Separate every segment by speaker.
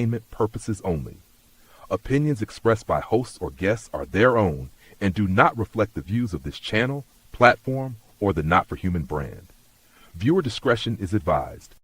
Speaker 1: entertainment purposes only. Opinions expressed by hosts or guests are their own and do not reflect the views of this channel, platform, or the Not for Human brand. Viewer discretion is advised.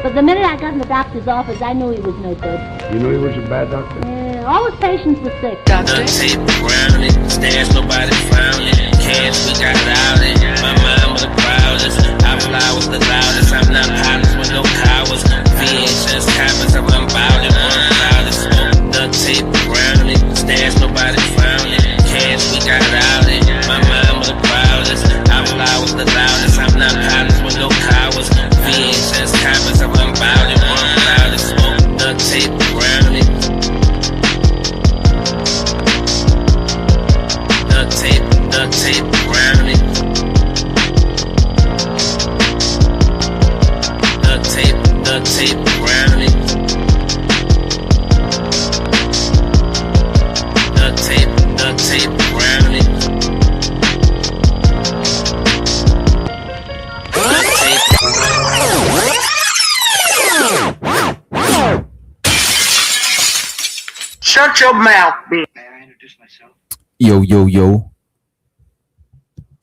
Speaker 2: But the minute I got in the doctor's office, I knew he was no good.
Speaker 3: You knew he was a bad doctor?
Speaker 2: All his patients were sick.
Speaker 4: Doctor. Tape around it, stash nobody found it. Cash we got out it. My mind was the proudest. I fly was the loudest. I'm not pilots with no cowards. VHS copies of I'm bout it. One loudest. Duct tape around it, stash nobody found it. Cash we got out it. My mind was the proudest. I fly was the loudest. I'm not pilots with no cowards. VHS copies of I'm bout it. One loudest. Duct tape around it. Duct tape around it. Duct tape around it. Duct tape around it. Duct tape.
Speaker 5: Shut your mouth, bitch.
Speaker 6: May I introduce myself?
Speaker 7: Yo.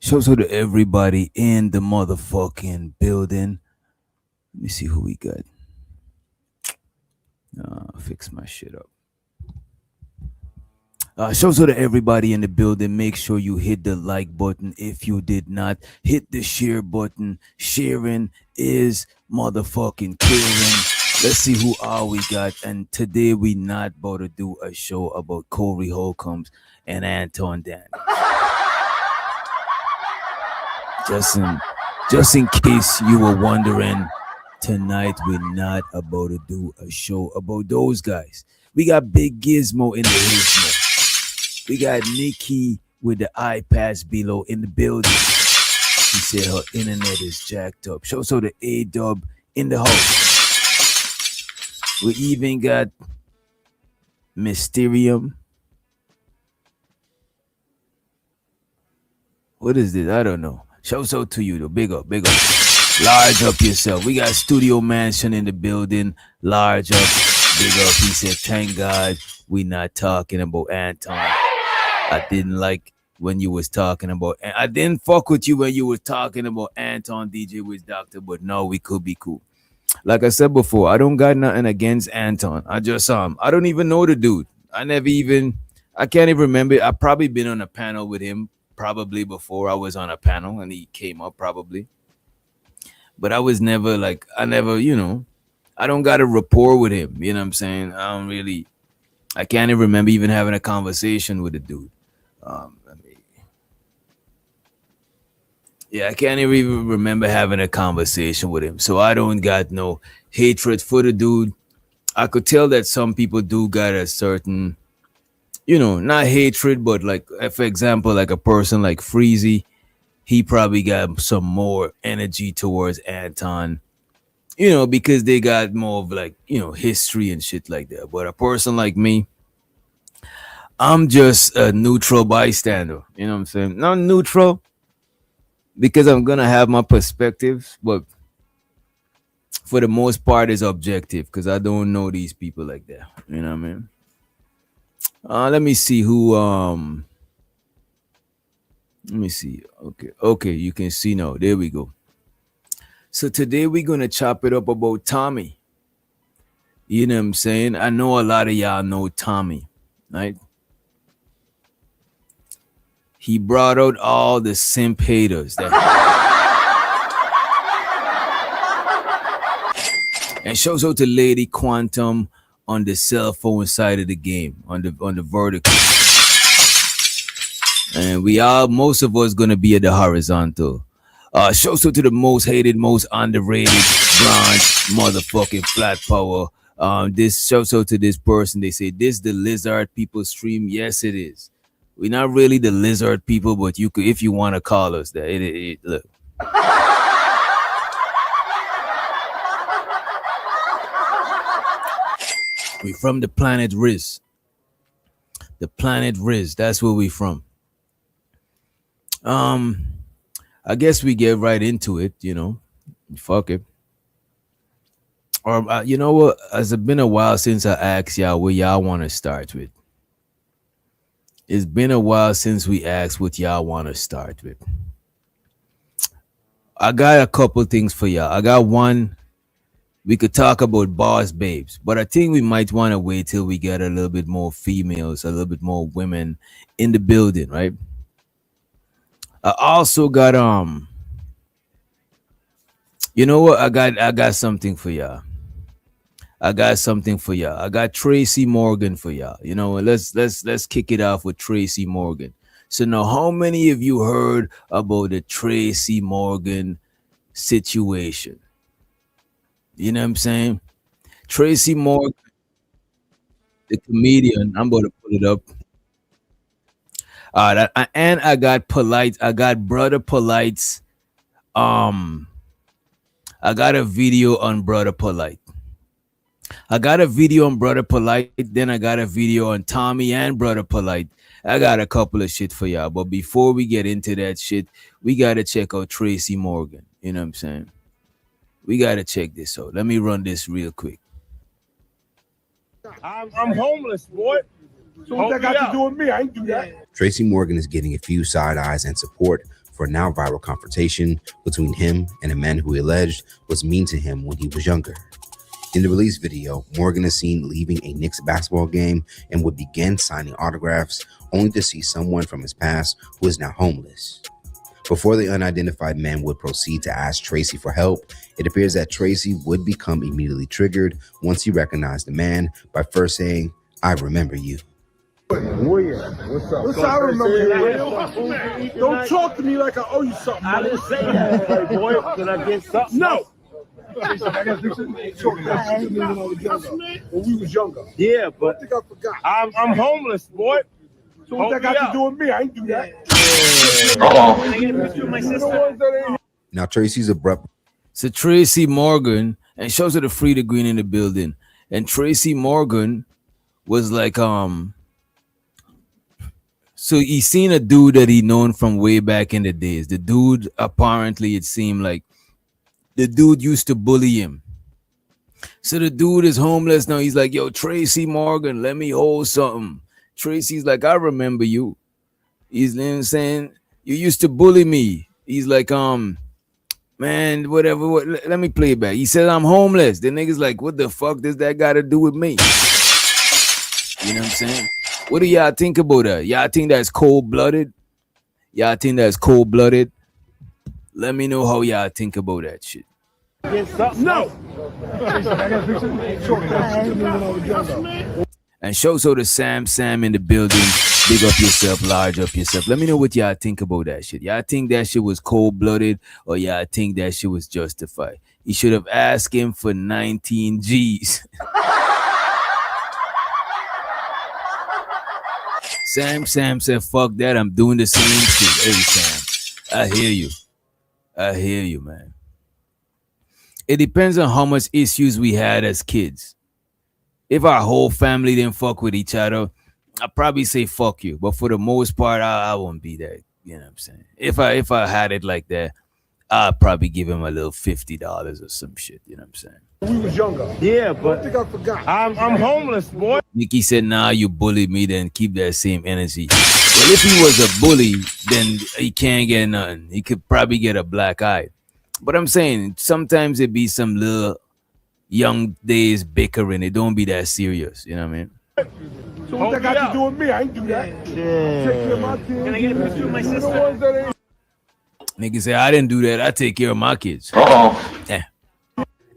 Speaker 7: Shouts out to everybody in the motherfucking building. Let me see who we got. Fix my shit up. Shouts out to everybody in the building. Make sure you hit the like button. If you did not, hit the share button. Sharing is motherfucking caring. Let's see who all we got. And today we not about to do a show about Corey Holcombs and Anton Dan. Just in case you were wondering, tonight we're not about to do a show about those guys. We got Big Gizmo in the Gizmo. We got Nikki with the iPads below in the building. She said her internet is jacked up. So the A-Dub in the house. We even got Mysterium. What is this? I don't know. Shouts out to you though. Big up. Large up yourself. We got Studio Mansion in the building. Large up. Big up. He said, thank God we not talking about Anton. I didn't like when you was talking about, I didn't fuck with you when you was talking about Anton DJ with Doctor, but no, we could be cool. Like I said before, I don't got nothing against Anton. I just saw him. I don't even know the dude. I can't even remember. I probably been on a panel with him probably before I was on a panel and he came up probably. But I was never I don't got a rapport with him. You know what I'm saying? I can't even remember even having a conversation with the dude. I can't even remember having a conversation with him. So I don't got no hatred for the dude. I could tell that some people do got a certain, not hatred, but for example, like a person like Freezy, he probably got some more energy towards Anton, because they got more of history and shit like that. But a person like me, I'm just a neutral bystander. You know what I'm saying? Not neutral because I'm going to have my perspectives, but for the most part it's objective because I don't know these people like that. You know what I mean? Let me see who, let me see. Okay, you can see now. There we go. So today we're going to chop it up about Tommy. You know what I'm saying? I know a lot of y'all know Tommy, right? He brought out all the simp haters. And shows out to Lady Quantum on the cell phone side of the game, on the vertical. And most of us gonna be at the horizontal. Shows out to the most hated, most underrated, bronze, motherfucking flat power. This shows out to this person. They say this the lizard people stream. Yes, it is. We're not really the lizard people, but you could, if you want to call us that. Look. We from the planet Riz. The planet Riz. That's where we from. Um, I guess we get right into it. Fuck it. Or you know what? It's been a while since I asked y'all what y'all want to start with. It's been a while since we asked what y'all want to start with. I got a couple things for y'all. I got one. We could talk about boss babes, but I think we might want to wait till we get a little bit more females, a little bit more women in the building, right? I also got you know what? I got something for y'all. I got something for y'all. I got Tracy Morgan for y'all. Let's kick it off with Tracy Morgan. So now, how many of you heard about the Tracy Morgan situation? You know what I'm saying? Tracy Morgan, the comedian. I'm about to pull it up. And I got Polite. I got Brother Polite's. Um, I got a video on Brother Polite. I got a video on Brother Polite. Then I got a video on Tommy and Brother Polite. I got a couple of shit for y'all. But before we get into that shit, we gotta check out Tracy Morgan. You know what I'm saying? We gotta check this out. Let me run this real quick.
Speaker 3: I'm homeless, boy. So what that got to do with me? I ain't do that.
Speaker 6: Tracy Morgan is getting a few side eyes and support for a now viral confrontation between him and a man who he alleged was mean to him when he was younger. In the release video, Morgan is seen leaving a Knicks basketball game and would begin signing autographs, only to see someone from his past who is now homeless. Before the unidentified man would proceed to ask Tracy for help, it appears that Tracy would become immediately triggered once he recognized the man by first saying, "I remember you."
Speaker 3: Where? What's up? What's up? I remember you. Don't talk to me like I owe you something. I didn't say that, boy. Did I get something? No. When we was younger. Yeah, but I think I forgot. I'm homeless, boy. So what that got to do with me? I ain't do that.
Speaker 6: Now Tracy's abrupt.
Speaker 7: So Tracy Morgan, and shows her the free the green in the building. And Tracy Morgan was like, so he seen a dude that he known from way back in the days. The dude, apparently, it seemed like the dude used to bully him. So the dude is homeless now. He's like, yo, Tracy Morgan, let me hold something. Tracy's like, I remember you. He's saying, you used to bully me. He's like, man, whatever. Let me play it back. He said, I'm homeless. The nigga's like, what the fuck does that got to do with me? You know what I'm saying? What do y'all think about that? Y'all think that's cold-blooded? Y'all think that's cold-blooded? Let me know how y'all think about that shit.
Speaker 3: No.
Speaker 7: And show so the Sam in the building. Big up yourself, large up yourself. Let me know what y'all think about that shit. Y'all think that shit was cold-blooded or y'all think that shit was justified? You should have asked him for 19 G's. Sam said, fuck that. I'm doing the same shit. Hey, Sam, I hear you, man. It depends on how much issues we had as kids. If our whole family didn't fuck with each other, I'd probably say fuck you. But for the most part, I won't be that. You know what I'm saying? If I had it like that, I'd probably give him a little $50 or some shit. You know what I'm saying?
Speaker 3: We was younger. Yeah, but I think I forgot. I'm homeless, boy.
Speaker 7: Nikki said, nah, you bullied me, then keep that same energy. Well, if he was a bully, then he can't get nothing. He could probably get a black eye. But I'm saying, sometimes it be some little young days bickering. It don't be that serious. You know what I mean?
Speaker 3: So what that got to do with me? I ain't do that. Yeah. Take care of my kids. Can I get a picture of my sister?
Speaker 7: Nigga say, I didn't do that. I take care of my kids. Yeah.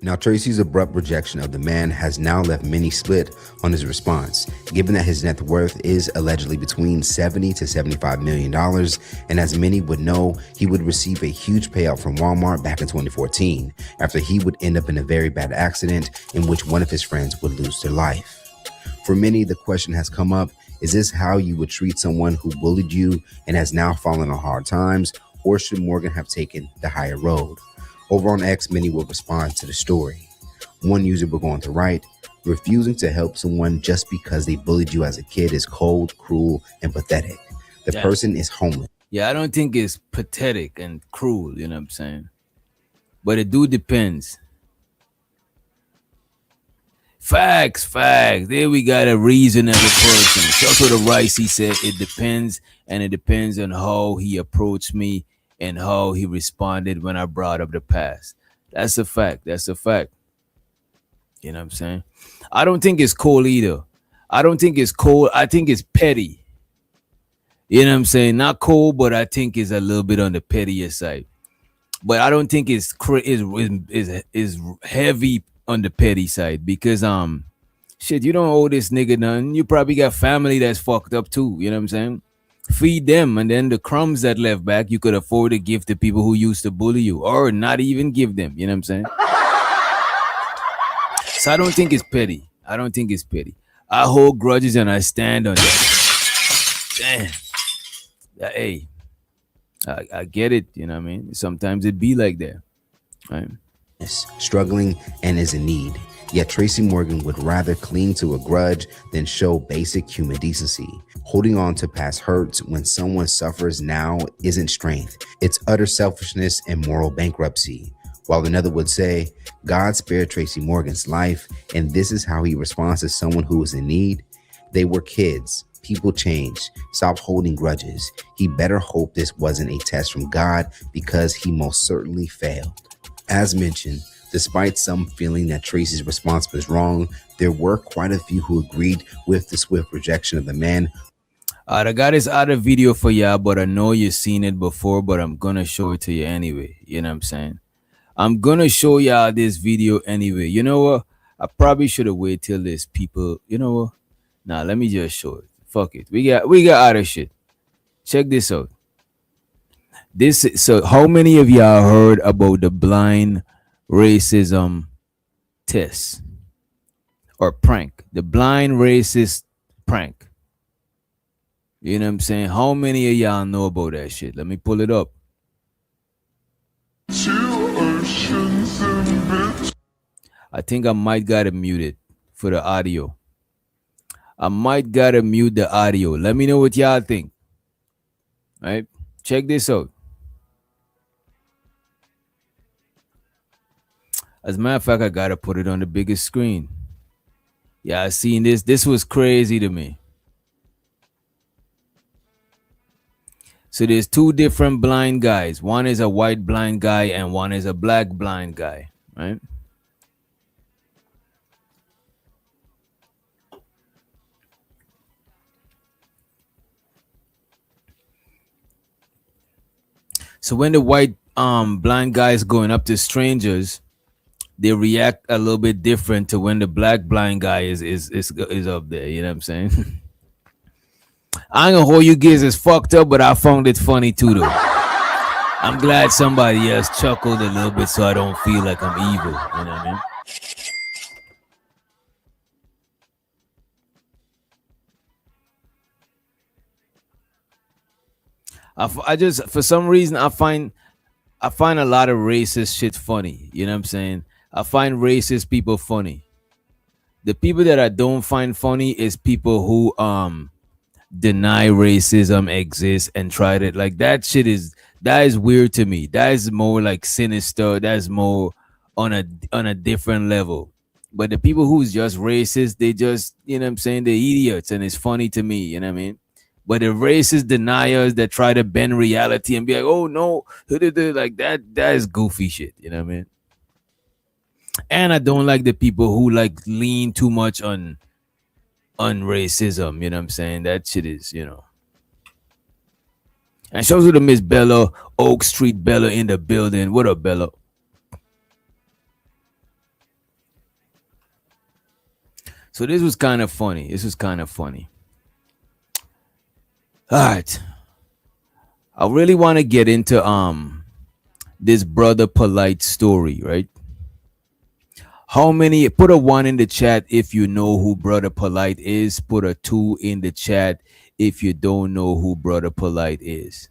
Speaker 6: Now, Tracy's abrupt rejection of the man has now left many split on his response, given that his net worth is allegedly between $70 to $75 million, and as many would know, he would receive a huge payout from Walmart back in 2014, after he would end up in a very bad accident in which one of his friends would lose their life. For many, the question has come up, is this how you would treat someone who bullied you and has now fallen on hard times, or should Morgan have taken the higher road? Over on X, many will respond to the story. One user will go on to write, refusing to help someone just because they bullied you as a kid is cold, cruel, and pathetic. The person is homeless.
Speaker 7: Yeah, I don't think it's pathetic and cruel, you know what I'm saying? But it do depends. Facts, facts. There we got a reasonable person. Chuckle the Rice, he said it depends, and it depends on how he approached me and how he responded when I brought up the past. That's a fact. That's a fact. You know what I'm saying? I don't think it's cold either. I don't think it's cold. I think it's petty. You know what I'm saying? Not cold, but I think it's a little bit on the pettier side. But I don't think it's is heavy on the petty side because shit, you don't owe this nigga nothing. You probably got family that's fucked up too. You know what I'm saying? Feed them, and then the crumbs that left back, you could afford to give to people who used to bully you, or not even give them. You know what I'm saying? So I don't think it's petty. I don't think it's petty. I hold grudges and I stand on that. Damn. Hey, I get it. You know what I mean? Sometimes it be like that, right?
Speaker 6: Struggling and is in need. Yet Tracy Morgan would rather cling to a grudge than show basic human decency. Holding on to past hurts when someone suffers now isn't strength. It's utter selfishness and moral bankruptcy. While another would say, God spared Tracy Morgan's life, and this is how he responds to someone who is in need. They were kids. People change. Stop holding grudges. He better hope this wasn't a test from God, because he most certainly failed. As mentioned, despite some feeling that Tracy's response was wrong, there were quite a few who agreed with the swift rejection of the man.
Speaker 7: I got this other video for y'all, but I know you've seen it before, but I'm gonna show it to you anyway. You know what I'm saying? I'm gonna show y'all this video anyway. You know what? I probably should have waited till this people. You know what? Nah, let me just show it. Fuck it. We got other shit. Check this out. So how many of y'all heard about the blind racism test or prank? The blind racist prank. You know what I'm saying? How many of y'all know about that shit? Let me pull it up. I think I might gotta mute it for the audio. I might gotta mute the audio. Let me know what y'all think. All right? Check this out. As a matter of fact, I gotta put it on the biggest screen. Yeah, I seen this. This was crazy to me. So there's two different blind guys. One is a white blind guy and one is a black blind guy, right? So when the white blind guy is going up to strangers, they react a little bit different to when the black blind guy is up there. You know what I'm saying? I ain't gonna hold you guys as fucked up, but I found it funny too, though. I'm glad somebody else chuckled a little bit so I don't feel like I'm evil. You know what I mean? I just, for some reason, I find a lot of racist shit funny. You know what I'm saying? I find racist people funny. The people that I don't find funny is people who deny racism exists and tried it. Like that is weird to me. That is more like sinister. That's more on a different level. But the people who's just racist, they just, you know what I'm saying, they're idiots, and it's funny to me, you know what I mean? But the racist deniers that try to bend reality and be like, oh no, like that is goofy shit, you know what I mean? And I don't like the people who like lean too much on racism, you know what I'm saying? That shit is, you know. And shows you to Miss Bella, Oak Street Bella in the building. What up, Bella? So this was kind of funny. All right. I really want to get into this Brother Polite story, right? How many? Put a 1 in the chat if you know who Brother Polite is. Put a 2 in the chat if you don't know who Brother Polite is.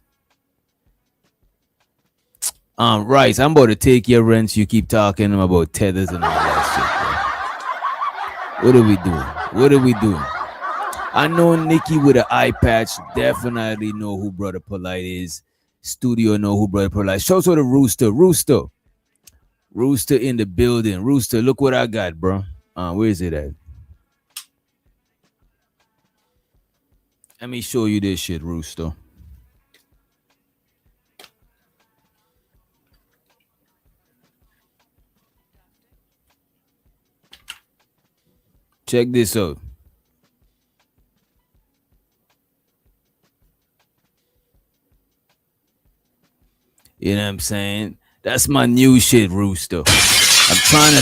Speaker 7: Rice, I'm about to take your rents. You keep talking about tethers and all that shit, bro. What are we doing? I know Nikki with an eye patch definitely know who Brother Polite is. Studio know who Brother Polite. Show to the Rooster. Rooster in the building. Rooster, look what I got, bro. Where is it at? Let me show you this shit, Rooster. Check this out. You know what I'm saying? That's my new shit, Rooster. I'm trying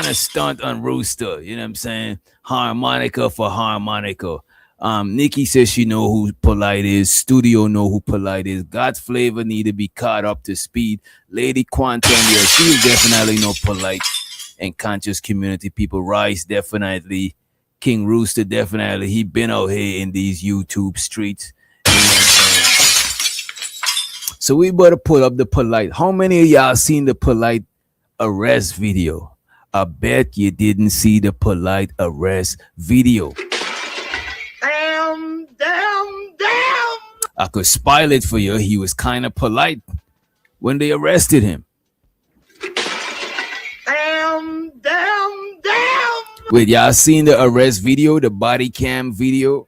Speaker 7: to stunt on Rooster. You know what I'm saying? Harmonica for harmonica. Nikki says she know who Polite is. Studio know who Polite is. God's Flavor need to be caught up to speed. Lady Quantum, yeah, she definitely know Polite and conscious community people. Rice, definitely. King Rooster, definitely. He been out here in these YouTube streets. You know what I'm saying? So we better pull up the Polite. How many of y'all seen the Polite arrest video? I bet you didn't see the Polite arrest video.
Speaker 5: Damn.
Speaker 7: I could spoil it for you. He was kind of polite when they arrested him.
Speaker 5: Damn.
Speaker 7: Wait, y'all seen the arrest video, the body cam video?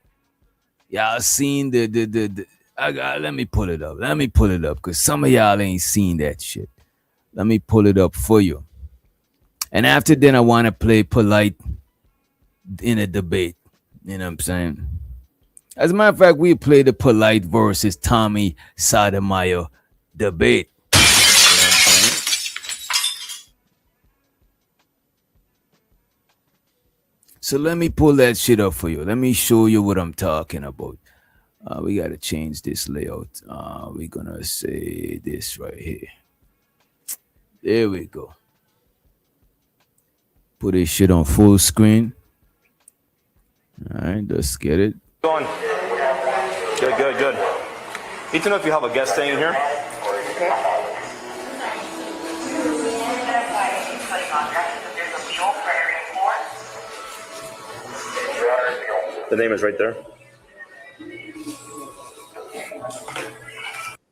Speaker 7: Y'all seen the let me pull it up. Because some of y'all ain't seen that shit. Let me pull it up for you. And after then, I want to play Polite in a debate. You know what I'm saying? As a matter of fact, we play the Polite versus Tommy Sotomayor debate. You know what I'm saying? So let me pull that shit up for you. Let me show you what I'm talking about. We got to change this layout. We're going to say this right here. There we go. Put this shit on full screen. All right, let's get it.
Speaker 8: Going. Good. Need to know if you have a guest staying here. The name is right there.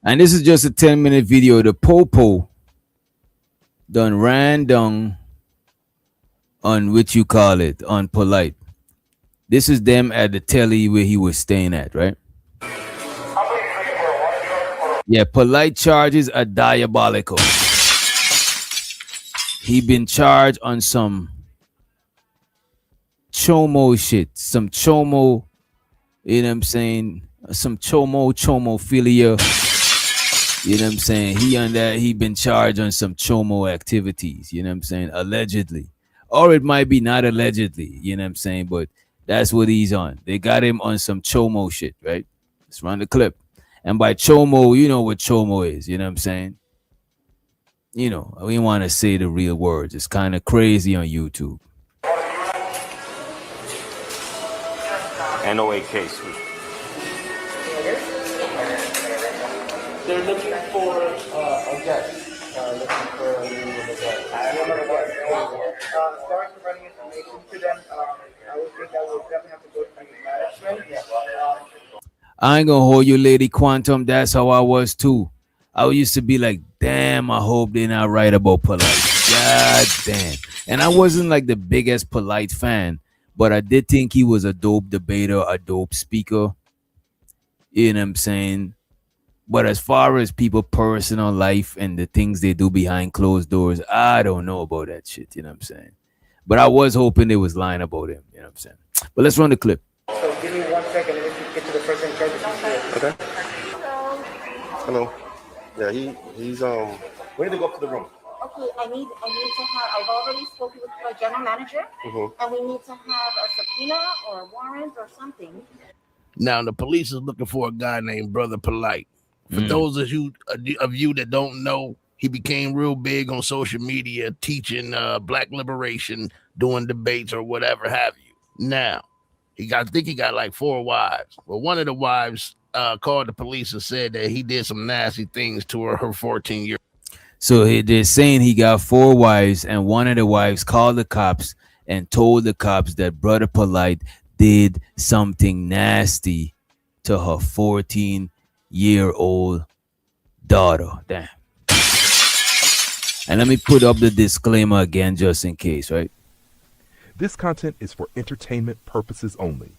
Speaker 7: And this is just a 10-minute video. The Popo done ran down on what you call it, on Polite. This is them at the telly where he was staying at, right? Yeah, Polite charges are diabolical. He been charged on some chomo shit, some chomo, you know what I'm saying? Some chomophilia. You know what I'm saying? He been charged on some chomo activities, you know what I'm saying? Allegedly. Or it might be not allegedly, you know what I'm saying? But that's what he's on. They got him on some chomo shit, right? Let's run the clip. And by chomo, you know what chomo is, you know what I'm saying? You know, we want to say the real words. It's kind of crazy on YouTube.
Speaker 8: NOA case.
Speaker 3: They're looking for a guest. Looking for a new guest. As far as providing information to them, I would think that would definitely have to go through management.
Speaker 7: I ain't gonna hold you, Lady Quantum. That's how I was too. I used to be like, damn, I hope they're not right about Polite. God damn. And I wasn't like the biggest Polite fan, but I did think he was a dope debater, a dope speaker. You know what I'm saying? But as far as people personal life and the things they do behind closed doors, I don't know about that shit, you know what I'm saying? But I was hoping they was lying about him, you know what I'm saying? But let's run the clip.
Speaker 3: So give me 1 second, let me get to the first in charge.
Speaker 8: Okay. Hello. Yeah, he's we need to go up to the room.
Speaker 9: Okay, I need to have, I've already spoken with the general manager, and we need to have a subpoena or a warrant or something.
Speaker 10: Now, the police is looking for a guy named Brother Polite. For those of you that don't know, he became real big on social media, teaching black liberation, doing debates or whatever have you. Now, I think he got like 4 wives. Well, one of the wives called the police and said that he did some nasty things to her 14-year-old.
Speaker 7: So they're saying he got 4 wives, and one of the wives called the cops and told the cops that Brother Polite did something nasty to her 14-year-old daughter. Damn. And let me put up the disclaimer again just in case, right?
Speaker 1: This content is for entertainment purposes only.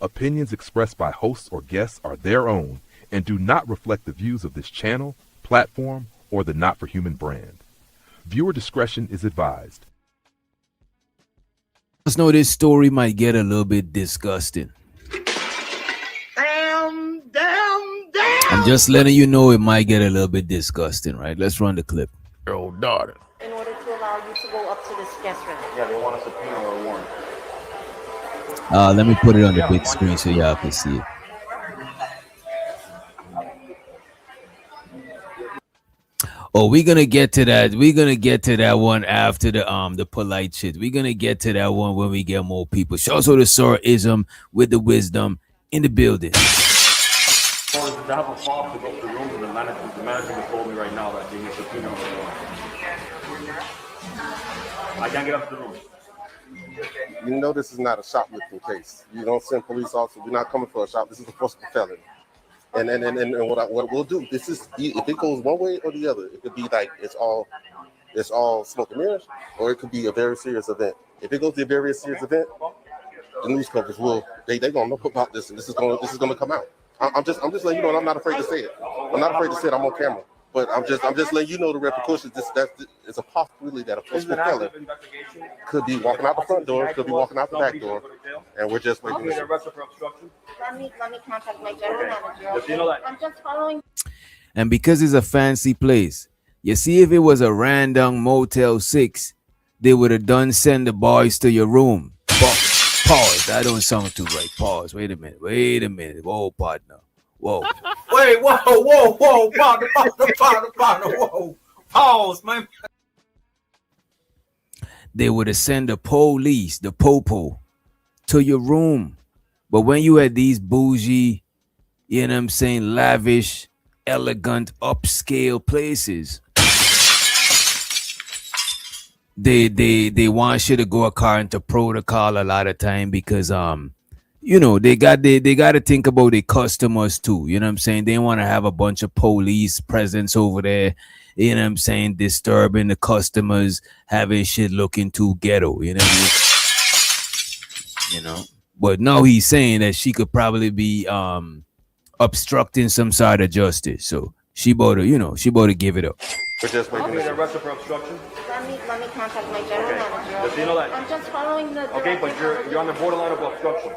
Speaker 1: Opinions expressed by hosts or guests are their own and do not reflect the views of this channel, platform, or the Not for Human brand. Viewer discretion is advised.
Speaker 7: Just know this story might get a little bit disgusting.
Speaker 3: Damn.
Speaker 7: I'm just letting you know it might get a little bit disgusting, right? Let's run the clip.
Speaker 10: Your old daughter.
Speaker 9: In order to allow you to go up to this guest room.
Speaker 8: Yeah, they want a subpoena or a warrant.
Speaker 7: Let me put it on the big screen so y'all can see it. Oh, we're gonna get to that. We're gonna get to that one after the polite shit. We're gonna get to that one when we get more people. Show also the Sorism with the wisdom in the building.
Speaker 11: I have a fob to go to the rooms, and the manager told me right now that they need subpoena. I can't get up to the room.
Speaker 8: You know this is not a shoplifting case. You don't send police officers. We're not coming for a shop. This is a forcible felony. And what we'll do, this is, if it goes one way or the other, it could be like it's all smoke and mirrors, or it could be a very serious event. If it goes to a very serious event, the newspapers will they gonna know about this, and this is gonna come out. I'm just letting you know, and I'm not afraid to say it. I'm not afraid to say it. I'm on camera, but I'm just letting you know the repercussions. It's a possibility that a forcible felon could be walking out the front door, could be walking out the back door, and we're just waiting.
Speaker 9: Let me contact my general manager.
Speaker 11: You know that.
Speaker 9: I'm just following.
Speaker 7: And because it's a fancy place, you see, if it was a random Motel 6, they would have done send the boys to your room. Pause. That don't sound too right. Pause. Wait a minute. Whoa, partner. Whoa.
Speaker 12: Wait, whoa, partner, whoa. Pause, man.
Speaker 7: They would have sent the police, the popo, to your room. But when you had these bougie, you know what I'm saying, lavish, elegant, upscale places, they want you to go according to protocol a lot of time because you know, they got to think about their customers too. You know what I'm saying? They want to have a bunch of police presence over there. You know what I'm saying? Disturbing the customers, having shit looking too ghetto. You know what I mean? You know. But now he's saying that she could probably be obstructing some sort of justice. So she better give it up.
Speaker 8: We're just waiting.
Speaker 11: Okay. Arrested for obstruction.
Speaker 9: Let me contact my general manager.
Speaker 11: Does he know that?
Speaker 9: I'm just following the.
Speaker 11: Okay, but you're on the borderline of obstruction.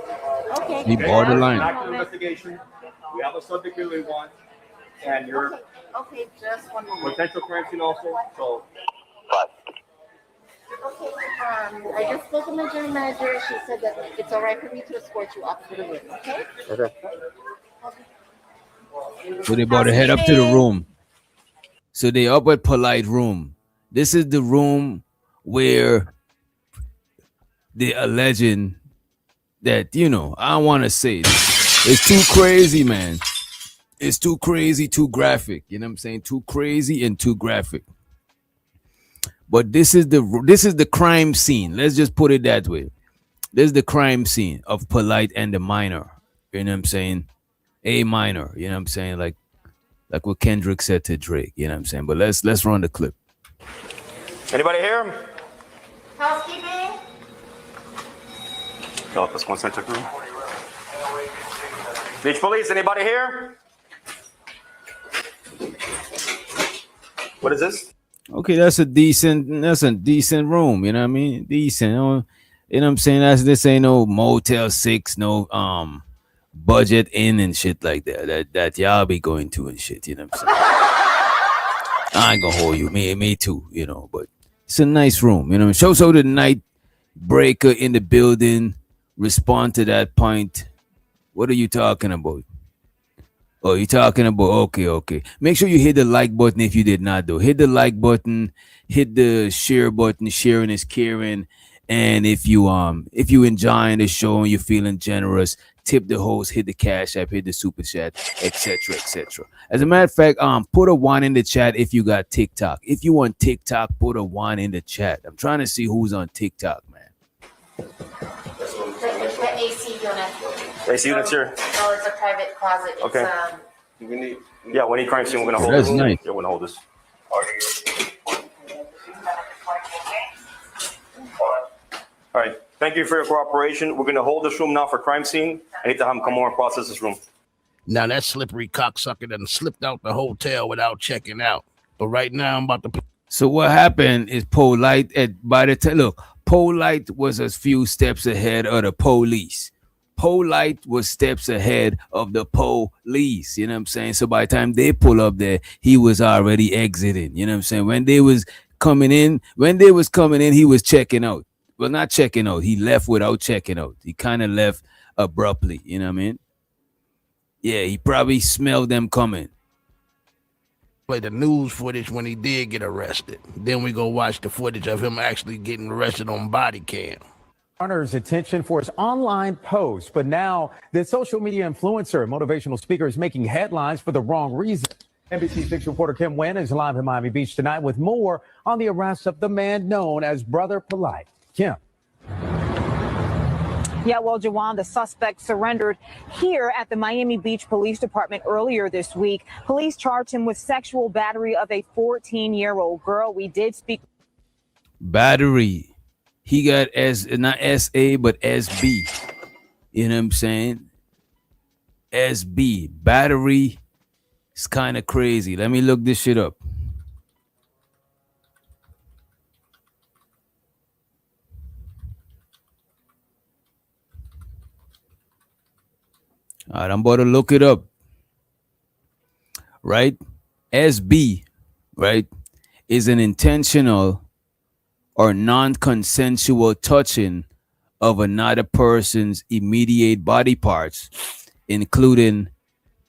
Speaker 9: Okay.
Speaker 7: He borderline.
Speaker 11: Active investigation. We have a subject that we want, and you're
Speaker 9: Okay, just one moment.
Speaker 11: potential crime scene also. So.
Speaker 9: Okay, I just spoke to my general manager. She said that it's all right for me to escort you up to the room, okay?
Speaker 8: Okay.
Speaker 7: So they about to head up to the room. So they up at polite room. This is the room where they alleging that, you know, I don't want to say this. It's too crazy, man. It's too crazy, too graphic. You know what I'm saying? Too crazy and too graphic. But this is the crime scene. Let's just put it that way. This is the crime scene of Polite and the minor. You know what I'm saying? A minor. You know what I'm saying? Like what Kendrick said to Drake. You know what I'm saying? But let's run the clip.
Speaker 11: Anybody here?
Speaker 9: Housekeeping?
Speaker 11: Office consent room. Beach police, anybody here? What is this?
Speaker 7: Okay, that's a decent room, you know what I mean? Decent. You know what I'm saying? This ain't no Motel 6, no budget inn and shit like that y'all be going to and shit, you know what I'm saying? I ain't gonna hold you, me too, you know, but it's a nice room, you know. So the night breaker in the building, respond to that point. What are you talking about? Oh, you're talking about, okay. Make sure you hit the like button if you did not, though. Hit the like button, hit the share button. Sharing is caring. And if you enjoying the show and you're feeling generous, tip the host, hit the cash app, hit the super chat, etc. As a matter of fact, put a 1 in the chat if you got TikTok. If you want TikTok, put a 1 in the chat. I'm trying to see who's on TikTok, man.
Speaker 9: The AC
Speaker 11: AC units here.
Speaker 9: No, it's a private closet. It's,
Speaker 11: Okay.
Speaker 8: We need.
Speaker 11: Yeah, we need crime scene. We're gonna hold
Speaker 7: That's
Speaker 11: this.
Speaker 7: nice.
Speaker 11: Yeah, we're gonna hold this. All right. Thank you for your cooperation. We're gonna hold this room now for crime scene. I need to have him come over and process this room.
Speaker 10: Now that slippery cocksucker done slipped out the hotel without checking out. But right now I'm about to.
Speaker 7: So what happened is Polite by the time, look, Polite was a few steps ahead of the police. Polite was steps ahead of the police. You know what I'm saying? So by the time they pull up there, he was already exiting. You know what I'm saying? When they was coming in, he was checking out. Well, not checking out. He left without checking out. He kind of left abruptly. You know what I mean? Yeah, he probably smelled them coming.
Speaker 10: Play the news footage when he did get arrested. Then we go watch the footage of him actually getting arrested on body cam.
Speaker 13: Garner's attention for his online post, but now the social media influencer and motivational speaker is making headlines for the wrong reason. NBC6 reporter Kim Nguyen is live in Miami Beach tonight with more on the arrest of the man known as Brother Polite. Kim.
Speaker 14: Yeah, well, Jawan, the suspect surrendered here at the Miami Beach Police Department earlier this week. Police charged him with sexual battery of a 14-year-old girl. We did speak.
Speaker 7: Battery. He got not SA, but SB. You know what I'm saying? SB. Battery. It's kind of crazy. Let me look this shit up. All right, I'm about to look it up. Right? SB, right, is an intentional or non-consensual touching of another person's immediate body parts, including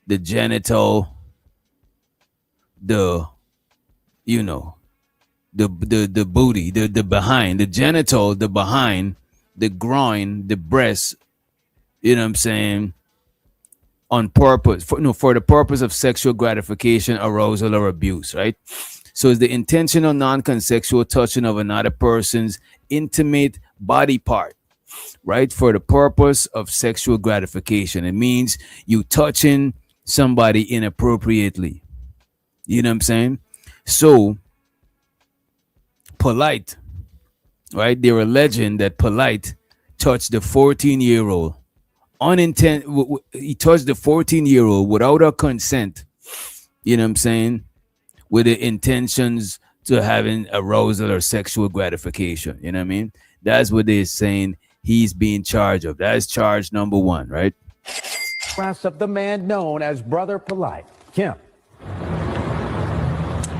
Speaker 7: the genital, the booty, the behind, the genital, the behind, the groin, the breast, you know what I'm saying? On purpose, for the purpose of sexual gratification, arousal, or abuse, right? So it's the intentional non-consensual touching of another person's intimate body part, right? For the purpose of sexual gratification. It means you touching somebody inappropriately. You know what I'm saying? So Polite, right? They're alleging that Polite touched the 14-year-old he touched the 14-year-old without her consent, you know what I'm saying, with the intentions to having arousal or sexual gratification. You know what I mean? That's what they're saying he's being charged of. That's charge number one, right?
Speaker 13: Arrest of the man known as Brother Polite. Kim.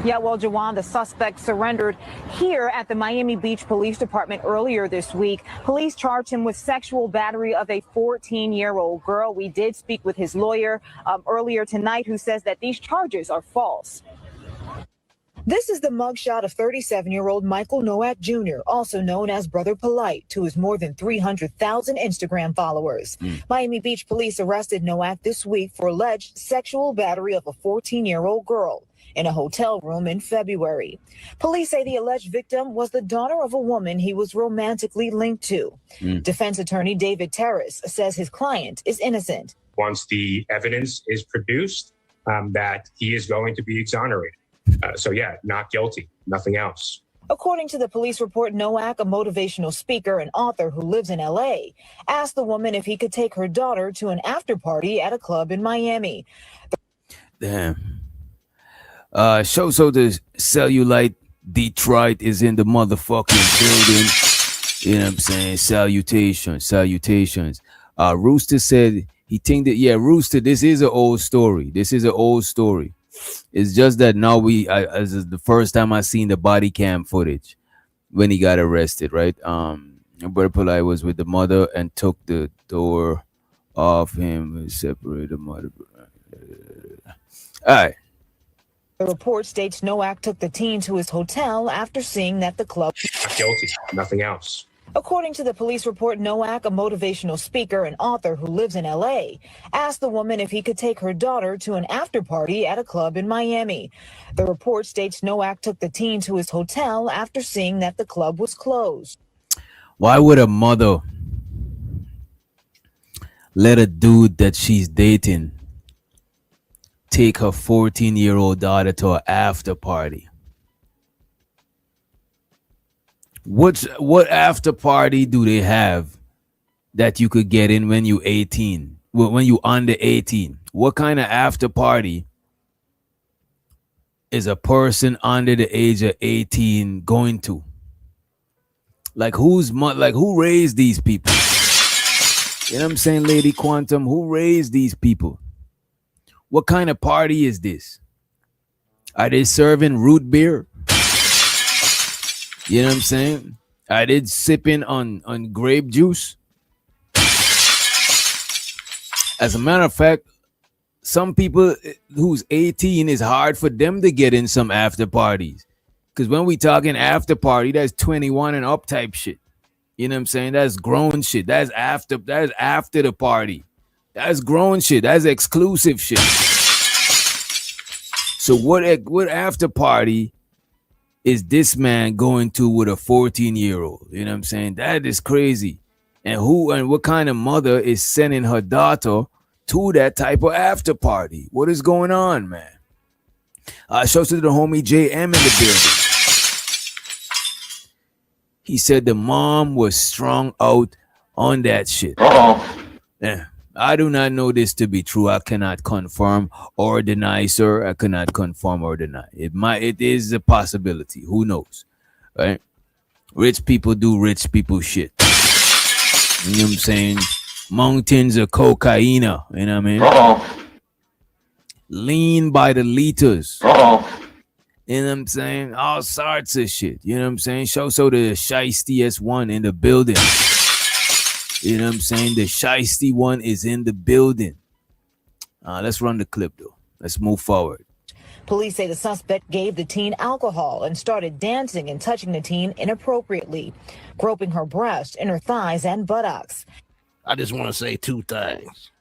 Speaker 14: Yeah, well, Jawan, the suspect surrendered here at the Miami Beach Police Department earlier this week. Police charged him with sexual battery of a 14-year-old girl. We did speak with his lawyer earlier tonight, who says that these charges are false.
Speaker 15: This is the mugshot of 37-year-old Michael Nowak Jr., also known as Brother Polite, to his more than 300,000 Instagram followers. Miami Beach police arrested Nowak this week for alleged sexual battery of a 14-year-old girl in a hotel room in February. Police say the alleged victim was the daughter of a woman he was romantically linked to. Defense attorney David Terrace says his client is innocent.
Speaker 16: Once the evidence is produced, that he is going to be exonerated. So yeah, not guilty, nothing else.
Speaker 15: According to the police report, Nowak, a motivational speaker and author who lives in LA, asked the woman if he could take her daughter to an after party at a club in Miami.
Speaker 7: Damn. So the cellulite Detroit is in the motherfucking building. You know what I'm saying? Salutations. Rooster said he think that, yeah, Rooster, this is an old story. It's just that now as is the first time I seen the body cam footage when he got arrested, right? Brother Polite was with the mother and took the door off him and separated the mother. All right.
Speaker 15: The report states Nowak took the teen to his hotel after seeing that the club.
Speaker 16: Not guilty, nothing else.
Speaker 15: According to the police report, Nowak, a motivational speaker and author who lives in LA, asked the woman if he could take her daughter to an after party at a club in Miami. The report states Nowak took the teen to his hotel after seeing that the club was closed.
Speaker 7: Why would a mother let a dude that she's dating take her 14-year-old daughter to an after party. What after party do they have that you could get in when you 18? When you under 18? What kind of after party is a person under the age of 18 going to? Like who raised these people? You know what I'm saying, Lady Quantum? Who raised these people? What kind of party is this? Are they serving root beer? You know what I'm saying? Are they sipping on grape juice? As a matter of fact, some people who's 18, is hard for them to get in some after parties. Because when we talking after party, that's 21 and up type shit. You know what I'm saying? That's grown shit. That's after the party. That's grown shit. That's exclusive shit. So what after party is this man going to with a 14-year-old? You know what I'm saying? That is crazy. And what kind of mother is sending her daughter to that type of after party? What is going on, man? Shouts to the homie JM in the building. He said the mom was strung out on that shit. Yeah. I do not know this to be true. I cannot confirm or deny, sir. I cannot confirm or deny. It is a possibility. Who knows? Right? Rich people do rich people shit. You know what I'm saying? Mountains of cocaine. You know what I mean? Lean by the liters. You know what I'm saying? All sorts of shit. You know what I'm saying? So the Shiesty S1 in the building. You know what I'm saying? The Shiesty one is in the building. Let's run the clip, though. Let's move forward.
Speaker 15: Police say the suspect gave the teen alcohol and started dancing and touching the teen inappropriately, groping her breast, inner thighs, and buttocks.
Speaker 10: I just want to say two things.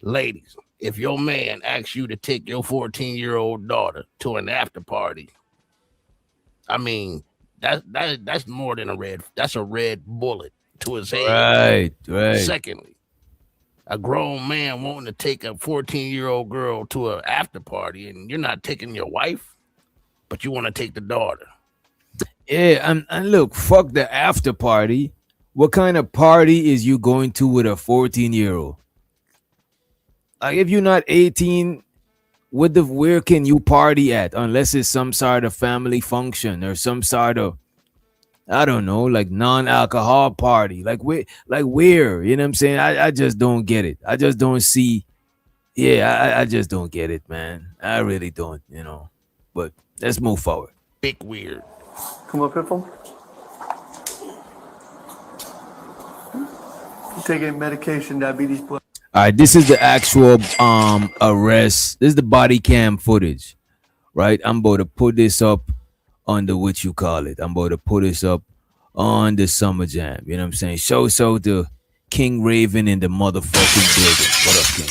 Speaker 10: Ladies, if your man asks you to take your 14-year-old daughter to an after party, I mean, that's more than that's a red bullet to his head.
Speaker 7: Right.
Speaker 10: Secondly, a grown man wanting to take a 14-year-old girl to an after party, and you're not taking your wife, but you want to take the daughter.
Speaker 7: Yeah, and look, fuck the after party. What kind of party is you going to with a 14-year-old? Like, if you're not 18, where can you party at? Unless it's some sort of family function or some sort of, I don't know, like non-alcohol party. Like where? You know what I'm saying? I just don't get it. I just don't see. Yeah, I just don't get it, man. I really don't, you know. But let's move forward.
Speaker 10: Big weird.
Speaker 17: Come up here, phone. You taking medication, diabetes blood.
Speaker 7: All right, this is the actual arrest. This is the body cam footage, right? I'm about to put this up on the what you call it. I'm about to put this up on the Summer Jam. You know what I'm saying? Show the King Raven in the motherfucking building. What up, King?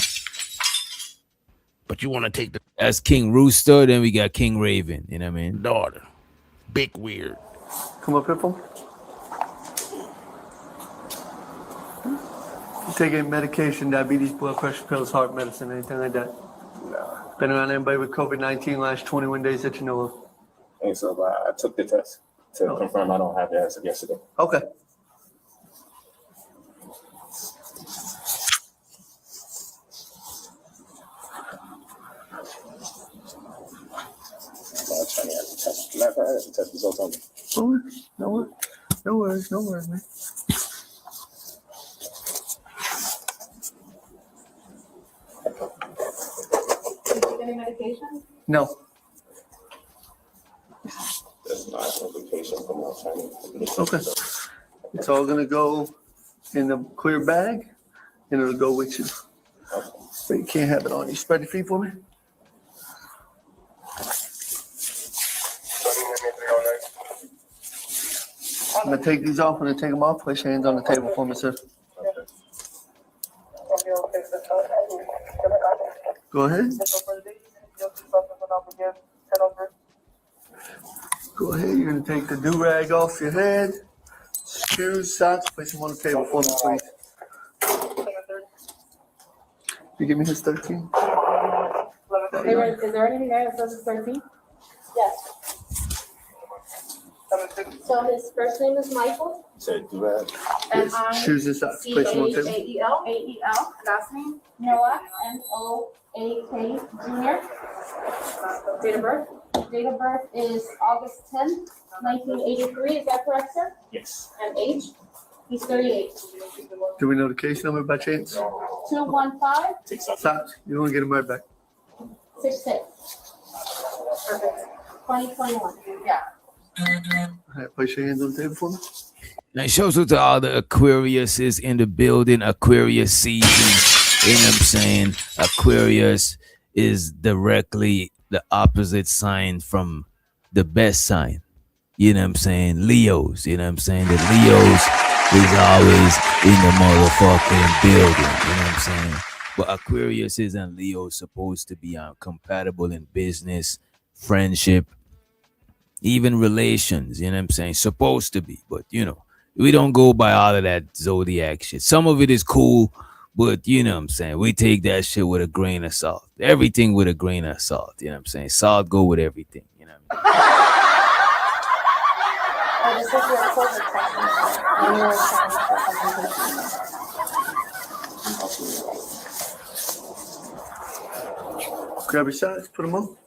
Speaker 10: But you want to take
Speaker 7: that's King Rooster. Then we got King Raven. You know what I mean?
Speaker 10: Daughter. Big weird.
Speaker 17: Come up here, phone. You taking medication, diabetes, blood pressure pills, heart medicine, anything like that? No. Been around anybody with COVID-19 last 21 days that you know of?
Speaker 18: I think so, but I took the test to confirm I don't have it as of yesterday.
Speaker 17: Okay.
Speaker 18: Test results on me.
Speaker 17: No worries, man.
Speaker 9: Any medication?
Speaker 17: No.
Speaker 18: That's not a medication from my Chinese.
Speaker 17: Okay. It's all gonna go in the clear bag, and it'll go with you.
Speaker 18: Okay.
Speaker 17: But you can't have it on you. Spread your feet for me. I'm gonna take these off. I'm gonna take them off. Place your hands on the table for me, sir. Go ahead. Go ahead. You're gonna take the do-rag off your head. Shoes, socks. Place them on the table for me, please. You give me his 13.
Speaker 9: Is there anything there that says it's 13? Yes. So his first name is Michael.
Speaker 18: Said do that.
Speaker 17: Shoes and socks. Place them on the table.
Speaker 9: C-H-A-E-L. A-E-L. Last name? Noah, N-O-A-K Jr. Date of birth? Date of birth is August 10th, 1983. Is that correct, sir?
Speaker 18: Yes.
Speaker 9: And age? He's 38.
Speaker 17: Do we know the case number by chance?
Speaker 9: 215
Speaker 17: Stop. You want to get him right back.
Speaker 9: 66. Perfect. 2021. Yeah.
Speaker 17: All right, place your hands on the table for me.
Speaker 7: Now, shows out to all the Aquariuses in the building. Aquarius season. You know what I'm saying? Aquarius is directly the opposite sign from the best sign. You know what I'm saying? Leos. You know what I'm saying? The Leos is always in the motherfucking building. You know what I'm saying? But Aquarius and Leo supposed to be compatible in business, friendship, even relations. You know what I'm saying? Supposed to be. But, you know, we don't go by all of that zodiac shit. Some of it is cool, but, you know what I'm saying? We take that shit with a grain of salt. Everything with a grain of salt. You know what I'm saying? Salt go with everything. You know what I mean?
Speaker 9: This is your COVID testing. And you're signing for presentation.
Speaker 17: Grab your socks, put them on.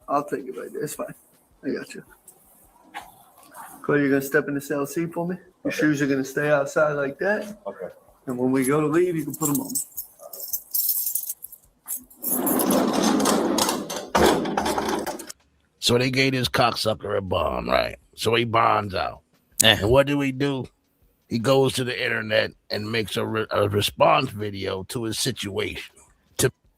Speaker 17: I'll take it right there. It's fine. I got you. Cole, you're gonna step in the cell seat for me. Your shoes are gonna stay outside like that.
Speaker 18: Okay.
Speaker 17: And when we go to leave, you can put them on.
Speaker 10: So they gave this cocksucker a bond, right? So he bonds out. And what do? He goes to the internet and makes a response video to his situation.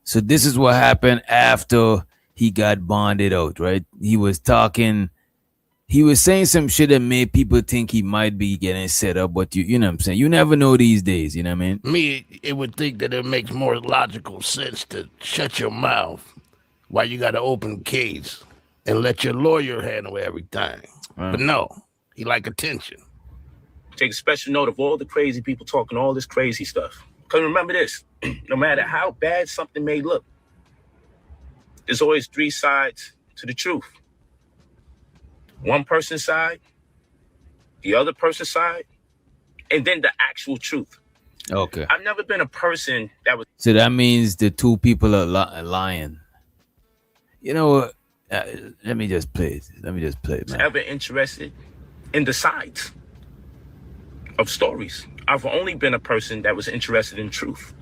Speaker 7: So this is what happened after he got bonded out, right? He was saying some shit that made people think he might be getting set up, but you know what I'm saying? You never know these days, you know what I mean?
Speaker 10: Me, it would think that it makes more logical sense to shut your mouth while you got an open case and let your lawyer handle everything. But no, he like attention.
Speaker 19: Take special note of all the crazy people talking all this crazy stuff. Because remember this, no matter how bad something may look, there's always three sides to the truth. One person's side, the other person's side, and then the actual truth.
Speaker 7: Okay.
Speaker 19: I've never been a person that was...
Speaker 7: So that means the two people are lying. You know what? Let me just play it, man.
Speaker 19: Ever interested in the sides of stories. I've only been a person that was interested in truth.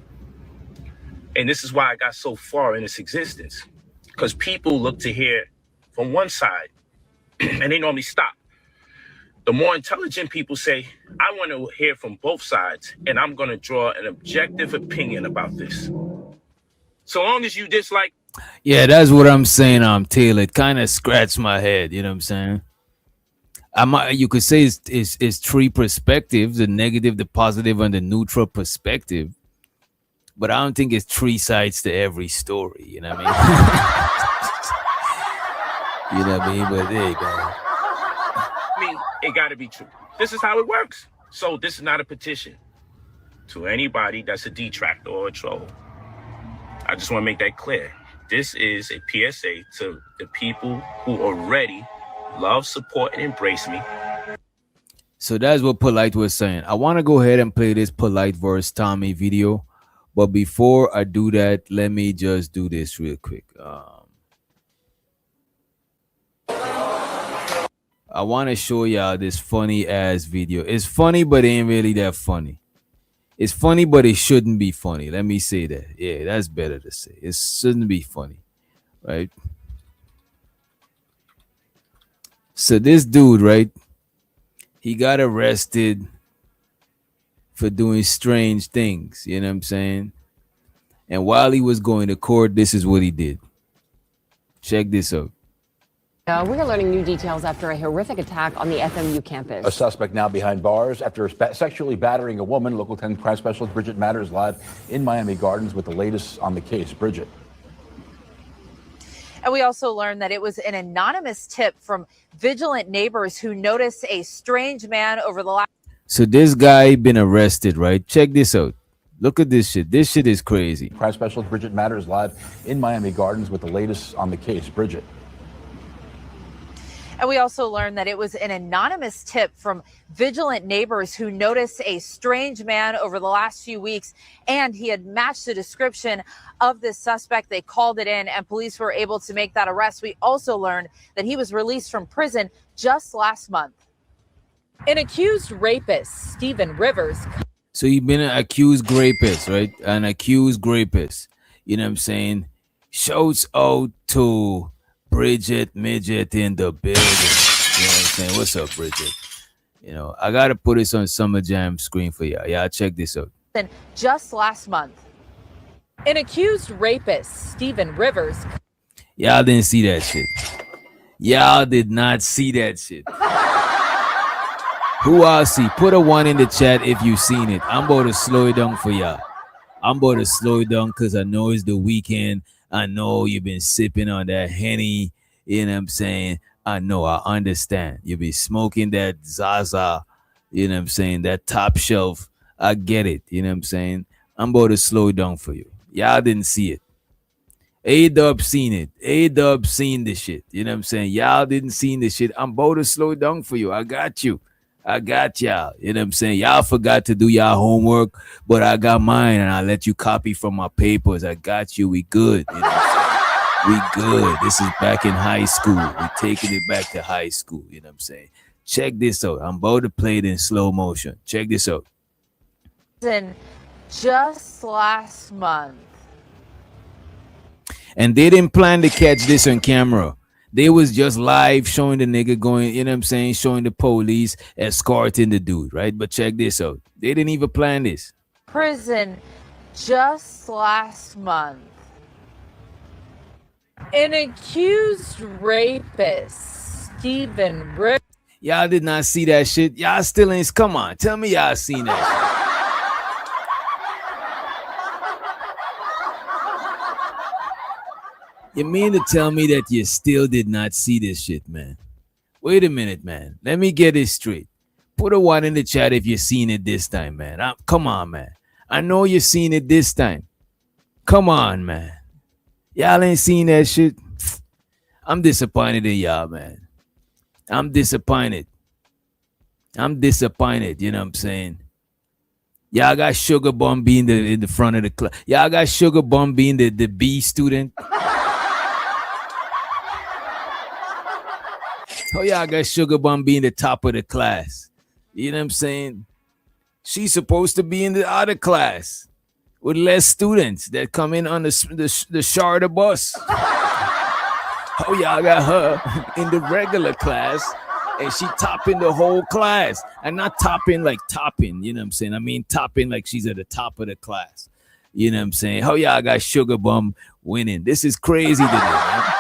Speaker 19: And this is why I got so far in its existence. Because people look to hear from one side and they normally stop. The more intelligent people say, I want to hear from both sides and I'm going to draw an objective opinion about this. So long as you dislike...
Speaker 7: Yeah, that's what I'm saying, Taylor. It kind of scratched my head, you know what I'm saying? You could say it's three perspectives, the negative, the positive, and the neutral perspective. But I don't think it's three sides to every story, you know what I mean? You know what I mean? But there you go.
Speaker 19: I mean, it got to be true. This is how it works. So this is not a petition to anybody that's a detractor or a troll. I just want to make that clear. This is a PSA to the people who already love, support, and embrace me.
Speaker 7: So that's what Polite was saying. I want to go ahead and play this Polite versus Tommy video. But before I do that, let me just do this real quick. I want to show y'all this funny ass video. It's funny, but it ain't really that funny. It's funny, but it shouldn't be funny. Let me say that. Yeah, that's better to say. It shouldn't be funny, right? So this dude, right? He got arrested for doing strange things. You know what I'm saying? And while he was going to court, this is what he did. Check this out.
Speaker 20: We are learning new details after a horrific attack on the FMU campus.
Speaker 21: A suspect now behind bars after sexually battering a woman. Local 10 crime specialist Bridget Matters live in Miami Gardens with the latest on the case. Bridget.
Speaker 22: And we also learned that it was an anonymous tip from vigilant neighbors who noticed a strange man over the last.
Speaker 7: So this guy been arrested, right? Check this out. Look at this shit. This shit is crazy.
Speaker 21: Crime specialist Bridget Matters live in Miami Gardens with the latest on the case. Bridget.
Speaker 22: And we also learned that it was an anonymous tip from vigilant neighbors who noticed a strange man over the last few weeks, and he had matched the description of this suspect. They called it in, and police were able to make that arrest. We also learned that he was released from prison just last month. An accused rapist, Stephen Rivers.
Speaker 7: So he been an accused rapist, right? An accused rapist. You know what I'm saying? Shouts out to Bridget Midget in the building. You know what I'm saying? What's up, Bridget? You know, I gotta put this on Summer Jam screen for y'all. Y'all check this out.
Speaker 22: Just last month. An accused rapist, Stephen Rivers.
Speaker 7: Y'all didn't see that shit. Y'all did not see that shit. Who all see? Put a 1 in the chat if you seen it. I'm about to slow it down for y'all. I'm about to slow it down because I know it's the weekend. I know you've been sipping on that Henny. You know what I'm saying? I know, I understand. You be smoking that Zaza. You know what I'm saying? That top shelf. I get it. You know what I'm saying? I'm about to slow it down for you. Y'all didn't see it. A-Dub seen it. A-Dub seen the shit. You know what I'm saying? Y'all didn't see the shit. I'm about to slow it down for you. I got you. I got y'all. You know what I'm saying? Y'all forgot to do y'all homework, but I got mine and I let you copy from my papers. I got you. We good. You know what I'm saying? We good. This is back in high school. We taking it back to high school. You know what I'm saying? Check this out. I'm about to play it in slow motion. Check this out.
Speaker 22: Just last month.
Speaker 7: And they didn't plan to catch this on camera. They was just live showing the nigga going, you know what I'm saying, showing the police escorting the dude, right? But check this out. They didn't even plan this.
Speaker 22: Prison just last month. An accused rapist, Stephen Rivers.
Speaker 7: Y'all did not see that shit. Y'all still ain't, come on. Tell me y'all seen that shit. You mean to tell me that you still did not see this shit, man? Wait a minute, man. Let me get it straight. Put a 1 in the chat if you seen it this time, man. Come on, man. I know you seen it this time. Come on, man. Y'all ain't seen that shit. I'm disappointed in y'all, man. I'm disappointed. You know what I'm saying? Y'all got Sugar Bum being in the front of the class. Y'all got Sugar Bum being the B student. Oh, y'all got Sugar Bum being the top of the class. You know what I'm saying? She's supposed to be in the other class with less students that come in on the shorter bus. Oh, y'all got her in the regular class and she topping the whole class. And not topping like topping, you know what I'm saying? I mean topping like she's at the top of the class. You know what I'm saying? Oh, y'all got Sugar Bum winning. This is crazy today, man.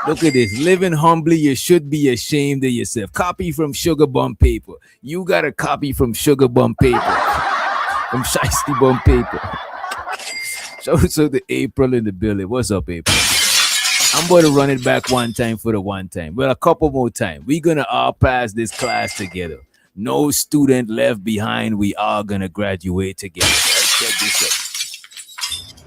Speaker 7: Look at this. Living humbly, you should be ashamed of yourself. Copy from Sugar Bum paper. You got a copy from Sugar Bum paper. From Shiesty Bum paper. So the April in the building. What's up, April? I'm going to run it back one time for the one time. Well, a couple more times. We're going to all pass this class together. No student left behind. We all going to graduate together. Right? Check this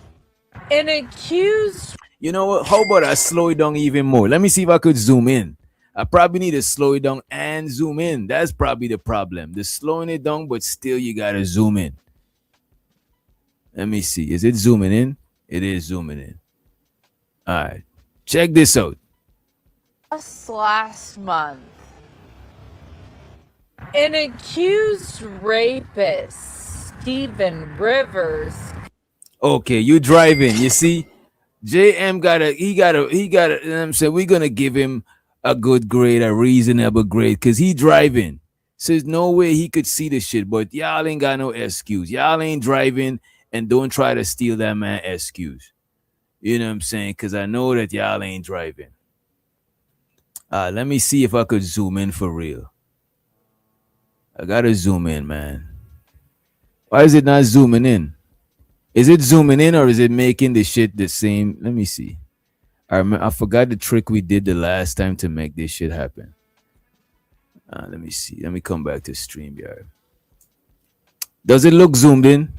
Speaker 7: out.
Speaker 22: An accused.
Speaker 7: You know what? How about I slow it down even more? Let me see if I could zoom in. I probably need to slow it down and zoom in. That's probably the problem. The slowing it down, but still you got to zoom in. Let me see. Is it zooming in? It is zooming in. All right. Check this out.
Speaker 22: Just last month. An accused rapist, Stephen Rivers.
Speaker 7: Okay, you driving. You see? JM he got a, you know what I'm saying? We're going to give him a good grade, a reasonable grade, because he driving. So there's no way he could see the shit, but y'all ain't got no excuse. Y'all ain't driving and don't try to steal that man excuse. You know what I'm saying? Because I know that y'all ain't driving. Let me see if I could zoom in for real. I gotta zoom in, man. Why is it not zooming in? Is it zooming in or is it making the shit the same? Let me see. I forgot the trick we did the last time to make this shit happen. Let me see. Let me come back to StreamYard. Does it look zoomed in?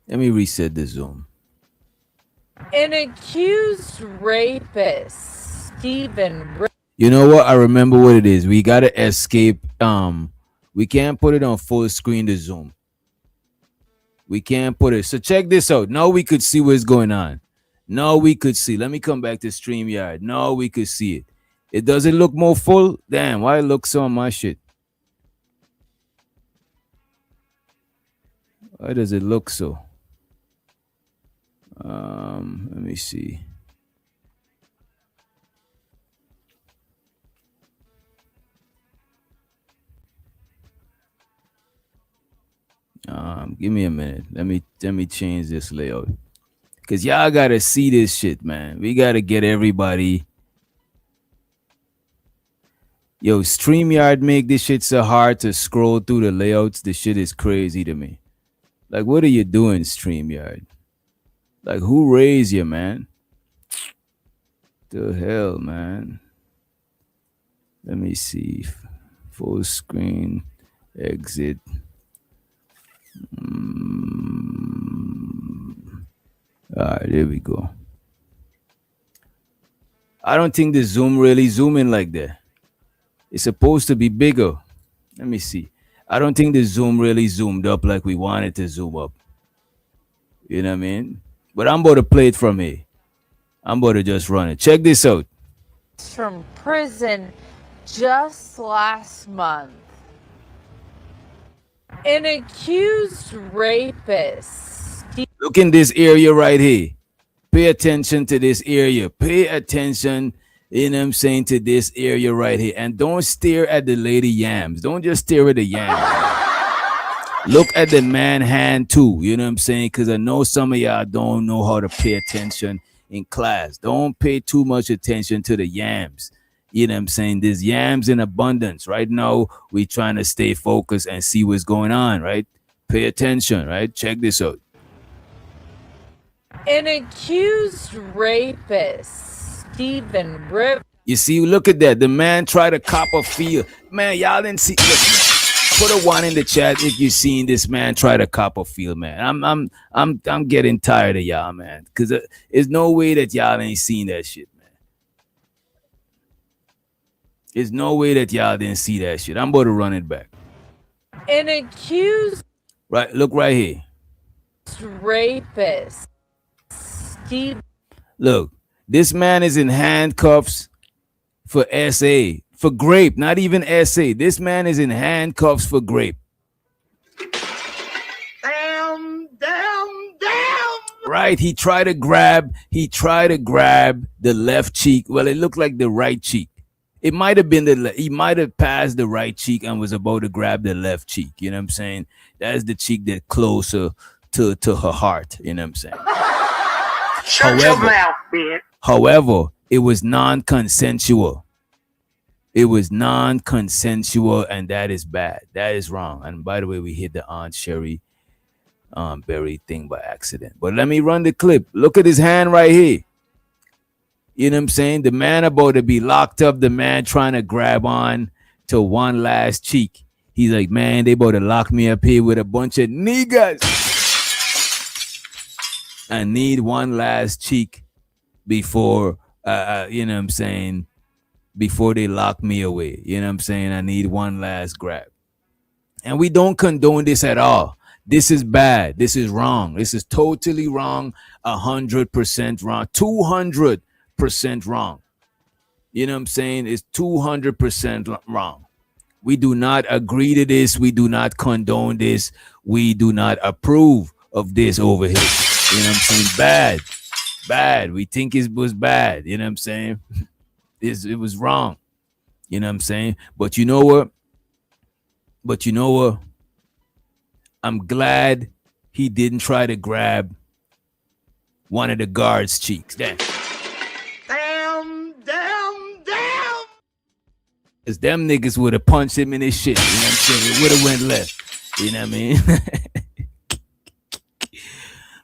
Speaker 7: Let me reset the zoom.
Speaker 22: An accused rapist, Stephen.
Speaker 7: You know what? I remember what it is. We gotta escape. We can't put it on full screen to zoom. We can't put it. So check this out. Now we could see what's going on. Now we could see. Let me come back to StreamYard. Now we could see it. It doesn't look more full. Damn, why it looks so on my shit? Why does it look so? Let me see. Give me a minute. Let me change this layout. Cause y'all gotta see this shit, man. We gotta get everybody. Yo, StreamYard make this shit so hard to scroll through the layouts. This shit is crazy to me. Like, what are you doing, StreamYard? Like, who raised you, man? The hell, man. Let me see. Full screen, exit. All right, there we go. I don't think the zoom really zoom in like that. It's supposed to be bigger. Let me see. I don't think the zoom really zoomed up like we wanted to zoom up. You know what I mean? But I'm about to play it from here. I'm about to just run it. Check this out.
Speaker 22: From prison just last month. An accused rapist.
Speaker 7: Look in this area right here. Pay attention to this area. Pay attention, you know what I'm saying, to this area right here. And don't stare at the lady yams. Don't just stare at the yams. Look at the man hand too, you know what I'm saying? Because I know some of y'all don't know how to pay attention in class. Don't pay too much attention to the yams. You know what I'm saying? There's yams in abundance. Right now, we trying to stay focused and see what's going on, right? Pay attention, right? Check this out.
Speaker 22: An accused rapist, Stephen Rip.
Speaker 7: You see, look at that. The man tried to cop a feel. Man, y'all didn't see. Listen, put a one in the chat if you seen this man try to cop a feel, man. I'm getting tired of y'all, man. Cause there's no way that y'all ain't seen that shit, man. There's no way that y'all didn't see that shit. I'm about to run it back.
Speaker 22: An accused
Speaker 7: Right, look right here.
Speaker 22: rapist, Steve.
Speaker 7: Look, this man is in handcuffs for SA. For grape, not even SA. This man is in handcuffs for grape.
Speaker 5: Damn.
Speaker 7: Right, he tried to grab the left cheek. Well, it looked like the right cheek. It might have been he might have passed the right cheek and was about to grab the left cheek. You know what I'm saying? That's the cheek that's closer to her heart. You know what I'm saying?
Speaker 5: Shut your mouth, bitch.
Speaker 7: However, it was non-consensual. It was non-consensual, and that is bad. That is wrong. And by the way, we hit the Aunt Sherry Berry thing by accident. But let me run the clip. Look at his hand right here. You know what I'm saying? The man about to be locked up. The man trying to grab on to one last cheek. He's like, man, they about to lock me up here with a bunch of niggas. I need one last cheek before, you know what I'm saying, before they lock me away. You know what I'm saying? I need one last grab. And we don't condone this at all. This is bad. This is wrong. This is totally wrong. 100% wrong. 200% wrong. You know what I'm saying? It's 200% wrong. We do not agree to this. We do not condone this. We do not approve of this over here. You know what I'm saying? Bad. We think it was bad. You know what I'm saying? It was wrong. You know what I'm saying? But you know what? I'm glad he didn't try to grab one of the guards' cheeks. Damn. Because them niggas would have punched him in his shit. You know what I'm saying? It would have went left. You know what I mean?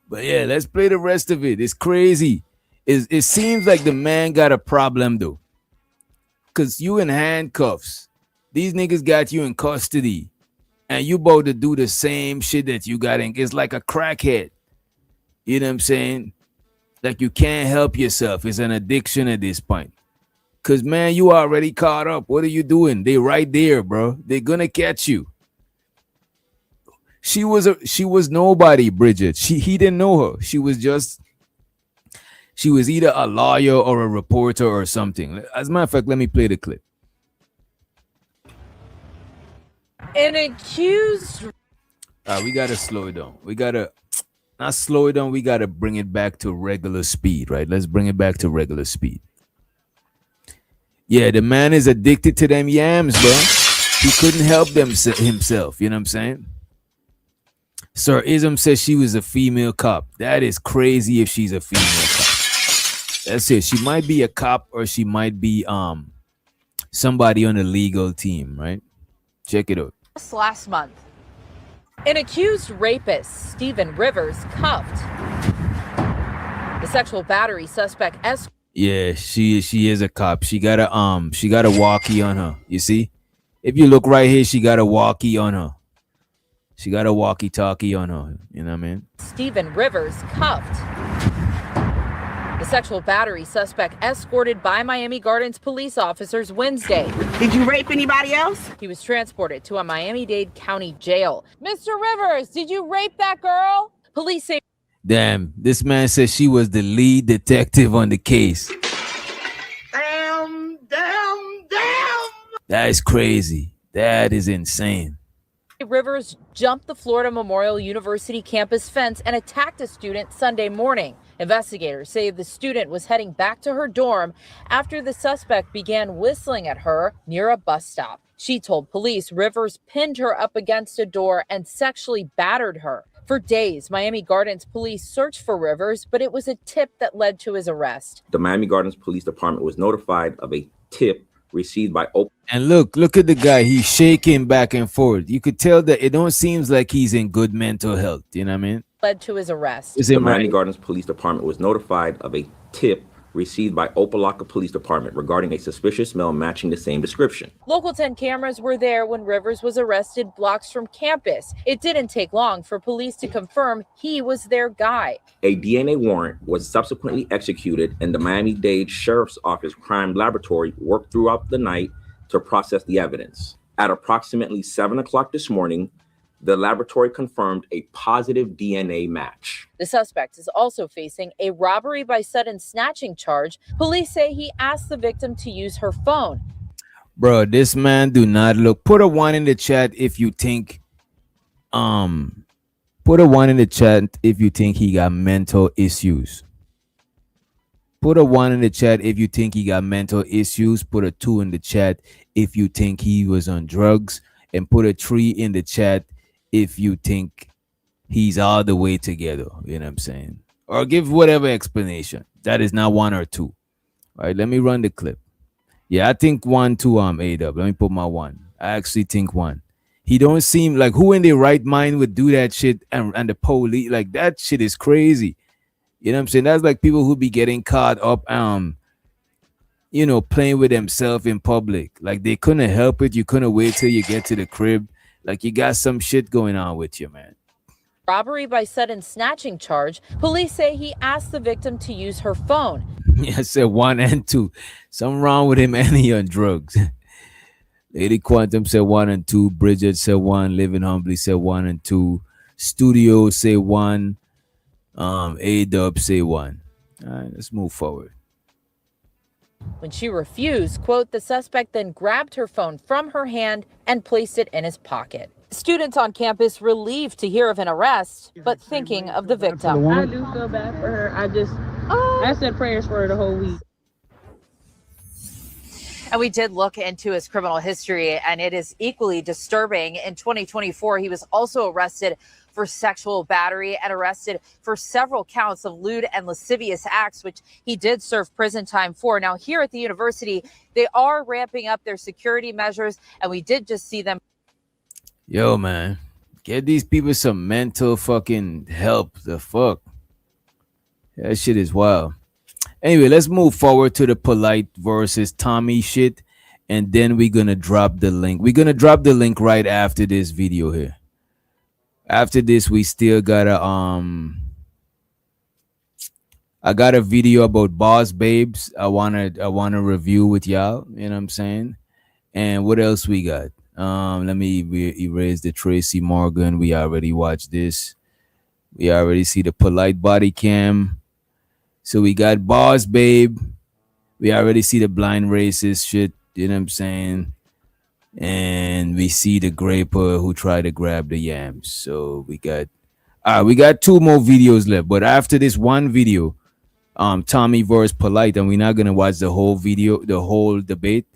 Speaker 7: But yeah, let's play the rest of it. It's crazy. It seems like the man got a problem though. Because you in handcuffs. These niggas got you in custody. And you about to do the same shit that you got in. It's like a crackhead. You know what I'm saying? Like you can't help yourself. It's an addiction at this point. Because, man, you already caught up. What are you doing? They right there, bro. They're going to catch you. She was nobody, Bridget. He didn't know her. She was either a lawyer or a reporter or something. As a matter of fact, let me play the clip.
Speaker 22: An accused.
Speaker 7: We got to slow it down. We got to not slow it down. We got to bring it back to regular speed, right? Let's bring it back to regular speed. Yeah, the man is addicted to them yams, bro. He couldn't help himself. You know what I'm saying? Sir Ism says she was a female cop. That is crazy if she's a female cop. That's it. She might be a cop or she might be somebody on the legal team, right? Check it out.
Speaker 22: Last month, an accused rapist, Stephen Rivers, cuffed. The sexual battery suspect
Speaker 7: Yeah, she is a cop. She got a walkie on her. You see? If you look right here, she got a walkie on her. She got a walkie-talkie on her. You know what I mean?
Speaker 22: Stephen Rivers cuffed. The sexual battery suspect escorted by Miami Gardens police officers Wednesday.
Speaker 5: Did you rape anybody else?
Speaker 22: He was transported to a Miami-Dade County jail. Mr. Rivers, did you rape that girl? Police say.
Speaker 7: Damn, this man says she was the lead detective on the case.
Speaker 5: Damn.
Speaker 7: That is crazy. That is insane.
Speaker 22: Rivers jumped the Florida Memorial University campus fence and attacked a student Sunday morning. Investigators say the student was heading back to her dorm after the suspect began whistling at her near a bus stop. She told police Rivers pinned her up against a door and sexually battered her. For days, Miami Gardens police searched for Rivers, but it was a tip that led to his arrest.
Speaker 2: The Miami Gardens Police Department was notified of a tip received by
Speaker 7: And look at the guy. He's shaking back and forth. You could tell that it don't seems like he's in good mental health. You know what I mean?
Speaker 22: Led to his arrest.
Speaker 2: The Miami Gardens Police Department was notified of a tip received by Opelika Police Department regarding a suspicious smell matching the same description.
Speaker 22: Local 10 cameras were there when Rivers was arrested blocks from campus. It didn't take long for police to confirm he was their guy.
Speaker 2: A DNA warrant was subsequently executed, and the Miami-Dade Sheriff's Office Crime Laboratory worked throughout the night to process the evidence. At approximately 7 o'clock this morning, the laboratory confirmed a positive DNA match.
Speaker 22: The suspect is also facing a robbery by sudden snatching charge. Police say he asked the victim to use her phone.
Speaker 7: Bro, this man do not look. Put a 1 in the chat if you think put a 1 in the chat if you think he got mental issues. Put a 1 in the chat if you think he got mental issues. Put a 2 in the chat if you think he was on drugs. And put a 3 in the chat if you think he's all the way together. You know what I'm saying? Or give whatever explanation. That is not 1 or 2. All right, let me run the clip. Yeah, I think 1, 2, A-Dub. Let me put my 1. I actually think 1. He don't seem like who in their right mind would do that shit and the police. Like, that shit is crazy. You know what I'm saying? That's like people who be getting caught up, you know, playing with themselves in public. Like, they couldn't help it. You couldn't wait till you get to the crib. Like, you got some shit going on with you, man.
Speaker 22: Robbery by sudden snatching charge. Police say he asked the victim to use her phone.
Speaker 7: Yeah, I said 1 and 2. Something wrong with him and he on drugs. Lady Quantum said 1 and 2. Bridget said 1. Living Humbly said 1 and 2. Studio say 1. A-Dub say 1. All right, let's move forward.
Speaker 22: When she refused, quote, the suspect then grabbed her phone from her hand and placed it in his pocket. Students on campus relieved to hear of an arrest, but thinking of the victim.
Speaker 4: I do feel bad for her. I said prayers for her the whole week.
Speaker 22: And we did look into his criminal history, and it is equally disturbing. In 2024, he was also arrested for sexual battery and arrested for several counts of lewd and lascivious acts, which he did serve prison time for. Now, here at the university, they are ramping up their security measures, and we did just see them.
Speaker 7: Yo, man, get these people some mental fucking help. The fuck? That shit is wild. Anyway, let's move forward to the Polite versus Tommy shit, and then we're gonna drop the link. We're gonna drop the link right after this video here. After this, we still gotta I got a video about Boss Babes. I wanna review with y'all. You know what I'm saying? And what else we got? Let me erase the Tracy Morgan. We already watched this. We already see the Polite body cam. So we got Boss Babe. We already see the blind racist shit. You know what I'm saying? And we see the graper who tried to grab the yams. So we got two more videos left. But after this one video, Tommy versus Polite, and we're not gonna watch the whole video, the whole debate,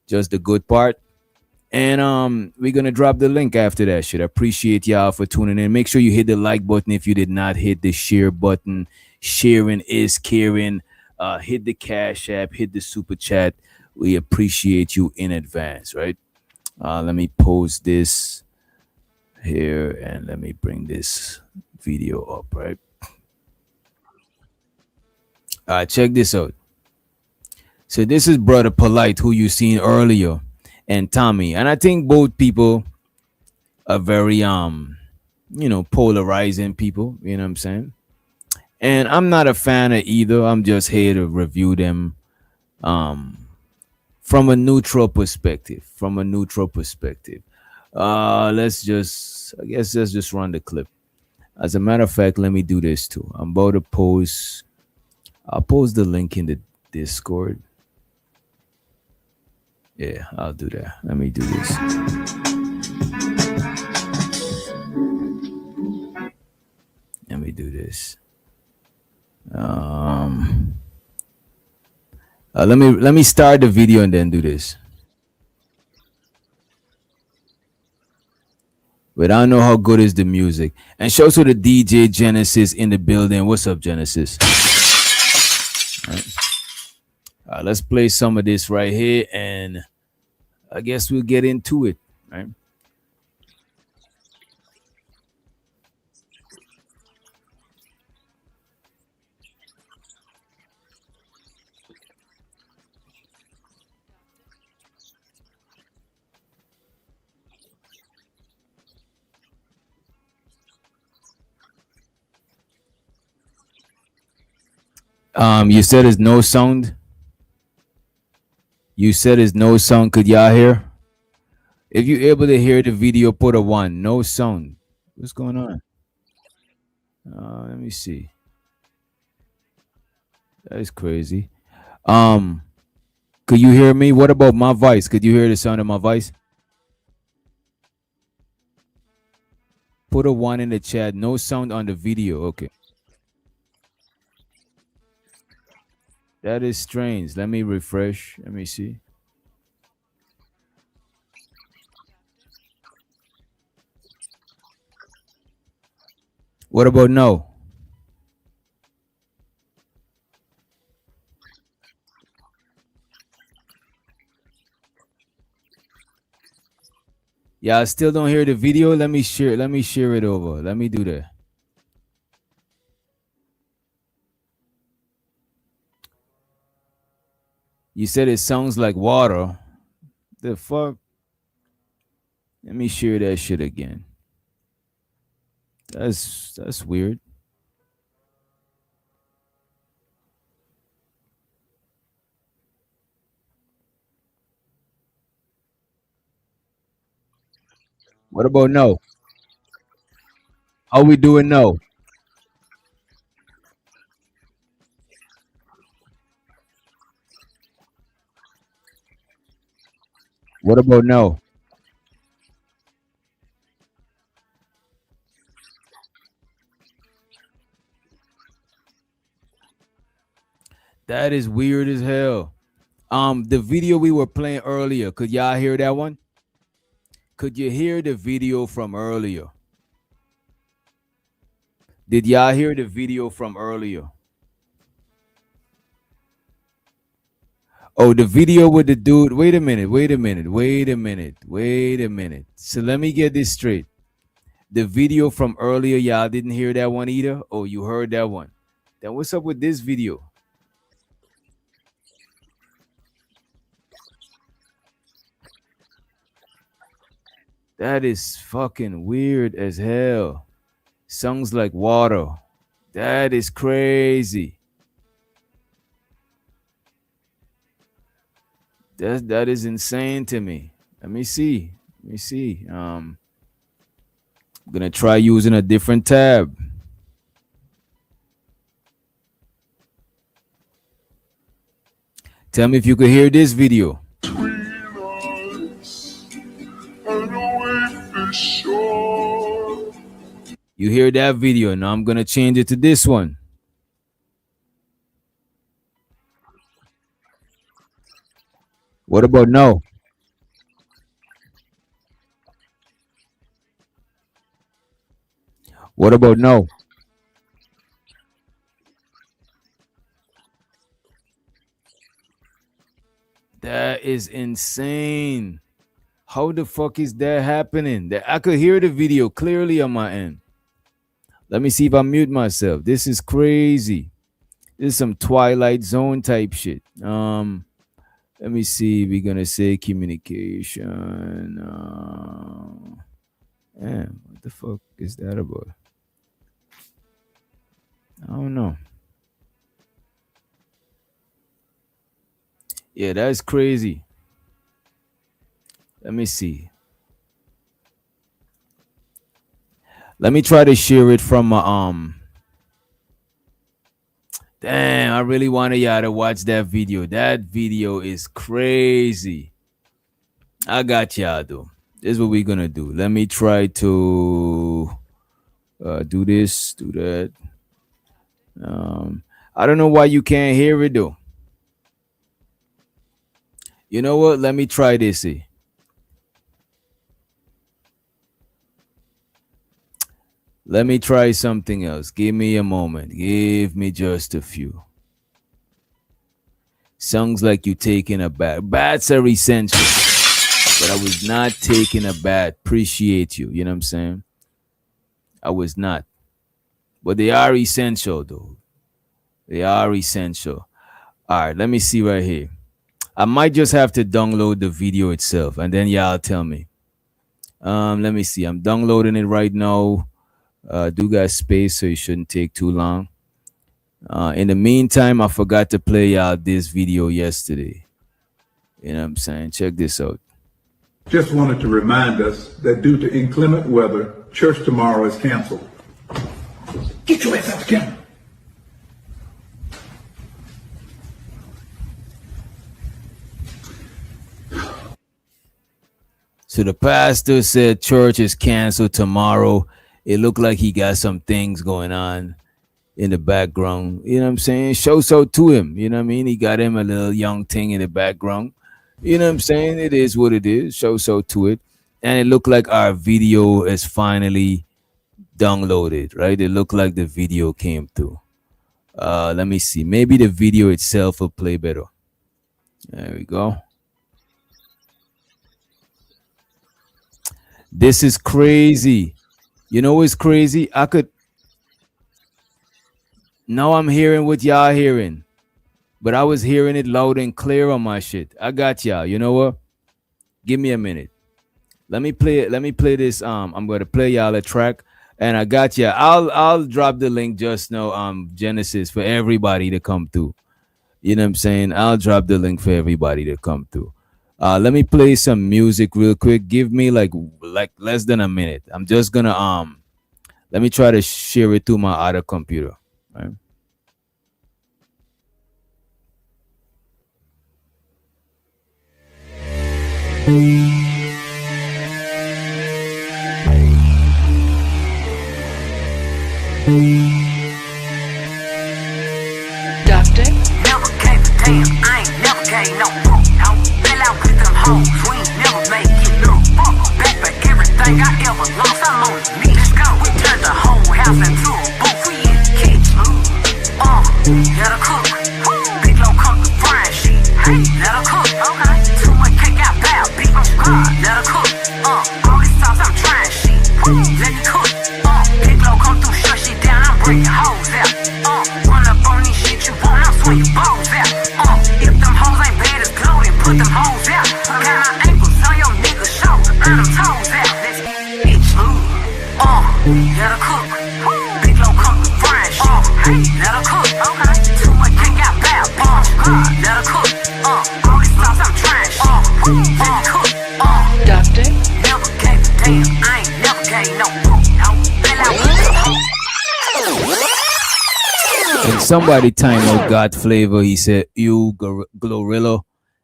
Speaker 7: just the good part. And we're gonna drop the link after that shit. I appreciate y'all for tuning in. Make sure you hit the like button if you did not hit the share button. Sharing is caring. Hit the Cash App, hit the super chat. We appreciate you in advance, right? Let me post this here and let me bring this video up, right? Check this out. So this is Brother Polite, who you seen earlier, and Tommy. And I think both people are very polarizing people, you know what I'm saying? And I'm not a fan of either. I'm just here to review them from a neutral perspective. Let's just run the clip. As a matter of fact, let me do this too. I'm about to post. I'll post the link in the Discord. Yeah, I'll do that. Let me do this. Let me do this. Let me start the video and then do this. But I don't know how good is the music. And show to the DJ Genesis in the building. What's up, Genesis? All right. Let's play some of this right here, and I guess we'll get into it, right? You said there's no sound. You said there's no sound. Could y'all hear? If you're able to hear the video, put a 1. No sound. What's going on? Let me see. That is crazy. Could you hear me? What about my voice? Could you hear the sound of my voice? Put a 1 in the chat. No sound on the video. Okay. That is strange. Let me refresh. Let me see. What about no? Yeah, I still don't hear the video. Let me share it over. Let me do that. You said it sounds like water. The fuck? Let me share that shit again. That's weird. What about no? How we doing no? What about no? That is weird as hell. The video we were playing earlier, could y'all hear that one? Could you hear the video from earlier? Did y'all hear the video from earlier? Oh, the video with the dude. Wait a minute. So let me get this straight. The video from earlier, y'all didn't hear that one either? Oh, you heard that one. Then what's up with this video? That is fucking weird as hell. Sounds like water. That is crazy. That is insane to me. Let me see. I'm gonna try using a different tab. Tell me if you could hear this video. You hear that video. Now I'm gonna change it to this one. What about now? What about now? That is insane. How the fuck is that happening? That I could hear the video clearly on my end. Let me see if I mute myself. This is crazy. This is some Twilight Zone type shit. Let me see. We're gonna say communication. What the fuck is that about? I don't know. Yeah, that's crazy. Let me see. Let me try to share it from my Damn, I really wanted y'all to watch that video. That video is crazy. I got y'all though. This is what we're gonna do. Let me try to do this, do that. I don't know why you can't hear it though. You know what? Let me try this. See. Let me try something else. Give me a moment. Give me just a few. Sounds like you taking a bath. Baths are essential. But I was not taking a bath. Appreciate you. You know what I'm saying? I was not. But they are essential though. They are essential. All right, let me see right here. I might just have to download the video itself and then y'all tell me. Let me see. I'm downloading it right now. Do got space, so it shouldn't take too long. In the meantime, I forgot to play y'all this video yesterday. You know what I'm saying? Check this out.
Speaker 4: Just wanted to remind us that due to inclement weather, church tomorrow is canceled. Get your ass out the camera.
Speaker 7: So the pastor said church is canceled tomorrow. It looked like he got some things going on in the background. You know what I'm saying? Show so to him. You know what I mean? He got him a little young thing in the background. You know what I'm saying? It is what it is. Show so to it. And it looked like our video is finally downloaded, right? It looked like the video came through. Let me see. Maybe the video itself will play better. There we go. This is crazy. You know what's crazy? Now I'm hearing what y'all hearing. But I was hearing it loud and clear on my shit. I got y'all. You know what? Give me a minute. Let me play it. Let me play this. I'm gonna play y'all a track. And I got you. I'll drop the link just now, Genesis, for everybody to come through. You know what I'm saying? I'll drop the link for everybody to come through. Let me play some music real quick. Give me like less than a minute. I'm just gonna let me try to share it to my other computer. Right?
Speaker 6: Duct. Never came to damn, I ain't never came no.
Speaker 1: think I ever lost. I'm on the mix. We turned the whole house into a booth. We in the kitchen. Let her cook. Big low come to frying shit. Hey, let her cook. Okay. Too much cake out bad. Big on God. Let her cook. All this sauce I'm trying shit. Let me cook. Big low come through, shut shit down. I'm breaking hoes out. Run up on this shit you want. I'm swing your balls out. If them hoes ain't bad as glow, then put them hoes out. Got my ankles on your nigga's shoulder. And them toes out. Let's get smooth. Let her cook. Big low come to frying shit. Hey, let her cook. Okay. Too much cake out bad. Big on God. Let her cook. All this sauce I'm trying shit. Let me cook. Doctor. Never gave a damn. I ain't never gave no.
Speaker 7: And somebody time out God Flavor. He said, "You Glorilla,"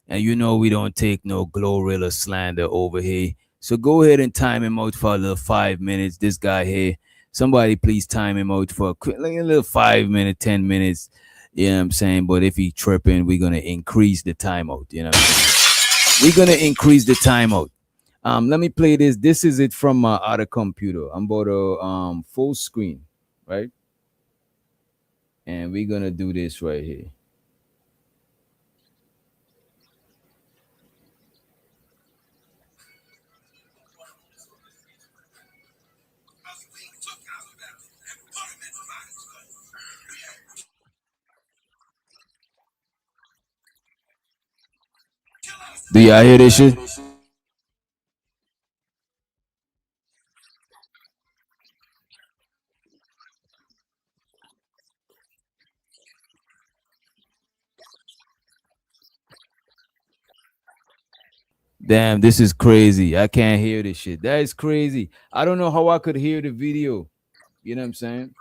Speaker 7: and you know we don't take no Glorilla slander over here. So go ahead and time him out for a little 5 minutes. This guy here, somebody please time him out for a quick, like a little 5 minutes, 10 minutes. You know what I'm saying? But if he tripping, we're gonna increase the timeout. You know what I'm saying? We're gonna increase the timeout. Let me play this. This is it from my other computer. I'm about a full screen, right? And we're gonna do this right here. Do y'all hear this shit? Damn, this is crazy. I can't hear this shit. That is crazy. I don't know how I could hear the video. You know what I'm saying?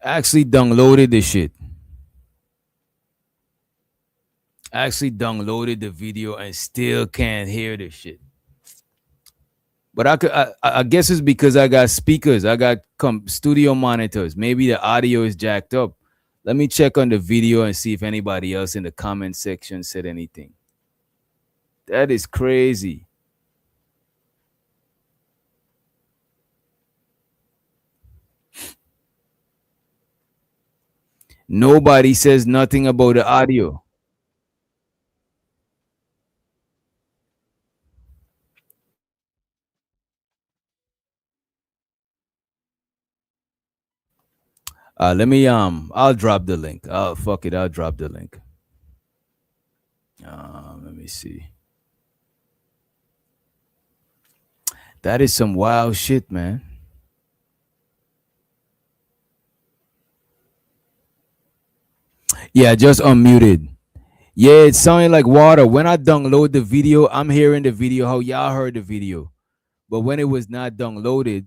Speaker 7: I actually downloaded this shit. I actually downloaded the video and still can't hear this shit. But I guess it's because I got speakers. I got studio monitors. Maybe the audio is jacked up. Let me check on the video and see if anybody else in the comment section said anything. That is crazy. Nobody says nothing about the audio. Let me I'll drop the link. Fuck it, I'll drop the link. Let me see. That is some wild shit, man. Yeah, just unmuted. Yeah, it sounded like water. When I download the video, I'm hearing the video how y'all heard the video. But when it was not downloaded,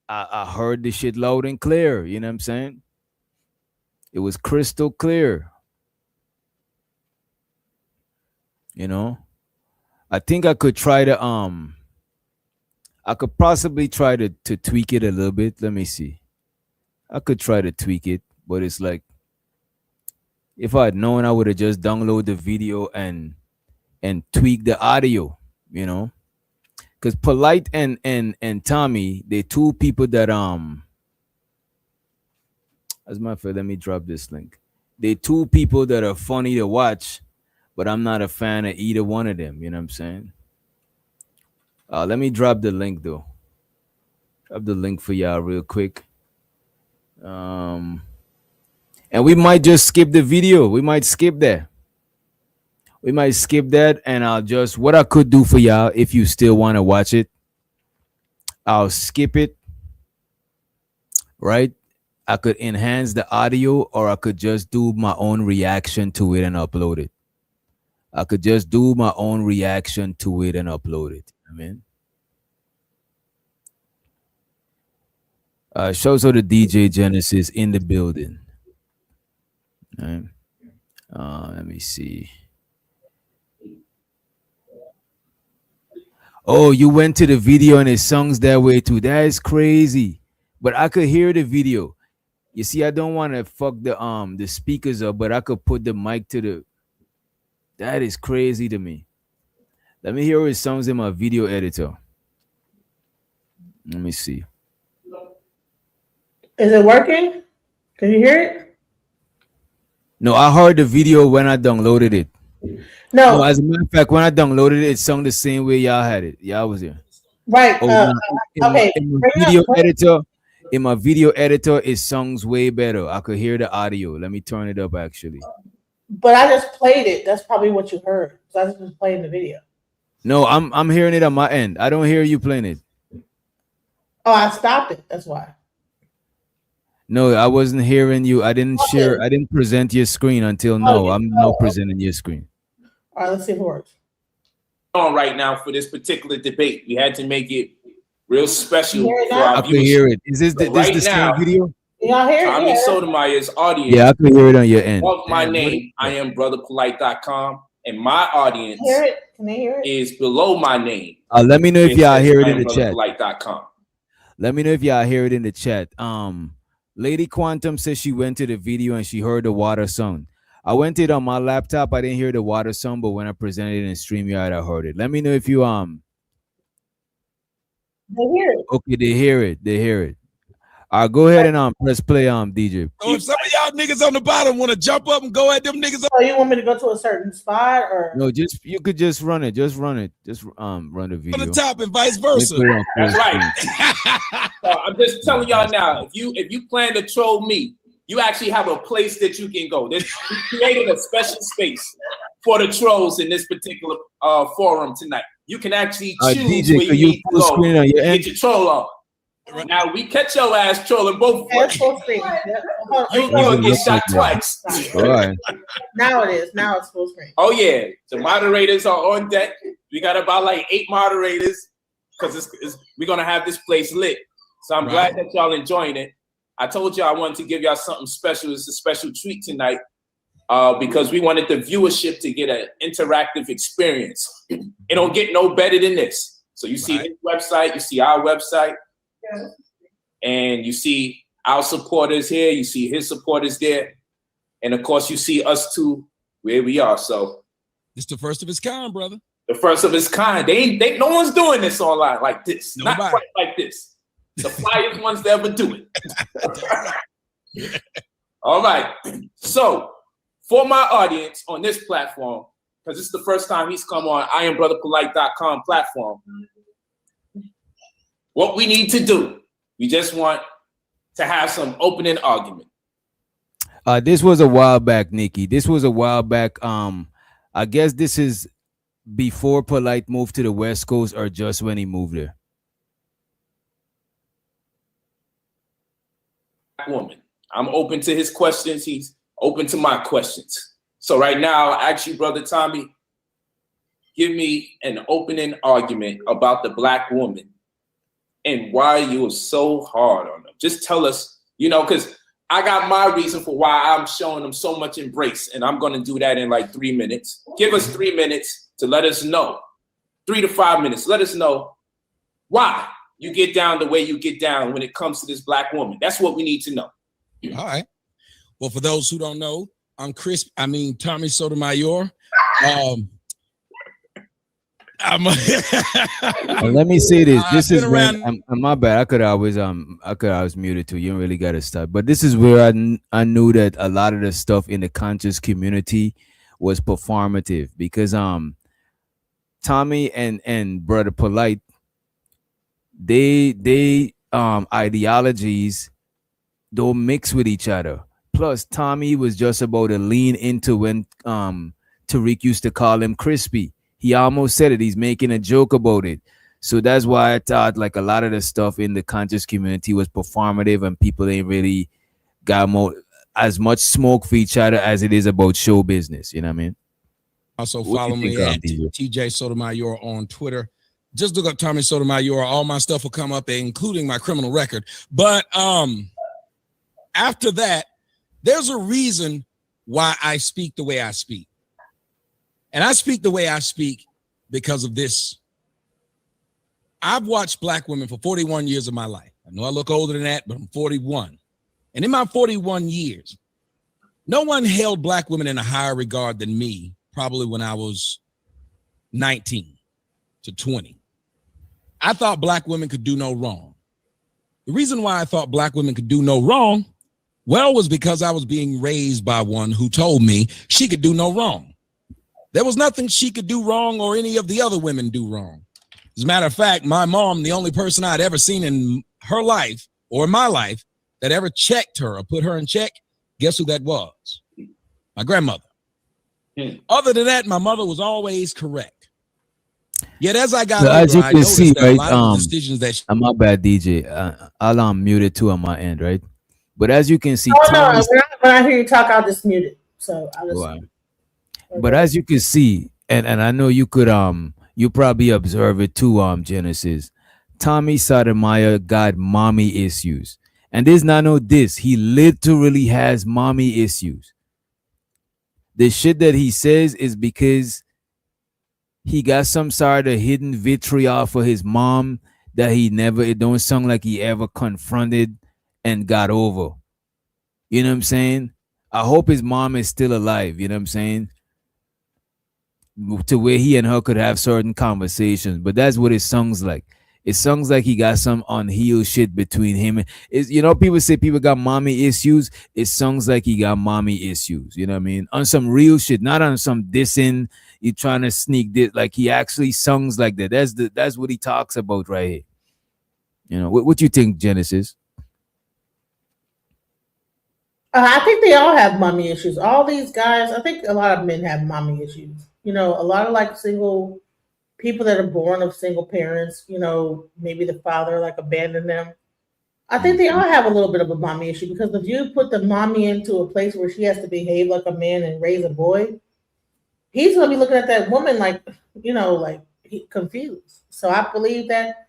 Speaker 7: I heard the shit loud and clear. You know what I'm saying? It was crystal clear. You know? I think I could try to I could possibly try to tweak it a little bit. Let me see. I could try to tweak it, but it's like if I had known, I would have just downloaded the video and tweak the audio, you know? Because Polite and Tommy, they're two people that as a matter of fact, let me drop this link. They're two people that are funny to watch, but I'm not a fan of either one of them. You know what I'm saying? Let me drop the link though. Drop the link for y'all real quick. And we might just skip the video. We might skip that. We might skip that, and I'll just what I could do for y'all if you still want to watch it. I'll skip it. Right? I could enhance the audio, or I could just do my own reaction to it and upload it. I could just do my own reaction to it and upload it. I mean, shows how the DJ Genesis in the building. Right. Let me see. Oh, you went to the video and it songs that way too. That is crazy. But I could hear the video. You see, I don't want to fuck the speakers up, but I could put the mic to That is crazy to me. Let me hear his songs in my video editor. Let me see.
Speaker 3: Is it working? Can you hear it?
Speaker 7: No, I heard the video when I downloaded it.
Speaker 3: No.
Speaker 7: As a matter of fact, when I downloaded it, it sung the same way y'all had it. Y'all was here.
Speaker 3: Right. Okay.
Speaker 7: In my video editor, it songs way better. I could hear the audio. Let me turn it up actually.
Speaker 3: But I just played it. That's probably what you heard. So I was just playing the video.
Speaker 7: No, I'm hearing it on my end. I don't hear you playing it.
Speaker 3: Oh, I stopped it. That's why.
Speaker 7: No, I wasn't hearing you. I didn't share. I didn't present your screen until now. I'm now presenting your screen.
Speaker 3: All right, let's see if it works.
Speaker 2: On right now for this particular debate, we had to make it real special for
Speaker 7: I
Speaker 2: our
Speaker 7: can hear
Speaker 2: viewers.
Speaker 7: it. Is this
Speaker 2: So
Speaker 7: the same video?
Speaker 3: Y'all hear it?
Speaker 2: Tommy
Speaker 3: Yeah.
Speaker 2: Sotomayer's audience.
Speaker 7: Yeah, I can hear it on your end.
Speaker 2: Of my name, I am brotherpolite.com, and my audience
Speaker 3: Hear it? Can they hear it?
Speaker 2: is below my name.
Speaker 7: Let me know if y'all hear it in the chat.
Speaker 2: Brotherpolite.com.
Speaker 7: Let me know if y'all hear it in the chat. Lady Quantum says she went to the video and she heard the water song. I went to it on my laptop. I didn't hear the water song, but when I presented it in StreamYard, I heard it. Let me know if you
Speaker 3: They hear it.
Speaker 7: Okay, they hear it. They hear it. Go ahead and press play DJ.
Speaker 6: So if some of y'all niggas on the bottom want to jump up and go at them niggas,
Speaker 3: So you want me to go to a certain spot or
Speaker 7: No, you could just run it. Just run it. Just run the video.
Speaker 6: on the top and vice versa.
Speaker 2: That's right. So I'm just telling y'all now, if you plan to troll me, you actually have a place that you can go. We created a special space for the trolls in this particular forum tonight. You can actually choose
Speaker 7: DJ,
Speaker 2: where you need to
Speaker 7: full
Speaker 2: go
Speaker 7: screen on your
Speaker 2: to
Speaker 7: end?
Speaker 2: get your troll on. Now we catch your ass trolling both ways. You're gonna get shot twice.
Speaker 7: All right.
Speaker 3: Now it is. Now it's full screen.
Speaker 2: Oh yeah, the moderators are on deck. We got about like 8 moderators because we're gonna have this place lit. So I'm glad that y'all enjoying it. I told y'all I wanted to give y'all something special. It's a special treat tonight because we wanted the viewership to get an interactive experience. It don't get no better than this. So you see his website, you see our website, and you see our supporters here. You see his supporters there, and of course you see us two where we are. So
Speaker 6: it's the first of its kind, brother.
Speaker 2: The first of its kind. They no one's doing this online like this.
Speaker 6: Nobody.
Speaker 2: Not quite like this. The flyest ones to ever do it. All right. So for my audience on this platform, because this is the first time he's come on IamBrotherPolite.com platform, what we need to do, we just want to have some opening argument.
Speaker 7: This was a while back, Nikki. This was a while back. I guess this is before Polite moved to the West Coast or just when he moved there.
Speaker 2: Woman. I'm open to his questions. He's open to my questions. So right now, I ask you, Brother Tommy, give me an opening argument about the black woman and why you were so hard on them. Just tell us, because I got my reason for why I'm showing them so much embrace, and I'm going to do that in like 3 minutes. Give us 3 minutes to let us know, 3 to 5 minutes. Let us know why you get down the way you get down when it comes to this black woman. That's what we need to know.
Speaker 6: All right. Well, for those who don't know, I'm Tommy Sotomayor.
Speaker 7: Let me say this. This is when my bad. I could always mute it too. You don't really gotta stop. But this is where I knew that a lot of the stuff in the conscious community was performative because Tommy and Brother Polite, they ideologies don't mix with each other. Plus, Tommy was just about to lean into when Tariq used to call him crispy. He almost said it. He's making a joke about it. So that's why I thought like a lot of the stuff in the conscious community was performative and people ain't really got as much smoke for each other as it is about show business. You know what I mean?
Speaker 6: Also follow me at TJ Sotomayor on Twitter. Just look up Tommy Sotomayor. All my stuff will come up, including my criminal record. But after that, there's a reason why I speak the way I speak. And I speak the way I speak because of this. I've watched black women for 41 years of my life. I know I look older than that, but I'm 41. And in my 41 years, no one held black women in a higher regard than me probably when I was 19 to 20. I thought black women could do no wrong. The reason why I thought black women could do no wrong, well, was because I was being raised by one who told me she could do no wrong. There was nothing she could do wrong or any of the other women do wrong. As a matter of fact, my mom, the only person I'd ever seen in her life or in my life that ever checked her or put her in check, guess who that was? My grandmother. Other than that, my mother was always correct. Yet as I got
Speaker 7: So
Speaker 6: older,
Speaker 7: as you
Speaker 6: I
Speaker 7: can
Speaker 6: noticed
Speaker 7: see,
Speaker 6: that a
Speaker 7: right?
Speaker 6: lot of the decisions that she
Speaker 7: My bad, DJ. I'll mute it too on my end, right? But as you can see,
Speaker 3: Oh no,
Speaker 7: Thomas.
Speaker 3: when I hear you talk, I'll just mute it. So I'll just.
Speaker 7: Wow. But as you can see, and I know you could you probably observe it too, Genesis. Tommy Sotomayor got mommy issues. And there's not no this. He literally has mommy issues. The shit that he says is because he got some sort of hidden vitriol for his mom that it don't sound like he ever confronted and got over. You know what I'm saying? I hope his mom is still alive. You know what I'm saying? To where he and her could have certain conversations. But that's what it sounds like. It sounds like he got some unhealed shit between him. People say people got mommy issues. It sounds like he got mommy issues. You know what I mean? On some real shit, not on some dissing. You trying to sneak this. Like he actually sounds like that. That's what he talks about right here. You know, what you think, Genesis?
Speaker 3: I think they all have mommy issues. All these guys, I think a lot of men have mommy issues. A lot of like single people that are born of single parents, maybe the father like abandoned them. I think they all have a little bit of a mommy issue because if you put the mommy into a place where she has to behave like a man and raise a boy, he's going to be looking at that woman like confused. So I believe that,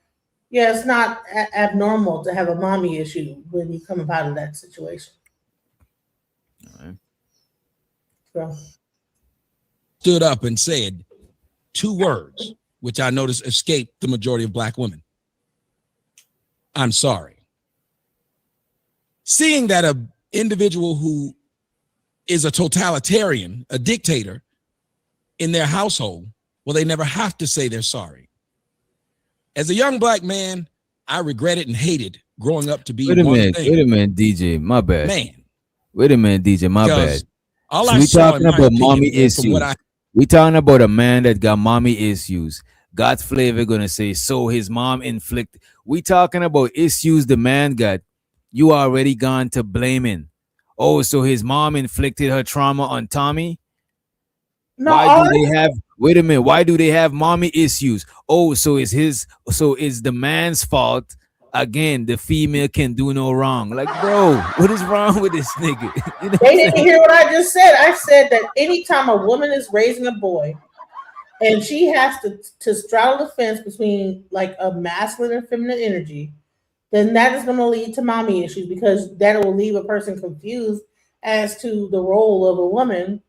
Speaker 3: yeah, it's not abnormal to have a mommy issue when you come out of that situation. So.
Speaker 6: Stood up and said 2 words, which I noticed escaped the majority of black women. I'm sorry. Seeing that an individual who is a totalitarian, a dictator in their household, well, they never have to say they're sorry. As a young black man, I regretted and hated growing up to be
Speaker 7: Wait a
Speaker 6: one
Speaker 7: minute,
Speaker 6: thing.
Speaker 7: wait a minute, DJ, my bad.
Speaker 6: Man.
Speaker 7: Wait a minute, DJ, my
Speaker 6: Because
Speaker 7: bad.
Speaker 6: all
Speaker 7: So
Speaker 6: I
Speaker 7: we
Speaker 6: saw
Speaker 7: talking
Speaker 6: in my
Speaker 7: about
Speaker 6: opinion,
Speaker 7: mommy
Speaker 6: and from what
Speaker 7: issues. We talking about a man that got mommy issues. God's flavor gonna say, so his mom inflicted. We talking about issues the man got. You already gone to blaming. Oh, so his mom inflicted her trauma on Tommy?
Speaker 3: No,
Speaker 7: Why do they have, wait a minute, why do they have mommy issues? Oh, so it's the man's fault. Again, the female can do no wrong. Like, bro, what is wrong with this nigga? You know
Speaker 3: They didn't hear what I just said. I said that anytime a woman is raising a boy and she has to straddle the fence between like a masculine and feminine energy, then that is going to lead to mommy issues because that will leave a person confused as to the role of a woman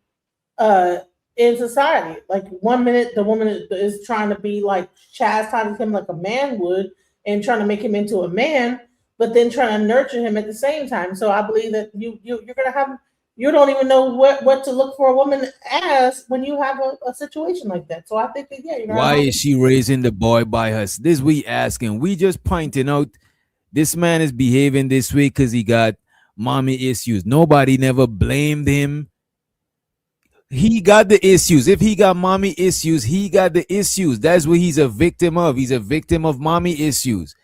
Speaker 3: in society. Like 1 minute, the woman is trying to be like chastising him like a man would and trying to make him into a man, but then trying to nurture him at the same time. So I believe that you're going to have, you don't even know what to look for a woman as when you have a situation like that. So I think that, yeah, you're gonna
Speaker 7: why
Speaker 3: have
Speaker 7: is she raising the boy by her? This we asking. We just pointing out this man is behaving this way because he got mommy issues. Nobody never blamed him. He got the issues. If he got mommy issues, he got the issues. That's what he's a victim of. He's a victim of mommy issues.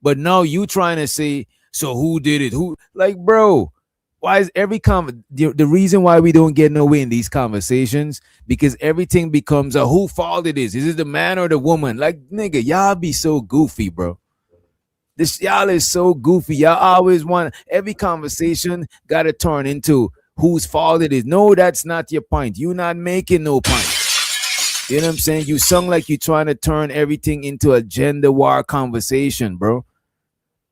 Speaker 7: But now you trying to say, so who did it? Who? Like, bro, why is the reason why we don't get nowhere in these conversations? Because everything becomes a who fault it is. Is it the man or the woman? Like, nigga, y'all be so goofy, bro. Y'all is so goofy. Y'all always want every conversation got to turn into whose fault it is. No, that's not your point. You're not making no point. You know what I'm saying? You sound like you're trying to turn everything into a gender war conversation, bro.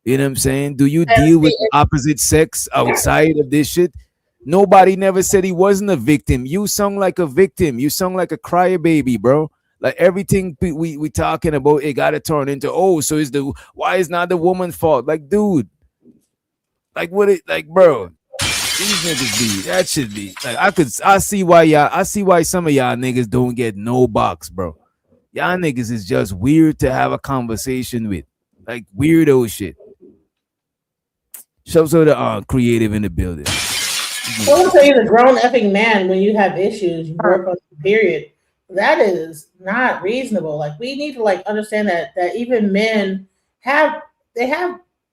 Speaker 7: You know what I'm saying? Do you deal with the opposite sex outside of this shit? Nobody never said he wasn't a victim. You sound like a victim. You sound like a crybaby, bro. Like everything we talking about, it got to turn into, oh, so why is not the woman's fault? Like, dude, like what it, like, bro. These niggas be, that should be like, I see why some of y'all niggas don't get no box, bro. Y'all niggas is just weird to have a conversation with, like weirdo shit. Shows the creative in the building.
Speaker 3: Well, I'll tell you, the grown effing man, when you have issues, you work on the period. That is not reasonable. Like, we need to like understand that even men have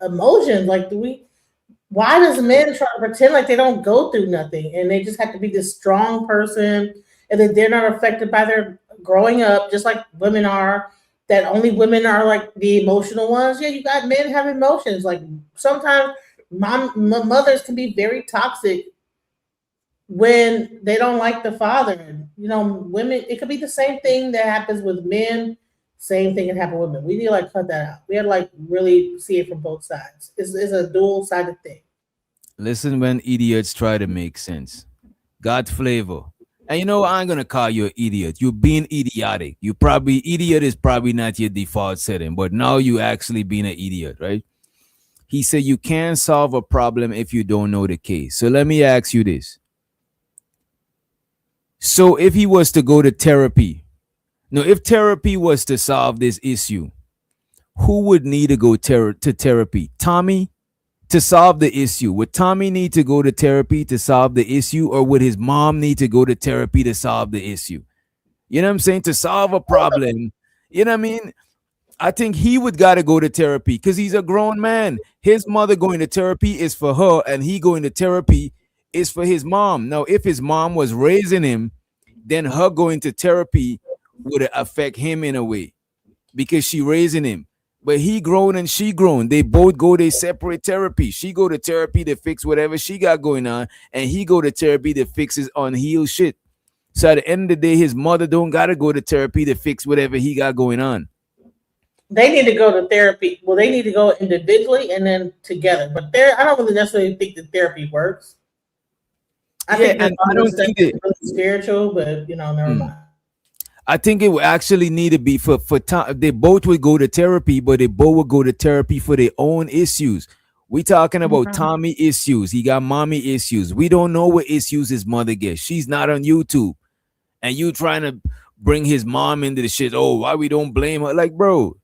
Speaker 3: emotions. Like, why does men try to pretend like they don't go through nothing and they just have to be this strong person and that they're not affected by their growing up, just like women are, that only women are like the emotional ones? Yeah, you got men have emotions. Like, sometimes mothers can be very toxic when they don't like the father. You know, women, it could be the same thing that happens with men. Same thing can happen with women. We need to like cut that out. We have to like really see it from both sides. It's a dual-sided thing.
Speaker 7: Listen when idiots try to make sense. Got flavor. And you know, I'm gonna call you an idiot. You're being idiotic. Idiot is probably not your default setting, but now you actually being an idiot, right? He said you can't solve a problem if you don't know the case. So let me ask you this. So if he was to go to therapy, if therapy was to solve this issue, who would need to go to therapy? Tommy to solve the issue? Would Tommy need to go to therapy to solve the issue, or would his mom need to go to therapy to solve the issue? You know what I'm saying? To solve a problem, you know what I mean? I think he would got to go to therapy because he's a grown man. His mother going to therapy is for her, and he going to therapy is for his mom. Now, if his mom was raising him, then her going to therapy would affect him in a way because she raising him. But he grown and she grown. They both go their separate therapy. She go to therapy to fix whatever she got going on, and he go to therapy to fix his unhealed shit. So at the end of the day, his mother don't gotta go to therapy to fix whatever he got going on.
Speaker 3: They need to go to therapy. Well, they need to go individually and then together. But I don't really necessarily think that therapy works. I think that
Speaker 7: I don't think
Speaker 3: it's really spiritual, but never mind.
Speaker 7: I think it would actually need to be for time. They both would go to therapy, but they both would go to therapy for their own issues. We talking about Tommy issues. He got mommy issues. We don't know what issues his mother gets. She's not on YouTube. And you trying to bring his mom into the shit. Oh, why we don't blame her? Like, bro,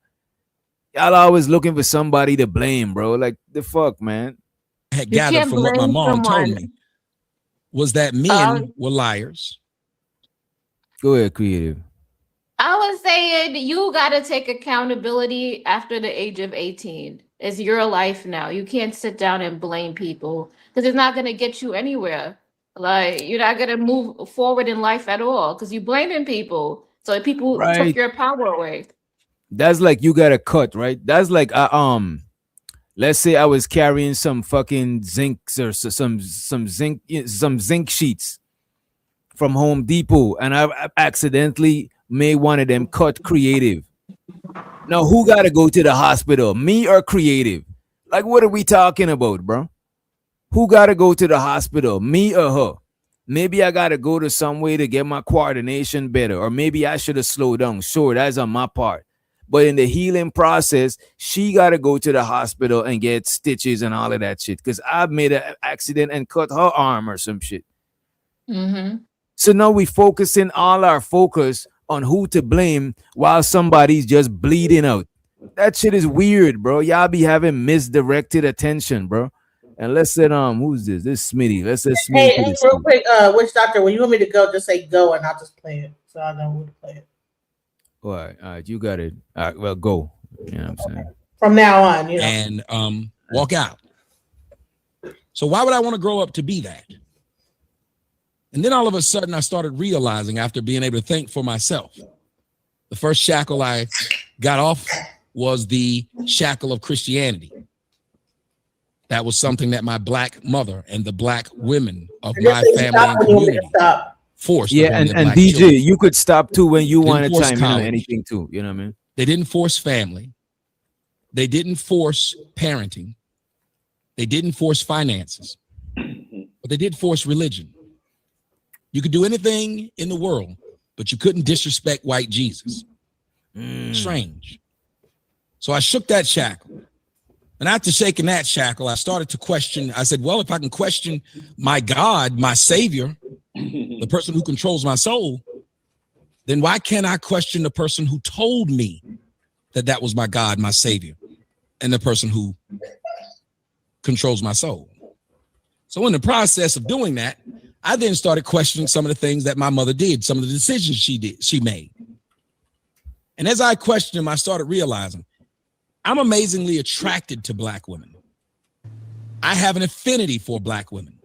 Speaker 7: y'all always looking for somebody to blame, bro. Like, the fuck, man.
Speaker 6: I had gathered from what my mom told me was that men were liars.
Speaker 7: Go ahead, creative.
Speaker 8: I was saying you got to take accountability after the age of 18. It's your life now. You can't sit down and blame people because it's not going to get you anywhere. Like, you're not going to move forward in life at all because you're blaming people. So people took your power away.
Speaker 7: That's like you got a cut, right? That's like let's say I was carrying some fucking zincs or some zinc sheets from Home Depot, and I accidentally made one of them cut creative. Now, who got to go to the hospital? Me or creative? Like, what are we talking about, bro? Who got to go to the hospital? Me or her? Maybe I got to go to some way to get my coordination better, or maybe I should have slowed down. Sure, that's on my part. But in the healing process, she got to go to the hospital and get stitches and all of that shit because I made an accident and cut her arm or some shit.
Speaker 8: Mm-hmm.
Speaker 7: So now we focusing all our focus on who to blame while somebody's just bleeding out. That shit is weird, bro. Y'all be having misdirected attention, bro. And let's say, who's this? This Smitty. Let's say Smitty.
Speaker 3: Hey, real quick, Witch Doctor, when you want me to go, just say go and I'll just play it. So I know who to play it.
Speaker 7: All right, you got it. All right, well, go. You know what I'm saying?
Speaker 3: From now on,
Speaker 6: And walk out. So why would I want to grow up to be that? And then all of a sudden I started realizing after being able to think for myself, the first shackle I got off was the shackle of Christianity. That was something that my black mother and the black women of my family and community forced.
Speaker 7: Yeah, and DJ, children. You could stop too when you want to chime in on anything too. You know what I mean?
Speaker 6: They didn't force family. They didn't force parenting. They didn't force finances. But they did force religion. You could do anything in the world, but you couldn't disrespect white Jesus. Strange. So I shook that shackle. And after shaking that shackle, I started to question. I said, well, if I can question my God, my Savior, the person who controls my soul, then why can't I question the person who told me that that was my God, my Savior, and the person who controls my soul? So in the process of doing that, I then started questioning some of the things that my mother did, some of the decisions she made. And as I questioned them, I started realizing I'm amazingly attracted to Black women. I have an affinity for Black women.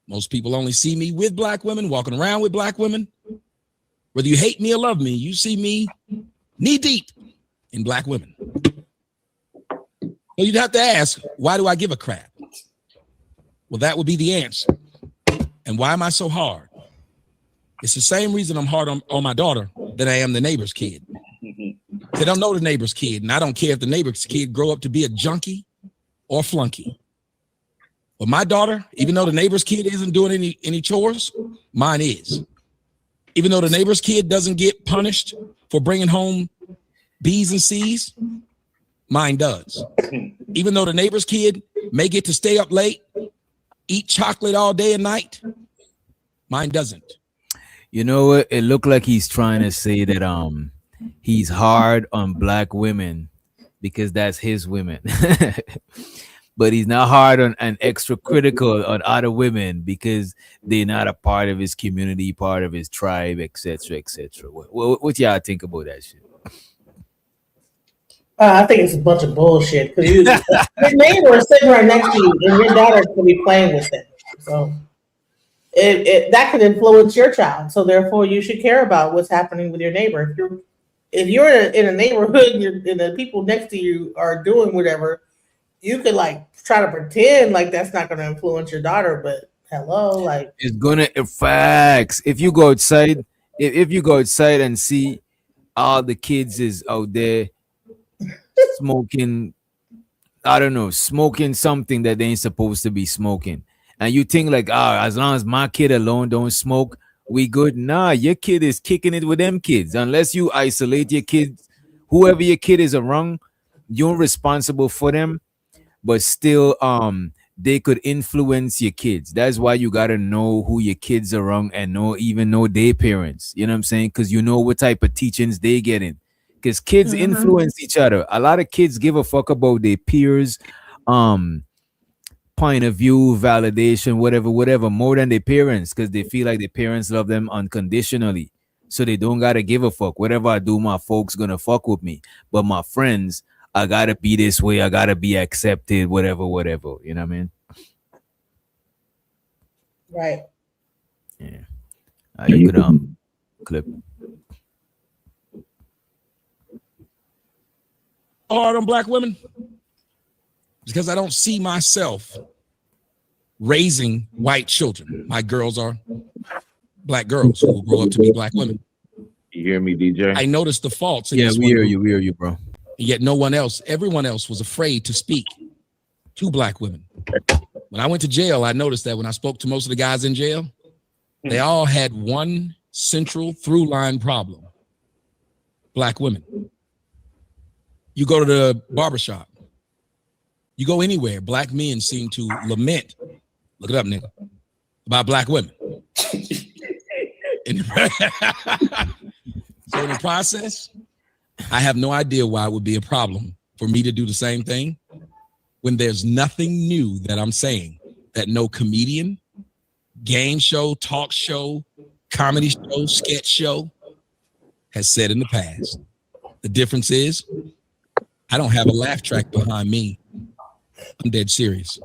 Speaker 6: Most people only see me with Black women, walking around with Black women. Whether you hate me or love me, you see me knee deep in Black women. So you'd have to ask, why do I give a crap? Well, that would be the answer. And why am I so hard? It's the same reason I'm hard on my daughter that I am the neighbor's kid. They don't know the neighbor's kid, and I don't care if the neighbor's kid grow up to be a junkie or flunky. But my daughter, even though the neighbor's kid isn't doing any chores, mine is. Even though the neighbor's kid doesn't get punished for bringing home B's and C's, mine does. Even though the neighbor's kid may get to stay up late, eat chocolate all day and night, mine doesn't.
Speaker 7: You know what? It looked like he's trying to say that he's hard on Black women because that's his women. But he's not hard on and extra critical on other women because they're not a part of his community, part of his tribe, etc., etc. What y'all think about that shit?
Speaker 3: I think it's a bunch of bullshit because your neighbor is sitting right next to you, and your daughter's gonna be playing with it. So that could influence your child. So therefore, you should care about what's happening with your neighbor. If you're in a neighborhood and the people next to you are doing whatever, you could like try to pretend like that's not going to influence your daughter. But hello, like
Speaker 7: it's gonna facts. If you go outside, if you go outside and see all the kids is out there smoking, I don't know, smoking something that they ain't supposed to be smoking, and you think like, as long as my kid alone don't smoke, we good. Nah, your kid is kicking it with them kids. Unless you isolate your kids, whoever your kid is around, you're responsible for them. But still, they could influence your kids. That's why you gotta know who your kids are around and even know their parents. You know what I'm saying? Because you know what type of teachings they get in. Because kids influence each other. A lot of kids give a fuck about their peers, point of view, validation, whatever, more than their parents, because they feel like their parents love them unconditionally. So they don't gotta give a fuck. Whatever I do, my folks gonna fuck with me. But my friends, I gotta be this way. I gotta be accepted. Whatever. You know what I mean?
Speaker 3: right.
Speaker 7: Yeah. You could clip.
Speaker 6: Hard on Black women because I don't see myself raising white children. My girls are Black girls who will grow up to be Black women.
Speaker 11: You hear me, DJ?
Speaker 6: I noticed the faults.
Speaker 7: Yeah, we hear you, bro.
Speaker 6: And yet everyone else was afraid to speak to Black women. When I went to jail, I noticed that when I spoke to most of the guys in jail, they all had one central through line problem: Black women. You go to the barbershop, you go anywhere, Black men seem to lament, look it up, nigga, about Black women. So in the process, I have no idea why it would be a problem for me to do the same thing when there's nothing new that I'm saying that no comedian, game show, talk show, comedy show, sketch show has said in the past. The difference is I don't have a laugh track behind me. I'm dead serious.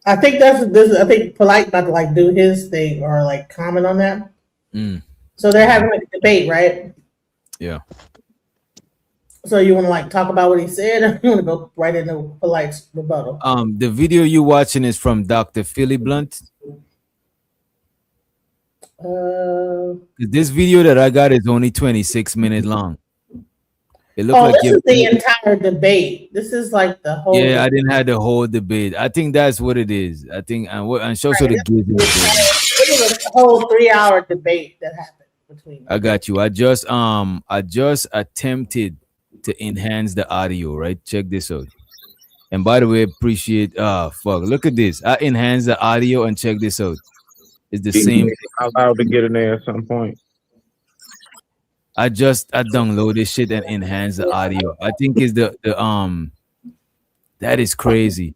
Speaker 3: I think I think Polite about to like do his thing or like comment on that. So they're having a debate, right?
Speaker 7: Yeah.
Speaker 3: So you want to like talk about what he said, or you want to go right into Polite's rebuttal?
Speaker 7: The video you watching is from Dr. Philly Blunt. This video that I got is only 26 minutes long. It looks like
Speaker 3: this is the entire debate. This is like the whole.
Speaker 7: Yeah, I didn't have the whole debate. I think that's what it is. I think and show the
Speaker 3: It was a whole 3-hour debate that happened between.
Speaker 7: I got you. I just attempted to enhance the audio, right? Check this out. And by the way, appreciate fuck. Look at this. I enhance the audio and check this out. It's the same.
Speaker 11: I'm allowed to get in there at some point.
Speaker 7: I download this shit and enhance the audio. I think is the that is crazy.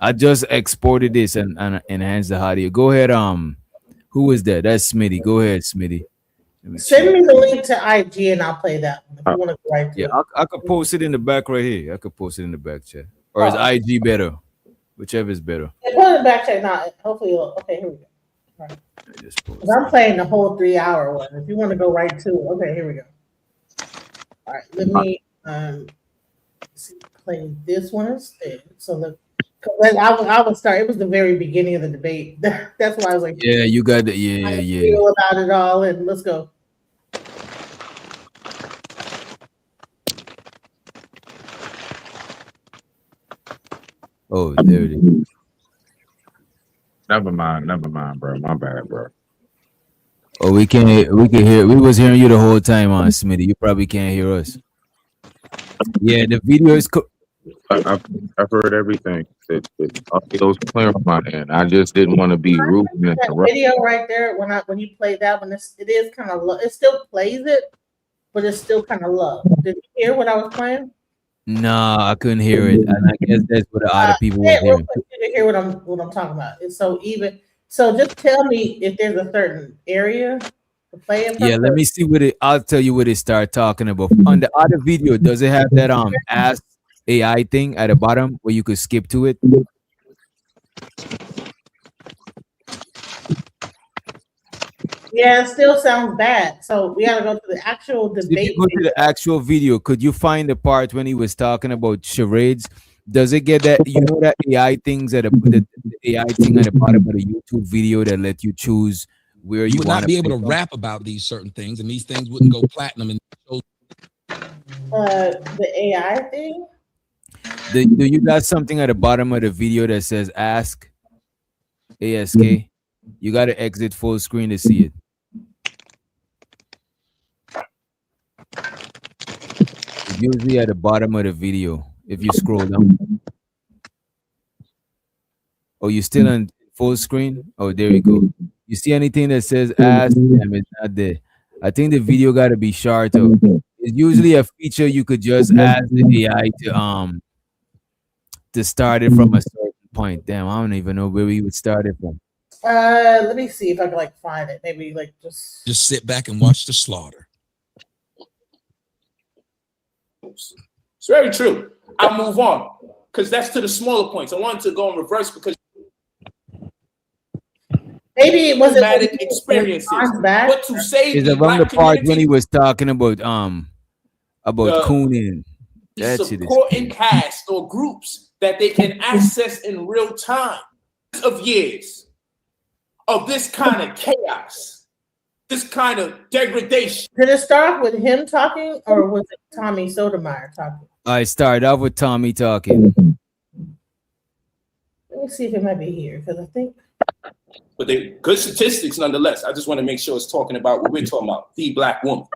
Speaker 7: I just exported this and enhanced the audio. Go ahead. Who is that? That's Smitty. Go ahead, Smitty.
Speaker 3: Send me the link to IG and I'll play that one if you want to go right to it.
Speaker 7: I could post it in the back right here. I could post it in the back chat. Or is IG better? Whichever is better.
Speaker 3: Yeah, put it in the back check now. Hopefully, okay, here we go. All right. I'm playing the whole 3-hour one. If you want to go right to it, okay, here we go. All right, let me play this one instead. So look, I would start. It was the very beginning of the debate. That's why I was like,
Speaker 7: yeah, you got the yeah.
Speaker 3: Feel about it all, and let's go.
Speaker 7: Oh, there it is.
Speaker 11: Never mind, bro. My bad, bro.
Speaker 7: Oh, we can hear. We was hearing you the whole time on Smitty. You probably can't hear us. Yeah, the video is.
Speaker 11: I've heard everything. It was clear on my end. I just didn't want to be rude and
Speaker 3: That
Speaker 11: interrupt.
Speaker 3: video right there, when you play that one, it is kind of low. It still plays it, but it's still kind of low. Did you hear what I was playing?
Speaker 7: No, I couldn't hear it, and I guess that's what the other people were
Speaker 3: Real
Speaker 7: hearing.
Speaker 3: quick, you can hear what I'm talking about. It's so even. So just tell me if there's a certain area to play in.
Speaker 7: Yeah, let me see what it. I'll tell you what it start talking about. On the other video, does it have that Ask AI thing at the bottom where you could skip to it?
Speaker 3: Yeah, it still sounds bad. So we gotta go to the actual
Speaker 7: If
Speaker 3: debate.
Speaker 7: you go to the actual video, could you find the part when he was talking about charades? Does it get that, you know, that AI things at the AI thing at the bottom of the YouTube video that let you choose where
Speaker 6: You
Speaker 7: you
Speaker 6: would
Speaker 7: want
Speaker 6: not be able to
Speaker 7: pick up?
Speaker 6: rap about these certain things, and these things wouldn't go platinum. And
Speaker 3: The AI thing.
Speaker 7: Do you got something at the bottom of the video that says ask ASK? You got to exit full screen to see it. It's usually at the bottom of the video if you scroll down. Oh, you still on full screen? Oh, there you go. You see anything that says ask? Damn, it's not there. I think the video got to be shorter. It's usually a feature you could just ask the AI to start it from a certain point. Damn, I don't even know where we would start it from.
Speaker 3: Let me see if I can find it. Maybe just
Speaker 6: sit back and watch the slaughter.
Speaker 12: It's very true. I'll move on because that's to the smaller points. I wanted to go in reverse because
Speaker 3: maybe it wasn't
Speaker 12: traumatic experiences. But to say
Speaker 7: It's
Speaker 12: the
Speaker 7: around the
Speaker 12: black
Speaker 7: part when
Speaker 12: community,
Speaker 7: he was talking about cooning. That shit is
Speaker 12: supporting casts or groups that they can access in real time of years of this kind of chaos, this kind of degradation.
Speaker 3: Did it start off with him talking, or was it Tommy Sotomayor talking?
Speaker 7: I started off with Tommy talking.
Speaker 3: Let me see if it might be here because I think.
Speaker 12: But they good statistics nonetheless. I just want to make sure it's talking about what we're talking about, the black woman,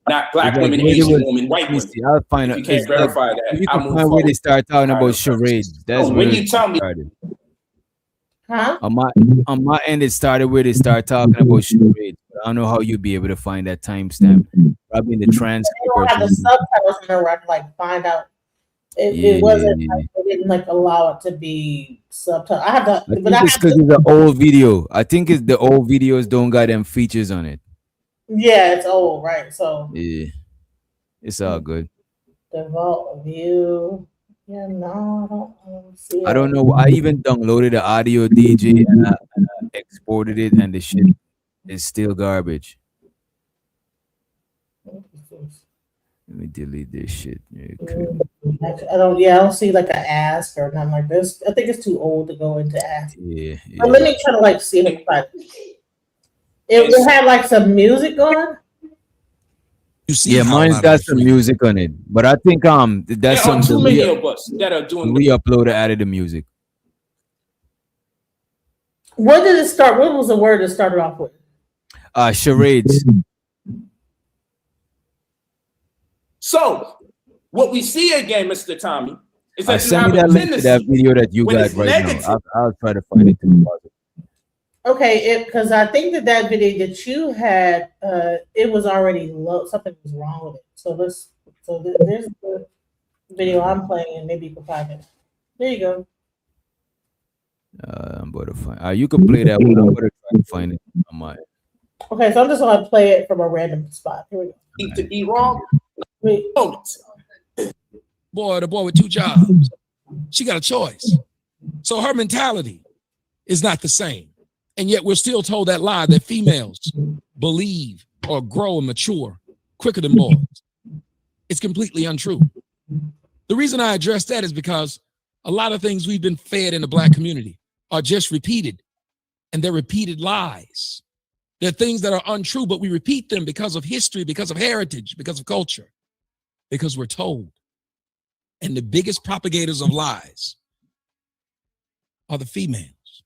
Speaker 12: not black women, Asian woman, white women.
Speaker 7: I'll find
Speaker 12: If
Speaker 7: out.
Speaker 12: you can't verify that,
Speaker 7: If you
Speaker 12: I'll
Speaker 7: can
Speaker 12: move
Speaker 7: find where
Speaker 12: forward.
Speaker 7: they start talking about charades. That's
Speaker 12: when
Speaker 7: where
Speaker 12: you
Speaker 7: it
Speaker 12: tell me,
Speaker 7: started.
Speaker 3: Huh?
Speaker 7: On my end, it started where they start talking about charades. I don't know how you'd be able to find that timestamp. Probably in the transcript.
Speaker 3: I don't have the subtitles in there where I can like find out. It wasn't. Like, they didn't like allow it to be subtitled. I have to,
Speaker 7: I think
Speaker 3: but I
Speaker 7: it's
Speaker 3: have
Speaker 7: because
Speaker 3: to.
Speaker 7: it's an old video. I think it's the old videos don't got them features on it.
Speaker 3: Yeah, it's old, right? So
Speaker 7: Yeah, it's all good.
Speaker 3: default view. Yeah, no, I don't see.
Speaker 7: I don't know. I even downloaded the audio DJ and I exported it, and the shit is still garbage. Let me delete this shit. Okay.
Speaker 3: I don't. Yeah, I don't see like an ask or nothing like this. I think it's too old to go into ask.
Speaker 7: Yeah.
Speaker 3: But let me try to like see if I can find it. It had like some music on.
Speaker 7: Yeah, mine's got some music on it, but I think that's
Speaker 12: there are
Speaker 7: something
Speaker 12: too many of us that are doing.
Speaker 7: we uploaded, added the music.
Speaker 3: What did it start? What was the word that started off with?
Speaker 7: Charades.
Speaker 12: So what we see again, Mr. Tommy, is that you
Speaker 7: send
Speaker 12: have
Speaker 7: me
Speaker 12: a
Speaker 7: that link to that
Speaker 12: tendency
Speaker 7: video that you
Speaker 12: when
Speaker 7: got
Speaker 12: it's
Speaker 7: right
Speaker 12: negative.
Speaker 7: now. I'll try to find it too.
Speaker 3: Okay, because I think that video that you had, it was already low. Something was wrong with it. So there's the video I'm playing, and maybe you can find it. There you go.
Speaker 7: I'm about to find. You can play that one. I'm going to try to find it on my.
Speaker 3: Okay, so I'm just gonna play it from a random spot. Here we go.
Speaker 12: Need to be wrong.
Speaker 6: Boy, the boy with 2 jobs. She got a choice. So her mentality is not the same. And yet we're still told that lie that females believe or grow and mature quicker than boys. It's completely untrue. The reason I address that is because a lot of things we've been fed in the Black community are just repeated, and they're repeated lies. They're things that are untrue, but we repeat them because of history, because of heritage, because of culture, because we're told. And the biggest propagators of lies are the females,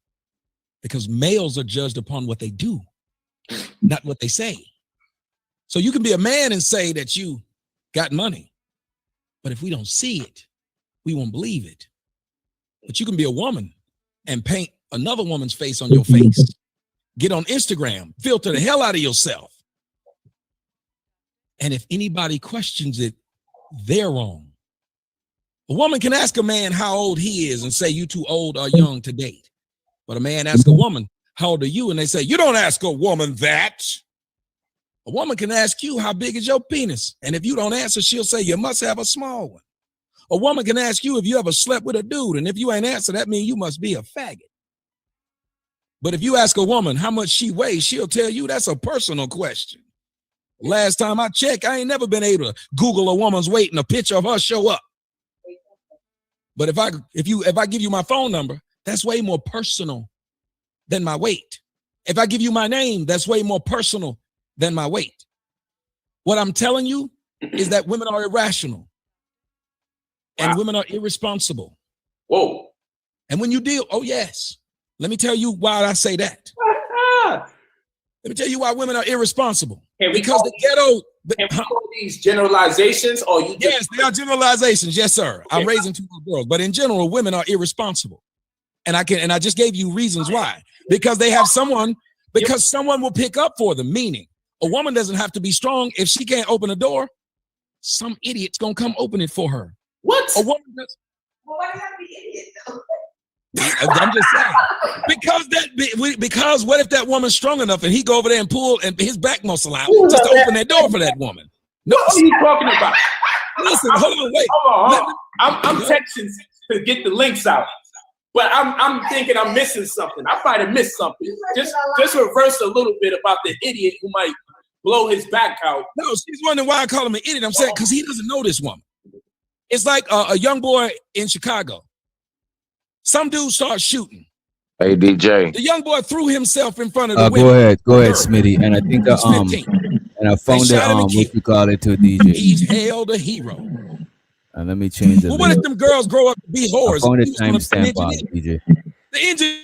Speaker 6: because males are judged upon what they do, not what they say. So you can be a man and say that you got money, but if we don't see it, we won't believe it. But you can be a woman and paint another woman's face on your face, get on Instagram, filter the hell out of yourself. And if anybody questions it, they're wrong. A woman can ask a man how old he is and say, you too old or young to date. But a man asks a woman, how old are you? And they say, you don't ask a woman that. A woman can ask you, how big is your penis? And if you don't answer, she'll say, you must have a small one. A woman can ask you if you ever slept with a dude. And if you ain't answer, that means you must be a faggot. But if you ask a woman how much she weighs, she'll tell you that's a personal question. Last time I checked, I ain't never been able to Google a woman's weight and a picture of her show up. But if I give you my phone number, that's way more personal than my weight. If I give you my name, that's way more personal than my weight. What I'm telling you is that women are irrational and women are irresponsible.
Speaker 12: Whoa.
Speaker 6: And when you deal, oh yes, let me tell you why I say that. Let me tell you why women are irresponsible. Because the ghetto.
Speaker 12: Can we call these generalizations, or you?
Speaker 6: Yes, they are generalizations. Yes, sir. Okay. I'm raising 2 girls, but in general, women are irresponsible, and I just gave you reasons why. Because they have someone. Because someone will pick up for them. Meaning, a woman doesn't have to be strong. If she can't open a door, some idiot's gonna come open it for her.
Speaker 12: What?
Speaker 6: A woman does.
Speaker 5: Well, why do you have to be idiot though?
Speaker 6: I'm just saying, because what if that woman's strong enough and he go over there and pull and his back muscle out just to open that door for that woman? No,
Speaker 12: what are you talking about?
Speaker 6: Listen, hold on, wait.
Speaker 12: Hold on. I'm texting to get the links out, but I'm thinking I'm missing something. I might have missed something. Just reverse a little bit about the idiot who might blow his back out.
Speaker 6: No, she's wondering why I call him an idiot. I'm saying because he doesn't know this woman. It's like a young boy in Chicago. Some dude starts shooting.
Speaker 11: Hey, DJ.
Speaker 6: The young boy threw himself in front of the
Speaker 7: Go ahead, Smitty. And I think and I found what you call it to a DJ.
Speaker 6: He's hailed a hero.
Speaker 7: Let me change it.
Speaker 6: Well, what if them girls grow up to be whores?
Speaker 7: I found the timestamp on DJ.
Speaker 6: The engine.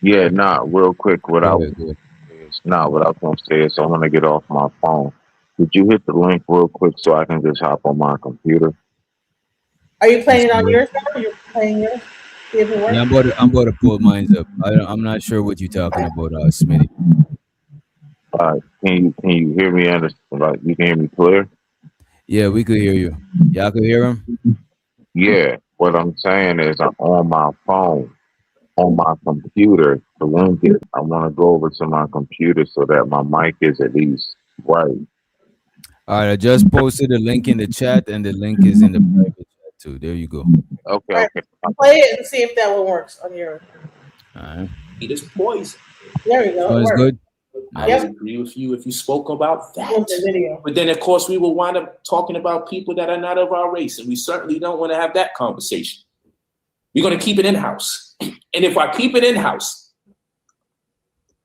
Speaker 11: Yeah, real quick. What I was gonna say is I'm gonna get off my phone. Could you hit the link real quick so I can just hop on my computer?
Speaker 3: Are you playing it on your side or you're playing yours? See if it works?
Speaker 7: Yeah, I'm about to pull mine up. I'm not sure what you're talking about, Smitty.
Speaker 11: Can you hear me? You can hear me clear?
Speaker 7: Yeah, we could hear you. Y'all could hear him?
Speaker 11: Yeah. What I'm saying is I'm on my phone, on my computer to link it. I want to go over to my computer so that my mic is at least right.
Speaker 7: All right, I just posted a link in the chat, and the link is in the private chat too. There you go.
Speaker 11: Okay,
Speaker 3: right. Play it and see if that one works on your.
Speaker 7: All right.
Speaker 12: It is poison.
Speaker 3: There we go.
Speaker 7: Oh, it's good.
Speaker 12: I would agree with you if you spoke about that. But then, of course, we will wind up talking about people that are not of our race, and we certainly don't want to have that conversation. We're going to keep it in-house. And if I keep it in-house,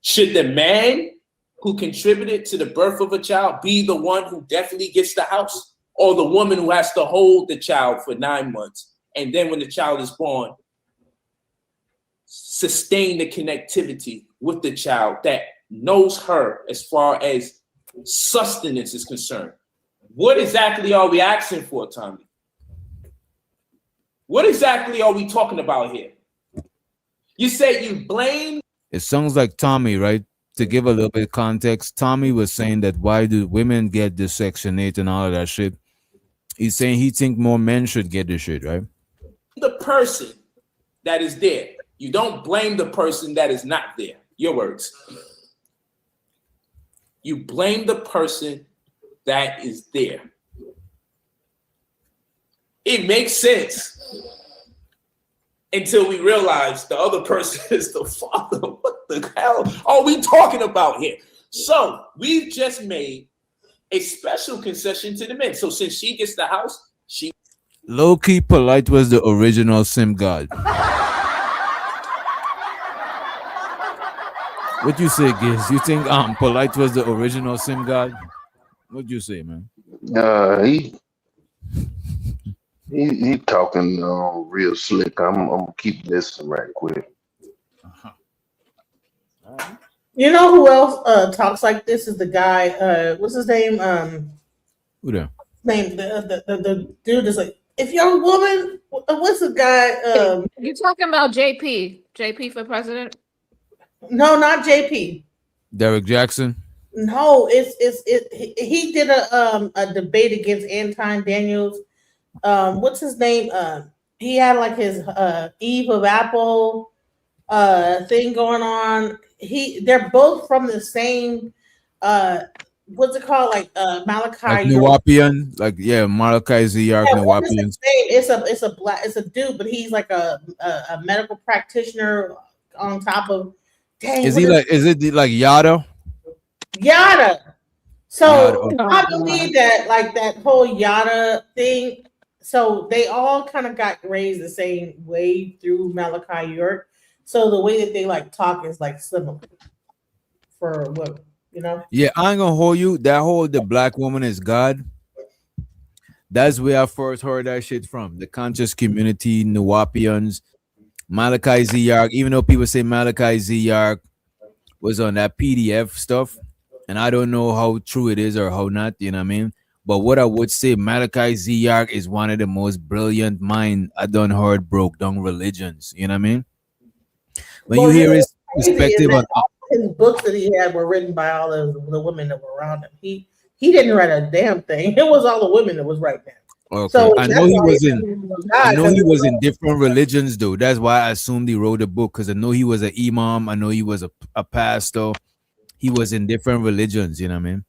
Speaker 12: should the man who contributed to the birth of a child be the one who definitely gets the house, or the woman who has to hold the child for 9 months, and then when the child is born, sustain the connectivity with the child that knows her as far as sustenance is concerned? What exactly are we asking for, Tommy? What exactly are we talking about here? You say you blame.
Speaker 7: It sounds like Tommy, right? To give a little bit of context, Tommy was saying that why do women get this Section 8 and all of that shit? He's saying he think more men should get this shit, right?
Speaker 12: The person that is there. You don't blame the person that is not there. Your words. You blame the person that is there. It makes sense until we realize the other person is the father. What the hell are we talking about here? So we've just made a special concession to the men. So since she gets the house, she
Speaker 7: Low-key Polite was the original sim god. What you say, Giz? You think Polite was the original sim god? What'd you say, man?
Speaker 13: He talking real slick. I'm gonna keep listening right quick.
Speaker 3: You know who else talks like this is the guy, what's his name?
Speaker 7: Who there?
Speaker 3: The dude is like, if you're a woman, what's the guy?
Speaker 8: You talking about JP? JP for president?
Speaker 3: No, not JP.
Speaker 7: Derek Jackson?
Speaker 3: No, he did a debate against Anton Daniels. What's his name? He had like his Eve of Apple thing going on. They're both from the same what's it called? Like Malachi.
Speaker 7: Like Nawapian? Like Malachi Ziyark, Nawapians.
Speaker 3: It's a dude, but he's like a medical practitioner on top of
Speaker 7: Is it like Yada?
Speaker 3: Yada. So
Speaker 7: Yada, okay.
Speaker 3: I believe that like that whole Yada thing. So they all kind of got raised the same way through Malachi York. So the way that they like talk is like similar for women, you know?
Speaker 7: Yeah, I ain't gonna hold you. That whole the black woman is God. That's where I first heard that shit from. The conscious community, Nawapians, Malachi Ziyark. Even though people say Malachi Ziyark was on that PDF stuff, and I don't know how true it is or how not, you know what I mean? But what I would say, Malachi Ziyark is one of the most brilliant mind I done heard broke down religions. You know what I mean? When you hear his perspective on
Speaker 3: his books that he had were written by all of the women that were around him. He didn't write a damn thing. It was all the women that was writing that.
Speaker 7: Okay.
Speaker 3: So
Speaker 7: I know he was in different religions though. That's why I assumed he wrote a book, because I know he was an imam. I know he was a pastor. He was in different religions, you know what I mean?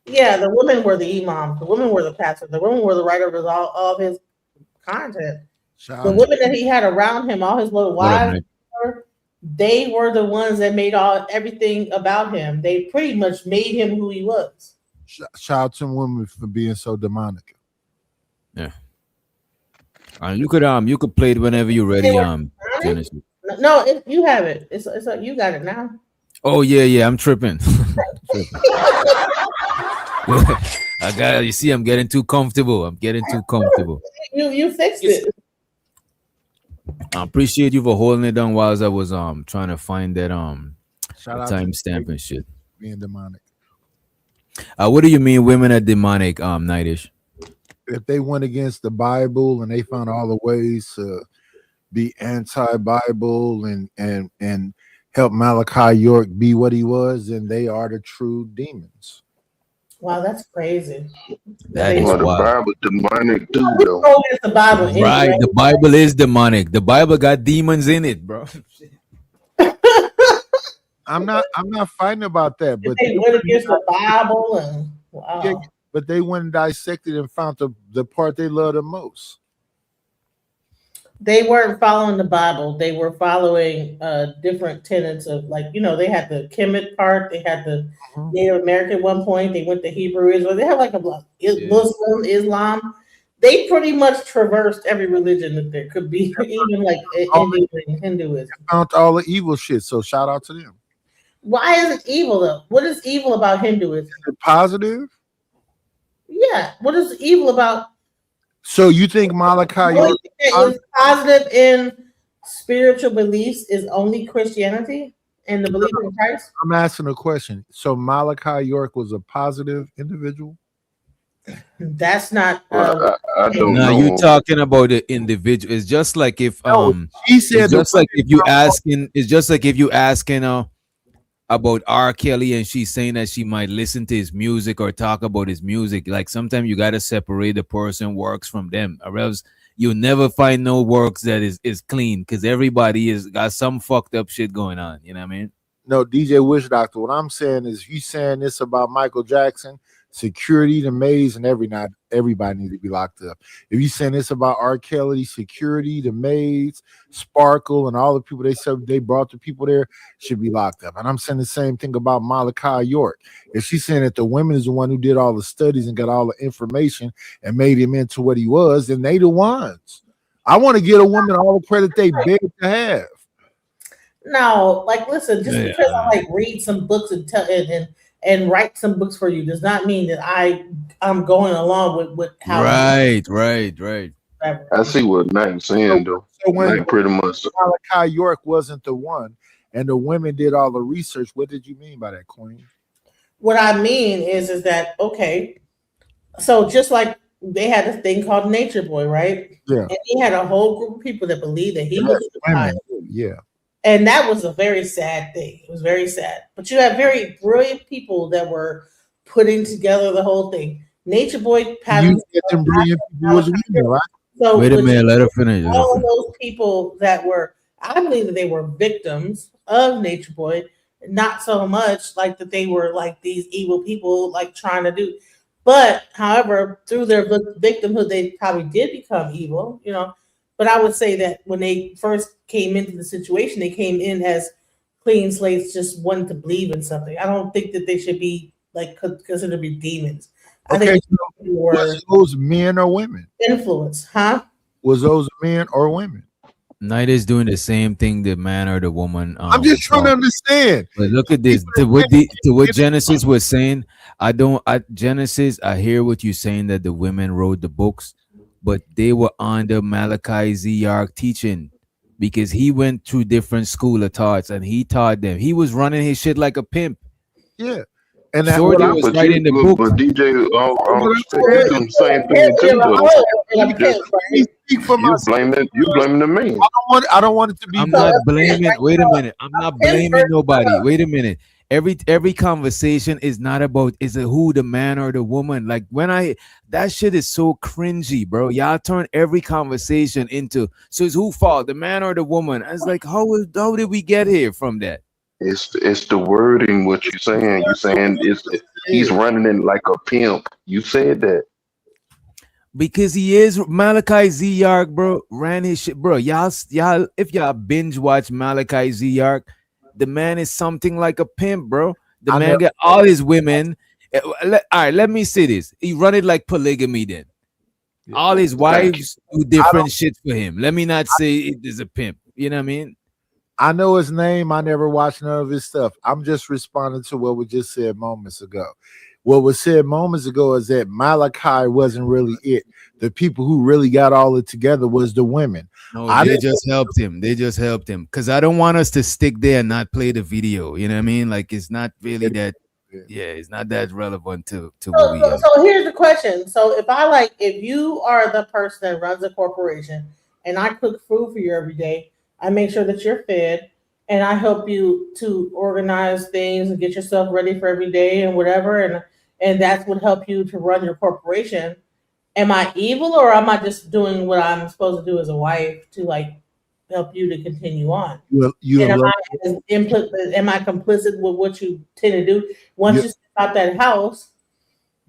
Speaker 3: Yeah, the women were the imam. The women were the pastor. The women were the writers of all of his content. The women that he had around him, all his little wives, they were the ones that made everything about him. They pretty much made him who he was.
Speaker 14: Shout out to women for being so demonic.
Speaker 7: Yeah. You could play it whenever you're ready. Genesis.
Speaker 3: No, you have it. It's like you got it now.
Speaker 7: Oh yeah, I'm tripping. I got. You see, I'm getting too comfortable.
Speaker 3: You fixed it.
Speaker 7: I appreciate you for holding it down while I was trying to find that timestamp and shit.
Speaker 14: Being demonic.
Speaker 7: What do you mean women are demonic, Nightish?
Speaker 14: If they went against the Bible and they found all the ways to be anti-Bible and help Malachi York be what he was, then they are the true demons.
Speaker 3: Wow, that's crazy.
Speaker 7: That is
Speaker 13: the
Speaker 7: wild.
Speaker 13: Bible demonic too, though.
Speaker 3: The Bible,
Speaker 7: right? The Bible is demonic. The Bible got demons in it, bro.
Speaker 14: I'm not fighting about that, but
Speaker 3: they went against the Bible and wow.
Speaker 14: Yeah, but they went and dissected and found the part they love the most.
Speaker 3: They weren't following the Bible. They were following different tenets of, like, you know, they had the Kemet part. They had the Native American at one point. They went to Hebrew Israel. They had like a Muslim, Islam. They pretty much traversed every religion that there could be, even like Hinduism.
Speaker 14: Found all the evil shit. So shout out to them.
Speaker 3: Why is it evil though? What is evil about Hinduism?
Speaker 14: Is it positive?
Speaker 3: Yeah. What is evil about?
Speaker 14: So you think Malachi York
Speaker 3: is positive in spiritual beliefs is only Christianity and the belief in Christ?
Speaker 14: I'm asking a question. So Malachi York was a positive individual?
Speaker 3: That's not.
Speaker 13: I don't
Speaker 7: No,
Speaker 13: know.
Speaker 7: you're talking about the individual. It's just like if
Speaker 14: she said
Speaker 7: it's just like if you asking, it's just like if you asking about R. Kelly and she's saying that she might listen to his music or talk about his music. Like sometimes you gotta separate the person works from them, or else you'll never find no works that is clean because everybody is got some fucked up shit going on. You know what I mean?
Speaker 14: No, DJ Wish Doctor. What I'm saying is, you saying this about Michael Jackson, security, the maids, and everybody needs to be locked up. If you saying this about R. Kelly, security, the maids, Sparkle, and all the people they brought the people there should be locked up. And I'm saying the same thing about Malachi York. If she's saying that the women is the one who did all the studies and got all the information and made him into what he was, then they the ones. I want to give a woman all the credit they beg to have.
Speaker 3: No, like listen, just because I like read some books and write some books for you does not mean that I'm going along with how.
Speaker 7: Right.
Speaker 13: I see what Nate's saying though.
Speaker 14: So when
Speaker 13: Like pretty much.
Speaker 14: Malachi York wasn't the one, and the women did all the research, what did you mean by that, Queen?
Speaker 3: What I mean is that okay? So just like they had this thing called Nature Boy, right?
Speaker 14: Yeah.
Speaker 3: And he had a whole group of people that believed that he was the guy.
Speaker 14: Yeah.
Speaker 3: And that was a very sad thing. It was very sad. But you have very brilliant people that were putting together the whole thing. Nature Boy patterns.
Speaker 14: You get them brilliant people as women, right?
Speaker 3: So
Speaker 7: Wait a minute, let her finish.
Speaker 3: all of those people that were, I believe that they were victims of Nature Boy, not so much like that they were like these evil people like trying to do. But however, through their victimhood, they probably did become evil, you know. But I would say that when they first came into the situation, they came in as clean slates, just wanting to believe in something. I don't think that they should be like considered to be demons. I
Speaker 14: Okay,
Speaker 3: think
Speaker 14: so was those men or women?
Speaker 3: Influence, huh?
Speaker 14: Was those men or women?
Speaker 7: Night is doing the same thing the man or the woman.
Speaker 14: I'm just trying to understand.
Speaker 7: But look at this. To what Genesis was saying, Genesis, I hear what you're saying that the women wrote the books, but they were under Malachi Z. Yark teaching because he went through different school of thoughts and he taught them. He was running his shit like a pimp.
Speaker 14: Yeah. And that
Speaker 7: Shorty was writing the book.
Speaker 13: But DJ, you doing the same thing too. You blaming the man.
Speaker 14: I don't want it to be.
Speaker 7: I'm not blaming. Wait a minute. I'm not blaming nobody. Wait a minute. Every conversation is not about is it who the man or the woman. Like that shit is so cringy, bro. Y'all turn every conversation into so it's who fault, the man or the woman. I was like, how did we get here from that?
Speaker 13: It's the wording. What you saying? You saying he's running in like a pimp. You said that.
Speaker 7: Because he is Malachi Z. Yark, bro. Ran his shit, bro. Y'all, if y'all binge watch Malachi Z. Yark, the man is something like a pimp, bro. The man got all his women. All right, let me say this. He run it like polygamy then. All his wives do different shit for him. Let me not say it is a pimp. You know what I mean?
Speaker 14: I know his name. I never watched none of his stuff. I'm just responding to what was just said moments ago. What was said moments ago is that Malachi wasn't really it. The people who really got all it together was the women.
Speaker 7: No, they just helped him. They just helped him. Because I don't want us to stick there and not play the video. You know what I mean? Like it's not really that. Yeah, it's not that relevant to what we.
Speaker 3: So here's the question. So if you are the person that runs a corporation, and I cook food for you every day, I make sure that you're fed, and I help you to organize things and get yourself ready for every day and whatever, and that's what help you to run your corporation. Am I evil, or am I just doing what I'm supposed to do as a wife to like help you to continue on? Am I complicit with what you tend to do? Once you step out that house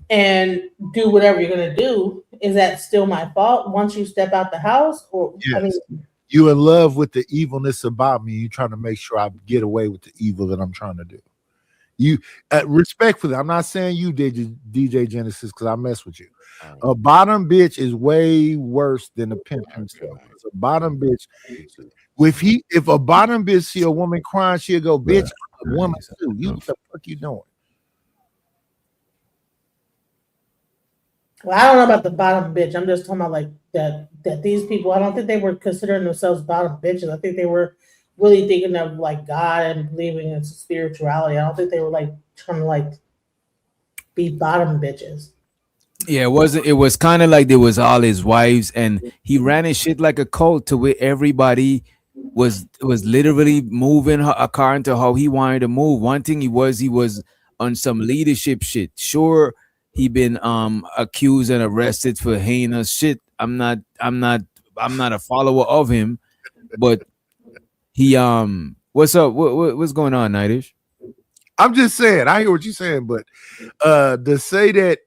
Speaker 3: and do whatever you're gonna do, is that still my fault? Once you step out the house, or
Speaker 14: yes.
Speaker 3: I mean,
Speaker 14: you in love with the evilness about me. You're trying to make sure I get away with the evil that I'm trying to do. You respectfully, I'm not saying you did DJ Genesis because I mess with you. A bottom bitch is way worse than a pimp himself. A bottom bitch, if a bottom bitch see a woman crying, she'll go, bitch, I'm a woman too. You what the fuck you doing?
Speaker 3: well, I don't know about the bottom bitch. I'm just talking about like that these people, I don't think they were considering themselves bottom bitches. I think they were really thinking of like God and believing in spirituality. I don't think they were like trying to like be bottom bitches.
Speaker 7: Yeah, it wasn't. It was kind of like there was all his wives, and he ran his shit like a cult to where everybody was literally moving according to how he wanted to move. One thing he was on some leadership shit. Sure, he been accused and arrested for heinous shit. I'm not a follower of him, but he what's up? What's going on, Nightish?
Speaker 14: I'm just saying, I hear what you're saying, but to say that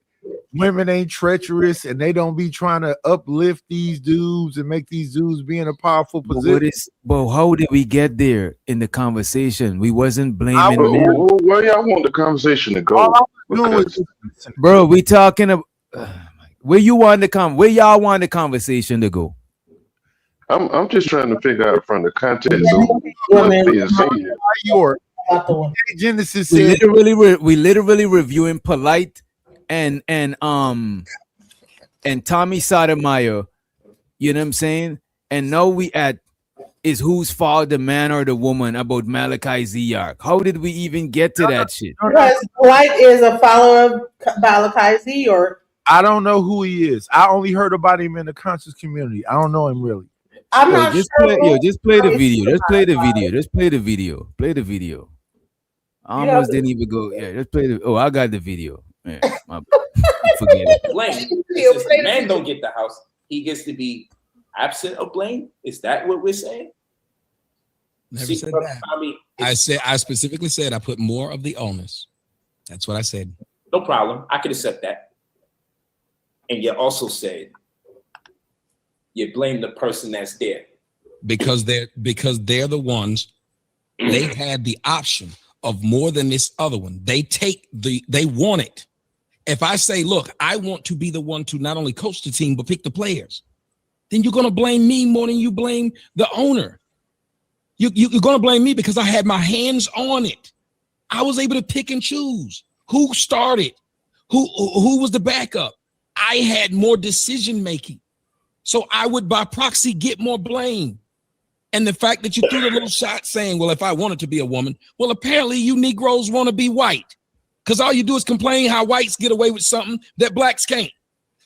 Speaker 14: women ain't treacherous and they don't be trying to uplift these dudes and make these dudes be in a powerful position.
Speaker 7: But how did we get there in the conversation? We wasn't blaming men.
Speaker 13: Where y'all want the conversation to go?
Speaker 7: Bro, we talking about where you want the where y'all want the conversation to go.
Speaker 13: I'm just trying to figure out from the context of what's being said.
Speaker 14: Genesis
Speaker 7: we literally reviewing Polite and Tommy Sotomayor, you know what I'm saying? And now we at is whose fault, the man or the woman, about Malachi Z-York. How did we even get to that shit?
Speaker 3: Because Polite is a follower of Malachi Z-York.
Speaker 14: I don't know who he is. I only heard about him in the conscious community. I don't know him really.
Speaker 3: I'm not sure.
Speaker 7: Just play the video. Just play the video. Just play the video. Play the video. I almost didn't even go. Yeah, just play the. Oh, I got the video. Yeah, forget it.
Speaker 12: Blame. Since the man don't get the house, he gets to be absent of blame. Is that what we're saying?
Speaker 6: Never said that. I specifically said I put more of the onus. That's what I said.
Speaker 12: No problem. I can accept that. And you also said you blame the person that's there.
Speaker 6: Because they're the ones, they had the option of more than this other one. They want it. If I say, look, I want to be the one to not only coach the team, but pick the players, then you're going to blame me more than you blame the owner. You're going to blame me because I had my hands on it. I was able to pick and choose who started, who was the backup. I had more decision making. So I would, by proxy, get more blame. And the fact that you threw the little shot saying, well, if I wanted to be a woman, well, apparently you Negroes want to be white because all you do is complain how whites get away with something that blacks can't.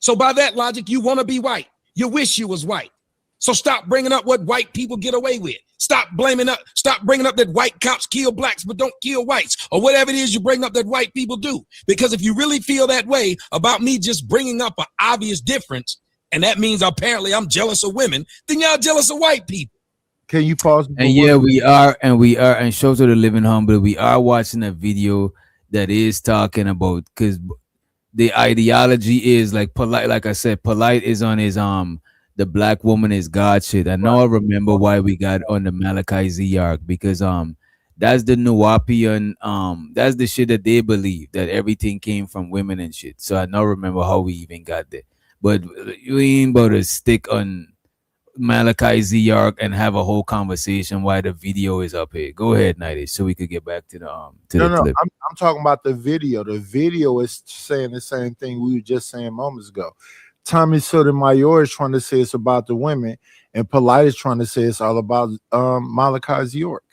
Speaker 6: So by that logic, you want to be white. You wish you was white. So stop bringing up what white people get away with. Stop bringing up that white cops kill blacks but don't kill whites, or whatever it is you bring up that white people do. Because if you really feel that way about me just bringing up an obvious difference, and that means apparently I'm jealous of women, then y'all jealous of white people.
Speaker 14: Can you pause?
Speaker 7: And yeah, we are, and show to the living humble. We are watching a video that is talking about, because the ideology is like Polite. Like I said, Polite is on his the black woman is God shit. I know I remember why we got on the Malachi Z-York, because that's the Nuwapian, that's the shit that they believe, that everything came from women and shit. So I now remember how we even got there. But you ain't about to stick on Malachi Z-York and have a whole conversation while the video is up here. Go ahead, Nighty, so we could get back to the clip.
Speaker 14: I'm talking about the video. The video is saying the same thing we were just saying moments ago. Tommy Sotomayor is trying to say it's about the women, and Polite is trying to say it's all about Malachi Z-York.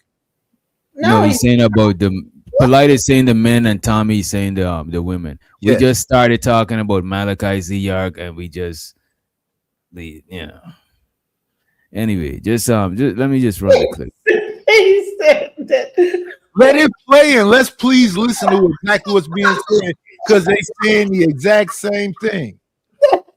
Speaker 7: No, he's saying about the Polite is saying the men, and Tommy is saying the women. We just started talking about Malachi Z-York, and we just Anyway, just let me just run the clip.
Speaker 3: He said that.
Speaker 14: Let it play, and let's please listen to exactly what's being said, because they saying the exact same thing.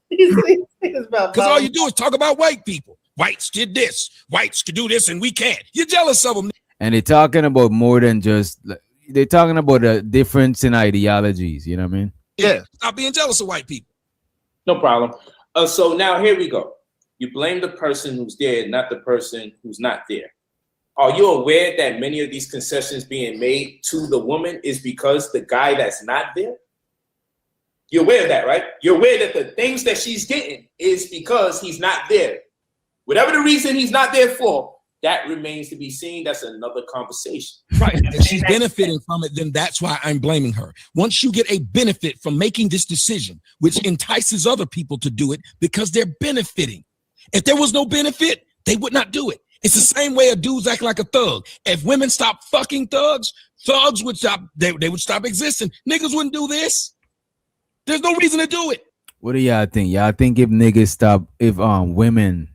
Speaker 6: Because all you do is talk about white people. Whites did this. Whites could do this, and we can't. You're jealous of them.
Speaker 7: And they're talking about more than just. They're talking about a difference in ideologies. You know what I mean?
Speaker 14: Yeah.
Speaker 6: Stop being jealous of white people.
Speaker 12: No problem. So now here we go. You blame the person who's there, not the person who's not there. Are you aware that many of these concessions being made to the woman is because the guy that's not there? You're aware of that, right? You're aware that the things that she's getting is because he's not there. Whatever the reason he's not there for, that remains to be seen. That's another conversation.
Speaker 6: Right. If she's benefiting from it, then that's why I'm blaming her. Once you get a benefit from making this decision, which entices other people to do it because they're benefiting. If there was no benefit, they would not do it. It's the same way a dude's acting like a thug. If women stop fucking thugs, thugs would stop. They would stop existing. Niggas wouldn't do this. There's no reason to do it.
Speaker 7: What do y'all think? Y'all think if niggas stop, if women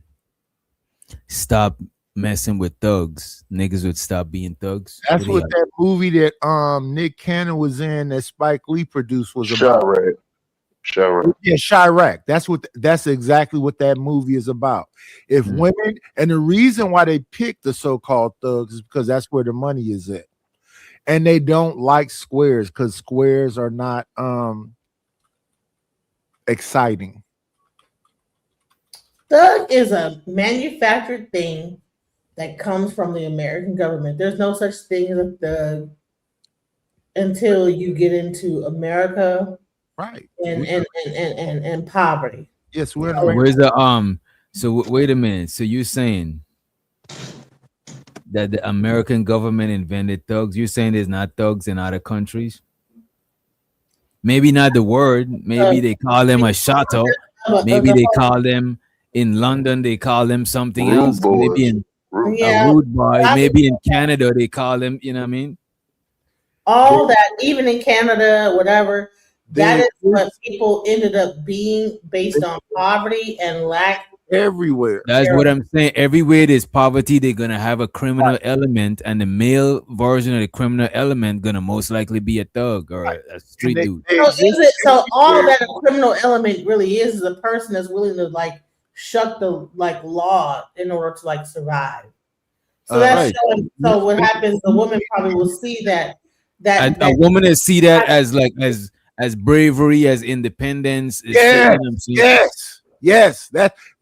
Speaker 7: stop messing with thugs, niggas would stop being thugs?
Speaker 14: That's
Speaker 7: do
Speaker 14: what
Speaker 7: y'all-
Speaker 14: that movie that Nick Cannon was in that Spike Lee produced was about.
Speaker 13: Chirac.
Speaker 14: Yeah, Chirac. That's exactly what that movie is about. If women, and the reason why they pick the so-called thugs is because that's where the money is at. And they don't like squares because squares are not exciting.
Speaker 3: Thug is a manufactured thing that comes from the American government. There's no such thing as a thug until you get into America,
Speaker 14: right?
Speaker 3: And poverty.
Speaker 14: Yes, we're in
Speaker 7: So where's the So wait a minute. So you're saying that the American government invented thugs? You're saying there's not thugs in other countries? Maybe not the word. Maybe they call them a shato. Maybe they call them in London. They call them something
Speaker 13: Rude
Speaker 7: else.
Speaker 13: boys.
Speaker 7: Maybe in
Speaker 3: Yeah.
Speaker 7: a rude boy. Maybe in Canada they call them. You know what I mean?
Speaker 3: All that, even in Canada, whatever, that is what people ended up being based on poverty and lack.
Speaker 14: Everywhere.
Speaker 7: That's what I'm saying. Everywhere there's poverty, they're gonna have a criminal element, and the male version of the criminal element gonna most likely be a thug or a street dude.
Speaker 3: So all that a criminal element really is a person that's willing to like shuck the like law in order to like survive. So that's showing, so what happens, the woman probably will see that
Speaker 7: A woman will see that as like as bravery, as independence.
Speaker 14: Yes.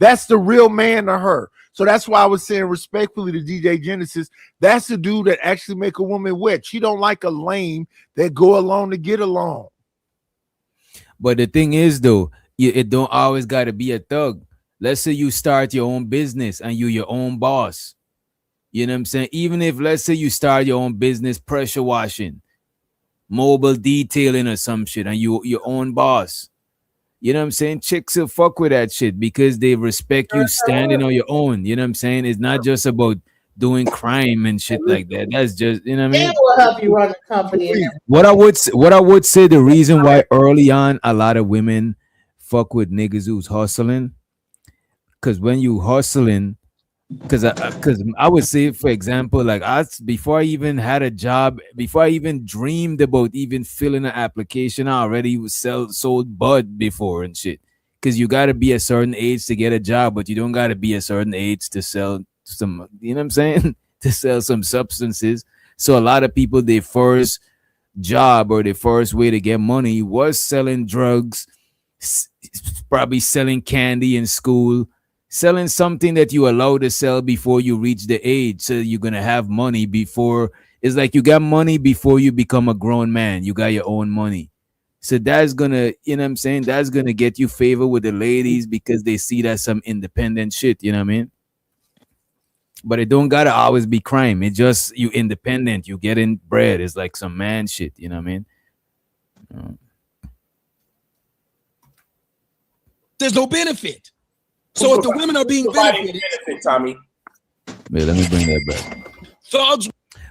Speaker 14: That's the real man to her. So that's why I was saying respectfully to DJ Genesis, that's the dude that actually make a woman wet. She don't like a lame that go along to get along.
Speaker 7: But the thing is, though, it don't always got to be a thug. Let's say you start your own business and you're your own boss. You know what I'm saying? Even if, let's say, you start your own business, pressure washing, mobile detailing or some shit, and you your own boss. You know what I'm saying? Chicks will fuck with that shit because they respect you standing on your own. You know what I'm saying? It's not just about doing crime and shit like that. That's just, you know what I mean?
Speaker 3: It will help you run the company. And
Speaker 7: What I would say the reason why early on a lot of women fuck with niggas who's hustling, because when you hustling, because I would say, for example, like before I even had a job, before I even dreamed about even filling an application, I already was sold bud before and shit. Because you got to be a certain age to get a job, but you don't got to be a certain age to sell some, you know what I'm saying? To sell some substances. So a lot of people, their first job or their first way to get money was selling drugs, probably selling candy in school, selling something that you allowed to sell before you reach the age. So you're going to have money before. It's like you got money before you become a grown man. You got your own money. So that's going to, you know what I'm saying? That's going to get you favor with the ladies because they see that some independent shit. You know what I mean? But it don't got to always be crime. It just, you independent. You getting bread. It's like some man shit. You know what I mean?
Speaker 6: There's no benefit. So if the women are being benefited,
Speaker 12: Tommy.
Speaker 7: Wait, let me bring that back. Thugs.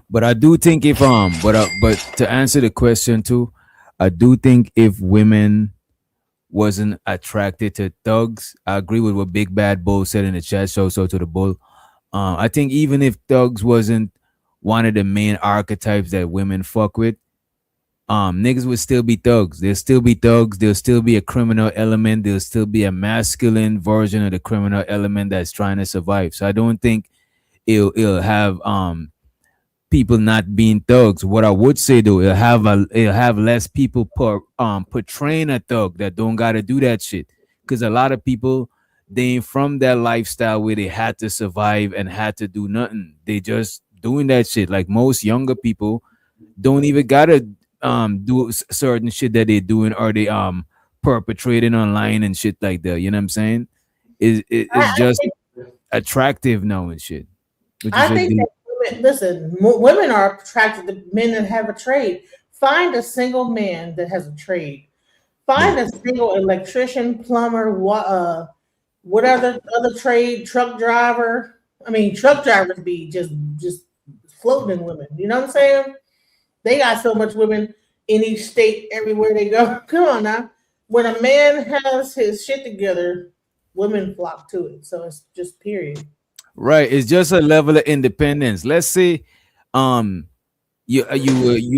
Speaker 7: But I do think if but to answer the question too, I do think if women wasn't attracted to thugs, I agree with what Big Bad Bull said in the chat. So to the bull, I think even if thugs wasn't one of the main archetypes that women fuck with, niggas would still be thugs. There'll still be thugs. There'll still be a criminal element. There'll still be a masculine version of the criminal element that's trying to survive. So I don't think it'll have people not being thugs. What I would say though, it'll have less people portraying a thug that don't gotta do that shit. Because a lot of people, they ain't from that lifestyle where they had to survive and had to do nothing. They just doing that shit. Like most younger people don't even gotta do certain shit that they're doing or they perpetrating online and shit like that. You know what I'm saying? It's just attractive now and shit.
Speaker 3: I think that women, listen, women are attracted to men that have a trade. Find a single man that has a trade. Find a single electrician, plumber, what other trade, truck driver. I mean, truck drivers be just floating women. You know what I'm saying? They got so much women in each state everywhere they go. Come on now. when a man has his shit together, women flock to it. So it's just period.
Speaker 7: Right. It's just a level of independence. Let's say, you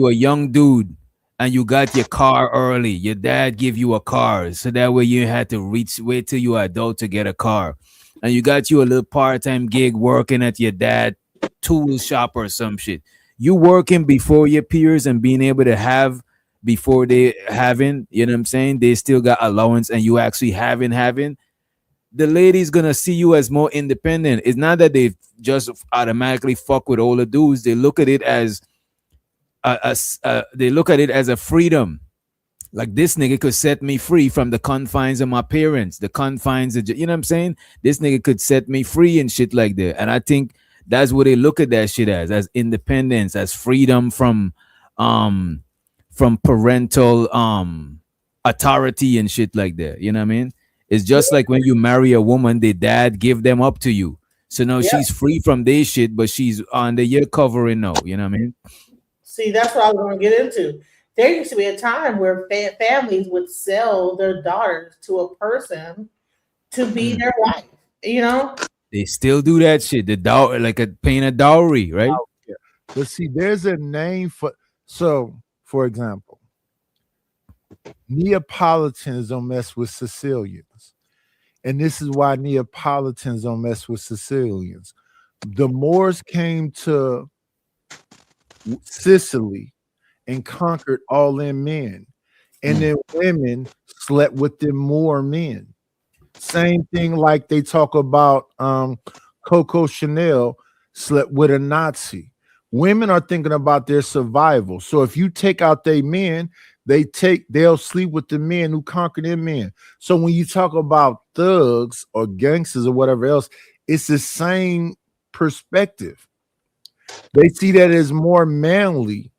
Speaker 7: a young dude and you got your car early. Your dad give you a car, so that way you had to wait till you are adult to get a car, and you got you a little part-time gig working at your dad tool shop or some shit. You working before your peers and being able to have before they having, you know what I'm saying? They still got allowance and you actually having. The lady's gonna see you as more independent. It's not that they just automatically fuck with older dudes. They look at it as a freedom. Like, this nigga could set me free from the confines of my parents, the confines of, you know what I'm saying? This nigga could set me free and shit like that. And I think that's what they look at that shit as independence, as freedom from parental authority and shit like that. You know what I mean? It's just like when you marry a woman, the dad give them up to you. So now she's free from their shit, but she's under your covering now. You know what I mean?
Speaker 3: See, that's what I was going to get into. There used to be a time where families would sell their daughters to a person to be their wife. You know,
Speaker 7: they still do that shit. The dowry, like paying a dowry, right?
Speaker 14: Yeah. But see, there's a name for. So, for example, Neapolitans don't mess with Sicilians, and this is why Neapolitans don't mess with Sicilians. The Moors came to Sicily and conquered all them men, and then women slept with them more men. Same thing like they talk about Coco Chanel slept with a Nazi. Women are thinking about their survival. So if you take out their men, they'll sleep with the men who conquered their men. So when you talk about thugs or gangsters or whatever else, it's the same perspective. They see that as more manly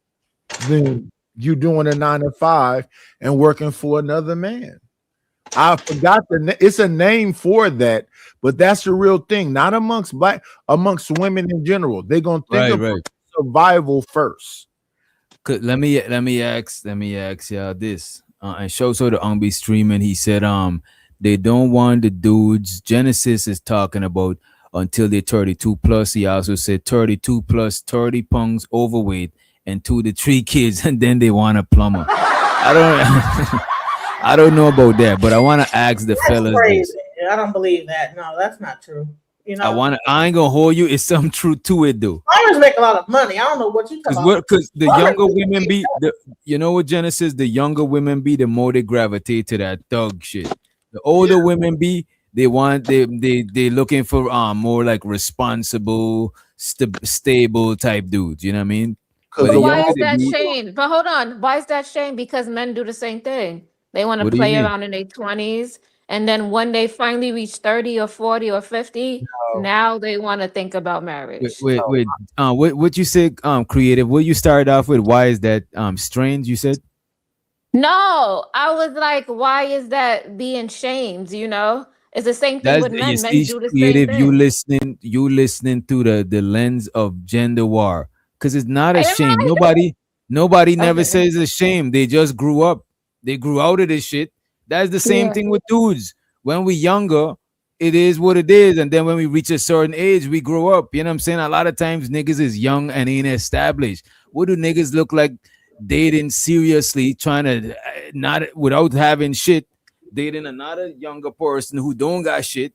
Speaker 14: than you doing a 9 to 5 and working for another man. I forgot it's a name for that, but that's the real thing. Not amongst amongst women in general. They're gonna think about survival first.
Speaker 7: Let me ask y'all this. And show so the be streaming. He said they don't want the dudes. Genesis is talking about until they're 32 plus. He also said 32 plus, 30 pounds overweight, and 2 to 3 kids, and then they want a plumber. I don't know about that, but I want to ask the fellas.
Speaker 3: Crazy. I don't believe that. No, that's not true. You know,
Speaker 7: I ain't gonna hold you. It's some truth to it, though.
Speaker 3: Plumbers make a lot of money. I don't know what you talking about.
Speaker 7: Because the younger women be, you know what, Genesis? The younger women be, the more they gravitate to that thug shit. The older women be, they looking for more like responsible, stable type dudes. You know what I mean?
Speaker 8: But why is that shame? But hold on, why is that shame? Because men do the same thing. They want to play around in their 20s, and then when they finally reach 30 or 40 or 50, now they want to think about marriage.
Speaker 7: Wait. What you said, creative? What you started off with? Why is that strange? You said.
Speaker 8: No, I was like, why is that being shamed? You know, it's the same thing with men. Men do the same thing.
Speaker 7: You listening through the lens of gender war, because it's not a shame. Nobody never says it's a shame. They just grew up. They grew out of this shit. That's the same thing with dudes. When we younger, it is what it is. And then when we reach a certain age, we grow up. You know what I'm saying? A lot of times niggas is young and ain't established. What do niggas look like dating seriously, trying to not without having shit, dating another younger person who don't got shit,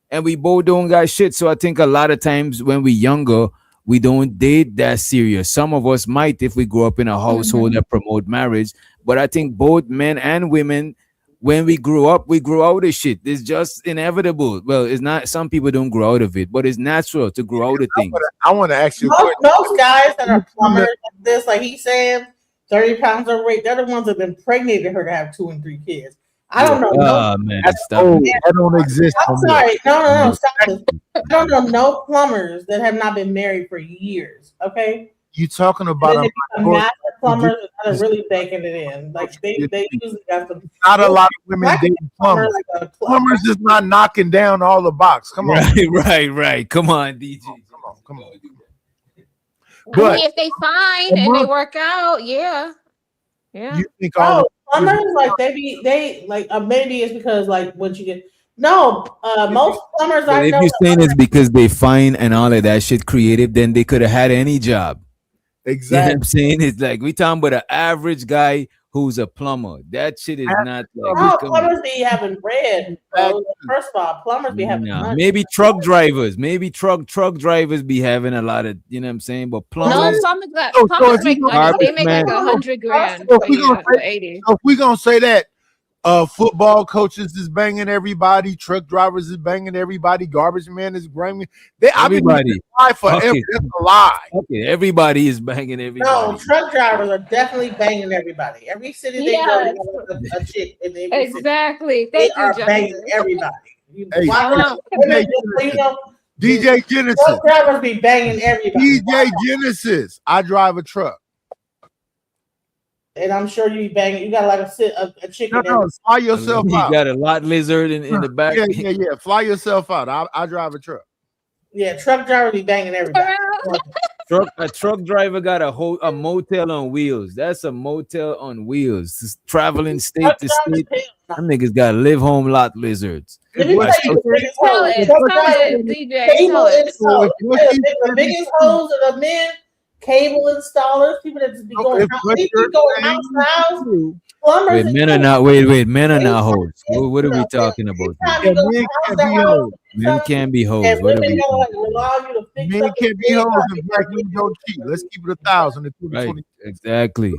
Speaker 7: and we both don't got shit. So I think a lot of times when we younger, we don't date that serious. Some of us might if we grow up in a household that promote marriage. But I think both men and women, when we grow up, we grow out of shit. It's just inevitable. Well, it's not. Some people don't grow out of it, but it's natural to grow out of things.
Speaker 14: I want to ask you.
Speaker 3: Most guys that are plumbers like this, like he's saying, 30 pounds overweight, they're the ones that have impregnated her to have 2 and 3 kids. I don't know.
Speaker 14: That don't exist.
Speaker 3: I'm sorry. No. Stop. I don't know no plumbers that have not been married for years. Okay.
Speaker 14: You talking about
Speaker 3: a master plumbers that are really baking it in. Like they usually got some.
Speaker 14: Not a lot of women dating plumbers. Plumbers is not knocking down all the box. Come on.
Speaker 7: Right. Come on, DJ.
Speaker 14: Come on.
Speaker 8: But if they find and they work out, yeah.
Speaker 14: You think all
Speaker 3: Plumbers, like they like maybe it's because like what you get. No, most plumbers
Speaker 7: But
Speaker 3: I
Speaker 7: if
Speaker 3: know.
Speaker 7: you're saying it's because they find and all of that shit creative, then they could have had any job. You know what
Speaker 14: Exactly.
Speaker 7: I'm saying? It's like we talking about an average guy who's a plumber. That shit is not like
Speaker 3: No,
Speaker 7: come on.
Speaker 3: plumbers be having bread. Bro. First of all, plumbers be having
Speaker 7: No,
Speaker 3: money.
Speaker 7: maybe truck drivers. Maybe truck drivers be having a lot of, you know what I'm saying? But
Speaker 8: No,
Speaker 7: plumbers,
Speaker 8: plumbers make money. They make like
Speaker 7: garbage
Speaker 8: 100 grand
Speaker 14: So
Speaker 8: a
Speaker 14: if we
Speaker 8: year
Speaker 14: gonna
Speaker 8: or
Speaker 14: say,
Speaker 8: 80.
Speaker 14: so if we gonna say that football coaches is banging everybody, truck drivers is banging everybody, garbage man is banging. I've been
Speaker 7: everybody.
Speaker 14: lie forever.
Speaker 7: Okay.
Speaker 14: That's a lie.
Speaker 7: Okay, everybody is banging everybody.
Speaker 3: No, truck drivers are definitely banging everybody. Every city they go,
Speaker 8: Yes.
Speaker 3: they got a chick in every city.
Speaker 8: Exactly.
Speaker 3: They
Speaker 8: Thank you,
Speaker 3: are banging
Speaker 8: Justice.
Speaker 3: everybody.
Speaker 14: Hey,
Speaker 3: Women, just so you know,
Speaker 14: DJ Genesis.
Speaker 3: truck drivers be banging everybody.
Speaker 14: DJ Genesis. I drive a truck.
Speaker 3: And I'm sure you be banging. You got like a chicken.
Speaker 14: No, fly yourself
Speaker 7: You
Speaker 14: out.
Speaker 7: got a lot lizard in the back.
Speaker 14: Yeah. Fly yourself out. I drive a truck.
Speaker 3: Yeah, truck drivers be banging everybody.
Speaker 7: A truck driver got a motel on wheels. That's a motel on wheels. Just traveling state to state. Them niggas got live home lot lizards.
Speaker 3: Let me tell you the biggest
Speaker 8: Tell
Speaker 3: hoes.
Speaker 8: it,
Speaker 3: Truck
Speaker 8: tell
Speaker 3: drivers
Speaker 8: it,
Speaker 3: be
Speaker 8: DJ,
Speaker 3: cable
Speaker 8: tell it.
Speaker 3: installers. The biggest hoes of the men, cable installers, people that just be going house to house. Plumbers.
Speaker 7: Wait, men are not. Wait, men are not hoes. What are we talking about?
Speaker 3: Men can't be hoes.
Speaker 7: Men can't be hoes.
Speaker 3: And
Speaker 7: What are
Speaker 3: women
Speaker 7: we
Speaker 3: don't
Speaker 7: talking?
Speaker 3: allow you to fix
Speaker 14: Men
Speaker 3: up
Speaker 14: can't be hoes and black women don't cheat. Let's keep it 1,000 in
Speaker 7: Right.
Speaker 14: 2020.
Speaker 7: Exactly.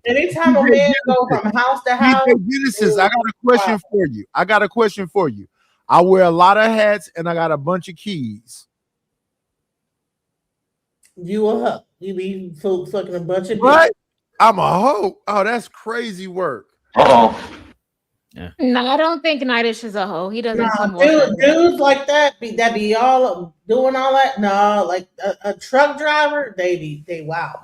Speaker 3: Anytime a man go from house to house.
Speaker 14: DJ Genesis, I got a question for you. I wear a lot of hats and I got a bunch of keys.
Speaker 3: You a hoe. You be fucking a bunch of
Speaker 14: What? I'm a hoe. Oh, that's crazy work.
Speaker 3: Uh-oh.
Speaker 8: No, I don't think Nightish is a hoe. He doesn't seem
Speaker 3: Dudes like that be all doing all that. No, like a truck driver, they wow.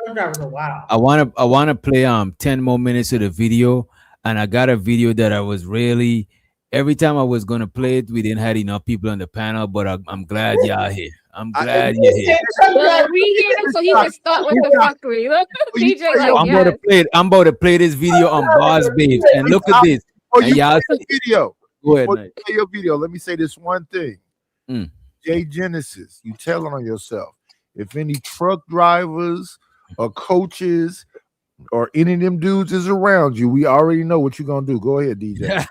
Speaker 3: Truck drivers are wow.
Speaker 7: I wanna play 10 more minutes of the video, and I got a video that I was really every time I was gonna play it, we didn't have enough people on the panel, but I'm glad y'all here. I'm glad you're here.
Speaker 8: Well, we hear him so he can start with the fuckery. Look, DJ, like,
Speaker 7: I'm about to play it. I'm about to play this video on Boss Babes, and look at this.
Speaker 14: Oh,
Speaker 7: And
Speaker 14: you
Speaker 7: y'all
Speaker 14: play the video.
Speaker 7: Go ahead,
Speaker 14: Before you
Speaker 7: Knight.
Speaker 14: play your video, let me say this one thing. Jay Genesis, you telling on yourself. If any truck drivers or coaches or any of them dudes is around you, we already know what you're gonna do. Go ahead, DJ.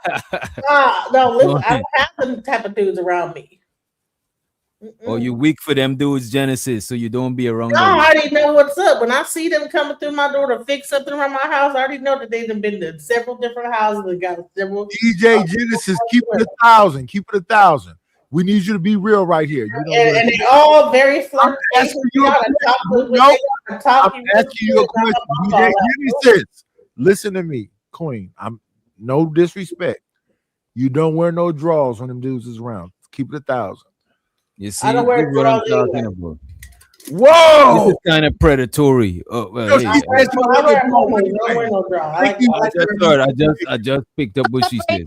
Speaker 3: No, listen, I don't have them type of dudes around me.
Speaker 7: Oh, you weak for them dudes, Genesis, so you don't be around
Speaker 3: No,
Speaker 7: them.
Speaker 3: I already know what's up. When I see them coming through my door to fix something around my house, I already know that they've been to several different houses and got several.
Speaker 14: DJ Genesis, keep it 1,000. Keep it 1,000. We need you to be real right here. You know
Speaker 3: And they all very flirtatious.
Speaker 14: I'm asking you a question. DJ Genesis, listen to me, Queen. I'm no disrespect. You don't wear no drawers when them dudes is around. Keep it 1,000.
Speaker 7: You see,
Speaker 3: I don't
Speaker 7: this
Speaker 3: wear
Speaker 7: is what I'm
Speaker 3: drawers
Speaker 7: talking
Speaker 3: either.
Speaker 7: about.
Speaker 14: Whoa!
Speaker 7: This is kind of predatory. Oh, well,
Speaker 14: Yo,
Speaker 7: hey,
Speaker 14: she said she
Speaker 3: I
Speaker 14: wear
Speaker 3: wear
Speaker 14: no
Speaker 3: momos.
Speaker 14: drawers.
Speaker 3: I don't wear no drawers.
Speaker 7: I just picked up what she said.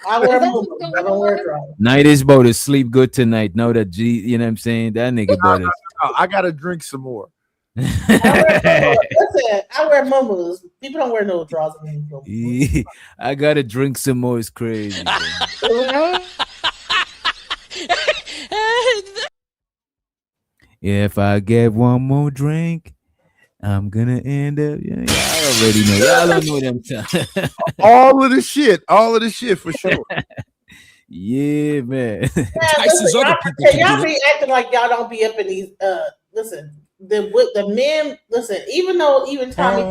Speaker 3: I wear momos. I don't wear drawers.
Speaker 7: Night is about to sleep good tonight. Know that you know what I'm saying? That nigga about to.
Speaker 14: I gotta drink some more.
Speaker 3: Listen, I wear momos. People don't wear no drawers.
Speaker 7: I gotta drink some more. It's crazy. If I get one more drink, I'm gonna end up. Yeah, y'all already know. Y'all don't know them time.
Speaker 14: all of the shit for sure.
Speaker 7: Yeah, man.
Speaker 3: Listen, y'all be acting like y'all don't be up in these. Listen, the men. Listen, even Tommy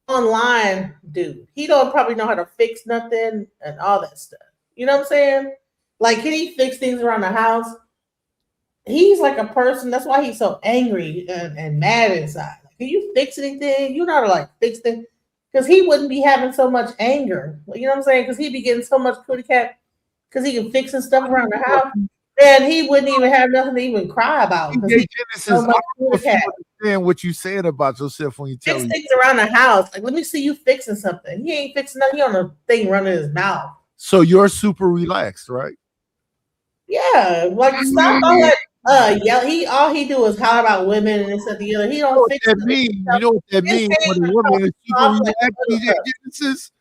Speaker 3: online dude, he don't probably know how to fix nothing and all that stuff. You know what I'm saying? Like, can he fix things around the house? He's like a person. That's why he's so angry and mad inside. Like, can you fix anything? You know how to like fix things. Because he wouldn't be having so much anger. You know what I'm saying? Because he'd be getting so much kitty cat because he can fix stuff around the house. And he wouldn't even have nothing to even cry about.
Speaker 14: DJ Genesis, I don't know if you understand what you're saying about yourself when you tell
Speaker 3: Fix
Speaker 14: me.
Speaker 3: things around the house. Like, let me see you fixing something. He ain't fixing nothing. He on a thing running his mouth.
Speaker 14: So you're super relaxed, right?
Speaker 3: Yeah. Like, stop all that. Yeah, all he do is holler about women and this and the other. He don't fix
Speaker 14: that mean. You know what that means for the woman? She can react, DJ Genesis.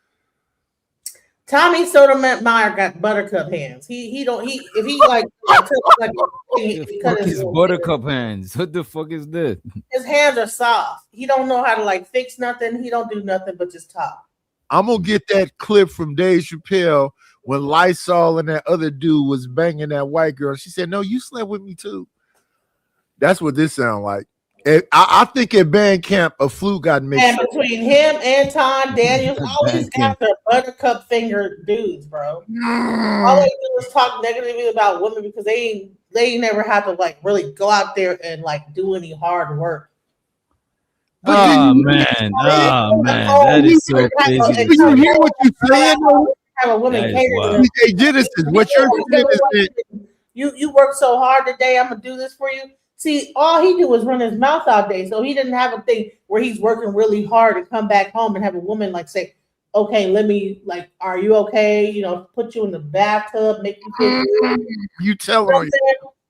Speaker 3: Tommy Sotomayor got buttercup hands. He don't if he like took like
Speaker 7: The fuck is buttercup hands? What the fuck is this?
Speaker 3: his hands are soft. He don't know how to like fix nothing. He don't do nothing but just talk.
Speaker 14: I'm gonna get that clip from Dave Chappelle when Lysol and that other dude was banging that white girl. She said, "No, you slept with me too." That's what this sound like. I think at band camp a flute got mixed.
Speaker 3: And between him, Anton, Daniels, all these after buttercup finger dudes, bro. All they do is talk negatively about women because they ain't never have to like really go out there and like do any hard work.
Speaker 7: Oh man, that is so crazy.
Speaker 14: You hear what you're saying?
Speaker 3: Have a woman
Speaker 7: That is
Speaker 3: cater to
Speaker 7: wild.
Speaker 3: them.
Speaker 14: DJ Genesis, what you're saying is that
Speaker 3: You work so hard today, I'm gonna do this for you. See, all he do is run his mouth all day, so he didn't have a thing where he's working really hard and come back home and have a woman like say, "Okay, let me like, are you okay? You know, put you in the bathtub, make you feel good."
Speaker 14: You tell her.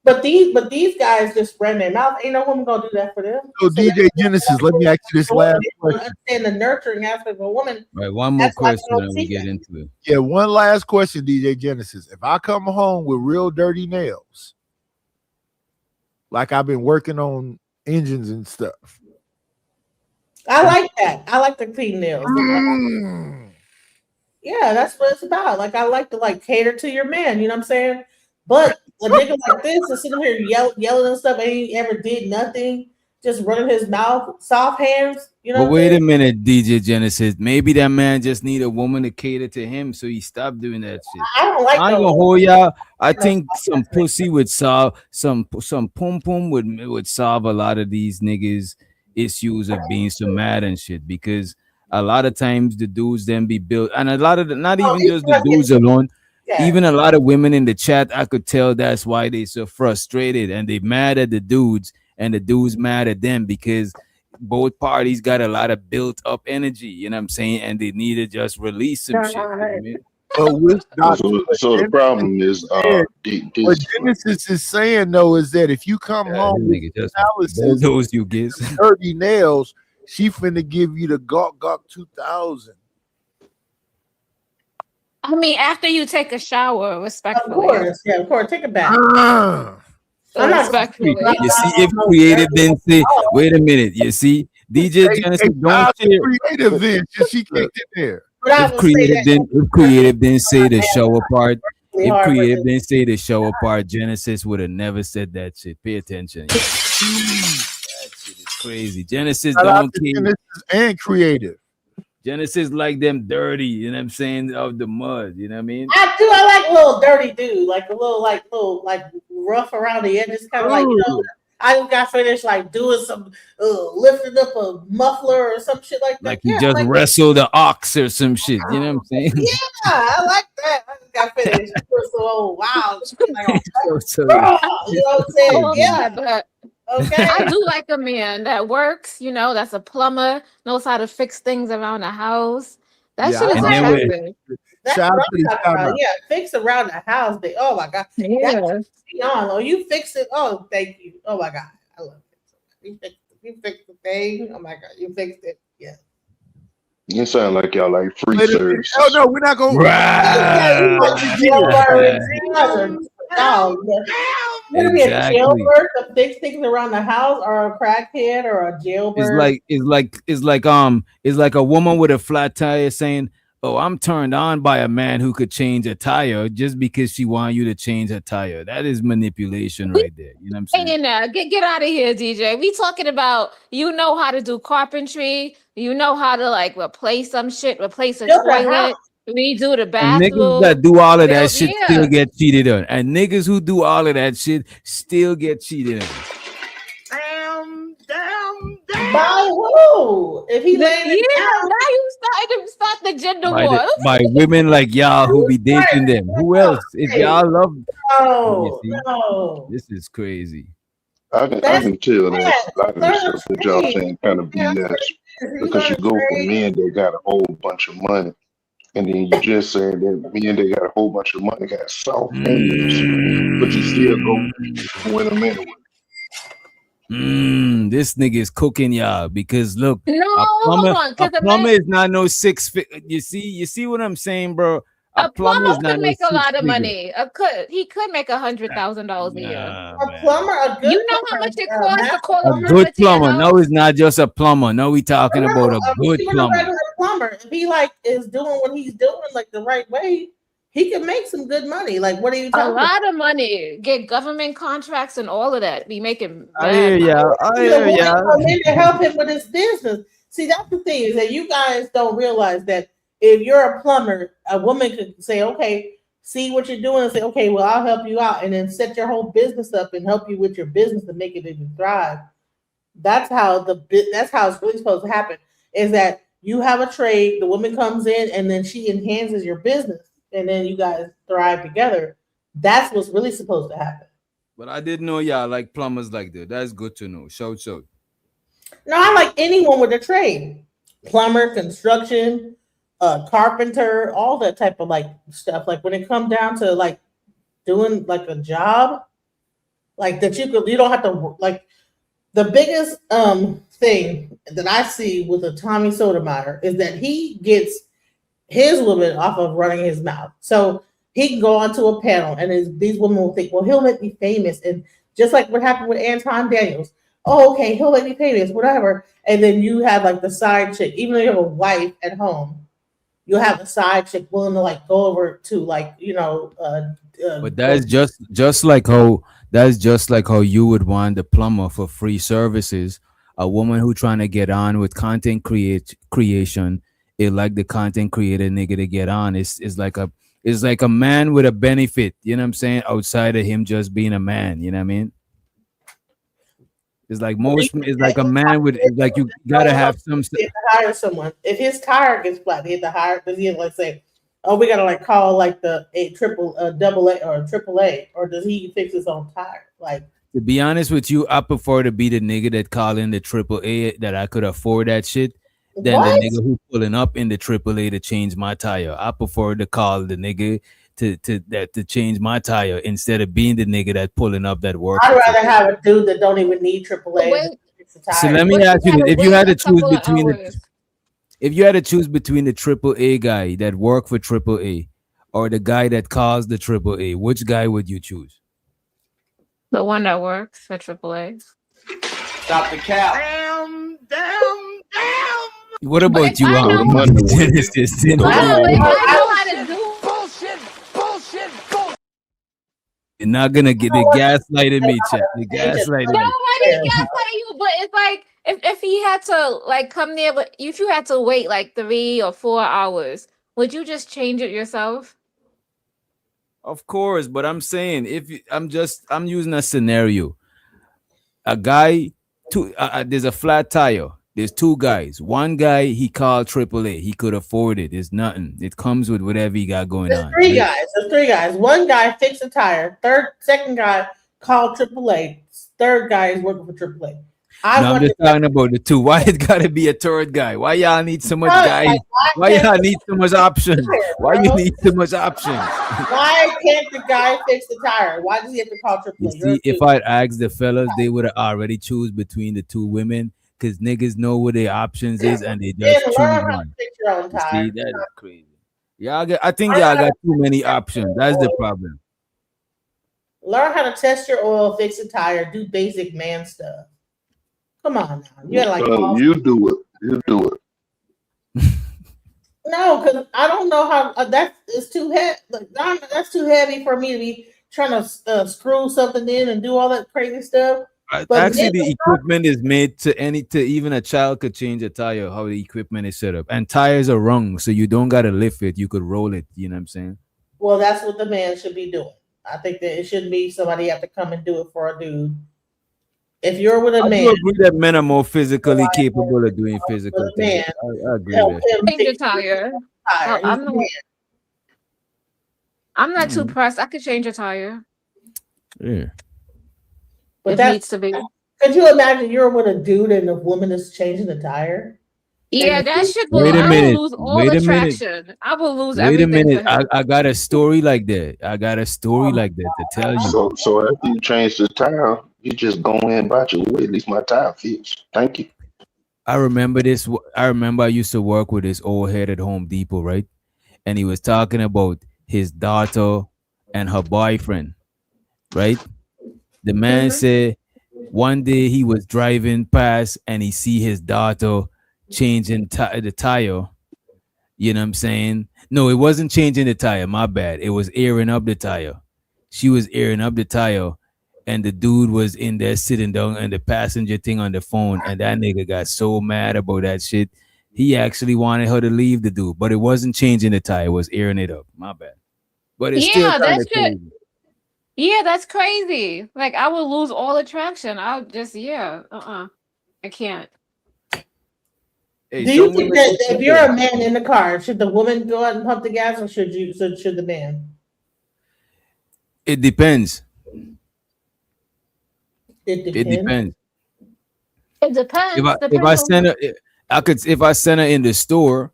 Speaker 3: But these guys just ran their mouth. Ain't no woman gonna do that for them.
Speaker 14: So DJ Genesis, let me ask you this last question.
Speaker 3: Understand the nurturing aspect of a woman.
Speaker 7: Right, one more
Speaker 3: That's why
Speaker 7: question
Speaker 3: they don't
Speaker 7: and we
Speaker 3: see
Speaker 7: get
Speaker 3: that.
Speaker 7: into it.
Speaker 14: Yeah, one last question, DJ Genesis. If I come home with real dirty nails, like I've been working on engines and stuff.
Speaker 3: I like that. I like the clean nails. Yeah, that's what it's about. Like I like to like cater to your man. You know what I'm saying? But a nigga like this is sitting here yelling and stuff, ain't ever did nothing, just running his mouth, soft hands. You know.
Speaker 7: But wait a minute, DJ Genesis. Maybe that man just need a woman to cater to him, so he stopped doing that shit.
Speaker 3: I don't like.
Speaker 7: I ain't gonna hold y'all. I think some pussy would solve some pum pum would solve a lot of these niggas' issues of being so mad and shit, because a lot of times the dudes then be built, and a lot of not even just the dudes alone.
Speaker 3: Yeah.
Speaker 7: Even a lot of women in the chat, I could tell that's why they so frustrated and they mad at the dudes and the dudes mad at them because both parties got a lot of built up energy, you know what I'm saying? And they need to just release some shit. You know what I mean?
Speaker 13: So the problem is
Speaker 14: what Genesis is saying though is that if you come home with
Speaker 7: those you get
Speaker 14: dirty nails, she finna give you the Gawk 2000.
Speaker 8: I mean, after you take a shower, respectfully.
Speaker 3: Of course, take a bath.
Speaker 8: Respectfully.
Speaker 7: You see, if creative then say, wait a minute, you see, DJ Genesis don't share.
Speaker 14: Creative then, she kicked it there.
Speaker 7: If creative then say the shower part, if creative then say the shower part, Genesis would have never said that shit. Pay attention. That shit is crazy. Genesis don't care.
Speaker 14: Genesis and creative.
Speaker 7: Genesis like them dirty, you know what I'm saying, of the mud, you know what I mean?
Speaker 3: I like a little dirty dude, like a little rough around the edges, kind of like, you know, I just got finished like doing some lifting up a muffler or some shit like that.
Speaker 7: Like you just wrestled the ox or some shit, you know what I'm saying?
Speaker 3: Yeah, I like that. I just got finished. Wow. Like,
Speaker 7: so,
Speaker 3: you know what I'm saying? Yeah,
Speaker 8: but
Speaker 3: okay.
Speaker 8: I do like a man that works, you know, that's a plumber, knows how to fix things around the house. That shit is attractive.
Speaker 3: Yeah, fix around the house. Oh my God.
Speaker 8: Yeah.
Speaker 3: You fix it. Oh, thank you. Oh my God. I love it. You fixed the thing. Oh my God. You fixed it. Yeah.
Speaker 13: You sound like y'all like free service.
Speaker 14: Oh no, we're not gonna
Speaker 3: Exactly. A jailbird to fix things around the house, or a crackhead, or a jailbird.
Speaker 7: It's like a woman with a flat tire saying, "Oh, I'm turned on by a man who could change a tire just because she want you to change her tire." That is manipulation right there. You know what I'm saying?
Speaker 8: Get out of here, DJ. We talking about you know how to do carpentry, you know how to like replace some shit, replace a toilet. Redo the bathroom.
Speaker 7: And niggas that do all of that shit still get cheated on. And niggas who do all of that shit still get cheated on.
Speaker 3: By who? If he
Speaker 8: now you start the gender war.
Speaker 7: By women like y'all who be dating them. Who else? If y'all love
Speaker 3: no.
Speaker 7: This is crazy.
Speaker 13: I can tell that a lot of this stuff that y'all saying kind of BS because you go for men that got a whole bunch of money. And then you just said that men they got a whole bunch of money, got soft fingers, but you still go with them anyway.
Speaker 7: This nigga is cooking y'all because look,
Speaker 8: No, hold on,
Speaker 7: a
Speaker 8: because
Speaker 7: plumber is not no you see what I'm saying, bro?
Speaker 8: a
Speaker 7: plumber is
Speaker 8: plumber
Speaker 7: not
Speaker 8: could
Speaker 7: no
Speaker 8: make a lot of
Speaker 7: six-figure.
Speaker 8: money. He could make $100,000 a year.
Speaker 3: A plumber, a good
Speaker 8: You know how much it costs to call
Speaker 7: A
Speaker 8: a
Speaker 7: good
Speaker 8: plumber to your
Speaker 7: plumber.
Speaker 8: house?
Speaker 7: No, it's not just a plumber. No, we talking about a good
Speaker 3: even a
Speaker 7: plumber.
Speaker 3: regular plumber, if he like is doing what he's doing like the right way, he can make some good money. Like, what are you
Speaker 8: A
Speaker 3: talking about?
Speaker 8: lot of money. Get government contracts and all of that. Be making
Speaker 7: I hear
Speaker 8: mad money.
Speaker 7: ya. I hear ya.
Speaker 3: Come in to help him with his business. See, that's the thing is that you guys don't realize that if you're a plumber, a woman could say, "Okay, see what you're doing," and say, "Okay, well, I'll help you out," and then set your whole business up and help you with your business to make it even thrive. That's how it's really supposed to happen. Is that you have a trade, the woman comes in, and then she enhances your business, and then you guys thrive together. That's what's really supposed to happen.
Speaker 7: But I didn't know y'all like plumbers like that. That's good to know. Shout.
Speaker 3: No, I like anyone with a trade, plumber, construction, carpenter, all that type of like stuff. Like when it comes down to like doing like a job, like that you don't have to like. The biggest thing that I see with a Tommy Sotomayor is that he gets his women off of running his mouth. So he can go onto a panel and these women will think, well, he'll make me famous. And just like what happened with Anton Daniels, oh, okay, he'll make me famous, whatever. And then you have like the side chick, even though you have a wife at home, you'll have a side chick willing to like go over to like,
Speaker 7: But that's just like how you would want the plumber for free services. A woman who trying to get on with content creation, it like the content creator nigga to get on. It's like a man with a benefit, you know what I'm saying? Outside of him just being a man, you know what I mean? It's like a man with, it's like you gotta have some.
Speaker 3: He have to hire someone. If his tire gets flat, he have to hire. Does he have, like say, oh, we gotta like call like the double A or triple A, or does he fix his own tire? Like,
Speaker 7: to be honest with you, I prefer to be the nigga that call in the triple A that I could afford that shit than the nigga who pulling up in the triple A to change my tire. I prefer to call the nigga to change my tire instead of being the nigga that pulling up that work.
Speaker 3: I'd rather have a dude that don't even need AAA.
Speaker 7: So let me ask you this: if you had to choose between the triple A guy that work for triple A or the guy that calls the triple A, which guy would you choose?
Speaker 8: The one that works for AAA.
Speaker 15: Stop the cap.
Speaker 5: Damn.
Speaker 7: What about you, Genesis?
Speaker 8: I know how to do
Speaker 15: bullshit.
Speaker 7: You're not gonna get the gaslighting me, Chet. The gaslighting me.
Speaker 8: Nobody gaslight you, but it's like if he had to like come there, but if you had to wait like 3 or 4 hours, would you just change it yourself?
Speaker 7: Of course, but I'm saying I'm using a scenario. A guy, there's a flat tire. There's 2 guys. One guy he called AAA. He could afford it. It's nothing. It comes with whatever he got going on.
Speaker 3: There's three guys. One guy fixed a tire. Second guy called AAA. Third guy is working for AAA.
Speaker 7: I'm just talking about the 2. Why it gotta be a third guy? Why y'all need so much guys? Why y'all need so much options? Why you need so much options?
Speaker 3: Why can't the guy fix the tire? Why does he have to call AAA?
Speaker 7: You see, if I'd asked the fellas, they would have already choose between the 2 women because niggas know what their options is and they just choose one. See, that is crazy. I think y'all got too many options. That's the problem.
Speaker 3: Learn how to test your oil, fix a tire, do basic man stuff. Come on now. You gotta like
Speaker 13: you do it. You do it.
Speaker 3: No, because I don't know how that is too heavy. That's too heavy for me to be trying to screw something in and do all that crazy stuff. But
Speaker 7: actually, the equipment is made to even a child could change a tire. How the equipment is set up, and tires are wrong, so you don't gotta lift it. You could roll it. You know what I'm saying?
Speaker 3: Well, that's what the man should be doing. I think that it shouldn't be somebody have to come and do it for a dude. If you're with a man,
Speaker 7: I agree that men are more physically capable of doing physical things. I agree with that.
Speaker 8: Change your tire. I'm not too pressed. I could change a tire.
Speaker 7: Yeah.
Speaker 3: But
Speaker 8: it
Speaker 3: that
Speaker 8: needs to be.
Speaker 3: Could you imagine you're with a dude and the woman is changing the tire?
Speaker 8: Yeah, that shit will.
Speaker 7: Wait a
Speaker 8: I will
Speaker 7: minute.
Speaker 8: lose all
Speaker 7: Wait a minute.
Speaker 8: attraction. I will lose
Speaker 7: Wait a
Speaker 8: everything for
Speaker 7: minute.
Speaker 8: him.
Speaker 7: I got a story like that. I got a story like that to tell you.
Speaker 13: So after you change the tire, you just go in and buy your way. At least my tire fits. Thank you.
Speaker 7: I remember this. I remember I used to work with this old head at Home Depot, right? And he was talking about his daughter and her boyfriend, right? The man said one day he was driving past and he see his daughter changing the tire. You know what I'm saying? No, it wasn't changing the tire. My bad. It was airing up the tire. She was airing up the tire, and the dude was in there sitting down and the passenger thing on the phone. And that nigga got so mad about that shit. He actually wanted her to leave the dude, but it wasn't changing the tire. It was airing it up. My bad. But it's still
Speaker 8: Yeah,
Speaker 7: kind
Speaker 8: that
Speaker 7: of
Speaker 8: shit.
Speaker 7: crazy.
Speaker 8: Yeah, that's crazy. Like I will lose all attraction. I'll just I can't.
Speaker 7: Hey,
Speaker 3: Do you think that if you're a man in the car, should the woman go out and pump the gas, or should the man?
Speaker 7: It depends.
Speaker 3: It
Speaker 7: It depends.
Speaker 8: It depends.
Speaker 7: If I send her, if I send her in the store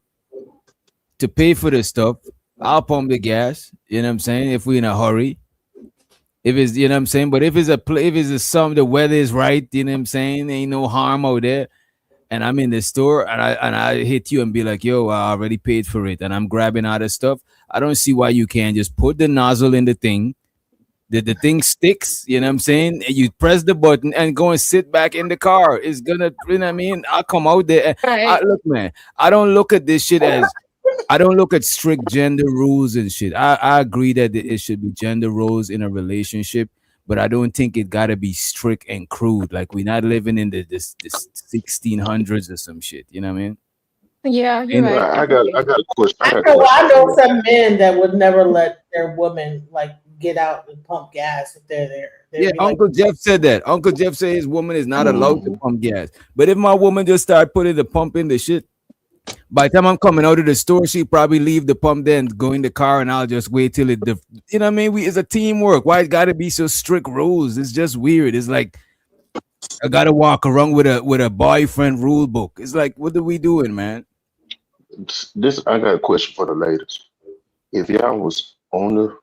Speaker 7: to pay for the stuff, I'll pump the gas. You know what I'm saying? If we're in a hurry, if it's, you know what I'm saying. But if it's the weather is right, you know what I'm saying. Ain't no harm out there, and I'm in the store and I hit you and be like, yo, I already paid for it, and I'm grabbing other stuff. I don't see why you can't just put the nozzle in the thing. The thing sticks, you know what I'm saying? And you press the button and go and sit back in the car. It's gonna, you know what I mean? I'll come out there. Look, man, I don't look at this shit as, I don't look at strict gender rules and shit. I agree that it should be gender roles in a relationship, but I don't think it gotta be strict and crude. Like we're not living in this 1600s or some shit. You know what I mean?
Speaker 8: Yeah, you're right.
Speaker 13: I got a question.
Speaker 3: I know some men that would never let their woman like get out and pump gas if they're there. They'd
Speaker 7: Yeah,
Speaker 3: be like,
Speaker 7: Uncle Jeff said that. Uncle Jeff said his woman is not allowed to pump gas. But if my woman just start putting the pump in the shit, by the time I'm coming out of the store, she probably leave the pump there and go in the car, and I'll just wait till it. You know what I mean? It's a teamwork. Why it gotta be so strict rules? It's just weird. It's like I gotta walk around with a boyfriend rule book. It's like, what are we doing, man?
Speaker 13: I got a question for the ladies. If y'all was on the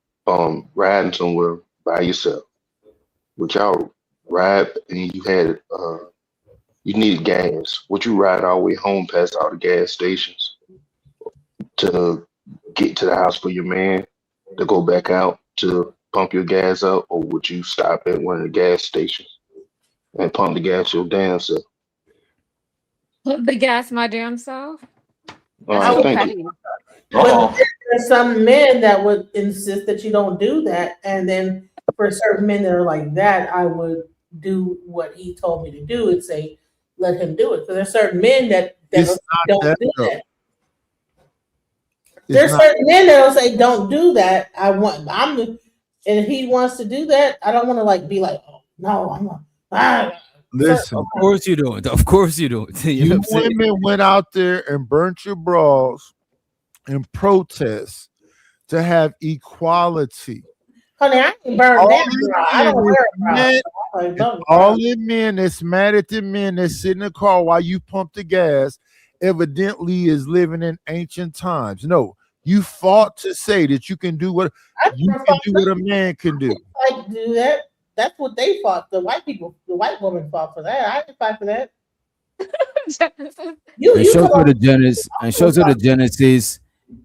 Speaker 13: riding somewhere by yourself, would y'all ride and you had you needed gas? Would you ride all the way home past all the gas stations to get to the house for your man to go back out to pump your gas up, or would you stop at one of the gas stations and pump the gas your damn self?
Speaker 8: Put the gas my damn self.
Speaker 13: All
Speaker 8: That's
Speaker 13: right,
Speaker 8: so
Speaker 13: thank
Speaker 8: petty.
Speaker 13: you.
Speaker 3: but there's some men that would insist that you don't do that, and then for certain men that are like that, I would do what he told me to do and say, let him do it. Because there's certain men that don't do that. There's certain men that'll say, don't do that. And if he wants to do that, I don't want to like be like, oh no, I'm not.
Speaker 14: Listen,
Speaker 7: of course you don't. Of course you don't. You know
Speaker 14: You
Speaker 7: what I'm saying?
Speaker 14: women went out there and burnt your bras in protest to have equality.
Speaker 3: Honey, I ain't burned that bra. I don't wear a bra.
Speaker 14: All the men that's mad at the men that sit in the car while you pump the gas evidently is living in ancient times. No, you fought to say that you can do what a man can do.
Speaker 3: I do that. That's what they fought. The white woman fought for that. I didn't fight for that.
Speaker 7: And show to the Genesis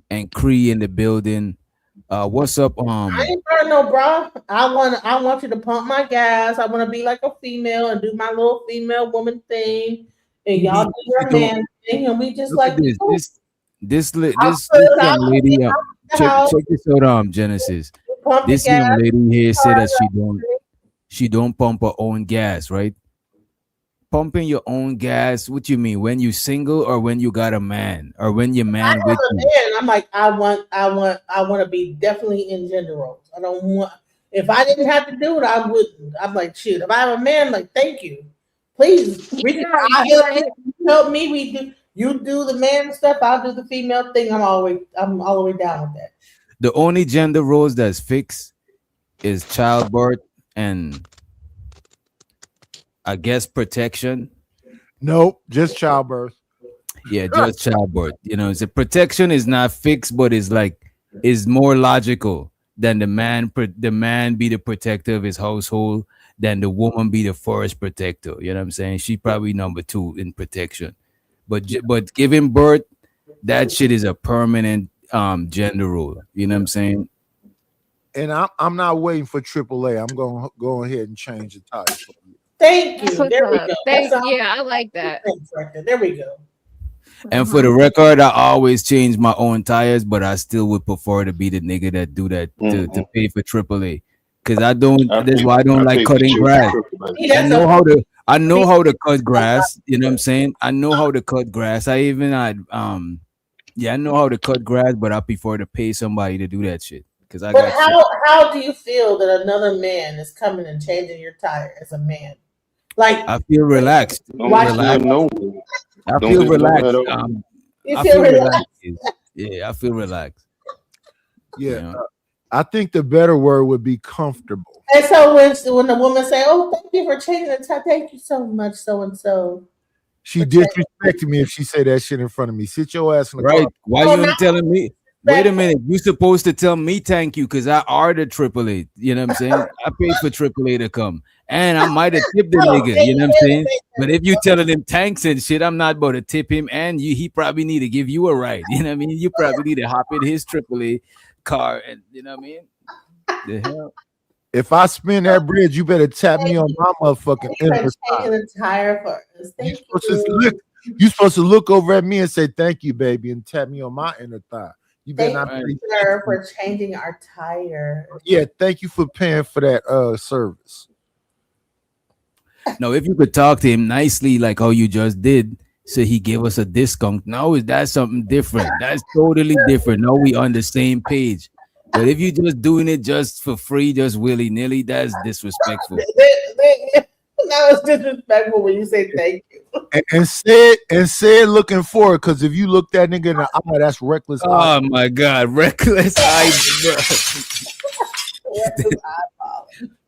Speaker 7: and Cree in the building. What's up?
Speaker 3: I ain't burn no bra. I want you to pump my gas. I want to be like a female and do my little female woman thing. And y'all do your man thing, and we just like
Speaker 7: this young lady. Check this out, Genesis. This young lady here said that she don't pump her own gas, right? Pumping your own gas, what you mean? When you single or when you got a man or when your man with you?
Speaker 3: Man, I'm like, I want to be definitely in gender roles. I don't want, if I didn't have to do it, I wouldn't. I'm like, shit, if I have a man, like, thank you. Please, help me. You do the man stuff, I'll do the female thing. I'm all the way down with that.
Speaker 7: The only gender roles that's fixed is childbirth and I guess protection.
Speaker 14: Nope, just childbirth.
Speaker 7: Yeah, just childbirth. You know, the protection is not fixed, but it's like is more logical than the man be the protector of his household than the woman be the first protector. You know what I'm saying? She probably number 2 in protection. But giving birth, that shit is a permanent gender role. You know what I'm saying?
Speaker 14: And I'm not waiting for AAA. I'm going to go ahead and change the title.
Speaker 3: Thank you.
Speaker 8: That's what's
Speaker 3: There we
Speaker 8: up.
Speaker 3: go. That's all.
Speaker 8: Yeah, I like that.
Speaker 3: There we go.
Speaker 7: And for the record, I always change my own tires, but I still would prefer to be the nigga that do that to pay for AAA. Because that's why I don't like cutting grass. I know how to cut grass. You know what I'm saying? I know how to cut grass. I know how to cut grass, but I prefer to pay somebody to do that shit.
Speaker 3: But how do you feel that another man is coming and changing your tire as a man? Like
Speaker 7: I feel relaxed. I feel relaxed.
Speaker 3: You feel relaxed.
Speaker 7: Yeah, I feel relaxed.
Speaker 14: Yeah,
Speaker 7: you know?
Speaker 14: I think the better word would be comfortable.
Speaker 3: And so when the woman say, "Oh, thank you for changing the tire. Thank you so much, so and so."
Speaker 14: She disrespected me if she say that shit in front of me. Sit your ass in the car.
Speaker 7: Why you ain't telling me? Wait a minute. You supposed to tell me thank you because I ordered AAA. You know what I'm saying? I paid for AAA to come. And I might have tipped the nigga. You know what I'm saying? But if you telling him thanks and shit, I'm not about to tip him. And he probably need to give you a ride. You know what I mean? You probably need to hop in his AAA car. And you know what I mean? The hell?
Speaker 14: If I spin that bridge, you better tap me on my motherfucking inner
Speaker 3: Changing the tire for us. Thank you.
Speaker 14: You're supposed to look over at me and say thank you, baby, and tap me on my inner thigh. You better not
Speaker 3: Thank you, sir, for changing our tire.
Speaker 14: Yeah, thank you for paying for that service.
Speaker 7: No, if you could talk to him nicely, like how you just did, so he gave us a discount. Now that's something different. That's totally different. Now we on the same page. But if you just doing it just for free, just willy nilly, that's disrespectful.
Speaker 3: Now it's disrespectful when you say thank you.
Speaker 14: And say it looking forward, because if you look that nigga in the eye, that's reckless.
Speaker 7: Oh my God, reckless eye,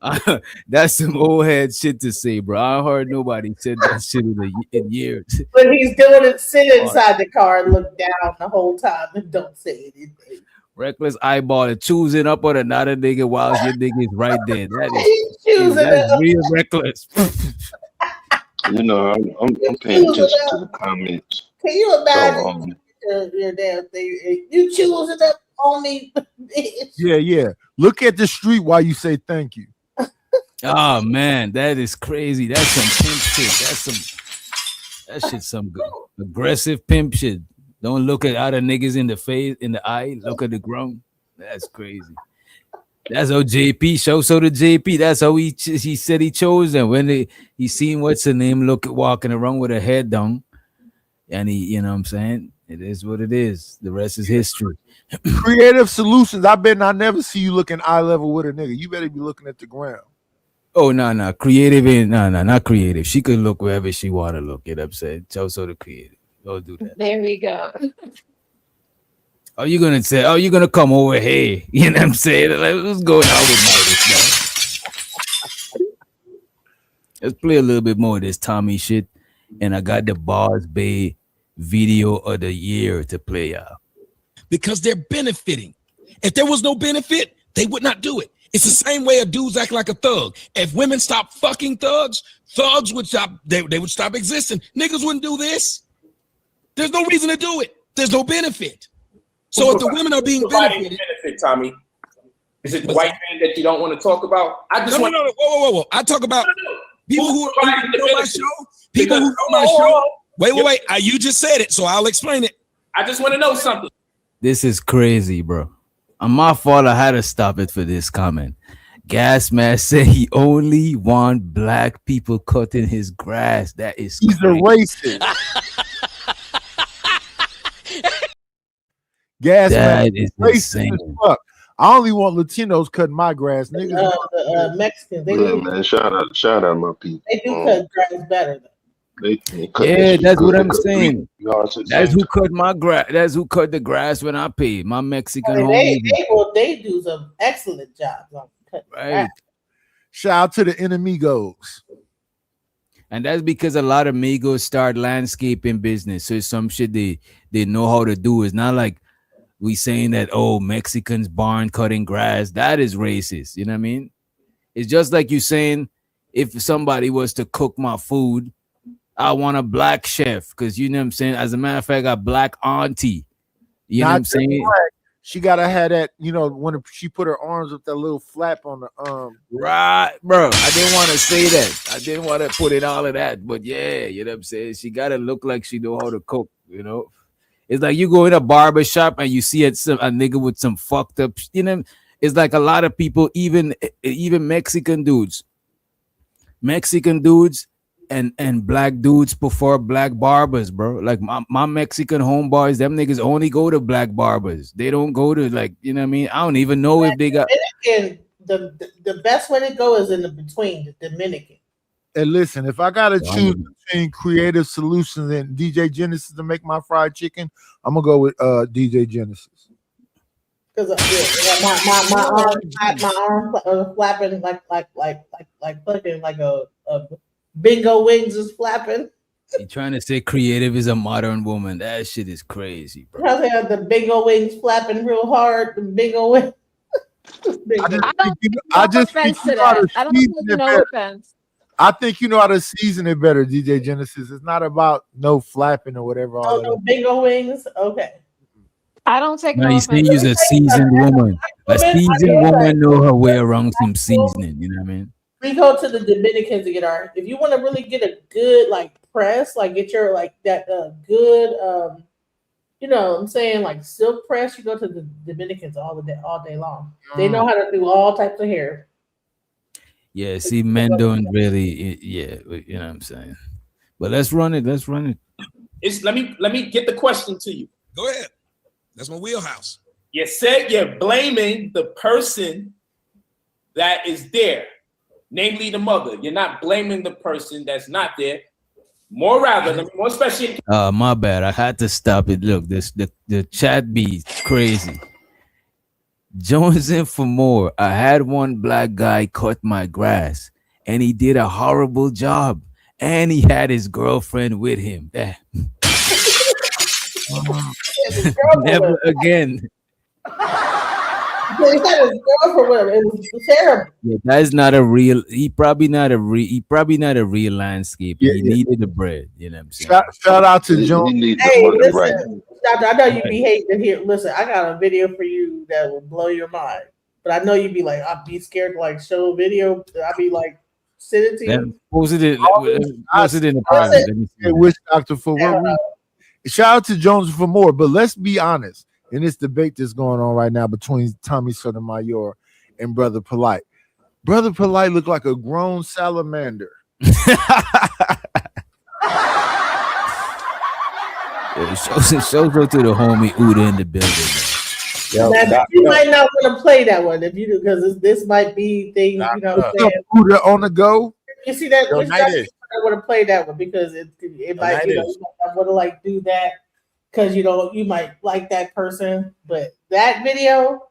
Speaker 7: bro. That's some old head shit to say, bro. I heard nobody said that shit in years.
Speaker 3: But he's doing it, sit inside the car and look down the whole time and don't say anything.
Speaker 7: Reckless eyeball and choosing up on another nigga while your nigga is right there. That's real reckless.
Speaker 13: You know, I'm paying attention to the comments.
Speaker 3: Can you imagine your damn thing? You choosing up on me, bitch.
Speaker 14: Yeah. Look at the street while you say thank you.
Speaker 7: Oh man, that is crazy. That's some pimp shit. That shit's some good aggressive pimp shit. Don't look at other niggas in the face, in the eye. Look at the ground. That's crazy. That's how JP shows. So the JP, that's how he said he chose them when he seen what's the name walking around with a head down, and you know what I'm saying? It is what it is. The rest is history.
Speaker 14: Creative solutions. I bet I never see you looking eye level with a nigga. You better be looking at the ground.
Speaker 7: Oh no, creative not creative. She could look wherever she want to look. You know what I'm saying? So the creative. Don't do that.
Speaker 8: There we go.
Speaker 7: Are you gonna say? Oh, you're gonna come over here? You know what I'm saying? Like, what's going on with Midas now? Let's play a little bit more of this Tommy shit, and I got the Bars Bay video of the year to play out.
Speaker 6: Because they're benefiting. If there was no benefit, they would not do it. It's the same way of dudes act like a thug. If women stop fucking thugs would stop. They would stop existing. Niggas wouldn't do this. There's no reason to do it. There's no benefit. So if the women are being benefited,
Speaker 12: Tommy, is it the white man that you don't want to talk about? I just
Speaker 6: no. Whoa. I talk about people who are on my show. People who on my show. Wait. You just said it, so I'll explain it.
Speaker 12: I just want to know something.
Speaker 7: This is crazy, bro. My fault. I had to stop it for this comment. Gas Mask said he only want black people cutting his grass. That is
Speaker 14: he's a racist. Gas
Speaker 7: that
Speaker 14: Mask
Speaker 7: is
Speaker 14: racist as fuck. I only want Latinos cutting my grass, niggas.
Speaker 3: Mexicans.
Speaker 13: Man, shout out my people.
Speaker 3: They do cut grass better.
Speaker 7: That's what I'm saying. That's who cut my grass. That's who cut the grass when I paid my Mexican homies.
Speaker 3: They do some excellent jobs on cutting grass.
Speaker 14: Shout out to the enemigos.
Speaker 7: And that's because a lot of Migos start landscaping business. So it's some shit they know how to do. It's not like we saying that, oh, Mexicans barn cutting grass. That is racist. You know what I mean? It's just like you saying, if somebody was to cook my food, I want a black chef. Because you know what I'm saying? As a matter of fact, I got black auntie. You know what I'm saying?
Speaker 14: Black. She gotta have that, you know, when she put her arms with that little flap on the
Speaker 7: Right, bro. I didn't want to say that. I didn't want to put in all of that, but yeah, you know what I'm saying? She gotta look like she know how to cook, you know. It's like you go in a barber shop and you see a nigga with some fucked up, you know. It's like a lot of people, even Mexican dudes and black dudes prefer black barbers, bro. Like my Mexican homeboys, them niggas only go to black barbers. They don't go to, like, you know what I mean? I don't even know if they got.
Speaker 3: The best way to go is in the between, the Dominican.
Speaker 14: And listen, if I gotta choose between Creative Solutions and DJ Genesis to make my fried chicken, I'm gonna go with DJ Genesis.
Speaker 3: Because my arm flapping like fucking like a bingo wings is flapping.
Speaker 7: You trying to say Creative is a modern woman? That shit is crazy, bro.
Speaker 3: Because they have the bingo wings flapping real hard. The bingo wings.
Speaker 14: I just think you know how to
Speaker 8: I don't
Speaker 14: season
Speaker 8: think
Speaker 14: it
Speaker 8: no
Speaker 14: better.
Speaker 8: offense.
Speaker 14: I think you know how to season it better, DJ Genesis. It's not about no flapping or whatever. All
Speaker 3: no bingo wings. Okay.
Speaker 8: I don't take
Speaker 7: No,
Speaker 8: no
Speaker 7: you say
Speaker 8: offense.
Speaker 7: you's a seasoned woman. A seasoned woman know her way around some seasoning. You know what I mean?
Speaker 3: We go to the Dominicans to get our. If you want to really get a good like press, like get your like that good you know what I'm saying, like silk press, you go to the Dominicans all day long. They know how to do all types of hair.
Speaker 7: Yeah, see, men don't really, yeah, you know what I'm saying. But let's run it. Let's run it.
Speaker 12: It's let me get the question to you.
Speaker 6: Go ahead. That's my wheelhouse.
Speaker 12: You said you're blaming the person that is there, namely the mother. You're not blaming the person that's not there. More especially.
Speaker 7: My bad. I had to stop it. Look, the chat be crazy. Jones in for more. I had one black guy cut my grass, and he did a horrible job, and he had his girlfriend with him. Never again.
Speaker 3: He had his girlfriend with him. It was terrible.
Speaker 7: Yeah, that's not a real. He probably not a real landscaper. He needed the bread. You know what I'm saying?
Speaker 14: Shout out to Jones.
Speaker 3: Hey, listen, I know you be hating to hear. Listen, I got a video for you that will blow your mind. But I know you'd be like, I'd be scared to like show a video. I'd be like, send it to you.
Speaker 7: Post it in the private.
Speaker 14: Wish Doctor for what reason? Shout out to Jones for more. But let's be honest. In this debate that's going on right now between Tommy Sotomayor and Brother Polite. Brother Polite looked like a grown salamander.
Speaker 7: Show go to the homie Uda in the building.
Speaker 3: Now, you might not want to play that one if you do, because this might be things, you know what I'm saying?
Speaker 14: Uda on the go.
Speaker 3: You see that? I want to play that one because it might, you know, I want to like do that. Because you might like that person, but that video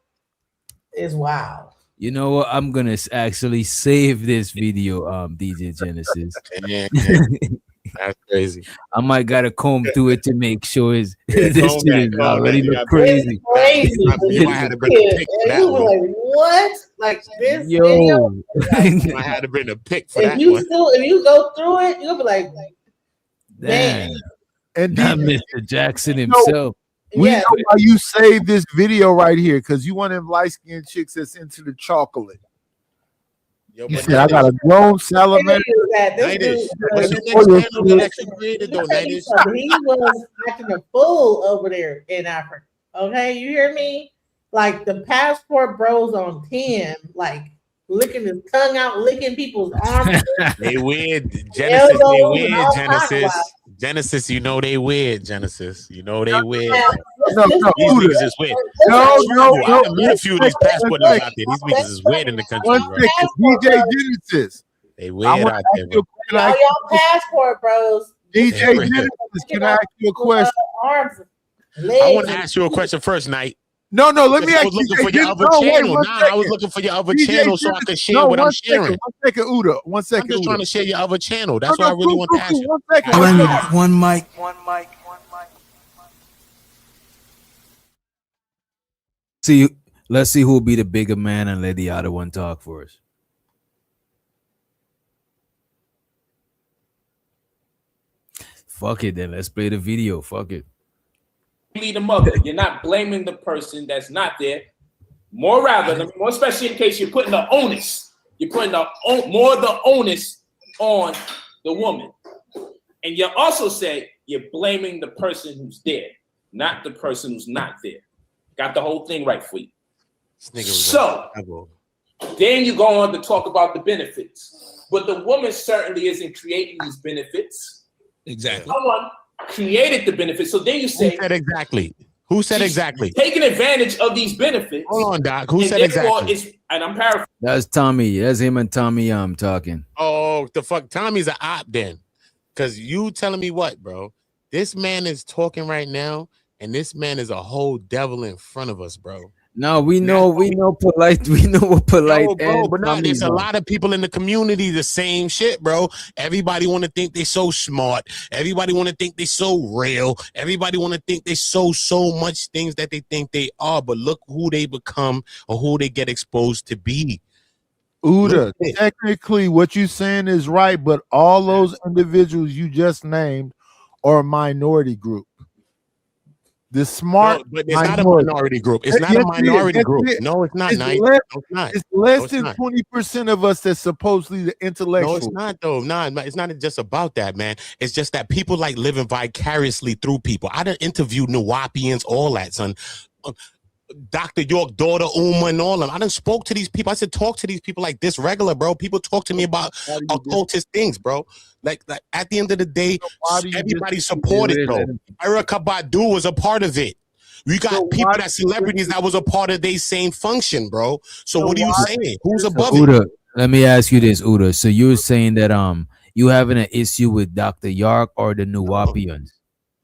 Speaker 3: is wild.
Speaker 7: You know what? I'm gonna actually save this video, DJ Genesis.
Speaker 9: Yeah. That's crazy.
Speaker 7: I might gotta comb through it to make sure this shit is already look crazy.
Speaker 3: You might have to bring a pic for that one. Like, what? Like this video?
Speaker 9: I had to bring a pic for that one.
Speaker 3: If you go through it, you'll be like,
Speaker 7: damn. And not Mr. Jackson
Speaker 14: We know why you saved this video right here, because you one of them light-skinned chicks that's into the chocolate.
Speaker 9: Yo,
Speaker 14: you said I got a grown salamander.
Speaker 3: He was acting a fool over there in Africa. Okay, you hear me? Like the passport bros on 10, like licking his tongue out, licking people's arms.
Speaker 9: They weird, Genesis. They weird, Genesis. Genesis, you know they weird, Genesis. You know they weird. These niggas is weird.
Speaker 14: No.
Speaker 9: I met a few of these passport niggas out there. These niggas is weird in the country. Right?
Speaker 14: DJ Genesis.
Speaker 9: They weird out there.
Speaker 3: Y'all passport bros.
Speaker 14: DJ Genesis, can I ask you a question?
Speaker 9: I want to ask you a question first, Knight.
Speaker 14: No, let me
Speaker 9: I
Speaker 14: ask
Speaker 9: was
Speaker 14: you.
Speaker 9: looking for your other
Speaker 14: No, wait,
Speaker 9: channel.
Speaker 14: one
Speaker 9: Nah, I
Speaker 14: second.
Speaker 9: was looking for your other
Speaker 14: DJ
Speaker 9: channel so I could share
Speaker 14: no,
Speaker 9: what I'm
Speaker 14: one second,
Speaker 9: sharing.
Speaker 14: 1 second, Uda. 1 second,
Speaker 9: I'm just trying to share your other channel. That's
Speaker 14: No,
Speaker 9: what I really want to ask you.
Speaker 14: 1 second.
Speaker 7: One mic. See, let's see who will be the bigger man and let the other one talk for us. Fuck it, then let's play the video. Fuck it.
Speaker 12: Be the mother. You're not blaming the person that's not there. More especially in case you're putting the onus. You're putting the onus on the woman. And you also say you're blaming the person who's there, not the person who's not there. Got the whole thing right for you. So then you go on to talk about the benefits. But the woman certainly isn't creating these benefits.
Speaker 6: Exactly.
Speaker 12: Someone created the benefits. So then you say,
Speaker 9: Who said exactly? Who said exactly?
Speaker 12: Taking advantage of these benefits.
Speaker 9: Hold on, Doc. Who said exactly?
Speaker 12: And I'm paraphrasing.
Speaker 7: That's Tommy. That's him and Tommy. I'm talking.
Speaker 9: Oh, the fuck. Tommy's an op then. Because you telling me what, bro? This man is talking right now, and this man is a whole devil in front of us, bro.
Speaker 7: No, we know polite. We know what polite.
Speaker 9: No, bro, but no, there's a lot of people in the community the same shit, bro. Everybody want to think they so smart. Everybody want to think they so real. Everybody want to think they so much things that they think they are. But look who they become or who they get exposed to be.
Speaker 14: Uda, technically what you saying is right, but all those individuals you just named are a minority group. The smart,
Speaker 9: but it's not a minority group. It's not a minority group. No, it's not.
Speaker 14: It's less than 20% of us that's supposedly the intellectual.
Speaker 9: No, it's not though. Nah, it's not just about that, man. It's just that people like living vicariously through people. I done interviewed Nuwapians, all that, son. Dr. York, daughter Uma, and all of them. I done spoke to these people. I said, talk to these people like this regular, bro. People talk to me about occultist things, bro. Like at the end of the day, everybody supported, bro. Erykah Badu was a part of it. We got people that celebrities that was a part of their same function, bro. So what are you saying? Who's above
Speaker 7: Uda,
Speaker 9: it?
Speaker 7: let me ask you this, Uda. So you're saying that you having an issue with Dr. York or the Nuwapians?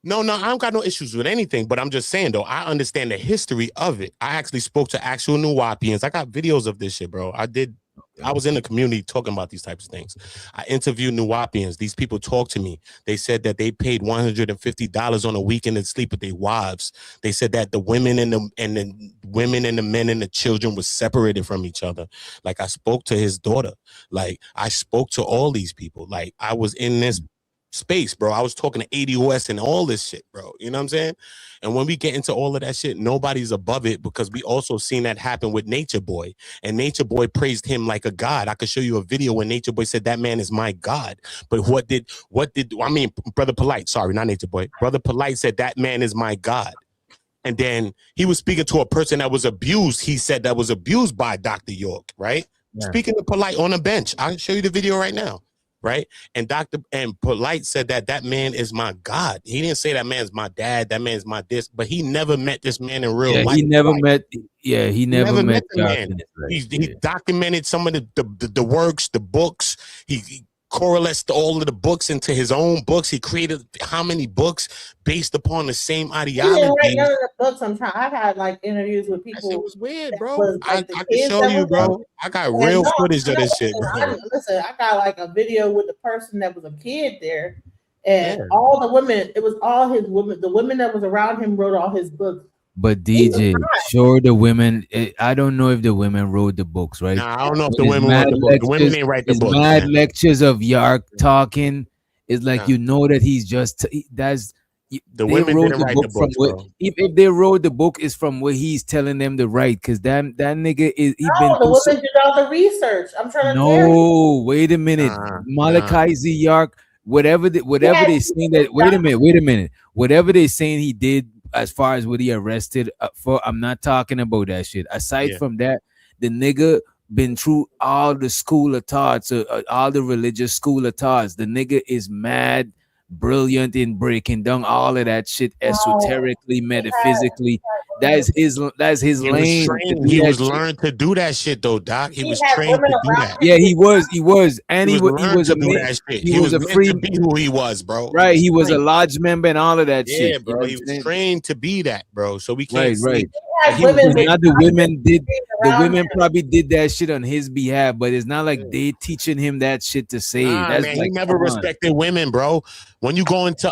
Speaker 9: No, I don't got no issues with anything, but I'm just saying, though, I understand the history of it. I actually spoke to actual Nuwapians. I got videos of this shit, bro. I was in the community talking about these types of things. I interviewed Nuwapians. These people talked to me. They said that they paid $150 on a weekend to sleep with their wives. They said that the women and the women and the men and the children were separated from each other. Like, I spoke to his daughter. Like, I spoke to all these people. Like, I was in this space, bro. I was talking to ADOS and all this shit, bro. You know what I'm saying? And when we get into all of that shit, nobody's above it, because we also seen that happen with Nature Boy. And Nature Boy praised him like a god. I could show you a video when Nature Boy said that man is my god. But Brother Polite, sorry, not Nature Boy. Brother Polite said that man is my god. And then he was speaking to a person that was abused. He said that was abused by Dr. York, right? Yeah. Speaking to Polite on a bench. I'll show you the video right now. Right. And Polite said that man is my God. He didn't say that man's my dad, that man's my this, but he never met this man in real life.
Speaker 7: He never met the
Speaker 9: man. He documented some of the works, the books. He correlates all of the books into his own books. He created how many books based upon the same ideology.
Speaker 3: None of the books I've had like interviews with people.
Speaker 9: It was weird, bro. I can show you, bro. I got real footage of this shit, bro.
Speaker 3: Listen, I got like a video with the person that was a kid there, and all the women. It was all his women. The women that was around him wrote all his books.
Speaker 7: But DJ, sure, the women. I don't know if the women wrote the books, right?
Speaker 9: Nah, I don't know if the women wrote the book. The women ain't write the book.
Speaker 7: Mad lectures of York talking. It's like you know that he's just
Speaker 9: the women didn't write the book.
Speaker 7: If they wrote the book, is from what he's telling them to write, because that nigga is.
Speaker 3: The women did all the research. I'm trying to.
Speaker 7: No, wait a minute, Malachi Z. York. Whatever they saying that. Wait a minute. Whatever they saying he did. As far as what he arrested for, I'm not talking about that shit. Aside from that, the nigga been through all the school of thoughts, all the religious school of thoughts. The nigga is mad, brilliant in breaking down all of that shit esoterically, metaphysically. That's his lane.
Speaker 9: He was learned to do that shit though, Doc. He was trained to do that.
Speaker 7: Yeah, he was, and he was a free
Speaker 9: to be who he was, bro.
Speaker 7: Right, he was a lodge member and all of that shit.
Speaker 9: Yeah, bro. He was trained to be that, bro. So we can't.
Speaker 3: He
Speaker 7: The women probably did that shit on his behalf, but it's not like they teaching him that shit to say.
Speaker 9: Nah,
Speaker 7: That's
Speaker 9: man,
Speaker 7: like,
Speaker 9: he never respected women, bro. When you go into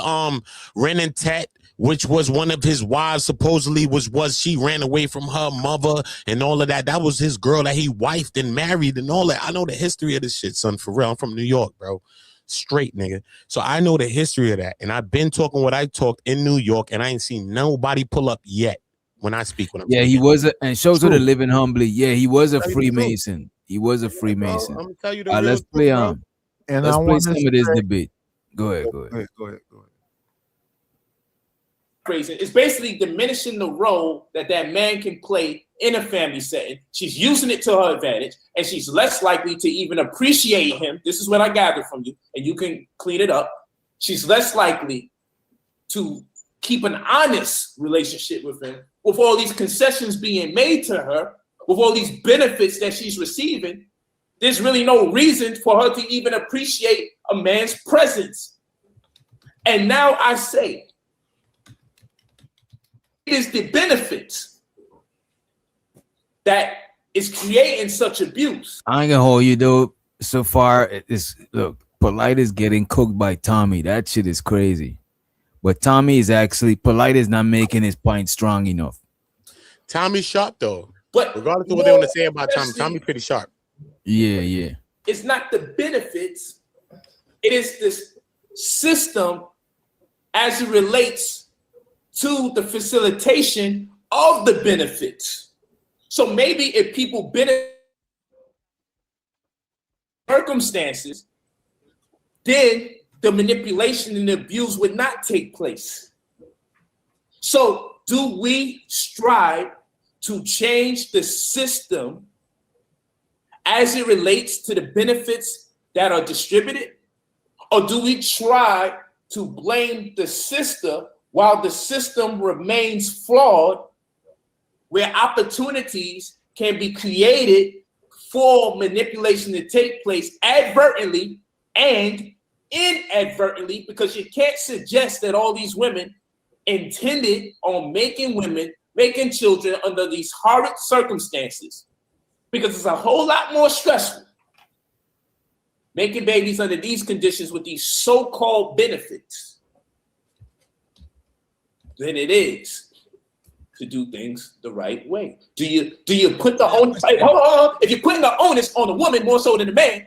Speaker 9: Ren and Tet, which was one of his wives, supposedly was she ran away from her mother and all of that. That was his girl that he wifed and married and all that. I know the history of this shit, son, for real. I'm from New York, bro. Straight nigga. So I know the history of that. And I've been talking what I talked in New York, and I ain't seen nobody pull up yet when I speak.
Speaker 7: He was and shows her the living humbly. Yeah, he was a Freemason. He was a Freemason.
Speaker 9: I'm gonna tell you the
Speaker 7: let's
Speaker 9: truth,
Speaker 7: play
Speaker 9: bro.
Speaker 14: And
Speaker 7: let's
Speaker 14: I
Speaker 7: play
Speaker 14: want
Speaker 7: some
Speaker 14: to
Speaker 7: of this
Speaker 14: say-
Speaker 7: debate. Go ahead.
Speaker 14: Go ahead.
Speaker 12: Crazy. It's basically diminishing the role that man can play in a family setting. She's using it to her advantage, and she's less likely to even appreciate him. This is what I gathered from you, and you can clean it up. She's less likely to keep an honest relationship with him, with all these concessions being made to her, with all these benefits that she's receiving. There's really no reason for her to even appreciate a man's presence. And now I say, it is the benefits that is creating such abuse.
Speaker 7: I ain't gonna hold you though. So far, Polite is getting cooked by Tommy. That shit is crazy. But Tommy is actually Polite is not making his point strong enough.
Speaker 9: Tommy's sharp though.
Speaker 12: But
Speaker 9: regardless of what they want to say about Tommy, Tommy's pretty sharp.
Speaker 7: Yeah.
Speaker 12: It's not the benefits, it is this system as it relates to the facilitation of the benefits. So maybe if people benefit circumstances, then the manipulation and the abuse would not take place. So do we strive to change the system as it relates to the benefits that are distributed? Or do we try to blame the system while the system remains flawed, where opportunities can be created for manipulation to take place advertently and inadvertently? Because you can't suggest that all these women intended on making children under these horrid circumstances, because it's a whole lot more stressful making babies under these conditions with these so-called benefits than it is to do things the right way. Do you put the onus? Hold on. If you're putting the onus on the woman more so than the man,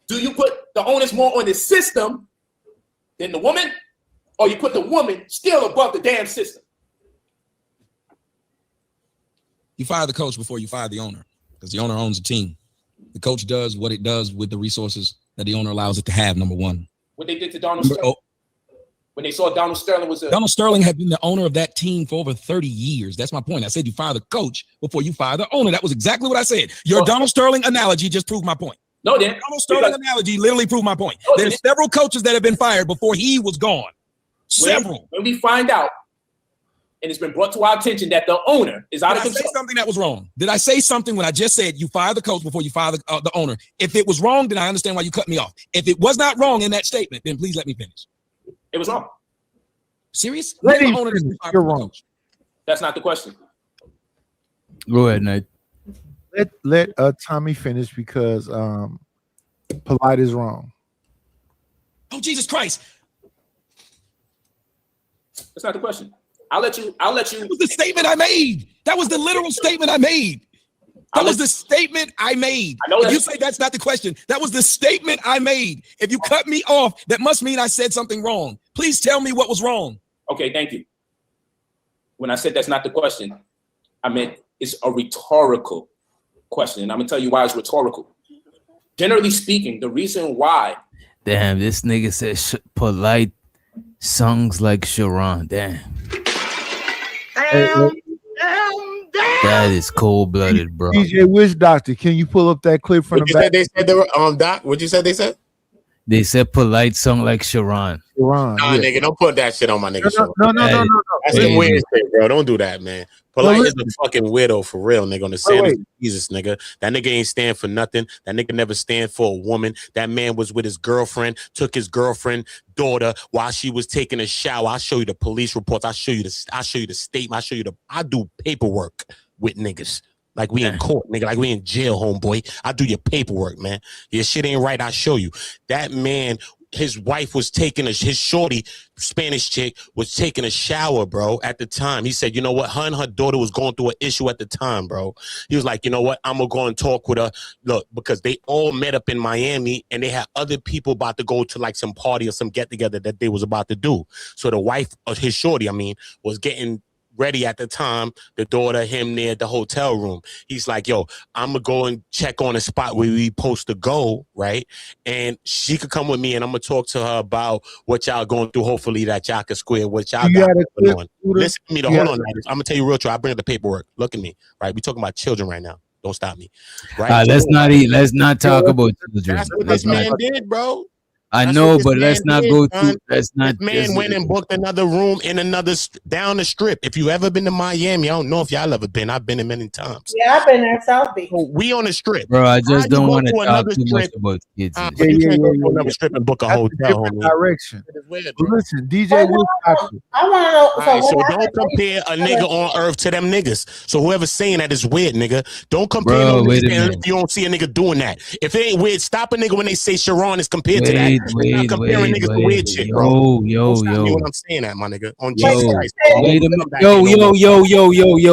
Speaker 12: do you put the onus more on the system than the woman, or you put the woman still above the damn system?
Speaker 6: You fire the coach before you fire the owner, because the owner owns the team. The coach does what it does with the resources that the owner allows it to have, number one.
Speaker 12: What they did to Donald Sterling. When they saw Donald Sterling was
Speaker 6: Donald Sterling had been the owner of that team for over 30 years. That's my point. I said you fire the coach before you fire the owner. That was exactly what I said. Your Donald Sterling analogy just proved my point.
Speaker 12: No, then.
Speaker 6: Donald Sterling analogy literally proved my point. There's several coaches that have been fired before he was gone. Several.
Speaker 12: When we find out, and it's been brought to our attention that the owner is out of control.
Speaker 6: Did I say something that was wrong? Did I say something when I just said you fire the coach before you fire the owner? If it was wrong, then I understand why you cut me off. If it was not wrong in that statement, then please let me finish.
Speaker 12: It was wrong.
Speaker 6: Serious?
Speaker 14: You're wrong.
Speaker 12: That's not the question.
Speaker 7: Go ahead, Nate.
Speaker 14: Let Tommy finish, because Polite is wrong.
Speaker 6: Oh, Jesus Christ.
Speaker 12: That's not the question. I'll let you.
Speaker 6: That was the statement I made. That was the literal statement I made. That was the statement I made.
Speaker 12: I know
Speaker 6: if you say that's not the question, that was the statement I made. If you cut me off, that must mean I said something wrong. Please tell me what was wrong.
Speaker 12: Okay, thank you. When I said that's not the question, I meant it's a rhetorical question, and I'm gonna tell you why it's rhetorical. Generally speaking, the reason why.
Speaker 7: Damn, this nigga said Polite songs like Sharon. Damn. That is cold-blooded, bro.
Speaker 14: DJ Wish Doctor, can you pull up that clip from the back?
Speaker 9: They said they were Doc. What'd you say they said?
Speaker 7: They said Polite song like Sharon.
Speaker 14: Sharon,
Speaker 9: Nah, nigga, don't put that shit on my nigga.
Speaker 14: No.
Speaker 9: That's some weird shit, bro. Don't do that, man. Polite is a fucking weirdo for real, nigga. On the sandals of Jesus, nigga. That nigga ain't stand for nothing. That nigga never stand for a woman. That man was with his girlfriend, took his girlfriend daughter while she was taking a shower. I'll show you the police reports. I'll show you the statement. I do paperwork with niggas. Like we in court, nigga. Like we in jail, homeboy. I do your paperwork, man. Your shit ain't right. I'll show you. That man, his wife was taking his shorty, Spanish chick, was taking a shower, bro, at the time. He said, you know what? Her and her daughter was going through an issue at the time, bro. He was like, you know what? I'm going to go and talk with her. Look, because they all met up in Miami and they had other people about to go to like some party or some get together that they was about to do. So the wife of his shorty, was getting ready at the time, the daughter, him there at the hotel room. He's like, yo, I'm going to go and check on a spot where we supposed to go, right? And she could come with me and I'm going to talk to her about what y'all going through. Hopefully that y'all can square what y'all got going on. Listen to me, though. Hold on. I'm going to tell you real true. I bring up the paperwork. Look at me, right? We talking about children right now. Don't stop me. Right?
Speaker 7: Let's not talk about children.
Speaker 9: That's what this man did, bro.
Speaker 7: I know, but let's not go through. Let's not.
Speaker 9: This man went and booked another room in another down the strip. If you ever been to Miami, I don't know if y'all ever been. I've been in many times.
Speaker 3: Yeah, I've been at South Beach.
Speaker 9: So we on the strip,
Speaker 7: bro. I just don't want to talk too much about kids.
Speaker 9: But you can't go to another strip and book a hotel, homie.
Speaker 14: Direction.
Speaker 9: Weird,
Speaker 14: listen, DJ,
Speaker 3: I want to know.
Speaker 9: So don't compare a nigga on earth to them niggas. So whoever's saying that is weird, nigga. Don't compare no niggas if you don't see a nigga doing that. If it ain't weird, stop a nigga when they say Sharon is compared to that. Stop comparing niggas to weird shit, bro.
Speaker 7: Yo.
Speaker 9: What I'm saying that, my nigga. On
Speaker 7: Yo,
Speaker 9: Jesus Christ.
Speaker 7: wait a minute.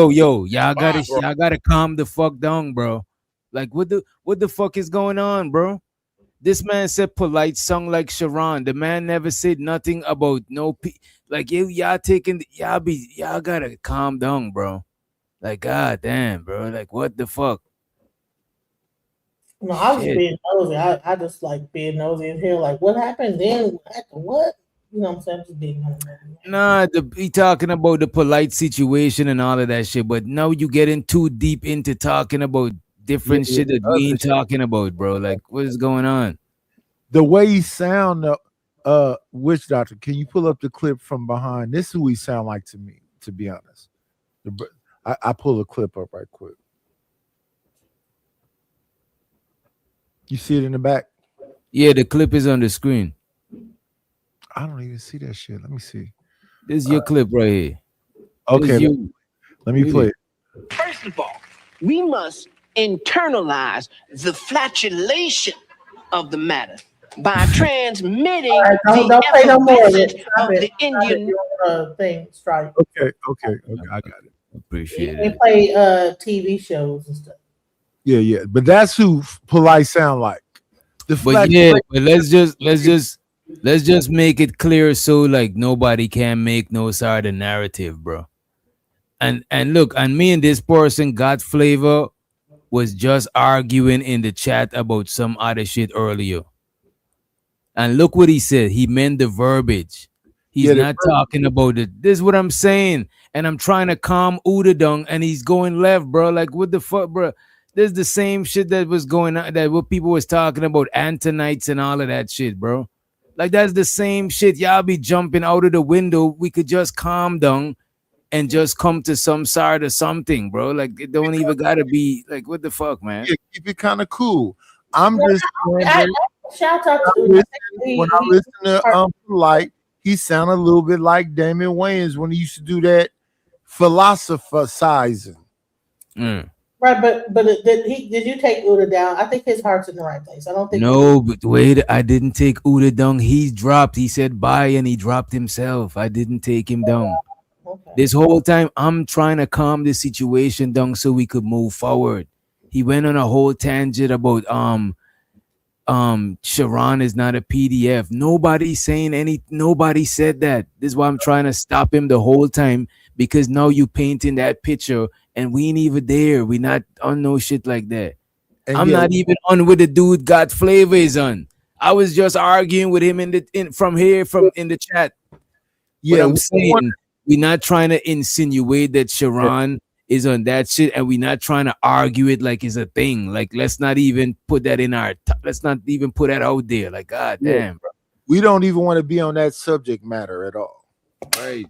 Speaker 7: Yo. Y'all gotta calm the fuck down, bro. Like what the fuck is going on, bro? This man said polite song like Sharon. The man never said nothing about like y'all gotta calm down, bro. Like god damn, bro. Like what the fuck?
Speaker 3: No, I was being nosy. I just like being nosy in here. Like, what happened then? What? You know what I'm saying? Just being nosy.
Speaker 7: Nah, he talking about the polite situation and all of that shit. But now you getting too deep into talking about different shit that we ain't talking about, bro. Like, what is going on?
Speaker 14: The way he sound, Witch Doctor. Can you pull up the clip from behind? This is who he sound like to me. To be honest, I pull a clip up right quick. You see it in the back?
Speaker 7: Yeah, the clip is on the screen.
Speaker 14: I don't even see that shit. Let me see.
Speaker 7: This is your clip right here.
Speaker 14: Okay, let me play it.
Speaker 16: First of all, we must internalize the flatulation of the matter by transmitting
Speaker 3: don't play no more of it.
Speaker 16: of the Indian
Speaker 3: thing. Strike.
Speaker 14: Okay, I got it.
Speaker 7: Appreciate
Speaker 3: it. They play TV shows and stuff.
Speaker 14: Yeah, but that's who polite sound like.
Speaker 7: But let's just make it clear so like nobody can make no sort of narrative, bro. And look, and me and this person, God Flavor, was just arguing in the chat about some other shit earlier. And look what he said. He meant the verbiage. He's not talking about it. This is what I'm saying. And I'm trying to calm Udadung and he's going left, bro. Like, what the fuck, bro? This is the same shit that was going on, that what people was talking about, Antonites and all of that shit, bro. Like, that's the same shit. Y'all be jumping out of the window. We could just calm down and just come to some side or something, bro. Like, it don't even gotta be like, what the fuck, man?
Speaker 14: Yeah, keep it kind of cool. I'm just
Speaker 3: shout out to
Speaker 14: when I listen to Polite, he sounded a little bit like Damon Wayans when he used to do that philosophizing.
Speaker 3: Right, but did you take Uda down? I think his heart's in the right place. I don't think.
Speaker 7: No, but wait, I didn't take Uda down. He dropped. He said bye, and he dropped himself. I didn't take him down. Okay. This whole time, I'm trying to calm the situation down so we could move forward. He went on a whole tangent about Sharon is not a PDF. Nobody said that. This is why I'm trying to stop him the whole time, because now you painting that picture and we ain't even there. We not on no shit like that. And I'm not even on with the dude God Flavor is on. I was just arguing with him in the chat. Yeah, but I'm saying we're not trying to insinuate that Sharon is on that shit, and we're not trying to argue it like it's a thing. Like, let's not even put that let's not even put that out there. Like, god damn, bro.
Speaker 14: We don't even want to be on that subject matter at all.
Speaker 7: Right.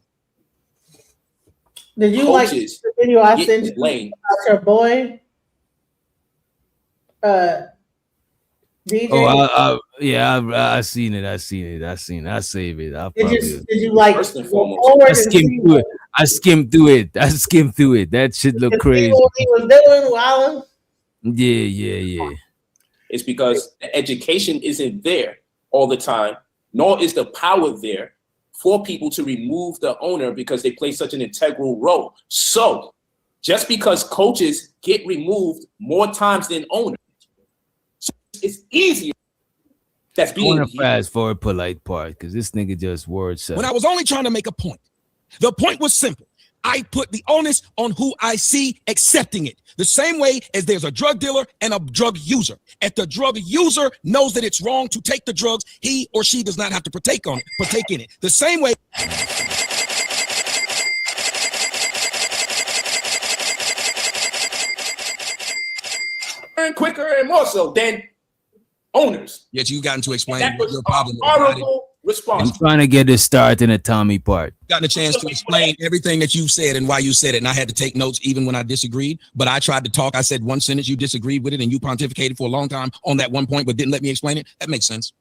Speaker 3: Did you like the video I sent you about your boy? DJ?
Speaker 7: Oh, I seen it. I save it.
Speaker 3: Did you like
Speaker 7: I skimmed through it. That shit look crazy.
Speaker 3: What he was doing while
Speaker 7: Yeah.
Speaker 12: It's because the education isn't there all the time, nor is the power there for people to remove the owner because they play such an integral role. So just because coaches get removed more times than owners, so it's easier. That's
Speaker 7: I
Speaker 12: being
Speaker 7: want to fast forward polite part because this nigga just word said.
Speaker 6: When I was only trying to make a point. The point was simple. I put the onus on who I see accepting it. The same way as there's a drug dealer and a drug user. If the drug user knows that it's wrong to take the drugs, he or she does not have to partake in it. The same way.
Speaker 12: And quicker and more so than owners.
Speaker 6: Yet you gotten to explain
Speaker 12: That was
Speaker 6: your problem.
Speaker 12: horrible response.
Speaker 7: I'm trying to get this start in a Tommy part.
Speaker 6: Gotten a chance to explain everything that you said and why you said it, and I had to take notes even when I disagreed. But I tried to talk. I said one sentence, you disagreed with it, and you pontificated for a long time on that one point, but didn't let me explain it. That makes sense.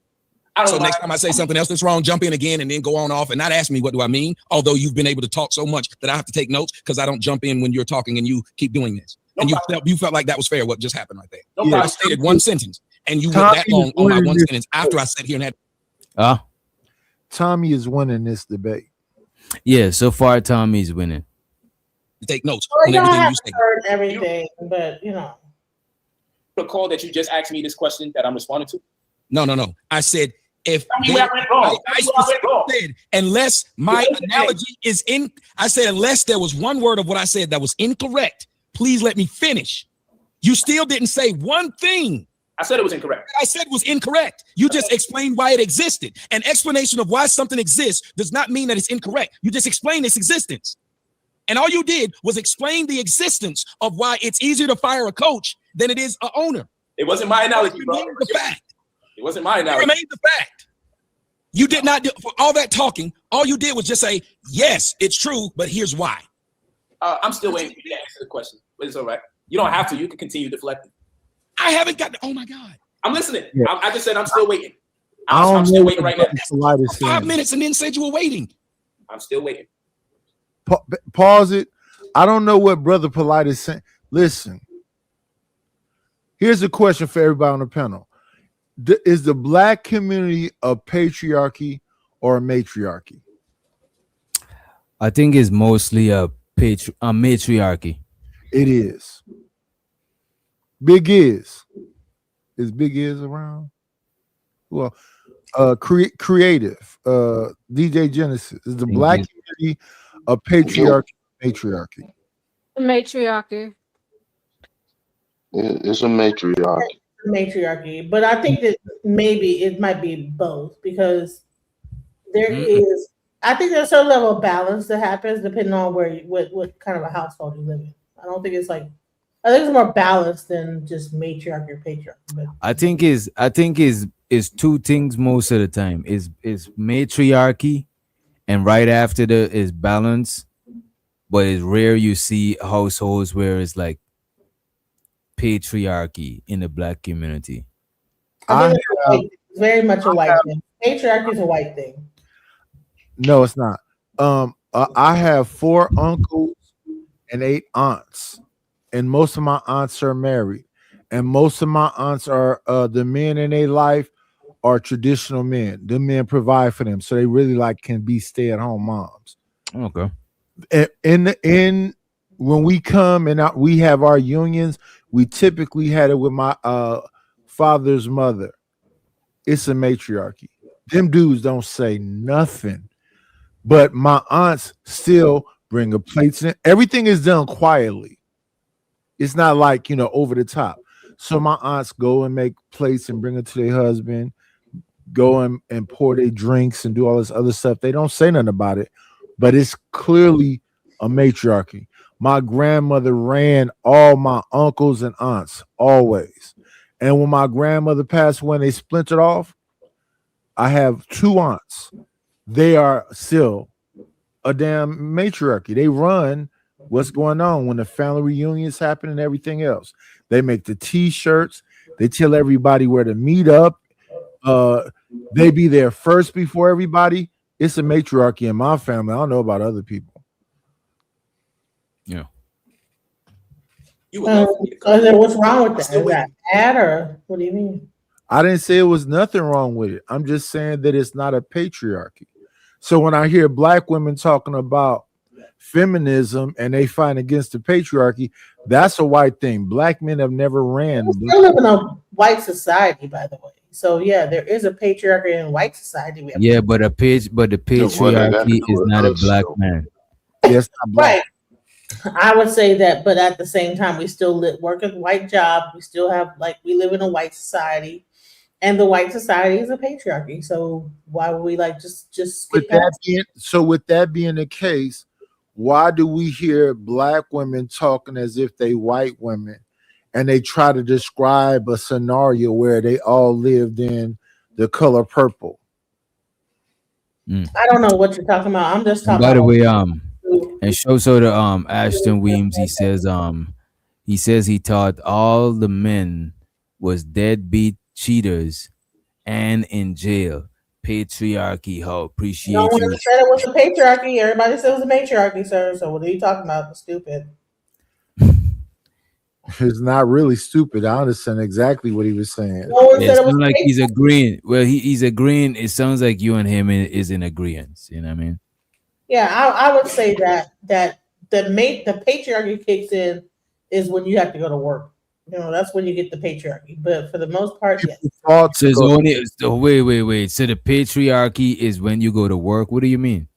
Speaker 6: So next time I say something else that's wrong, jump in again and then go on off and not ask me what do I mean. Although you've been able to talk so much that I have to take notes because I don't jump in when you're talking and you keep doing this. And you felt like that was fair. What just happened right there? I stated one sentence and you went that long on my one sentence after I sat here and had.
Speaker 14: Tommy is winning this debate.
Speaker 7: Yeah, so far Tommy's winning.
Speaker 6: Take notes
Speaker 3: Well,
Speaker 6: on
Speaker 3: y'all
Speaker 6: everything
Speaker 3: have
Speaker 6: you say.
Speaker 3: heard everything, but you know.
Speaker 12: Recall that you just asked me this question that I'm responding to?
Speaker 6: No. I said if
Speaker 12: I went wrong.
Speaker 6: I specifically said unless my analogy is in, I said unless there was one word of what I said that was incorrect, please let me finish. You still didn't say one thing.
Speaker 12: I said it was incorrect.
Speaker 6: I said was incorrect. You just explained why it existed. An explanation of why something exists does not mean that it's incorrect. You just explained its existence. And all you did was explain the existence of why it's easier to fire a coach than it is an owner.
Speaker 12: It wasn't my analogy, bro.
Speaker 6: The fact.
Speaker 12: It wasn't my analogy.
Speaker 6: It remained the fact. You did not do for all that talking. All you did was just say, yes, it's true, but here's why.
Speaker 12: I'm still waiting for you to answer the question, but it's all right. You don't have to. You can continue deflecting.
Speaker 6: I haven't got. Oh my God.
Speaker 12: I'm listening.
Speaker 14: Yeah.
Speaker 12: I just said I'm still waiting.
Speaker 14: I'm
Speaker 12: still waiting right now.
Speaker 6: 5 minutes and then said you were waiting.
Speaker 12: I'm still waiting.
Speaker 14: Pause it. I don't know what Brother Polite is saying. Listen, here's a question for everybody on the panel. Is the black community a patriarchy or a matriarchy?
Speaker 7: I think it's mostly a matriarchy.
Speaker 14: It is. Big Is Big Is around? Well, creative. DJ Genesis. Is the black community a patriarchy or matriarchy?
Speaker 8: Matriarchy.
Speaker 13: It's a matriarchy.
Speaker 3: Matriarchy, but I think that maybe it might be both because there is. I think there's a level of balance that happens depending on what kind of a household you live in. I don't think it's like. I think it's more balanced than just matriarchy or patriarchy. But
Speaker 7: I think is two things most of the time. Is matriarchy, and right after the is balance, but it's rare you see households where it's like patriarchy in the black community.
Speaker 3: I think it's very much a white thing. Patriarchy is a white thing.
Speaker 14: No, it's not. I have 4 uncles and 8 aunts, and most of my aunts are married, and most of my aunts are the men in their life are traditional men. The men provide for them, so they really can be stay-at-home moms.
Speaker 7: Okay.
Speaker 14: In when we come and we have our unions, we typically had it with my father's mother. It's a matriarchy. Them dudes don't say nothing, but my aunts still bring a plates in. Everything is done quietly. It's not like, over the top. So my aunts go and make plates and bring it to their husband, go and pour their drinks and do all this other stuff. They don't say nothing about it, but it's clearly a matriarchy. My grandmother ran all my uncles and aunts always. And when my grandmother passed away and they splintered off, I have 2 aunts. They are still a damn matriarchy. They run What's going on when the family reunions happen and everything else? They make the T-shirts. They tell everybody where to meet up. They be there first before everybody. It's a matriarchy in my family. I don't know about other people.
Speaker 7: Yeah.
Speaker 3: What's wrong with that? Is that bad or what do you mean?
Speaker 14: I didn't say it was nothing wrong with it. I'm just saying that it's not a patriarchy. So when I hear black women talking about feminism and they fight against the patriarchy, that's a white thing. Black men have never ran.
Speaker 3: We still live in a white society, by the way. So yeah, there is a patriarchy in white society.
Speaker 7: Yeah, but the patriarchy is not a black man.
Speaker 14: Yes,
Speaker 3: right. I would say that, but at the same time, we still work a white job. We still have we live in a white society, and the white society is a patriarchy. So why would we just skip
Speaker 14: with that being the case, why do we hear black women talking as if they white women, and they try to describe a scenario where they all lived in the color purple?
Speaker 3: I don't know what you're talking about. I'm just talking.
Speaker 7: By the way, and show to Ashton Weems, he says he thought all the men was deadbeat cheaters and in jail. Patriarchy, how appreciate
Speaker 3: No one
Speaker 7: you.
Speaker 3: said it was a patriarchy. Everybody said it was a matriarchy, sir. So what are you talking about? Stupid.
Speaker 14: It's not really stupid. I understand exactly what he was saying.
Speaker 3: No one
Speaker 7: It
Speaker 3: said it was
Speaker 7: sounds like he's
Speaker 3: patriarchy.
Speaker 7: agreeing. Well, he's agreeing. It sounds like you and him is in agreement. You know what I mean?
Speaker 3: Yeah, I would say that the patriarchy kicks in is when you have to go to work. That's when you get the patriarchy. But for the most part, yes.
Speaker 7: So it's only wait. So the patriarchy is when you go to work. What do you mean?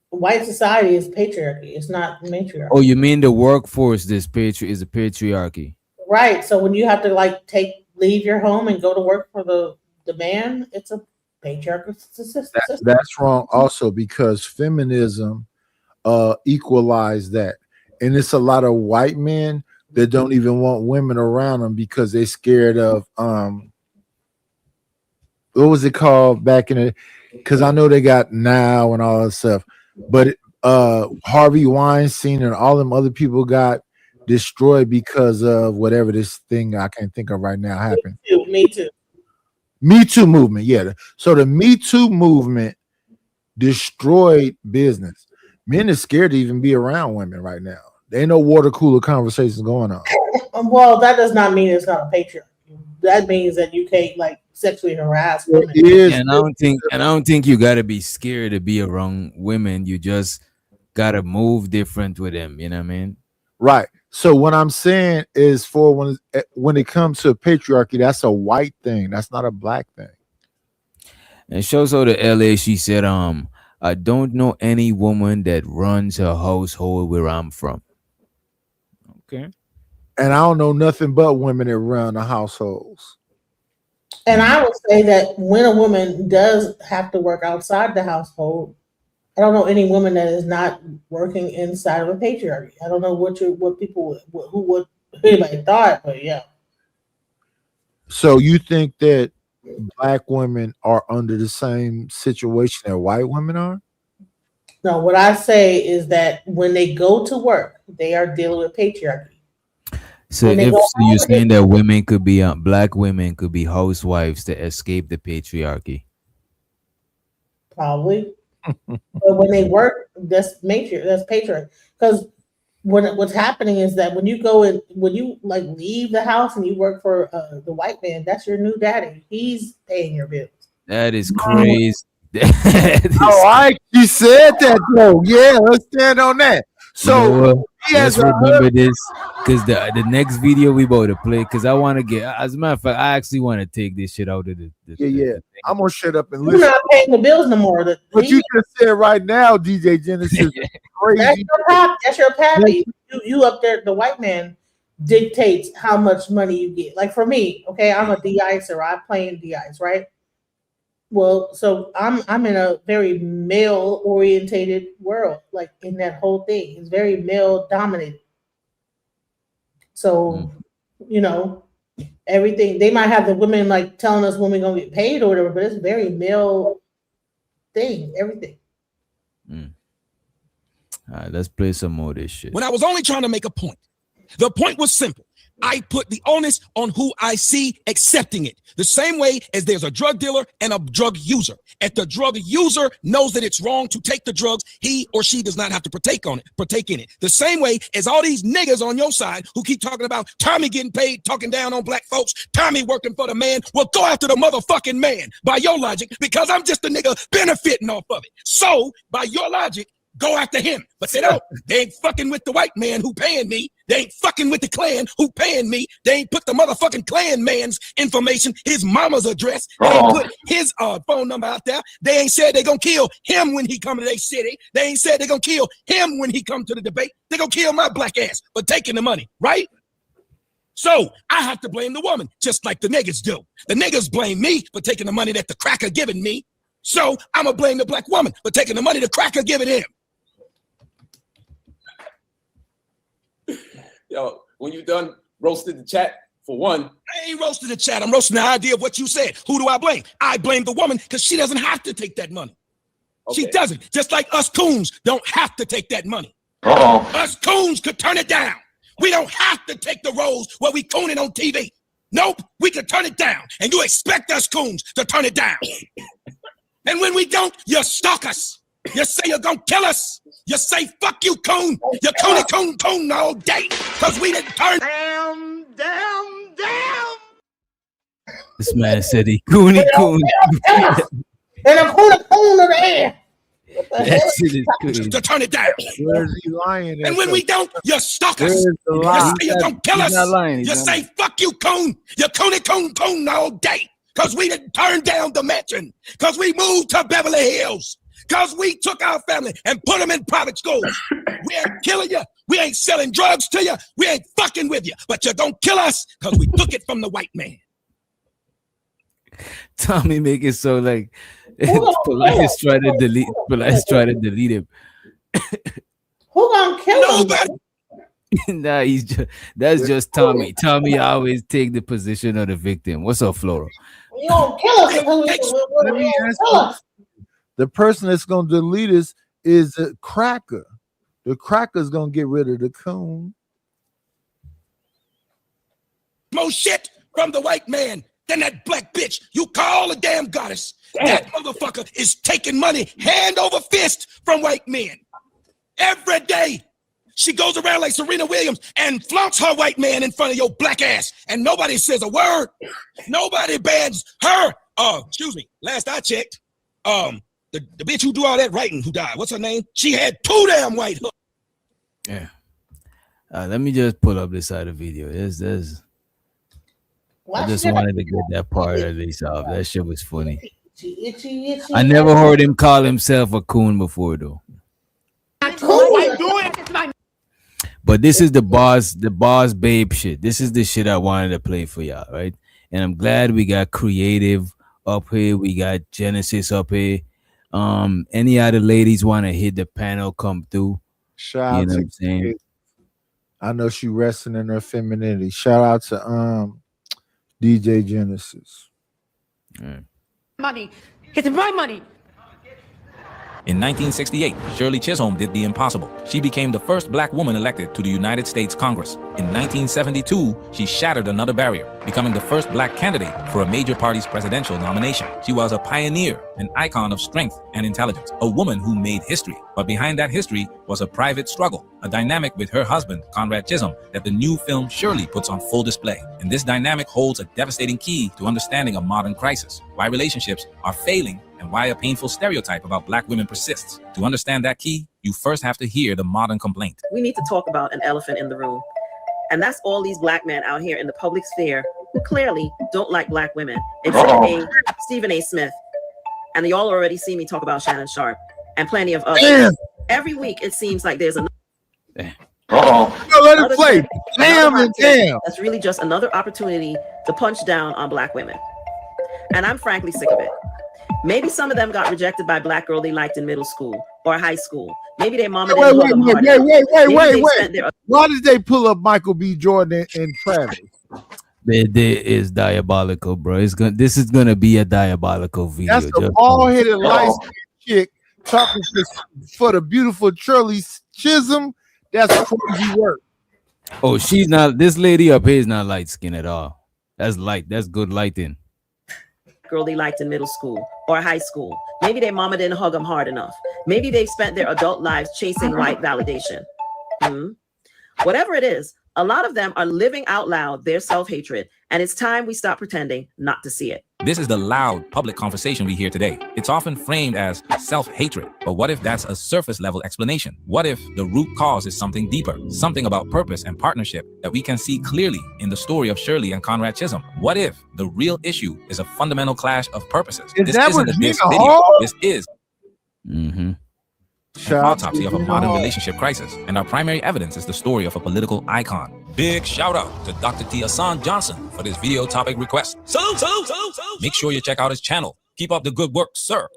Speaker 3: White society is patriarchy. It's not matriarchy.
Speaker 7: Oh, you mean the workforce? Is a patriarchy.
Speaker 3: Right. So when you have to leave your home and go to work for the man, it's a patriarchal system.
Speaker 14: That's wrong also, because feminism equalized that. And it's a lot of white men that don't even want women around them because they're scared of what was it called back in the, because I know they got now and all that stuff, but Harvey Weinstein and all them other people got destroyed because of whatever this thing I can't think of right now happened.
Speaker 3: Me too.
Speaker 14: Me Too movement, yeah. So the Me Too movement destroyed business. Men are scared to even be around women right now. There ain't no water cooler conversations going on.
Speaker 3: Well, that does not mean it's not a patriarchy. That means that you can't sexually harass women.
Speaker 7: And I don't think you gotta be scared to be around women. You just gotta move different with them. You know what I mean?
Speaker 14: Right. So what I'm saying is, for when it comes to patriarchy, that's a white thing. That's not a black thing.
Speaker 7: And shows her to LA. She said, I don't know any woman that runs her household where I'm from. Okay.
Speaker 14: And I don't know nothing but women that run the households.
Speaker 3: And I would say that when a woman does have to work outside the household, I don't know any woman that is not working inside of a patriarchy. I don't know what anybody thought, but yeah.
Speaker 14: So you think that black women are under the same situation that white women are?
Speaker 3: No, what I say is that when they go to work, they are dealing with patriarchy.
Speaker 7: So you're saying that women could be black women could be housewives to escape the patriarchy.
Speaker 3: Probably. But when they work, that's patriarchy. Because what's happening is that when you go in, when you leave the house and you work for the white man, that's your new daddy. He's paying your bills.
Speaker 7: That is crazy.
Speaker 14: You said that though. Yeah, let's stand on that. So
Speaker 7: let's remember this, because the next video we about to play, because I want to get, as a matter of fact, I actually want to take this shit out of the
Speaker 14: I'm gonna shut up and
Speaker 3: You're
Speaker 14: listen.
Speaker 3: not paying the bills no more.
Speaker 14: What you just said right now, DJ Genesis, is crazy.
Speaker 3: That's your pappy. You up there, the white man dictates how much money you get. Like for me, okay, I'm a de-icer. I play in de-ice, right? Well, so I'm in a very male orientated world, like in that whole thing. It's very male dominated. So, everything, they might have the women telling us when we're gonna get paid or whatever, but it's very male thing, everything.
Speaker 7: All right, let's play some more of this shit.
Speaker 6: When I was only trying to make a point. The point was simple. I put the onus on who I see accepting it. The same way as there's a drug dealer and a drug user. If the drug user knows that it's wrong to take the drugs, he or she does not have to partake in it. The same way as all these niggas on your side who keep talking about Tommy getting paid, talking down on black folks, Tommy working for the man, will go after the motherfucking man by your logic, because I'm just a nigga benefiting off of it. So by your logic, go after him. But they don't. They ain't fucking with the white man who paying me. They ain't fucking with the Klan who paying me. They ain't put the motherfucking Klan man's information, his mama's address. They ain't put his phone number out there. They ain't said they gonna kill him when he come to their city. They ain't said they gonna kill him when he come to the debate. They gonna kill my black ass for taking the money, right? So I have to blame the woman, just like the niggas do. The niggas blame me for taking the money that the cracker giving me. So I'm gonna blame the black woman for taking the money the cracker giving him.
Speaker 12: Yo, when you done roasted the chat, for one.
Speaker 6: I ain't roasting the chat. I'm roasting the idea of what you said. Who do I blame? I blame the woman because she doesn't have to take that money. Okay. She doesn't. Just like us coons don't have to take that money. Us coons could turn it down. We don't have to take the roles where we cooning on TV. Nope, we could turn it down. And you expect us coons to turn it down. And when we don't, you stalk us. You say you're gonna kill us. You say, fuck you, coon. You coon all day. Because we didn't turn.
Speaker 5: Damn.
Speaker 7: This man said he coony coon.
Speaker 3: And I'm coon over there.
Speaker 7: That shit is good.
Speaker 6: To turn it down.
Speaker 14: Where's he lying?
Speaker 6: And when we don't, you stalk us. You say you're gonna kill us. You say, fuck you, coon. You coon all day. Because we didn't turn down the mansion. Because we moved to Beverly Hills. Because we took our family and put them in private schools. We ain't killing you. We ain't selling drugs to you. We ain't fucking with you. But you're going to kill us because we took it from the white man.
Speaker 7: Tommy make it so like Police try to delete him.
Speaker 3: Who gonna kill him?
Speaker 7: Nah, that's just Tommy. Tommy always take the position of the victim. What's up, Flora?
Speaker 3: You don't kill us.
Speaker 14: The person that's gonna delete us is a cracker. The cracker's gonna get rid of the coon.
Speaker 6: More shit from the white man than that black bitch you call a damn goddess. Damn. That motherfucker is taking money hand over fist from white men. Every day, she goes around like Serena Williams and flaunts her white man in front of your black ass. And nobody says a word. Nobody bans her. Excuse me. Last I checked, the bitch who do all that writing who died, what's her name? She had 2 damn white hooks.
Speaker 7: Yeah. Let me just pull up this side of the video. I just wanted to get that part at least off. That shit was funny.
Speaker 3: Itchy.
Speaker 7: I never heard him call himself a coon before though. But this is the boss babe shit. This is the shit I wanted to play for y'all, right? And I'm glad we got Creative up here. We got Genesis up here. Any other ladies want to hit the panel, come through.
Speaker 14: Shout out
Speaker 7: you know
Speaker 14: to
Speaker 7: what I'm saying?
Speaker 14: I know she resting in her femininity. Shout out to DJ Genesis.
Speaker 17: Money. It's my money.
Speaker 18: In 1968, Shirley Chisholm did the impossible. She became the first black woman elected to the United States Congress. In 1972, she shattered another barrier, becoming the first black candidate for a major party's presidential nomination. She was a pioneer, an icon of strength and intelligence, a woman who made history. But behind that history was a private struggle, a dynamic with her husband, Conrad Chisholm, that the new film Shirley puts on full display. And this dynamic holds a devastating key to understanding a modern crisis, why relationships are failing and why a painful stereotype about black women persists. To understand that key, you first have to hear the modern complaint.
Speaker 23: We need to talk about an elephant in the room. And that's all these black men out here in the public sphere who clearly don't like black women, except Stephen A. Smith. And y'all already see me talk about Shannon Sharp and plenty of others.
Speaker 14: Damn.
Speaker 23: Every week, it seems like there's another.
Speaker 14: Let it play. Damn and damn.
Speaker 23: That's really just another opportunity to punch down on black women. And I'm frankly sick of it. Maybe some of them got rejected by a black girl they liked in middle school or high school. Maybe their mama didn't love them hard enough.
Speaker 14: Why did they pull up Michael B. Jordan and Travis?
Speaker 7: It is diabolical, bro. This is gonna be a diabolical video.
Speaker 14: That's the bald-headed light-skinned chick talking for the beautiful Shirley Chisholm. That's crazy work.
Speaker 7: Oh, she's not. This lady up here is not light skin at all. That's light. That's good lighting.
Speaker 23: Girl they liked in middle school or high school. Maybe their mama didn't hug them hard enough. Maybe they've spent their adult lives chasing white validation. Whatever it is, a lot of them are living out loud their self-hatred, and it's time we stop pretending not to see it.
Speaker 18: This is the loud public conversation we hear today. It's often framed as self-hatred, but what if that's a surface level explanation? What if the root cause is something deeper, something about purpose and partnership that we can see clearly in the story of Shirley and Conrad Chisholm? What if the real issue is a fundamental clash of purposes? This isn't a diss video. This is an autopsy of a modern relationship crisis, and our primary evidence is the story of a political icon. Big shout out to Dr. T. Hassan Johnson for this video topic request. Make sure you check out his channel. Keep up the good work, sir.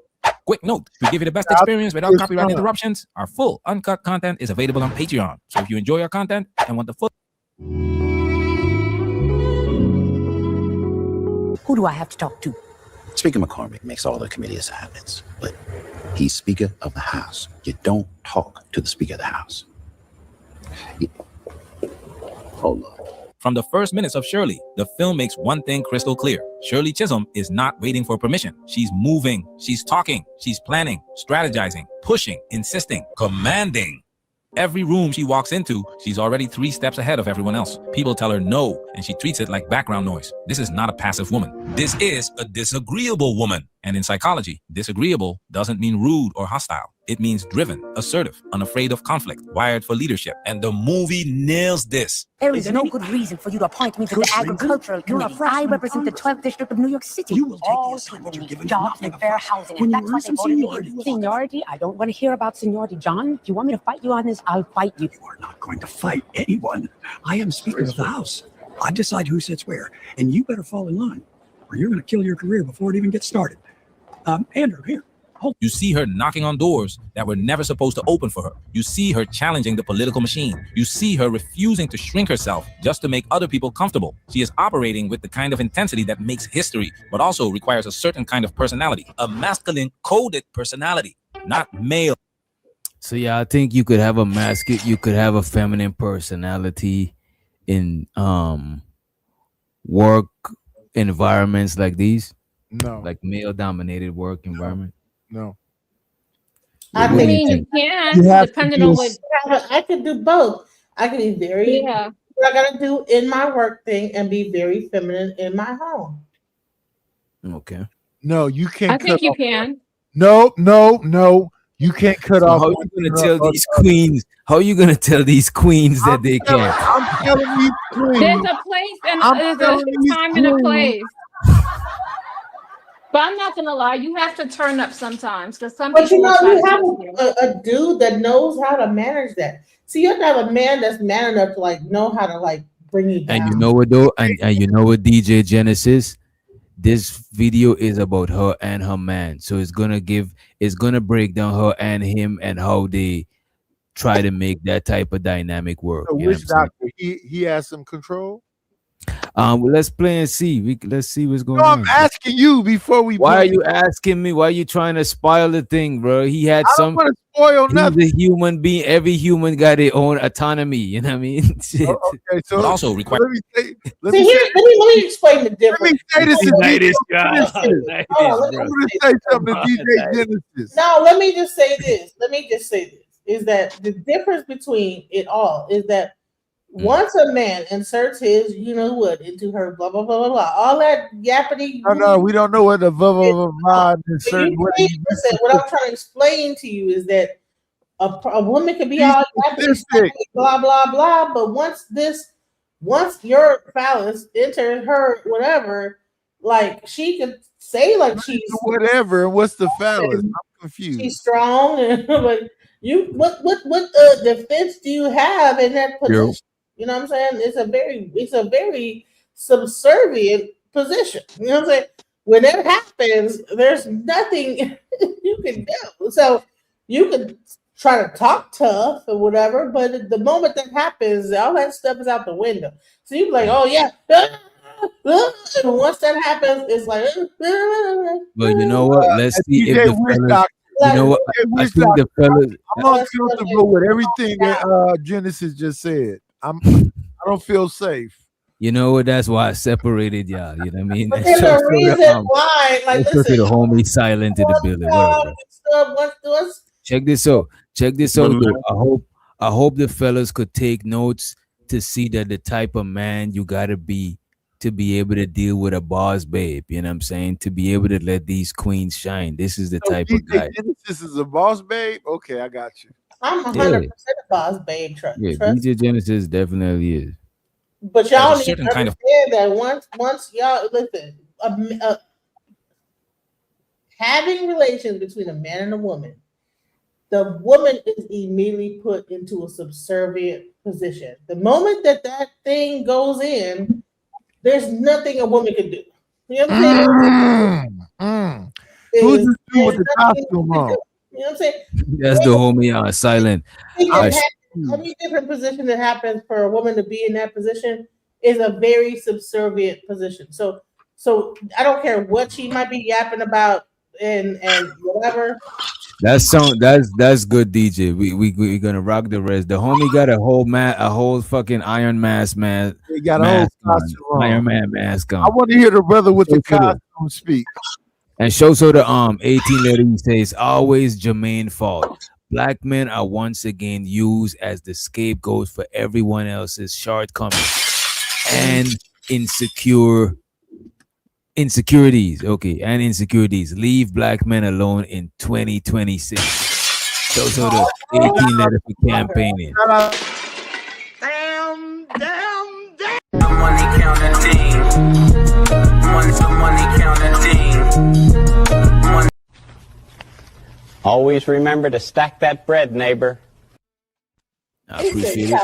Speaker 18: Quick note, to give you the best experience without copyright interruptions, our full uncut content is available on Patreon. So if you enjoy our content and want the full...
Speaker 17: Who do I have to talk to?
Speaker 10: Speaker McCormick makes all the committee assignments, but he's Speaker of the House. You don't talk to the Speaker of the House. Hold on.
Speaker 18: From the first minutes of Shirley, the film makes one thing crystal clear. Shirley Chisholm is not waiting for permission. She's moving, she's talking, she's planning, strategizing, pushing, insisting, commanding. Every room she walks into, she's already 3 steps ahead of everyone else. People tell her no, and she treats it like background noise. This is not a passive woman. This is a disagreeable woman. And in psychology, disagreeable doesn't mean rude or hostile. It means driven, assertive, unafraid of conflict, wired for leadership. And the movie nails this.
Speaker 17: There is no good reason for you to appoint me to the agricultural committee. I represent the 12th district of New York City. You will take the assignment you're given. Jobs and fair housing, and that's what they voted me in. Seniority? I don't want to hear about seniority. John, if you want me to fight you on this, I'll fight you.
Speaker 19: You are not going to fight anyone. I am Speaker of the House. I decide who sits where, and you better fall in line, or you're going to kill your career before it even gets started. Andrew, here.
Speaker 18: You see her knocking on doors that were never supposed to open for her. You see her challenging the political machine. You see her refusing to shrink herself just to make other people comfortable. She is operating with the kind of intensity that makes history, but also requires a certain kind of personality, a masculine coded personality, not male.
Speaker 7: So yeah, I think you could have a masculine, you could have a feminine personality in work environments like these.
Speaker 14: No.
Speaker 7: Like male-dominated work environment.
Speaker 14: No.
Speaker 3: I
Speaker 8: mean, you can, depending on what.
Speaker 3: I could do both. I can be very, what I gotta do in my work thing and be very feminine in my home.
Speaker 7: Okay.
Speaker 14: No, you can't.
Speaker 8: I think you can.
Speaker 14: No. You can't cut off.
Speaker 7: How are you gonna tell these queens? How are you gonna tell these queens that they can't?
Speaker 14: I'm telling you, queens.
Speaker 8: There's a place and there's a time and a place. But I'm not gonna lie, you have to turn up sometimes because some
Speaker 3: But
Speaker 8: people.
Speaker 3: you have a dude that knows how to manage that. See, you have to have a man that's man enough to know how to bring you down.
Speaker 7: And you know what though, and you know what, DJ Genesis, this video is about her and her man, so it's gonna break down her and him and how they try to make that type of dynamic work.
Speaker 14: So which doctor? He has some control.
Speaker 7: Well, let's play and see. Let's see what's going
Speaker 14: on.
Speaker 7: on.
Speaker 14: I'm asking you before we.
Speaker 7: Why are you asking me? Why are you trying to spoil the thing, bro? He had
Speaker 14: I don't want to spoil nothing.
Speaker 7: He's a human being. Every human got their own autonomy. You know what I mean?
Speaker 14: Okay, so
Speaker 18: but also require.
Speaker 3: Let me explain the difference.
Speaker 14: Let me say this.
Speaker 3: Let me say something to DJ Genesis. No, let me just say this. Is that the difference between it all is that once a man inserts his, you know what, into her, blah blah blah blah blah, all that yappity.
Speaker 14: No, we don't know what the blah blah blah insert.
Speaker 3: What I'm trying to explain to you is that a woman can be all yappity, blah blah blah, but once your phallus enters her, whatever, she can say she's
Speaker 14: whatever. What's the phallus? I'm confused.
Speaker 3: She's strong, but what defense do you have in that position? You know what I'm saying? It's a very subservient position. You know what I'm saying? When that happens, there's nothing you can do. So you can try to talk tough or whatever, but the moment that happens, all that stuff is out the window. So you're like, oh yeah. And once that happens, it's like.
Speaker 7: But you know what? Let's see if the fellas,
Speaker 3: Like,
Speaker 7: You know what? I think the fellas.
Speaker 14: I'm uncomfortable with everything that Genesis just said. I don't feel safe.
Speaker 7: You know what? That's why I separated y'all. You know what I mean?
Speaker 3: but there's a reason why. Like,
Speaker 7: let's go to
Speaker 3: listen,
Speaker 7: the homie silent in the building. Whatever.
Speaker 3: what's
Speaker 7: Check this out. Check this out. Though. I hope the fellas could take notes to see that the type of man you gotta be to be able to deal with a boss babe. You know what I'm saying? To be able to let these queens shine. This is the type of guy.
Speaker 14: Genesis is a boss babe. Okay, I got you.
Speaker 3: I'm 100% a boss babe. Trust.
Speaker 7: Yeah, DJ Genesis definitely is.
Speaker 3: But y'all
Speaker 7: There's a
Speaker 3: need to
Speaker 7: certain kind of-
Speaker 3: understand that once y'all listen, having relations between a man and a woman, the woman is immediately put into a subservient position. The moment that thing goes in, there's nothing a woman can do. You know what I'm saying?
Speaker 14: Who's this dude with the costume on?
Speaker 3: You know what I'm saying?
Speaker 7: That's the homie silent.
Speaker 3: Any different position that happens for a woman to be in that position is a very subservient position. So I don't care what she might be yapping about and whatever.
Speaker 7: That's good, DJ. We're gonna rock the rest. The homie got a whole fucking Iron Mask man.
Speaker 14: He got a whole costume on.
Speaker 7: Iron Man mask on.
Speaker 14: I want to hear the brother with the costume speak.
Speaker 7: And show so the 18 letter he says always Jermaine fault. Black men are once again used as the scapegoats for everyone else's shortcomings and insecurities. Okay, and insecurities. Leave black men alone in 2026. Those are the 18 letters for campaigning.
Speaker 1: The money counter team. Money counter team.
Speaker 20: Always remember to stack that bread, neighbor.
Speaker 7: I appreciate it.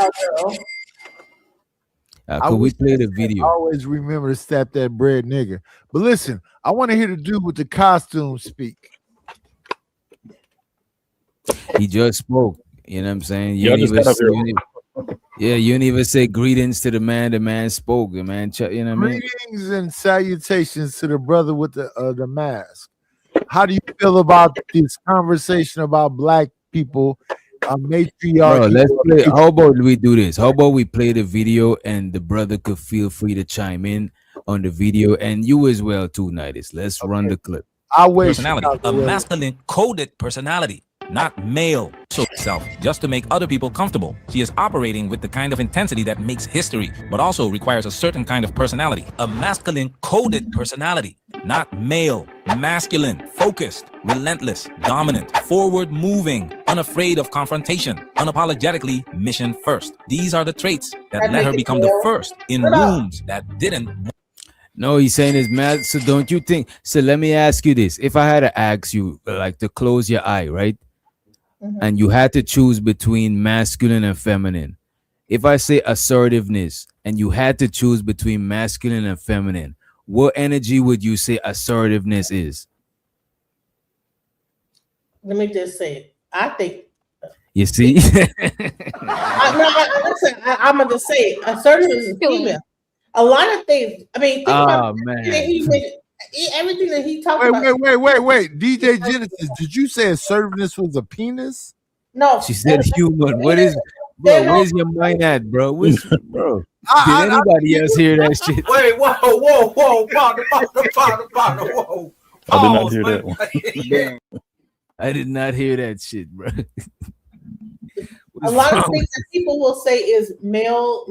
Speaker 7: Could we play the video?
Speaker 14: Always remember to step that bread, nigga. But listen, I want to hear the dude with the costume speak.
Speaker 7: He just spoke. You know what I'm saying? You didn't even say greetings to the man. The man spoke. The man, you know what I mean?
Speaker 14: Greetings and salutations to the brother with the mask. How do you feel about this conversation about black people? Matriarchy.
Speaker 7: Bro, let's play. How about we do this? How about we play the video and the brother could feel free to chime in on the video, and you as well too, Nidus. Let's run the clip.
Speaker 18: Personality, a masculine coded personality, not male. So self, just to make other people comfortable. She is operating with the kind of intensity that makes history, but also requires a certain kind of personality. A masculine coded personality, not male. Masculine, focused, relentless, dominant, forward moving, unafraid of confrontation, unapologetically mission first. These are the traits that let her become the first in rooms that didn't.
Speaker 7: No, he's saying it's mad. So don't you think? So let me ask you this. If I had to ask you like to close your eye, right? And you had to choose between masculine and feminine. If I say assertiveness and you had to choose between masculine and feminine, what energy would you say assertiveness is?
Speaker 3: Let me just say it. I think.
Speaker 7: You see?
Speaker 3: I'm going to say it. Assertiveness is female. A lot of things. I mean, think about everything that he talked about.
Speaker 14: Wait. DJ Genesis, did you say assertiveness was a penis?
Speaker 3: No.
Speaker 7: She said human. What is, bro? Where's your mind at, bro? Bro? Did anybody else hear that shit?
Speaker 12: Wait, whoa, whoa.
Speaker 21: I did not hear that one.
Speaker 7: I did not hear that shit, bro.
Speaker 3: A lot of things that people will say is male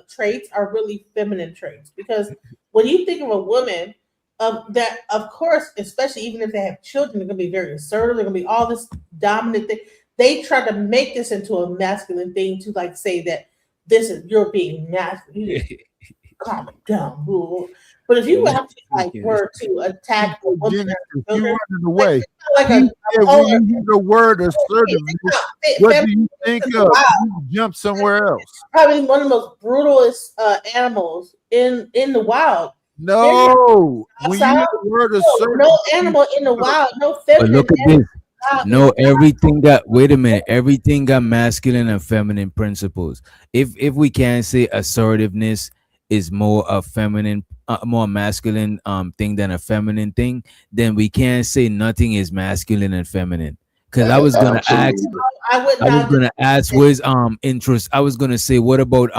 Speaker 3: traits are really feminine traits, because when you think of a woman, that of course, especially even if they have children, they're gonna be very assertive. They're gonna be all this dominant thing. They try to make this into a masculine thing to like say that this is you're being masculine. Calm it down, boo. But if you actually were to attack a woman,
Speaker 14: you running away. When you hear the word assertiveness, what do you think of? You jump somewhere else.
Speaker 3: Probably one of the most brutalest animals in the wild.
Speaker 14: No, when you hear the word assertiveness,
Speaker 3: no animal in the wild, no feminine.
Speaker 7: But look at this. No, everything got. Wait a minute. Everything got masculine and feminine principles. If we can't say assertiveness is more a feminine, more masculine thing than a feminine thing, then we can't say nothing is masculine and feminine. Because I was gonna ask,
Speaker 13: Absolutely.
Speaker 3: I would
Speaker 7: I was
Speaker 3: not.
Speaker 7: gonna ask, where's interest? I was gonna say, what about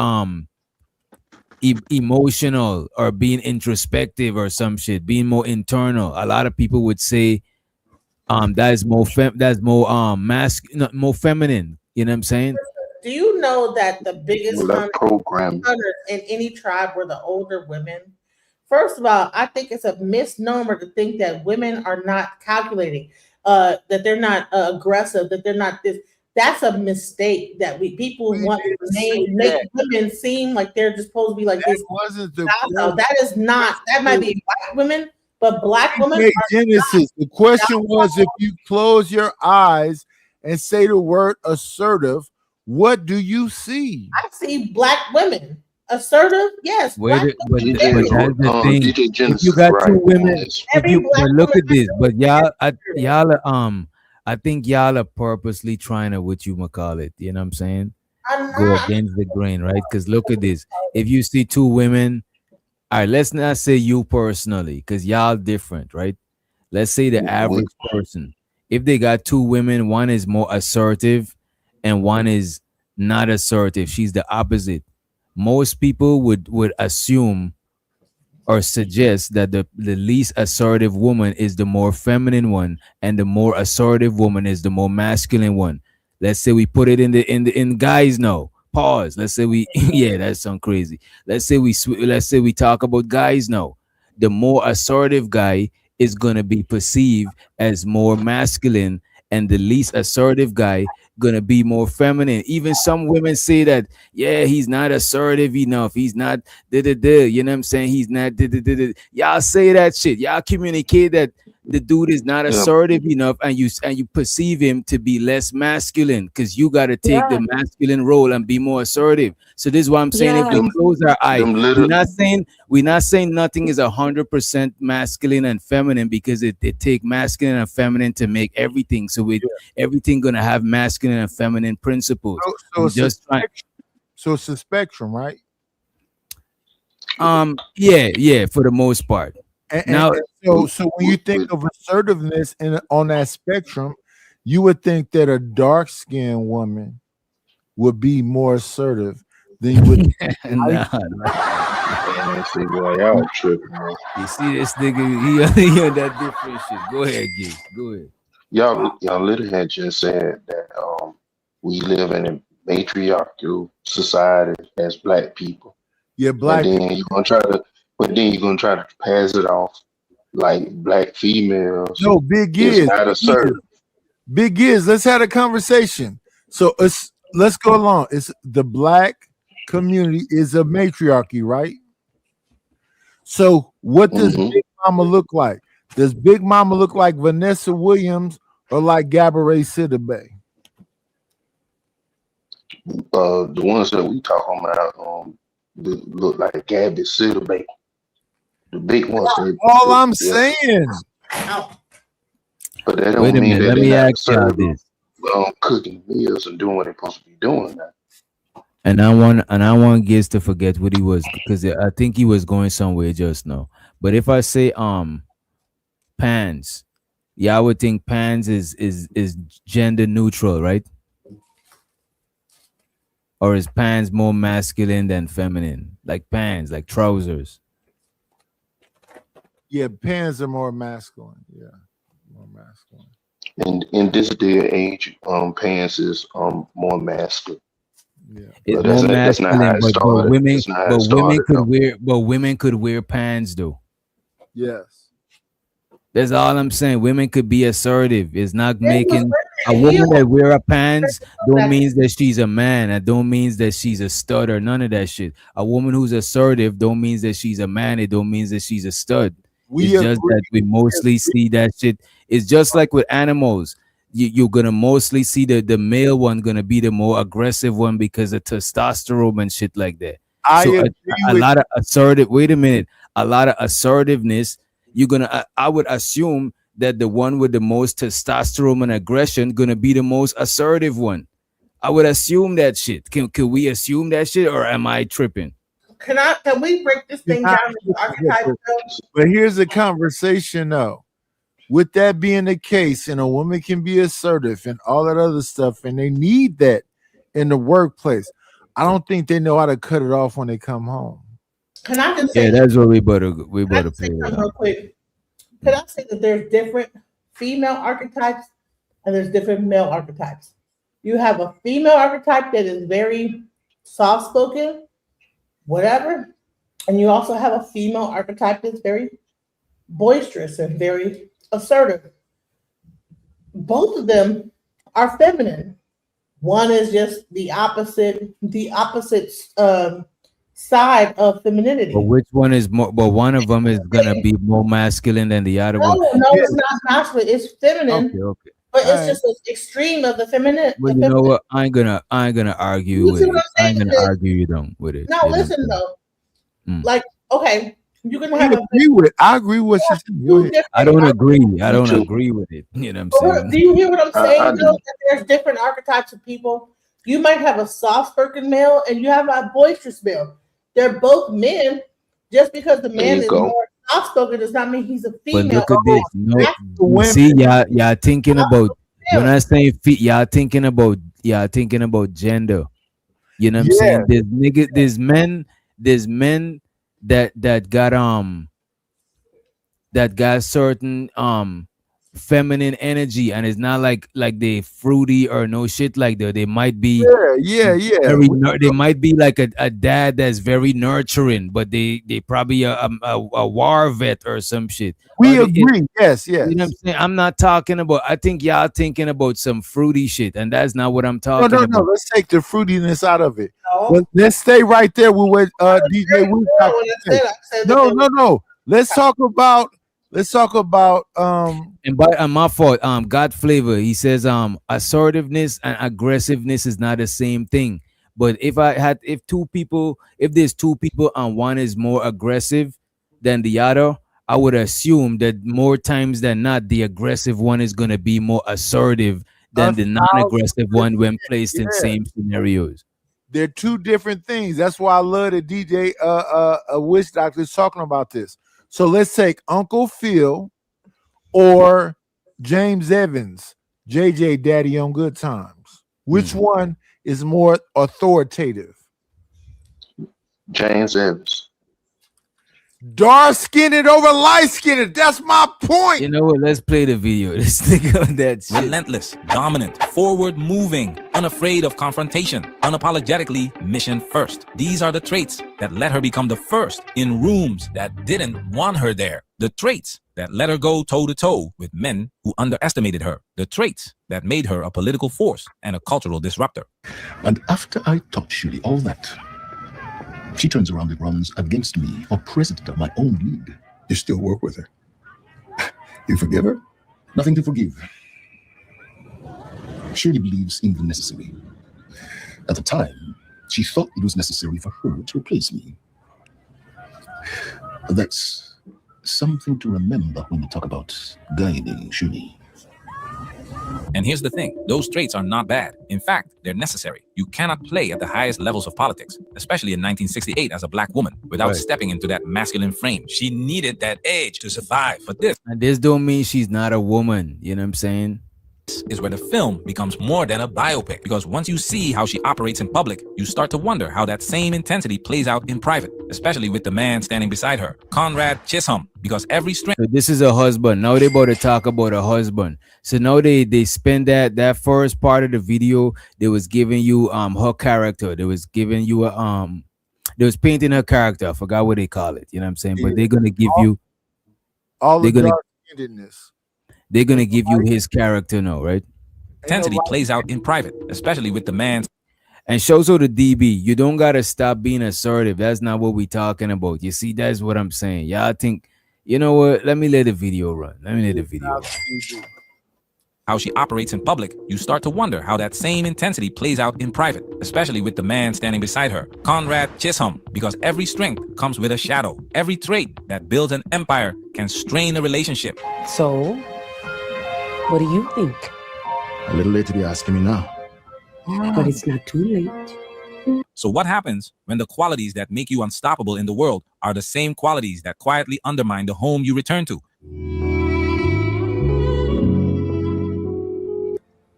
Speaker 7: emotional or being introspective or some shit, being more internal? A lot of people would say that is more that's more more feminine. You know what I'm saying?
Speaker 3: Do you know that the biggest
Speaker 13: Well, that program.
Speaker 3: hunters in any tribe were the older women? First of all, I think it's a misnomer to think that women are not calculating, that they're not aggressive, that they're not this. That's a mistake that people want to make women seem like they're just supposed to be like this.
Speaker 14: Wasn't the
Speaker 3: That is not. That might be white women, but black women.
Speaker 14: Hey, Genesis. The question was, if you close your eyes and say the word assertive, what do you see?
Speaker 3: I see black women. Assertive, yes.
Speaker 7: But that's the thing.
Speaker 13: DJ
Speaker 7: If
Speaker 13: Genesis,
Speaker 7: you got
Speaker 13: right.
Speaker 7: two women, but look at this. But y'all, I think y'all are purposely trying to, what you call it, you know what I'm saying? Go against the grain, right? Because look at this. If you see two women, all right, let's not say you personally, because y'all different, right? Let's say the average person. If they got two women, one is more assertive and one is not assertive. She's the opposite. Most people would assume or suggest that the least assertive woman is the more feminine one, and the more assertive woman is the more masculine one. Let's say we put it in guys now. Pause. Let's say we yeah, that sounds crazy. Let's say we talk about guys now. The more assertive guy is gonna be perceived as more masculine, and the least assertive guy gonna be more feminine. Even some women say that, yeah, he's not assertive enough, he's not you know what I'm saying, he's not y'all say that shit, y'all communicate that the dude is not assertive enough, and you perceive him to be less masculine, because you got to take the masculine role and be more assertive. So this is what I'm saying. If we close our eyes, we're not saying nothing is 100% masculine and feminine, because it take masculine and feminine to make everything. So everything gonna have masculine and feminine principles.
Speaker 14: So it's a spectrum, right?
Speaker 7: Yeah, for the most part.
Speaker 14: So when you think of assertiveness on that spectrum, you would think that a dark-skinned woman would be more assertive than you would.
Speaker 13: Y'all tripping, man.
Speaker 7: You see this nigga, he on that different shit. Go ahead, Gig. Go ahead.
Speaker 13: Y'all literally had just said that we live in a matriarchal society as black people.
Speaker 14: Yeah, black.
Speaker 13: And then you're gonna try to pass it off like black females.
Speaker 14: No, Big Giz. Big Giz, let's have a conversation. So let's go along. It's the black community is a matriarchy, right? So what does Big Mama look like? Does Big Mama look like Vanessa Williams or like Gabourey Sidibe?
Speaker 13: The ones that we talking about look like Gabby Sidibe. The big ones.
Speaker 14: All I'm saying.
Speaker 13: But that don't
Speaker 7: Wait a
Speaker 13: mean
Speaker 7: minute,
Speaker 13: that
Speaker 7: let me ask y'all this.
Speaker 13: Cooking meals and doing what they're supposed to be doing now.
Speaker 7: And I want Giz to forget what he was, because I think he was going somewhere just now. But if I say pans, yeah, I would think pans is gender neutral, right? Or is pants more masculine than feminine? Like pants, like trousers.
Speaker 14: Yeah, pants are more masculine. Yeah, more masculine.
Speaker 13: And in this day and age, pants is more masculine.
Speaker 7: Yeah, it's more masculine, but women could wear pants though.
Speaker 14: Yes.
Speaker 7: That's all I'm saying. Women could be assertive. It's not making a woman that wear a pants don't means that she's a man. That don't means that she's a stud or none of that shit. A woman who's assertive don't means that she's a man. It don't means that she's a stud. It's just that we mostly see that shit. It's just like with animals. You're gonna mostly see the male one gonna be the more aggressive one because of testosterone and shit like that. So a lot of assertive. Wait a minute. A lot of assertiveness. I would assume that the one with the most testosterone and aggression gonna be the most assertive one. I would assume that shit. Can we assume that shit, or am I tripping?
Speaker 3: Can we break this thing down into archetypes?
Speaker 14: But here's the conversation though. With that being the case, and a woman can be assertive and all that other stuff, and they need that in the workplace. I don't think they know how to cut it off when they come home.
Speaker 3: Can I just say?
Speaker 7: Yeah, that's what we better play
Speaker 3: something real quick. Can I say that there's different female archetypes and there's different male archetypes? You have a female archetype that is very soft-spoken, whatever, and you also have a female archetype that's very boisterous and very assertive. Both of them are feminine. One is just the opposite side of femininity.
Speaker 7: But which one is more? But one of them is gonna be more masculine than the other one.
Speaker 3: No, it's not masculine. It's feminine.
Speaker 7: Okay.
Speaker 3: But it's just an extreme of the feminine.
Speaker 7: Well, you know what? I ain't gonna argue with it. I ain't gonna argue you don't with it.
Speaker 3: Now listen though, like okay, you can have.
Speaker 14: I agree with you.
Speaker 7: I don't agree. I don't agree with it. You know what I'm saying?
Speaker 3: Do you hear what I'm saying? Though, that there's different archetypes of people. You might have a soft-spoken male and you have a boisterous male. They're both men. Just because the man is more soft-spoken does not mean he's a female.
Speaker 7: But look at this. No, see, y'all thinking about when I say y'all thinking about gender. You know what I'm saying? There's men that got certain feminine energy, and it's not like they fruity or no shit like that. They might be they might be like a dad that's very nurturing, but they probably a war vet or some shit.
Speaker 14: We agree. Yes.
Speaker 7: You know what I'm saying? I'm not talking about. I think y'all thinking about some fruity shit, and that's not what I'm talking about.
Speaker 14: No. Let's take the fruitiness out of it. No. Let's stay right there with what DJ Wu said. No. Let's talk about.
Speaker 7: And by my fault, God Flavor, he says assertiveness and aggressiveness is not the same thing. But if there's two people and one is more aggressive than the other, I would assume that more times than not the aggressive one is going to be more assertive than the non-aggressive one when placed in same scenarios.
Speaker 14: They're two different things. That's why I love that DJ Witch Doctor is talking about this. So let's take Uncle Phil or James Evans, JJ Daddy on Good Times. Which one is more authoritative?
Speaker 13: James Evans.
Speaker 14: Dark-skinned over light-skinned. That's my point.
Speaker 7: You know what? Let's play the video. Let's think of that shit.
Speaker 18: Relentless, dominant, forward-moving, unafraid of confrontation, unapologetically mission first. These are the traits that let her become the first in rooms that didn't want her there. The traits that let her go toe-to-toe with men who underestimated her. The traits that made her a political force and a cultural disruptor.
Speaker 10: And after I taught Shuli all that, she turns around and runs against me for president of my own league. You still work with her? You forgive her? Nothing to forgive. Shirley believes in the necessary. At the time, she thought it was necessary for her to replace me. That's something to remember when we talk about guiding Shirley.
Speaker 18: And here's the thing, those traits are not bad. In fact, they're necessary. You cannot play at the highest levels of politics, especially in 1968 as a black woman, without stepping into that masculine frame. She needed that edge to survive. But
Speaker 7: this don't mean she's not a woman. You know what I'm saying?
Speaker 18: Is where the film becomes more than a biopic, because once you see how she operates in public, you start to wonder how that same intensity plays out in private, especially with the man standing beside her, Conrad Chisholm, because every strength.
Speaker 7: So this is a husband. Now they about to talk about a husband. So now they spend that first part of the video. They was giving you her character. They was giving you they was painting her character. I forgot what they call it. You know what I'm saying? But they're gonna give you
Speaker 14: all the dark-skinnedness.
Speaker 7: They're gonna give you his character now, right?
Speaker 18: Intensity plays out in private, especially with the man's.
Speaker 7: And shows her the DB. You don't gotta stop being assertive. That's not what we talking about. You see, that's what I'm saying. Y'all think, you know what? Let me let the video run.
Speaker 18: How she operates in public, you start to wonder how that same intensity plays out in private, especially with the man standing beside her, Conrad Chisholm, because every strength comes with a shadow. Every trait that builds an empire can strain a relationship.
Speaker 17: So, what do you think?
Speaker 10: A little late to be asking me now.
Speaker 17: But it's not too late.
Speaker 18: So what happens when the qualities that make you unstoppable in the world are the same qualities that quietly undermine the home you return to?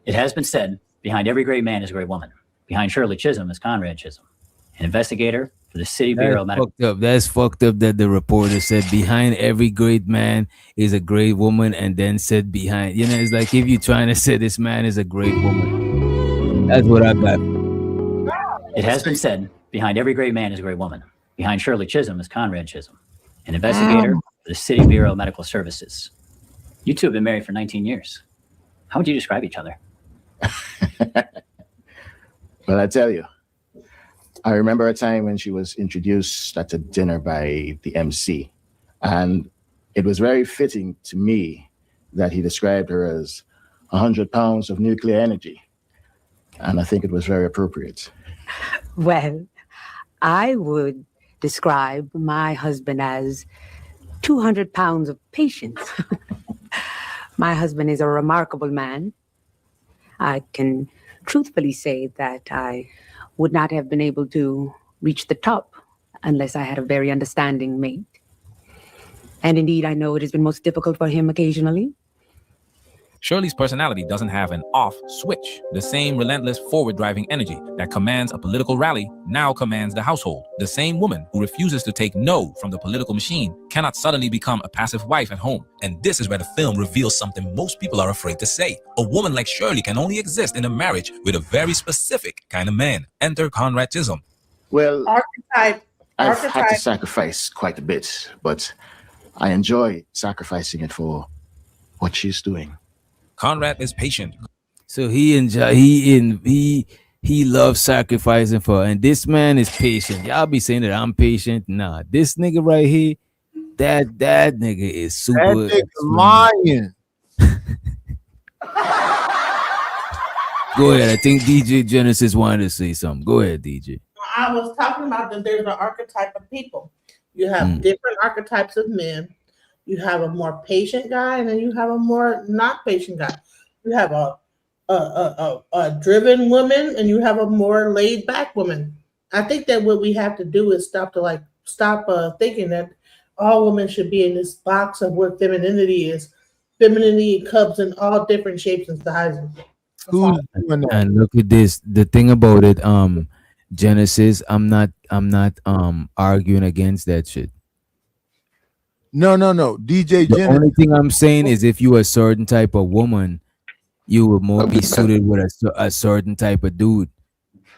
Speaker 2: It has been said, behind every great man is a great woman. Behind Shirley Chisholm is Conrad Chisholm, an investigator for the City Bureau of Medical.
Speaker 7: Fucked up. That's fucked up that the reporter said behind every great man is a great woman, and then said behind. You know, it's like if you're trying to say this man is a great woman. That's what I got.
Speaker 2: It has been said, behind every great man is a great woman. Behind Shirley Chisholm is Conrad Chisholm, an investigator for the City Bureau of Medical Services. You two have been married for 19 years. How would you describe each other?
Speaker 4: Well, I tell you, I remember a time when she was introduced at a dinner by the MC, and it was very fitting to me that he described her as 100 pounds of nuclear energy, and I think it was very appropriate.
Speaker 17: Well, I would describe my husband as 200 pounds of patience. My husband is a remarkable man. I can truthfully say that I would not have been able to reach the top unless I had a very understanding mate. And indeed, I know it has been most difficult for him occasionally.
Speaker 18: Shirley's personality doesn't have an off switch. The same relentless forward-driving energy that commands a political rally now commands the household. The same woman who refuses to take no from the political machine cannot suddenly become a passive wife at home. And this is where the film reveals something most people are afraid to say. A woman like Shirley can only exist in a marriage with a very specific kind of man. Enter Conrad Chisholm.
Speaker 4: Well,
Speaker 3: I've
Speaker 4: had to sacrifice quite a bit, but I enjoy sacrificing it for what she's doing.
Speaker 18: Conrad is patient.
Speaker 7: So he loves sacrificing for, and this man is patient. Y'all be saying that I'm patient. Nah, this nigga right here, that nigga is super.
Speaker 14: That nigga lying.
Speaker 7: Go ahead. I think DJ Genesis wanted to say something. Go ahead, DJ.
Speaker 3: I was talking about that there's an archetype of people. You have different archetypes of men. You have a more patient guy, and then you have a more not patient guy. You have a driven woman, and you have a more laid back woman. I think that what we have to do is stop thinking that all women should be in this box of what femininity is. Femininity comes in all different shapes and sizes.
Speaker 14: Who's doing that?
Speaker 7: And look at this. The thing about it, Genesis, I'm not arguing against that shit.
Speaker 14: No. DJ
Speaker 7: The
Speaker 14: Genesis.
Speaker 7: only thing I'm saying is if you're a certain type of woman, you would more be suited with a certain type of dude.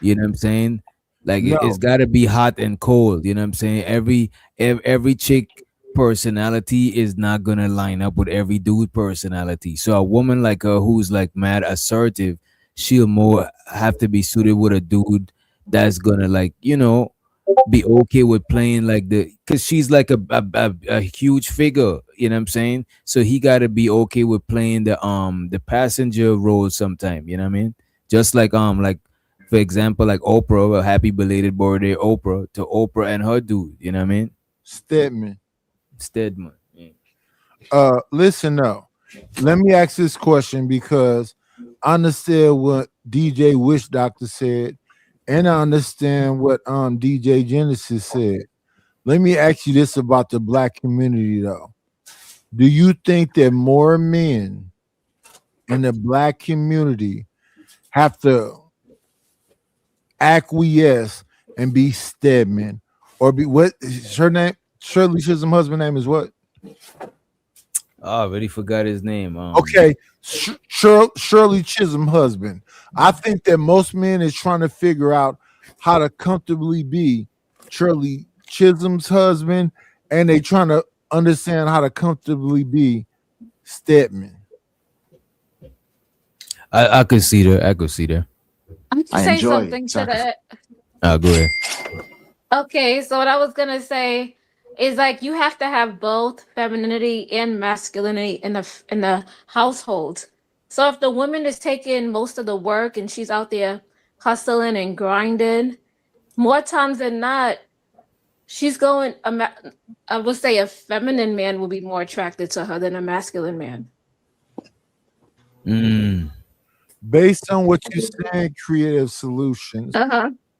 Speaker 7: You know what I'm saying? Like it's got to be hot and cold. You know what I'm saying? Every chick personality is not gonna line up with every dude personality. So a woman like her who's like mad assertive, she'll more have to be suited with a dude that's gonna, like, you know, be okay with playing like because she's like a huge figure, you know what I'm saying? So he got to be okay with playing the passenger role sometime, you know what I mean? Just like for example, like Oprah, a happy belated birthday Oprah, to Oprah and her dude, you know what I mean?
Speaker 14: Stedman.
Speaker 7: Yeah.
Speaker 14: Listen though, let me ask this question because I understand what DJ Wish Doctor said. And I understand what DJ Genesis said. Let me ask you this about the black community, though. Do you think that more men in the black community have to acquiesce and be Stedman, or be what is her name? Shirley Chisholm's husband's name is what?
Speaker 7: Oh, I already forgot his name.
Speaker 14: Okay, Shirley Chisholm's husband. I think that most men is trying to figure out how to comfortably be Shirley Chisholm's husband, and they trying to understand how to comfortably be Stedman.
Speaker 7: I could see that. I could see that.
Speaker 8: I'm gonna say something to that.
Speaker 7: Go ahead.
Speaker 8: Okay, so what I was gonna say is like you have to have both femininity and masculinity in the household. So if the woman is taking most of the work and she's out there hustling and grinding, more times than not, she's going. I would say a feminine man will be more attracted to her than a masculine man.
Speaker 14: Based on what you're saying, creative solutions.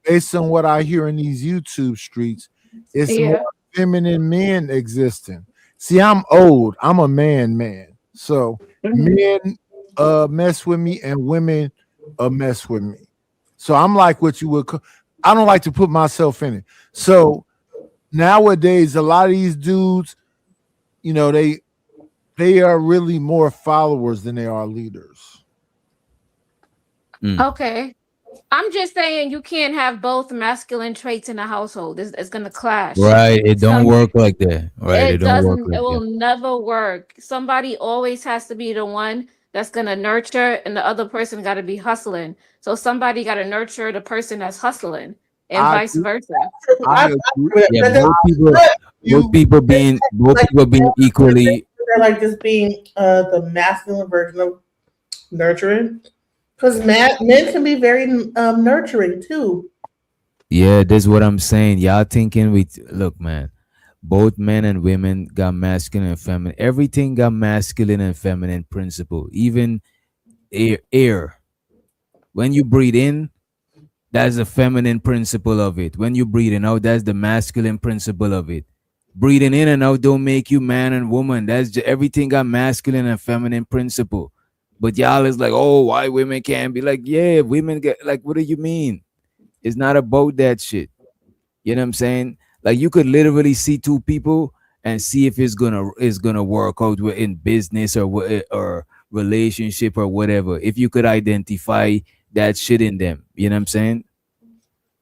Speaker 14: based on what I hear in these YouTube streets, it's more feminine men existing. See, I'm old. I'm a man. So men mess with me and women mess with me. So I'm like what you would call, I don't like to put myself in it. So nowadays, a lot of these dudes, you know, they are really more followers than they are leaders.
Speaker 8: Okay. I'm just saying you can't have both masculine traits in a household. It's gonna clash.
Speaker 7: Right. It don't work like that. Right. It
Speaker 8: It
Speaker 7: don't work
Speaker 8: doesn't,
Speaker 7: like
Speaker 8: it will
Speaker 7: that.
Speaker 8: never work. Somebody always has to be the one that's gonna nurture, and the other person gotta be hustling. So somebody gotta nurture the person that's hustling, and vice versa.
Speaker 7: Both people being equally.
Speaker 3: They're like just being the masculine version of nurturing, because men can be very nurturing too.
Speaker 7: Yeah, that's what I'm saying. Y'all thinking look, man. Both men and women got masculine and feminine. Everything got masculine and feminine principle. Even air. When you breathe in, that's the feminine principle of it. When you breathing out, that's the masculine principle of it. Breathing in and out don't make you man and woman. That's just, everything got masculine and feminine principle. But y'all is like, oh, why women can't be like, yeah, women get like, what do you mean? It's not about that shit. You know what I'm saying? Like you could literally see two people and see if it's gonna work out in business or relationship or whatever. If you could identify that shit in them, you know what I'm saying?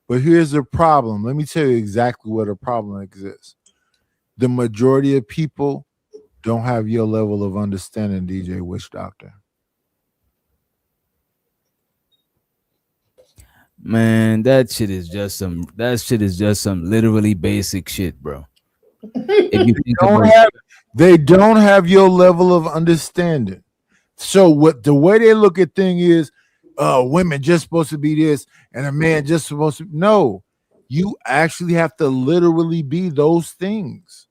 Speaker 14: But here's the problem. Let me tell you exactly where the problem exists. The majority of people don't have your level of understanding, DJ Witch Doctor.
Speaker 7: Man, that shit is just some literally basic shit, bro. If you think about
Speaker 14: they don't have your level of understanding. So what the way they look at thing is, women just supposed to be this and a man just supposed to. No, you actually have to literally be those things.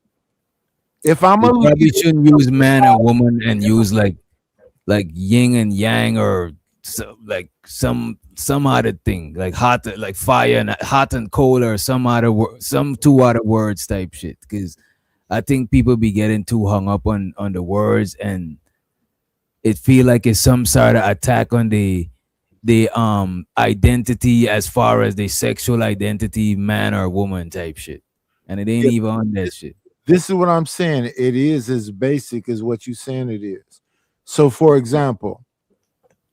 Speaker 14: If I'm
Speaker 7: you probably shouldn't use man and woman and use like yin and yang or like some other thing like hot, like fire and hot and cold or some two other words type shit. Because I think people be getting too hung up on the words, and it feel like it's some sort of attack on the identity as far as the sexual identity, man or woman type shit, and it ain't even on that shit.
Speaker 14: This is what I'm saying. It is as basic as what you're saying it is. So, for example,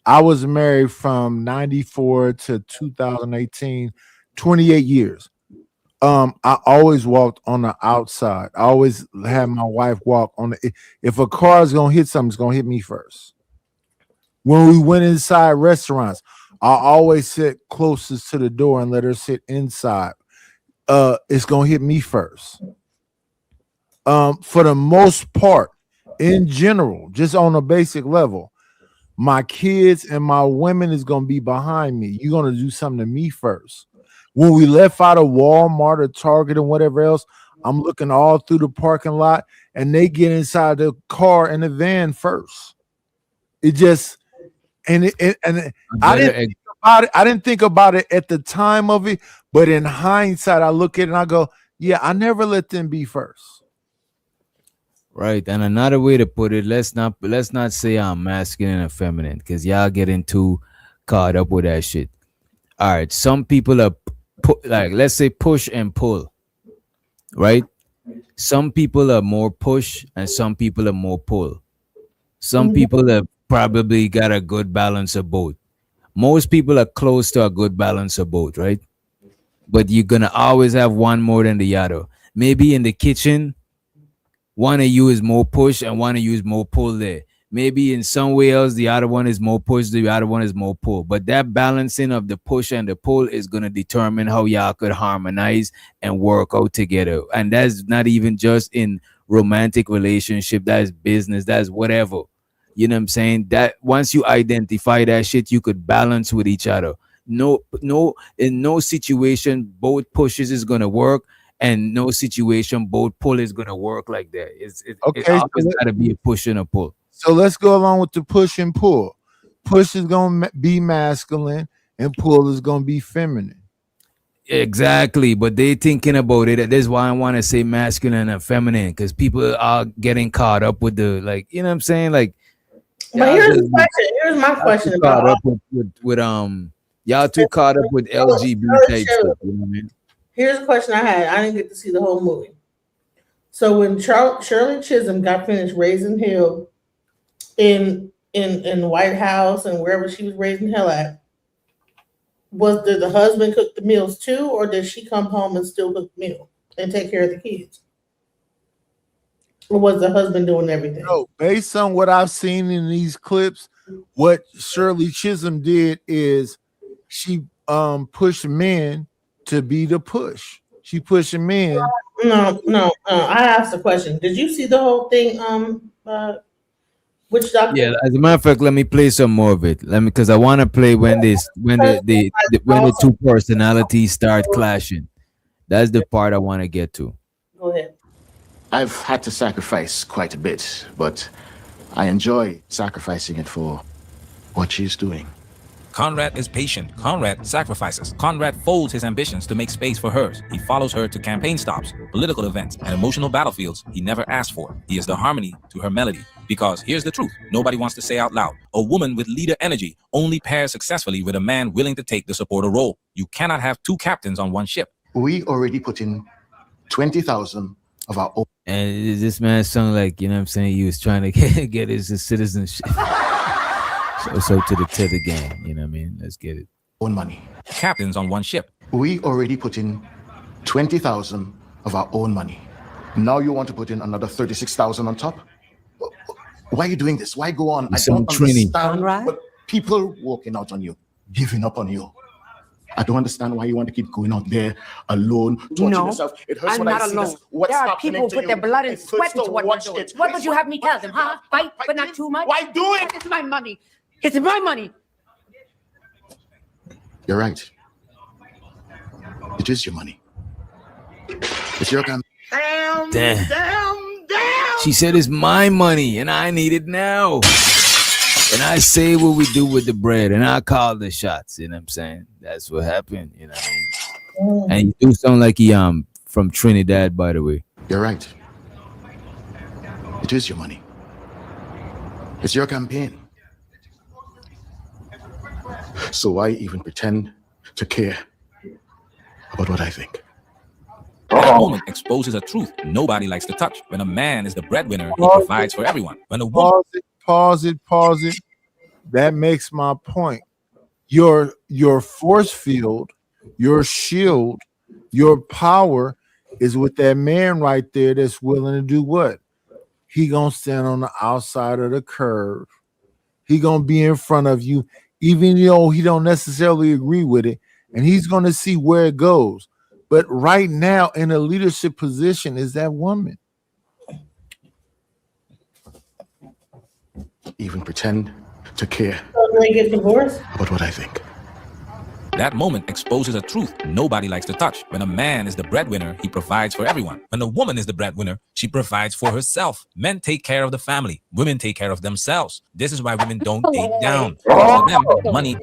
Speaker 14: I was married from 94 to 2018, 28 years. I always walked on the outside. I always had my wife walk on the, if a car is gonna hit something, it's gonna hit me first. When we went inside restaurants, I always sit closest to the door and let her sit inside. It's gonna hit me first. For the most part, in general, just on a basic level, my kids and my women is gonna be behind me. You're gonna do something to me first. When we left out of Walmart or Target and whatever else, I'm looking all through the parking lot, and they get inside the car and the van first. It just I didn't think about it. I didn't think about it at the time of it, but in hindsight, I look at it and I go, "Yeah, I never let them be first."
Speaker 7: Right. And another way to put it, let's not say I'm masculine and feminine, because y'all getting too caught up with that shit. All right. Some people are like, let's say push and pull. Right? Some people are more push and some people are more pull. Some people have probably got a good balance of both. Most people are close to a good balance of both, right? But you're gonna always have one more than the other. Maybe in the kitchen, one of you is more push and one of you is more pull there. Maybe in some way else, the other one is more push, the other one is more pull. But that balancing of the push and the pull is going to determine how y'all could harmonize and work out together. And that's not even just in romantic relationship. That's business. That's whatever. You know what I'm saying? That once you identify that shit, you could balance with each other. In no situation, both pushes is going to work. And no situation, both pull is going to work like that. It always got to be a push and a pull.
Speaker 14: So let's go along with the push and pull. Push is going to be masculine and pull is going to be feminine.
Speaker 7: Exactly, but they thinking about it. That's why I want to say masculine and feminine, because people are getting caught up with the, like, you know what I'm saying? Like,
Speaker 3: But
Speaker 7: y'all
Speaker 3: here's
Speaker 7: just
Speaker 3: the question. Here's my
Speaker 7: y'all
Speaker 3: question
Speaker 7: too
Speaker 3: about
Speaker 7: caught up
Speaker 3: all
Speaker 7: with y'all too caught up with LGBT type stuff. You know what I mean?
Speaker 3: Here's a question I had. I didn't get to see the whole movie. So when Shirley Chisholm got finished raising hell in the White House and wherever she was raising hell at, did the husband cook the meals too, or did she come home and still cook the meal and take care of the kids? Or was the husband doing everything?
Speaker 14: No, based on what I've seen in these clips, what Shirley Chisholm did is she pushed men to be the push. She pushed men.
Speaker 3: No. I asked a question. Did you see the whole thing? Which doctor?
Speaker 7: Yeah, as a matter of fact, let me play some more of it. Because I want to play when the two personalities start clashing. That's the part I want to get to.
Speaker 3: Go ahead.
Speaker 4: I've had to sacrifice quite a bit, but I enjoy sacrificing it for what she's doing.
Speaker 18: Conrad is patient. Conrad sacrifices. Conrad folds his ambitions to make space for hers. He follows her to campaign stops, political events, and emotional battlefields he never asked for. He is the harmony to her melody. Because here's the truth, nobody wants to say out loud. A woman with leader energy only pairs successfully with a man willing to take the supporter role. You cannot have two captains on one ship.
Speaker 4: We already put in 20,000 of our own.
Speaker 7: And this man sounded like, you know what I'm saying, he was trying to get his citizenship. So to the tether gang, you know what I mean? Let's get it.
Speaker 4: Own money.
Speaker 18: Captains on one ship.
Speaker 4: We already put in 20,000 of our own money. Now you want to put in another 36,000 on top? Why are you doing this? Why go on? I don't understand. But people walking out on you, giving up on you. I don't understand why you want to keep going out there alone, torturing yourself. It hurts
Speaker 17: I'm
Speaker 4: when
Speaker 17: not
Speaker 4: I see
Speaker 17: alone.
Speaker 4: this. What's
Speaker 17: There are
Speaker 4: happening
Speaker 17: people
Speaker 4: to
Speaker 17: with
Speaker 4: you?
Speaker 17: their blood and
Speaker 4: It hurts
Speaker 17: sweat into
Speaker 4: to
Speaker 17: what
Speaker 4: watch
Speaker 17: you're doing.
Speaker 4: it.
Speaker 17: What would you have me tell them, huh? Fight, but not too much?
Speaker 4: Why do it?
Speaker 17: It's my money. It's my money.
Speaker 4: You're right. It is your money. It's your gun.
Speaker 7: Damn. She said it's my money and I need it now. And I say what we do with the bread and I call the shots. You know what I'm saying? That's what happened. You know what I mean? And he do sound like he from Trinidad, by the way.
Speaker 4: You're right. It is your money. It's your campaign. So why even pretend to care about what I think?
Speaker 18: That moment exposes a truth nobody likes to touch. When a man is the breadwinner, he provides for everyone. When a woman...
Speaker 14: Pause it. That makes my point. Your force field, your shield, your power is with that man right there that's willing to do what? He gonna stand on the outside of the curve. He gonna be in front of you, even though he don't necessarily agree with it, and he's gonna see where it goes. But right now, in a leadership position, is that woman.
Speaker 4: Even pretend to care
Speaker 3: So they get divorced?
Speaker 4: about what I think.
Speaker 18: That moment exposes a truth nobody likes to touch. When a man is the breadwinner, he provides for everyone. When a woman is the breadwinner, she provides for herself. Men take care of the family. Women take care of themselves. This is why women don't date down. Because for them, money...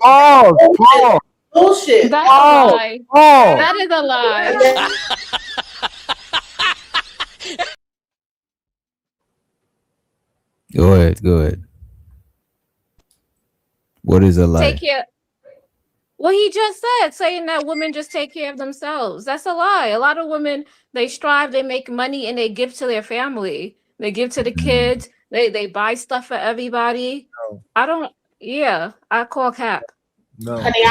Speaker 3: Bullshit.
Speaker 8: That's a lie. That is a lie.
Speaker 7: Go ahead. What is a lie?
Speaker 8: Take care. Well, he just said, saying that women just take care of themselves. That's a lie. A lot of women, they strive, they make money, and they give to their family. They give to the kids. They buy stuff for everybody. I call cap.
Speaker 14: No.
Speaker 3: Honey,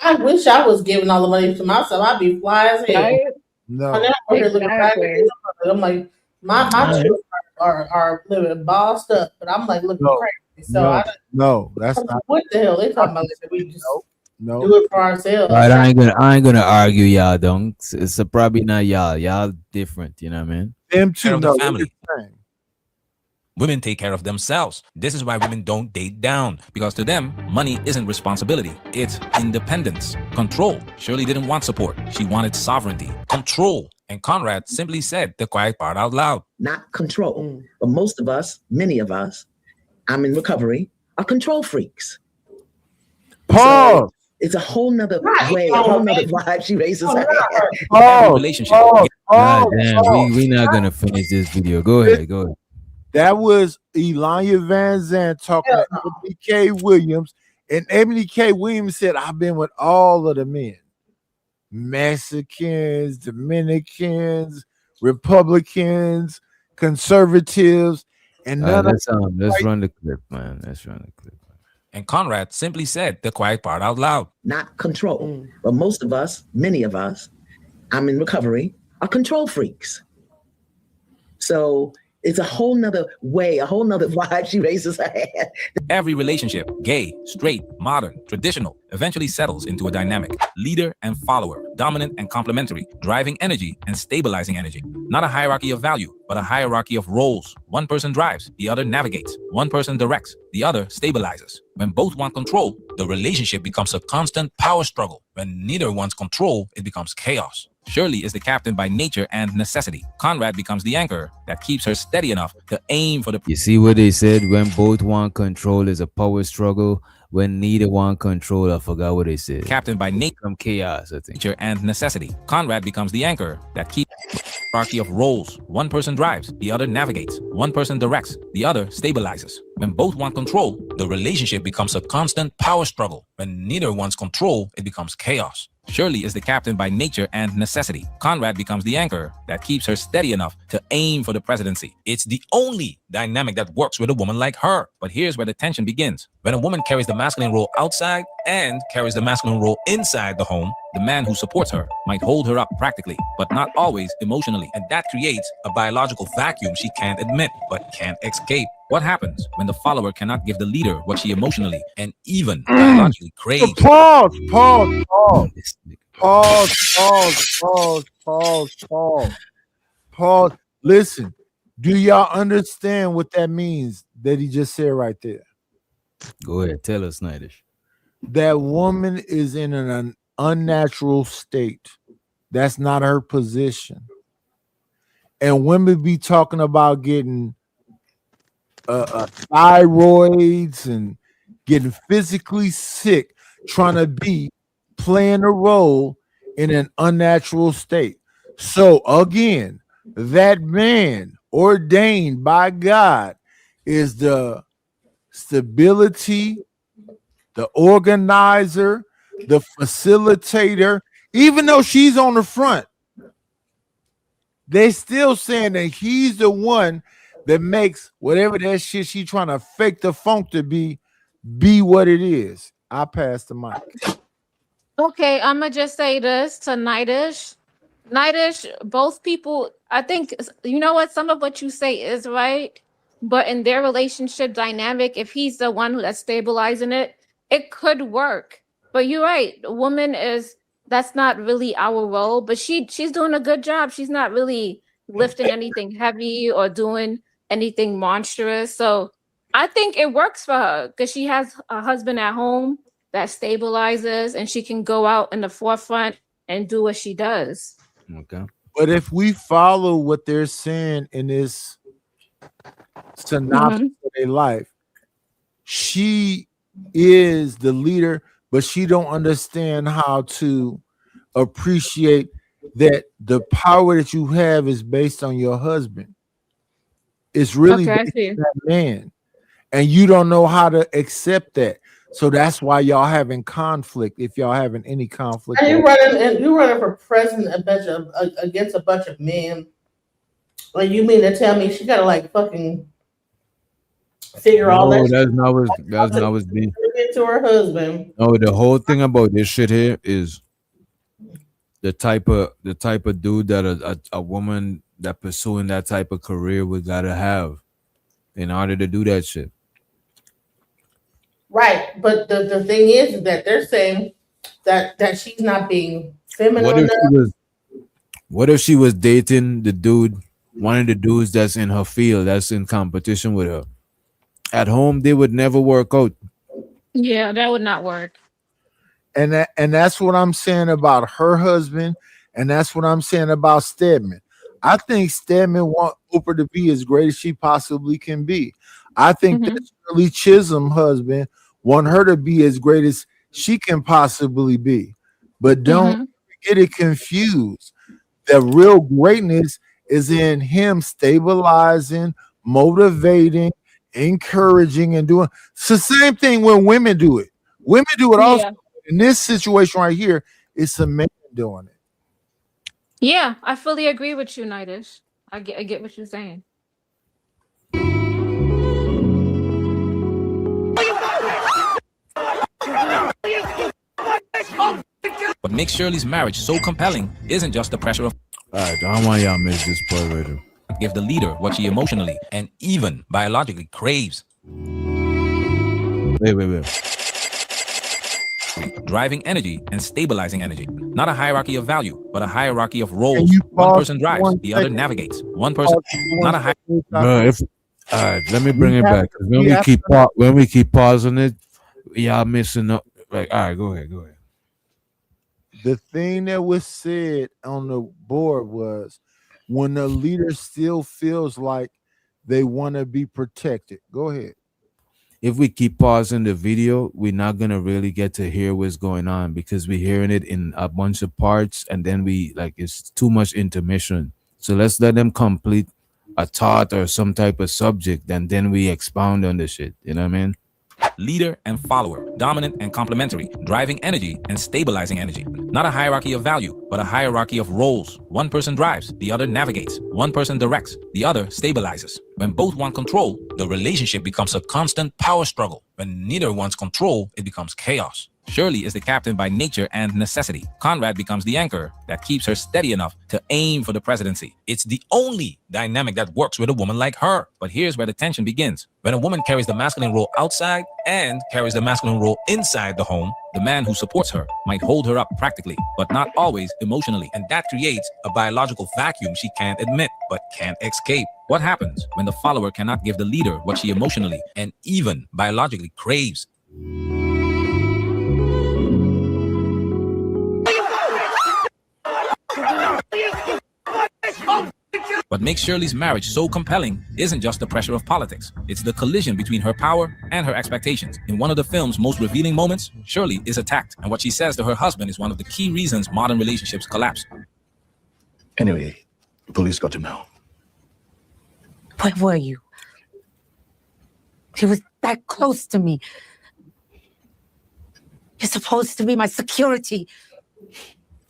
Speaker 3: I wish I was giving all the money to myself. I'd be fly as hell.
Speaker 8: Right?
Speaker 14: No.
Speaker 3: I'm like, my children are living bossed up, but I'm like looking crazy. So
Speaker 14: that's not.
Speaker 3: What the hell they talking about? Like, we just
Speaker 14: No.
Speaker 3: do it for ourselves.
Speaker 7: All right, I ain't gonna argue, y'all. Don't. It's probably not y'all. Y'all different. You know what I mean?
Speaker 14: Them
Speaker 18: Care
Speaker 14: two
Speaker 18: of the family. Women take care of themselves. This is why women don't date down. Because to them, money isn't responsibility. It's independence. Control. Shirley didn't want support. She wanted sovereignty. Control. And Conrad simply said the quiet part out loud.
Speaker 11: Not control. But most of us, many of us, I'm in recovery, are control freaks.
Speaker 14: Pause.
Speaker 11: So It's a whole nother way, a whole nother vibe. She raises her hand.
Speaker 18: Every relationship.
Speaker 7: God damn, we not gonna finish this video. Go ahead, go ahead.
Speaker 14: That was Elanya Van Zandt talking to Ebony K. Williams. And Ebony K. Williams said, I've been with all of the men. Mexicans, Dominicans, Republicans, conservatives, and none
Speaker 7: let's run the clip, man. Let's run the clip.
Speaker 18: And Conrad simply said the quiet part out loud.
Speaker 11: Not control. But most of us, many of us, I'm in recovery, are control freaks. So it's a whole nother way, a whole nother vibe. She raises her hand.
Speaker 18: Every relationship, gay, straight, modern, traditional, eventually settles into a dynamic. Leader and follower, dominant and complementary, driving energy and stabilizing energy. Not a hierarchy of value, but a hierarchy of roles. One person drives, the other navigates. One person directs, the other stabilizes. When both want control, the relationship becomes a constant power struggle. When neither wants control, it becomes chaos. Shirley is the captain by nature and necessity. Conrad becomes the anchor that keeps her steady enough to aim for the...
Speaker 7: You see what they said? When both want control is a power struggle. When neither want control, I forgot what they said.
Speaker 18: Captain by nature
Speaker 7: chaos, I think.
Speaker 18: Nature and necessity. Conrad becomes the anchor that keeps hierarchy of roles. One person drives, the other navigates. One person directs, the other stabilizes. When both want control, the relationship becomes a constant power struggle. When neither wants control, it becomes chaos. Shirley is the captain by nature and necessity. Conrad becomes the anchor that keeps her steady enough to aim for the presidency. It's the only dynamic that works with a woman like her. But here's where the tension begins. When a woman carries the masculine role outside and carries the masculine role inside the home, the man who supports her might hold her up practically, but not always emotionally. And that creates a biological vacuum she can't admit, but can't escape. What happens when the follower cannot give the leader what she emotionally and even biologically craves?
Speaker 14: Pause. Listen, do y'all understand what that means that he just said right there?
Speaker 7: Go ahead, tell us, Snydish.
Speaker 14: That woman is in an unnatural state. That's not her position. And women be talking about getting thyroids and getting physically sick, trying to be playing a role in an unnatural state. So again, that man ordained by God is the stability, the organizer, the facilitator. Even though she's on the front, they still saying that he's the one that makes whatever that shit she trying to fake the funk to be what it is. I pass the mic.
Speaker 8: Okay, I'm gonna just say this to Nightish. Nightish, both people, I think, you know what, some of what you say is right, but in their relationship dynamic, if he's the one that's stabilizing it, it could work. But you're right, the woman that's not really our role, but she's doing a good job. She's not really lifting anything heavy or doing anything monstrous. So I think it works for her because she has a husband at home that stabilizes and she can go out in the forefront and do what she does.
Speaker 7: Okay.
Speaker 14: But if we follow what they're saying in this synopsis of their life, she is the leader, but she don't understand how to appreciate that the power that you have is based on your husband. It's really based on that man. And you don't know how to accept that. So that's why y'all having conflict, if y'all having any conflict.
Speaker 3: And you running for president against a bunch of men. Like, you mean to tell me she gotta like fucking figure all that?
Speaker 7: That's not what's being
Speaker 3: to her husband.
Speaker 7: No, the whole thing about this shit here is the type of dude that a woman that pursuing that type of career would gotta have in order to do that shit.
Speaker 3: Right, but the thing is that they're saying that she's not being feminine enough.
Speaker 7: What if she was dating the dude, one of the dudes that's in her field, that's in competition with her? At home, they would never work out.
Speaker 8: Yeah, that would not work.
Speaker 14: And that's what I'm saying about her husband, and that's what I'm saying about Stedman. I think Stedman wants Oprah to be as great as she possibly can be. I think that Shirley Chisholm's husband want her to be as great as she can possibly be. But don't get it confused. The real greatness is in him stabilizing, motivating, encouraging, and doing. It's the same thing when women do it. Women do it also. In this situation right here, it's a man doing it.
Speaker 8: Yeah, I fully agree with you, Nidish. I get what you're saying.
Speaker 18: What makes Shirley's marriage so compelling isn't just the pressure of
Speaker 7: All right, I don't want y'all miss this part right here.
Speaker 18: give the leader what she emotionally and even biologically craves.
Speaker 7: Wait.
Speaker 18: Driving energy and stabilizing energy. Not a hierarchy of value, but a hierarchy of roles. One person drives, the other navigates. One person, not a hierarchy.
Speaker 7: Bro, all right, let me bring it back. When we keep pausing it, y'all missing up. Like, all right, go ahead.
Speaker 14: The thing that was said on the board was when the leader still feels like they want to be protected. Go ahead.
Speaker 7: If we keep pausing the video, we're not gonna really get to hear what's going on because we're hearing it in a bunch of parts, and then it's too much intermission. So let's let them complete a thought or some type of subject, and then we expound on the shit. You know what I mean?
Speaker 18: Leader and follower, dominant and complementary, driving energy and stabilizing energy. Not a hierarchy of value, but a hierarchy of roles. One person drives, the other navigates. One person directs, the other stabilizes. When both want control, the relationship becomes a constant power struggle. When neither wants control, it becomes chaos. Shirley is the captain by nature and necessity. Conrad becomes the anchor that keeps her steady enough to aim for the presidency. It's the only dynamic that works with a woman like her. But here's where the tension begins. When a woman carries the masculine role outside and carries the masculine role inside the home, the man who supports her might hold her up practically, but not always emotionally. And that creates a biological vacuum she can't admit, but can't escape. What happens when the follower cannot give the leader what she emotionally and even biologically craves? What makes Shirley's marriage so compelling isn't just the pressure of politics. It's the collision between her power and her expectations. In one of the film's most revealing moments, Shirley is attacked, and what she says to her husband is one of the key reasons modern relationships collapse.
Speaker 10: Anyway, the police got him now.
Speaker 17: Where were you? He was that close to me. You're supposed to be my security.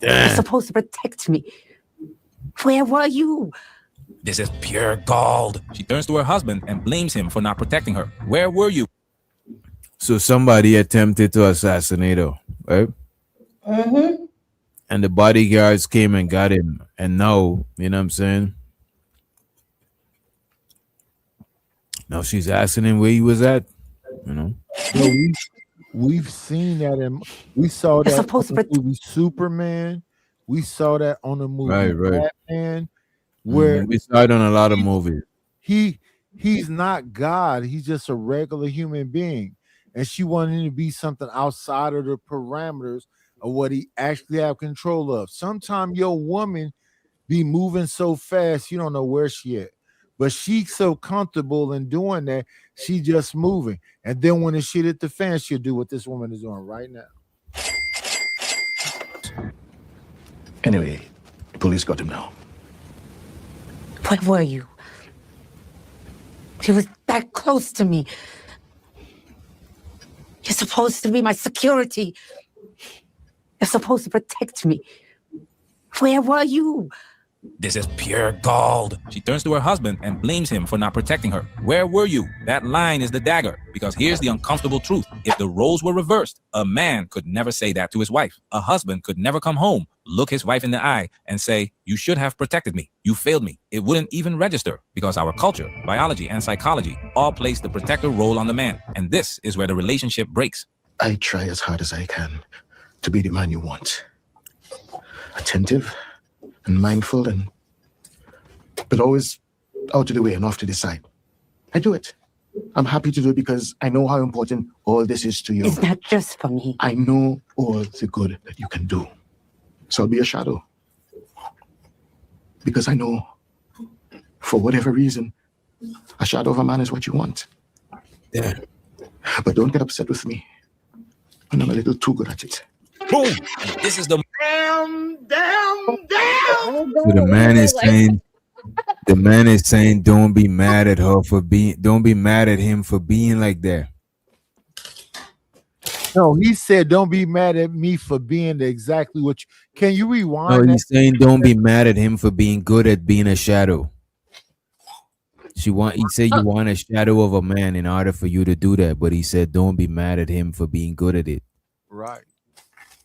Speaker 17: You're supposed to protect me. Where were you?
Speaker 18: This is pure gold. She turns to her husband and blames him for not protecting her. Where were you?
Speaker 7: So somebody attempted to assassinate her, right?
Speaker 3: Mm-hmm.
Speaker 7: And the bodyguards came and got him. And now, you know what I'm saying? Now she's asking him where he was at, you know?
Speaker 14: So we've seen that, and we saw that on the movie Superman. We saw that on the movie Batman, where
Speaker 7: we saw it on a lot of movies.
Speaker 14: He's not God. He's just a regular human being, and she wanted him to be something outside of the parameters of what he actually have control of. Sometimes your woman be moving so fast you don't know where she at, but she's so comfortable in doing that she just moving, and then when the shit hit the fan, she'll do what this woman is doing right now.
Speaker 10: Anyway, the police got him now.
Speaker 17: Where were you? He was that close to me. You're supposed to be my security. You're supposed to protect me. Where were you?
Speaker 18: This is pure gold. She turns to her husband and blames him for not protecting her. Where were you? That line is the dagger, because here's the uncomfortable truth. If the roles were reversed, a man could never say that to his wife. A husband could never come home, look his wife in the eye, and say, "You should have protected me. You failed me." It wouldn't even register, because our culture, biology, and psychology all place the protector role on the man. And this is where the relationship breaks.
Speaker 10: I try as hard as I can to be the man you want. Attentive and mindful, but always out of the way and off to the side. I do it. I'm happy to do it because I know how important all this is to you.
Speaker 17: It's not just for me.
Speaker 10: I know all the good that you can do. So I'll be a shadow. Because I know, for whatever reason, a shadow of a man is what you want.
Speaker 7: Yeah.
Speaker 10: But don't get upset with me. And I'm a little too good at it.
Speaker 18: Boom. And this is the
Speaker 5: Damn.
Speaker 7: So the man is saying, don't be mad at her for being, don't be mad at him for being like that.
Speaker 14: No, he said, don't be mad at me for being exactly what you. Can you rewind?
Speaker 7: No,
Speaker 14: that?
Speaker 7: he's saying, don't be mad at him for being good at being a shadow. He said you want a shadow of a man in order for you to do that, but he said, don't be mad at him for being good at it.
Speaker 14: Right.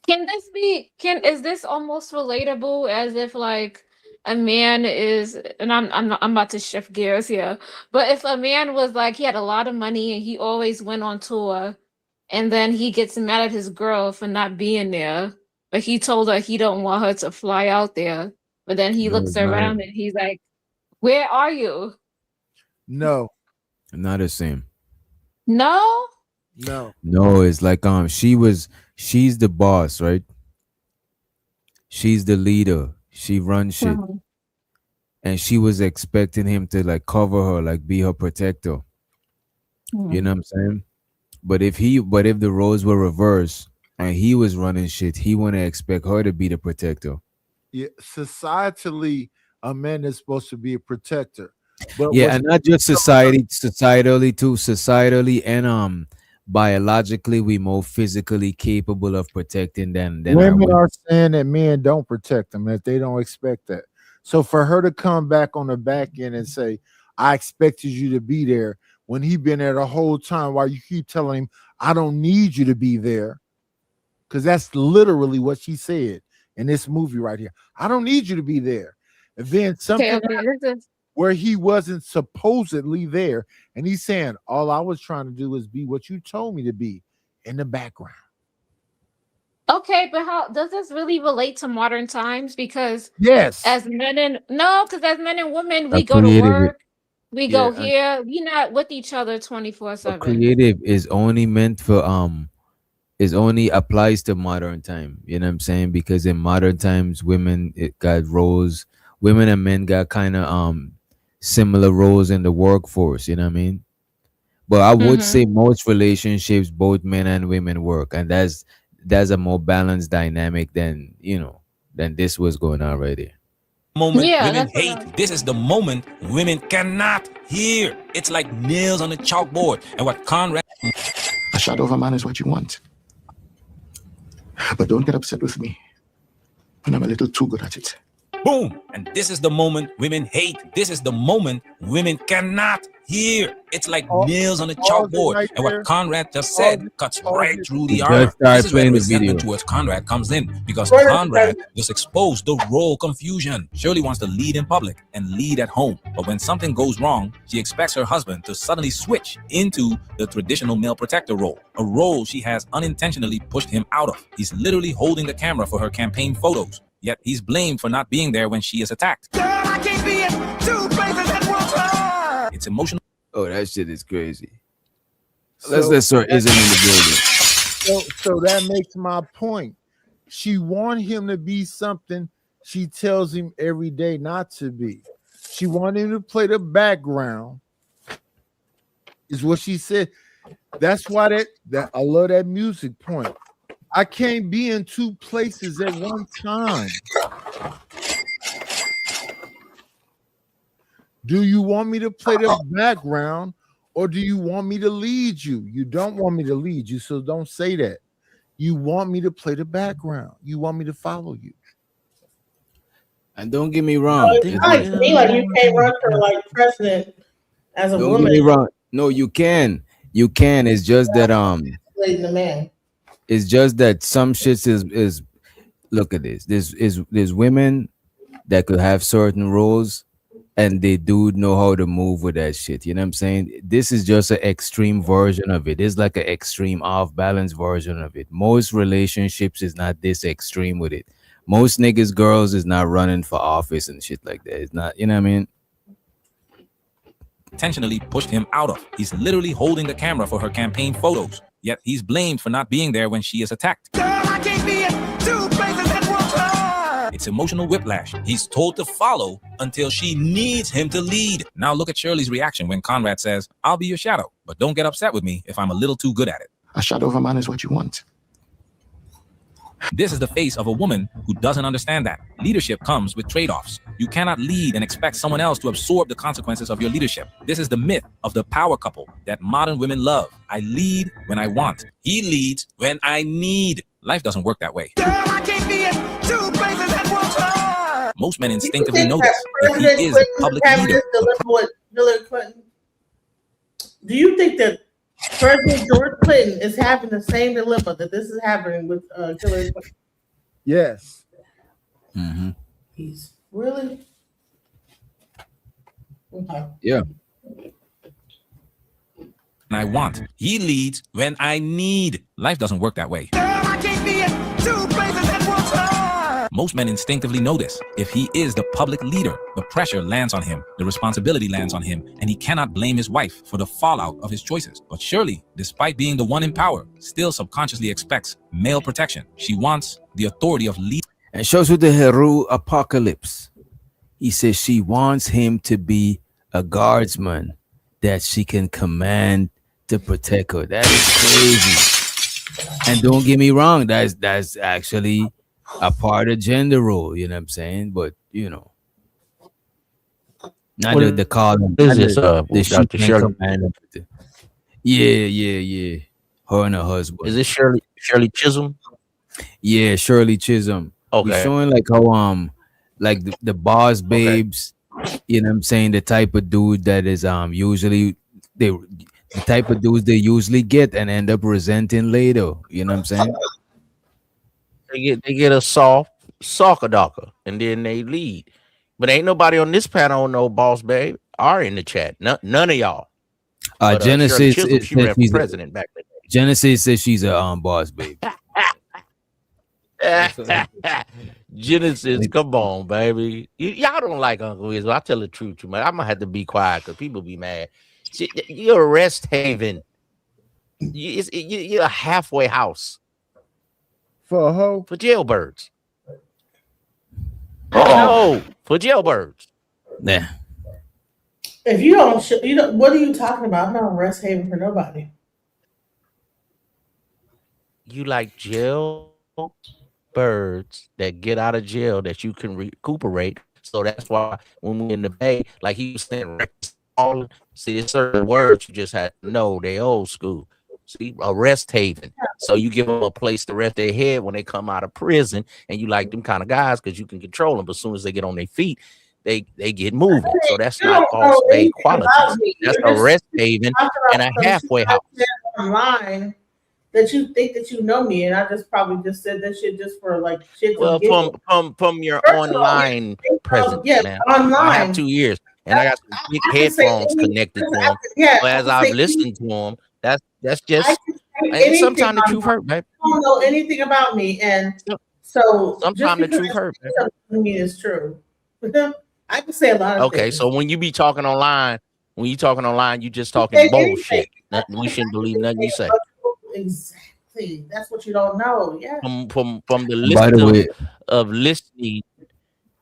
Speaker 8: Is this almost relatable as if like a man is, and I'm about to shift gears here, but if a man was like, he had a lot of money and he always went on tour, and then he gets mad at his girl for not being there, but he told her he don't want her to fly out there, but then he looks around and he's like, where are you?
Speaker 14: No.
Speaker 7: Not the same.
Speaker 8: No?
Speaker 7: No, it's like she's the boss, right? She's the leader. She runs shit. And she was expecting him to like cover her, like be her protector. You know what I'm saying? But if the roles were reversed and he was running shit, he wouldn't expect her to be the protector.
Speaker 14: Yeah, societally, a man is supposed to be a protector. But
Speaker 7: yeah, and not just societally too. Societally and biologically, we more physically capable of protecting than
Speaker 14: women are saying that men don't protect them, that they don't expect that. So for her to come back on the back end and say, I expected you to be there when he been there the whole time, while you keep telling him, I don't need you to be there. Because that's literally what she said in this movie right here. I don't need you to be there. And then something where he wasn't supposedly there. And he's saying, all I was trying to do is be what you told me to be in the background.
Speaker 8: Okay, but how does this really relate to modern times? Because
Speaker 14: yes,
Speaker 8: as men and women, we go to work, we go here, we're not with each other 24/7.
Speaker 7: Creative is only meant for is only applies to modern time. You know what I'm saying? Because in modern times, women and men got kind of similar roles in the workforce. You know what I mean? But I would say most relationships, both men and women work, and that's a more balanced dynamic than this was going on right here.
Speaker 18: Moment women hate. This is the moment women cannot hear. It's like nails on a chalkboard. And what Conrad...
Speaker 10: A shadow of a man is what you want. But don't get upset with me when I'm a little too good at it.
Speaker 18: Boom. And this is the moment women hate. This is the moment women cannot hear. It's like nails on a chalkboard. Right, and what Conrad just said cuts right through the armor. This is where the resentment towards Conrad comes in, because Conrad just exposed the role confusion. Shirley wants to lead in public and lead at home, but when something goes wrong, she expects her husband to suddenly switch into the traditional male protector role, a role she has unintentionally pushed him out of. He's literally holding the camera for her campaign photos, yet he's blamed for not being there when she is attacked.
Speaker 5: Girl, I can't be in 2 places at one time.
Speaker 18: It's emotional.
Speaker 7: Oh, that shit is crazy. Let's let Sir Ism in the building.
Speaker 14: So that makes my point. She wants him to be something she tells him every day not to be. She wanted him to play the background, is what she said. That's why that I love that music point. I can't be in 2 places at one time. Do you want me to play the background, or do you want me to lead you? You don't want me to lead you, so don't say that. You want me to play the background. You want me to follow you.
Speaker 7: And don't get me wrong.
Speaker 3: It's like you can't run for like president as a
Speaker 7: Don't
Speaker 3: woman.
Speaker 7: get me wrong. No, you can. You can. It's just that
Speaker 3: Leading the man.
Speaker 7: It's just that some shit is look at this. There's women that could have certain roles, and they do know how to move with that shit. You know what I'm saying? This is just an extreme version of it. It's like an extreme off-balance version of it. Most relationships is not this extreme with it. Most niggas, girls is not running for office and shit like that. It's not, you know what I mean?
Speaker 18: Intentionally pushed him out of. He's literally holding the camera for her campaign photos, yet he's blamed for not being there when she is attacked.
Speaker 5: Girl, I can't be in 2 places at one time.
Speaker 18: It's emotional whiplash. He's told to follow until she needs him to lead. Now look at Shirley's reaction when Conrad says, I'll be your shadow, but don't get upset with me if I'm a little too good at it.
Speaker 10: A shadow of a man is what you want.
Speaker 18: This is the face of a woman who doesn't understand that. Leadership comes with trade-offs. You cannot lead and expect someone else to absorb the consequences of your leadership. This is the myth of the power couple that modern women love. I lead when I want. He leads when I need. Life doesn't work that way.
Speaker 5: I can't be in two places at one time.
Speaker 18: Most men instinctively know this. If he is the public leader,
Speaker 3: with Hillary Clinton. Do you think that President George Clinton is having the same dilemma that this is happening with Hillary Clinton?
Speaker 14: Yes.
Speaker 7: Mm-hmm.
Speaker 3: He's really okay.
Speaker 7: Yeah.
Speaker 18: I want. He leads when I need. Life doesn't work that way.
Speaker 5: I can't be in two places at one time.
Speaker 18: Most men instinctively know this. If he is the public leader, the pressure lands on him, the responsibility lands on him, and he cannot blame his wife for the fallout of his choices. But Shirley, despite being the one in power, still subconsciously expects male protection. She wants the authority of lead.
Speaker 7: And shows with the Heru apocalypse. He says she wants him to be a guardsman that she can command to protect her. That is crazy. And don't get me wrong, that's actually a part of gender role, you know what I'm saying? But you know, not
Speaker 9: What
Speaker 7: the call.
Speaker 9: is this, Dr. Shirley?
Speaker 7: Yeah. Her and her husband.
Speaker 9: Is this Shirley Chisholm?
Speaker 7: Yeah, Shirley Chisholm.
Speaker 9: Okay.
Speaker 7: He's showing like how like the boss babes, you know what I'm saying, the type of dude that is usually the type of dudes they usually get and end up resenting later. You know what I'm saying?
Speaker 9: They get a soft soccer docker and then they lead. But ain't nobody on this panel no boss babe are in the chat. None of y'all. But,
Speaker 7: Genesis
Speaker 9: Chisholm, she ran for president back then.
Speaker 7: Genesis says she's a boss babe.
Speaker 9: Genesis, come on, baby. Y'all don't like Uncle Wiz. I tell the truth, man. I'm gonna have to be quiet because people be mad. You're a rest haven. You're a halfway house
Speaker 14: for a hoe,
Speaker 9: for jailbirds. No, for jailbirds.
Speaker 7: Yeah.
Speaker 3: If you don't, what are you talking about? I'm not a rest haven for nobody.
Speaker 9: You like jail birds that get out of jail that you can recuperate. So that's why when we're in the Bay, like he was saying, see, there's certain words you just have to know. They old school. See, a rest haven. So you give them a place to rest their head when they come out of prison, and you like them kind of guys because you can control them. But as soon as they get on their feet, they get moving. So that's not boss babe qualities. That's a rest haven and a halfway house.
Speaker 3: Online that you think that you know me, and I just probably just said that shit just for like shit.
Speaker 9: Well, from your online presence, man.
Speaker 3: Online.
Speaker 9: I have 2 years, and I got some big headphones connected to them. So as I've listened to them, that's just. And sometimes the truth hurt, man.
Speaker 3: You don't know anything about me, and so
Speaker 9: sometimes the truth hurt.
Speaker 3: I mean, it's true. I can say a lot of things.
Speaker 9: So when you be talking online, you just talking bullshit. We shouldn't believe nothing you say.
Speaker 3: Exactly. That's what you don't know. Yeah.
Speaker 9: From the list of listening.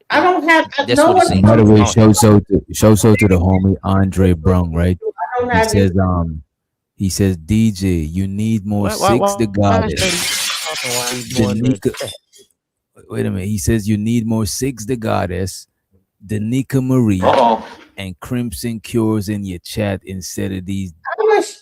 Speaker 3: I don't have.
Speaker 9: That's no what
Speaker 7: by the way, show so to the homie Andre Brung, right? He says, DJ, you need more Six the Goddess. Wait a minute. He says you need more Six the Goddess, Danica Marie, and Crimson Cures in your chat instead of these.
Speaker 3: I wish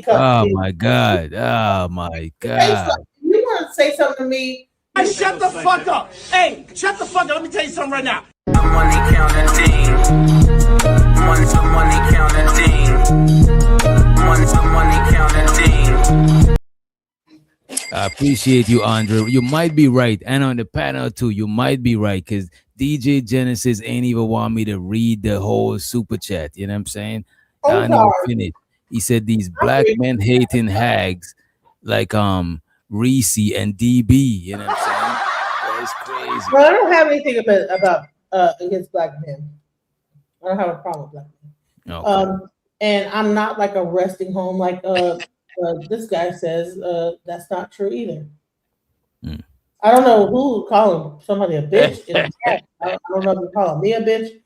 Speaker 7: oh my God. Oh my God.
Speaker 3: You want to say something to me?
Speaker 5: Hey, shut the fuck up. Hey, shut the fuck up. Let me tell you something right now.
Speaker 1: Money counting thing. Money counting thing. Money counting thing.
Speaker 7: I appreciate you, Andre. You might be right. And on the panel too, you might be right. Because DJ Genesis ain't even want me to read the whole super chat. You know what I'm saying? I ain't even finished. He said these black men hating hags like Reese and DB. You know what I'm saying? That's crazy.
Speaker 3: Well, I don't have anything about against black men. I don't have a problem with black men.
Speaker 7: Okay.
Speaker 3: And I'm not like a resting home like this guy says. That's not true either. I don't know who calling somebody a bitch. I don't know if you calling me a bitch,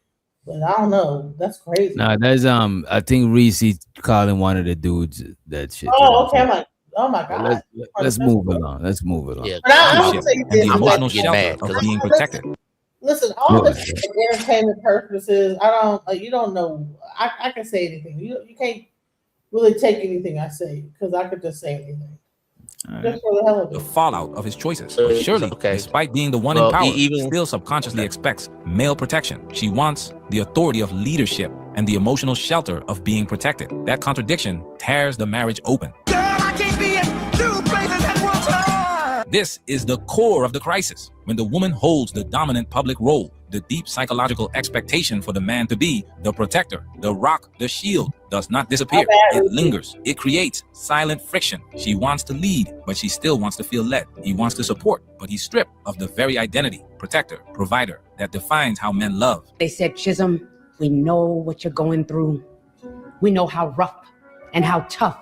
Speaker 3: but I don't know. That's crazy.
Speaker 7: Nah, that's I think Reese calling one of the dudes that shit.
Speaker 3: Oh, okay. I'm like, Oh my
Speaker 7: Well,
Speaker 3: God.
Speaker 7: let's move along. Let's move along.
Speaker 9: Yeah,
Speaker 3: But I would
Speaker 18: Leadership
Speaker 3: say
Speaker 18: and
Speaker 3: this
Speaker 18: the
Speaker 3: is
Speaker 18: emotional
Speaker 3: like,
Speaker 9: get
Speaker 18: shelter
Speaker 9: mad
Speaker 18: of
Speaker 9: because
Speaker 18: being protected.
Speaker 3: listen, all
Speaker 7: Go
Speaker 3: this
Speaker 7: ahead.
Speaker 3: shit for entertainment purposes. I don't like you don't know. I can say anything. You can't really take anything I say because I could just say anything.
Speaker 7: All right.
Speaker 3: Just for the hell of
Speaker 18: The
Speaker 3: it.
Speaker 18: fallout of his choices. But Shirley,
Speaker 9: okay.
Speaker 18: despite being the one
Speaker 9: Well,
Speaker 18: in power,
Speaker 9: even
Speaker 18: still subconsciously expects male protection. She wants the authority of leadership and the emotional shelter of being protected. That contradiction tears the marriage open.
Speaker 5: Girl, I can't be in two places at one time.
Speaker 18: This is the core of the crisis. When the woman holds the dominant public role, the deep psychological expectation for the man to be the protector, the rock, the shield does not disappear. It lingers. It creates silent friction. She wants to lead, but she still wants to feel led. He wants to support, but he's stripped of the very identity, protector, provider, that defines how men love.
Speaker 17: They said, Chisholm, we know what you're going through. We know how rough and how tough,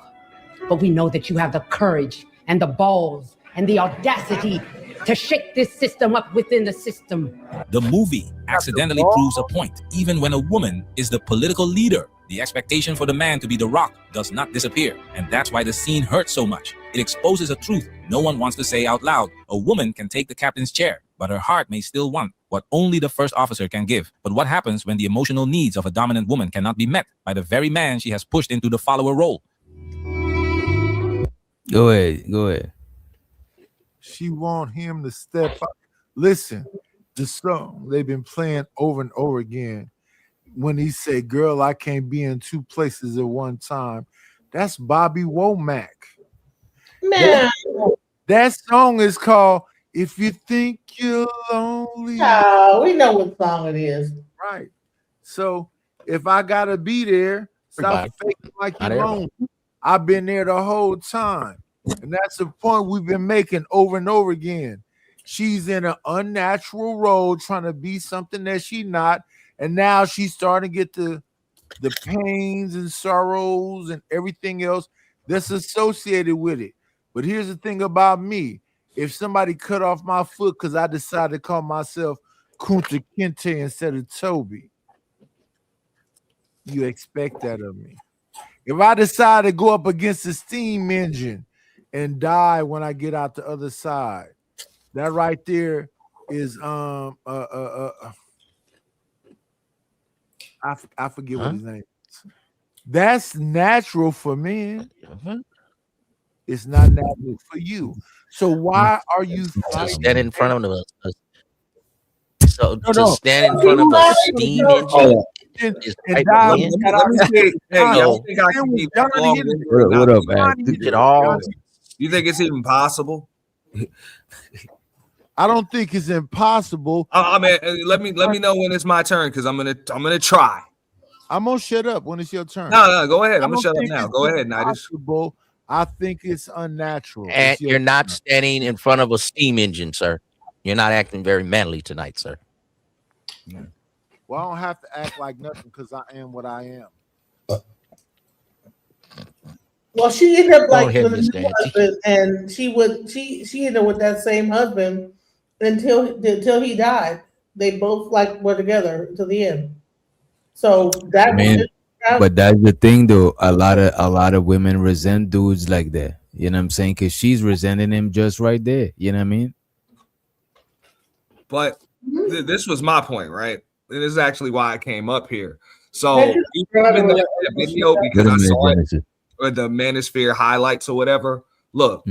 Speaker 17: but we know that you have the courage and the balls and the audacity to shake this system up within the system.
Speaker 18: The movie accidentally proves a point. Even when a woman is the political leader, the expectation for the man to be the rock does not disappear. And that's why the scene hurts so much. It exposes a truth no one wants to say out loud. A woman can take the captain's chair, but her heart may still want what only the first officer can give. But what happens when the emotional needs of a dominant woman cannot be met by the very man she has pushed into the follower role?
Speaker 7: Go ahead. Go ahead.
Speaker 14: She want him to step up. Listen, the song they've been playing over and over again. When he said, "Girl, I can't be in two places at one time," that's Bobby Womack.
Speaker 3: Man,
Speaker 14: That song is called "If You Think You're Lonely."
Speaker 3: we know what song it is.
Speaker 14: Right. So if I gotta be there, stop
Speaker 9: Everybody.
Speaker 14: faking like
Speaker 9: Not
Speaker 14: you're lonely. I've been there the whole time. And that's the point we've been making over and over again. She's in an unnatural role trying to be something that she's not. And now she's starting to get the pains and sorrows and everything else that's associated with it. But here's the thing about me. If somebody cut off my foot because I decided to call myself Kunta Kinte instead of Toby, you expect that of me. If I decide to go up against the steam engine and die when I get out the other side, that right there is I forget what his name is. That's natural for men. It's not natural for you. So why are you
Speaker 9: to stand in front of us? So
Speaker 14: No,
Speaker 9: to
Speaker 14: no.
Speaker 9: stand in front of a steam engine is
Speaker 14: and
Speaker 9: right
Speaker 14: die
Speaker 9: win.
Speaker 15: Let me see. Hey,
Speaker 9: No.
Speaker 15: y'all think I can be long winded?
Speaker 7: What up, man?
Speaker 9: It all.
Speaker 15: You think it's even possible?
Speaker 14: I don't think it's impossible.
Speaker 15: I mean, let me know when it's my turn because I'm gonna try.
Speaker 14: I'm gonna shut up when it's your turn.
Speaker 15: No, go ahead. I'm gonna
Speaker 14: I don't
Speaker 15: shut up
Speaker 14: think
Speaker 15: now.
Speaker 14: it's
Speaker 15: Go ahead, Nidus.
Speaker 14: impossible. I think it's unnatural.
Speaker 9: And
Speaker 14: It's your
Speaker 9: you're not
Speaker 14: turn.
Speaker 9: standing in front of a steam engine, sir. You're not acting very manly tonight, sir.
Speaker 14: Well, I don't have to act like nothing because I am what I am.
Speaker 3: Well, she ended up
Speaker 9: Go
Speaker 3: like
Speaker 9: ahead,
Speaker 3: with a
Speaker 9: Miss
Speaker 3: new
Speaker 9: Nancy.
Speaker 3: husband, and she ended up with that same husband until he died. They both like were together to the end. So that
Speaker 7: Man, but that's the thing though. A lot of women resent dudes like that. You know what I'm saying? Because she's resenting him just right there. You know what I mean?
Speaker 15: But this was my point, right? And this is actually why I came up here. So
Speaker 3: Thank you.
Speaker 15: even that video, because I saw it,
Speaker 7: Genesis.
Speaker 15: or the Manosphere highlights or whatever. Look,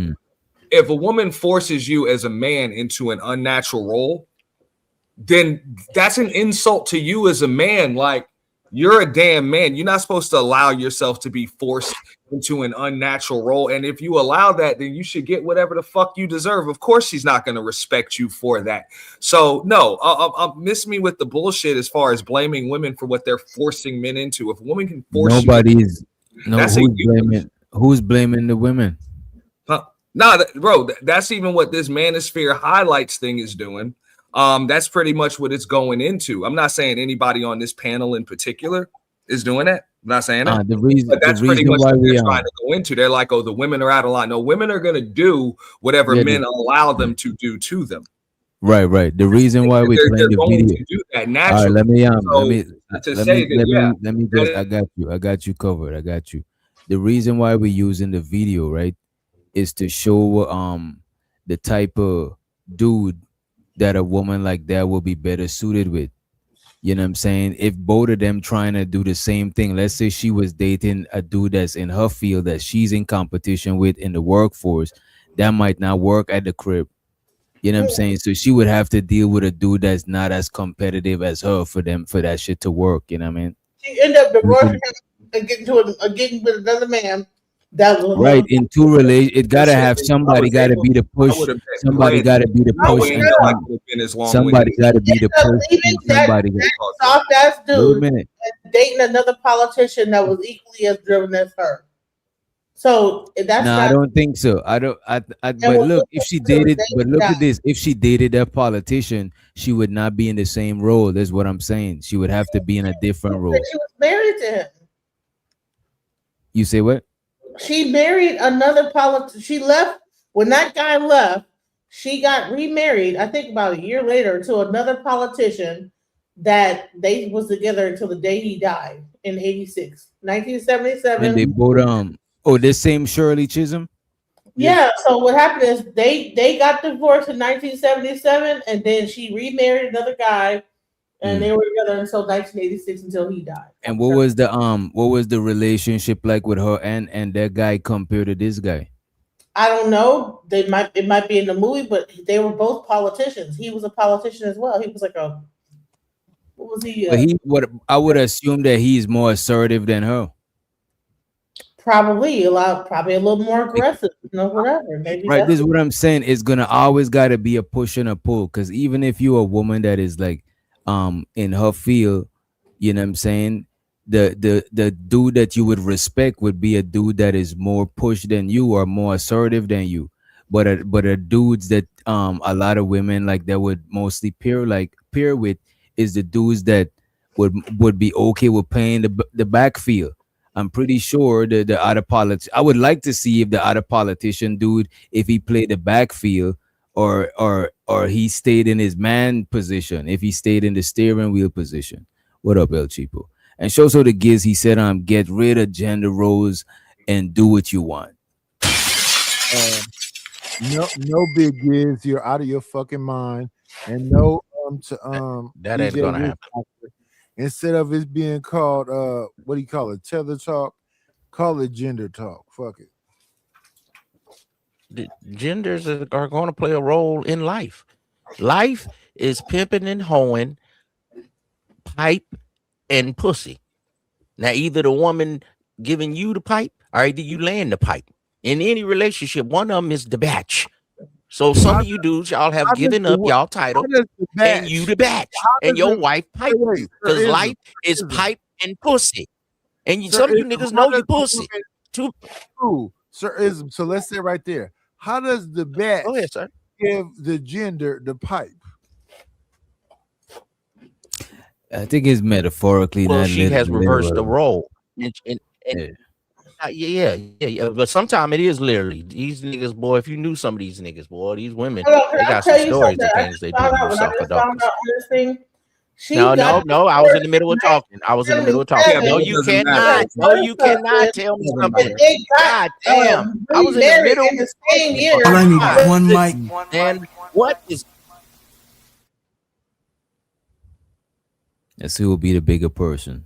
Speaker 15: if a woman forces you as a man into an unnatural role, then that's an insult to you as a man. Like, you're a damn man. You're not supposed to allow yourself to be forced into an unnatural role. And if you allow that, then you should get whatever the fuck you deserve. Of course, she's not going to respect you for that. So, no, miss me with the bullshit as far as blaming women for what they're forcing men into. If a woman can force
Speaker 7: Nobody's no
Speaker 15: That's
Speaker 7: who's blaming the women.
Speaker 15: bro, that's even what this Manosphere highlights thing is doing. That's pretty much what it's going into. I'm not saying anybody on this panel in particular is doing that. I'm not saying that. But that's pretty much what they're trying to go into. They're like, oh, the women are out of line. No, women are going to do whatever men allow them to do to them.
Speaker 7: Right. The reason why we playing the
Speaker 15: going
Speaker 7: video.
Speaker 15: to do that
Speaker 7: All
Speaker 15: naturally.
Speaker 7: I got you covered. I got you. The reason why we're using the video, right, is to show the type of dude that a woman like that will be better suited with. You know what I'm saying? If both of them trying to do the same thing, let's say she was dating a dude that's in her field that she's in competition with in the workforce, that might not work at the crib. You know what I'm saying? So she would have to deal with a dude that's not as competitive as her for that shit to work. You know what I mean?
Speaker 3: She ended up divorcing him and getting with another man. That was
Speaker 7: Right. In two relations, it gotta have somebody gotta be the push. Somebody gotta be the push, and somebody gotta be the push, and somebody.
Speaker 3: That soft ass
Speaker 7: Wait a
Speaker 3: dude
Speaker 7: minute.
Speaker 3: dating another politician that was equally as driven as her. So that's
Speaker 7: No,
Speaker 3: not.
Speaker 7: I don't think so. I don't. But look, if she dated, but look at this. If she dated that politician, she would not be in the same role. That's what I'm saying. She would have to be in a different role.
Speaker 3: She was married to him.
Speaker 7: You say what?
Speaker 3: She married another politician. She left when that guy left. She got remarried, I think about a year later, to another politician that they was together until the day he died in 86, 1977.
Speaker 7: And they both oh, this same Shirley Chisholm?
Speaker 3: Yeah, so what happened is they got divorced in 1977, and then she remarried another guy, and they were together until 1986 until he died.
Speaker 7: And what was the relationship like with her and that guy compared to this guy?
Speaker 3: I don't know. It might be in the movie, but they were both politicians. He was a politician as well. He was like a what was he?
Speaker 7: But I would assume that he's more assertive than her.
Speaker 3: Probably a little more aggressive, whatever. Maybe
Speaker 7: Right. This is what I'm saying. It's gonna always gotta be a push and a pull. Cause even if you're a woman that is like in her field, you know what I'm saying? The dude that you would respect would be a dude that is more push than you or more assertive than you. But a dudes that a lot of women like that would mostly pair with is the dudes that would be okay with playing the backfield. I'm pretty sure the other I would like to see if the other politician dude, if he played the backfield or he stayed in his man position, if he stayed in the steering wheel position. What up, El Cheapo? And show so the Giz, he said, get rid of gender roles and do what you want.
Speaker 14: No big Giz, you're out of your fucking mind. And no
Speaker 9: that ain't gonna happen.
Speaker 14: Instead of it being called what do you call it? Tether talk, call it gender talk. Fuck it.
Speaker 9: The genders are going to play a role in life. Life is pimping and hoeing, pipe and pussy. Now, either the woman giving you the pipe or either you laying the pipe. In any relationship, one of them is the batch. So some of you dudes, y'all have given up y'all title and you the batch and your wife pipe. Because life is pipe and pussy. And some of you niggas know you pussy.
Speaker 14: Sir Ism, so let's say right there. How does the batch give the gender the pipe?
Speaker 7: I think it's metaphorically.
Speaker 9: Well, she has reversed the role. Yeah. But sometimes it is literally. These niggas, boy, if you knew some of these niggas, boy, these women, they got some stories of things they do. No, I was in the middle of talking. No, you cannot. No, you cannot tell me something. God damn. I was in the middle of the same year.
Speaker 5: All I need one mic.
Speaker 9: And what is
Speaker 7: Let's see who will be the bigger person.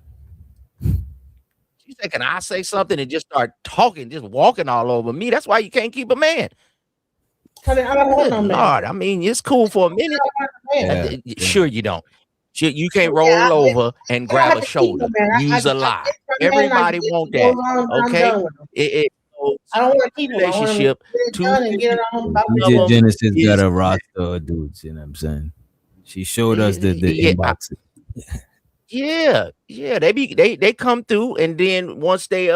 Speaker 9: you say, can I say something and just start talking, just walking all over me? That's why you can't keep a man. Good Lord, I mean, it's cool for a minute. Sure, you don't. You can't roll over and grab a shoulder. Use a lie. Everybody want that. Okay?
Speaker 3: I don't want to keep
Speaker 9: relationship.
Speaker 7: Genesis got a roster of dudes, you know what I'm saying? She showed us the inbox.
Speaker 9: Yeah, they come through, and then once they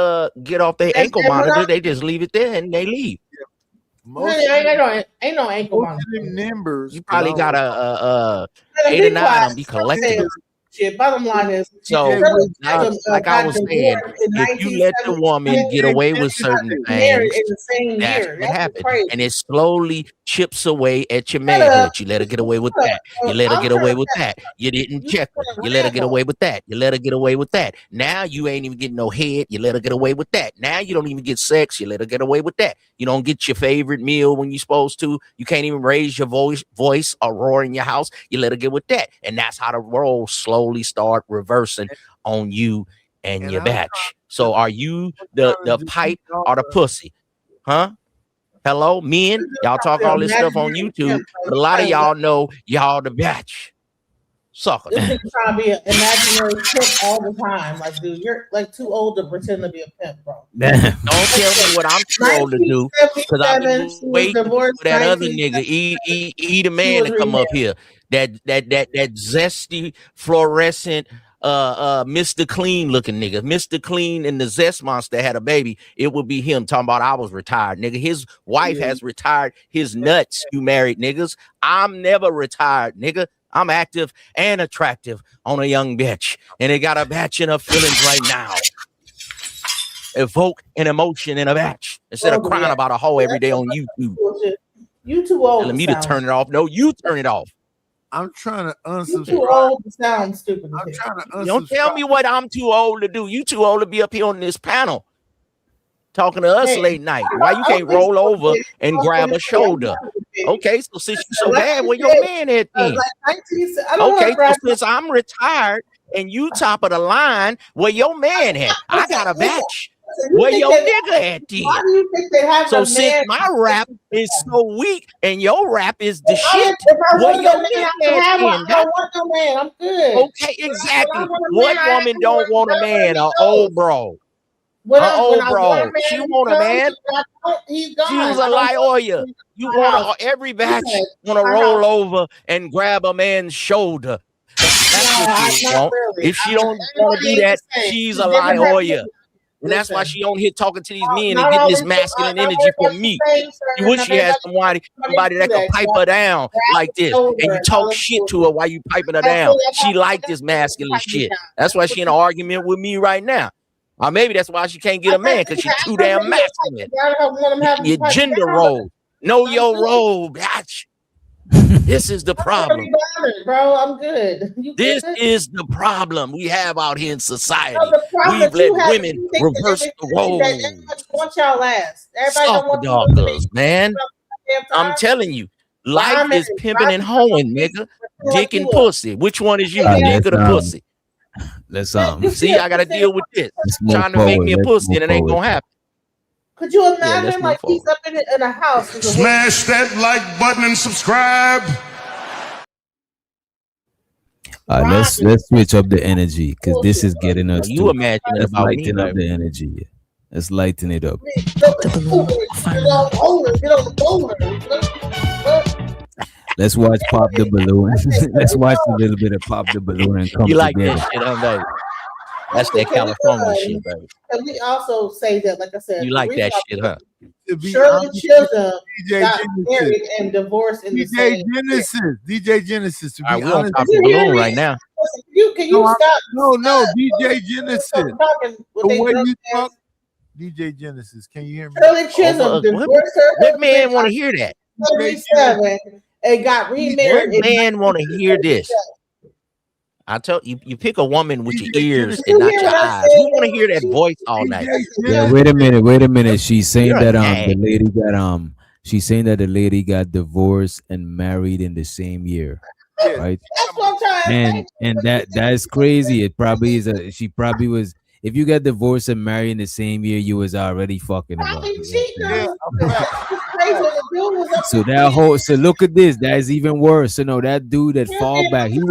Speaker 9: get off their ankle monitor, they just leave it there and they leave.
Speaker 3: Ain't no ankle monitor.
Speaker 14: Numbers.
Speaker 9: You probably got a 8 or 9 of them. Be collecting.
Speaker 3: shit. Bottom line is,
Speaker 9: So, like I was saying, if you let the woman get away with certain things,
Speaker 3: in the same
Speaker 9: that's
Speaker 3: year.
Speaker 9: what
Speaker 3: That's
Speaker 9: happened.
Speaker 3: crazy.
Speaker 9: And it slowly chips away at your
Speaker 3: Shut
Speaker 9: manhood.
Speaker 3: up.
Speaker 9: You let her get away with
Speaker 3: Shut
Speaker 9: that.
Speaker 3: up.
Speaker 9: You let her
Speaker 3: I'm
Speaker 9: get
Speaker 3: trying
Speaker 9: away
Speaker 3: to
Speaker 9: with that. You didn't
Speaker 3: You
Speaker 9: check her.
Speaker 3: trying to
Speaker 9: You let her get
Speaker 3: ramble.
Speaker 9: away with that. You let her get away with that. Now you ain't even getting no head. You let her get away with that. Now you don't even get sex. You let her get away with that. You don't get your favorite meal when you're supposed to. You can't even raise your voice or roar in your house. You let her get with that. And that's how the roles slowly start reversing on you and your batch. So are you the pipe or the pussy? Huh? Hello, men? Y'all talk all this stuff on YouTube, but a lot of y'all know y'all the batch. Sucker.
Speaker 3: This nigga trying to be an imaginary pimp all the time. Like, dude, you're like too old to pretend to be a pimp, bro.
Speaker 9: Don't tell me what I'm too old to do, because I've been waiting for that other nigga, E the man, to come up here. That zesty fluorescent Mr. Clean looking nigga. Mr. Clean and the Zest Monster had a baby. It would be him talking about I was retired, nigga. His wife has retired his nuts, you married niggas. I'm never retired, nigga. I'm active and attractive on a young bitch, and it got a batch in her feelings right now. Evoke an emotion in a batch instead of crying about a hoe every day on YouTube.
Speaker 3: You too old.
Speaker 9: Telling me to turn it off. No, you turn it off.
Speaker 14: I'm trying to
Speaker 3: You too
Speaker 14: unsubscribe.
Speaker 3: old to sound stupid.
Speaker 14: I'm trying to
Speaker 9: Don't tell me what I'm too old to do. You too old to be up here on this panel talking to us late night. Why you can't roll over and grab a shoulder? Okay, so since you so bad, where your man at then? Okay, so since I'm retired and you top of the line, where your man at? I got a batch. Where your nigga at then?
Speaker 3: Why do you think they have
Speaker 9: So
Speaker 3: a
Speaker 9: since
Speaker 3: man?
Speaker 9: my rap is so weak and your rap is the shit,
Speaker 3: If I
Speaker 9: where
Speaker 3: want
Speaker 9: your
Speaker 3: a man,
Speaker 9: nigga
Speaker 3: I can
Speaker 9: at
Speaker 3: have one.
Speaker 9: then?
Speaker 3: I don't want no man. I'm good.
Speaker 9: Okay, exactly.
Speaker 3: When I want a
Speaker 9: What
Speaker 3: man, I
Speaker 9: woman
Speaker 3: ask
Speaker 9: don't
Speaker 3: for
Speaker 9: want a
Speaker 3: it.
Speaker 9: man? An old bro.
Speaker 3: When
Speaker 9: An
Speaker 3: I
Speaker 9: old
Speaker 3: want
Speaker 9: bro.
Speaker 3: a man,
Speaker 9: She
Speaker 3: he
Speaker 9: want a
Speaker 3: comes,
Speaker 9: man.
Speaker 3: when I don't, he's gone.
Speaker 9: She was a
Speaker 3: I don't want
Speaker 9: lawyer.
Speaker 3: him
Speaker 9: You
Speaker 3: in my
Speaker 9: want
Speaker 3: house.
Speaker 9: to every batch
Speaker 3: Yes,
Speaker 9: want to
Speaker 3: my
Speaker 9: roll
Speaker 3: house.
Speaker 9: over and grab a man's shoulder. That's
Speaker 3: No,
Speaker 9: what she
Speaker 3: not
Speaker 9: want.
Speaker 3: really.
Speaker 9: If she don't want to do
Speaker 3: Everybody ain't
Speaker 9: that,
Speaker 3: the same.
Speaker 9: she's
Speaker 3: It's
Speaker 9: a
Speaker 3: different type of
Speaker 9: lawyer.
Speaker 3: nigga.
Speaker 9: And that's why
Speaker 3: Listen,
Speaker 9: she on here talking to these men and
Speaker 3: not
Speaker 9: getting
Speaker 3: all
Speaker 9: this
Speaker 3: these,
Speaker 9: masculine
Speaker 3: not
Speaker 9: energy from
Speaker 3: everybody's
Speaker 9: me.
Speaker 3: the same,
Speaker 9: You
Speaker 3: sir.
Speaker 9: wish
Speaker 3: Not
Speaker 9: she had
Speaker 3: everybody
Speaker 9: somebody
Speaker 3: do
Speaker 9: that could
Speaker 3: that.
Speaker 9: pipe
Speaker 3: So
Speaker 9: her down
Speaker 3: grab
Speaker 9: like
Speaker 3: the
Speaker 9: this,
Speaker 3: shoulder
Speaker 9: and you
Speaker 3: and all
Speaker 9: talk
Speaker 3: this
Speaker 9: shit to her
Speaker 3: bullshit.
Speaker 9: while you piping her
Speaker 3: That's
Speaker 9: down.
Speaker 3: what
Speaker 9: She like this masculine shit. That's why she in an argument with me right now. Or maybe that's why she can't get a man, because she's too damn masculine. Your gender role. Know your role, bitch. This is the problem.
Speaker 3: Bro, I'm good. You
Speaker 9: This
Speaker 3: good?
Speaker 9: is the problem we have out here in society.
Speaker 3: No, the problem
Speaker 9: We've
Speaker 3: that you
Speaker 9: let
Speaker 3: have is
Speaker 9: women
Speaker 3: you think
Speaker 9: reverse
Speaker 3: that
Speaker 9: the roles.
Speaker 3: everybody wants y'all ass. Everybody don't
Speaker 9: Sucker
Speaker 3: want you to be
Speaker 9: doggers, man. I'm telling you, life
Speaker 3: Rhyming
Speaker 9: is
Speaker 3: and
Speaker 9: pimping and hoeing, nigga. Dick and pussy. Which one is you, the dick or the pussy?
Speaker 7: Let's
Speaker 9: See, I gotta deal with this.
Speaker 7: move
Speaker 9: Trying to make
Speaker 7: forward.
Speaker 9: me a
Speaker 7: Let's
Speaker 9: pussy,
Speaker 7: move
Speaker 9: and it ain't
Speaker 7: forward.
Speaker 9: gonna happen.
Speaker 3: Could you
Speaker 9: let's
Speaker 3: imagine
Speaker 9: move
Speaker 3: like he's up in a house?
Speaker 5: Smash that like button and subscribe.
Speaker 7: Let's switch up the energy, because this is getting us
Speaker 9: You
Speaker 7: to.
Speaker 9: imagine it
Speaker 7: Let's
Speaker 9: about me,
Speaker 7: lighten up
Speaker 9: baby.
Speaker 7: the energy. Let's lighten it up.
Speaker 3: Get on the bowler.
Speaker 7: Let's watch Pop the Balloon. Let's watch a little bit of Pop the Balloon and come
Speaker 9: You like
Speaker 7: together.
Speaker 9: that shit, huh, baby? That's that California shit, baby.
Speaker 3: Can we also say that, like I said,
Speaker 9: You like that shit, huh?
Speaker 3: Shirley Chisholm
Speaker 14: DJ
Speaker 3: got
Speaker 14: Genesis.
Speaker 3: married and divorced in the same year.
Speaker 14: DJ Genesis. To
Speaker 9: All
Speaker 14: be
Speaker 9: right, we on
Speaker 14: honest,
Speaker 9: Pop the Balloon right now.
Speaker 3: Can you
Speaker 14: No,
Speaker 3: stop?
Speaker 14: no, DJ Genesis.
Speaker 3: Talking with
Speaker 14: The
Speaker 3: they
Speaker 14: way
Speaker 3: drunk
Speaker 14: you
Speaker 3: ass.
Speaker 14: talk, DJ Genesis. Can you hear me?
Speaker 3: Shirley Chisholm divorced her
Speaker 9: What man
Speaker 3: husband
Speaker 9: want to
Speaker 3: at
Speaker 9: hear that?
Speaker 3: 77 and got remarried.
Speaker 9: What man want to hear this? I tell you, you pick a woman with your ears and not your eyes. Who want to hear that voice all night?
Speaker 7: Yeah, wait a minute. She's saying
Speaker 9: You're a
Speaker 7: that
Speaker 9: nag.
Speaker 7: the lady got she's saying that the lady got divorced and married in the same year. Right?
Speaker 3: That's what I'm trying to say.
Speaker 7: And that's crazy. It probably is she probably was, if you got divorced and married in the same year, you was already fucking about. So that whole, so look at this. That's even worse. So no, that dude that fall back, he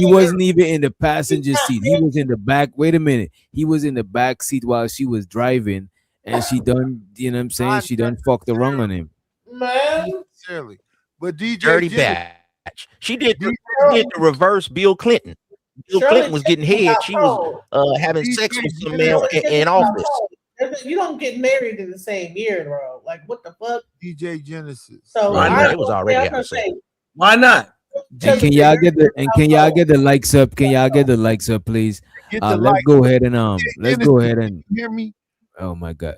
Speaker 7: wasn't even in the passenger seat. He was in the back. Wait a minute. He was in the back seat while she was driving, and she done, you know what I'm saying? She done fucked the wrong on him.
Speaker 3: Man.
Speaker 14: Necessarily. But DJ
Speaker 9: Dirty
Speaker 14: Genesis,
Speaker 9: batch. She did the reverse Bill Clinton. Bill Clinton was getting head. She was having sex with some man in office.
Speaker 3: You don't get married in the same year, bro. Like, what the fuck?
Speaker 14: DJ Genesis.
Speaker 3: So
Speaker 9: Why not? It was already
Speaker 3: I'm gonna say,
Speaker 15: Why not?
Speaker 7: And can y'all get the likes up? Can y'all get the likes up, please?
Speaker 14: Get the
Speaker 7: Let's
Speaker 14: light.
Speaker 7: go ahead and let's go ahead and
Speaker 14: hear me.
Speaker 7: oh my god.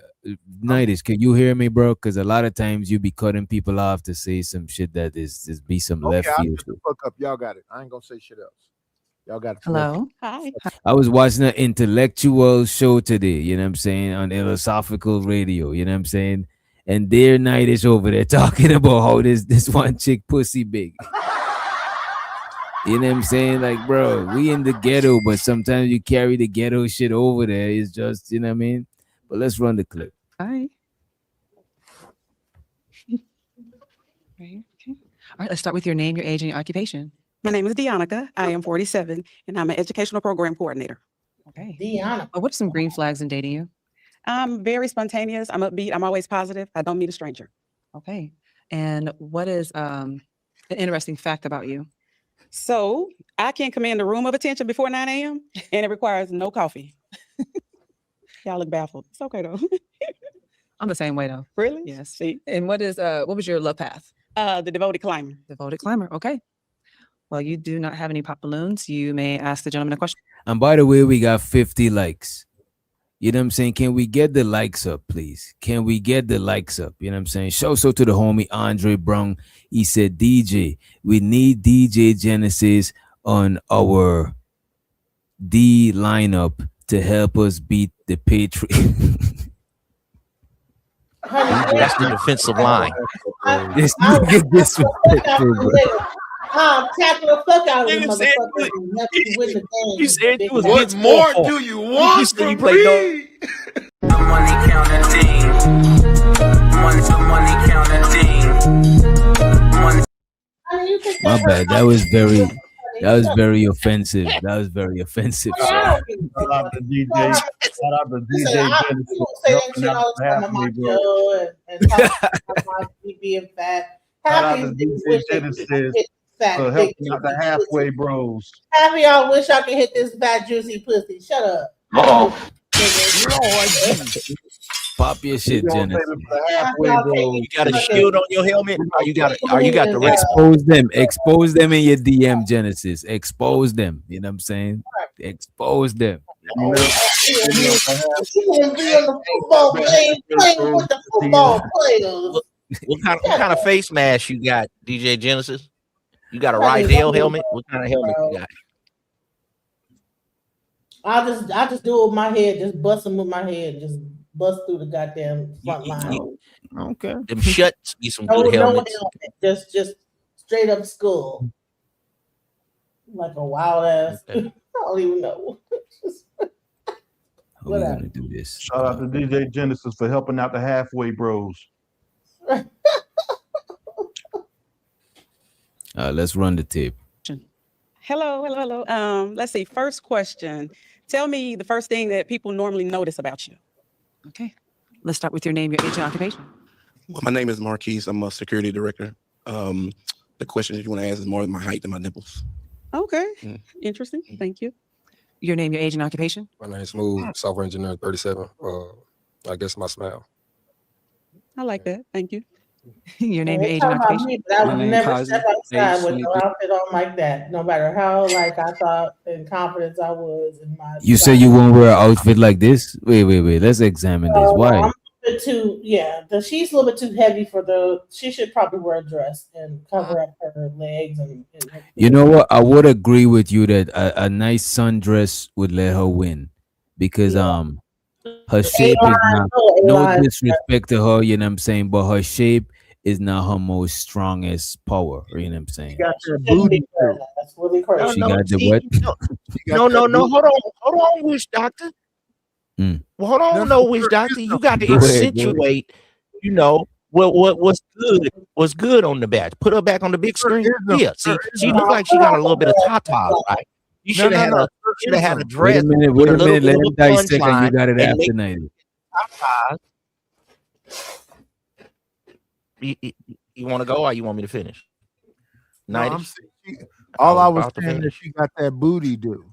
Speaker 7: Nitis, can you hear me, bro? Because a lot of times you be cutting people off to say some shit that is just be some left
Speaker 14: I'll
Speaker 7: field.
Speaker 14: shut the fuck up. Y'all got it. I ain't gonna say shit else. Y'all got it.
Speaker 6: Hello. Hi.
Speaker 7: I was watching an intellectual show today, you know what I'm saying, on philosophical radio, you know what I'm saying? And their night is over there talking about how this one chick pussy big. You know what I'm saying? Like, bro, we in the ghetto, but sometimes you carry the ghetto shit over there. It's just, you know what I mean? But let's run the clip.
Speaker 6: Hi. Okay. All right, let's start with your name, your age, and your occupation.
Speaker 17: My name is Deonica. I am 47, and I'm an educational program coordinator.
Speaker 6: Okay.
Speaker 3: Deanna.
Speaker 6: What's some green flags in dating you?
Speaker 17: I'm very spontaneous. I'm upbeat. I'm always positive. I don't meet a stranger.
Speaker 6: Okay. And what is an interesting fact about you?
Speaker 17: So I can command the room of attention before 9 a.m. and it requires no coffee. Y'all look baffled. It's okay though.
Speaker 6: I'm the same way though.
Speaker 17: Really?
Speaker 6: Yes.
Speaker 17: See?
Speaker 6: And what was your love path?
Speaker 17: The devoted climber.
Speaker 6: Devoted climber. Okay. Well, you do not have any pop balloons. You may ask the gentleman a question.
Speaker 7: And by the way, we got 50 likes. You know what I'm saying? Can we get the likes up, please? Can we get the likes up? You know what I'm saying? Shout out to the homie Andre Brown. He said, DJ, we need DJ Genesis on our D lineup to help us beat the Patriots.
Speaker 9: That's the defensive line.
Speaker 7: This nigga disrespectful, bro.
Speaker 3: Tackle the fuck out of the motherfucker and help you win the game.
Speaker 9: You said you was
Speaker 5: What more do you want from me?
Speaker 1: The money counting team. Money counting team.
Speaker 7: My bad. That was very offensive. That was very offensive.
Speaker 16: Shout out to DJ. Shout out to DJ Genesis.
Speaker 3: Say that shit all the time on my show and talk about me being fat.
Speaker 16: Shout out
Speaker 3: Happy
Speaker 16: to DJ Genesis for helping out the halfway bros.
Speaker 3: Half of y'all wish I could hit this fat juicy pussy. Shut up.
Speaker 7: Pop your shit, Genesis.
Speaker 9: You got a shield on your helmet, or you got the red?
Speaker 7: Expose them in your DM, Genesis. Expose them. You know what I'm saying? Expose them.
Speaker 3: She gonna be on the football game playing with the football players.
Speaker 9: What kind of face mask you got, DJ Genesis? You got a Rydell helmet? What kind of helmet you got?
Speaker 3: I just do it with my head, just bust them with my head, just bust through the goddamn front line.
Speaker 7: Okay.
Speaker 9: Them shuts be some good helmets.
Speaker 3: Just straight up skull. Like a wild ass. I don't even know.
Speaker 7: We're gonna do this.
Speaker 16: Shout out to DJ Genesis for helping out the halfway bros.
Speaker 7: Let's run the tape.
Speaker 17: Hello. Let's see. First question. Tell me the first thing that people normally notice about you.
Speaker 6: Okay. Let's start with your name, your age, and occupation.
Speaker 22: Well, my name is Marquise. I'm a security director. The question that you want to ask is more of my height than my nipples.
Speaker 17: Okay. Interesting. Thank you.
Speaker 6: Your name, your age, and occupation.
Speaker 24: My name is Smooth, software engineer, 37. I guess my smile.
Speaker 17: I like that. Thank you.
Speaker 6: Your name, your age, and occupation.
Speaker 3: Me, but I would never step outside with no outfit on like that, no matter how I thought and confident I was in my.
Speaker 7: You say you won't wear an outfit like this? Wait. Let's examine this. Why?
Speaker 3: I'm a bit too, she's a little bit too heavy for she should probably wear a dress and cover up her legs and her
Speaker 7: You know what? I would agree with you that a nice sundress would let her win because her shape is not, no disrespect to her, you know what I'm saying, but her shape is not her most strongest power, you know what I'm saying?
Speaker 16: She got that booty.
Speaker 3: That's really crazy.
Speaker 7: She got the what?
Speaker 9: No. Hold on, Wish Doctor. Well, hold on, no, Wish Doctor. You got to accentuate, what's good on the back. Put her back on the big screen. Yeah, see, she looks like she got a little bit of tatas, right? You should have had a dress.
Speaker 7: Wait a minute. Let him dissect and you got it after night.
Speaker 9: You want to go or you want me to finish?
Speaker 14: All I was saying is she got that booty do.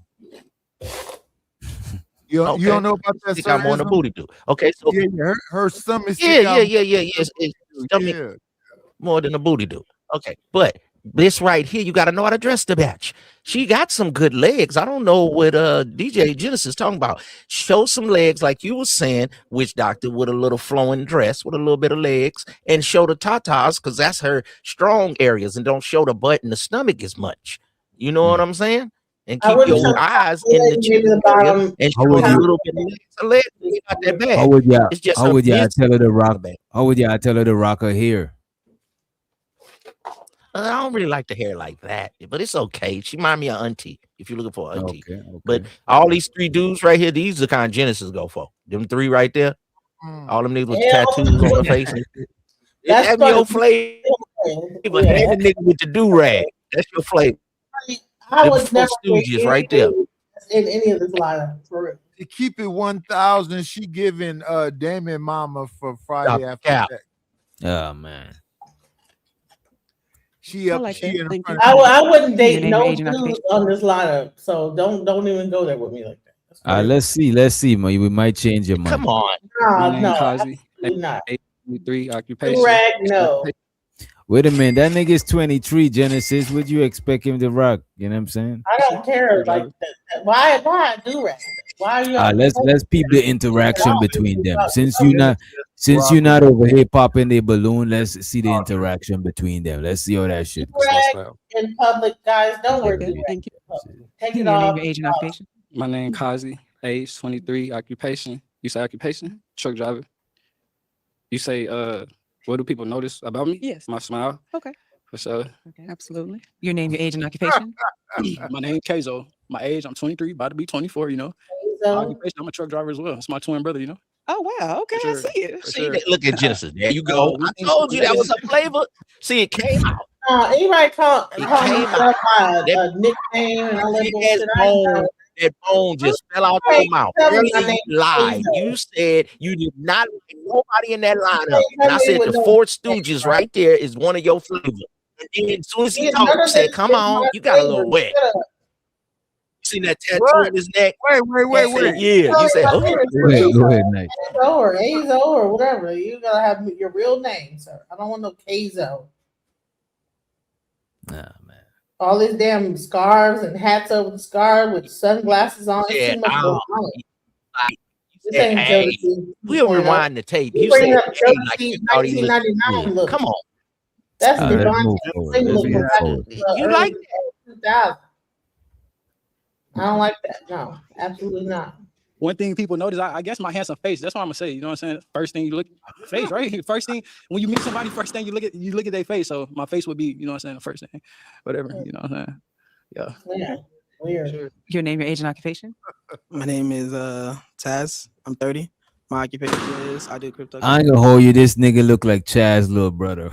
Speaker 14: You don't know about that?
Speaker 9: She got more than a booty do. Okay, so
Speaker 14: her stomach.
Speaker 9: Yeah. Stomach more than a booty do. Okay, but this right here, you got to know how to dress the bitch. She got some good legs. I don't know what DJ Genesis talking about. Show some legs, like you were saying, Witch Doctor, with a little flowing dress, with a little bit of legs, and show the tatas, because that's her strong areas, and don't show the butt and the stomach as much. You know what I'm saying? And
Speaker 3: I
Speaker 9: keep
Speaker 3: wouldn't
Speaker 9: your
Speaker 3: show
Speaker 9: eyes
Speaker 3: the
Speaker 9: in the
Speaker 3: leg,
Speaker 9: chin
Speaker 3: maybe the
Speaker 9: area
Speaker 3: bottom.
Speaker 9: and
Speaker 7: How
Speaker 9: show
Speaker 7: would
Speaker 9: a
Speaker 7: you?
Speaker 9: little bit of legs. Her legs ain't not that bad.
Speaker 7: How would y'all?
Speaker 9: It's just
Speaker 7: How
Speaker 9: her
Speaker 7: would y'all
Speaker 9: business.
Speaker 7: tell her to rock? How would y'all tell her to rock her hair?
Speaker 9: I don't really like the hair like that, but it's okay. She remind me of auntie, if you're looking for an auntie.
Speaker 7: Okay.
Speaker 9: But all these three dudes right here, these are the kind of Genesis go for. Them three right there, all them niggas with tattoos on their face.
Speaker 3: That's
Speaker 9: That's
Speaker 3: funny.
Speaker 9: your flavor.
Speaker 3: Yeah.
Speaker 9: Ain't the nigga with the do-rag. That's your flavor.
Speaker 3: I
Speaker 9: Them
Speaker 3: would
Speaker 9: four
Speaker 3: never get
Speaker 9: stooges right there.
Speaker 3: in any of this lineup for real.
Speaker 14: To keep it 1,000, she giving Damon Mama for Friday
Speaker 9: Stop
Speaker 14: after
Speaker 9: cap.
Speaker 14: that.
Speaker 7: Oh man.
Speaker 14: She
Speaker 6: I
Speaker 14: up.
Speaker 6: like
Speaker 14: She
Speaker 6: that.
Speaker 14: in
Speaker 6: Thank
Speaker 14: front
Speaker 6: you.
Speaker 14: of
Speaker 3: I wouldn't
Speaker 6: Your
Speaker 3: date
Speaker 6: name,
Speaker 3: no
Speaker 6: your age, and
Speaker 3: dudes
Speaker 6: occupation.
Speaker 3: on this lineup, so don't even go there with me like that. That's crazy.
Speaker 7: Let's see, man. We might change your mind.
Speaker 9: Come on.
Speaker 3: Nah,
Speaker 12: My name
Speaker 3: no,
Speaker 12: Kazi.
Speaker 3: absolutely not.
Speaker 12: 23 occupation.
Speaker 3: Rag, no.
Speaker 7: Wait a minute, that nigga's 23, Genesis. Would you expect him to rock? You know what I'm saying?
Speaker 3: I don't care like that. Why do rag? Why are you?
Speaker 7: Let's peep the interaction between them. Since you're not over here popping the balloon, let's see the interaction between them. Let's see how that shit goes.
Speaker 3: Rag in public, guys. Don't wear do rag. Take it
Speaker 6: Your name,
Speaker 3: off.
Speaker 6: your age, and occupation.
Speaker 12: My name Kazi. Age 23 occupation. You say occupation? Truck driver. You say what do people notice about me?
Speaker 6: Yes.
Speaker 12: My smile.
Speaker 6: Okay.
Speaker 12: For sure.
Speaker 6: Okay, absolutely. Your name, your age, and occupation.
Speaker 12: My name Keizo. My age, I'm 23, about to be 24, you know. My occupation, I'm a truck driver as well. It's my twin brother, you know.
Speaker 6: Oh wow, okay,
Speaker 12: For
Speaker 6: I
Speaker 12: sure.
Speaker 6: see it.
Speaker 12: For
Speaker 9: See,
Speaker 12: sure.
Speaker 9: look at Genesis. There you go. I told you that was a flavor. See, it came out.
Speaker 3: Anybody call
Speaker 9: It
Speaker 3: call
Speaker 9: came
Speaker 3: himself
Speaker 9: out.
Speaker 3: by a nickname and all that
Speaker 9: Big
Speaker 3: bullshit?
Speaker 9: ass
Speaker 3: I ain't
Speaker 9: bone.
Speaker 3: know.
Speaker 9: That bone just fell out
Speaker 3: Hey,
Speaker 9: your mouth.
Speaker 3: tell me
Speaker 9: Earlier
Speaker 3: my
Speaker 9: you
Speaker 3: name,
Speaker 9: lied.
Speaker 3: Keizo.
Speaker 9: You said you did not like nobody in that lineup.
Speaker 3: Hey,
Speaker 9: And I
Speaker 3: tell me
Speaker 9: said
Speaker 3: with
Speaker 9: the
Speaker 3: no
Speaker 9: Four
Speaker 3: name,
Speaker 9: Stooges
Speaker 3: right?
Speaker 9: right there is one of your flavors. And then as soon as he
Speaker 3: Yeah,
Speaker 9: talked,
Speaker 3: none
Speaker 9: you
Speaker 3: of
Speaker 9: said,
Speaker 3: this
Speaker 9: come
Speaker 3: is
Speaker 9: on,
Speaker 3: my
Speaker 9: you got a
Speaker 3: flavor.
Speaker 9: little wet.
Speaker 3: Shut up.
Speaker 9: You seen that tattoo
Speaker 14: What?
Speaker 9: on his neck?
Speaker 14: Wait.
Speaker 9: You said, yeah.
Speaker 3: Tell
Speaker 9: You
Speaker 3: me
Speaker 9: said,
Speaker 3: my
Speaker 9: oh.
Speaker 3: favorite
Speaker 7: Go ahead,
Speaker 3: Keizo.
Speaker 7: go ahead, Night.
Speaker 3: Keizo or Azo or whatever. You gotta have your real name, sir. I don't want no Keizo.
Speaker 7: Nah, man.
Speaker 3: All these damn scarves and hats over the scarf with sunglasses on. It's
Speaker 9: Yeah,
Speaker 3: too much going on.
Speaker 9: like,
Speaker 3: This
Speaker 9: said,
Speaker 3: ain't
Speaker 9: hey,
Speaker 3: Jodeci
Speaker 9: we'll
Speaker 3: 2.0.
Speaker 9: rewind the tape.
Speaker 3: You
Speaker 9: You
Speaker 3: bringing
Speaker 9: said,
Speaker 3: up
Speaker 9: hey, like you
Speaker 3: Jodeci
Speaker 9: thought he looked
Speaker 3: 1999
Speaker 9: good.
Speaker 3: look.
Speaker 9: Come on.
Speaker 3: That's
Speaker 7: Let's
Speaker 3: Devontae
Speaker 7: move forward.
Speaker 3: Sing
Speaker 7: Let's
Speaker 3: looking
Speaker 7: move
Speaker 3: back
Speaker 7: forward.
Speaker 9: You
Speaker 3: early
Speaker 9: like
Speaker 3: 2000. I don't like that. No, absolutely not.
Speaker 12: One thing people notice, I guess my handsome face. That's what I'm gonna say. You know what I'm saying? First thing you look face, right? First thing when you meet somebody, first thing you look at their face. So my face would be, you know what I'm saying, the first thing. Whatever, you know what I'm saying? Yeah.
Speaker 3: Yeah. Weird.
Speaker 12: Sure.
Speaker 6: Your name, your age, and occupation.
Speaker 19: My name is Taz. I'm 30. My occupation is I do crypto.
Speaker 7: I ain't gonna hold you. This nigga look like Chaz's little brother.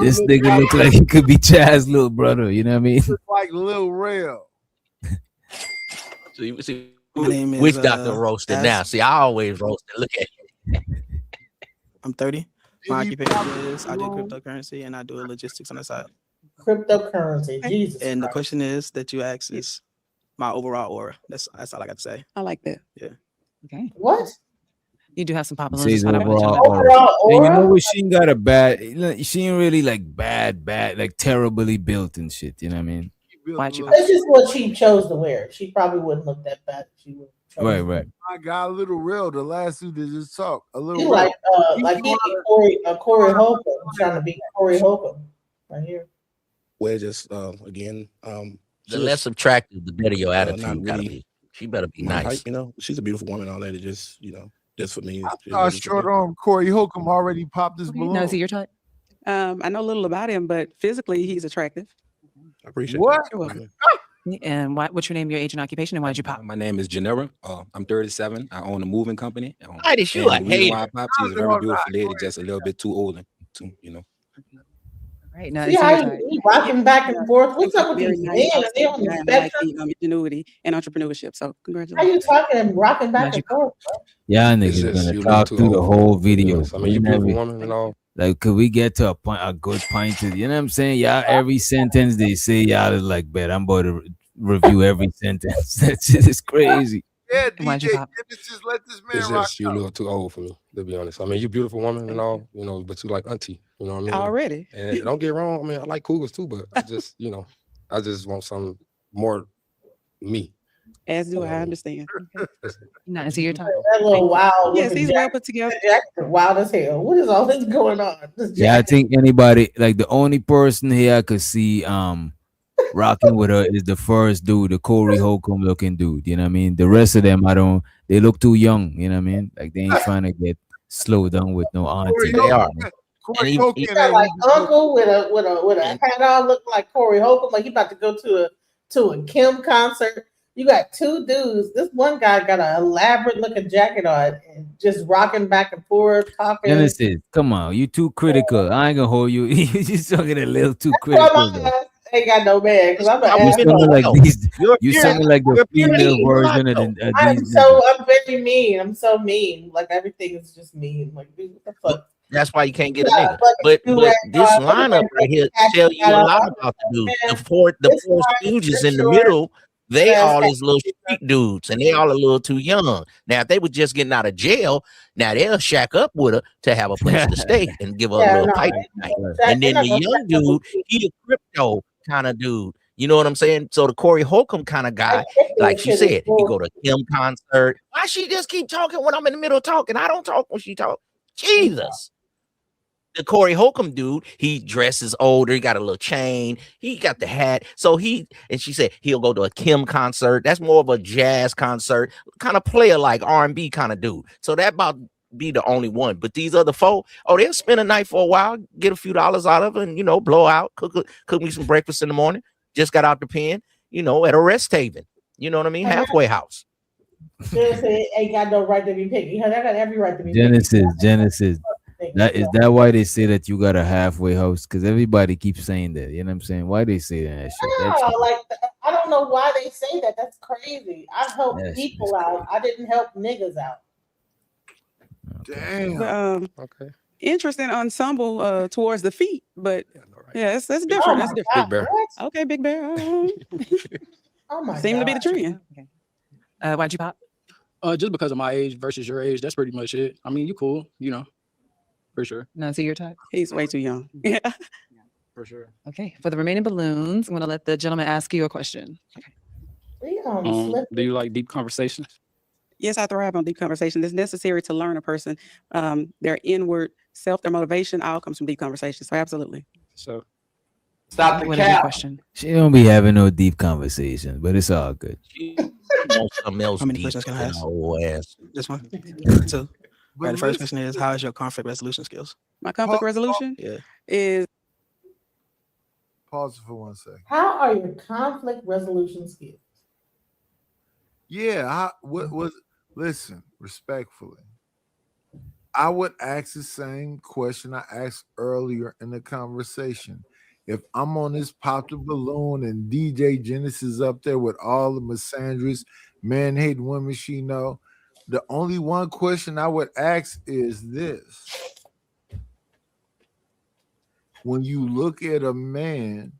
Speaker 7: This nigga look like he could be Chaz's little brother. You know what I mean?
Speaker 14: Look like Lil Rel.
Speaker 9: So you see,
Speaker 19: My name is
Speaker 9: which doctor roasted
Speaker 19: Taz.
Speaker 9: now? See, I always roasted. Look at you.
Speaker 19: I'm 30. My
Speaker 14: Any
Speaker 19: occupation
Speaker 14: problem
Speaker 19: is I do
Speaker 14: alone?
Speaker 19: cryptocurrency and I do logistics on the side.
Speaker 3: Cryptocurrency. Jesus.
Speaker 19: And the
Speaker 3: Christ.
Speaker 19: question is that you ask is my overall aura. That's all I got to say.
Speaker 6: I like that.
Speaker 19: Yeah.
Speaker 6: Okay.
Speaker 3: What?
Speaker 6: You do have some pop balloons.
Speaker 7: Says
Speaker 6: Just thought I would let you
Speaker 7: overall
Speaker 6: know.
Speaker 7: aura.
Speaker 3: Overall
Speaker 7: And you
Speaker 3: aura?
Speaker 7: know what? She ain't got a bad. She ain't really like bad, like terribly built and shit. You know what I mean?
Speaker 6: Why'd you?
Speaker 3: That's just what she chose to wear. She probably wouldn't look that bad if she would.
Speaker 7: Right, right.
Speaker 14: I got a little real. The last two that just talk. A little
Speaker 3: You
Speaker 14: real.
Speaker 3: like he Corey Holcomb. I'm trying to be Corey Holcomb right here.
Speaker 22: Well, just again,
Speaker 9: The less attractive, the better your
Speaker 22: not
Speaker 9: attitude gotta
Speaker 22: really
Speaker 9: be. She better be
Speaker 22: my
Speaker 9: nice.
Speaker 22: height, you know, she's a beautiful woman. All that. It just, you know, just for me. It's
Speaker 14: Our
Speaker 22: really for
Speaker 14: short
Speaker 22: me.
Speaker 14: arm Corey Holcomb already popped his
Speaker 6: Okay.
Speaker 14: balloon.
Speaker 6: Now, is he your type?
Speaker 20: I know a little about him, but physically he's attractive.
Speaker 22: I appreciate
Speaker 14: What?
Speaker 22: that.
Speaker 20: You're welcome.
Speaker 6: And what's your name, your age, and occupation, and why'd you pop?
Speaker 23: My name is Janera. I'm 37. I own a moving company.
Speaker 9: Titus, you
Speaker 23: And
Speaker 9: a
Speaker 23: the reason why I
Speaker 9: hater.
Speaker 23: popped, she's a very beautiful lady, just a little bit too old, too, you know.
Speaker 6: Right now,
Speaker 3: See
Speaker 6: is he
Speaker 3: how
Speaker 6: your
Speaker 3: he,
Speaker 6: type?
Speaker 3: he rocking back and forth. What's up with
Speaker 20: Very
Speaker 3: these
Speaker 20: nice.
Speaker 3: men? Are they on the
Speaker 20: I like
Speaker 3: spectrum?
Speaker 20: the ingenuity and entrepreneurship. So
Speaker 3: How
Speaker 20: congratulations.
Speaker 3: you talking and rocking back and forth?
Speaker 7: Y'all
Speaker 24: It's
Speaker 7: niggas
Speaker 24: just
Speaker 7: gonna
Speaker 24: you
Speaker 7: talk
Speaker 24: look too
Speaker 7: through the
Speaker 24: old.
Speaker 7: whole video.
Speaker 24: I mean, you beautiful woman and all.
Speaker 7: Like, could we get to a good point to, you know what I'm saying? Y'all, every sentence they say, y'all is like, bet I'm about to review every sentence. That shit is crazy.
Speaker 14: Yeah,
Speaker 6: Why'd you
Speaker 14: DJ,
Speaker 6: pop?
Speaker 14: just let this man
Speaker 24: It's
Speaker 14: rock
Speaker 24: just you're a little too old for me, to be honest. I mean, you're a beautiful woman and all, you know, but you like auntie, you know what I mean?
Speaker 20: Already.
Speaker 24: And don't get wrong, I mean, I like cougars too, but I just, you know, I just want something more me.
Speaker 20: As do I understand.
Speaker 6: No, is it your time?
Speaker 3: That little wild.
Speaker 20: Yes,
Speaker 3: looking
Speaker 20: he's well put together.
Speaker 3: jacket, wild as hell. What is all this going on? This
Speaker 7: Yeah, I
Speaker 3: jacket.
Speaker 7: think anybody like the only person here I could see rocking with her is the first dude, the Corey Holcomb looking dude. You know what I mean? The rest of them, I don't. They look too young. You know what I mean? Like they ain't trying to get slowed down with no auntie.
Speaker 9: They are.
Speaker 14: Corey
Speaker 9: he-
Speaker 14: Holcomb,
Speaker 3: He got like uncle with a hat on, look like Corey Holcomb, like he about to go to a Kim concert. You got two dudes. This one guy got an elaborate looking jacket on and just rocking back and forth, talking.
Speaker 7: Genesis, come on, you too critical. I ain't gonna hold you. You just talking a little too
Speaker 3: Well,
Speaker 7: critical.
Speaker 3: my
Speaker 7: Though.
Speaker 3: ass ain't got no man because I'm an
Speaker 7: You
Speaker 3: asshole.
Speaker 7: sounding like these. You
Speaker 3: you're-
Speaker 7: sounding like the
Speaker 3: you're
Speaker 7: female
Speaker 3: mean.
Speaker 7: version of
Speaker 3: I'm
Speaker 7: these. niggas.
Speaker 3: I'm very mean. I'm so mean. Like everything is just mean. Like dude, what the fuck?
Speaker 9: That's why you can't get a
Speaker 3: Yeah,
Speaker 9: nigga.
Speaker 3: but
Speaker 9: But
Speaker 3: you at,
Speaker 9: this
Speaker 3: what
Speaker 9: lineup
Speaker 3: about
Speaker 9: right here
Speaker 3: that
Speaker 9: tell you
Speaker 3: cat
Speaker 9: a
Speaker 3: got
Speaker 9: lot
Speaker 3: on?
Speaker 9: about the dudes.
Speaker 3: Man,
Speaker 9: The four
Speaker 3: this
Speaker 9: stooges
Speaker 3: line
Speaker 9: in the
Speaker 3: short,
Speaker 9: middle, they
Speaker 3: ass
Speaker 9: all
Speaker 3: cat.
Speaker 9: is little street dudes, and they all a little too young. Now, if they were just getting out of jail, now they'll shack up with her to have a place to stay and give her a
Speaker 3: Yeah,
Speaker 9: little
Speaker 3: no,
Speaker 9: pipe
Speaker 3: they-
Speaker 9: tonight.
Speaker 3: that-
Speaker 9: And
Speaker 3: they're
Speaker 9: then
Speaker 3: not
Speaker 9: the
Speaker 3: gonna
Speaker 9: young
Speaker 3: shack up
Speaker 9: dude,
Speaker 3: with me.
Speaker 9: he a crypto kind of dude. You know what I'm saying? So the Corey Holcomb kind of guy, like she
Speaker 3: shit is
Speaker 9: said, he go to Kim concert. Why she just keep talking when I'm in the middle of talking? I don't talk when she talk. Jesus. The Corey Holcomb dude, he dresses older. He got a little chain. He got the hat. So and she said he'll go to a Kim concert. That's more of a jazz concert, kind of player like R&B kind of dude. So that about be the only one. But these other folk, they'll spend a night for a while, get a few dollars out of it, and blow out, cook me some breakfast in the morning. Just got out the pen, at a rest haven. You know what I mean? Halfway house.
Speaker 3: Seriously, ain't got no right to be picky. I got every right to be
Speaker 7: Genesis. Is that why they say that you got a halfway house? Because everybody keeps saying that. You know what I'm saying? Why they say that shit? That's
Speaker 3: No, like I don't know why they say that. That's crazy. I helped
Speaker 7: Yes,
Speaker 3: people out. I didn't help niggas out.
Speaker 14: Damn.
Speaker 20: But,
Speaker 24: Okay.
Speaker 20: interesting ensemble towards the feet, but yeah, that's different. That's different.
Speaker 24: Big Bear.
Speaker 20: Okay, Big Bear.
Speaker 3: Oh my
Speaker 20: Seem to be the
Speaker 3: God.
Speaker 20: trend.
Speaker 6: Why'd you pop?
Speaker 12: Just because of my age versus your age, that's pretty much it. I mean, you cool, for sure.
Speaker 6: No, so your type?
Speaker 20: He's way too young. Yeah.
Speaker 12: For sure.
Speaker 6: Okay. For the remaining balloons, I'm gonna let the gentleman ask you a question. Okay.
Speaker 12: Do you like deep conversations?
Speaker 20: Yes, I thrive on deep conversation. It's necessary to learn a person, their inward self, their motivation, all comes from deep conversation. So absolutely.
Speaker 12: So
Speaker 16: stop the
Speaker 6: What is your
Speaker 16: cap.
Speaker 6: question?
Speaker 7: She don't be having no deep conversations, but it's all good.
Speaker 9: Something else
Speaker 19: How many
Speaker 9: deep
Speaker 19: questions can I
Speaker 9: in
Speaker 19: ask?
Speaker 9: her whole ass.
Speaker 19: This one? Two. Right, the first question is, how is your conflict resolution skills?
Speaker 20: My conflict resolution
Speaker 19: Yeah.
Speaker 20: is
Speaker 14: Pause for 1 second.
Speaker 3: How are your conflict resolution skills?
Speaker 14: Yeah, what was listen, respectfully. I would ask the same question I asked earlier in the conversation. If I'm on this pop the balloon and DJ Genesis up there with all the misandrous, man hating women she know, the only one question I would ask is this. When you look at a man,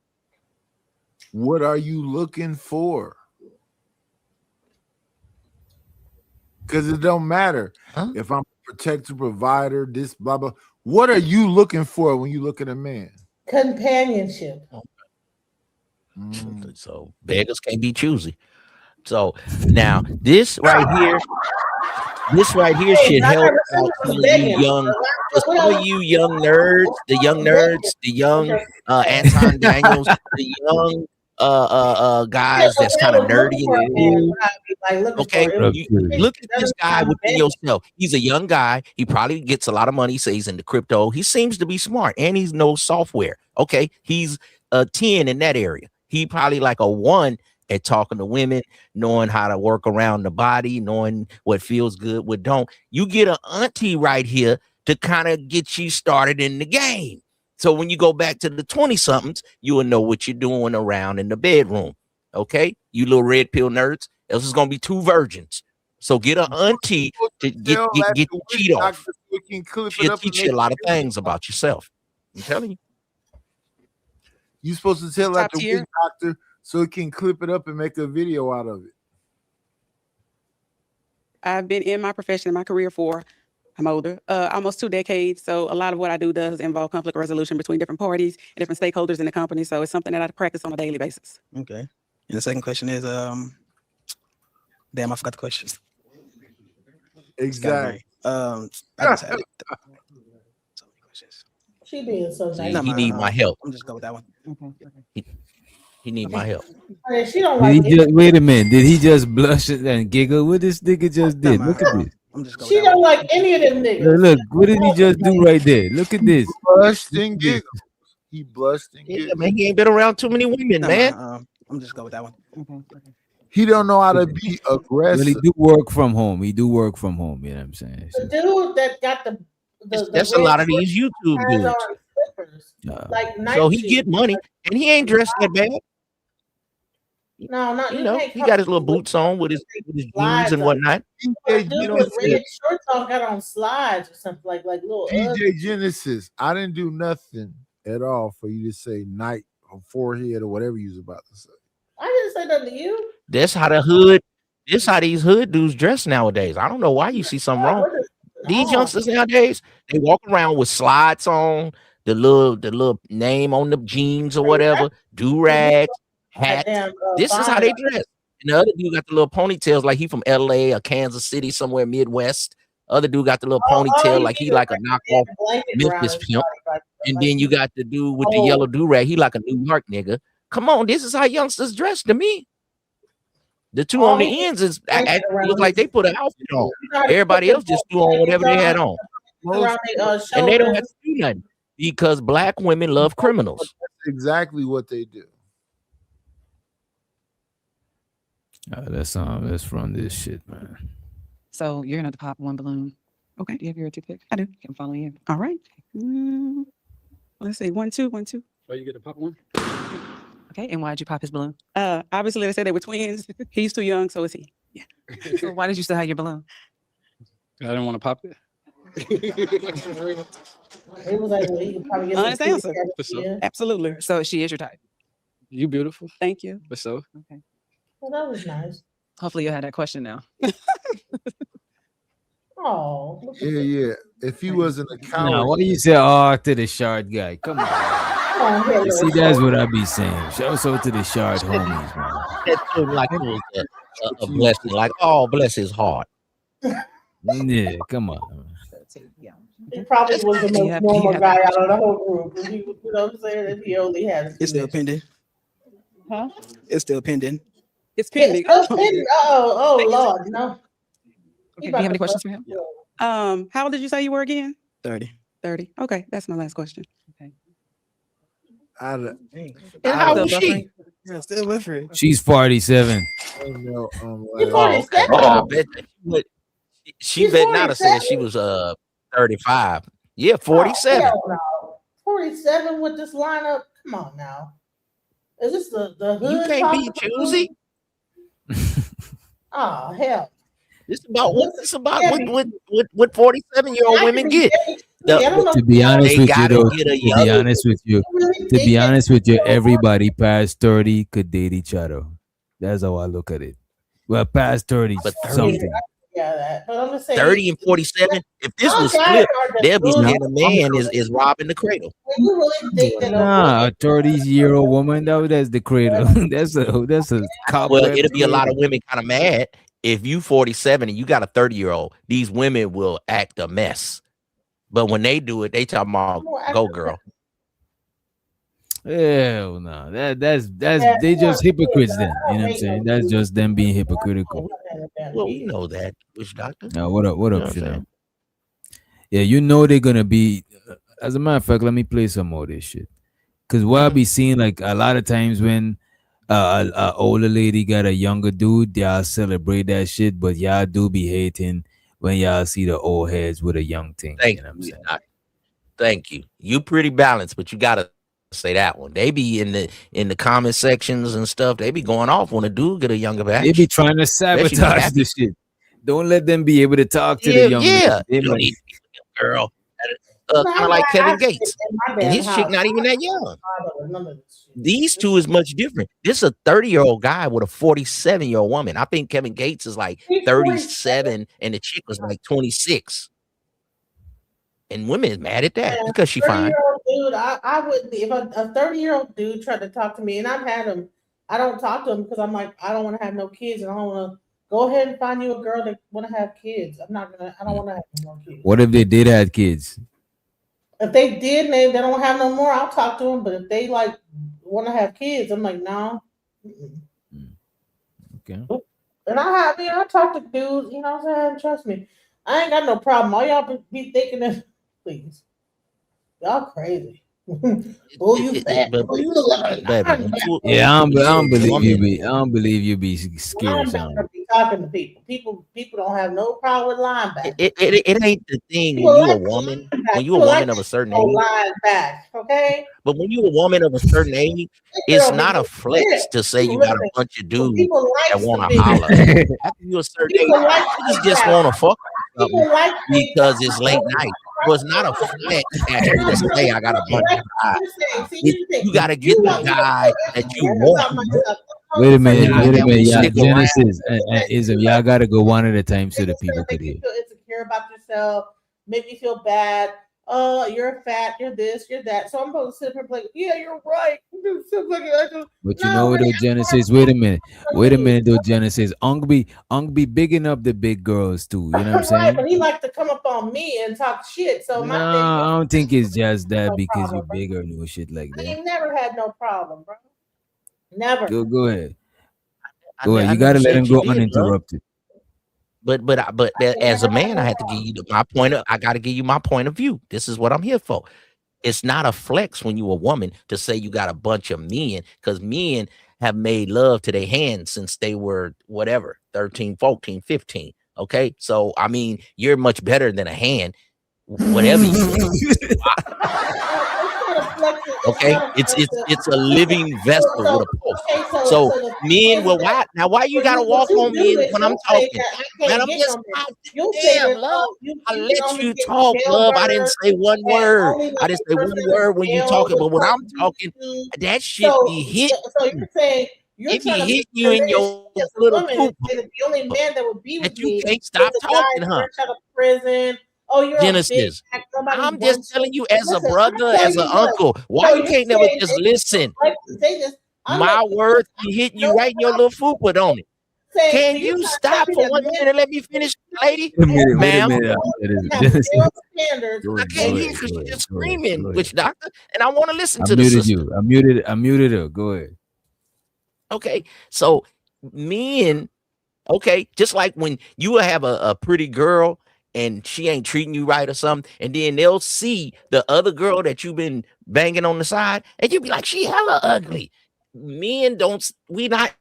Speaker 14: what are you looking for? Because it don't matter if I'm a protector, provider, this blah blah. What are you looking for when you look at a man?
Speaker 3: Companionship.
Speaker 9: So beggars can't be choosy. So now this right here should help out some of you young, nerds, the young Anton Daniels, the young guys that's kind of nerdy and cool. Okay, look at this guy within yourself. He's a young guy. He probably gets a lot of money. So he's into crypto. He seems to be smart, and he knows software. Okay, he's a 10 in that area. He probably like a 1 at talking to women, knowing how to work around the body, knowing what feels good, what don't. You get an auntie right here to kind of get you started in the game. So when you go back to the 20-somethings, you will know what you're doing around in the bedroom. Okay, you little red pill nerds. Else is gonna be 2 virgins. So get an auntie to get the cheat off. She'll teach you a lot of things about yourself. I'm telling you.
Speaker 14: You're supposed to tell that
Speaker 20: Top
Speaker 14: to
Speaker 20: tier.
Speaker 14: witch doctor so he can clip it up and make a video out of it.
Speaker 20: I've been in my profession, in my career for, I'm older, almost 2 decades. So a lot of what I do does involve conflict resolution between different parties and different stakeholders in the company. So it's something that I practice on a daily basis.
Speaker 19: Okay. And the second question is, damn, I forgot the question.
Speaker 14: Exactly.
Speaker 19: I just had
Speaker 3: She being so
Speaker 9: See,
Speaker 3: nice.
Speaker 9: he need my help.
Speaker 19: I'm just go with that one.
Speaker 9: He need my help.
Speaker 3: She don't
Speaker 7: Did
Speaker 3: like
Speaker 7: he just, wait a minute. Did he just blush and giggle? What this nigga just did? Look at this.
Speaker 3: She don't like any of them niggas.
Speaker 7: Look, what did he just do right there? Look at this.
Speaker 14: Blushed and giggled. He blushed and
Speaker 9: Yeah,
Speaker 14: giggled.
Speaker 9: man, he ain't been around too many women, man.
Speaker 19: I'm just go with that one.
Speaker 14: He don't know how to be aggressive.
Speaker 7: Well, he do work from home. He do work from home. You know what I'm saying?
Speaker 3: The dude that got the
Speaker 9: That's a lot of these YouTube
Speaker 3: has
Speaker 9: dudes.
Speaker 3: on slippers, like night
Speaker 9: So he
Speaker 3: shoes.
Speaker 9: get money, and he ain't dressed that bad.
Speaker 3: No, not
Speaker 9: You know, he got his little boots on with his jeans
Speaker 3: slides
Speaker 9: and
Speaker 3: on.
Speaker 9: whatnot.
Speaker 3: Dude with red shorts on got on slides or something like little.
Speaker 14: PJ Genesis, I didn't do nothing at all for you to say night or forehead or whatever you was about to say.
Speaker 3: I didn't say that to you.
Speaker 9: That's how the hood. This how these hood dudes dress nowadays. I don't know why you see something wrong. These youngsters nowadays, they walk around with slides on, the little name on the jeans or whatever, do rags, hat. This is how they dress. And the other dude got the little ponytails like he from LA or Kansas City, somewhere Midwest. Other dude got the little ponytail like he like a knockoff Memphis pimp. And then you got the dude with the yellow do rag. He like a New York nigga. Come on, this is how youngsters dress to me. The two on the ends is look like they put an outfit on. Everybody else just threw on whatever they had on. And they don't have to do nothing because black women love criminals.
Speaker 14: That's exactly what they do.
Speaker 7: Let's run this shit, man.
Speaker 6: So you're gonna have to pop one balloon. Okay. Do you have your toothpick?
Speaker 20: I do.
Speaker 6: I'm following you.
Speaker 20: All right. Let's see. 1, 2, 1, 2.
Speaker 12: Oh, you get to pop one?
Speaker 6: Okay. And why'd you pop his balloon?
Speaker 20: Obviously they said they were twins. He's too young, so is he. Yeah.
Speaker 6: So why did you still have your balloon?
Speaker 12: I didn't want to pop it.
Speaker 3: It was like, well, you could probably get
Speaker 20: Honest
Speaker 3: some
Speaker 20: answer.
Speaker 3: food
Speaker 12: For sure.
Speaker 3: together.
Speaker 20: Absolutely.
Speaker 6: So she is your type.
Speaker 12: You beautiful.
Speaker 20: Thank you.
Speaker 12: For so.
Speaker 6: Okay.
Speaker 3: Well, that was nice.
Speaker 6: Hopefully you'll have that question now.
Speaker 3: Oh.
Speaker 14: Yeah. If he wasn't a coward,
Speaker 7: Now, why you say to the shard guy? Come on. You see, that's what I be saying. Shout out to the shard homies, man.
Speaker 9: That seemed like it was a blessing. Like, oh, bless his heart.
Speaker 7: Yeah, come on.
Speaker 3: He probably was the most normal guy out of the whole group. You know what I'm saying? If he only had.
Speaker 19: It's still pending.
Speaker 20: Huh?
Speaker 19: It's still pending.
Speaker 20: It's pending.
Speaker 3: It's still pending. Oh Lord, no.
Speaker 6: Okay. Do you have any questions for him?
Speaker 20: How old did you say you were again?
Speaker 19: 30.
Speaker 20: 30. Okay, that's my last question.
Speaker 6: Okay.
Speaker 9: And how old is she?
Speaker 19: Yeah, still with her.
Speaker 7: She's 47.
Speaker 3: You're
Speaker 9: Oh,
Speaker 3: 47.
Speaker 9: I bet she bet not have said she was 35. Yeah, 47.
Speaker 3: Hell no. 47 with this lineup. Come on now. Is this the hood?
Speaker 9: You can't be choosy.
Speaker 3: Oh hell.
Speaker 9: It's about what 47-year-old women get.
Speaker 7: To be honest with you, everybody past 30 could date each other. That's how I look at it. Well, past 30,
Speaker 9: But 30,
Speaker 7: something.
Speaker 3: Yeah, but I'm just saying
Speaker 9: 30 and 47. If this was split, they'll be saying a man is robbing the cradle.
Speaker 3: You really think that
Speaker 7: Nah, a 30-year-old woman, that's the cradle. that's a cobweb.
Speaker 9: Well, it'll be a lot of women kind of mad if you 47 and you got a 30-year-old. These women will act a mess. But when they do it, they talking about go girl.
Speaker 7: Hell no. That's they just hypocrites then. You know what I'm saying? That's just them being hypocritical.
Speaker 9: Well, we know that, witch doctor.
Speaker 7: Now, what up,
Speaker 9: You know
Speaker 7: you
Speaker 9: what I'm
Speaker 7: know?
Speaker 9: saying?
Speaker 7: Yeah, you know they're gonna be. As a matter of fact, let me play some more of this shit. Cause what I be seeing, like a lot of times when a older lady got a younger dude, y'all celebrate that shit, but y'all do be hating when y'all see the old heads with a young thing.
Speaker 9: Thank
Speaker 7: you know what I'm
Speaker 9: you.
Speaker 7: saying?
Speaker 9: Thank you. You pretty balanced, but you gotta say that one. They be in the comment sections and stuff. They be going off when a dude get a younger batch.
Speaker 7: They be trying to sabotage the shit. Don't let them be able to talk to the young man. They
Speaker 9: You don't
Speaker 7: might-
Speaker 9: need girl. kind of like Kevin Gates,
Speaker 3: in my
Speaker 9: and
Speaker 3: damn
Speaker 9: his chick
Speaker 3: house.
Speaker 9: not even that young.
Speaker 3: I don't know none of this shit.
Speaker 9: These two is much different. This is a 30-year-old guy with a 47-year-old woman. I think Kevin Gates is like 37 and the chick was like 26. And women is mad at that because she fine.
Speaker 3: 30-year-old dude, I wouldn't be if a 30-year-old dude tried to talk to me, and I've had him. I don't talk to him because I'm like, I don't want to have no kids, and I don't want to go ahead and find you a girl that want to have kids. I don't want to have no kids.
Speaker 7: What if they did have kids?
Speaker 3: If they did and they don't have no more, I'll talk to them. But if they like want to have kids, I'm like, no.
Speaker 7: Okay.
Speaker 3: And I talk to dudes, you know what I'm saying? Trust me. I ain't got no problem. All y'all be thinking that, please. Y'all crazy. Oh, you fat. Oh, you look like
Speaker 7: Yeah, I don't believe you be. I don't believe you be scared.
Speaker 3: linebacker be talking to people. People don't have no problem with linebackers.
Speaker 9: It ain't the thing
Speaker 3: People
Speaker 9: when you a
Speaker 3: like
Speaker 9: woman,
Speaker 3: linebackers.
Speaker 9: when you a
Speaker 3: People
Speaker 9: woman
Speaker 3: like
Speaker 9: of a certain
Speaker 3: to
Speaker 9: age.
Speaker 3: line back, okay?
Speaker 9: But when you a woman of a certain age, it's not a flex to say you got a bunch of dudes that want to holler. After you a certain age,
Speaker 3: People like
Speaker 9: niggas just want to fuck with
Speaker 3: People
Speaker 9: something
Speaker 3: like
Speaker 9: because it's late night. So it's not a flex actually to say I got a bunch of guys. You got to get the guy that you want.
Speaker 7: Wait a minute.
Speaker 9: Guy that will
Speaker 7: Y'all,
Speaker 9: stick around.
Speaker 7: Genesis, Ism, y'all got to go one at a time so the people could hear.
Speaker 3: You feel insecure about yourself, make you feel bad. Oh, you're fat, you're this, you're that. So I'm supposed to sit here and be like, yeah, you're right.
Speaker 7: But you know though, Genesis. Wait a minute though, Genesis. Ung be bigging up the big girls too. You know what I'm
Speaker 3: Right,
Speaker 7: saying?
Speaker 3: but he likes to come up on me and talk shit. So my
Speaker 7: No,
Speaker 3: thing
Speaker 7: I don't think it's just that
Speaker 3: no
Speaker 7: because you're
Speaker 3: problem, bro.
Speaker 7: bigger and no shit like
Speaker 3: I
Speaker 7: that.
Speaker 3: ain't never had no problem, bro. Never.
Speaker 7: Go ahead.
Speaker 9: I
Speaker 7: Go ahead. You
Speaker 9: never
Speaker 7: gotta let
Speaker 9: said
Speaker 7: him
Speaker 9: you
Speaker 7: go
Speaker 9: did, bro.
Speaker 7: uninterrupted.
Speaker 9: But as a man, I have to give you my point of. I got to give you my point of view. This is what I'm here for. It's not a flex when you a woman to say you got a bunch of men, because men have made love to their hands since they were whatever 13, 14, 15. Okay, so I mean, you're much better than a hand, whatever you do. Okay, it's a living vessel with a pulse. So men will why now why you gotta walk on me when I'm talking? Man, I'm just damn love. I let you talk, love. I didn't say one word. I didn't say one word when you talking, but when I'm talking, that shit be hit.
Speaker 3: So you're saying you're
Speaker 9: It be
Speaker 3: trying to
Speaker 9: hitting you in your
Speaker 3: as a
Speaker 9: little
Speaker 3: woman
Speaker 9: poop
Speaker 3: and say that the only man that would be with
Speaker 9: that you
Speaker 3: me
Speaker 9: can't
Speaker 3: is
Speaker 9: stop
Speaker 3: a guy
Speaker 9: talking, huh?
Speaker 3: fresh out of prison. Oh, you're a big
Speaker 9: Genesis.
Speaker 3: fat, nobody
Speaker 9: I'm
Speaker 3: wants
Speaker 9: just telling you as a
Speaker 3: Listen,
Speaker 9: brother,
Speaker 3: I'll tell
Speaker 9: as an
Speaker 3: you what.
Speaker 9: uncle. Why
Speaker 3: So
Speaker 9: you
Speaker 3: you're
Speaker 9: can't never
Speaker 3: saying
Speaker 9: just
Speaker 3: that-
Speaker 9: listen?
Speaker 3: like to say this, I'm
Speaker 9: My
Speaker 3: not-
Speaker 9: words be hitting you right in your little fupa, don't it?
Speaker 3: Saying-
Speaker 9: Can
Speaker 3: so you're
Speaker 9: you
Speaker 3: trying to
Speaker 9: stop
Speaker 3: tell
Speaker 9: for
Speaker 3: me
Speaker 9: one
Speaker 3: that
Speaker 9: minute and let me finish, lady?
Speaker 7: Wait a minute.
Speaker 9: Ma'am.
Speaker 7: Genesis.
Speaker 3: zero standards.
Speaker 9: I can't hear because you're just screaming, witch doctor, and I want to listen
Speaker 7: I
Speaker 9: to the
Speaker 7: muted
Speaker 9: sister.
Speaker 7: you. I muted her. Go ahead.
Speaker 9: Okay, so men, okay, just like when you have a pretty girl and she ain't treating you right or something, and then they'll see the other girl that you've been banging on the side, and you be like, she hella ugly. Men don't, we not,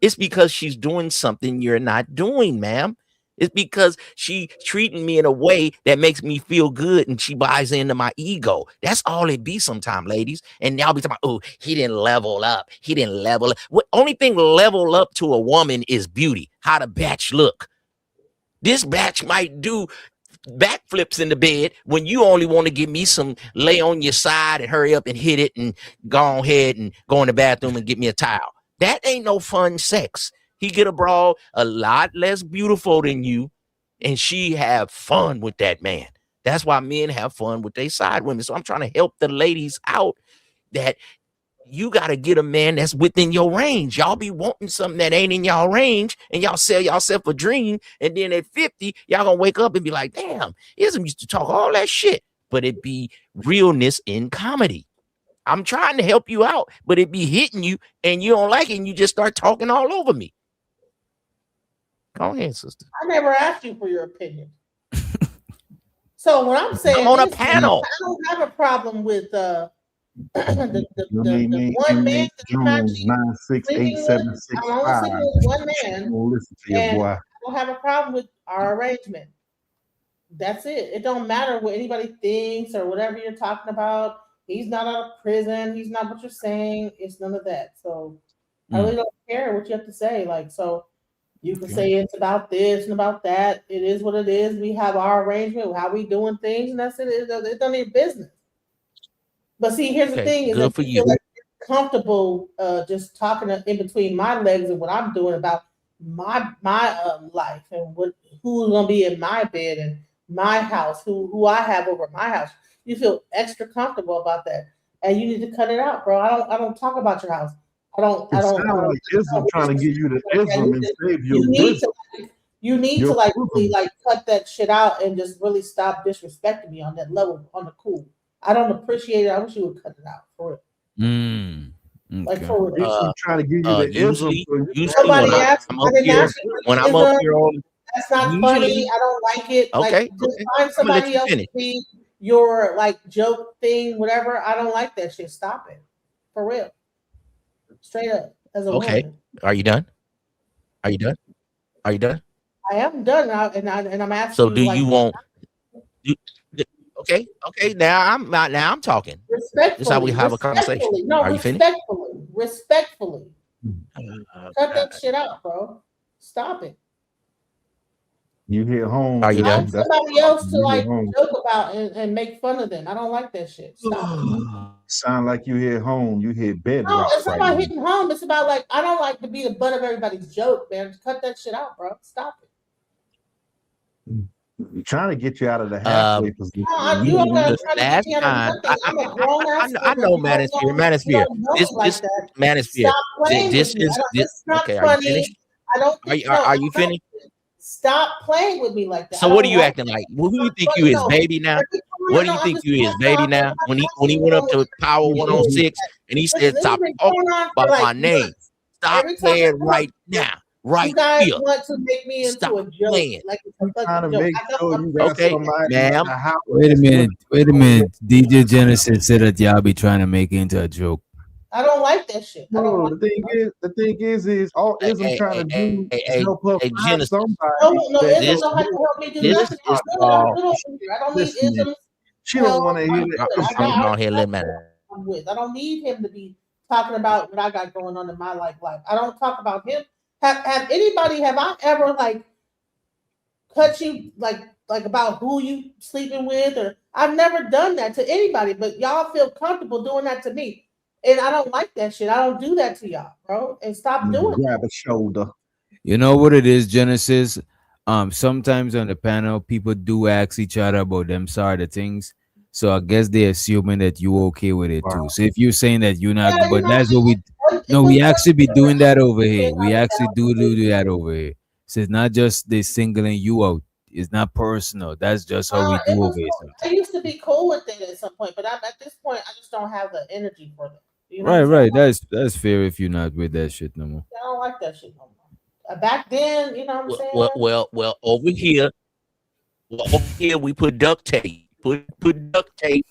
Speaker 9: it's because she's doing something you're not doing, ma'am. It's because she treating me in a way that makes me feel good and she buys into my ego. That's all it be sometimes, ladies. And y'all be talking about, oh, he didn't level up. He didn't level up. What only thing level up to a woman is beauty. How the batch look. This batch might do backflips in the bed when you only want to give me some lay on your side and hurry up and hit it and go ahead and go in the bathroom and get me a towel. That ain't no fun sex. He get a broad a lot less beautiful than you, and she have fun with that man. That's why men have fun with their side women. So I'm trying to help the ladies out that you got to get a man that's within your range. Y'all be wanting something that ain't in y'all range, and y'all sell yourself a dream. And then at 50, y'all gonna wake up and be like, damn, Ism used to talk all that shit. But it be realness in comedy. I'm trying to help you out, but it be hitting you and you don't like it and you just start talking all over me. Go ahead, sister.
Speaker 3: I never asked you for your opinion. So what I'm saying,
Speaker 9: I'm on a
Speaker 3: is,
Speaker 9: panel.
Speaker 3: I don't have a problem with the
Speaker 16: Your name ain't
Speaker 3: one man that you're not
Speaker 16: Jones 96876.
Speaker 3: I'm only sleeping with one man.
Speaker 16: Don't listen to your
Speaker 3: And
Speaker 16: boy.
Speaker 3: I don't have a problem with our arrangement. That's it. It don't matter what anybody thinks or whatever you're talking about. He's not out of prison. He's not what you're saying. It's none of that. So I really don't care what you have to say. Like, so You can say it's about this and about that. It is what it is. We have our arrangement, how we doing things, and that's it. It's none of your business. But see, here's the
Speaker 9: Okay,
Speaker 3: thing: is
Speaker 9: good
Speaker 3: that
Speaker 9: for
Speaker 3: you
Speaker 9: you.
Speaker 3: feel like you're comfortable just talking in between my legs and what I'm doing about my life and who's gonna be in my bed and my house, who I have over my house. You feel extra comfortable about that, and you need to cut it out, bro. I don't talk about your house. I don't.
Speaker 16: It sounds like ism trying to give you the ism and save your business.
Speaker 3: You need to like really like cut that shit out and just really stop disrespecting me on that level, on the cool. I don't appreciate it. I wish you would cut it out for it. Like for real.
Speaker 16: Ism trying to give you the ism.
Speaker 9: Usually
Speaker 3: Nobody
Speaker 9: when
Speaker 3: asked.
Speaker 9: I'm
Speaker 3: I
Speaker 9: up
Speaker 3: didn't
Speaker 9: here,
Speaker 3: ask you.
Speaker 9: when I'm up
Speaker 3: Ism,
Speaker 9: here on,
Speaker 3: that's not
Speaker 9: usually,
Speaker 3: funny. I don't like it.
Speaker 9: okay,
Speaker 3: Like just
Speaker 9: okay,
Speaker 3: find
Speaker 9: I'm gonna let
Speaker 3: somebody
Speaker 9: you
Speaker 3: else
Speaker 9: finish.
Speaker 3: to be your like joke thing, whatever. I don't like that shit. Stop it. For real. Straight up. As a
Speaker 9: Okay,
Speaker 3: woman.
Speaker 9: are you done? Are you done? Are you done?
Speaker 3: I am done now, and I'm asking
Speaker 9: So
Speaker 3: you
Speaker 9: do
Speaker 3: like
Speaker 9: you want? You, okay, okay. Now I'm talking. This is how we
Speaker 3: respectfully,
Speaker 9: have a conversation.
Speaker 3: respectfully. No,
Speaker 9: Are you finished?
Speaker 3: respectfully. Cut that shit out, bro. Stop it.
Speaker 16: You hit home.
Speaker 9: Are you done?
Speaker 3: Find somebody else to
Speaker 16: You
Speaker 3: like
Speaker 16: hit home.
Speaker 3: joke about and make fun of them. I don't like that shit. Stop it.
Speaker 16: Sound like you hit home. You hit
Speaker 3: No,
Speaker 16: bedrock
Speaker 3: it's not
Speaker 16: right
Speaker 3: about
Speaker 16: now.
Speaker 3: hitting home. It's about like I don't like to be the butt of everybody's joke, man. Just cut that shit out, bro. Stop it.
Speaker 16: Trying to get you out of the halfway position.
Speaker 3: No, you don't gotta
Speaker 9: The
Speaker 3: try to get
Speaker 9: last
Speaker 3: me out of
Speaker 9: time,
Speaker 3: nothing. I'm a grown ass
Speaker 9: I know
Speaker 3: woman.
Speaker 9: Manosphere.
Speaker 3: You don't know me like that.
Speaker 9: Manosphere.
Speaker 3: Stop playing
Speaker 9: This
Speaker 3: with me.
Speaker 9: is
Speaker 3: It's not
Speaker 9: okay. Are you
Speaker 3: funny.
Speaker 9: finished?
Speaker 3: I don't
Speaker 9: Are
Speaker 3: think
Speaker 9: you are you finished?
Speaker 3: Stop playing with me like that.
Speaker 9: So
Speaker 3: I
Speaker 9: what
Speaker 3: don't
Speaker 9: are you
Speaker 3: like
Speaker 9: acting like? Who do you think
Speaker 3: funny.
Speaker 9: you is,
Speaker 3: No.
Speaker 9: baby? Now,
Speaker 3: Every
Speaker 9: what
Speaker 3: time,
Speaker 9: do
Speaker 3: no,
Speaker 9: you
Speaker 3: I'm
Speaker 9: think
Speaker 3: just
Speaker 9: you is, baby? Now, when he went up to Power 106 and he
Speaker 3: This
Speaker 9: said,
Speaker 3: has
Speaker 9: "Stop
Speaker 3: been
Speaker 9: talking
Speaker 3: going on for
Speaker 9: about my
Speaker 3: like
Speaker 9: name.
Speaker 3: months.
Speaker 9: Stop
Speaker 3: Every time
Speaker 9: playing
Speaker 3: I come up,
Speaker 9: right now, right
Speaker 3: you guys
Speaker 9: here.
Speaker 3: want to make me into
Speaker 9: Stop
Speaker 3: a joke.
Speaker 9: playing."
Speaker 3: Like it's a
Speaker 16: Trying to
Speaker 3: fucking joke.
Speaker 16: make
Speaker 3: I know
Speaker 16: sure
Speaker 3: I'm
Speaker 16: you got
Speaker 9: Okay,
Speaker 16: somebody in
Speaker 9: ma'am.
Speaker 16: the house.
Speaker 7: Wait a minute. DJ Genesis said that y'all be trying to make it into a joke.
Speaker 3: I don't like that shit. I don't
Speaker 16: No,
Speaker 3: like
Speaker 16: the thing is all ism trying to do is help her find
Speaker 9: Genesis.
Speaker 16: somebody.
Speaker 3: no,
Speaker 16: that-
Speaker 3: isms don't have to help me do
Speaker 9: This
Speaker 3: nothing.
Speaker 9: is
Speaker 3: I'm
Speaker 9: called.
Speaker 3: good over here. I don't need
Speaker 16: Listen,
Speaker 3: isms.
Speaker 16: she don't want to hear
Speaker 3: I'm
Speaker 16: that.
Speaker 3: good.
Speaker 9: I'm on here, let man.
Speaker 3: I'm with. I don't need him to be talking about what I got going on in my life. I don't talk about him. Have I ever like cut you like about who you sleeping with, or I've never done that to anybody, but y'all feel comfortable doing that to me. And I don't like that shit. I don't do that to y'all, bro. And stop doing it.
Speaker 16: Grab a shoulder.
Speaker 7: You know what it is, Genesis? Sometimes on the panel, people do ask each other about them sort of things. So I guess they're assuming that you okay with it too. So if you're saying that you're not, but that's what we actually be doing that over here. We actually do that over here. So it's not just they singling you out. It's not personal. That's just how we do over here.
Speaker 3: I used to be cool with it at some point, but at this point, I just don't have the energy for it. You know
Speaker 7: Right. That's fair if you're not with that shit no more.
Speaker 3: I don't like that shit no more. Back then, you know what I'm saying?
Speaker 9: Well, over here, we put duct tape. Put duct tape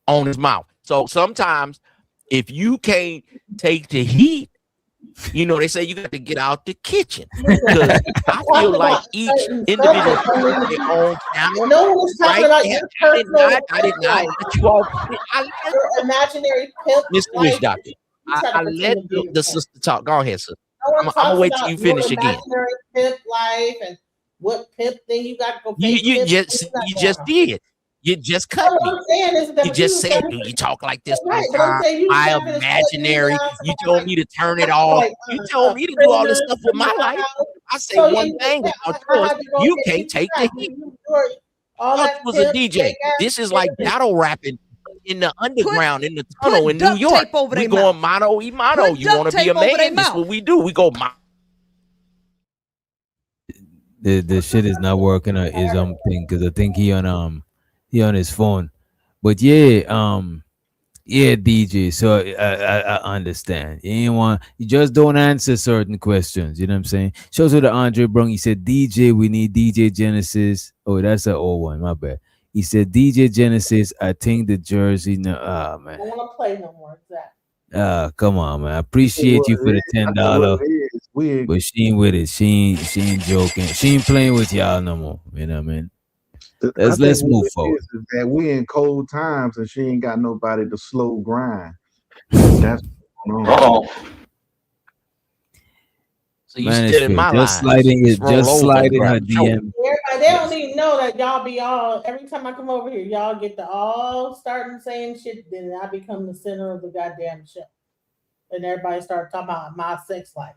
Speaker 9: on his mouth. So sometimes, if you can't take the heat, you know they say you got to get out the kitchen. Because I feel like each individual has their own channel.
Speaker 3: No one was talking about your personal.
Speaker 9: I did not.
Speaker 3: Your imaginary pimp.
Speaker 9: Mr. Wish Doctor. I let the sister talk. Go ahead, sister. I'm gonna wait till you finish again.
Speaker 3: Imaginary pimp life and what pimp thing you got to go.
Speaker 9: You just did. You just cut me. You just said, "Do you talk like this all the time?" My imaginary. You told me to turn it off. You told me to do all this stuff with my life. I say one thing about yours. You can't take the heat. Duct was a DJ. This is like battle rapping in the underground, in the tunnel in New York. We going mano y mano. You want to be a man? This is what we do. We go mano.
Speaker 7: The shit is not working on his thing because I think he on his phone. But yeah, DJ. So I understand. You just don't answer certain questions. You know what I'm saying? Shows to the Andre Brung. He said, DJ, we need DJ Genesis. Oh, that's an old one. My bad. He said, DJ Genesis, I think the jersey. No, man.
Speaker 3: I don't want to play no more. Exactly.
Speaker 7: Come on, man. I appreciate you for the $10. But she ain't with it. She ain't joking. She ain't playing with y'all no more. You know what I mean? Let's move forward.
Speaker 16: Is that we in cold times and she ain't got nobody to slow grind. That's
Speaker 9: So you
Speaker 7: Man, it's
Speaker 9: still in
Speaker 7: fair.
Speaker 9: my
Speaker 7: Just
Speaker 9: lines.
Speaker 7: sliding
Speaker 9: Just
Speaker 7: it, just
Speaker 9: roll over
Speaker 7: slide
Speaker 9: and
Speaker 7: in her
Speaker 9: grab the shoulder.
Speaker 7: DM.
Speaker 3: Everybody, they don't even know that y'all be all, every time I come over here, y'all get to all starting saying shit, then I become the center of the goddamn show. And everybody start talking about my sex life.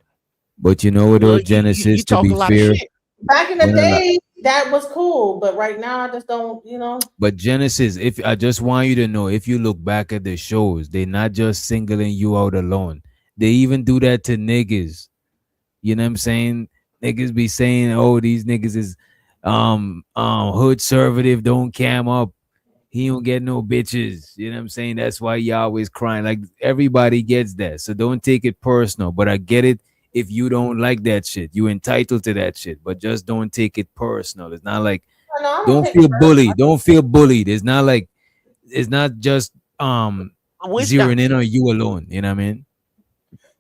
Speaker 7: But you know what,
Speaker 9: Well,
Speaker 7: though,
Speaker 9: you
Speaker 7: Genesis, to
Speaker 9: talk
Speaker 7: be
Speaker 9: a lot of
Speaker 7: fair,
Speaker 9: shit.
Speaker 3: Back in the
Speaker 7: when a lot-
Speaker 3: day, that was cool, but right now I just don't, you know.
Speaker 7: but Genesis, if I just want you to know, if you look back at the shows, they're not just singling you out alone. They even do that to niggas. You know what I'm saying? Niggas be saying, "Oh, these niggas is hood conservative, don't cam up. He don't get no bitches." You know what I'm saying? That's why you always crying. Like everybody gets that. So don't take it personal. But I get it if you don't like that shit. You entitled to that shit. But just don't take it personal. It's not like
Speaker 3: No, I
Speaker 7: don't
Speaker 3: take
Speaker 7: feel
Speaker 3: it personal.
Speaker 7: bullied. Don't feel bullied. It's not like it's not just
Speaker 9: Which
Speaker 7: zeroing in on you alone. You know what I mean?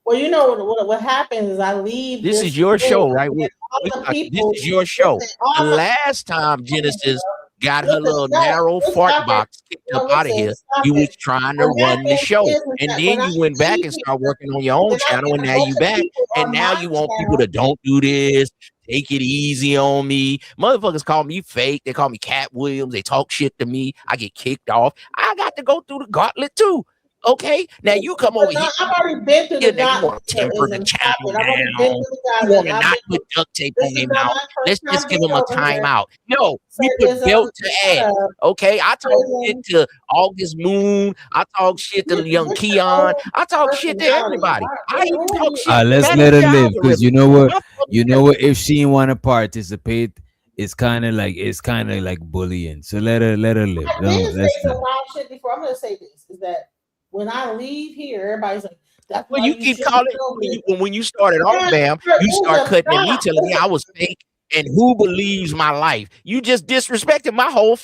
Speaker 3: Well, you know what happens is I leave
Speaker 9: This
Speaker 3: this
Speaker 9: is your
Speaker 3: room,
Speaker 9: show, right?
Speaker 3: and all the people,
Speaker 9: This is your show.
Speaker 3: listen,
Speaker 9: The
Speaker 3: all the,
Speaker 9: last time Genesis got her
Speaker 3: listen,
Speaker 9: little
Speaker 3: stop,
Speaker 9: narrow
Speaker 3: listen,
Speaker 9: fart
Speaker 3: stop it.
Speaker 9: box kicked
Speaker 3: No,
Speaker 9: up out of
Speaker 3: listen,
Speaker 9: here,
Speaker 3: stop
Speaker 9: you was
Speaker 3: it.
Speaker 9: trying to
Speaker 3: What
Speaker 9: run the
Speaker 3: happens
Speaker 9: show.
Speaker 3: is
Speaker 9: And
Speaker 3: that
Speaker 9: then
Speaker 3: when I
Speaker 9: you went back
Speaker 3: leave
Speaker 9: and
Speaker 3: here,
Speaker 9: started working on your own
Speaker 3: then I
Speaker 9: channel,
Speaker 3: get
Speaker 9: and
Speaker 3: a
Speaker 9: now
Speaker 3: bunch
Speaker 9: you
Speaker 3: of
Speaker 9: back.
Speaker 3: people
Speaker 9: And
Speaker 3: on
Speaker 9: now
Speaker 3: my
Speaker 9: you want people
Speaker 3: channel.
Speaker 9: to don't do this, take it easy on me. Motherfuckers call me fake. They call me Cat Williams. They talk shit to me. I get kicked off. I got to go through the gauntlet too. Okay, now you come over
Speaker 3: But no,
Speaker 9: here.
Speaker 3: I've already been through the
Speaker 9: Now you want to temper the
Speaker 3: gauntlet. Stop
Speaker 9: channel
Speaker 3: it. I've already been
Speaker 9: down.
Speaker 3: through the
Speaker 9: You
Speaker 3: gauntlet.
Speaker 9: want to
Speaker 3: I've
Speaker 9: not
Speaker 3: been
Speaker 9: put
Speaker 3: through.
Speaker 9: duct tape
Speaker 3: This
Speaker 9: on
Speaker 3: is
Speaker 9: their
Speaker 3: not
Speaker 9: mouth.
Speaker 3: my
Speaker 9: Let's
Speaker 3: first
Speaker 9: just
Speaker 3: time
Speaker 9: give
Speaker 3: being
Speaker 9: them a
Speaker 3: over here.
Speaker 9: timeout. No, we put belt to ass. Okay, I talk shit to August Moon. I talk shit to young Keon. I talk shit to everybody. I even talk shit to
Speaker 7: Let's
Speaker 9: Madam
Speaker 7: let her
Speaker 9: Fair
Speaker 7: live, because
Speaker 9: algorithm.
Speaker 7: you know what?
Speaker 9: I fuck
Speaker 7: You
Speaker 9: with
Speaker 7: know what? If she didn't want to participate, it's kind of like bullying. So let her live.
Speaker 3: I
Speaker 7: Don't
Speaker 3: did say
Speaker 7: let's
Speaker 3: some
Speaker 7: not.
Speaker 3: wild shit before. I'm gonna say this is that when I leave here, everybody's like, "That's
Speaker 9: Well,
Speaker 3: why
Speaker 9: you
Speaker 3: you
Speaker 9: keep
Speaker 3: shouldn't
Speaker 9: calling
Speaker 3: be over here."
Speaker 9: when you started off,
Speaker 3: Yeah,
Speaker 9: Bam.
Speaker 3: but
Speaker 9: You start
Speaker 3: listen,
Speaker 9: cutting at me,
Speaker 3: stop.
Speaker 9: telling me I was fake, and who believes my life? You just disrespected my whole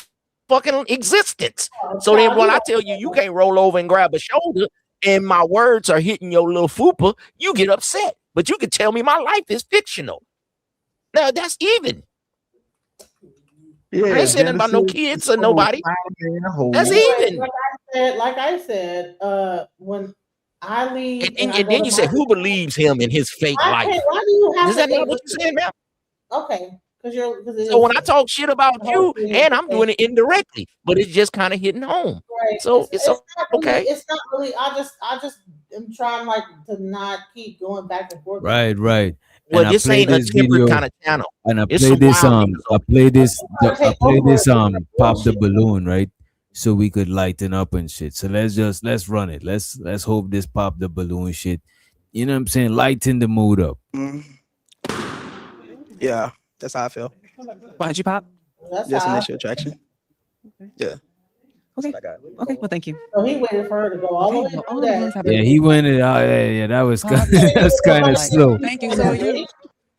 Speaker 9: fucking existence. So then, when I tell you you can't roll over and grab a shoulder, and my words are hitting your little fupa, you get upset. But you can tell me my life is fictional. Now that's even. I ain't saying nothing about no kids or nobody. That's
Speaker 3: Anyway,
Speaker 9: even.
Speaker 3: like I said, when I leave
Speaker 9: And
Speaker 3: I go
Speaker 9: then
Speaker 3: to
Speaker 9: you
Speaker 3: my
Speaker 9: say who believes him in his fake
Speaker 3: why
Speaker 9: life?
Speaker 3: do you have
Speaker 9: Is
Speaker 3: to
Speaker 9: that not what you
Speaker 3: listen?
Speaker 9: said, man?
Speaker 3: Okay, because
Speaker 9: So when I talk shit about you, and I'm doing it indirectly, but it's just kind of hitting home.
Speaker 3: Right.
Speaker 9: So it's
Speaker 3: not really,
Speaker 9: okay.
Speaker 3: it's not really. I just am trying like to not keep going back and forth.
Speaker 7: Right.
Speaker 9: Well,
Speaker 7: And I
Speaker 9: this
Speaker 7: played
Speaker 9: ain't a
Speaker 7: this
Speaker 9: tempered
Speaker 7: video,
Speaker 9: kind of channel.
Speaker 7: and I
Speaker 9: It's
Speaker 7: played
Speaker 9: some
Speaker 7: this
Speaker 9: wild niggas
Speaker 7: I
Speaker 9: over
Speaker 7: played this
Speaker 3: take over
Speaker 7: pop the balloon, right? So we could lighten up and shit. So let's run it. Let's hope this pop the balloon shit. You know what I'm saying? Lighten the mood up.
Speaker 19: Yeah, that's how I feel.
Speaker 6: Why'd you pop?
Speaker 19: Just initial attraction. Yeah.
Speaker 6: Okay. Okay. Well, thank you.
Speaker 3: So he waited for her to go all the way through that.
Speaker 7: Yeah, he went it out. Yeah, that was that's kind of slow.
Speaker 6: Thank you. So you.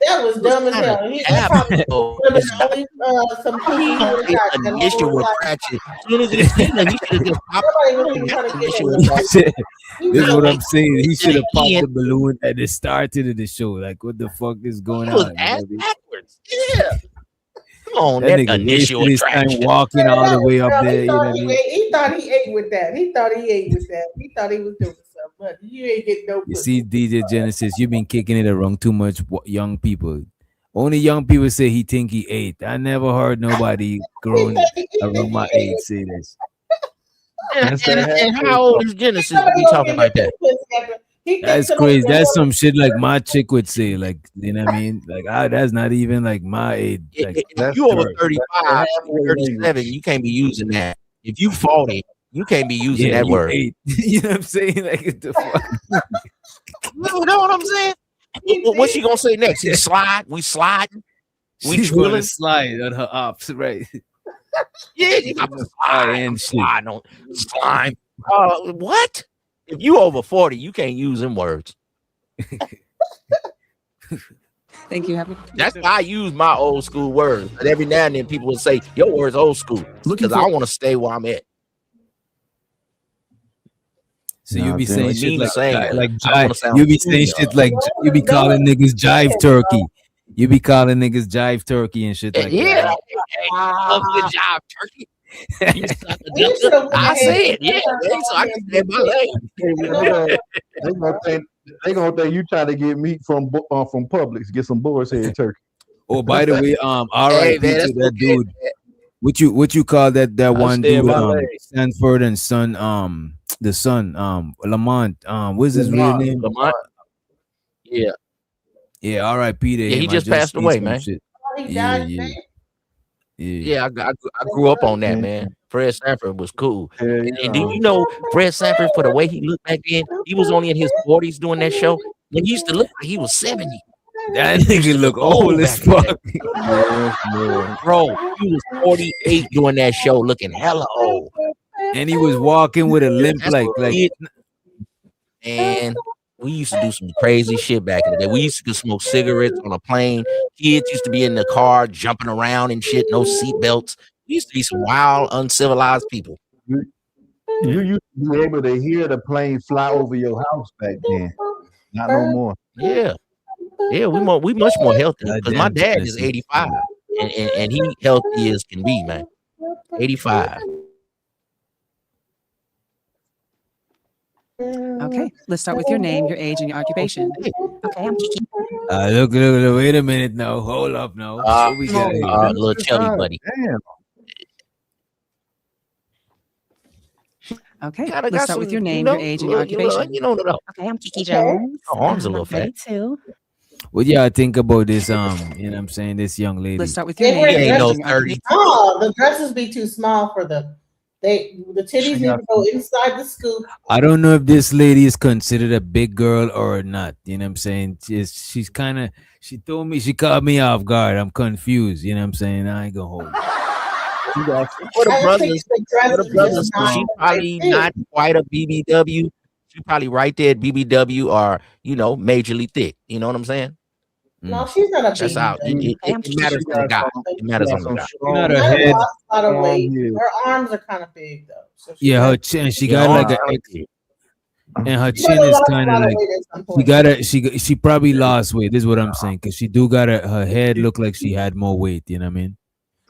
Speaker 3: That was dumb as hell. That probably would have been only some pussy he would have got that
Speaker 9: initial
Speaker 3: whole life.
Speaker 9: attraction. As soon as he seen her, he should have just popped.
Speaker 3: Nobody was even trying to get
Speaker 9: Initial
Speaker 3: him.
Speaker 9: attraction.
Speaker 7: This is what I'm saying. He should have popped
Speaker 9: Ian.
Speaker 7: the balloon at the start of the show. Like, what the fuck is going
Speaker 9: He was
Speaker 7: on? You know
Speaker 9: ass
Speaker 7: what I mean?
Speaker 9: backwards. Yeah. Come on,
Speaker 7: That
Speaker 9: that
Speaker 7: nigga
Speaker 9: initial
Speaker 7: wasted his time
Speaker 9: attraction.
Speaker 7: walking all the way up
Speaker 3: Girl,
Speaker 7: there. You know what I mean?
Speaker 3: he thought he ate with that. He thought he ate with that. He thought he was doing something, but you ain't getting no
Speaker 7: You
Speaker 3: pussy.
Speaker 7: see, DJ Genesis, you've been kicking it around too much. Young people, only young people say he think he ate. I never heard nobody grown around my age say this.
Speaker 9: And how old is Genesis to be talking like that?
Speaker 7: That's crazy. That's some shit like my chick would say. Like, you know what I mean? Like, that's not even like my age. Like,
Speaker 9: If you over 35, 37, you can't be using that. If you 40, you can't be using that
Speaker 7: you
Speaker 9: word.
Speaker 7: ate. You know what I'm saying? Like, what the fuck?
Speaker 9: You know what I'm saying? What's she gonna say next? We slide, we sliding, we
Speaker 7: She's gonna
Speaker 9: drilling.
Speaker 7: slide on her ops, right?
Speaker 9: Yeah, you got to slide and slide on slime. What? If you over 40, you can't use them words.
Speaker 6: Thank you.
Speaker 9: That's why I use my old school words. But every now and then people will say, your word's old school. Because I want to stay where I'm at.
Speaker 7: So you be saying shit like
Speaker 9: I wanna
Speaker 7: jive.
Speaker 9: sound
Speaker 7: You be saying shit like you be calling niggas jive turkey. You be calling niggas jive turkey and shit like
Speaker 9: yeah.
Speaker 7: that.
Speaker 9: Love good job, turkey. You suck a duck. I say it, yeah. Man, so I can stand my lane.
Speaker 16: They gonna think They gonna think you trying to get meat from Publix, get some boar's head turkey.
Speaker 7: Oh, by the way,
Speaker 9: Hey,
Speaker 7: R.I.P.
Speaker 9: man,
Speaker 7: to
Speaker 9: that's
Speaker 7: that
Speaker 9: okay.
Speaker 7: dude. What you call that
Speaker 9: I
Speaker 7: one
Speaker 9: stay in
Speaker 7: dude?
Speaker 9: my lane.
Speaker 7: Sanford and Son. The son. Lamont. What's his real name?
Speaker 9: Lamont. Yeah.
Speaker 7: Yeah. R.I.P. to
Speaker 9: Yeah, he
Speaker 7: him. I
Speaker 9: just
Speaker 7: just
Speaker 9: passed
Speaker 7: see
Speaker 9: away,
Speaker 7: some
Speaker 9: man.
Speaker 7: shit.
Speaker 3: Oh, he
Speaker 7: Yeah.
Speaker 3: died
Speaker 7: Yeah.
Speaker 3: today?
Speaker 7: Yeah.
Speaker 9: Yeah, I grew up on that, man. Fred Sanford was cool.
Speaker 16: Yeah,
Speaker 9: And do you know Fred Sanford, for the way he looked back then, he was only in his 40s doing that show. And he used to look like he was 70.
Speaker 7: That
Speaker 9: He used
Speaker 7: nigga
Speaker 9: to
Speaker 7: look
Speaker 9: look old
Speaker 7: old as
Speaker 9: back then.
Speaker 7: fuck.
Speaker 16: Yes, man.
Speaker 9: Bro, he was 48 doing that show, looking hella old.
Speaker 7: And he was walking with a limp,
Speaker 9: That's
Speaker 7: like
Speaker 9: what kid, and we used to do some crazy shit back in the day. We used to smoke cigarettes on a plane. Kids used to be in the car jumping around and shit, no seatbelts. We used to be some wild, uncivilized people.
Speaker 16: You used to be able to hear the plane fly over your house back then. Not no more.
Speaker 9: Yeah. Yeah, we much more healthy because my
Speaker 7: Goddamn
Speaker 9: dad is
Speaker 7: Genesis.
Speaker 9: 85 and he healthy as can be, man. 85.
Speaker 6: Okay, let's start with your name, your age, and your occupation.
Speaker 17: Okay, I'm Kiki.
Speaker 7: Look, wait a minute now. Hold up now. What we got here?
Speaker 9: Little chubby buddy.
Speaker 16: Damn.
Speaker 6: Okay,
Speaker 9: Kinda
Speaker 6: let's
Speaker 9: got
Speaker 6: start with
Speaker 9: some,
Speaker 6: your
Speaker 9: you
Speaker 6: name,
Speaker 9: know,
Speaker 6: your age, and your
Speaker 9: little,
Speaker 6: occupation.
Speaker 17: Okay, I'm Kiki Jones.
Speaker 9: my arms a
Speaker 17: I'm
Speaker 9: little fat.
Speaker 17: 32.
Speaker 7: What y'all think about this? You know what I'm saying? This young lady.
Speaker 6: Let's start with your
Speaker 3: They
Speaker 6: name,
Speaker 3: wear
Speaker 6: your
Speaker 9: Ain't
Speaker 6: age,
Speaker 9: no
Speaker 6: and your
Speaker 9: 30.
Speaker 6: occupation.
Speaker 3: Oh, the dresses be too small for them. The titties need to go inside the scoop.
Speaker 7: I don't know if this lady is considered a big girl or not. You know what I'm saying? She's kind of. She told me, she caught me off guard. I'm confused. You know what I'm saying? I ain't gonna hold it.
Speaker 9: For the
Speaker 3: I just think
Speaker 9: brothers,
Speaker 3: the dress
Speaker 9: for the
Speaker 3: is
Speaker 9: brothers,
Speaker 3: just not
Speaker 9: she
Speaker 3: the
Speaker 9: probably
Speaker 3: right
Speaker 9: not
Speaker 3: fit.
Speaker 9: quite a BBW. She probably right there at BBW or, majorly thick. You know what I'm saying?
Speaker 3: No, she's not a
Speaker 9: That's out.
Speaker 3: BBW.
Speaker 9: It matters on the guy. It matters on the guy.
Speaker 7: Not
Speaker 3: She
Speaker 7: her
Speaker 3: might have
Speaker 7: head.
Speaker 3: lost a lot of weight. Her arms are kind of big though. So she
Speaker 7: Yeah, her
Speaker 3: might-
Speaker 7: chin. She
Speaker 9: Yeah,
Speaker 7: got like
Speaker 9: arms
Speaker 7: a
Speaker 9: kinda
Speaker 7: X,
Speaker 9: big.
Speaker 7: and her
Speaker 3: She might
Speaker 7: chin
Speaker 3: have
Speaker 7: is
Speaker 3: lost a
Speaker 7: kind of
Speaker 3: lot of
Speaker 7: like.
Speaker 3: weight at some
Speaker 7: She
Speaker 3: point.
Speaker 7: got a. She probably lost weight. This is what I'm saying, because she do got her head look like she had more weight. You know what I mean?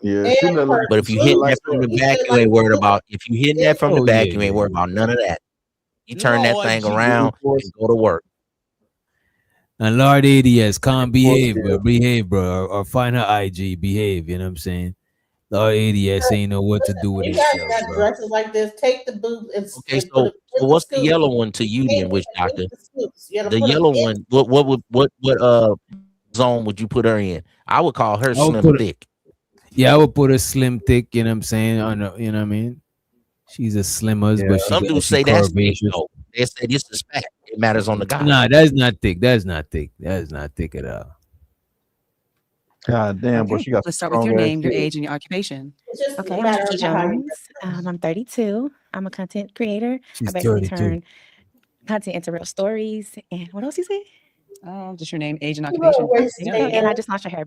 Speaker 16: Yeah,
Speaker 3: And
Speaker 16: she look like
Speaker 9: But if you
Speaker 16: she
Speaker 9: hitting
Speaker 16: look
Speaker 9: that
Speaker 16: like
Speaker 9: from the
Speaker 3: He
Speaker 9: back,
Speaker 3: said,
Speaker 9: you
Speaker 3: like,
Speaker 9: ain't worried about. If you hitting that from the
Speaker 7: Oh
Speaker 9: back,
Speaker 7: yeah,
Speaker 9: you ain't
Speaker 7: yeah.
Speaker 9: worried about none of that. You turn that
Speaker 16: Lord
Speaker 9: thing
Speaker 16: Jesus.
Speaker 9: around and go to work.
Speaker 7: And Lord ADS can't behave, bro. Behave, bro, or find her IG. Behave. You know what I'm saying? Lord ADS ain't know what to do with
Speaker 3: You guys
Speaker 7: himself,
Speaker 3: got
Speaker 7: bro.
Speaker 3: dresses like this. Take the boobs and,
Speaker 9: Okay,
Speaker 3: and put it
Speaker 9: so
Speaker 3: in the
Speaker 9: what's the
Speaker 3: scoop.
Speaker 9: yellow one to you then, Witch
Speaker 3: In
Speaker 9: Doctor?
Speaker 3: the scoops. You gotta
Speaker 9: The
Speaker 3: put them
Speaker 9: yellow
Speaker 3: in.
Speaker 9: one, what zone would you put her in? I would call her
Speaker 7: I would
Speaker 9: slim
Speaker 7: put.
Speaker 9: thick.
Speaker 7: Yeah, I would put a slim thick. You know what I'm saying? On a, you know what I mean? She's a slimmers,
Speaker 16: Yeah.
Speaker 7: but she
Speaker 9: Some dudes
Speaker 7: she
Speaker 9: say that's thick
Speaker 7: curvaceous.
Speaker 9: though. They say this is fat. It matters on the guy.
Speaker 7: Nah, that's not thick. That's not thick. That's not thick at all.
Speaker 16: God damn, but
Speaker 6: Okay,
Speaker 16: she got
Speaker 6: let's
Speaker 16: some
Speaker 6: start with your
Speaker 16: strong ass
Speaker 6: name, your
Speaker 16: tits.
Speaker 6: age, and your occupation.
Speaker 3: It's just
Speaker 17: Okay,
Speaker 3: a
Speaker 17: I'm
Speaker 3: matter
Speaker 17: Kiki
Speaker 3: of how you
Speaker 17: Jones. I'm 32. I'm a content creator. I
Speaker 7: She's
Speaker 17: basically
Speaker 7: 32.
Speaker 17: turn content into real stories. And what else you say?
Speaker 6: Just your name, age, and
Speaker 3: You better
Speaker 6: occupation.
Speaker 3: waste
Speaker 17: There you go.
Speaker 3: your
Speaker 17: And I
Speaker 3: hair.
Speaker 17: just launched a hair.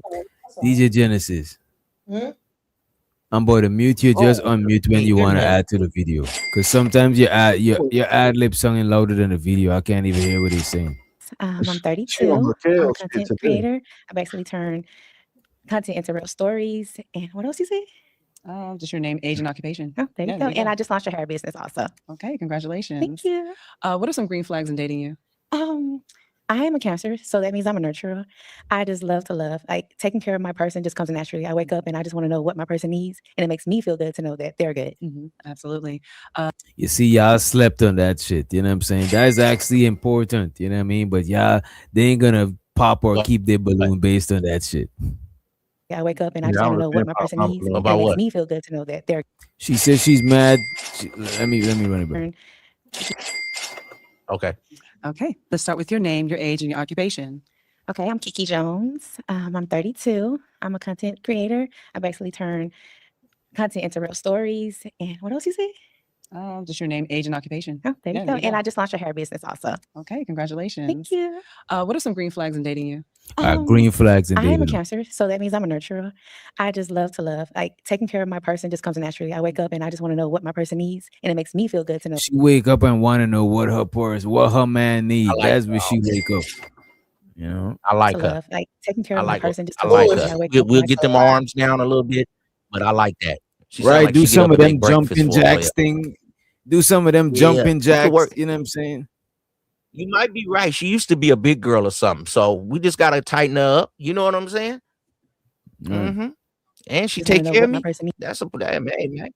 Speaker 7: DJ Genesis.
Speaker 3: Hmm?
Speaker 7: I'm about to mute you. Just unmute when you want to
Speaker 9: Internet.
Speaker 7: add to the video, because sometimes your ad lib sounding louder than the video. I can't even hear what he's saying.
Speaker 17: I'm
Speaker 16: She on
Speaker 17: 32.
Speaker 16: her
Speaker 17: I'm a
Speaker 16: tail shit
Speaker 17: content
Speaker 16: today.
Speaker 17: creator. I basically turn content into real stories. And what else you say?
Speaker 6: Just your name, age, and occupation.
Speaker 17: Oh, there
Speaker 6: Yeah,
Speaker 17: you
Speaker 6: there
Speaker 17: go.
Speaker 6: you go.
Speaker 17: And I just launched a hair business also.
Speaker 6: Okay, congratulations.
Speaker 17: Thank you.
Speaker 6: What are some green flags in dating you?
Speaker 17: I am a Cancer, so that means I'm a nurturer. I just love to love. Like taking care of my person just comes naturally. I wake up and I just want to know what my person needs, and it makes me feel good to know that they're good.
Speaker 6: Absolutely.
Speaker 7: You see, y'all slept on that shit. You know what I'm saying? That's actually important. You know what I mean? But y'all, they ain't gonna pop or keep their balloon based on that shit.
Speaker 17: I wake up and I
Speaker 16: Yeah,
Speaker 17: just
Speaker 16: I
Speaker 17: want to
Speaker 16: would
Speaker 17: know
Speaker 16: been
Speaker 17: what my
Speaker 16: pop
Speaker 17: person
Speaker 16: my
Speaker 17: needs,
Speaker 16: balloon.
Speaker 17: and it
Speaker 9: About
Speaker 17: makes
Speaker 9: what?
Speaker 17: me feel good to know that they're
Speaker 7: She says she's mad. Let me run it back.
Speaker 9: Okay.
Speaker 6: Okay, let's start with your name, your age, and your occupation.
Speaker 17: Okay, I'm Kiki Jones. I'm 32. I'm a content creator. I basically turn content into real stories. And what else you say?
Speaker 6: Just your name, age, and occupation.
Speaker 17: Oh, there
Speaker 6: Yeah,
Speaker 17: you
Speaker 6: there
Speaker 17: go.
Speaker 6: you go.
Speaker 17: And I just launched a hair business also.
Speaker 6: Okay, congratulations.
Speaker 17: Thank you.
Speaker 6: What are some green flags in dating you?
Speaker 7: Green flags and
Speaker 17: I am a
Speaker 7: dating.
Speaker 17: Cancer, so that means I'm a nurturer. I just love to love. Like taking care of my person just comes naturally. I wake up and I just want to know what my person needs, and it makes me feel good to know.
Speaker 7: She wake up and want to know what her man need.
Speaker 9: like
Speaker 7: That's what she wake up. You know,
Speaker 9: I like
Speaker 17: to
Speaker 9: her.
Speaker 17: love. Like taking care
Speaker 9: I
Speaker 17: of my
Speaker 9: like her.
Speaker 17: person just
Speaker 9: I
Speaker 17: comes
Speaker 9: like
Speaker 17: naturally.
Speaker 9: her.
Speaker 17: I wake
Speaker 9: We'll,
Speaker 17: up
Speaker 9: we'll
Speaker 17: and I
Speaker 9: get
Speaker 17: just
Speaker 9: them arms down a little bit, but I like that. She sound
Speaker 7: right?
Speaker 9: like
Speaker 7: Do
Speaker 9: she get
Speaker 7: some
Speaker 9: up
Speaker 7: of
Speaker 9: and make
Speaker 7: them
Speaker 9: breakfast
Speaker 7: jumping
Speaker 9: for a player.
Speaker 7: jacks thing. Do some of them
Speaker 9: Yeah,
Speaker 7: jumping
Speaker 9: it could
Speaker 7: jacks.
Speaker 9: work.
Speaker 7: You know what I'm saying?
Speaker 9: You might be right. She used to be a big girl or something. So we just gotta tighten her up. You know what I'm saying?
Speaker 7: Right.
Speaker 9: Mm-hmm. And she
Speaker 17: Just wanna
Speaker 9: take
Speaker 17: know
Speaker 9: care
Speaker 17: what
Speaker 9: of
Speaker 17: my
Speaker 9: me.
Speaker 17: person
Speaker 9: That's a man.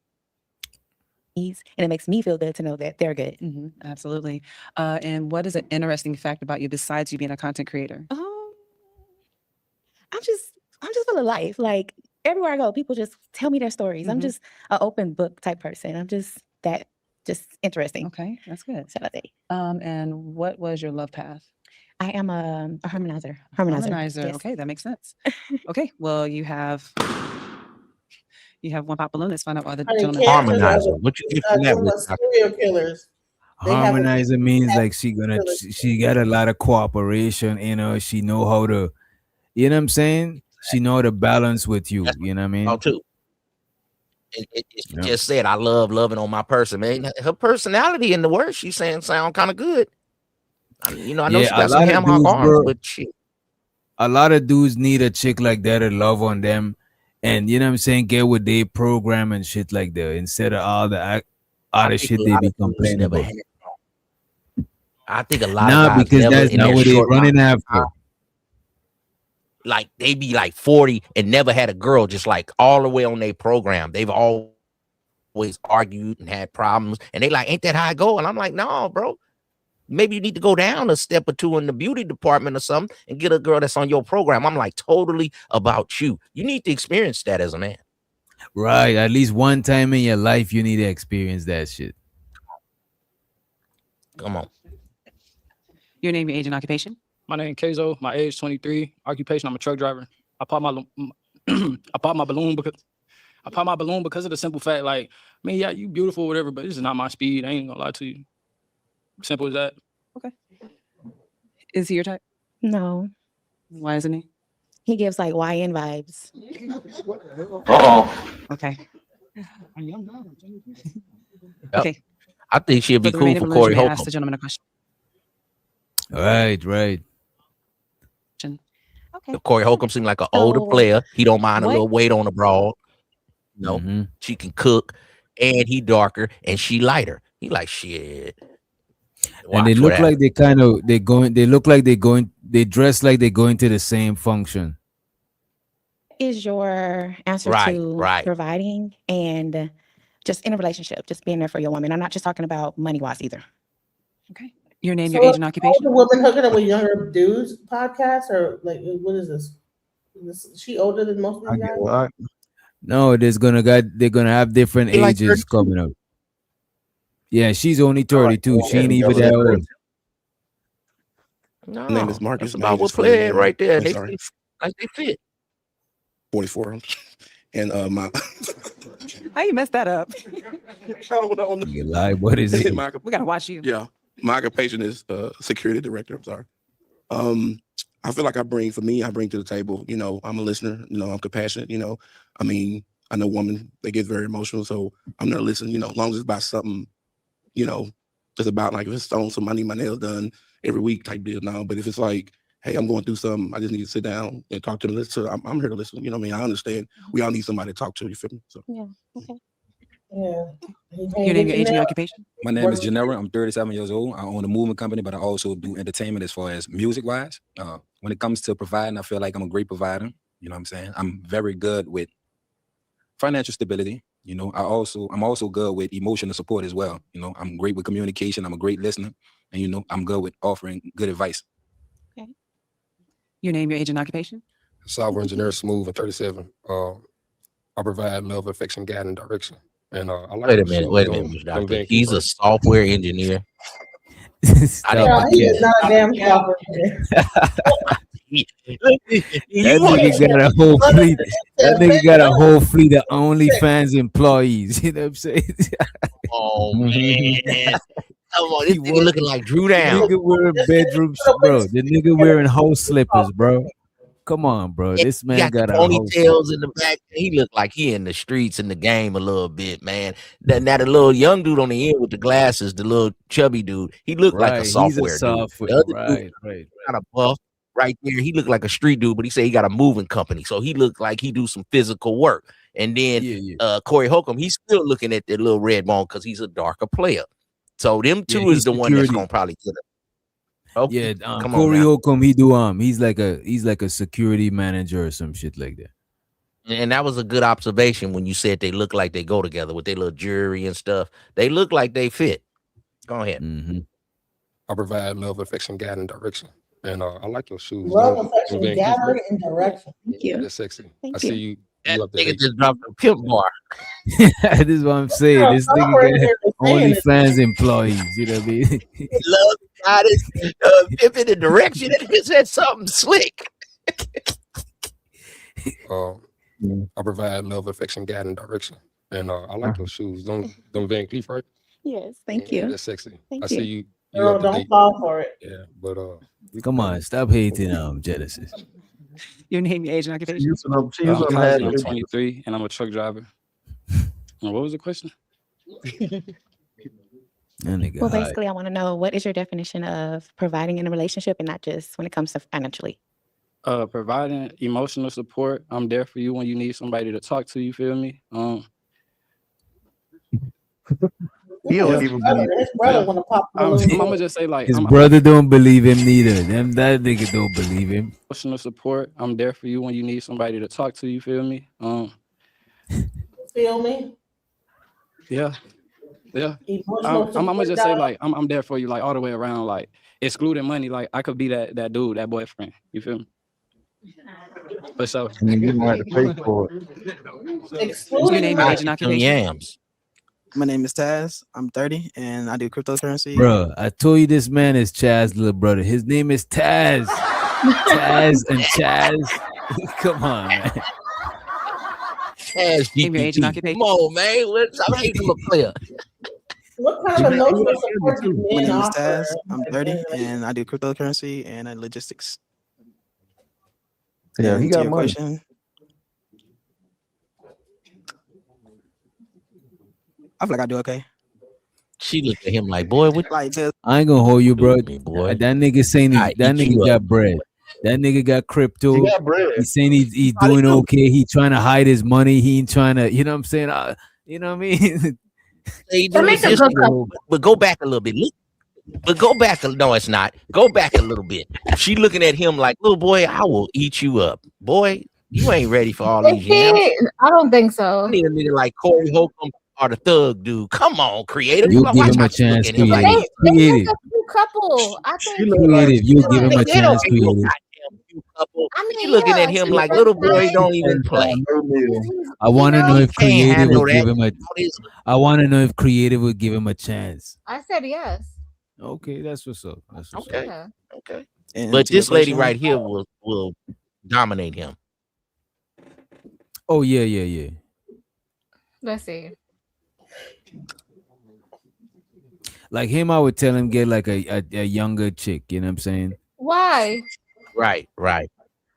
Speaker 17: needs, and it makes me feel good to know that they're good.
Speaker 6: Absolutely. And what is an interesting fact about you besides you being a content creator?
Speaker 17: I'm just full of life. Like everywhere I go, people just tell me their stories. I'm just an open book type person. I'm just interesting.
Speaker 6: Okay, that's good.
Speaker 17: Shall I say?
Speaker 6: And what was your love path?
Speaker 17: I am a harmonizer.
Speaker 6: Harmonizer.
Speaker 17: Yes.
Speaker 6: Okay, that makes sense. Okay, well, you have one pop balloon. Let's find out why the
Speaker 3: Honey,
Speaker 6: gentleman.
Speaker 3: cancers are
Speaker 9: Harmonizer. What you get from that?
Speaker 3: serial killers. They have a
Speaker 7: Harmonizer means like
Speaker 3: killer.
Speaker 7: she got a lot of cooperation, she know how to, you know what I'm saying? She know how to balance with you, you know what I mean?
Speaker 9: Too. She
Speaker 7: Yep.
Speaker 9: just said, I love loving on my person, man. Her personality and the words she's saying sound kind of good. I know she
Speaker 7: a
Speaker 9: got some
Speaker 7: lot of
Speaker 9: ham hock
Speaker 7: dudes,
Speaker 9: arms,
Speaker 7: bro.
Speaker 9: but shit.
Speaker 7: A lot of dudes need a chick like that to love on them, and you know what I'm saying, get with their program and shit like that instead of all the shit they be complaining about.
Speaker 9: I think a lot of
Speaker 7: Nah,
Speaker 9: guys
Speaker 7: because
Speaker 9: never
Speaker 7: that's
Speaker 9: in
Speaker 7: not
Speaker 9: their
Speaker 7: what they
Speaker 9: short
Speaker 7: running
Speaker 9: amount of
Speaker 7: after.
Speaker 9: time, like they be like 40 and never had a girl, just like all the way on their program. They've always argued and had problems, and they like, ain't that how I go? And I'm like, no, bro. Maybe you need to go down a step or two in the beauty department or something and get a girl that's on your program. I'm like, totally about you. You need to experience that as a man.
Speaker 7: Right, at least one time in your life you need to experience that shit.
Speaker 9: Come on.
Speaker 6: Your name, your age, and occupation?
Speaker 12: My name Kezo. My age 23. Occupation, I'm a truck driver. I popped my balloon because of the simple fact, like, man, yeah, you beautiful, whatever, but this is not my speed. I ain't gonna lie to you. Simple as that.
Speaker 6: Okay. Is he your type?
Speaker 17: No.
Speaker 6: Why isn't he?
Speaker 17: He gives like YN vibes.
Speaker 6: Okay.
Speaker 9: Yep.
Speaker 6: Okay.
Speaker 9: I think she'll be
Speaker 6: For the
Speaker 9: cool
Speaker 6: remaining
Speaker 9: for
Speaker 6: balloons,
Speaker 9: Corey
Speaker 6: you may ask
Speaker 9: Holcomb.
Speaker 6: the gentleman a question.
Speaker 7: Right.
Speaker 9: If Corey Holcomb seems like an older player, he don't mind a little weight on the broad. No, she can cook, and he darker, and she lighter. He like, shit.
Speaker 7: And they look like they dress like they're going to the same function.
Speaker 17: Is your answer to providing and just in a relationship, just being there for your woman? I'm not just talking about money wise either.
Speaker 6: Okay. Your name,
Speaker 3: So
Speaker 6: your age, and occupation?
Speaker 3: The woman hooking up with younger dudes podcast, or like, what is this? Is she older than most of these guys?
Speaker 7: No, they're gonna have different
Speaker 3: They like
Speaker 7: ages
Speaker 3: 32?
Speaker 7: coming up. Yeah, she's only 32. She ain't even that old.
Speaker 9: No,
Speaker 22: My name is Marcus.
Speaker 9: That's
Speaker 22: My
Speaker 9: about
Speaker 22: age
Speaker 9: what
Speaker 22: is
Speaker 9: player
Speaker 22: 41.
Speaker 9: right there.
Speaker 22: I'm
Speaker 9: They
Speaker 22: sorry.
Speaker 9: fit.
Speaker 22: 44. And my
Speaker 6: How you messed that up?
Speaker 7: You lie. What is it?
Speaker 6: We gotta watch you.
Speaker 22: Yeah, my occupation is security director. I'm sorry. I feel like I bring to the table. I'm a listener. I'm compassionate. I mean, I know women, they get very emotional, so I'm there to listen. As long as it's about something, it's about like if it's on some, I need my nails done every week type deal now. But if it's like, hey, I'm going through something, I just need to sit down and talk to the listener. I'm here to listen. You know what I mean? I understand. We all need somebody to talk to. You feel me? So
Speaker 17: yeah, okay.
Speaker 3: Yeah.
Speaker 6: Your name, your age, and your occupation?
Speaker 24: My name is Janera. I'm 37 years old. I own a moving company, but I also do entertainment as far as music-wise. When it comes to providing, I feel like I'm a great provider. You know what I'm saying? I'm very good with financial stability. I'm also good with emotional support as well. I'm great with communication. I'm a great listener. And, I'm good with offering good advice.
Speaker 6: Okay. Your name, your age, and occupation?
Speaker 24: Software engineer, smooth, and 37. I provide love, affection, guidance, and direction. And I like
Speaker 9: Wait a minute, Mr. Doctor. He's a software engineer.
Speaker 7: Stop
Speaker 3: He is not a damn software engineer.
Speaker 7: That nigga got a whole fleet. That nigga got a whole fleet of OnlyFans employees. You know what I'm saying?
Speaker 9: Oh man. Come on, this nigga looking like Drew Down.
Speaker 7: Nigga wearing bedroom, bro. The nigga wearing whole slippers, bro. Come on, bro. This
Speaker 9: He
Speaker 7: man got
Speaker 9: the
Speaker 7: a whole
Speaker 9: ponytails in the back. He look like he in the streets in the game a little bit, man. Now the little young dude on the end with the glasses, the little chubby dude, he looked like a
Speaker 7: Right, he's a
Speaker 9: software dude.
Speaker 7: software.
Speaker 9: The other dude
Speaker 7: Right.
Speaker 9: kind of buff right there. He looked like a street dude, but he said he got a moving company, so he looked like he do some physical work. And then Corey Holcomb, he's still looking at that little red bone because he's a darker player. So them two is the one that's gonna probably get it. Okay,
Speaker 7: Yeah,
Speaker 9: come on
Speaker 7: Corey
Speaker 9: now.
Speaker 7: Holcomb, he's like a security manager or some shit like that.
Speaker 9: And that was a good observation when you said they look like they go together with their little jewelry and stuff. They look like they fit. Go ahead.
Speaker 23: I provide love, affection, guidance, direction. And I like your shoes.
Speaker 3: Love,
Speaker 23: Don't
Speaker 3: affection,
Speaker 23: being
Speaker 3: gathering, and direction.
Speaker 23: Thank you. That's sexy. I
Speaker 3: Thank
Speaker 23: see
Speaker 3: you.
Speaker 23: you.
Speaker 9: That
Speaker 23: You up to
Speaker 9: nigga
Speaker 23: date.
Speaker 9: just dropped a pimp bar.
Speaker 7: This is what I'm saying. This nigga got OnlyFans employees. You know what I mean?
Speaker 9: Love, guidance, pimping the direction. It said something slick.
Speaker 23: I provide love, affection, guidance, direction. And I like your shoes. Don't Van Cleef, right?
Speaker 2: Yes, thank
Speaker 23: Yeah,
Speaker 2: you.
Speaker 23: that's sexy.
Speaker 2: Thank
Speaker 23: I see
Speaker 2: you.
Speaker 23: you
Speaker 3: Girl,
Speaker 23: up to
Speaker 3: don't
Speaker 23: date.
Speaker 3: fall for it.
Speaker 23: Yeah, but
Speaker 7: Come on, stop hating Genesis.
Speaker 6: Your name, your age, and occupation.
Speaker 12: I'm Kazi, I'm 23, and I'm a truck driver. And what was the question?
Speaker 7: That nigga
Speaker 17: Well,
Speaker 7: high.
Speaker 17: basically, I want to know what is your definition of providing in a relationship and not just when it comes to financially.
Speaker 12: Providing emotional support. I'm there for you when you need somebody to talk to. You feel me?
Speaker 16: He don't even believe
Speaker 3: His brother want to pop the
Speaker 12: I'm
Speaker 3: balloon.
Speaker 12: gonna just say like
Speaker 7: His
Speaker 12: I'm
Speaker 7: brother don't believe him neither. That nigga don't believe him.
Speaker 12: emotional support. I'm there for you when you need somebody to talk to. You feel me?
Speaker 3: Feel me?
Speaker 12: Yeah.
Speaker 3: Emotional
Speaker 12: I'm gonna
Speaker 3: support,
Speaker 12: just say
Speaker 3: dog.
Speaker 12: like I'm there for you like all the way around, like excluding money. Like I could be that dude, that boyfriend. You feel me? For sure.
Speaker 16: And you might have to pay for it.
Speaker 6: Your name, your age, and occupation.
Speaker 9: Yams.
Speaker 19: My name is Taz. I'm 30 and I do cryptocurrency.
Speaker 7: Bro, I told you this man is Chaz's little brother. His name is Taz. Taz and Chaz. Come on, man.
Speaker 9: Chaz
Speaker 6: Name, your age, and
Speaker 9: GPT.
Speaker 6: occupation.
Speaker 9: Come on, man. Stop hating him a player.
Speaker 3: What kind of emotional support do
Speaker 19: My
Speaker 3: men
Speaker 19: name is
Speaker 3: offer?
Speaker 19: Taz. I'm 30 and I do cryptocurrency and logistics.
Speaker 16: Yeah, he
Speaker 19: And to
Speaker 16: got
Speaker 19: your
Speaker 16: money.
Speaker 19: question, I feel like I do okay.
Speaker 9: She looked at him like, boy, what
Speaker 19: Like just
Speaker 7: I ain't gonna hold you, bro.
Speaker 9: boy?
Speaker 7: That nigga saying
Speaker 9: I
Speaker 7: that
Speaker 9: eat you
Speaker 7: nigga
Speaker 9: up.
Speaker 7: got bread. That nigga got crypto.
Speaker 16: He got bread.
Speaker 7: He's saying he's doing okay. He trying to hide his money. He ain't trying to, you know what I'm saying? You know what I mean?
Speaker 9: They
Speaker 8: That
Speaker 9: do
Speaker 8: makes a
Speaker 9: this,
Speaker 8: good couple.
Speaker 9: but go back a little bit. But go back. No, it's not. Go back a little bit. She looking at him like, little boy, I will eat you up. Boy, you ain't ready for all these yams.
Speaker 8: I don't think so.
Speaker 9: I need a nigga like Corey Holcomb or the Thug dude. Come on, creative.
Speaker 7: You
Speaker 9: Watch
Speaker 7: give him
Speaker 9: how
Speaker 7: a
Speaker 9: she look
Speaker 7: chance,
Speaker 9: at him like,
Speaker 7: creative.
Speaker 8: They
Speaker 7: Creative.
Speaker 8: make a cute couple. I think.
Speaker 7: Creative. You give him a
Speaker 9: they don't
Speaker 7: chance,
Speaker 9: make no
Speaker 7: creative.
Speaker 9: goddamn cute couple.
Speaker 8: I mean,
Speaker 9: She looking
Speaker 8: yeah,
Speaker 9: at him
Speaker 8: she's
Speaker 9: like,
Speaker 8: just
Speaker 9: little boy,
Speaker 8: nice.
Speaker 9: don't even play.
Speaker 7: I want to know
Speaker 9: He
Speaker 7: if
Speaker 9: can't
Speaker 7: creative
Speaker 9: handle
Speaker 7: would
Speaker 9: that.
Speaker 7: give him a.
Speaker 9: All this-
Speaker 7: I want to know if creative would give him a chance.
Speaker 8: I said yes.
Speaker 7: Okay, that's what's up. That's what's
Speaker 9: Okay.
Speaker 8: Yeah.
Speaker 9: Okay.
Speaker 19: and
Speaker 9: But
Speaker 19: to your
Speaker 9: this lady
Speaker 19: question,
Speaker 9: right here will dominate him.
Speaker 7: Oh yeah.
Speaker 8: Let's see.
Speaker 7: Like him, I would tell him get like a younger chick. You know what I'm saying?
Speaker 8: Why?
Speaker 9: Right.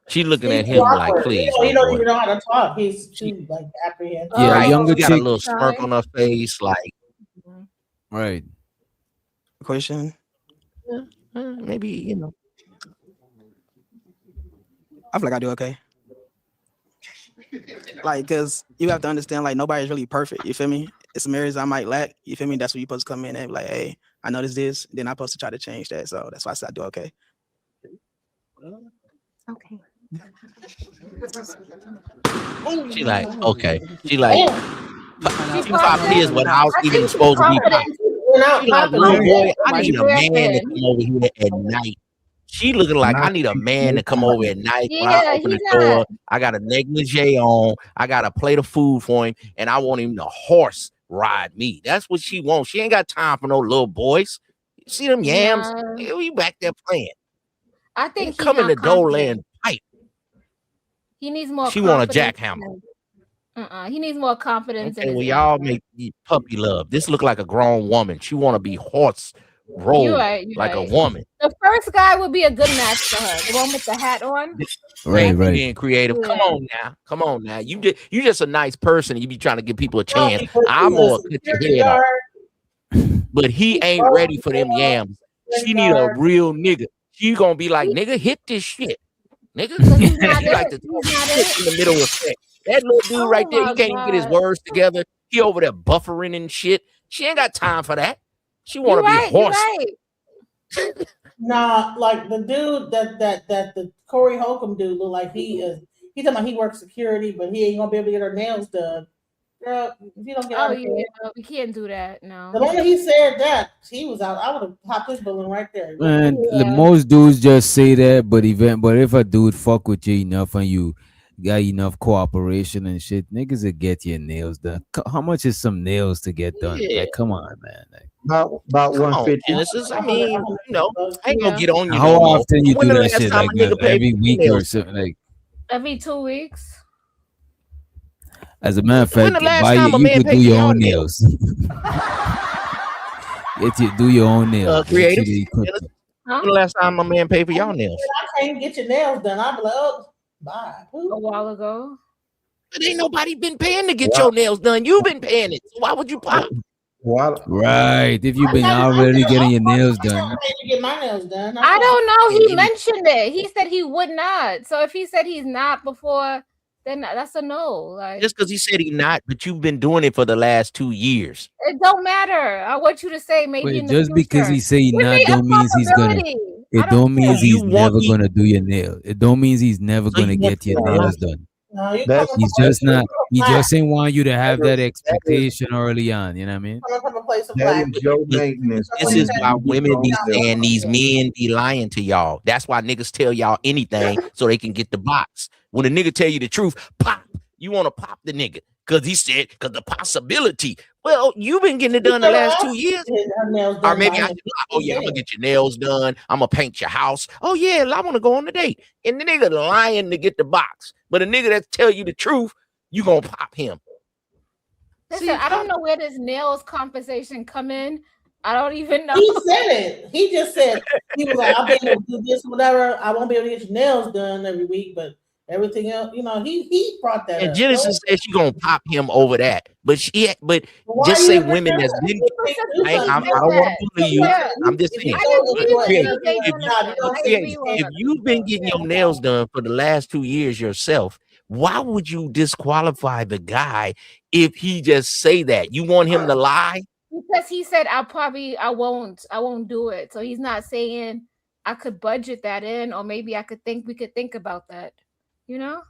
Speaker 9: She looking at
Speaker 3: He's
Speaker 9: him like,
Speaker 3: awkward.
Speaker 9: please,
Speaker 3: He
Speaker 9: little
Speaker 3: don't
Speaker 9: boy.
Speaker 3: even know how to talk. He's too like apprehensive.
Speaker 7: Yeah,
Speaker 9: Right.
Speaker 7: younger
Speaker 9: She got a
Speaker 7: chick.
Speaker 9: little smirk on her face, like
Speaker 7: Right.
Speaker 19: question.
Speaker 9: maybe, you know.
Speaker 19: I feel like I do okay. Like, cause you have to understand, like nobody's really perfect. You feel me? It's some areas I might lack. You feel me? That's where you're supposed to come in and be like, hey, I noticed this. Then I'm supposed to try to change that. So that's why I said I do okay.
Speaker 17: Okay.
Speaker 9: She like, okay. She like,
Speaker 8: She's
Speaker 9: she pop
Speaker 8: confident.
Speaker 9: his without
Speaker 8: I
Speaker 9: even
Speaker 8: think she's
Speaker 9: supposed to be popping.
Speaker 8: confident. Without
Speaker 9: She like,
Speaker 8: popping
Speaker 9: little
Speaker 8: it.
Speaker 9: boy, I
Speaker 8: Like
Speaker 9: need a
Speaker 8: dressing.
Speaker 9: man to come over here at night. She looking like I need a man to come over at night when I
Speaker 8: Yeah,
Speaker 9: open the
Speaker 8: he's
Speaker 9: door.
Speaker 8: not.
Speaker 9: I got a negligee on. I got a plate of food for him, and I want him to horse ride me. That's what she wants. She ain't got time for no little boys. You see them yams?
Speaker 8: Nah.
Speaker 9: Hey, we back there playing.
Speaker 8: I
Speaker 9: They
Speaker 8: think he's
Speaker 9: come in
Speaker 8: not
Speaker 9: the door
Speaker 8: confident.
Speaker 9: laying pipe.
Speaker 8: He needs more.
Speaker 9: She want a
Speaker 8: confidence.
Speaker 9: jackhammer.
Speaker 8: He needs more confidence in
Speaker 9: Okay,
Speaker 8: his
Speaker 9: well, y'all
Speaker 8: answer.
Speaker 9: make puppy love. This look like a grown woman. She want to be horse rolled
Speaker 8: You're right. You're
Speaker 9: like
Speaker 8: right.
Speaker 9: a woman.
Speaker 8: The first guy would be a good match for her. The one with the hat on.
Speaker 9: Right.
Speaker 7: Right.
Speaker 9: Being creative.
Speaker 8: Yeah.
Speaker 9: Come on now. You just a nice person. You be trying to give people a
Speaker 3: No,
Speaker 9: chance.
Speaker 3: because
Speaker 9: I'm
Speaker 3: he's a
Speaker 9: gonna cut your
Speaker 3: security
Speaker 9: head off.
Speaker 3: guard.
Speaker 9: But he ain't ready for them yams. She need a real nigga. She gonna be like, nigga, hit this shit. Nigga.
Speaker 8: He's not
Speaker 9: She like
Speaker 8: it.
Speaker 9: to
Speaker 8: He's not
Speaker 9: sit
Speaker 8: it.
Speaker 9: in the middle of sex. That little dude right there, he
Speaker 8: my
Speaker 9: can't even get his
Speaker 8: God.
Speaker 9: words together. He over there buffering and shit. She ain't got time for that. She want
Speaker 8: You're
Speaker 9: to be
Speaker 8: right. You're
Speaker 9: horse.
Speaker 8: right.
Speaker 3: Nah, like the dude that the Corey Holcomb dude look like he is. He talking about he works security, but he ain't gonna be able to get her nails done. Girl, if you don't get
Speaker 8: Oh
Speaker 3: out of
Speaker 8: yeah,
Speaker 3: here.
Speaker 8: no, we can't do that.
Speaker 3: The
Speaker 8: No.
Speaker 3: moment he said that, he was out. I would have popped his balloon right there.
Speaker 7: And the
Speaker 8: Yeah.
Speaker 7: most dudes just say that, but if a dude fuck with you enough and you got enough cooperation and shit, niggas will get your nails done. How much is some nails to get done?
Speaker 9: Yeah.
Speaker 7: Like, come on, man. Like,
Speaker 16: About
Speaker 9: Come on,
Speaker 16: 150.
Speaker 9: Genesis. I mean, I ain't gonna
Speaker 8: Yeah.
Speaker 9: get on you
Speaker 7: how
Speaker 9: no more.
Speaker 7: often you
Speaker 9: When
Speaker 7: do
Speaker 9: the
Speaker 7: that
Speaker 9: last
Speaker 7: shit?
Speaker 9: time
Speaker 7: Like
Speaker 9: a nigga paid
Speaker 7: every
Speaker 9: for
Speaker 7: week or
Speaker 9: nails?
Speaker 7: something? Like,
Speaker 8: Every 2 weeks.
Speaker 7: as a matter of
Speaker 9: When
Speaker 7: fact,
Speaker 9: the last
Speaker 7: buy
Speaker 9: time a
Speaker 7: you
Speaker 9: man
Speaker 7: could
Speaker 9: paid
Speaker 7: do
Speaker 9: for
Speaker 7: your
Speaker 9: y'all
Speaker 7: own
Speaker 9: nails?
Speaker 7: nails. Do your own nails. Make
Speaker 9: Creative.
Speaker 7: sure they cook.
Speaker 9: Genesis,
Speaker 8: Huh?
Speaker 9: when the last time a man paid for y'all nails?
Speaker 3: I can't get your nails done. I'd be like, oh, bye.
Speaker 8: A while ago.
Speaker 9: But ain't nobody been paying to get your nails done. You've been paying it. So why would you pop?
Speaker 7: Right. If you've been already getting your nails done.
Speaker 3: To get my nails done.
Speaker 8: I don't know. He mentioned it. He said he would not. So if he said he's not before, then that's a no. Like
Speaker 9: Just because he said he not, but you've been doing it for the last 2 years.
Speaker 8: it don't matter. I want you to say maybe in
Speaker 7: Wait,
Speaker 8: the
Speaker 7: just because
Speaker 8: future.
Speaker 7: he say
Speaker 8: Give
Speaker 7: not
Speaker 8: me a
Speaker 7: don't means he's gonna.
Speaker 8: possibility.
Speaker 7: It don't means
Speaker 9: You
Speaker 7: he's
Speaker 9: want
Speaker 7: never
Speaker 9: me-
Speaker 7: gonna do your nail. It don't means he's never
Speaker 9: So
Speaker 7: gonna
Speaker 9: you want
Speaker 7: get your
Speaker 9: to
Speaker 7: nails
Speaker 9: lie.
Speaker 7: done.
Speaker 3: No, you
Speaker 16: That's-
Speaker 3: coming
Speaker 7: He's
Speaker 3: from a
Speaker 7: just not. He
Speaker 3: black.
Speaker 7: just ain't want you to have that
Speaker 16: is-
Speaker 7: expectation early on. You know what I mean?
Speaker 3: Coming from a place of
Speaker 16: That
Speaker 3: black.
Speaker 16: is your maintenance.
Speaker 9: This is why women be saying these men be lying to y'all. That's why niggas tell y'all anything so they can get the box. When a nigga tell you the truth, pop. You want to pop the nigga because he said because the possibility. Well, you've been getting it done the last 2 years. Or maybe I can lie. Oh yeah, I'm gonna get your nails done. I'm gonna paint your house. Oh yeah, I want to go on a date. And the nigga lying to get the box. But a nigga that tell you the truth, you gonna pop him.
Speaker 8: Listen, I don't know where this nails conversation come in. I don't even know.
Speaker 3: He said it. He just said he was like, I'll be able to do this, whatever. I won't be able to get your nails done every week, but everything else, he brought that
Speaker 9: And
Speaker 3: up.
Speaker 9: Genesis said she gonna pop him over that. But
Speaker 3: Why
Speaker 9: just
Speaker 3: you
Speaker 9: say
Speaker 3: never
Speaker 9: women
Speaker 3: said
Speaker 9: that's
Speaker 3: that?
Speaker 9: been
Speaker 3: He
Speaker 9: I
Speaker 3: said
Speaker 9: don't want to bully you.
Speaker 3: Yeah.
Speaker 9: I'm just
Speaker 3: If
Speaker 9: saying.
Speaker 3: you told us what
Speaker 9: Creative.
Speaker 3: you did, Jonathan, don't say
Speaker 9: Creative.
Speaker 3: you said
Speaker 9: If you've been getting your nails done for the last 2 years yourself, why would you disqualify the guy if he just say that? You want him to lie?
Speaker 8: Because he said I won't do it. So he's not saying I could budget that in, or maybe we could think about that. You know?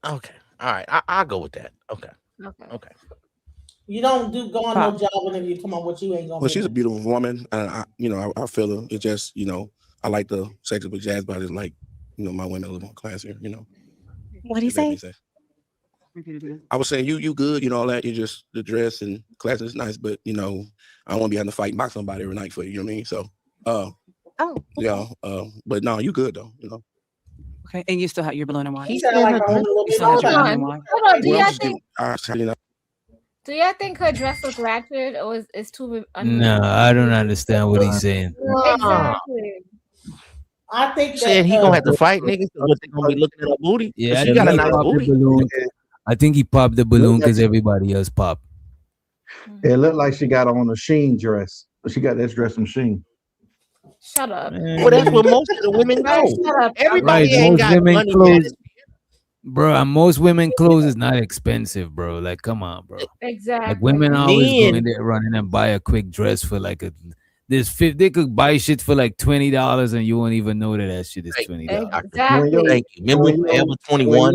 Speaker 9: Okay. All right. I'll go with that. Okay. Okay.
Speaker 3: You don't go on no job interview. Come on, what you ain't gonna
Speaker 22: Well,
Speaker 3: be.
Speaker 22: she's a beautiful woman. I feel her. It's just, I like the sexual jazz, but it's like, my women a little more classier,
Speaker 17: What do you
Speaker 22: If that
Speaker 17: say?
Speaker 22: makes sense. I was saying you good, all that. You just the dress and class is nice, but I don't want to be having to fight and box somebody every night for you. You know what I mean? So, but no, you good though.
Speaker 6: Okay, and you still have your balloon and wine.
Speaker 3: He sounded like a little
Speaker 6: You
Speaker 3: bit
Speaker 6: still have your
Speaker 3: older.
Speaker 6: balloon and wine.
Speaker 8: Hold on. Do
Speaker 22: Well,
Speaker 8: y'all
Speaker 22: I'm just
Speaker 8: think? Do y'all think her dress was ratchet, or is too?
Speaker 7: No, I don't understand what he's saying.
Speaker 8: Exactly.
Speaker 3: I think
Speaker 9: Said he gonna have to fight niggas because what they gonna be looking at her booty.
Speaker 7: Yeah,
Speaker 9: She got a nice
Speaker 7: popped the
Speaker 9: booty.
Speaker 7: balloon. I think he popped the balloon because everybody else popped.
Speaker 16: It looked like she got on a Sheen dress. She got this dress from Sheen.
Speaker 8: Shut up.
Speaker 9: Well, that's what most of the women do.
Speaker 8: Shut up.
Speaker 9: Everybody
Speaker 7: Right,
Speaker 9: ain't
Speaker 7: most
Speaker 9: got
Speaker 7: women
Speaker 9: money.
Speaker 7: clothes, bro. And most women clothes is not expensive, bro. Like, come on, bro.
Speaker 8: Exactly.
Speaker 7: Like women always go in
Speaker 9: Men.
Speaker 7: there running and buy a quick dress for like they could buy shit for like $20 and you won't even know that shit is $20.
Speaker 8: Exactly.
Speaker 9: Thank you. Remember Forever 21?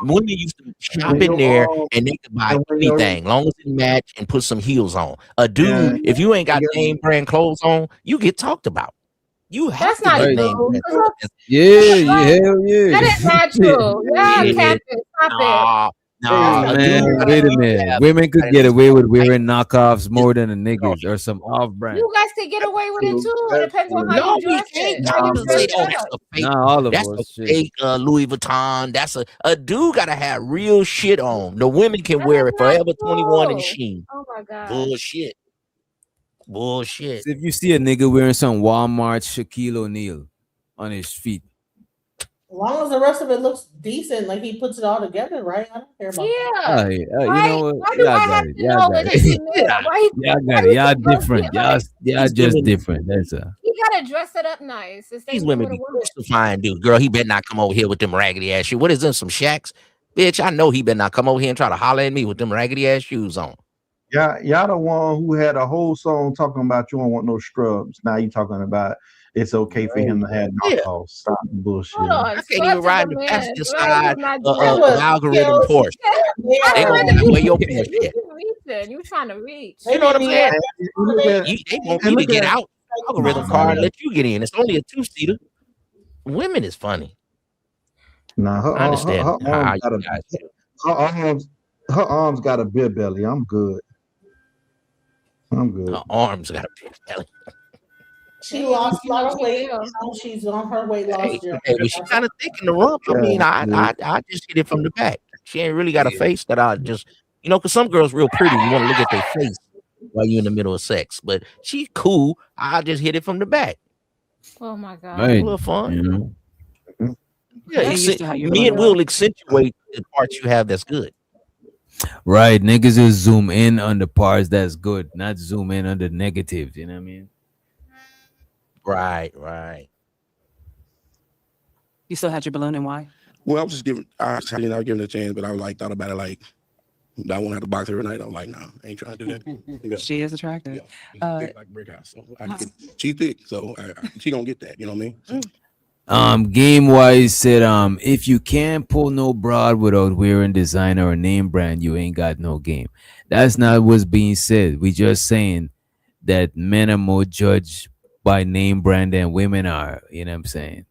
Speaker 9: Women used to shop in there and they could buy anything, long as it match and put some heels on. A dude, if you ain't got name brand clothes on, you get talked about. You have
Speaker 8: That's
Speaker 9: to
Speaker 8: not
Speaker 9: get
Speaker 8: true.
Speaker 9: name brand.
Speaker 7: Hell yeah.
Speaker 8: That is not true. Yeah,
Speaker 9: Yeah.
Speaker 8: Captain, stop
Speaker 9: Nah,
Speaker 7: Man, wait a minute. Women could get away with wearing knockoffs more than the niggas or some off
Speaker 8: it.
Speaker 7: brand.
Speaker 8: You guys could get away with it too. It depends on how
Speaker 9: No,
Speaker 8: you
Speaker 9: we
Speaker 8: dress
Speaker 9: can't.
Speaker 8: it. How you
Speaker 9: Y'all
Speaker 8: dress
Speaker 9: say,
Speaker 8: it
Speaker 9: oh,
Speaker 8: up.
Speaker 9: that's a fake.
Speaker 7: Nah, all of
Speaker 9: That's
Speaker 7: us.
Speaker 9: a
Speaker 7: Shit.
Speaker 9: fake Louis Vuitton. That's a dude gotta have real shit on. The women can wear it Forever 21 and
Speaker 8: true.
Speaker 9: Sheen.
Speaker 8: Oh my god.
Speaker 9: Bullshit. Bullshit.
Speaker 7: If you see a nigga wearing some Walmart Shaquille O'Neal on his feet,
Speaker 3: As long as the rest of it looks decent, like he puts it all together, right? I don't care about
Speaker 8: Yeah.
Speaker 7: you
Speaker 8: Why-
Speaker 7: know what?
Speaker 8: why do
Speaker 7: Y'all
Speaker 8: I
Speaker 7: got
Speaker 8: have
Speaker 7: it.
Speaker 8: to
Speaker 7: Y'all
Speaker 8: know
Speaker 7: got
Speaker 8: that
Speaker 7: it.
Speaker 8: he made it? Why
Speaker 7: Y'all got it. Y'all different. Y'all just different. That's
Speaker 8: He gotta dress it up nice.
Speaker 9: These women be crucifying dude. Girl, he better not come over here with them raggedy ass shoes. What is them, some shacks? Bitch, I know he better not come over here and try to holler at me with them raggedy ass shoes on.
Speaker 16: Y'all the one who had a whole song talking about you don't want no scrubs. Now you talking about it's okay for him to have
Speaker 9: Yeah.
Speaker 16: knockoffs. Stop the bullshit.
Speaker 8: Hold on.
Speaker 9: I can't even ride the passenger side
Speaker 8: Right?
Speaker 9: of algorithm Porsche. They gonna be like, where your Porsche at?
Speaker 8: You reaching. You trying to reach.
Speaker 9: You know what I'm saying?
Speaker 16: And
Speaker 9: They want
Speaker 16: and
Speaker 9: me to
Speaker 16: look
Speaker 9: get
Speaker 16: at
Speaker 9: out algorithm car and let you get in. It's only a 2-seater. Women is funny.
Speaker 16: nah,
Speaker 9: I understand
Speaker 16: her
Speaker 9: how
Speaker 16: arms
Speaker 9: you
Speaker 16: got a
Speaker 9: guys feel.
Speaker 16: her arms got a beer belly. I'm good. I'm good.
Speaker 9: Her arms got a big belly.
Speaker 3: She lost a lot of weight. She's on her weight loss journey.
Speaker 9: Hey, but she kind of thick in the rump. I mean, I just hit it from the back. She ain't really got a face that I just, because some girls real pretty. You want to look at their face while you're in the middle of sex. But she cool. I just hit it from the back.
Speaker 8: Oh my God.
Speaker 9: A little fun. Yeah,
Speaker 6: Get used to how you
Speaker 9: men
Speaker 6: feel.
Speaker 9: will accentuate the parts you have that's good.
Speaker 7: Right, niggas will zoom in on the parts that's good, not zoom in on the negatives. You know what I mean?
Speaker 9: Right.
Speaker 6: You still had your balloon, and why?
Speaker 22: Well, I was just giving, I was giving it a chance, but I was like, thought about it like, I won't have to box every night. I'm like, no, I ain't trying to do that. Yeah.
Speaker 6: She is attractive.
Speaker 22: Thick like a brick house. So she's thick, so she gonna get that. You know what I mean?
Speaker 7: Game wise said, if you can't pull no broad without wearing designer or name brand, you ain't got no game. That's not what's being said. We just saying that men are more judged by name brand than women are. You know what I'm saying?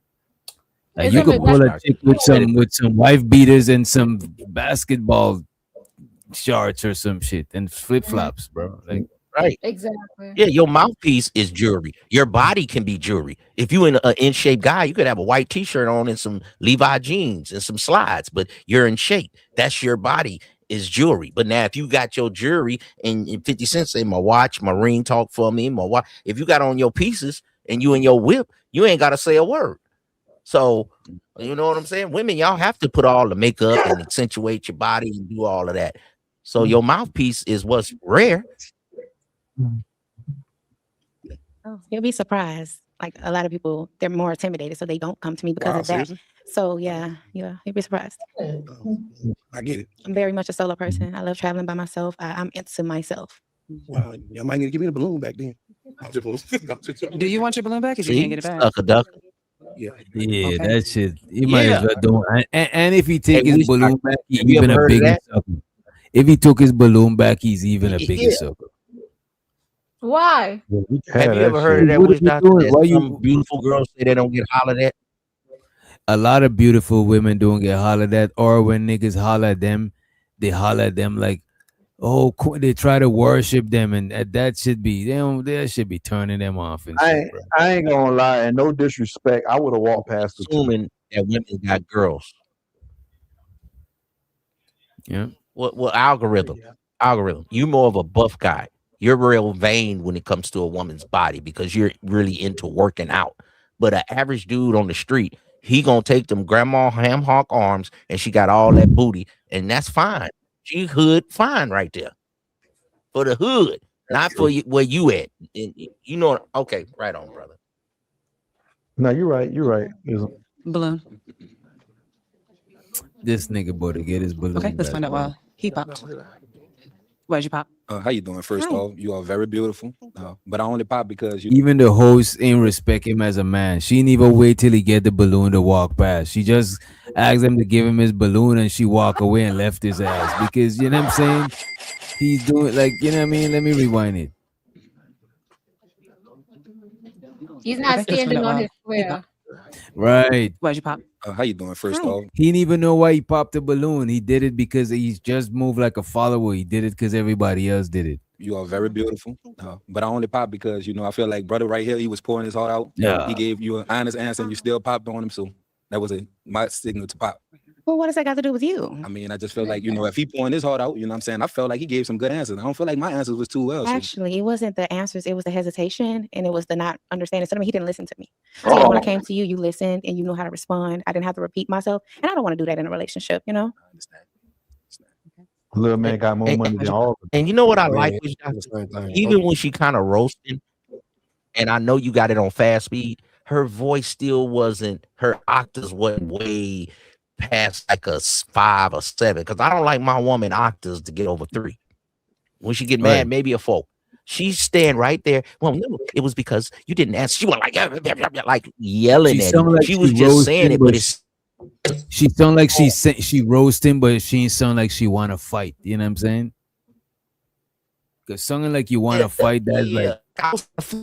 Speaker 7: Like you could pull a chick with some wife beaters and some basketball shorts or some shit and flip flops, bro. Like,
Speaker 9: right.
Speaker 8: Exactly.
Speaker 9: Yeah, your mouthpiece is jewelry. Your body can be jewelry. If you in an in shape guy, you could have a white t-shirt on and some Levi jeans and some slides, but you're in shape. That's your body is jewelry. But now if you got your jewelry and 50 cents say my watch, my ring talk for me, my watch. If you got on your pieces and you in your whip, you ain't got to say a word. So, you know what I'm saying? Women, y'all have to put all the makeup and accentuate your body and do all of that. So your mouthpiece is what's rare.
Speaker 17: Oh, you'll be surprised. Like a lot of people, they're more intimidated, so they don't come to me because of that.
Speaker 22: Seriously?
Speaker 17: So yeah, you'll be surprised.
Speaker 22: I get it.
Speaker 17: I'm very much a solo person. I love traveling by myself. I'm into myself.
Speaker 22: Well, y'all might need to give me the balloon back then.
Speaker 6: Do you want your balloon back? If you
Speaker 9: See?
Speaker 6: can't get it back,
Speaker 9: Suck a duck.
Speaker 22: Yeah,
Speaker 7: yeah,
Speaker 6: Okay.
Speaker 7: that shit. You might as well do. And if he take
Speaker 9: Hey,
Speaker 7: his
Speaker 9: we
Speaker 7: balloon
Speaker 9: start-
Speaker 7: back, he's
Speaker 9: have you
Speaker 7: even
Speaker 9: ever
Speaker 7: a
Speaker 9: heard of
Speaker 7: bigger
Speaker 9: that?
Speaker 7: sucker. If he took his balloon back, he's even a bigger
Speaker 9: Yeah.
Speaker 7: sucker.
Speaker 8: Why?
Speaker 9: Have you ever heard of that
Speaker 7: What are
Speaker 9: witch
Speaker 7: you
Speaker 9: doctor
Speaker 7: doing?
Speaker 9: that
Speaker 7: Why
Speaker 9: some
Speaker 7: you?
Speaker 9: beautiful girls say they don't get hollered at?
Speaker 7: A lot of beautiful women don't get hollered at, or when niggas holler at them, they holler at them like, oh, they try to worship them, and that should be that should be turning them off and shit, bro.
Speaker 16: I ain't gonna lie, and no disrespect, I would have walked past the two.
Speaker 9: Assuming that women got girls.
Speaker 7: Yeah.
Speaker 9: What algorithm? Algorithm. You more of a buff guy. You're real vain when it comes to a woman's body because you're really into working out. But an average dude on the street, he gonna take them grandma ham hock arms and she got all that booty, and that's fine. She hood fine right there. For the hood, not for you, where you at. And you know, okay, right on, brother.
Speaker 16: No, you're right. You're right.
Speaker 6: balloon.
Speaker 7: This nigga boy to get his balloon.
Speaker 6: Okay, let's
Speaker 7: back,
Speaker 6: find out
Speaker 7: bro.
Speaker 6: why he popped. Why'd you pop?
Speaker 24: How you doing? First
Speaker 6: Hi.
Speaker 24: off, you are very beautiful. But I only pop because you.
Speaker 7: Even the host ain't respect him as a man. She didn't even wait till he get the balloon to walk past. She just asked him to give him his balloon and she walk away and left his ass because you know what I'm saying. He's doing like you know what I mean. Let me rewind it.
Speaker 8: He's not
Speaker 6: Okay, let's find
Speaker 8: standing
Speaker 6: out
Speaker 8: on
Speaker 6: why
Speaker 8: his square.
Speaker 7: Right.
Speaker 6: Why'd you pop?
Speaker 24: How you doing? First
Speaker 6: Hi.
Speaker 24: off,
Speaker 7: He didn't even know why he popped the balloon. He did it because he just moved like a follower. He did it because everybody else did it.
Speaker 24: you are very beautiful. But I only pop because I feel like brother right here, he was pouring his heart out.
Speaker 7: Yeah.
Speaker 24: He gave you an honest answer and you still popped on him. So that was my signal to pop.
Speaker 17: Well, what does that got to do with you?
Speaker 24: I mean, I just felt like, if he pouring his heart out, you know what I'm saying? I felt like he gave some good answers. I don't feel like my answers was too well. So.
Speaker 17: Actually, it wasn't the answers. It was the hesitation and it was the not understanding. So he didn't listen to me. So when I came to you, you listened and you knew how to respond. I didn't have to repeat myself. And I don't want to do that in a relationship, you know?
Speaker 24: I understand.
Speaker 16: Little man got more money than all of them.
Speaker 9: And you know what I like?
Speaker 24: Yeah,
Speaker 9: With
Speaker 24: that's the same thing.
Speaker 9: even when she kind of roasting, and I know you got it on fast speed, her voice still wasn't, her octaves wasn't way past like a 5 or 7. Because I don't like my woman octaves to get over 3. When she get mad,
Speaker 7: Right.
Speaker 9: maybe a 4. She stand right there. Well, no, it was because you didn't answer. She was like yelling
Speaker 7: She
Speaker 9: at him.
Speaker 7: sound like
Speaker 9: She was just
Speaker 7: roast
Speaker 9: saying
Speaker 7: him,
Speaker 9: it,
Speaker 7: but
Speaker 9: but it's
Speaker 7: she sound like she roast him, but she ain't sound like she want to fight. You know what I'm saying? Because sounding like you want to fight, that's like
Speaker 9: That's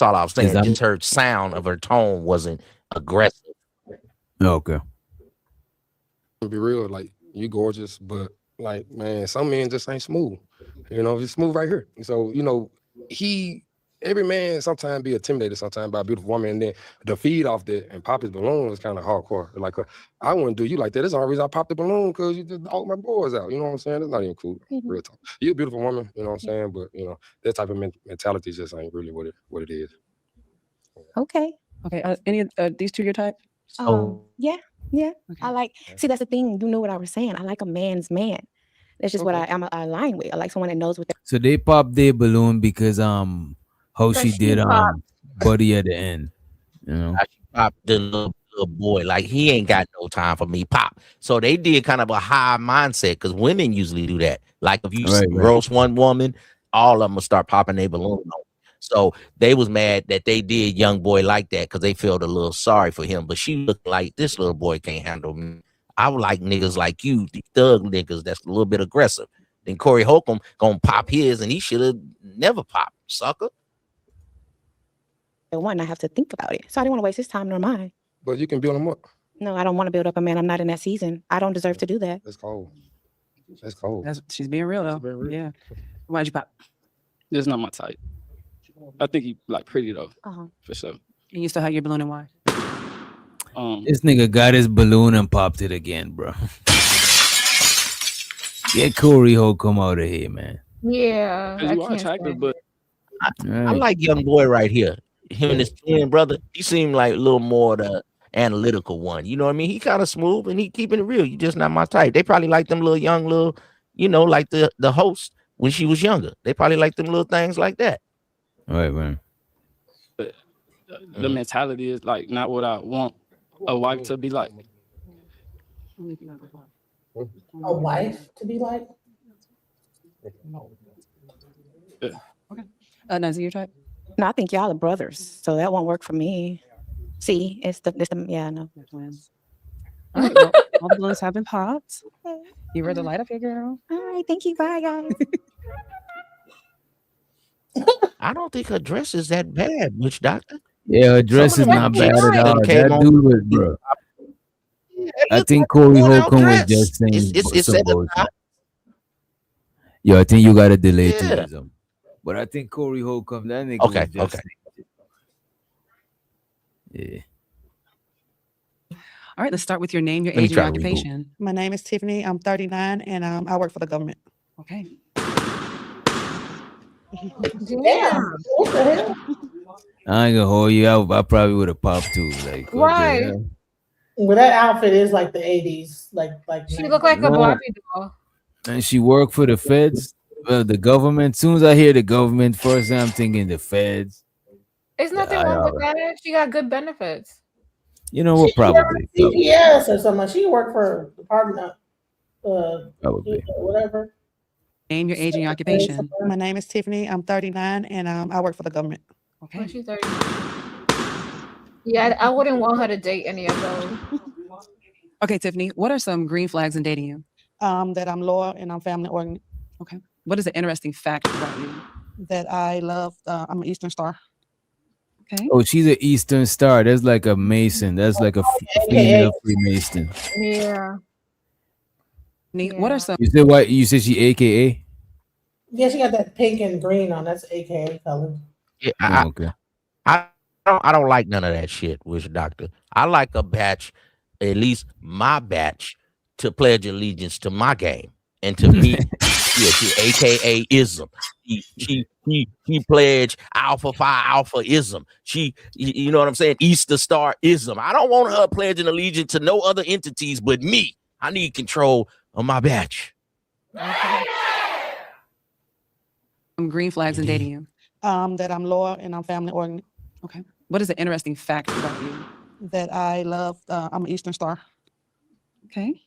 Speaker 9: all I was saying.
Speaker 7: I'm-
Speaker 9: Just her sound of her tone wasn't aggressive.
Speaker 7: okay.
Speaker 23: To be real, like you gorgeous, but like man, some men just ain't smooth. You know, he's smooth right here. So you know, every man sometimes be intimidated sometimes by a beautiful woman, and then to feed off that and pop his balloon is kind of hardcore. Like I wouldn't do you like that. That's the only reason I popped the balloon because you just all my boys out. You know what I'm saying? That's not even cool. Real talk. You're a beautiful woman. You know what I'm saying? But you know that type of mentality just ain't really what it is.
Speaker 17: Okay.
Speaker 6: Okay. Any of these two your type?
Speaker 17: Yeah. I like. See, that's the thing. You know what I was saying. I like a man's man. That's just what I align with. I like someone that knows what they're.
Speaker 7: So they popped their balloon because how she did Buddy at the end. You know.
Speaker 9: She popped the little boy like he ain't got no time for me. Pop. So they did kind of a high mindset because women usually do that. Like if you roast one woman, all of them will start popping their balloon. So they was mad that they did young boy like that because they felt a little sorry for him. But she looked like this little boy can't handle me. I would like niggas like you, the thug niggas that's a little bit aggressive. Then Corey Holcomb gonna pop his, and he should have never popped, sucker.
Speaker 17: One, I have to think about it. So I didn't want to waste his time nor mine.
Speaker 23: But you can build them up.
Speaker 17: No, I don't want to build up a man. I'm not in that season. I don't deserve to do that.
Speaker 23: That's cold. That's cold.
Speaker 6: She's being real though. Yeah. Why'd you pop?
Speaker 12: This is not my type. I think he like pretty though. For sure.
Speaker 6: And you still have your balloon and why?
Speaker 7: This nigga got his balloon and popped it again, bro. Get Corey Holcomb out of here, man.
Speaker 8: Yeah.
Speaker 12: You are attractive, but
Speaker 9: I like young boy right here. Him and his twin brother. He seemed like a little more the analytical one. You know what I mean? He kind of smooth and he keeping it real. You just not my type. They probably like them little, you know, like the host when she was younger. They probably like them little things like that.
Speaker 7: All right, man.
Speaker 12: But the mentality is like not what I want a wife to be like.
Speaker 3: A wife to be like?
Speaker 12: Yeah.
Speaker 6: Okay. Nancy, your type?
Speaker 17: No, I think y'all are brothers, so that won't work for me. See, it's the yeah, no.
Speaker 6: Twins. All right, well, all the balloons have been popped. You read the light up here, girl.
Speaker 17: All right, thank you. Bye, guys.
Speaker 9: I don't think her dress is that bad, Witch Doctor.
Speaker 7: Yeah, her dress is not bad at all. That dude was, bro. I think Corey Holcomb was just saying some bullshit. Yo, I think you got to delay tourism. But I think Corey Holcomb, that nigga was just saying. Yeah.
Speaker 6: All right, let's start with your name, your age, and your occupation.
Speaker 2: My name is Tiffany. I'm 39, and I work for the government.
Speaker 6: Okay.
Speaker 3: Damn. What the hell?
Speaker 7: I ain't gonna hold you. I probably would have popped too. Like,
Speaker 3: Right. Well, that outfit is like the 80s. Like
Speaker 8: She look like a Barbie doll.
Speaker 7: And she worked for the feds, the government. As soon as I hear the government, first thing I'm thinking the feds.
Speaker 8: There's nothing wrong with that. She got good benefits.
Speaker 7: You know what? Probably.
Speaker 3: CPS or something. She worked for Department of
Speaker 7: Probably.
Speaker 3: whatever.
Speaker 6: Name, your age, and your occupation.
Speaker 2: My name is Tiffany. I'm 39, and I work for the government.
Speaker 6: Okay.
Speaker 8: She's 30. Yeah, I wouldn't want her to date any of those.
Speaker 6: Okay, Tiffany, what are some green flags in dating you?
Speaker 2: That I'm loyal and I'm family oriented.
Speaker 6: Okay. What is an interesting fact about you?
Speaker 2: That I love. I'm an Eastern Star.
Speaker 6: Okay.
Speaker 7: Oh, she's an Eastern Star. That's like a Mason. That's like a female Freemason.
Speaker 8: Yeah.
Speaker 6: What are some?
Speaker 7: You said what? You said she AKA?
Speaker 3: Yeah, she got that pink and green on. That's AKA color.
Speaker 9: Yeah,
Speaker 7: okay.
Speaker 9: I don't like none of that shit, Witch Doctor. I like a batch, at least my batch, to pledge allegiance to my game and to me. Yeah, she AKA ism. She pledge Alpha Phi Alpha ism. She, you know what I'm saying? Easter Star ism. I don't want her pledging allegiance to no other entities but me. I need control of my batch.
Speaker 6: Some green flags in dating you.
Speaker 2: That I'm loyal and I'm family oriented.
Speaker 6: Okay. What is an interesting fact about you?
Speaker 2: That I love. I'm an Eastern Star.
Speaker 6: Okay.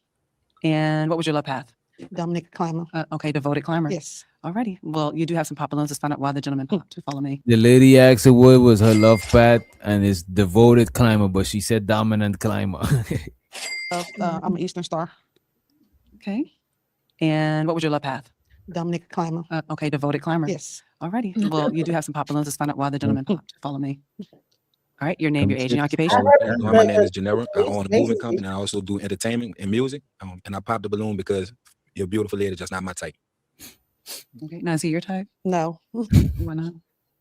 Speaker 6: And what was your love path?
Speaker 2: Dominic Climber.
Speaker 6: Okay, devoted climber.
Speaker 2: Yes.
Speaker 6: Alrighty. Well, you do have some pop balloons. Let's find out why the gentleman popped to follow me.
Speaker 7: The lady asked her what was her love path, and it's devoted climber, but she said dominant climber.
Speaker 2: I'm an Eastern Star.
Speaker 6: Okay. And what was your love path?
Speaker 2: Dominic Climber.
Speaker 6: Okay, devoted climber.
Speaker 2: Yes.
Speaker 6: Alrighty. Well, you do have some pop balloons. Let's find out why the gentleman popped to follow me. All right. Your name, your age, and your occupation.
Speaker 18: My name is Genera. I own a moving company. I also do entertainment and music. And I popped the balloon because you're a beautiful lady, just not my type.
Speaker 6: Okay. Now, is he your type?
Speaker 2: No.
Speaker 6: Why not?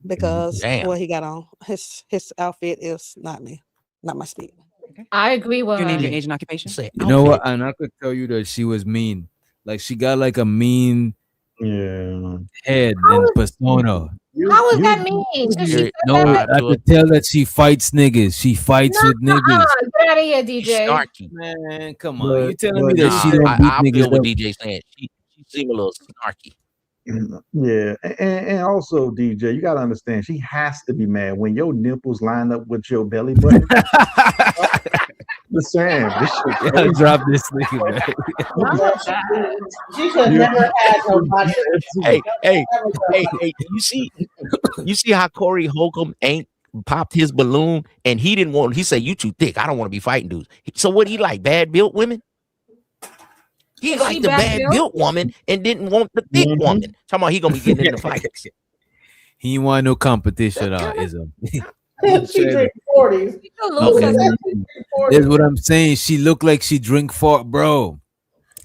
Speaker 2: Because
Speaker 9: Damn.
Speaker 2: what he got on, his outfit is not me, not my speed.
Speaker 8: I agree with
Speaker 6: Your name,
Speaker 8: her.
Speaker 6: your age, and occupation.
Speaker 7: You know what? And I could tell you that she was mean. Like she got like a mean head and persona.
Speaker 8: How is that mean? Did she say
Speaker 7: No,
Speaker 8: that?
Speaker 7: I could tell that she fights niggas. She fights with niggas.
Speaker 8: Get out of here, DJ.
Speaker 9: Snarky.
Speaker 7: Man, come on. You telling me that she
Speaker 9: Nah,
Speaker 7: don't beat
Speaker 9: I
Speaker 7: niggas
Speaker 9: feel what
Speaker 7: up?
Speaker 9: DJ saying. She seem a little snarky.
Speaker 16: Yeah, and also DJ, you gotta understand, she has to be mad when your nipples line up with your belly button. Just saying, this shit.
Speaker 7: Yeah, drop this nigga, man.
Speaker 3: She should never had nobody.
Speaker 9: Hey, you see how Corey Holcomb ain't popped his balloon and he didn't want, he said, you too thick. I don't want to be fighting dudes. So what he like, bad built women? He
Speaker 8: Is
Speaker 9: liked
Speaker 8: she
Speaker 9: the
Speaker 8: bad
Speaker 9: bad
Speaker 8: built?
Speaker 9: built woman and didn't want the thick woman. Talking about he gonna be getting in the fight.
Speaker 7: He ain't want no competition, ism.
Speaker 3: She drink 40s.
Speaker 7: That's what I'm saying. She look like she drink bro.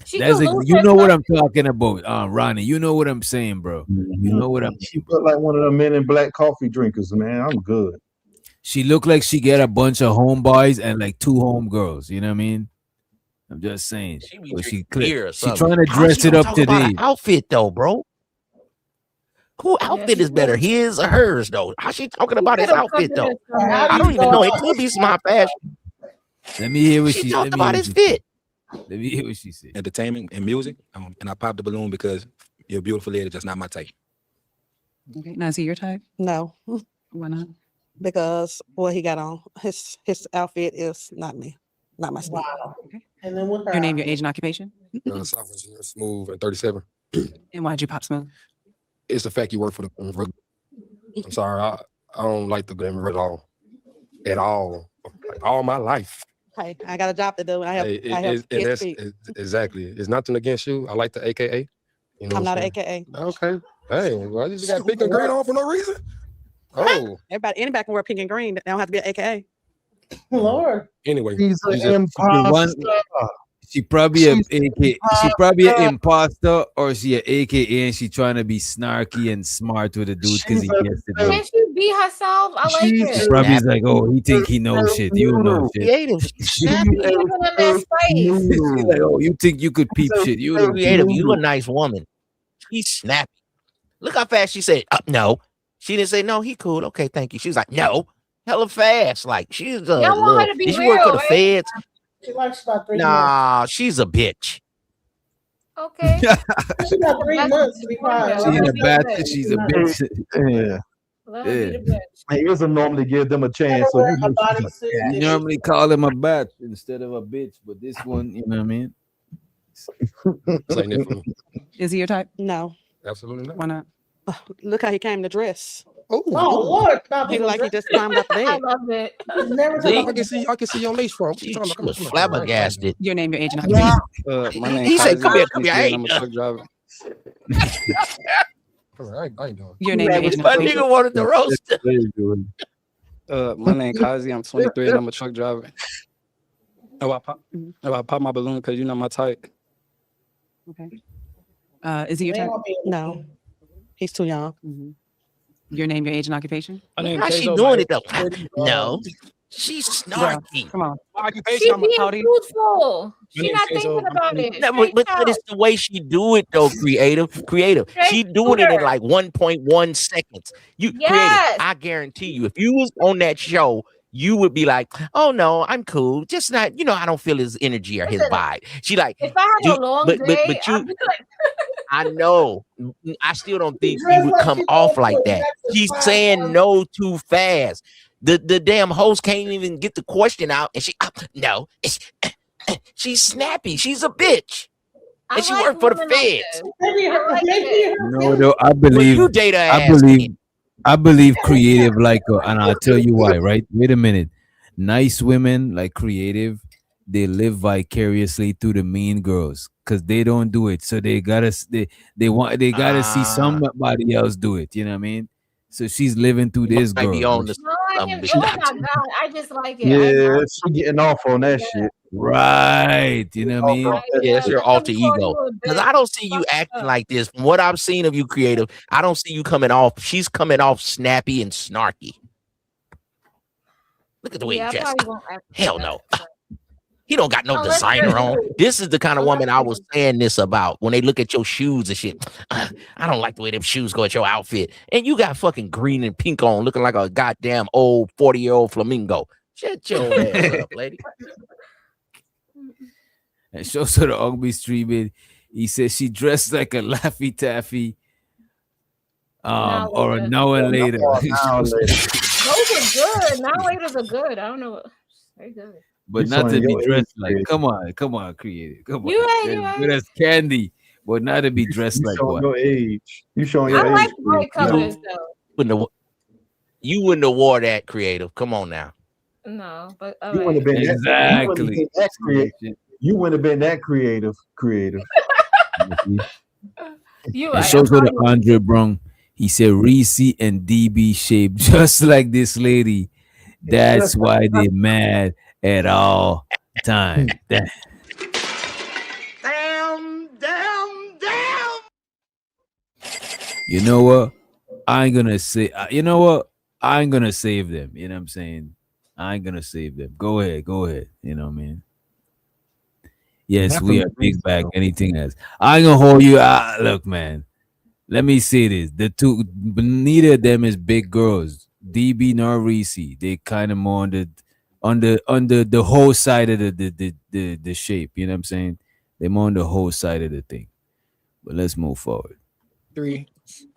Speaker 8: She
Speaker 7: That's
Speaker 8: could lose
Speaker 7: you know what I'm
Speaker 8: herself.
Speaker 7: talking about, Ronnie. You know what I'm saying, bro. You know what I'm.
Speaker 16: She look like one of the men in black coffee drinkers, man. I'm good.
Speaker 7: She look like she get a bunch of homeboys and like 2 homegirls. You know what I mean? I'm just saying. But she
Speaker 9: Beer or
Speaker 7: she
Speaker 9: something.
Speaker 7: trying to
Speaker 9: How
Speaker 7: dress
Speaker 9: she
Speaker 7: it
Speaker 9: gonna
Speaker 7: up
Speaker 9: talk about
Speaker 7: today.
Speaker 9: an outfit though, bro? Who outfit is better, his or hers though? How she talking about his outfit though? I don't even know. It could be smart fashion.
Speaker 7: Let me hear what
Speaker 9: She
Speaker 7: she
Speaker 9: talked
Speaker 7: let me
Speaker 9: about
Speaker 7: hear
Speaker 9: his
Speaker 7: what she-
Speaker 9: fit.
Speaker 7: Let me hear what she said.
Speaker 18: Entertainment and music. And I popped the balloon because you're a beautiful lady, just not my type.
Speaker 6: Okay. Now, is he your type?
Speaker 2: No.
Speaker 6: Why not?
Speaker 2: Because what he got on, his outfit is not me, not my speed.
Speaker 3: Wow. And then with her.
Speaker 6: Your name, your age, and occupation.
Speaker 23: Software engineer, Smooth at 37.
Speaker 6: And why'd you pop Smooth?
Speaker 23: It's the fact you work for the. I'm sorry, I don't like the glamour at all. Like, all my life.
Speaker 2: Hey, I got a job to do. I have,
Speaker 23: Hey,
Speaker 2: I have kids to feed.
Speaker 23: exactly. It's nothing against you. I like the AKA. You know
Speaker 2: I'm
Speaker 23: what
Speaker 2: not an
Speaker 23: saying?
Speaker 2: AKA.
Speaker 23: Okay. Hey, well, you just got pink and green on for no reason. Oh,
Speaker 2: Anybody can wear pink and green. They don't have to be an AKA.
Speaker 3: Lord.
Speaker 23: anyway.
Speaker 16: He's
Speaker 23: you
Speaker 16: an
Speaker 23: just-
Speaker 16: imposter.
Speaker 7: She probably a AK, she probably an imposter or she a AKA and she trying to be snarky and smart with the dude because he gets the dude.
Speaker 8: Can she be herself? I like
Speaker 7: She
Speaker 8: it.
Speaker 7: probably is like, oh, he think he knows shit. You don't know shit.
Speaker 9: Creative.
Speaker 8: Giving them that spice.
Speaker 7: She's like, oh, you think you could peep shit. You don't
Speaker 9: Creative. You a nice woman. She's snappy. Look how fast she said, no. She didn't say, no, he cool. Okay, thank you. She's like, no. Hella fast. Like, she's a
Speaker 8: Y'all want her to be
Speaker 9: did she work for
Speaker 8: real,
Speaker 9: the
Speaker 8: right?
Speaker 9: feds?
Speaker 3: She likes about 3
Speaker 9: Nah, she's a bitch.
Speaker 8: Okay.
Speaker 3: months. She got 3 months to be quiet.
Speaker 7: She in a bad she's a bitch.
Speaker 16: Yeah.
Speaker 8: Let her be the bitch.
Speaker 16: Hey, doesn't normally give them a chance. So you know she's a cat.
Speaker 7: You normally call him a bat instead of a bitch, but this one, you know what I mean?
Speaker 23: This ain't it for me.
Speaker 6: Is he your type?
Speaker 2: No.
Speaker 23: Absolutely not.
Speaker 6: Why not?
Speaker 2: Look how he came to dress.
Speaker 3: Oh Lord, stop
Speaker 2: He
Speaker 3: it.
Speaker 2: look like he just climbed up the
Speaker 8: I
Speaker 2: bed.
Speaker 8: love it.
Speaker 3: Never
Speaker 9: See?
Speaker 23: I can see your lace front. What you
Speaker 9: She
Speaker 23: talking about?
Speaker 9: was flabbergasted.
Speaker 6: Your name, your age, and occupation.
Speaker 23: My name
Speaker 9: He said,
Speaker 23: Kazi,
Speaker 9: come here,
Speaker 23: I'm
Speaker 9: I
Speaker 23: 23
Speaker 9: ain't
Speaker 23: and I'm a truck driver. I ain't doing.
Speaker 6: Your name, your age, and
Speaker 9: My
Speaker 6: occupation.
Speaker 9: nigga wanted the roast.
Speaker 23: My name Kazi. I'm 23 and I'm a truck driver. Oh, I pop my balloon because you're not my type.
Speaker 6: Okay. Is he your type?
Speaker 2: No. He's too young.
Speaker 6: Your name, your age, and occupation.
Speaker 9: How's she doing it though? No. She's snarky.
Speaker 6: Come on.
Speaker 8: She being truthful. She not thinking about it.
Speaker 9: No, but it's the way she do it though, creative. She doing it in like 1.1 seconds. You
Speaker 8: Yes.
Speaker 9: creative. I guarantee you, if you was on that show, you would be like, oh no, I'm cool. Just not, I don't feel his energy or his vibe. She like,
Speaker 8: If I had a long
Speaker 9: but
Speaker 8: day,
Speaker 9: you,
Speaker 8: I'd be like,
Speaker 9: I know. I still don't think she would come off like that. She's saying no too fast. The damn host can't even get the question out, and she no. She's snappy. She's a bitch. And she worked for the feds.
Speaker 7: No, though, I believe
Speaker 9: you date her
Speaker 7: I
Speaker 9: ass
Speaker 7: believe I believe creative like her, and I'll tell you why, right? Wait a minute. Nice women like creative, they live vicariously through the mean girls because they don't do it. So they gotta they gotta see somebody else do it. You know what I mean? So she's living through this
Speaker 9: might be
Speaker 7: girl.
Speaker 9: on the
Speaker 8: No, I can, oh my god, I just like it.
Speaker 16: Yeah, she getting off on that shit.
Speaker 7: Right. You know what I mean?
Speaker 9: Yeah, that's your alter ego.
Speaker 8: you a
Speaker 9: Because
Speaker 8: bitch.
Speaker 9: I don't see you acting like this. From what I've seen of you, creative, I don't see you coming off. She's coming off snappy and snarky. Look at the way
Speaker 8: Yeah, I
Speaker 9: you dress.
Speaker 8: probably won't act
Speaker 9: Hell
Speaker 8: like
Speaker 9: no.
Speaker 8: that.
Speaker 9: He don't got no
Speaker 8: Oh, let's
Speaker 9: designer
Speaker 8: hear
Speaker 9: on.
Speaker 8: it.
Speaker 9: This is the kind of
Speaker 8: Oh,
Speaker 9: woman
Speaker 8: let's
Speaker 9: I
Speaker 8: hear
Speaker 9: was saying this about when they look at your shoes and shit. I don't like the way them shoes go at your outfit. And you got fucking green and pink on, looking like a goddamn old 40-year-old flamingo. Shut your ass up, lady.
Speaker 7: And shows her the ugly streaming. He says she dressed like a Laffy Taffy.
Speaker 8: Now
Speaker 7: Or a
Speaker 8: later.
Speaker 7: now and later.
Speaker 8: Those are good. Now waiters are good. I don't know. Very good.
Speaker 7: But
Speaker 16: You
Speaker 7: not to
Speaker 16: showing
Speaker 7: be
Speaker 16: your
Speaker 7: dressed
Speaker 16: age,
Speaker 7: like,
Speaker 16: creative.
Speaker 7: come on, creative. Come on.
Speaker 8: You right, you
Speaker 7: As
Speaker 8: right.
Speaker 7: good as candy, but not to be dressed
Speaker 16: You
Speaker 7: like
Speaker 16: showing
Speaker 7: what?
Speaker 16: your age. You showing
Speaker 8: I
Speaker 16: your
Speaker 8: like
Speaker 16: age.
Speaker 8: bright
Speaker 16: creative.
Speaker 8: colors though.
Speaker 9: You wouldn't have wore that, creative. Come on now.
Speaker 8: No, but all
Speaker 16: You wouldn't have
Speaker 8: right.
Speaker 16: been
Speaker 7: Exactly.
Speaker 16: that creative. You wouldn't have been that creative.
Speaker 8: You
Speaker 7: And
Speaker 8: right.
Speaker 7: shows her
Speaker 8: I'm
Speaker 7: the
Speaker 8: probably-
Speaker 7: Andre Brung. He said Reese and DB shape just like this lady. That's why they mad at all time. Damn. You know what? I ain't gonna say. You know what? I ain't gonna save them. You know what I'm saying? I ain't gonna save them. Go ahead. Go ahead. You know what I mean? Yes, we are big bag. Anything else? I ain't gonna hold you. Look, man. Let me say this: the two, neither of them is big girls. DB nor Reese. They kind of more on the whole side of the shape. You know what I'm saying? They're more on the whole side of the thing. But let's move forward.
Speaker 12: 3.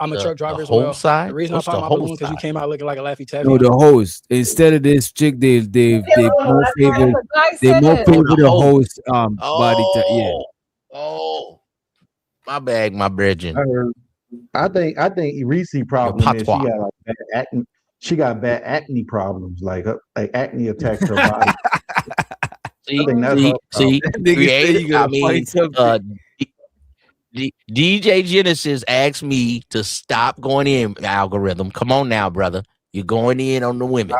Speaker 12: I'm a
Speaker 9: The-
Speaker 12: truck driver
Speaker 9: the
Speaker 12: as well.
Speaker 9: whole side?
Speaker 12: The reason
Speaker 9: What's
Speaker 12: I
Speaker 9: the
Speaker 12: popped my
Speaker 9: whole
Speaker 12: balloon because you
Speaker 9: side?
Speaker 12: came out looking like a Laffy Taffy.
Speaker 7: No, the host instead of this chick, they more favor
Speaker 8: The guy
Speaker 7: they
Speaker 8: said
Speaker 7: more
Speaker 8: it.
Speaker 7: favor
Speaker 9: the
Speaker 7: the
Speaker 9: host.
Speaker 7: host body type. Yeah.
Speaker 9: Oh, my bag, my brethren.
Speaker 16: I heard. I think Reese problem is she
Speaker 9: patois.
Speaker 16: got like bad acne. She got bad acne problems, like acne attacked her body.
Speaker 9: See,
Speaker 16: think that's
Speaker 9: see,
Speaker 16: her
Speaker 9: see,
Speaker 7: Nigga say
Speaker 9: creative.
Speaker 7: you gotta
Speaker 9: I mean,
Speaker 7: find something.
Speaker 9: DJ Genesis asked me to stop going in algorithm. Come on now, brother. You're going in on the women.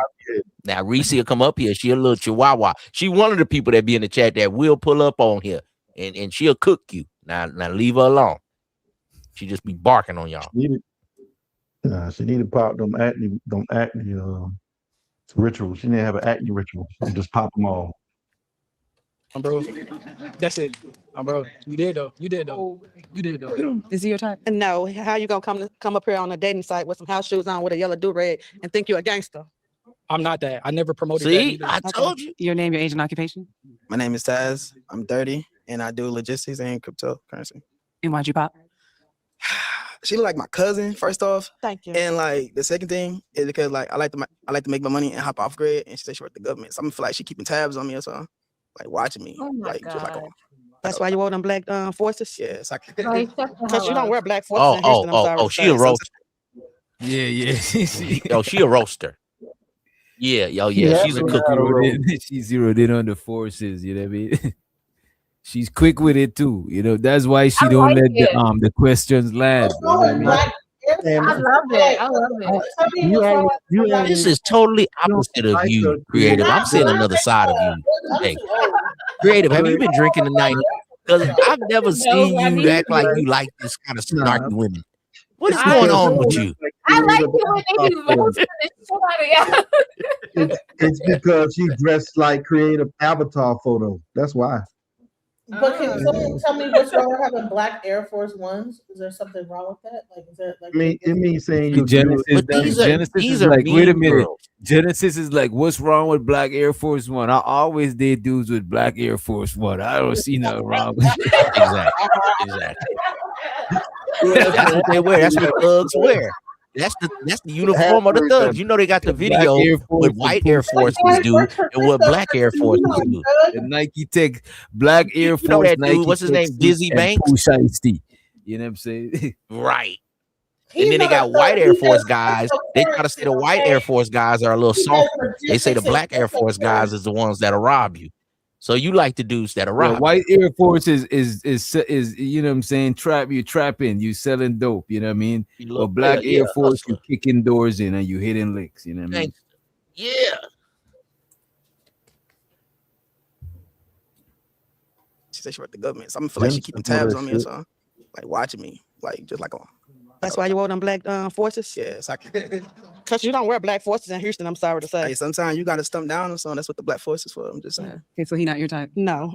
Speaker 9: Now, Reese will come up here. She a little chihuahua. She one of the people that be in the chat that will pull up on here and she'll cook you. Now leave her alone. She just be barking on y'all.
Speaker 16: She need to pop them acne rituals. She need to have an acne ritual and just pop them all.
Speaker 12: Bro, that's it. Bro, you did though. You did though. You did though.
Speaker 6: Is he your type?
Speaker 2: No, how you gonna come up here on a dating site with some house shoes on with a yellow do-rag and think you're a gangster?
Speaker 12: I'm not that. I never promoted
Speaker 9: See,
Speaker 12: that.
Speaker 9: I told you.
Speaker 6: Your name, your age, and occupation?
Speaker 19: My name is Taz. I'm 30 and I do logistics and cryptocurrency.
Speaker 6: And why'd you pop?
Speaker 19: She look like my cousin, first off.
Speaker 2: Thank you.
Speaker 19: And like the second thing is because like I like to make my money and hop off grid, and she said she worked the government. So I'm feel like she keeping tabs on me or something, like watching me.
Speaker 8: Oh my
Speaker 19: like just like
Speaker 8: God.
Speaker 2: That's why you wore them black forces?
Speaker 19: yeah, it's like
Speaker 8: Like, shut the
Speaker 2: Because
Speaker 8: hell
Speaker 2: you don't
Speaker 8: up.
Speaker 2: wear black forces in Houston. I'm sorry.
Speaker 9: She a roaster.
Speaker 7: Yeah.
Speaker 9: Yo, she a roaster. Yeah, she's a cook.
Speaker 7: She zeroed in on the forces. You know what I mean? She's quick with it too. You know that's why she
Speaker 8: I
Speaker 7: don't
Speaker 8: like
Speaker 7: let
Speaker 8: it.
Speaker 7: the questions land. You know what I mean?
Speaker 8: I love it. I love it.
Speaker 9: This is totally opposite of you, creative. I'm seeing another side of you. Hey, creative, have you been drinking tonight? Because I've never seen you act like you like this kind of snarky women. What is going on with you?
Speaker 8: I like it when they be roasting the shit out of y'all.
Speaker 16: It's because she dressed like creative avatar photo. That's why.
Speaker 3: But can someone tell me what's wrong with having black Air Force Ones? Is there something wrong with that? Like, is there like?
Speaker 16: I mean, it means saying you
Speaker 7: Genesis, Genesis
Speaker 9: these
Speaker 7: is
Speaker 9: are
Speaker 7: like, wait a
Speaker 9: mean
Speaker 7: minute.
Speaker 9: girls.
Speaker 7: Genesis is like, what's wrong with Black Air Force One? I always did dudes with Black Air Force One. I don't see nothing wrong with it.
Speaker 9: Exactly. That's what they wear. That's what thugs wear. That's the uniform of the thugs. You know they got the video with white Air Forces do and what black Air Forces do.
Speaker 7: The Nike Tech, black Air
Speaker 9: You know
Speaker 7: Force,
Speaker 9: that
Speaker 7: Nike
Speaker 9: dude, what's his
Speaker 7: Tech
Speaker 9: name?
Speaker 7: suit
Speaker 9: Dizzy
Speaker 7: and
Speaker 9: Banks?
Speaker 7: Pooh Shiesty. You know what I'm saying?
Speaker 9: Right.
Speaker 3: He's
Speaker 9: And then they
Speaker 3: not a
Speaker 9: got white
Speaker 3: thug.
Speaker 9: Air
Speaker 3: He
Speaker 9: Force
Speaker 3: does
Speaker 9: guys. They try to say the white
Speaker 3: okay?
Speaker 9: Air Force guys are a little
Speaker 3: He does
Speaker 9: softer. They say the
Speaker 3: logistics and
Speaker 9: black Air Force guys is the ones that'll rob you. So you like the dudes that'll
Speaker 7: Yeah,
Speaker 9: rob
Speaker 7: white Air Force is you know what I'm saying? You trapping, you selling dope, you know what I mean?
Speaker 9: you.
Speaker 7: But
Speaker 9: Look,
Speaker 7: black
Speaker 9: yeah,
Speaker 7: Air Force,
Speaker 9: hustler.
Speaker 7: you kicking doors in and you hitting licks, you know what I mean?
Speaker 9: Yeah.
Speaker 19: She said she worked the government. So I'm feel like she keeping tabs on me or something. Like watching me. Like just like on.
Speaker 2: That's why you wore them black forces?
Speaker 19: Yes, I
Speaker 2: Because you don't wear black forces in Houston, I'm sorry to say.
Speaker 19: Hey, sometimes you gotta stump down or something. That's what the black force is for. I'm just saying.
Speaker 6: Okay, so he not your type.
Speaker 2: No.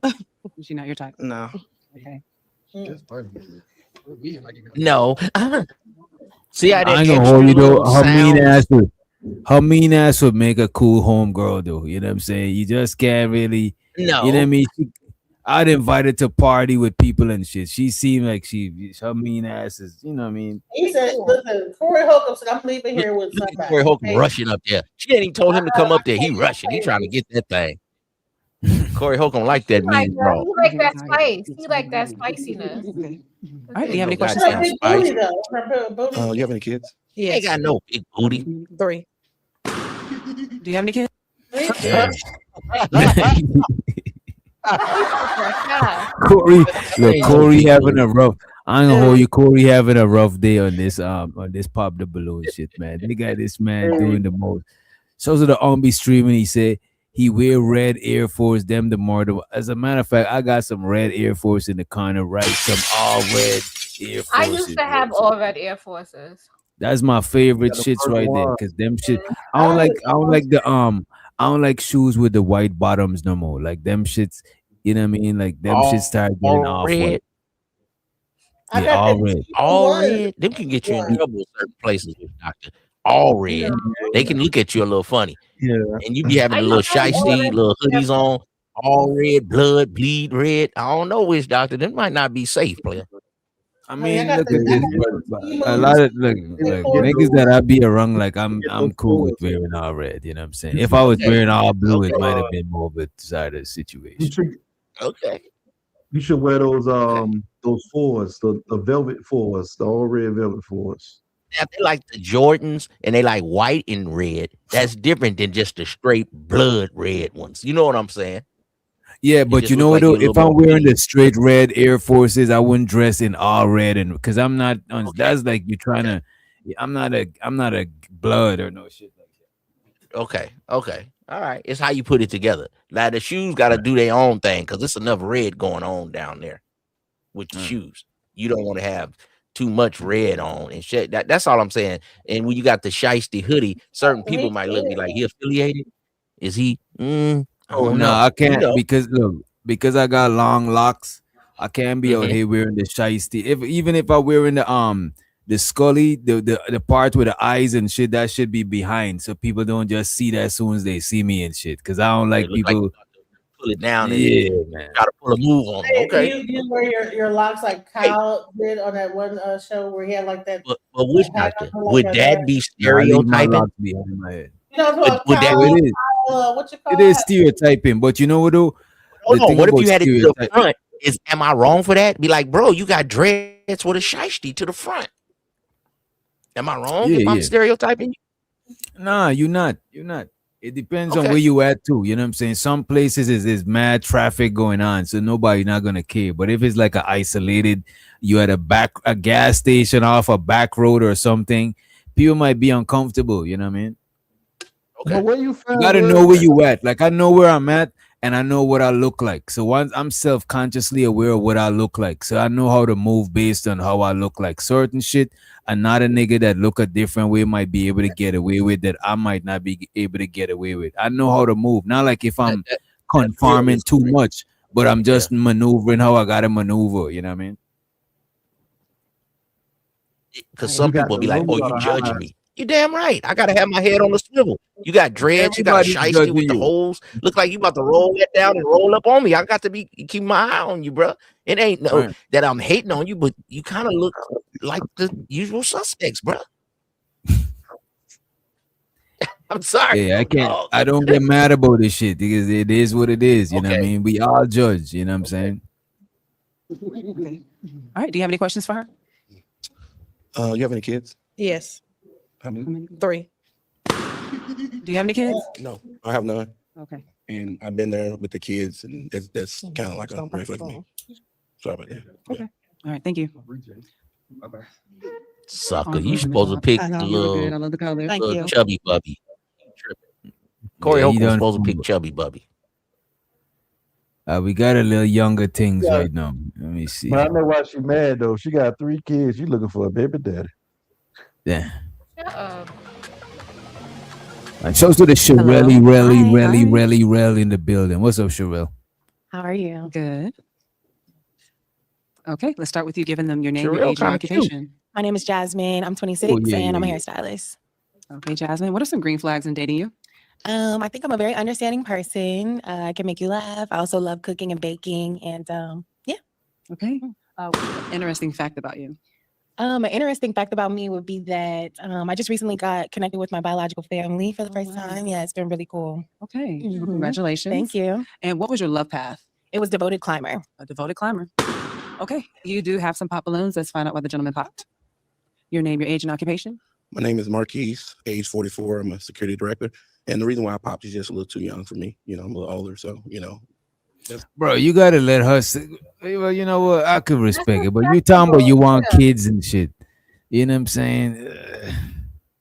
Speaker 6: She not your type.
Speaker 19: No.
Speaker 6: Okay.
Speaker 9: No. See how
Speaker 7: I
Speaker 9: that
Speaker 7: ain't gonna
Speaker 9: extra
Speaker 7: hold you though.
Speaker 9: little sound.
Speaker 7: Her mean ass would make a cool home girl though. You know what I'm saying? You just can't really. You know what I
Speaker 9: No.
Speaker 7: mean? I'd invite her to party with people and shit. She seemed like her mean ass is. You know what I mean?
Speaker 3: He said, "Listen, Corey Holcomb said I'm leaving here with
Speaker 9: Look at
Speaker 3: somebody."
Speaker 9: Corey Holcomb
Speaker 3: okay?
Speaker 9: rushing up there. She ain't even told him to come up there. He rushing. He trying to get that thing. Corey Holcomb like that mean bro.
Speaker 8: He like that spice. He like that spiciness.
Speaker 6: All right. Do you have any
Speaker 9: No
Speaker 6: questions?
Speaker 9: goddamn
Speaker 3: Big booty
Speaker 9: spice.
Speaker 3: though. Her booty.
Speaker 22: You have any kids?
Speaker 9: He ain't got no big booty.
Speaker 2: 3.
Speaker 6: Do you have any kids?
Speaker 7: Damn.
Speaker 8: Yeah.
Speaker 7: Corey, look, Corey having a rough. I ain't gonna hold you. Corey having a rough day on this pop the balloon shit, man. They got this man doing the most. So the be streaming. He said he wear red Air Force. Them the more. As a matter of fact, I got some red Air Force in the corner, right? Some all red Air Force.
Speaker 8: I used to have all red Air Forces.
Speaker 7: That's my favorite shits right there. Cause them shit. I don't like shoes with the white bottoms no more. Like them shits. You know what I mean? Like them shits start getting
Speaker 9: All
Speaker 7: off.
Speaker 9: red.
Speaker 7: Yeah, all red.
Speaker 9: All red. Them can get you in trouble in certain places, doctor. All red. They can look at you a little funny.
Speaker 7: Yeah.
Speaker 9: And you be having a little shiesty, little hoodies on, all red, blood, bleed red. I don't know which doctor. Them might not be safe, player.
Speaker 7: I mean, look at this. A lot of niggas that I be around, like I'm cool with wearing all red. You know what I'm saying? If I was wearing all blue, it might have been more of a decided situation.
Speaker 9: Okay.
Speaker 16: You should wear those fours, the velvet fours, the all red velvet fours.
Speaker 9: Now, if they like the Jordans and they like white and red, that's different than just the straight blood red ones. You know what I'm saying?
Speaker 7: Yeah, but
Speaker 9: just
Speaker 7: you know
Speaker 9: look
Speaker 7: what?
Speaker 9: like
Speaker 7: Though,
Speaker 9: you're a
Speaker 7: if
Speaker 9: little
Speaker 7: I'm
Speaker 9: more
Speaker 7: wearing the straight red Air Forces, I wouldn't dress in all red, and because I'm not. That's like you're trying to. I'm not a blood or no shit like that.
Speaker 9: Okay. All right. It's how you put it together. Now the shoes got to do their own thing because it's enough red going on down there with the shoes. You don't want to have too much red on and shit. That's all I'm saying. And when you got the shiesty hoodie, certain people might look like he affiliated. Is he? I don't know.
Speaker 7: I can't
Speaker 9: You know.
Speaker 7: because I got long locks. I can't be out here wearing the shiesty. Even if I wearing the scully, the part with the eyes and shit, that should be behind, so people don't just see that as soon as they see me and shit. Because I don't like people
Speaker 9: pull it down.
Speaker 7: Yeah,
Speaker 9: And
Speaker 7: man.
Speaker 9: Try to pull a move on them.
Speaker 3: Hey,
Speaker 9: Okay.
Speaker 3: do you wear your locks like Kyle did on that one show where he had like that?
Speaker 9: But which
Speaker 3: hat
Speaker 9: doctor?
Speaker 3: on like
Speaker 9: Would
Speaker 3: that?
Speaker 9: that be
Speaker 7: Nah, I leave my
Speaker 9: stereotyping?
Speaker 7: locks behind my head.
Speaker 3: You know what
Speaker 9: Would that
Speaker 3: Kyle,
Speaker 7: it is.
Speaker 3: what you call
Speaker 7: It is stereotyping, but you know what though?
Speaker 9: Hold
Speaker 7: The
Speaker 9: on.
Speaker 7: thing
Speaker 9: What if
Speaker 7: about
Speaker 9: you had it to the
Speaker 7: stereotype-
Speaker 9: front? Am I wrong for that? Be like, bro, you got dreads with a shiesty to the front. Am I wrong if I'm stereotyping you?
Speaker 7: Nah, you're not. You're not. It depends on
Speaker 9: Okay.
Speaker 7: where you at too. You know what I'm saying? Some places is mad traffic going on, so nobody not gonna care. But if it's like a isolated, you at a gas station off a back road or something, people might be uncomfortable. You know what I mean?
Speaker 16: But where you
Speaker 7: You
Speaker 16: from?
Speaker 7: gotta know where you at. Like I know where I'm at and I know what I look like. So once I'm self-consciously aware of what I look like. So I know how to move based on how I look like. Certain shit, and not a nigga that look a different way might be able to get away with that I might not be able to get away with. I know how to move. Not like if I'm conforming too much, but I'm just maneuvering how I gotta maneuver. You know what I mean?
Speaker 9: Because some people be like, "Oh, you judging me?" You damn right. I gotta have my head on the swivel. You got dreads. You got a
Speaker 7: Everybody's
Speaker 9: shiesty
Speaker 7: judging
Speaker 9: with the
Speaker 7: you.
Speaker 9: holes. Look like you about to roll that down and roll up on me. I got to be keep my eye on you, bro. It ain't no
Speaker 7: Right.
Speaker 9: that I'm hating on you, but you kind of look like the usual suspects, bro. I'm sorry.
Speaker 7: Yeah, I can't.
Speaker 9: dog.
Speaker 7: I don't get mad about this shit because it is what it is. You know what I
Speaker 9: Okay.
Speaker 7: mean? We all judge. You know what I'm saying?
Speaker 6: Okay. All right. Do you have any questions for her?
Speaker 22: You have any kids?
Speaker 2: Yes,
Speaker 22: How many?
Speaker 2: 3.
Speaker 6: Do you have any kids?
Speaker 22: No, I have none.
Speaker 6: Okay.
Speaker 22: And I've been there with the kids, and that's kind of like a red flag for me. Sorry about that.
Speaker 6: Okay. All right. Thank you.
Speaker 9: Sucker, you supposed to pick
Speaker 6: I know,
Speaker 9: the
Speaker 6: you look good. I
Speaker 9: little,
Speaker 6: love the color.
Speaker 2: Thank
Speaker 9: little
Speaker 2: you.
Speaker 9: chubby bubby. Corey
Speaker 7: Yeah, he
Speaker 9: Holcomb was
Speaker 7: done
Speaker 9: supposed to pick
Speaker 7: fumbled.
Speaker 9: chubby bubby.
Speaker 7: We got a little younger things
Speaker 16: Yeah.
Speaker 7: right now. Let me see.
Speaker 16: But I know why she mad though. She got 3 kids. She looking for a baby daddy.
Speaker 7: Yeah.
Speaker 8: Shut up.
Speaker 7: And shows to the
Speaker 4: Hello.
Speaker 7: Sherelle in the building. What's up, Sherelle?
Speaker 4: How are you?
Speaker 6: Good. Okay. Let's start with you giving them your name, your
Speaker 9: Sherelle
Speaker 6: age, and
Speaker 9: kinda cute.
Speaker 6: occupation.
Speaker 4: My name is Jasmine. I'm 26
Speaker 7: Oh, yeah,
Speaker 4: and I'm a
Speaker 7: yeah.
Speaker 4: hairstylist.
Speaker 6: Okay, Jasmine. What are some green flags in dating you?
Speaker 4: I think I'm a very understanding person. I can make you laugh. I also love cooking and baking. And yeah.
Speaker 6: Okay. What's an interesting fact about you?
Speaker 4: An interesting fact about me would be that I just recently got connected with my biological family for the first time. Yeah, it's been really cool.
Speaker 6: Okay. Well,
Speaker 4: Mhm.
Speaker 6: congratulations.
Speaker 4: Thank you.
Speaker 6: And what was your love path?
Speaker 4: It was devoted climber.
Speaker 6: A devoted climber. Okay. You do have some pop balloons. Let's find out why the gentleman popped. Your name, your age, and occupation.
Speaker 22: My name is Marquise, age 44. I'm a security director. And the reason why I popped is just a little too young for me. You know, I'm a little older, so
Speaker 7: Bro, you gotta let her say, well, you know what? I could respect it, but you talking about you want kids and shit. You know what I'm saying?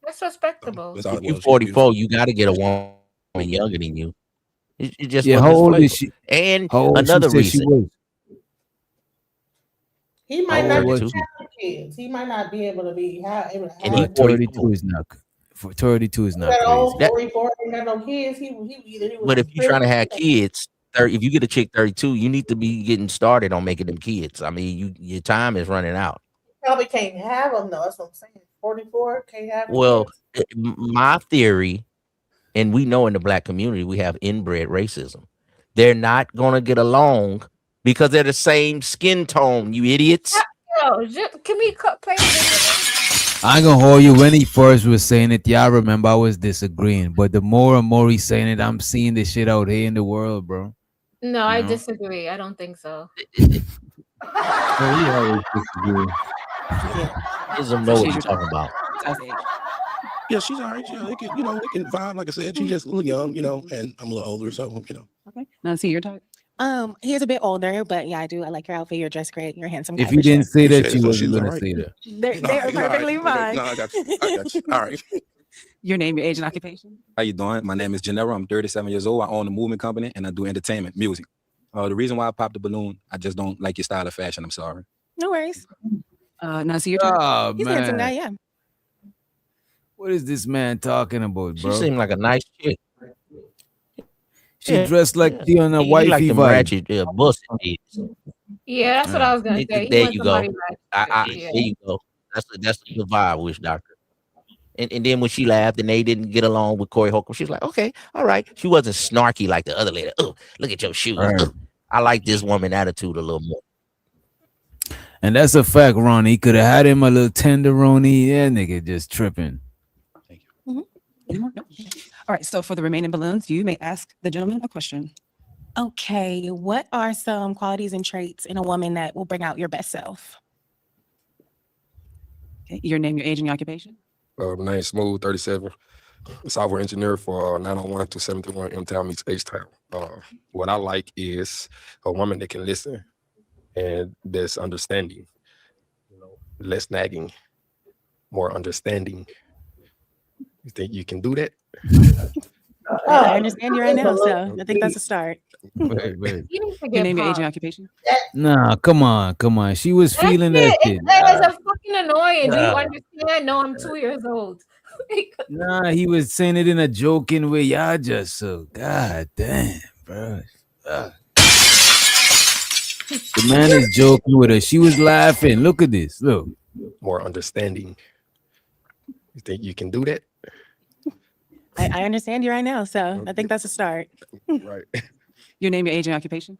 Speaker 8: That's respectable.
Speaker 22: that's all
Speaker 9: If
Speaker 22: it
Speaker 9: you
Speaker 22: was.
Speaker 9: 44, you got to get a woman younger than you. It just
Speaker 7: Yeah,
Speaker 9: wasn't
Speaker 7: how
Speaker 9: his
Speaker 7: old
Speaker 9: flavor.
Speaker 7: is she?
Speaker 9: And
Speaker 7: How old
Speaker 9: another
Speaker 7: she said she
Speaker 9: reason.
Speaker 7: was?
Speaker 3: He might
Speaker 9: How
Speaker 3: not
Speaker 9: old
Speaker 3: be
Speaker 9: was
Speaker 3: able
Speaker 9: she?
Speaker 3: to have kids. He might not be able to be able to
Speaker 9: And
Speaker 3: have
Speaker 9: he
Speaker 7: But
Speaker 9: 42.
Speaker 7: 32 is not. For 32 is not
Speaker 3: that
Speaker 7: crazy.
Speaker 3: old
Speaker 9: That,
Speaker 3: 44 ain't got no kids. He either he was
Speaker 9: but if
Speaker 3: in
Speaker 9: you're trying to
Speaker 3: prison.
Speaker 9: have kids, if you get a chick 32, you need to be getting started on making them kids. I mean, your time is running out.
Speaker 3: Probably can't have them though. That's what I'm saying. 44 can't have
Speaker 9: Well,
Speaker 3: kids.
Speaker 9: my theory, and we know in the black community we have inbred racism. They're not gonna get along because they're the same skin tone. You idiots.
Speaker 8: Yo, can we play the video?
Speaker 7: I ain't gonna hold you. When he first was saying it, yeah, I remember I was disagreeing. But the more and more he's saying it, I'm seeing this shit out here in the world, bro.
Speaker 8: No, I
Speaker 7: know?
Speaker 8: disagree. I don't think so.
Speaker 16: Well, we always disagree.
Speaker 9: Doesn't know what you're talking about.
Speaker 22: Yeah, she's all right. Yeah, they can vibe. Like I said, she's just a little young, and I'm a little older, so
Speaker 6: Okay. Now, see your type.
Speaker 4: He's a bit older, but yeah, I do. I like your outfit. You're dressed great. You're handsome.
Speaker 7: If
Speaker 4: guy
Speaker 7: you
Speaker 4: for sure.
Speaker 7: didn't say that,
Speaker 22: Appreciate it.
Speaker 7: you
Speaker 22: So
Speaker 7: wasn't
Speaker 22: she's all
Speaker 7: gonna
Speaker 22: right.
Speaker 7: say that.
Speaker 4: They're perfectly fine.
Speaker 22: No, I got you. I got you. All right.
Speaker 6: Your name, your age, and occupation.
Speaker 24: How you doing? My name is Gennaro. I'm 37 years old. I own a movement company and I do entertainment, music. The reason why I popped the balloon, I just don't like your style of fashion. I'm sorry.
Speaker 4: No worries.
Speaker 6: Now, see your type.
Speaker 7: Oh
Speaker 4: He's a handsome guy.
Speaker 7: man,
Speaker 4: Yeah.
Speaker 7: what is this man talking about,
Speaker 9: She
Speaker 7: bro?
Speaker 9: seemed like a nice chick.
Speaker 7: She dressed like the on a
Speaker 9: He like
Speaker 7: wifey
Speaker 9: them
Speaker 7: vibe.
Speaker 9: ratchet busted kids.
Speaker 8: Yeah, that's what I was gonna say. He
Speaker 9: There
Speaker 8: wants
Speaker 9: you go.
Speaker 8: somebody like
Speaker 9: There you go. That's the vibe, Wish Doctor. And then when she laughed and they didn't get along with Corey Holcomb, she was like, okay, all right. She wasn't snarky like the other lady. Oh, look at your shoes.
Speaker 7: Right.
Speaker 9: Ugh. I like this woman attitude a little more.
Speaker 7: And that's a fact, Ronnie. He could have had him a little tenderoni. Yeah, nigga, just tripping.
Speaker 6: Any more? No. All right. So for the remaining balloons, you may ask the gentleman a question.
Speaker 4: Okay. What are some qualities and traits in a woman that will bring out your best self?
Speaker 6: Okay. Your name, your age, and your occupation.
Speaker 23: My name is Smooth, 37. Software engineer for 901 to 71 M-Town meets H-Town. What I like is a woman that can listen and that's understanding, less nagging, more understanding. You think you can do that?
Speaker 4: I understand you right now, so I think that's a start.
Speaker 7: Wait.
Speaker 8: You need to
Speaker 6: Your
Speaker 8: get
Speaker 6: name, your age,
Speaker 8: popped.
Speaker 6: and occupation.
Speaker 7: Nah, come on. She was
Speaker 8: That's
Speaker 7: feeling
Speaker 8: it.
Speaker 7: that shit.
Speaker 8: That is a fucking annoying. Do you
Speaker 7: Nah.
Speaker 8: understand? No, I'm 2 years old.
Speaker 7: Nah, he was saying it in a joking way. Y'all just so god damn, bro. Fuck. The man is joking with her. She was laughing. Look at this. Look.
Speaker 23: More understanding. You think you can do that?
Speaker 4: I understand you right now, so I think that's a start.
Speaker 23: Right.
Speaker 6: Your name, your age, and occupation.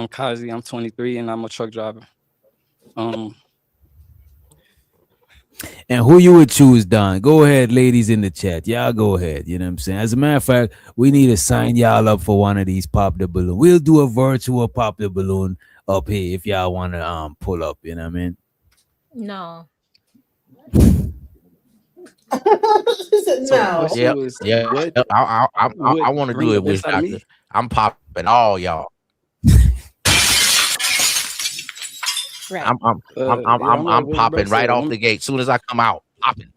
Speaker 12: Kazi, I'm 23 and I'm a truck driver.
Speaker 7: And who you would choose, Don? Go ahead, ladies in the chat. Y'all go ahead. You know what I'm saying? As a matter of fact, we need to sign y'all up for one of these pop the balloon. We'll do a virtual pop the balloon up here if y'all want to pull up. You know what I mean?
Speaker 8: No.
Speaker 3: She said
Speaker 12: So the
Speaker 3: no.
Speaker 12: question
Speaker 9: Yep.
Speaker 12: was,
Speaker 9: Yeah.
Speaker 12: what
Speaker 9: I
Speaker 12: would
Speaker 9: want to
Speaker 12: bring
Speaker 9: do
Speaker 12: the
Speaker 9: it, Wish
Speaker 12: best out of
Speaker 9: Doctor.
Speaker 12: me?
Speaker 9: I'm popping all y'all.
Speaker 4: Right.
Speaker 9: I'm
Speaker 12: what bro
Speaker 9: popping right
Speaker 12: said.
Speaker 9: off
Speaker 12: Women
Speaker 9: the gate. Soon as I come out, popping.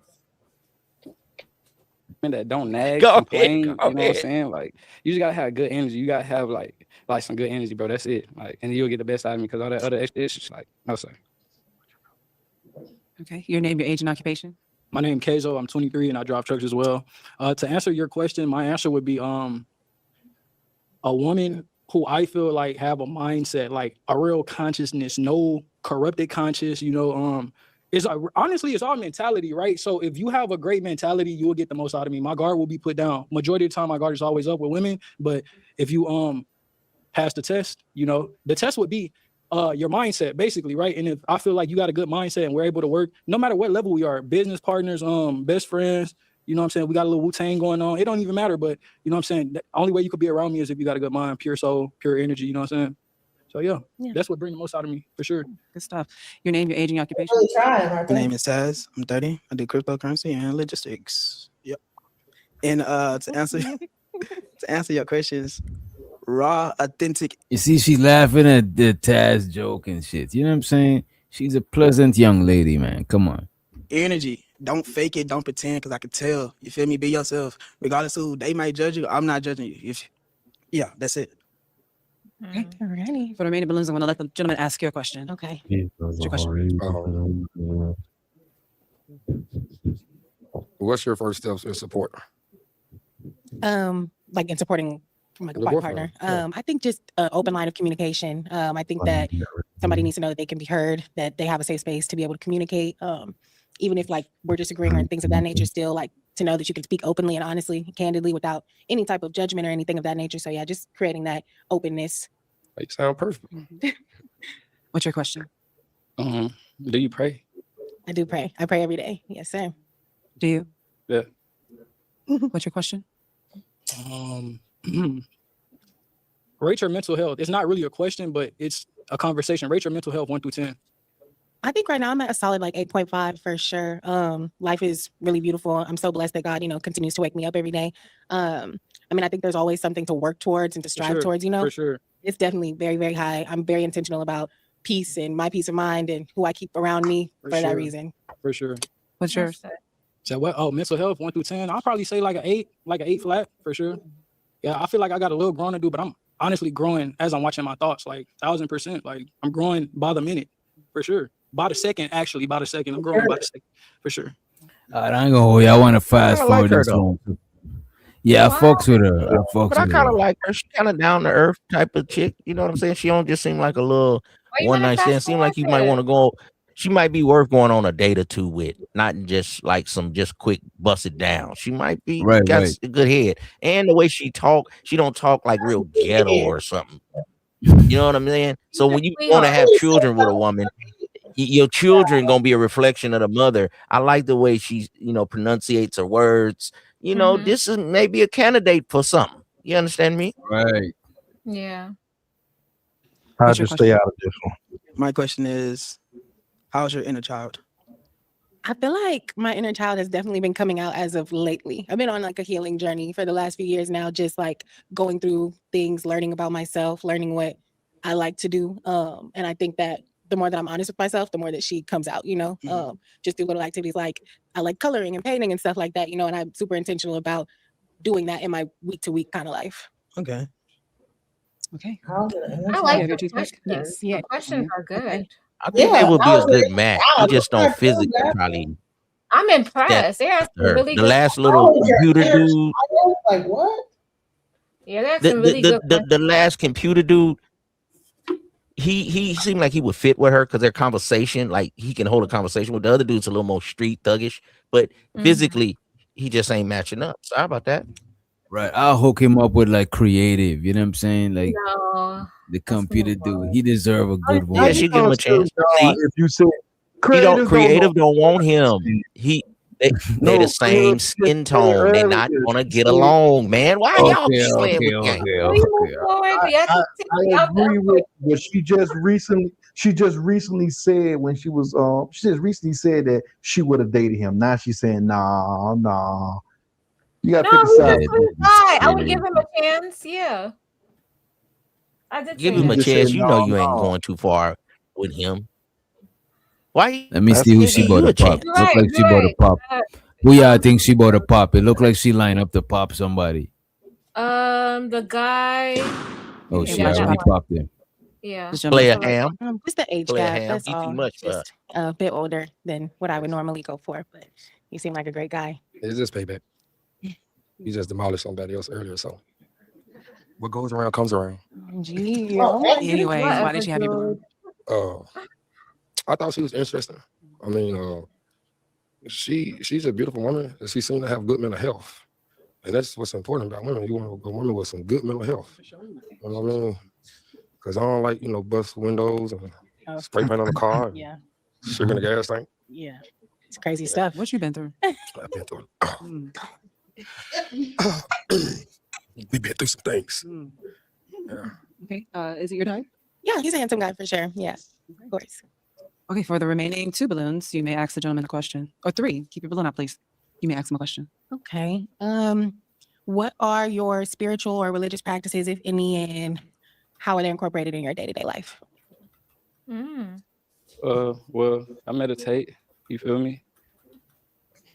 Speaker 12: that don't nag,
Speaker 9: Go ahead.
Speaker 12: complain,
Speaker 9: Go
Speaker 12: you know what I'm
Speaker 9: ahead.
Speaker 12: saying? Like, you just gotta have good energy. You gotta have like some good energy, bro. That's it. Like, and you'll get the best out of me because all that other extra is just like, no sir.
Speaker 6: Okay. Your name, your age, and occupation.
Speaker 12: My name is Kezo. I'm 23 and I drive trucks as well. To answer your question, my answer would be a woman who I feel like have a mindset, like a real consciousness, no corrupted conscious, you know, honestly, it's all mentality, right? So if you have a great mentality, you will get the most out of me. My guard will be put down. Majority of the time, my guard is always up with women. But if you pass the test, you know, the test would be your mindset, basically, right? And if I feel like you got a good mindset and we're able to work, no matter what level we are, business partners, best friends, you know what I'm saying? We got a little Wu-Tang going on. It don't even matter, but you know what I'm saying? The only way you could be around me is if you got a good mind, pure soul, pure energy, you know what I'm saying? So yeah, that's what brings the most out of me, for sure.
Speaker 6: Good stuff. Your name, your age, and your occupation.
Speaker 3: Really trying, aren't
Speaker 19: My
Speaker 3: they?
Speaker 19: name is Taz. I'm 30. I do cryptocurrency and logistics. Yep. And to answer your questions, raw, authentic.
Speaker 7: You see, she's laughing at the Taz joke and shit. You know what I'm saying? She's a pleasant young lady, man. Come on.
Speaker 19: Energy. Don't fake it. Don't pretend, because I can tell. You feel me? Be yourself. Regardless of who they might judge you, I'm not judging you. Yeah, that's it.
Speaker 6: Okay. Alrighty. For the remaining balloons, I'm going to let the gentleman ask your question.
Speaker 4: Okay.
Speaker 6: What's your question?
Speaker 23: What's your first steps in support?
Speaker 4: Like in supporting from like a
Speaker 23: The
Speaker 4: partner.
Speaker 23: boyfriend,
Speaker 4: I think just an open line of communication. I think that somebody needs to know that they can be heard, that they have a safe space to be able to communicate. Even if like we're disagreeing or things of that nature, still like to know that you can speak openly and honestly, candidly, without any type of judgment or anything of that nature. So yeah, just creating that openness.
Speaker 23: You sound perfect.
Speaker 6: What's your question?
Speaker 12: Do you pray?
Speaker 4: I do pray. I pray every day. Yes, sir.
Speaker 6: Do you?
Speaker 12: Yeah.
Speaker 6: What's your question?
Speaker 12: Rate your mental health. It's not really a question, but it's a conversation. Rate your mental health 1 through 10.
Speaker 4: I think right now I'm at a solid like 8.5 for sure. Life is really beautiful. I'm so blessed that God, you know, continues to wake me up every day. I mean, I think there's always something to work towards and to strive towards, you know.
Speaker 12: For sure.
Speaker 4: It's definitely very, very high. I'm very intentional about peace and my peace of mind and who I keep around me for that reason.
Speaker 12: For sure.
Speaker 6: What's yours?
Speaker 12: So what? Oh, mental health 1 through 10. I'll probably say like an 8 flat for sure. Yeah, I feel like I got a little growing to do, but I'm honestly growing as I'm watching my thoughts, like 1000%. Like I'm growing by the minute, for sure. By the second, actually, by the second. I'm growing by the second, for sure.
Speaker 7: I ain't gonna hold you. I want to fast
Speaker 9: I like
Speaker 7: forward
Speaker 9: her,
Speaker 7: this
Speaker 9: though.
Speaker 7: one. Yeah, I fucks with her.
Speaker 9: But I kind of like her. She's kind of down to earth type of chick. You know what I'm saying? She don't just seem like a little
Speaker 8: you
Speaker 9: one
Speaker 8: gonna
Speaker 9: night stand.
Speaker 8: fast
Speaker 9: Seem like you
Speaker 8: forward
Speaker 9: might
Speaker 8: it?
Speaker 9: want to go. She might be worth going on a date or two with, not just like some just quick bust it down. She might be
Speaker 7: Right,
Speaker 9: got
Speaker 7: right.
Speaker 9: a good head, and the way she don't talk like real ghetto or something. You know what I'm saying? So when you want to have children with a woman, your children gonna be a reflection of the mother. I like the way she, pronunciates her words. This is maybe a candidate for something. You understand me?
Speaker 7: Right.
Speaker 8: Yeah.
Speaker 16: How'd you stay out of this one?
Speaker 19: My question is, how's your inner child?
Speaker 4: I feel like my inner child has definitely been coming out as of lately. I've been on like a healing journey for the last few years now, just like going through things, learning about myself, learning what I like to do. And I think that the more that I'm honest with myself, the more that she comes out, just through little activities like I like coloring and painting and stuff like that, and I'm super intentional about doing that in my week to week kind of life.
Speaker 19: Okay.
Speaker 6: Okay.
Speaker 8: I like the questions.
Speaker 4: Yes.
Speaker 8: The questions are good.
Speaker 4: Okay.
Speaker 9: I think they would be a good match. You just don't physically probably.
Speaker 8: I'm impressed. There are some
Speaker 9: Her.
Speaker 8: really
Speaker 9: The
Speaker 8: good
Speaker 9: last little computer dude.
Speaker 3: Like what?
Speaker 8: Yeah, that's some really good
Speaker 9: The last computer dude. He seemed like he would fit with her because their conversation, like he can hold a conversation with the other dude's a little more street thuggish, but physically he just ain't matching up. Sorry about that.
Speaker 7: Right. I'll hook him up with like creative. You know what I'm saying? Like
Speaker 8: No.
Speaker 7: the computer dude. He deserve a good one.
Speaker 9: Yeah, she give him a chance.
Speaker 16: If you said
Speaker 9: Creative don't want him. They
Speaker 16: No,
Speaker 9: the same skin tone. They're not gonna get along, man. Why y'all playing with game?
Speaker 16: I agree with, but she just recently said when she was she just recently said that she would have dated him. Now she's saying nah. You gotta pick a
Speaker 8: he's a
Speaker 16: side.
Speaker 8: sweet guy. I would give him a chance. Yeah, I did
Speaker 9: Give
Speaker 8: say
Speaker 9: him a
Speaker 8: that.
Speaker 9: chance. You know you ain't going too far with him. Why?
Speaker 7: Let me see who she bought a pop.
Speaker 8: You're
Speaker 7: Look
Speaker 8: right.
Speaker 7: like she
Speaker 8: You're
Speaker 7: bought a
Speaker 8: right.
Speaker 7: pop. Who y'all think she bought a pop? It looked like she lined up to pop somebody.
Speaker 8: The guy.
Speaker 7: Oh, she
Speaker 8: Yeah, that
Speaker 7: already
Speaker 8: one.
Speaker 7: popped him.
Speaker 8: Yeah.
Speaker 9: Player ham.
Speaker 4: Just the age
Speaker 9: Player
Speaker 4: gap.
Speaker 9: ham.
Speaker 4: That's
Speaker 9: He too
Speaker 4: all.
Speaker 9: much for her.
Speaker 4: Just a bit older than what I would normally go for, but you seem like a great guy.
Speaker 23: It's just payback. You just demolished somebody else earlier, so what goes around comes around.
Speaker 4: Gee,
Speaker 6: Anyways, why did she have you blown?
Speaker 23: I thought she was interesting. I mean, she's a beautiful woman, and she seemed to have good mental health, and that's what's important about women. You want a woman with some good mental health. You know what I mean? Because I don't like bust windows and spray paint on the car. And
Speaker 4: Yeah.
Speaker 23: sugar in the gas tank.
Speaker 4: Yeah. It's crazy stuff.
Speaker 6: What you been through?
Speaker 23: I've been through We've been through some things. Yeah.
Speaker 6: Okay. Is it your type?
Speaker 4: Yeah, he's a handsome guy for sure. Yeah, of course.
Speaker 6: Okay, for the remaining 2 balloons, you may ask the gentleman a question. Or 3. Keep your balloon up, please. You may ask him a question.
Speaker 4: Okay. What are your spiritual or religious practices, if any, and how are they incorporated in your day-to-day life?
Speaker 12: Well, I meditate. You feel me?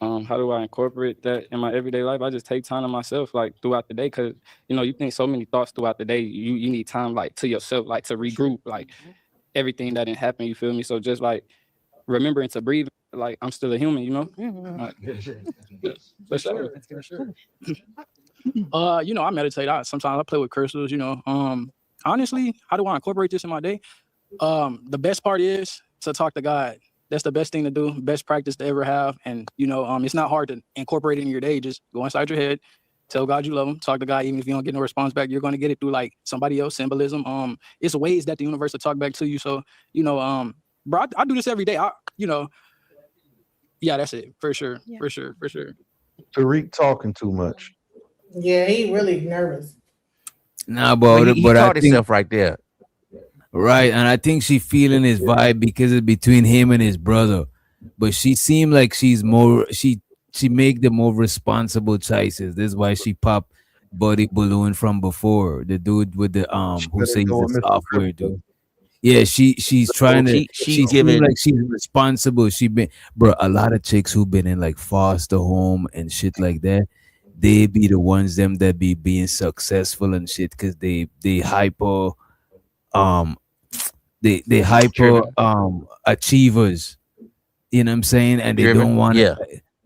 Speaker 12: How do I incorporate that in my everyday life? I just take time to myself, like throughout the day, because you think so many thoughts throughout the day. You need time, like to yourself, like to regroup, like everything that didn't happen. You feel me? So just like remembering to breathe, like I'm still a human, Like, for sure. I meditate. Sometimes I play with crystals. Honestly, how do I incorporate this in my day? The best part is to talk to God. That's the best thing to do, best practice to ever have. And, it's not hard to incorporate it in your day. Just go inside your head, tell God you love him, talk to God. Even if you don't get no response back, you're going to get it through like somebody else, symbolism. It's ways that the universe will talk back to you. So, bro, I do this every day. Yeah, that's it. For sure. Yeah. For sure.
Speaker 16: Tariq talking too much.
Speaker 3: Yeah, he really nervous.
Speaker 7: Nah, but
Speaker 9: he
Speaker 7: I
Speaker 9: caught
Speaker 7: think
Speaker 9: himself right there.
Speaker 7: right, and I think she feeling his vibe because it's between him and his brother. But she seemed like she's more she make the more responsible choices. This is why she popped Buddy Balloon from before. The dude with the who says the software dude. Yeah, she's trying to she seems like she's responsible. She been a lot of chicks who been in like foster home and shit like that. They be the ones them that be being successful and shit because they hyper they hyper achievers. You know what I'm saying? And they don't want to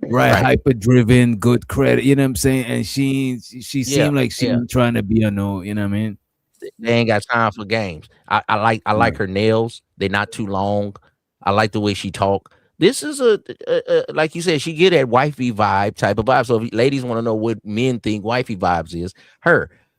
Speaker 7: right, hyper driven, good credit, you know what I'm saying? And she seemed like she was trying to be you know what I mean?
Speaker 9: They ain't got time for games. I like her nails. They're not too long. I like the way she talk. This is a like you said, she get that wifey vibe type of vibe. So if ladies want to know what men think wifey vibes is,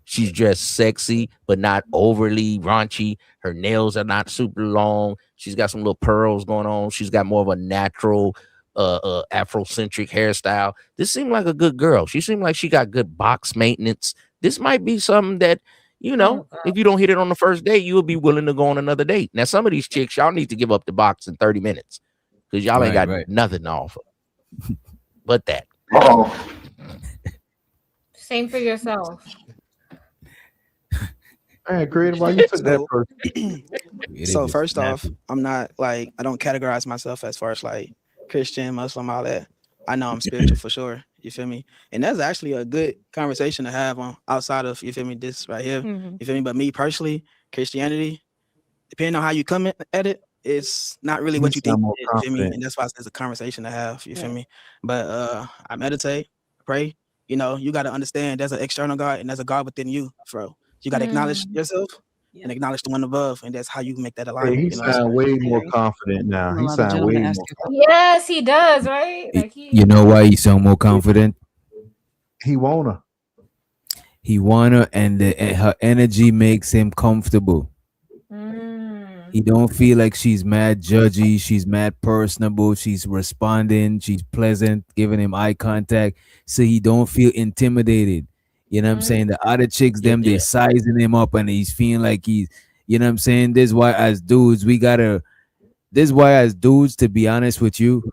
Speaker 9: she's dressed sexy but not overly raunchy. Her nails are not super long. She's got some little pearls going on. She's got more of a natural Afrocentric hairstyle. This seemed like a good girl. She seemed like she got good box maintenance. This might be something that if you don't hit it on the first date, you will be willing to go on another date. Now, some of these chicks, y'all need to give up the box in 30 minutes because y'all ain't got nothing to offer but that.
Speaker 8: Same for yourself.
Speaker 16: Man, creative, why you took that first?
Speaker 19: So first off, I'm not like I don't categorize myself as far as like Christian, Muslim, all that. I know I'm spiritual for sure. You feel me? And that's actually a good conversation to have on outside of, you feel me, this right here. You feel me? But me personally, Christianity, depending on how you come at it, it's not really what you think it is, you feel me? And that's why it's a conversation to have, you feel me? But I meditate, pray. You got to understand there's an external God and there's a God within you, bro. You got to acknowledge yourself and acknowledge the one above, and that's how you make that alignment.
Speaker 16: He sound way more confident now. He sound way more.
Speaker 8: Yes, he does, right? Like
Speaker 7: You know why he sound more confident?
Speaker 16: He wanna.
Speaker 7: He wanna, and her energy makes him comfortable. He don't feel like she's mad judgy. She's mad personable. She's responding. She's pleasant, giving him eye contact. So he don't feel intimidated. You know what I'm saying? The other chicks, them, they sizing him up and he's feeling like he's, you know what I'm saying? This is why as dudes, to be honest with you,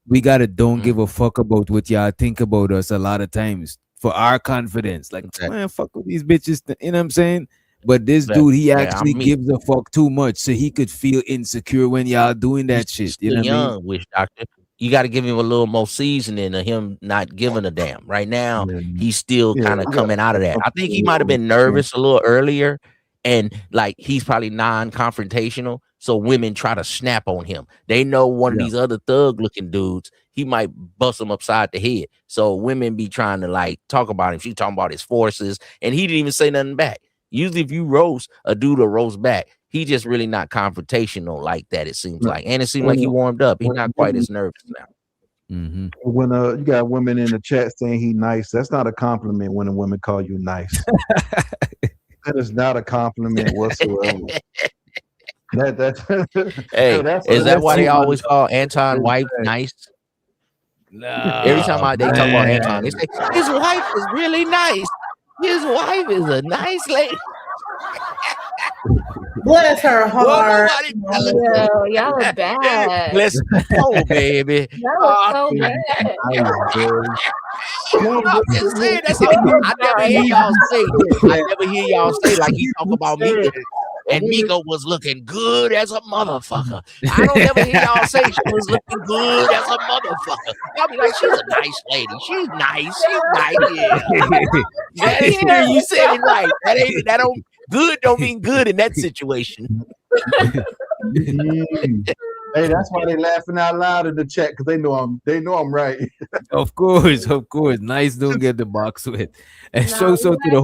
Speaker 7: we gotta don't give a fuck about what y'all think about us a lot of times for our confidence. Like, man, fuck with these bitches. You know what I'm saying? But this dude, he actually gives a fuck too much, so he could feel insecure when y'all doing that shit. You know what I mean?
Speaker 9: Young, Wish Doctor. You got to give him a little more seasoning of him not giving a damn. Right now, he's still kind of coming out of that. I think he might have been nervous a little earlier, and like he's probably non-confrontational. So women try to snap on him. They know one of these other thug-looking dudes, he might bust him upside the head. So women be trying to like talk about him. She talking about his forces, and he didn't even say nothing back. Usually, if you roast a dude or roast back, he just really not confrontational like that. It seems like, and it seems like he warmed up. He's not quite as nervous now.
Speaker 16: When you got women in the chat saying he nice, that's not a compliment when a woman call you nice. That is not a compliment whatsoever.
Speaker 9: Hey, is that why they always call Anton wife nice?
Speaker 7: No.
Speaker 9: Every time they talk about Anton, they say his wife is really nice. His wife is a nice lady.
Speaker 3: Bless her heart.
Speaker 8: Yo, y'all are bad.
Speaker 9: Let's go, baby.
Speaker 8: Y'all are so bad.
Speaker 9: I'm just saying, that's it. I never hear y'all say like he talk about Mika, and Mika was looking good as a motherfucker. I don't ever hear y'all say she was looking good as a motherfucker. Y'all be like, she's a nice lady. She's nice. She's nice. Yeah. You said it right. That don't good don't mean good in that situation.
Speaker 16: Hey, that's why they laughing out loud in the chat because they know I'm right.
Speaker 7: Of course. Nice don't get the box with. And show to the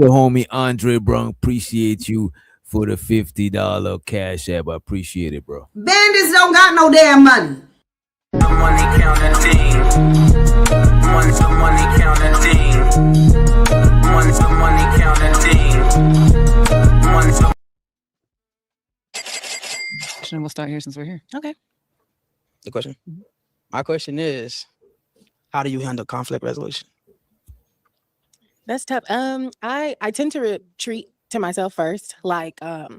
Speaker 7: homie Andre Brown. Appreciate you for the $50 cash app. I appreciate it, bro.
Speaker 10: Bandits don't got no damn money.
Speaker 1: The money counting thing. The money counting thing. The money counting thing.
Speaker 6: We'll start here since we're here.
Speaker 4: Okay.
Speaker 19: The question. My question is, how do you handle conflict resolution?
Speaker 4: That's tough. I tend to retreat to myself first. Like, I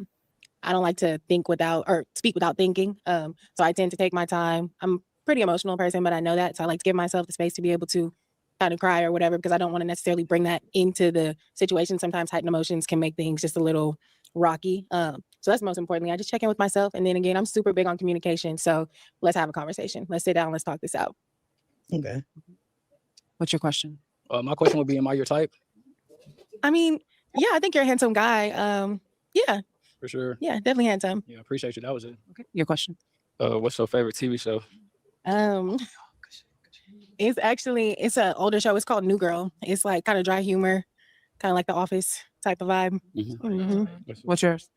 Speaker 4: don't like to think without or speak without thinking. So I tend to take my time. I'm a pretty emotional person, but I know that. So I like to give myself the space to be able to kind of cry or whatever, because I don't want to necessarily bring that into the situation. Sometimes heightened emotions can make things just a little rocky. So that's most importantly. I just check in with myself. And then again, I'm super big on communication. So let's have a conversation. Let's sit down. Let's talk this out.
Speaker 19: Okay.
Speaker 6: What's your question?
Speaker 12: My question would be, am I your type?
Speaker 4: I mean, yeah, I think you're a handsome guy. Yeah.
Speaker 12: For sure.
Speaker 4: Yeah, definitely handsome.
Speaker 12: Yeah, appreciate you. That was it.
Speaker 6: Okay. Your question.
Speaker 12: What's your favorite TV show?
Speaker 4: It's an older show. It's called New Girl. It's like kind of dry humor, kind of like The Office type of vibe.
Speaker 6: What's yours?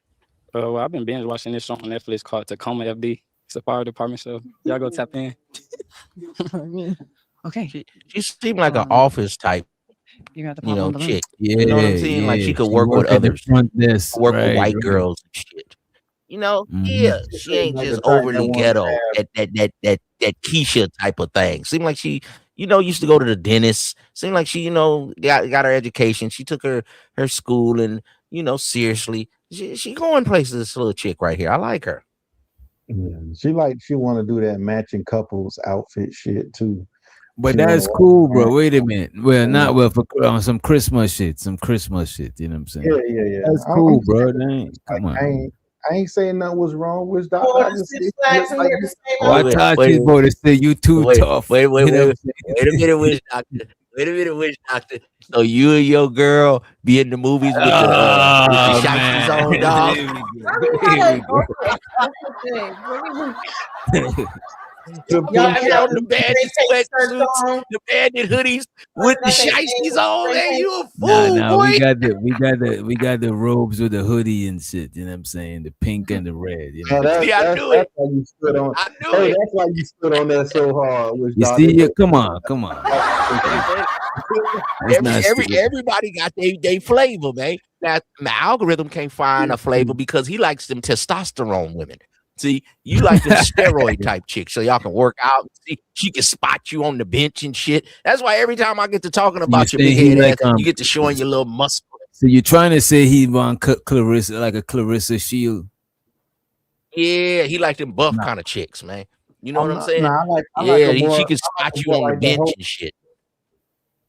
Speaker 12: Well, I've been binge watching this show on Netflix called Tacoma FD. It's a fire department show. Y'all go tap in.
Speaker 6: Okay.
Speaker 9: She seemed like an office type,
Speaker 6: you got the
Speaker 9: chick.
Speaker 7: Yeah,
Speaker 9: you know what I'm saying? Like she could work with others, work with white girls and shit. Yeah, she ain't just overly ghetto. That Keisha type of thing. Seemed like she, used to go to the dentist. Seemed like she, got her education. She took her school and, seriously. She going places, this little chick right here. I like her.
Speaker 16: Yeah, she want to do that matching couples outfit shit too.
Speaker 7: But that's cool, bro. Wait a minute. Well, for some Christmas shit. You know what I'm saying?
Speaker 16: Yeah.
Speaker 7: That's cool, bro. Come on.
Speaker 16: I ain't saying nothing was wrong with that.
Speaker 7: I thought you were to say you too tough.
Speaker 9: Wait a minute, Wish Doctor. Wish Doctor. So you and your girl be in the movies with the shiesties on, dog? The bandit hoodies with the shiesties on. Hey, you a fool, boy.
Speaker 7: We got the robes with the hoodie and shit. You know what I'm saying? The pink and the red. You know?
Speaker 9: I knew it.
Speaker 16: That's why you stood on that so hard.
Speaker 7: You see, come on. That's not stupid.
Speaker 9: Everybody got they flavor, man. That my algorithm can't find a flavor because he likes them testosterone women. See, you like them steroid type chicks, so y'all can work out. See, she can spot you on the bench and shit. That's why every time I get to talking about your big
Speaker 7: saying he
Speaker 9: head
Speaker 7: like,
Speaker 9: ass, you get to showing your little muscle.
Speaker 7: So you're trying to say he want Clarissa like a Clarissa Shield?
Speaker 9: Yeah, he like them buff kind of chicks, man. You know what I'm saying?
Speaker 16: Nah, I like
Speaker 9: Yeah,
Speaker 16: a more,
Speaker 9: she can
Speaker 16: I like
Speaker 9: spot you
Speaker 16: more
Speaker 9: on the
Speaker 16: like the
Speaker 9: bench
Speaker 16: host.
Speaker 9: and shit.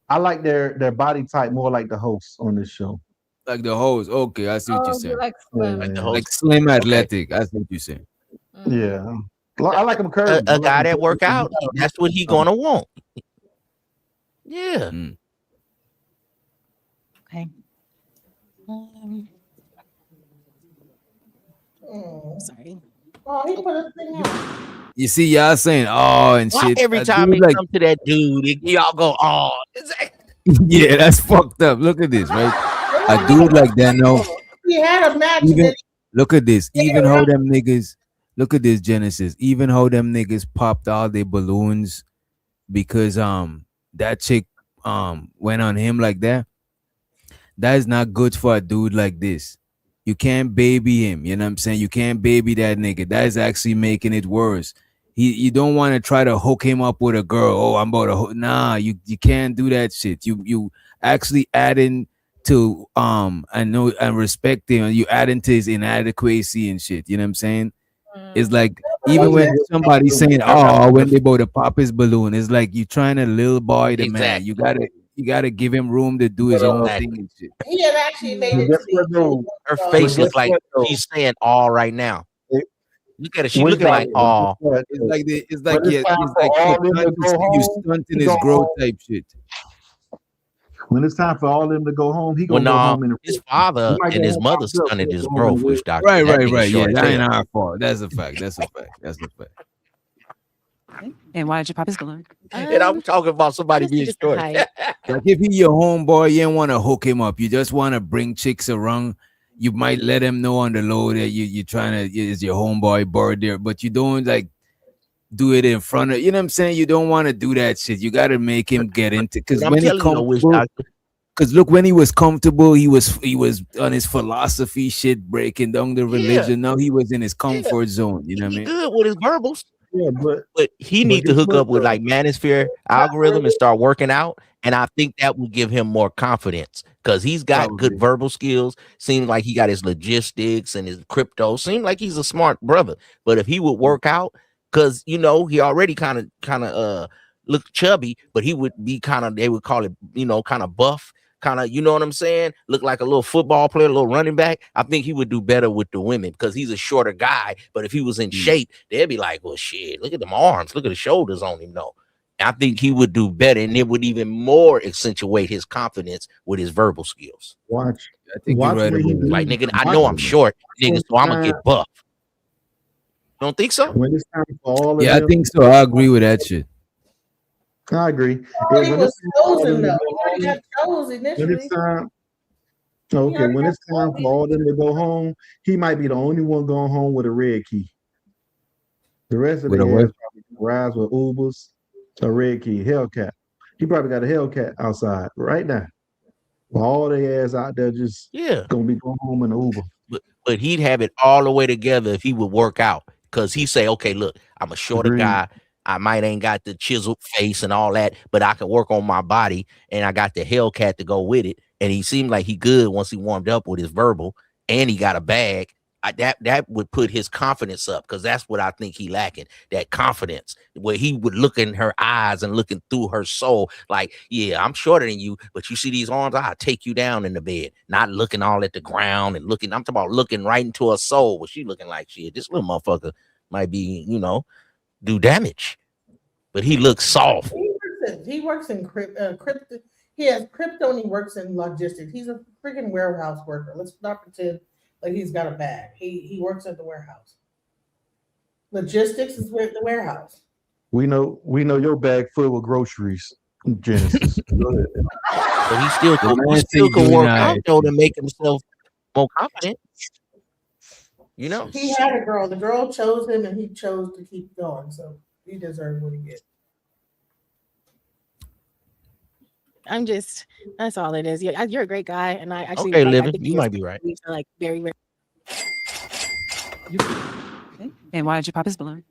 Speaker 16: I like their body type more like the hosts on this show.
Speaker 7: Like the hoes. Okay, I see what you're saying.
Speaker 8: Like
Speaker 16: Slim.
Speaker 9: Like the
Speaker 7: Like
Speaker 9: host.
Speaker 7: slim
Speaker 9: Okay.
Speaker 7: athletic. I see what you're saying.
Speaker 16: Yeah. I like them curvy.
Speaker 9: A guy that work out, that's what he gonna want. Yeah.
Speaker 4: Okay. Sorry.
Speaker 3: Oh, he put a thing out.
Speaker 7: You see, y'all saying oh and
Speaker 9: Why
Speaker 7: shit.
Speaker 9: every
Speaker 7: A
Speaker 9: time
Speaker 7: dude
Speaker 9: it
Speaker 7: like
Speaker 9: come to that dude, y'all go, oh,
Speaker 7: yeah, that's fucked up. Look at this, right? A dude like that, no.
Speaker 3: He had a match. And
Speaker 7: Even
Speaker 3: then
Speaker 7: look at this. Even how them niggas. Look at this, Genesis. Even how them niggas popped all their balloons because that chick went on him like that. That is not good for a dude like this. You can't baby him. You know what I'm saying? You can't baby that nigga. That is actually making it worse. You don't want to try to hook him up with a girl. Oh, I'm about to hook. Nah, you can't do that shit. You actually adding to I know and respect him. You adding to his inadequacy and shit. You know what I'm saying? It's like even when somebody's saying, "Oh, when they about to pop his balloon," it's like you trying to little boy the man.
Speaker 9: Exactly.
Speaker 7: You gotta give him room to do his own
Speaker 9: Exactly.
Speaker 7: thing and shit.
Speaker 3: he had actually made it to the
Speaker 9: Her face look like she's saying all right now. Look at her. She looking like all.
Speaker 7: It's like it's like you're stunting his growth type shit.
Speaker 16: When it's time for all of them to go home, he
Speaker 9: Well,
Speaker 16: gonna go
Speaker 9: no,
Speaker 16: home in
Speaker 9: his father
Speaker 16: might
Speaker 9: and
Speaker 16: go
Speaker 9: his
Speaker 16: home
Speaker 9: mother
Speaker 16: by himself,
Speaker 9: stunted
Speaker 16: he'll
Speaker 9: his
Speaker 16: go home in
Speaker 9: growth,
Speaker 16: the
Speaker 9: which doctor.
Speaker 7: Right,
Speaker 9: that
Speaker 7: right,
Speaker 9: nigga
Speaker 7: right. Yeah,
Speaker 9: short as
Speaker 7: that ain't
Speaker 9: hell.
Speaker 7: our fault. That's a fact. That's a fact. That's a fact.
Speaker 6: And why did you pop his balloon?
Speaker 9: And I'm talking about somebody being short.
Speaker 7: Like if he your homeboy, you don't want to hook him up. You just want to bring chicks around. You might let him know on the low that you're trying to is your homeboy board there, but you don't like do it in front of you know what I'm saying. You don't want to do that shit. You got to make him get into because
Speaker 9: But I'm
Speaker 7: when he
Speaker 9: telling you, which
Speaker 7: comfortable.
Speaker 9: doctor.
Speaker 7: Because look, when he was comfortable, he was on his philosophy shit, breaking down the
Speaker 9: Yeah,
Speaker 7: religion. Now he was in his comfort zone. You know what I
Speaker 9: he
Speaker 7: mean?
Speaker 9: good with his verbals.
Speaker 16: Yeah,
Speaker 9: But he need to
Speaker 16: guess
Speaker 9: hook
Speaker 16: what,
Speaker 9: up with
Speaker 16: though?
Speaker 9: like Manosphere algorithm and start working out. And I think that will give him more confidence because he's got good verbal skills. Seems like he got his logistics and his crypto. Seems like he's a smart brother. But if he would work out, because you know, he already kind of look chubby, but he would be kind of, they would call it, you know, kind of buff. Kind of, you know what I'm saying? Look like a little football player, a little running back. I think he would do better with the women because he's a shorter guy. But if he was in shape, they'd be like, well, shit, look at them arms, look at the shoulders on him. No, I think he would do better, and it would even more accentuate his confidence with his verbal skills.
Speaker 16: Watch.
Speaker 7: I think
Speaker 16: Watch
Speaker 7: you're right
Speaker 16: when he
Speaker 7: about that.
Speaker 9: Like, nigga, I
Speaker 16: watch
Speaker 9: know I'm short, nigga, so I'm gonna
Speaker 16: when
Speaker 9: get buff. Don't think so?
Speaker 16: it's time for all of
Speaker 7: Yeah, I
Speaker 16: them.
Speaker 7: think so. I agree with that shit.
Speaker 16: I agree.
Speaker 3: But he
Speaker 16: When
Speaker 3: was
Speaker 16: it's time for all of
Speaker 3: chosen
Speaker 16: them to
Speaker 3: though.
Speaker 16: go
Speaker 3: He already
Speaker 16: home,
Speaker 3: got chose
Speaker 16: when
Speaker 3: initially.
Speaker 16: it's time, okay, when it's time for all of them to go home, he might be the only one going home with a red key. The rest of
Speaker 7: With
Speaker 16: the
Speaker 7: a
Speaker 16: ass
Speaker 7: what?
Speaker 16: probably rides with Ubers, a red key, Hellcat. He probably got a Hellcat outside right now. All their ass out there just
Speaker 9: Yeah.
Speaker 16: gonna be going home in an Uber.
Speaker 9: But he'd have it all the way together if he would work out. Because he say, okay, look, I'm a shorter
Speaker 16: Agreed.
Speaker 9: guy. I might ain't got the chiseled face and all that, but I can work on my body, and I got the Hellcat to go with it. And he seemed like he good once he warmed up with his verbal, and he got a bag. That would put his confidence up because that's what I think he lacking, that confidence where he would look in her eyes and looking through her soul like, yeah, I'm shorter than you, but you see these arms, I'll take you down in the bed, not looking all at the ground and looking. I'm talking about looking right into her soul. But she looking like shit. This little motherfucker might be, you know, do damage, but he looks soft.
Speaker 3: He works in crypto. He has crypto and he works in logistics. He's a freaking warehouse worker. Let's not pretend like he's got a bag. He works at the warehouse. Logistics is where the warehouse.
Speaker 16: We know your bag full with groceries, Genesis. Go ahead.
Speaker 9: But he still can work out though to make himself more confident. You know,
Speaker 3: he had a girl. The girl chose him, and he chose to keep going. So he deserved what he get.
Speaker 4: I'm just, that's all it is. Yeah, you're a great guy, and I actually
Speaker 9: Okay,
Speaker 4: like. I
Speaker 9: living.
Speaker 4: think
Speaker 9: You
Speaker 4: your
Speaker 9: might be right.
Speaker 4: beliefs are like very, very.
Speaker 6: And why did you pop his balloon?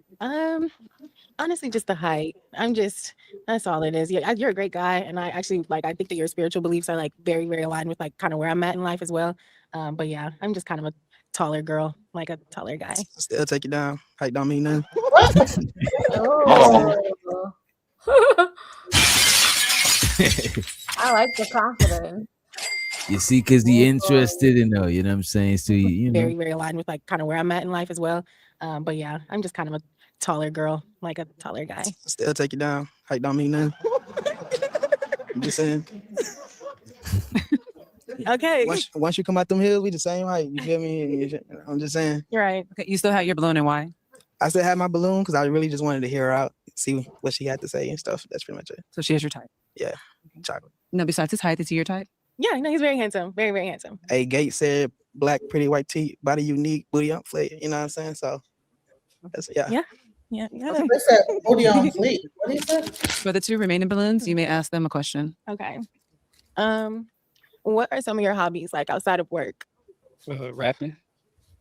Speaker 4: Honestly, just the height. I'm just, that's all it is. Yeah, you're a great guy, and I actually like. I think that your spiritual beliefs are like very, very aligned with like kind of where I'm at in life as well. But yeah, I'm just kind of a taller girl, like a taller guy.
Speaker 19: Still take you down. Height don't mean nothing.
Speaker 8: Oh. I like the confidence.
Speaker 7: You see, because he interested in her, you know what I'm saying? So, you know.
Speaker 4: Very, very aligned with like kind of where I'm at in life as well. But yeah, I'm just kind of a taller girl, like a taller guy.
Speaker 19: Still take you down. Height don't mean nothing. I'm just saying.
Speaker 4: Okay.
Speaker 19: Once you come out them hills, we the same height. You feel me? I'm just saying.
Speaker 4: You're right.
Speaker 6: Okay, you still have your balloon and why?
Speaker 19: I still had my balloon because I really just wanted to hear her out, see what she had to say and stuff. That's pretty much it.
Speaker 6: So she is your type.
Speaker 19: Yeah. Chocolate.
Speaker 6: No, besides his height, is he your type?
Speaker 4: Yeah, no, he's very handsome. Very, very handsome.
Speaker 19: Hey, Gates said black, pretty white teeth, body unique, booty on fleek. You know what I'm saying? So that's
Speaker 4: Yeah.
Speaker 19: yeah.
Speaker 4: Yeah.
Speaker 3: They said booty on fleek. What do you say?
Speaker 6: For the two remaining balloons, you may ask them a question.
Speaker 4: Okay. What are some of your hobbies like outside of work?
Speaker 12: Rapping,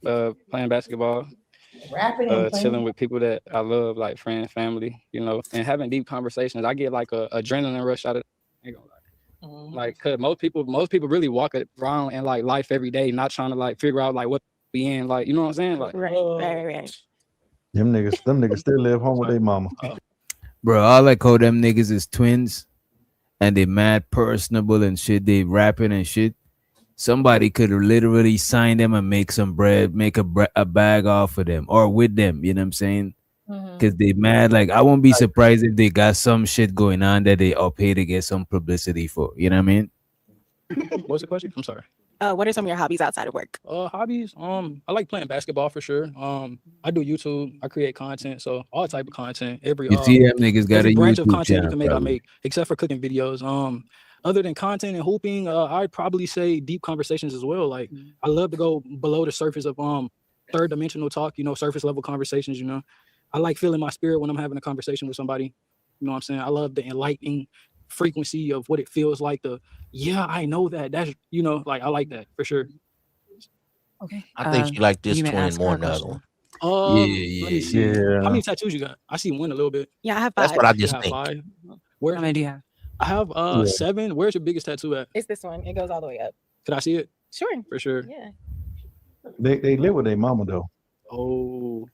Speaker 12: playing basketball,
Speaker 3: Rapping and playing.
Speaker 12: chilling with people that I love, like friends, family, you know, and having deep conversations. I get like a adrenaline rush out of it. Like, cause most people really walk around in like life every day, not trying to like figure out like what we in, like, you know what I'm saying? Like,
Speaker 4: Right.
Speaker 16: Them niggas still live home with their mama.
Speaker 7: Bro, I like how them niggas is twins and they mad personable and shit. They rapping and shit. Somebody could literally sign them and make some bread, make a bag off of them or with them. You know what I'm saying? Because they mad. Like, I won't be surprised if they got some shit going on that they all pay to get some publicity for. You know what I mean?
Speaker 12: what's the question? I'm sorry.
Speaker 4: What are some of your hobbies outside of work?
Speaker 12: Hobbies. I like playing basketball for sure. I do YouTube. I create content, so all type of content.
Speaker 7: You see them niggas got
Speaker 12: every
Speaker 7: a
Speaker 12: branch of
Speaker 7: YouTube
Speaker 12: content you
Speaker 7: channel,
Speaker 12: can make, I
Speaker 7: probably.
Speaker 12: make, except for cooking videos. Other than content and hooping, I'd probably say deep conversations as well. Like, I love to go below the surface of third dimensional talk. You know, surface level conversations. You know, I like feeling my spirit when I'm having a conversation with somebody. You know what I'm saying? I love the enlightening frequency of what it feels like to, yeah, I know that. That's, you know, like, I like that for sure.
Speaker 6: Okay.
Speaker 9: I think she like this
Speaker 6: you may
Speaker 9: twin
Speaker 6: ask
Speaker 9: more
Speaker 6: her
Speaker 9: than the other
Speaker 6: question.
Speaker 9: one.
Speaker 12: Let me see.
Speaker 16: Yeah.
Speaker 12: How many tattoos you got? I see one a little bit.
Speaker 4: Yeah, I have
Speaker 9: That's
Speaker 4: 5.
Speaker 9: what I
Speaker 12: You
Speaker 9: just
Speaker 12: have
Speaker 9: think.
Speaker 12: 5. Where?
Speaker 6: How many do you have?
Speaker 12: I have
Speaker 16: Yeah.
Speaker 12: 7. Where's your biggest tattoo at?
Speaker 4: It's this one. It goes all the way up.
Speaker 12: Could I see it?
Speaker 4: Sure.
Speaker 12: For sure.
Speaker 4: Yeah.
Speaker 16: They live with their mama though.
Speaker 12: Oh.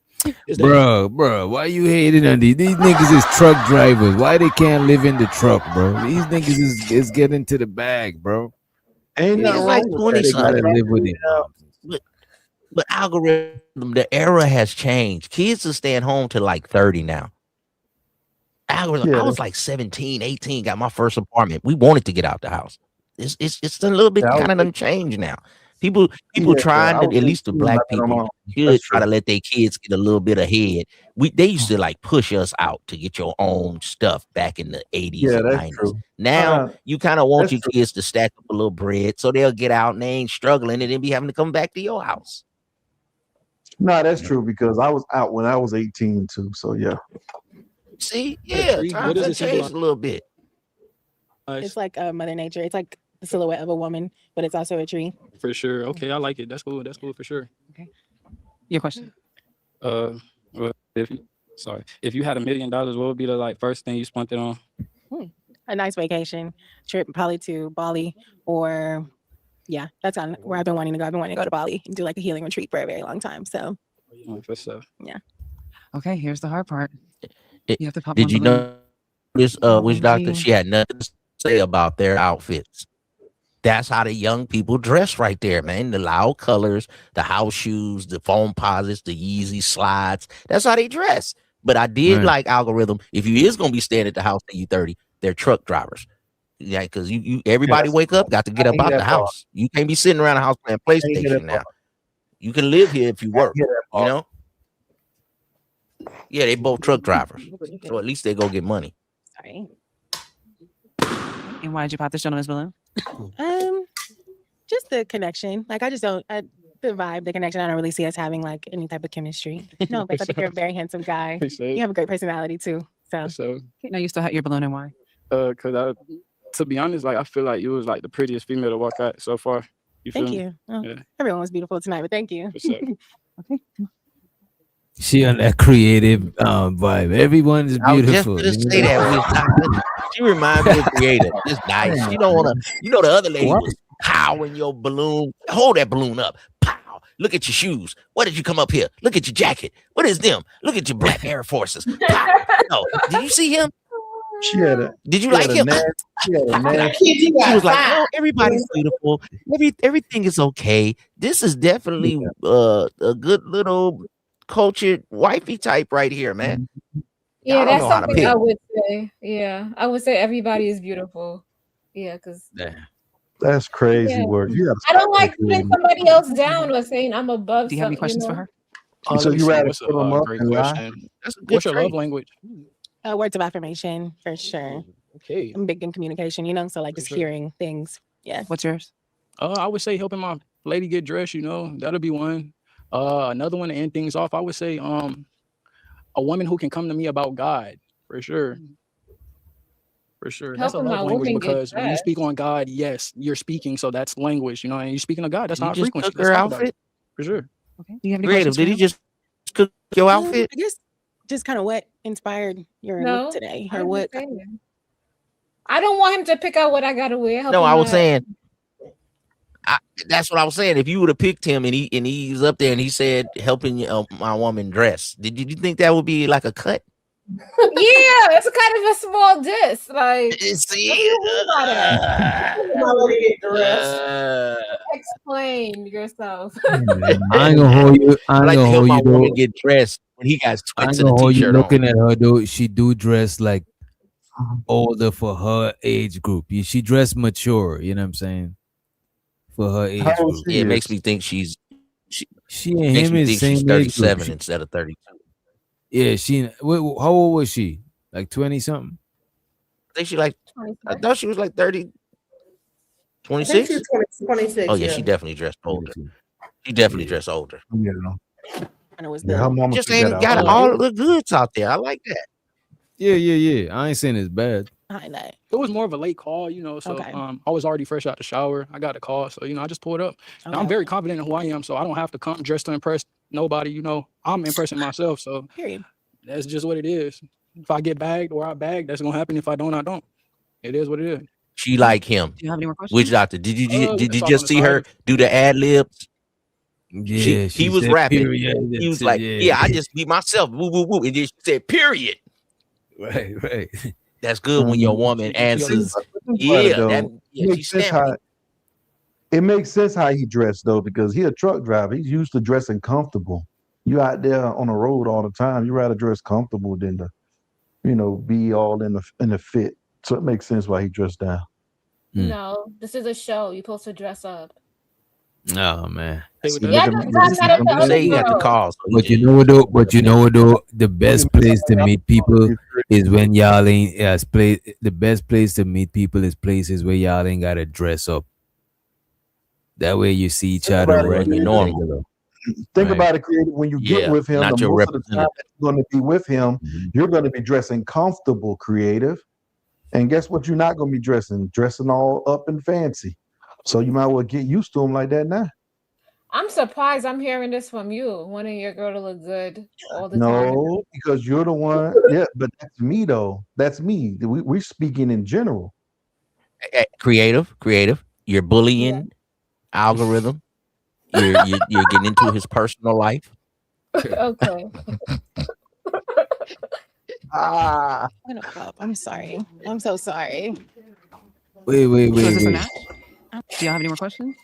Speaker 12: Is that
Speaker 7: Bro, why you hating on these? These niggas is truck drivers. Why they can't live in the truck, bro? These niggas is getting to the bag, bro.
Speaker 16: Ain't
Speaker 9: Niggas
Speaker 16: nothing
Speaker 9: like
Speaker 16: wrong with
Speaker 9: 20
Speaker 16: that. They
Speaker 7: Gotta
Speaker 9: something.
Speaker 7: live with it.
Speaker 9: But algorithm, the era has changed. Kids are staying home till like 30 now. Algorithm,
Speaker 16: Yeah,
Speaker 9: I was like 17, 18, got my first apartment. We wanted to get out the house. It's a little bit
Speaker 16: Yeah, I
Speaker 9: kind of
Speaker 16: was-
Speaker 9: done changed now. People
Speaker 16: Yeah,
Speaker 9: trying
Speaker 16: I
Speaker 9: to,
Speaker 16: was
Speaker 9: at least the
Speaker 16: 18
Speaker 9: black
Speaker 16: when I met my
Speaker 9: people,
Speaker 16: mom.
Speaker 9: should
Speaker 16: That's
Speaker 9: try to
Speaker 16: true.
Speaker 9: let their kids get a little bit ahead. They used to like push us out to get your own stuff back in the 80s
Speaker 16: Yeah,
Speaker 9: and
Speaker 16: that's
Speaker 9: 90s.
Speaker 16: true.
Speaker 9: Now you kind of want
Speaker 16: That's
Speaker 9: your
Speaker 16: true.
Speaker 9: kids to stack up a little bread so they'll get out and they ain't struggling and then be having to come back to your house.
Speaker 16: No, that's true because I was out when I was 18 too. So yeah.
Speaker 9: See,
Speaker 12: that
Speaker 9: yeah,
Speaker 12: tree? What
Speaker 9: times
Speaker 12: does
Speaker 9: have
Speaker 12: it symbolize?
Speaker 9: changed a little bit.
Speaker 4: It's like Mother Nature. It's like the silhouette of a woman, but it's also a tree.
Speaker 12: For sure. Okay, I like it. That's cool. That's cool for sure.
Speaker 6: Okay. Your question.
Speaker 12: Well, if you had $1 million, what would be the like first thing you spent it on?
Speaker 4: A nice vacation trip, probably to Bali, or yeah, that's where I've been wanting to go. I've been wanting to go to Bali and do like a healing retreat for a very long time. So
Speaker 12: For sure.
Speaker 4: yeah.
Speaker 6: Okay, here's the hard part.
Speaker 9: It-
Speaker 6: You have to pop
Speaker 9: Did
Speaker 6: one
Speaker 9: you
Speaker 6: balloon.
Speaker 9: notice Witch Doctor? She had nothing to say about their outfits. That's how the young people dress right there, man. The loud colors, the house shoes, the foam posits, the Yeezy slides. That's how they dress. But I did
Speaker 7: Right.
Speaker 9: like algorithm. If you is gonna be staying at the house till you 30, they're truck drivers. Yeah, because you everybody wake up, got to get
Speaker 16: I
Speaker 9: up
Speaker 16: hear
Speaker 9: out
Speaker 16: that
Speaker 9: the
Speaker 16: part.
Speaker 9: house. You can't be sitting around the house playing
Speaker 16: I hear that
Speaker 9: PlayStation now.
Speaker 16: part.
Speaker 9: You can live here if you
Speaker 16: I
Speaker 9: work,
Speaker 16: hear that
Speaker 9: you
Speaker 16: part.
Speaker 9: know? Yeah, they both truck drivers. So at least they go get money.
Speaker 4: Sorry.
Speaker 6: And why did you pop this gentleman's balloon?
Speaker 4: Just the connection. Like I just don't. The vibe, the connection. I don't really see us having like any type of chemistry. No, but I think you're a very handsome guy.
Speaker 12: Appreciate it.
Speaker 4: You have a great personality too. So
Speaker 12: So,
Speaker 6: Okay, now you still have your balloon and why?
Speaker 12: because to be honest, like I feel like you was like the prettiest female to walk out so far. You feel
Speaker 4: Thank
Speaker 12: me?
Speaker 4: you. Oh,
Speaker 12: Yeah.
Speaker 4: everyone was beautiful tonight, but thank you.
Speaker 12: For sure.
Speaker 4: Okay.
Speaker 7: She on that creative vibe. Everyone is
Speaker 9: I was just
Speaker 7: beautiful.
Speaker 9: gonna say that. We was not, she reminds me of creative. It's nice. You don't wanna. You know the other lady was powering your balloon. Hold that balloon up. Pow. Look at your shoes. What did you come up here? Look at your jacket. What is them? Look at your black Air Forces. Pow. No. Did you see him?
Speaker 16: She had a.
Speaker 9: Did you
Speaker 16: she had
Speaker 9: like
Speaker 16: a
Speaker 9: him?
Speaker 16: nasty- she had a nasty-
Speaker 3: Kid, you
Speaker 9: She
Speaker 3: got
Speaker 9: was like,
Speaker 3: five.
Speaker 9: "No, everybody's beautiful. Everything is okay. This is definitely a good little cultured wifey type right here, man.
Speaker 8: Yeah,
Speaker 9: Y'all don't
Speaker 8: that's
Speaker 9: know how to
Speaker 8: something
Speaker 9: pick."
Speaker 8: I would say. Yeah, I would say everybody is beautiful. Yeah, because
Speaker 16: That's crazy
Speaker 8: yeah,
Speaker 16: work. You gotta
Speaker 8: I don't
Speaker 16: stop
Speaker 8: like
Speaker 16: that
Speaker 8: putting
Speaker 16: creative.
Speaker 8: somebody else down or saying I'm above
Speaker 6: Do you have any
Speaker 8: something. You
Speaker 6: questions for
Speaker 8: know.
Speaker 6: her?
Speaker 12: Let
Speaker 16: So
Speaker 12: me
Speaker 16: you
Speaker 12: see.
Speaker 16: rather
Speaker 12: What's
Speaker 16: put them
Speaker 12: a
Speaker 16: up
Speaker 12: great
Speaker 16: and lie?
Speaker 12: question?
Speaker 9: That's a good
Speaker 12: What's your love
Speaker 9: trait.
Speaker 12: language?
Speaker 4: Words of affirmation for sure.
Speaker 12: Okay.
Speaker 4: I'm big in communication, so like just
Speaker 12: sure.
Speaker 4: hearing things. Yeah.
Speaker 6: What's yours?
Speaker 12: I would say helping my lady get dressed. That'll be one. Another one to end things off. I would say a woman who can come to me about God for sure. For sure. That's a
Speaker 8: Helping my
Speaker 12: love language
Speaker 8: woman get
Speaker 12: because when you
Speaker 8: dressed.
Speaker 12: speak on God, yes, you're speaking. So that's language, and you're speaking to God. That's
Speaker 9: Did he
Speaker 12: not
Speaker 9: just
Speaker 12: frequency.
Speaker 9: cook
Speaker 12: Let's
Speaker 9: her
Speaker 12: talk about it.
Speaker 9: outfit?
Speaker 12: For sure.
Speaker 6: Okay. Do you have any
Speaker 9: Creative.
Speaker 6: questions for
Speaker 9: Did he
Speaker 6: him?
Speaker 9: just cook your outfit?
Speaker 4: I guess just kind of what inspired your look
Speaker 8: No,
Speaker 4: today, or
Speaker 8: I'm
Speaker 4: what?
Speaker 8: just saying. I don't want him to pick out what I gotta wear.
Speaker 9: No,
Speaker 8: Helping
Speaker 9: I was
Speaker 8: my
Speaker 9: saying. That's what I was saying. If you would have picked him and he's up there and he said helping my woman dress, did you think that would be like a cut?
Speaker 8: yeah, it's kind of a small diss. Like, what do
Speaker 9: See,
Speaker 8: you mean by that?
Speaker 3: My lady get dressed.
Speaker 8: Explain yourself.
Speaker 7: I ain't gonna hold you. I
Speaker 9: I
Speaker 7: ain't
Speaker 9: like to
Speaker 7: gonna
Speaker 9: help
Speaker 7: hold
Speaker 9: my
Speaker 7: you
Speaker 9: woman
Speaker 7: though.
Speaker 9: get dressed when he got
Speaker 7: I ain't
Speaker 9: sweats and a
Speaker 7: gonna hold you
Speaker 9: t-shirt on.
Speaker 7: looking at her though. She do dress like older for her age group. She dress mature. You know what I'm saying? For her age
Speaker 16: How old
Speaker 7: group.
Speaker 16: she
Speaker 9: Yeah, it makes
Speaker 16: is?
Speaker 9: me think she
Speaker 7: and
Speaker 9: makes
Speaker 7: him
Speaker 9: me
Speaker 7: is
Speaker 9: think she's
Speaker 7: same age group.
Speaker 9: 37 instead of 32.
Speaker 7: Yeah, how old was she? Like 20 something?
Speaker 9: I think she like. I thought she was like 30.
Speaker 3: I think
Speaker 9: 26?
Speaker 3: she's 26.
Speaker 9: Oh yeah,
Speaker 3: Yeah.
Speaker 9: she definitely dressed older. She definitely dressed older.
Speaker 16: Yeah.
Speaker 4: And it was
Speaker 16: Yeah, her mama
Speaker 9: Just
Speaker 16: took that
Speaker 9: ain't
Speaker 16: out.
Speaker 9: got
Speaker 16: Like,
Speaker 9: all the goods out there. I like that.
Speaker 7: Yeah. I ain't saying it's bad.
Speaker 4: behind that.
Speaker 12: It was more of a late call, so
Speaker 4: Okay.
Speaker 12: I was already fresh out the shower. I got the call, so I just pulled up. And I'm
Speaker 4: Okay.
Speaker 12: very confident in who I am, so I don't have to come dressed to impress nobody. I'm impressing myself, so
Speaker 4: Period.
Speaker 12: that's just what it is. If I get bagged or I bag, that's gonna happen. If I don't, I don't. It is what it is.
Speaker 9: She like him.
Speaker 6: Do you have any more questions?
Speaker 9: Which doctor? Did you
Speaker 12: We
Speaker 9: did
Speaker 12: can
Speaker 9: you
Speaker 12: talk on
Speaker 9: just
Speaker 12: the
Speaker 9: see
Speaker 12: side
Speaker 9: her
Speaker 12: if-
Speaker 9: do the ad libs?
Speaker 7: Yeah,
Speaker 9: He was
Speaker 7: said
Speaker 9: rapping.
Speaker 7: period.
Speaker 9: He was
Speaker 7: That's it,
Speaker 9: like,
Speaker 7: yeah.
Speaker 9: "Yeah, I just be myself." Woo woo woo, and then she said, "Period."
Speaker 7: Right.
Speaker 9: That's good when your woman answers. Yeah, that yeah, she
Speaker 16: makes sense
Speaker 9: stamped
Speaker 16: how
Speaker 9: it.
Speaker 16: it makes sense how he dressed though, because he a truck driver. He's used to dressing comfortable. You out there on the road all the time. You rather dress comfortable than to, be all in the fit. So it makes sense why he dressed down.
Speaker 8: No, this is a show. You're supposed to dress up.
Speaker 7: Oh man.
Speaker 8: Yeah, I just done that at the
Speaker 9: You say you got the
Speaker 8: other girl.
Speaker 9: call. So
Speaker 7: But you know what though? The best place to meet people is when y'all ain't the best place to meet people is places where y'all ain't gotta dress up. That way you see each other
Speaker 16: about it,
Speaker 7: regular.
Speaker 9: you normal.
Speaker 7: regular.
Speaker 16: Think
Speaker 7: Right.
Speaker 16: about it, creative. When you get
Speaker 9: Yeah,
Speaker 16: with him,
Speaker 9: not
Speaker 16: the
Speaker 9: your
Speaker 16: most of the time
Speaker 9: representative.
Speaker 16: that you're going to be with him, you're going to be dressing comfortable, creative. And guess what? You're not going to be dressing all up and fancy. So you might well get used to him like that now.
Speaker 8: I'm surprised I'm hearing this from you, wanting your girl to look good all the time.
Speaker 16: No, because you're the one. Yeah, but that's me though. That's me. We're speaking in general.
Speaker 9: Creative. You're bullying algorithm. You're getting into his personal life.
Speaker 8: Okay.
Speaker 16: Ah,
Speaker 4: I'm gonna flop. I'm sorry. I'm so sorry.
Speaker 7: Wait.
Speaker 6: So is this a match? Do y'all have any more questions?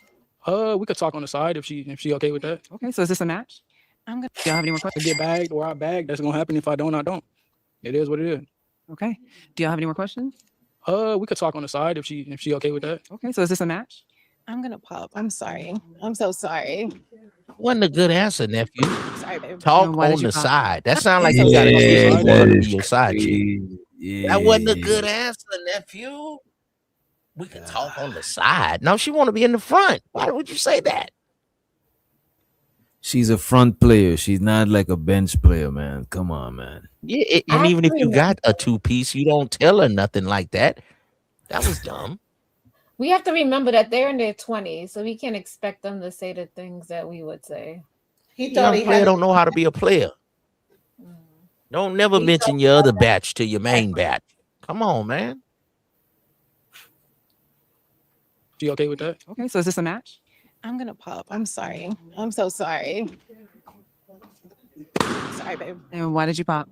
Speaker 12: We could talk on the side if she okay with that.
Speaker 6: Okay, so is this a match?
Speaker 4: I'm gonna.
Speaker 6: Do y'all have any more
Speaker 12: I
Speaker 6: questions?
Speaker 12: get bagged or I bag, that's gonna happen. If I don't, I don't. It is what it is.
Speaker 6: Okay. Do y'all have any more questions?
Speaker 12: We could talk on the side if she okay with that.
Speaker 6: Okay, so is this a match?
Speaker 4: I'm gonna pop. I'm sorry. I'm so sorry.
Speaker 9: Wasn't a good answer, nephew.
Speaker 4: Sorry, babe.
Speaker 9: Talk
Speaker 6: why did
Speaker 9: on
Speaker 6: you
Speaker 9: the
Speaker 6: pop?
Speaker 9: side. That sounds like
Speaker 4: Yeah,
Speaker 9: you got a
Speaker 12: that
Speaker 9: chick
Speaker 12: is
Speaker 9: you want her to be
Speaker 7: crazy.
Speaker 9: your side chick. That wasn't a good
Speaker 7: Yeah.
Speaker 9: answer, nephew. We can talk on the side. No, she want to be in the front. Why would you say that?
Speaker 7: She's a front player. She's not like a bench player, man. Come on, man.
Speaker 9: Yeah, and even if you
Speaker 8: Actually,
Speaker 9: got a two-piece, you don't tell her nothing like that. That was dumb.
Speaker 8: We have to remember that they're in their 20s, so we can't expect them to say the things that we would say.
Speaker 3: He thought
Speaker 9: Young
Speaker 3: he
Speaker 9: player
Speaker 3: had.
Speaker 9: don't know how to be a player. Don't never
Speaker 3: He
Speaker 9: mention your other batch to your main batch. Come on, man.
Speaker 12: You okay with that?
Speaker 6: Okay, so is this a match?
Speaker 4: I'm gonna pop. I'm sorry. I'm so sorry. Sorry, babe.
Speaker 6: And why did you pop?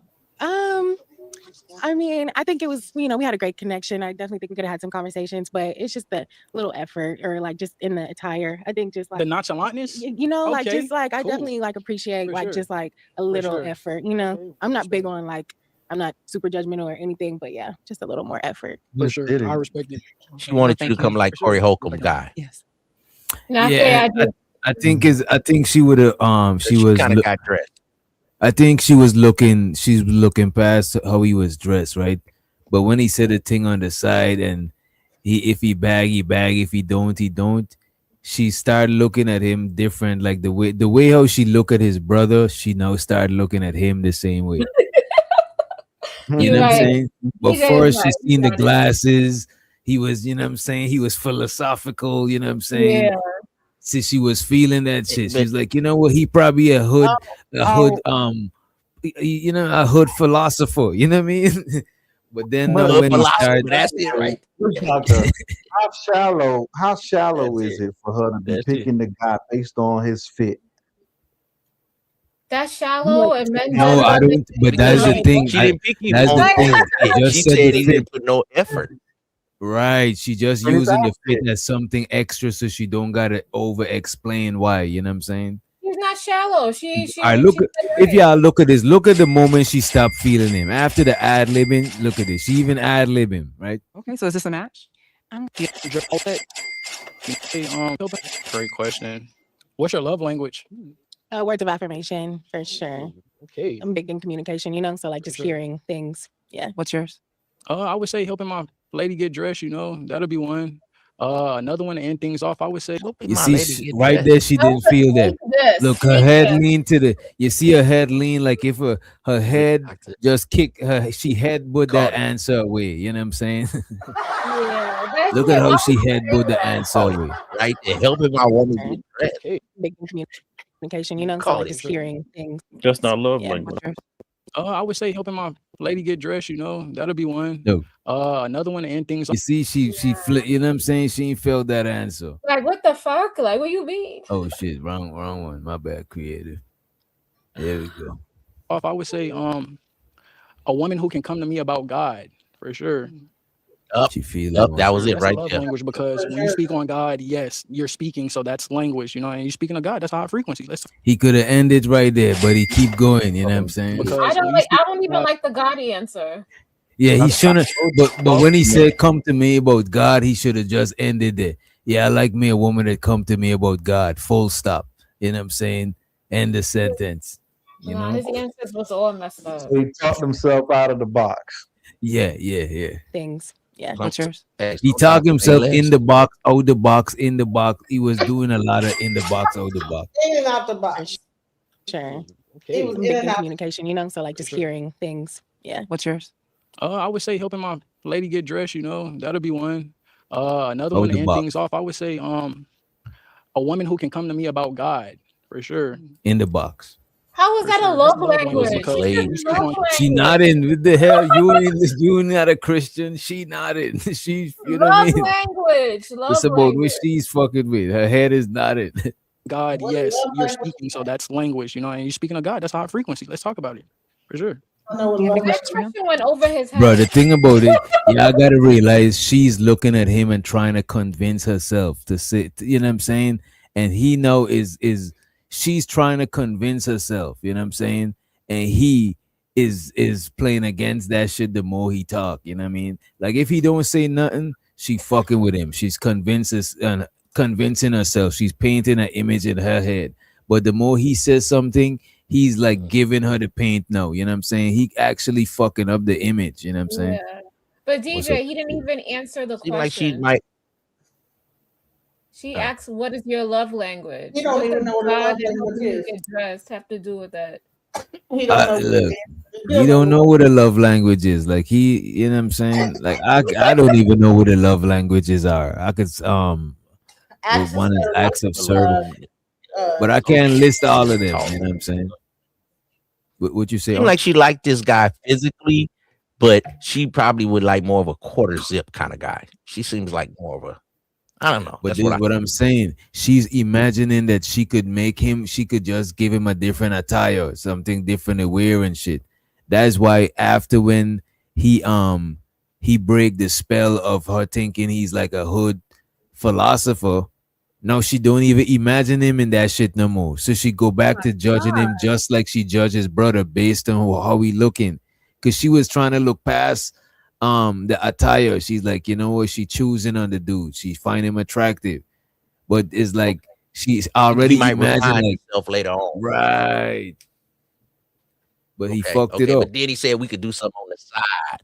Speaker 4: I mean, I think it was, we had a great connection. I definitely think we could have had some conversations, but it's just the little effort or like just in the attire. I think just like
Speaker 12: The nonchalantness?
Speaker 4: like
Speaker 12: Okay,
Speaker 4: just like I
Speaker 12: cool.
Speaker 4: definitely like appreciate
Speaker 12: For
Speaker 4: like
Speaker 12: sure.
Speaker 4: just like a
Speaker 12: For
Speaker 4: little
Speaker 12: sure.
Speaker 4: effort. I'm not big on like I'm not super judgmental or anything, but yeah, just a little more effort.
Speaker 12: For
Speaker 16: Just
Speaker 12: sure.
Speaker 16: did
Speaker 12: I
Speaker 16: it.
Speaker 12: respect it.
Speaker 9: She wanted you to
Speaker 6: thank
Speaker 9: come
Speaker 6: you.
Speaker 9: like
Speaker 12: For sure.
Speaker 9: Corey Holcomb
Speaker 12: Respect
Speaker 9: guy.
Speaker 6: Yes.
Speaker 8: Not
Speaker 7: Yeah,
Speaker 8: fair.
Speaker 7: and I think she would have she
Speaker 9: She
Speaker 7: was
Speaker 9: kind of got dressed.
Speaker 7: I think she was looking past how he was dressed, right? But when he said the thing on the side and if he bag, if he don't, he don't. She started looking at him different, like the way how she looked at his brother, she now started looking at him the same way. You
Speaker 8: You're
Speaker 7: know what I'm
Speaker 8: right.
Speaker 7: saying? But
Speaker 8: DJ is
Speaker 7: first she
Speaker 8: right. You
Speaker 7: seen the
Speaker 8: got it.
Speaker 7: glasses. He was, you know what I'm saying? He was philosophical, you know what I'm saying?
Speaker 8: Yeah.
Speaker 7: See, she was feeling that shit.
Speaker 9: But
Speaker 7: She's like, you know what? He probably a hood, a hood philosopher. You know what I mean? But then
Speaker 16: But
Speaker 7: when he
Speaker 9: philosopher,
Speaker 7: started,
Speaker 9: that's it right.
Speaker 16: Doctor, how shallow
Speaker 9: That's
Speaker 16: is
Speaker 9: it.
Speaker 16: it for her to be
Speaker 9: That's it.
Speaker 16: picking the guy based on his fit?
Speaker 8: That's shallow and men
Speaker 7: no,
Speaker 8: just
Speaker 7: I
Speaker 8: love it.
Speaker 7: don't. But that's the thing.
Speaker 9: She didn't pick him
Speaker 7: That's
Speaker 9: on
Speaker 7: the
Speaker 8: Like,
Speaker 7: thing.
Speaker 9: fit.
Speaker 7: Just
Speaker 9: She
Speaker 7: said
Speaker 9: said
Speaker 7: the
Speaker 9: he
Speaker 7: fit.
Speaker 9: didn't put no effort.
Speaker 7: Right. She just using the fit as something extra, so she don't gotta over explain why. You know what I'm saying?
Speaker 8: She's not shallow. She
Speaker 7: All right, look
Speaker 8: she
Speaker 7: at
Speaker 8: said
Speaker 7: if
Speaker 8: right.
Speaker 7: y'all look at this. Look at the moment she stopped feeling him. After the ad libbing, look at this. She even ad lib him, right?
Speaker 6: Okay, so is this a match?
Speaker 12: Hey, great question. What's your love language?
Speaker 4: Words of affirmation for sure.
Speaker 12: Okay.
Speaker 4: I'm big in communication, so like just
Speaker 12: sure.
Speaker 4: hearing things. Yeah.
Speaker 6: What's yours?
Speaker 12: I would say helping my lady get dressed, that'll be one. Another one to end things off, I would say.
Speaker 7: You see, right there, she didn't feel that. Look, her head leaned to the. You see her head lean like if her head just kick her. She headbutt that answer away. You know what I'm saying?
Speaker 8: Yeah, that's
Speaker 7: Look
Speaker 8: it.
Speaker 7: at how
Speaker 8: Why
Speaker 7: she
Speaker 8: would you
Speaker 7: headbutt
Speaker 8: do
Speaker 7: the
Speaker 8: that?
Speaker 7: answer away.
Speaker 9: Right there, helping my woman get dressed.
Speaker 4: Big in communication, so
Speaker 9: Call
Speaker 4: like
Speaker 9: it.
Speaker 4: just hearing things.
Speaker 11: That's not love
Speaker 4: Yeah.
Speaker 11: language.
Speaker 12: I would say helping my lady get dressed, that'll be one.
Speaker 7: No.
Speaker 12: Another one to end things
Speaker 7: You see, she you know what I'm saying? She ain't felt that answer.
Speaker 8: Like, what the fuck? Like, what you mean?
Speaker 7: Oh shit, wrong one. My bad, creative. There we go.
Speaker 12: off. I would say a woman who can come to me about God, for sure.
Speaker 7: She feel
Speaker 9: Up, that was it
Speaker 12: That's
Speaker 9: right
Speaker 12: a love
Speaker 9: there.
Speaker 12: language because when you speak on God, yes, you're speaking, so that's language, and you're speaking to God, that's a high frequency.
Speaker 7: He could have ended right there, but he keep going. You know what I'm saying?
Speaker 12: Because
Speaker 8: I
Speaker 12: when you
Speaker 8: don't
Speaker 12: speak
Speaker 8: even
Speaker 12: God,
Speaker 8: like the God answer.
Speaker 7: Yeah, he shouldn't. But when he said "come to me about God," he should have just ended there. Yeah, I like me a woman that come to me about God. Full stop. You know what I'm saying? End the sentence. You
Speaker 8: Nah,
Speaker 7: know?
Speaker 8: his answers was all messed up.
Speaker 16: So he talked himself out of the box.
Speaker 7: Yeah.
Speaker 4: Things. Yeah.
Speaker 6: What's yours?
Speaker 7: He talked himself in the box, out the box, in the box. He was doing a lot of in the box, out the box.
Speaker 3: In and out the box.
Speaker 4: Sure.
Speaker 3: It was
Speaker 4: I'm
Speaker 3: in
Speaker 4: big
Speaker 3: and
Speaker 4: in
Speaker 3: out.
Speaker 4: communication, so like just hearing things. Yeah.
Speaker 6: What's yours?
Speaker 12: I would say helping my lady get dressed, that'll be one. Another
Speaker 7: Out
Speaker 12: one to
Speaker 7: the
Speaker 12: end
Speaker 7: box.
Speaker 12: things off, I would say a woman who can come to me about God, for sure.
Speaker 7: In the box.
Speaker 8: How was that a
Speaker 12: sure.
Speaker 8: love
Speaker 12: That's love language
Speaker 8: language?
Speaker 12: because
Speaker 8: She
Speaker 12: you
Speaker 8: said
Speaker 12: speak
Speaker 8: love
Speaker 12: on
Speaker 7: She
Speaker 8: language.
Speaker 7: nodding. What the hell? You not a Christian. She nodded. She's, you know what I
Speaker 8: Love
Speaker 7: mean?
Speaker 8: language. Love
Speaker 7: It's about
Speaker 8: language.
Speaker 7: which she's fucking with. Her head is nodded.
Speaker 12: God,
Speaker 3: What
Speaker 12: yes,
Speaker 3: love
Speaker 12: you're
Speaker 3: language
Speaker 12: speaking, so that's language, and you're speaking to God, that's a high frequency. Let's talk about it, for sure.
Speaker 3: I know what
Speaker 6: Do you have any
Speaker 3: love
Speaker 8: That
Speaker 6: questions for him?
Speaker 8: question went over his
Speaker 7: Bro, the
Speaker 8: head.
Speaker 7: thing about it, y'all gotta realize she's looking at him and trying to convince herself to sit. You know what I'm saying? And he know is she's trying to convince herself. You know what I'm saying? And he is playing against that shit. The more he talk, you know what I mean? Like if he don't say nothing, she fucking with him. She's convincing herself. She's painting an image in her head. But the more he says something, he's like giving her the paint now. You know what I'm saying? He actually fucking up the image. You know what I'm saying?
Speaker 8: Yeah. But
Speaker 7: What's up?
Speaker 8: DJ, he didn't even answer the
Speaker 9: Seem like she
Speaker 8: question.
Speaker 9: might.
Speaker 8: She asked, "What is your love language?"
Speaker 3: You don't
Speaker 8: What
Speaker 3: even
Speaker 8: does
Speaker 3: know what a
Speaker 8: God
Speaker 3: love
Speaker 8: and
Speaker 3: language
Speaker 8: helping you
Speaker 3: is.
Speaker 8: get dressed have to do with that?
Speaker 3: He don't know.
Speaker 7: Look,
Speaker 3: He
Speaker 7: he
Speaker 3: don't
Speaker 7: don't
Speaker 3: know.
Speaker 7: know what a love language is. Like you know what I'm saying? Like I don't even know what the love languages are. I could
Speaker 3: Acts of
Speaker 7: one is acts of service, but I
Speaker 3: Oh,
Speaker 7: can't list all of them.
Speaker 9: talk.
Speaker 7: You know what I'm saying? What you say?
Speaker 9: Seemed like she liked this guy physically, but she probably would like more of a quarter zip kind of guy. She seems like more of a, I don't know.
Speaker 7: But
Speaker 9: That's
Speaker 7: this
Speaker 9: what
Speaker 7: is
Speaker 9: I
Speaker 7: what I'm saying. She's imagining that she could make him, she could just give him a different attire, something different to wear and shit. That's why after when he break the spell of her thinking he's like a hood philosopher, now she don't even imagine him in that shit no more. So she go back to judging him just like she judges brother based on how he looking. Cause she was trying to look past the attire. She's like, you know what, she choosing on the dude. She find him attractive. But it's like she's
Speaker 9: he
Speaker 7: already
Speaker 9: might
Speaker 7: imagined
Speaker 9: refine
Speaker 7: like
Speaker 9: himself later on.
Speaker 7: right. But he
Speaker 9: Okay,
Speaker 7: fucked it
Speaker 9: okay,
Speaker 7: up.
Speaker 9: but then he said we could do something on the side,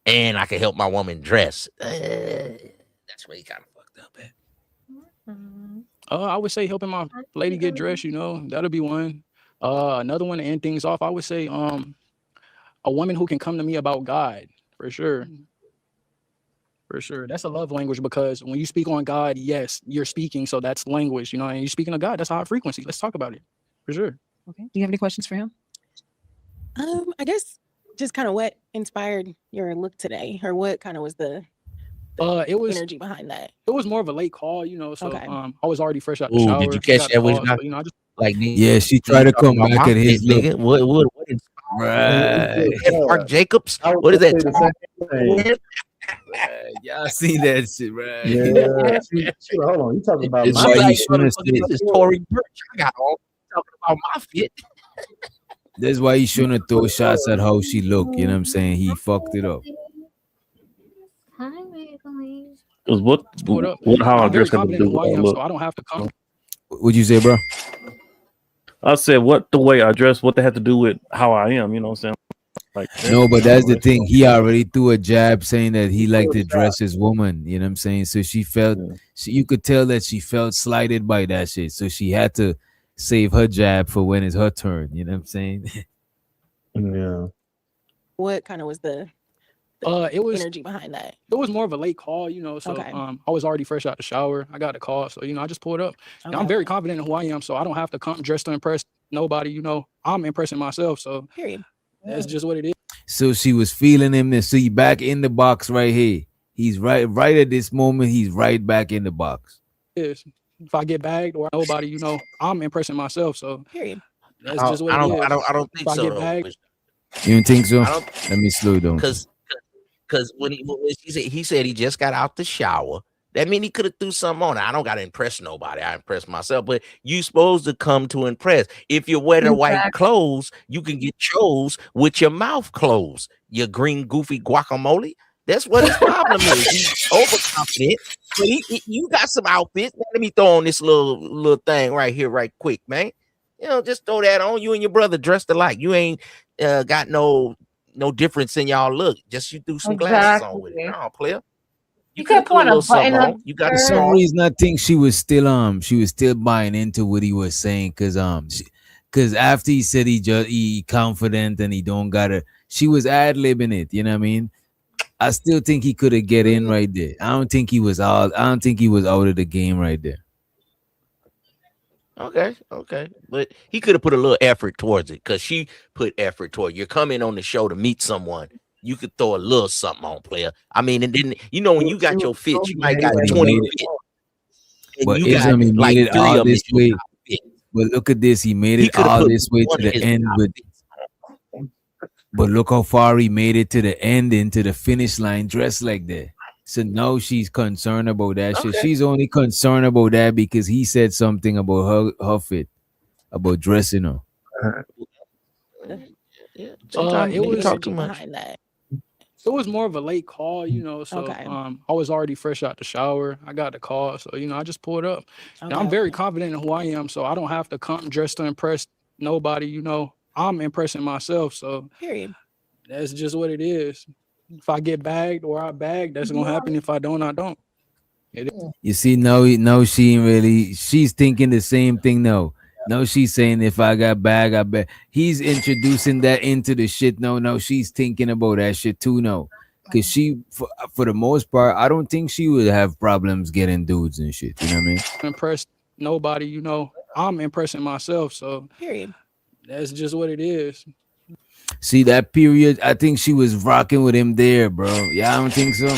Speaker 9: and I could help my woman dress. That's where he kind of fucked up at.
Speaker 12: I would say helping my lady get dressed, that'll be one. Another one to end things off, I would say a woman who can come to me about God, for sure. For sure. That's a love language because when you speak on God, yes, you're speaking, so that's language, and you're speaking to God, that's high frequency. Let's talk about it. For sure.
Speaker 6: Okay. Do you have any questions for him?
Speaker 4: I guess just kind of what inspired your look today, or what kind of was the
Speaker 12: It was
Speaker 4: energy behind that?
Speaker 12: It was more of a late call, so
Speaker 4: Okay.
Speaker 12: I was already fresh out the
Speaker 9: Ooh,
Speaker 12: shower.
Speaker 9: did you
Speaker 12: I
Speaker 9: catch
Speaker 12: got the
Speaker 9: that? Which
Speaker 12: call,
Speaker 9: guy?
Speaker 12: so I just
Speaker 9: Like,
Speaker 7: Yeah, she
Speaker 9: you
Speaker 7: tried to
Speaker 9: talking
Speaker 7: come
Speaker 9: about
Speaker 7: back
Speaker 9: my
Speaker 7: at his
Speaker 9: fit,
Speaker 7: look.
Speaker 9: nigga? What
Speaker 7: Right.
Speaker 9: Mark Jacobs?
Speaker 16: I was
Speaker 9: What is
Speaker 16: gonna
Speaker 9: that?
Speaker 16: say the same thing.
Speaker 7: Right. Y'all see that shit, right?
Speaker 16: Yeah. She, hold on. You talking about
Speaker 7: That's
Speaker 16: my
Speaker 7: why
Speaker 9: She's
Speaker 7: you
Speaker 9: like,
Speaker 7: shouldn't have
Speaker 9: motherfucker,
Speaker 7: said.
Speaker 9: this is Tory Burch. I got on talking about my fit.
Speaker 7: That's why you shouldn't throw shots at how she looked. You know what I'm saying? He fucked it up.
Speaker 11: Because what
Speaker 12: pulled up.
Speaker 11: how I
Speaker 12: I'm very
Speaker 11: dress have to
Speaker 12: confident
Speaker 11: do
Speaker 12: in who
Speaker 11: with
Speaker 12: I am,
Speaker 11: look.
Speaker 12: so I don't have to come.
Speaker 7: What'd you say, bro?
Speaker 11: I said what the way I dress, what they have to do with how I am. You know what I'm saying? Like
Speaker 7: No, but that's the
Speaker 11: that's
Speaker 7: thing. He already threw a jab saying that he liked to dress his woman. You know what I'm saying? So she felt, you could tell that she felt slighted by that shit. So she had to save her jab for when it's her turn. You know what I'm saying?
Speaker 16: Yeah.
Speaker 4: What kind of was the
Speaker 12: It was
Speaker 4: energy behind that?
Speaker 12: It was more of a late call, so
Speaker 4: Okay.
Speaker 12: I was already fresh out the shower. I got the call, so I just pulled up. And I'm
Speaker 4: Okay.
Speaker 12: very confident in who I am, so I don't have to come dressed to impress nobody. I'm impressing myself, so
Speaker 4: Period.
Speaker 12: that's just what it is.
Speaker 7: So she was feeling him. Then see back in the box right here. He's right at this moment. He's right back in the box.
Speaker 12: If I get bagged or nobody, I'm impressing myself, so
Speaker 4: Period.
Speaker 12: that's just what it is.
Speaker 9: I don't think
Speaker 12: If I
Speaker 9: so
Speaker 12: get
Speaker 9: though.
Speaker 12: bagged,
Speaker 7: You don't think so?
Speaker 9: I don't
Speaker 7: Let me slow down.
Speaker 9: because when he said he just got out the shower. That mean he could have threw something on. I don't gotta impress nobody. I impress myself. But you supposed to come to impress. If you wear the white clothes, you can get chose with your mouth closed. Your green goofy guacamole. That's what his problem is. He's overconfident. But you got some outfits. Let me throw on this little thing right here, right quick, man. Just throw that on. You and your brother dressed alike. You ain't got no difference in y'all look. Just you threw some glasses on with it. No, player. You could put a little something on. You got
Speaker 7: For some reason, I think she was still buying into what he was saying, cause after he said he confident and he don't gotta, she was ad libbing it. You know what I mean? I still think he could have get in right there. I don't think he was out. I don't think he was out of the game right there.
Speaker 9: Okay. But he could have put a little effort towards it because she put effort toward it. You're coming on the show to meet someone. You could throw a little something on, player. I mean, and then when you got your fit, you might got
Speaker 7: But he
Speaker 9: 20
Speaker 7: made it.
Speaker 9: fit. And
Speaker 7: But
Speaker 9: you
Speaker 7: Islam,
Speaker 9: got
Speaker 7: he made
Speaker 9: like
Speaker 7: it
Speaker 9: 3
Speaker 7: all
Speaker 9: of them
Speaker 7: this
Speaker 9: that you
Speaker 7: way.
Speaker 9: got fit.
Speaker 7: But look at this. He made
Speaker 9: He
Speaker 7: it
Speaker 9: could have
Speaker 7: all
Speaker 9: put
Speaker 7: this way
Speaker 9: one
Speaker 7: to
Speaker 9: of
Speaker 7: the
Speaker 9: his
Speaker 7: end. But look how far he made it to the end, into the finish line, dressed like that. So now she's concerned about that shit.
Speaker 9: Okay.
Speaker 7: She's only concerned about that because he said something about her fit, about dressing her.
Speaker 9: Yeah. Sometimes
Speaker 12: it
Speaker 9: you
Speaker 12: was
Speaker 9: talk too much.
Speaker 4: Behind that.
Speaker 12: It was more of a late call, so
Speaker 4: Okay.
Speaker 12: I was already fresh out the shower. I got the call, so I just pulled up. And I'm very confident in who I am, so I don't have to come dressed to impress nobody. I'm impressing myself, so
Speaker 4: Period.
Speaker 12: that's just what it is. If I get bagged or I bag, that's gonna happen. If I don't, I don't.
Speaker 7: You see, now she ain't really. She's thinking the same thing now. No, she's saying if I got bag, I bet he's introducing that into the shit. No, she's thinking about that shit too. No, because she, for the most part, I don't think she would have problems getting dudes and shit. You know what I mean?
Speaker 12: Impress nobody, you know. I'm impressing myself, so
Speaker 4: Period.
Speaker 12: that's just what it is.
Speaker 7: See that period? I think she was rocking with him there, bro. Yeah, I don't think so.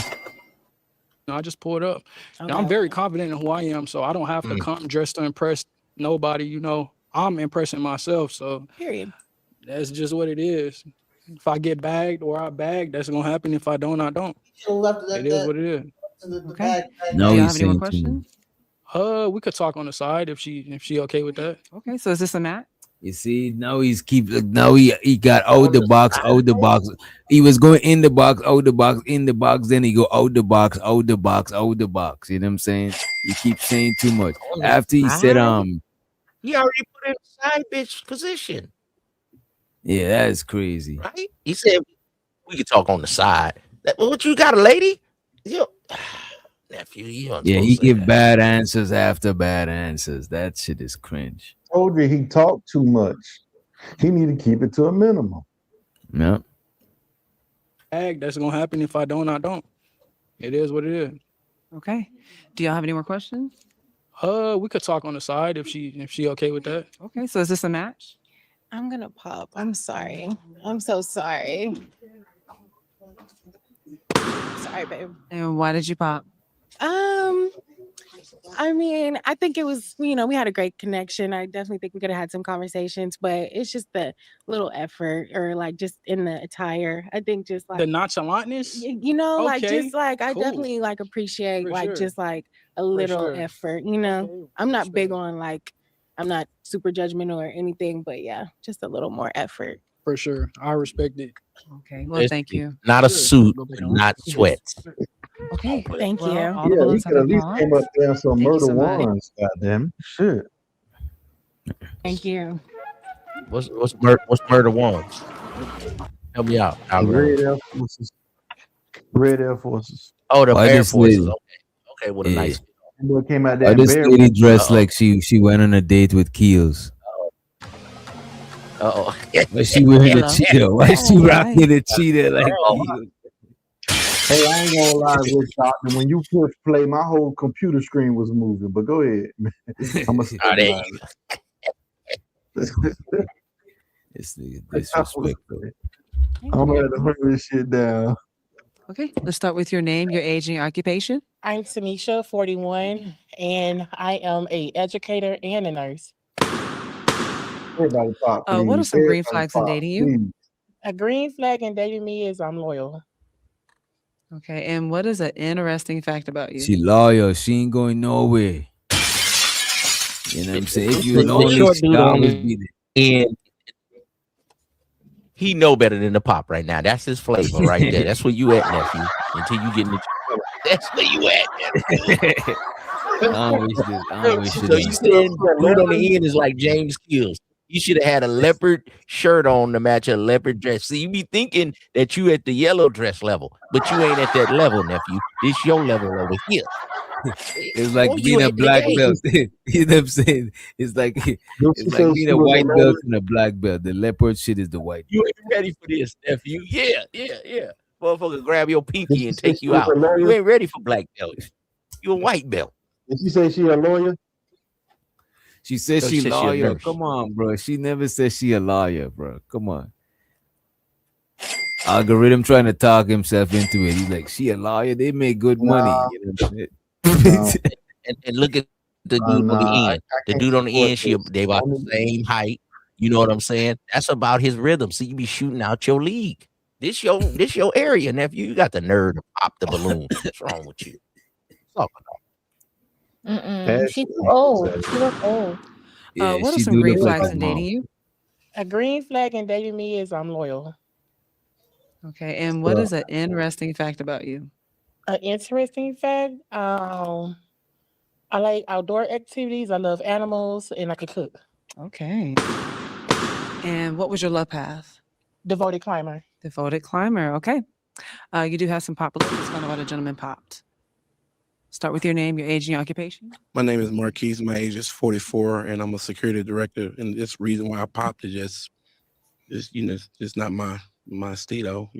Speaker 12: I just pulled up.
Speaker 4: Okay.
Speaker 12: I'm very confident in who I am, so I don't have to come dressed to impress nobody, you know. I'm impressing myself, so
Speaker 4: Period.
Speaker 12: that's just what it is. If I get bagged or I bag, that's gonna happen. If I don't, I don't. It is what it is.
Speaker 6: Okay.
Speaker 7: No,
Speaker 6: Do y'all
Speaker 7: he's
Speaker 6: have any more
Speaker 7: saying too much.
Speaker 6: questions?
Speaker 12: We could talk on the side if she okay with that.
Speaker 6: Okay, so is this a match?
Speaker 7: You see, now he's now he got out the box, out the box. He was going in the box, out the box, in the box. Then he go out the box, out the box, out the box. You know what I'm saying? He keeps saying too much. After he said,
Speaker 9: He already put in a side bitch position,
Speaker 7: yeah, that is crazy.
Speaker 9: right? He said we could talk on the side. What you got, a lady? Yo, nephew, you don't
Speaker 7: Yeah,
Speaker 9: supposed
Speaker 7: he
Speaker 9: to say
Speaker 7: give
Speaker 9: that.
Speaker 7: bad answers after bad answers. That shit is cringe.
Speaker 16: Told you he talked too much. He need to keep it to a minimum.
Speaker 7: Yeah.
Speaker 12: Bag, that's gonna happen. If I don't, I don't. It is what it is.
Speaker 6: Okay. Do y'all have any more questions?
Speaker 12: We could talk on the side if she okay with that.
Speaker 6: Okay, so is this a match?
Speaker 4: I'm gonna pop. I'm sorry. I'm so sorry. Sorry, babe.
Speaker 6: And why did you pop?
Speaker 4: I mean, I think it was, you know, we had a great connection. I definitely think we could have had some conversations, but it's just the little effort or like just in the attire. I think just like
Speaker 12: The nonchalantness.
Speaker 4: you know, like
Speaker 12: Okay,
Speaker 4: just like I
Speaker 12: cool.
Speaker 4: definitely like appreciate
Speaker 12: For
Speaker 4: like
Speaker 12: sure.
Speaker 4: just like a little
Speaker 12: sure.
Speaker 4: effort, you know.
Speaker 12: Okay,
Speaker 4: I'm not big on like I'm not super judgmental or anything, but yeah, just a little more effort.
Speaker 12: For sure. I respect it.
Speaker 6: Okay, well, thank you.
Speaker 9: Not a
Speaker 12: Sure.
Speaker 9: suit,
Speaker 12: Go back
Speaker 9: and
Speaker 12: on.
Speaker 9: not sweats.
Speaker 6: Okay,
Speaker 4: Thank
Speaker 6: well,
Speaker 4: you.
Speaker 6: all the
Speaker 16: Yeah, he
Speaker 6: balloons have
Speaker 16: could at
Speaker 6: been
Speaker 16: least
Speaker 6: popped.
Speaker 16: came up there and some
Speaker 6: Thank you,
Speaker 16: murder
Speaker 6: somebody.
Speaker 16: ones. Goddamn shit.
Speaker 4: Thank you.
Speaker 9: What's murder ones? Help me out.
Speaker 16: The Red Air Forces. Red Air Forces.
Speaker 9: Oh, the
Speaker 7: Why
Speaker 9: Air
Speaker 7: this
Speaker 9: Forces.
Speaker 7: lady?
Speaker 9: Okay, with a
Speaker 7: Yeah.
Speaker 9: nice.
Speaker 16: And boy came out there
Speaker 7: Why
Speaker 16: and
Speaker 7: this
Speaker 16: buried
Speaker 7: lady
Speaker 16: him.
Speaker 7: dressed like she went on a date with Keels?
Speaker 9: Oh,
Speaker 7: Why she wearing a
Speaker 6: Hello.
Speaker 7: cheetah? Why she rocking a cheetah like Keels?
Speaker 16: Hey, I ain't gonna lie, Rich Doctor. When you push play, my whole computer screen was moving. But go ahead. I'm gonna
Speaker 9: Oh, there you
Speaker 16: stabilize.
Speaker 7: This nigga disrespectful.
Speaker 16: I'm gonna have to hunt this shit down.
Speaker 6: Okay, let's start with your name, your age, and your occupation.
Speaker 5: I'm Tanisha, 41, and I am a educator and a nurse.
Speaker 16: Everybody pop, please.
Speaker 6: What are some green
Speaker 16: Everybody
Speaker 6: flags in
Speaker 16: pop,
Speaker 6: dating you?
Speaker 16: please.
Speaker 5: A green flag in dating me is I'm loyal.
Speaker 6: Okay, and what is an interesting fact about you?
Speaker 7: She loyal. She ain't going nowhere. You know what I'm saying? If you
Speaker 9: The
Speaker 7: lonely,
Speaker 9: short
Speaker 7: she
Speaker 9: dude on
Speaker 7: always
Speaker 9: the
Speaker 7: be there.
Speaker 9: end. He know better than the pop right now. That's his flavor right there. That's where you at, nephew. Until you get in the. That's where you at.
Speaker 7: I don't wish this. I don't wish
Speaker 9: So you saying dude on the end is like James Kills. You should have had a leopard shirt on to match a leopard dress. See, you be thinking that you at the yellow dress level, but you ain't at that level, nephew. This your level over here.
Speaker 7: It's like
Speaker 9: Oh, you
Speaker 7: being a
Speaker 9: ain't in the
Speaker 7: black
Speaker 9: game.
Speaker 7: belt. You know what I'm saying? It's like
Speaker 16: She
Speaker 7: being
Speaker 16: she
Speaker 7: a
Speaker 16: was
Speaker 7: white
Speaker 16: a
Speaker 7: belt
Speaker 16: leopard.
Speaker 7: and a black belt. The leopard shit is the white.
Speaker 9: You ain't ready for this, nephew. Yeah. Motherfucker, grab your pinky and
Speaker 16: Did she say
Speaker 9: take
Speaker 16: she
Speaker 9: you
Speaker 16: was
Speaker 9: out.
Speaker 16: a lawyer?
Speaker 9: You ain't ready for black belt. You a white belt.
Speaker 16: Did she say she a lawyer?
Speaker 7: She said
Speaker 9: So
Speaker 7: she
Speaker 9: she a
Speaker 7: lawyer.
Speaker 9: nurse.
Speaker 7: Come on, bro. She never said she a lawyer, bro. Come on. Algorithm trying to talk himself into it. He's like, she a lawyer. They make good money.
Speaker 16: Nah,
Speaker 7: You know what I'm saying?
Speaker 16: no,
Speaker 9: And look at the dude on
Speaker 16: nah.
Speaker 9: the
Speaker 16: I
Speaker 9: end. The
Speaker 16: can't
Speaker 9: dude on the
Speaker 16: support
Speaker 9: end,
Speaker 16: this.
Speaker 9: they about the same height. You know what I'm saying? That's about his rhythm. So you be shooting out your league. This your area, nephew. You got the nerve to pop the balloon. What's wrong with you? Talk
Speaker 5: She's too old. She looks old.
Speaker 7: Yeah,
Speaker 6: What are
Speaker 7: she
Speaker 6: some
Speaker 7: do
Speaker 6: green
Speaker 7: look like
Speaker 6: flags
Speaker 7: his
Speaker 6: in dating
Speaker 7: mom.
Speaker 6: you?
Speaker 5: A green flag in dating me is I'm loyal.
Speaker 6: Okay, and what is an interesting fact about you?
Speaker 5: An interesting fact, I like outdoor activities. I love animals, and I can cook.
Speaker 6: Okay. And what was your love path?
Speaker 5: Devoted climber.
Speaker 6: Devoted climber. Okay. You do have some pop balloons. Let's find out why the gentleman popped. Start with your name, your age, and your occupation.
Speaker 22: My name is Marquise. My age is 44, and I'm a security director. And this reason why I popped is just it's not my stilo.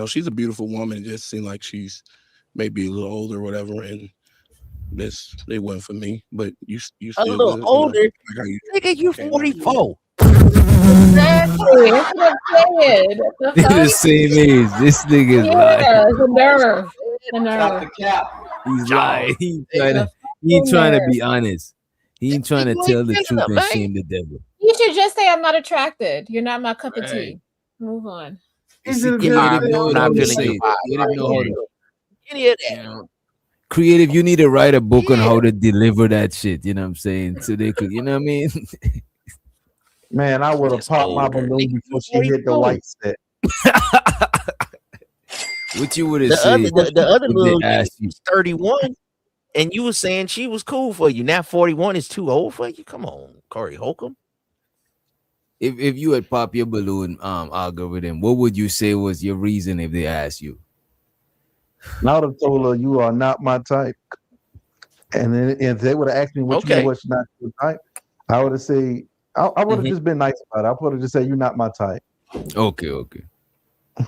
Speaker 22: She's a beautiful woman. It just seemed like she's maybe a little older or whatever, and they wasn't for me. But you
Speaker 9: A
Speaker 22: still
Speaker 9: little
Speaker 22: good.
Speaker 9: older.
Speaker 22: Like how you
Speaker 9: Nigga, you
Speaker 22: came out.
Speaker 9: 44.
Speaker 8: Exactly. That's what I'm saying. What the
Speaker 7: They're the
Speaker 8: fuck?
Speaker 7: same age. This nigga is lying.
Speaker 8: Yeah, the nerve. The nerve.
Speaker 7: He's
Speaker 9: Y'all,
Speaker 7: lying. He
Speaker 8: The
Speaker 7: ain't
Speaker 8: fucking
Speaker 7: trying to
Speaker 8: nerve.
Speaker 7: be honest. He ain't trying to
Speaker 9: you ain't
Speaker 7: tell the
Speaker 9: killing
Speaker 7: truth
Speaker 9: them,
Speaker 7: and
Speaker 9: man.
Speaker 7: shame the devil.
Speaker 8: You should just say I'm not attracted. You're not my cup of
Speaker 7: Right.
Speaker 8: tea. Move on.
Speaker 7: You see, creative
Speaker 9: I'm
Speaker 7: knows
Speaker 9: not
Speaker 7: how to
Speaker 9: feeling
Speaker 7: say
Speaker 9: your
Speaker 7: it.
Speaker 9: vibe.
Speaker 7: Creative know how to,
Speaker 9: Any of that.
Speaker 7: you know. Creative, you need to write a book on
Speaker 9: Yeah.
Speaker 7: how to deliver that shit. You know what I'm saying? So they could, you know what I mean?
Speaker 16: Man, I would have
Speaker 9: Just
Speaker 16: popped my
Speaker 9: older.
Speaker 16: balloon
Speaker 9: Nigga,
Speaker 16: before
Speaker 9: you
Speaker 16: she hit the
Speaker 9: 44.
Speaker 16: light set.
Speaker 7: What you would have
Speaker 9: The other
Speaker 7: said
Speaker 9: the other
Speaker 7: if
Speaker 9: little
Speaker 7: they
Speaker 9: lady
Speaker 7: asked you?
Speaker 9: was 31, and you were saying she was cool for you. Now 41 is too old for you. Come on, Corey Holcomb.
Speaker 7: If you had popped your balloon algorithm, what would you say was your reason if they asked you?
Speaker 16: And I would have told her, "You are not my type." And then if they would have asked me, "What you mean,
Speaker 9: Okay.
Speaker 16: what's not your type?" I would have said, I would have just been nice about it. I would have just said, "You're not my type."
Speaker 7: Okay.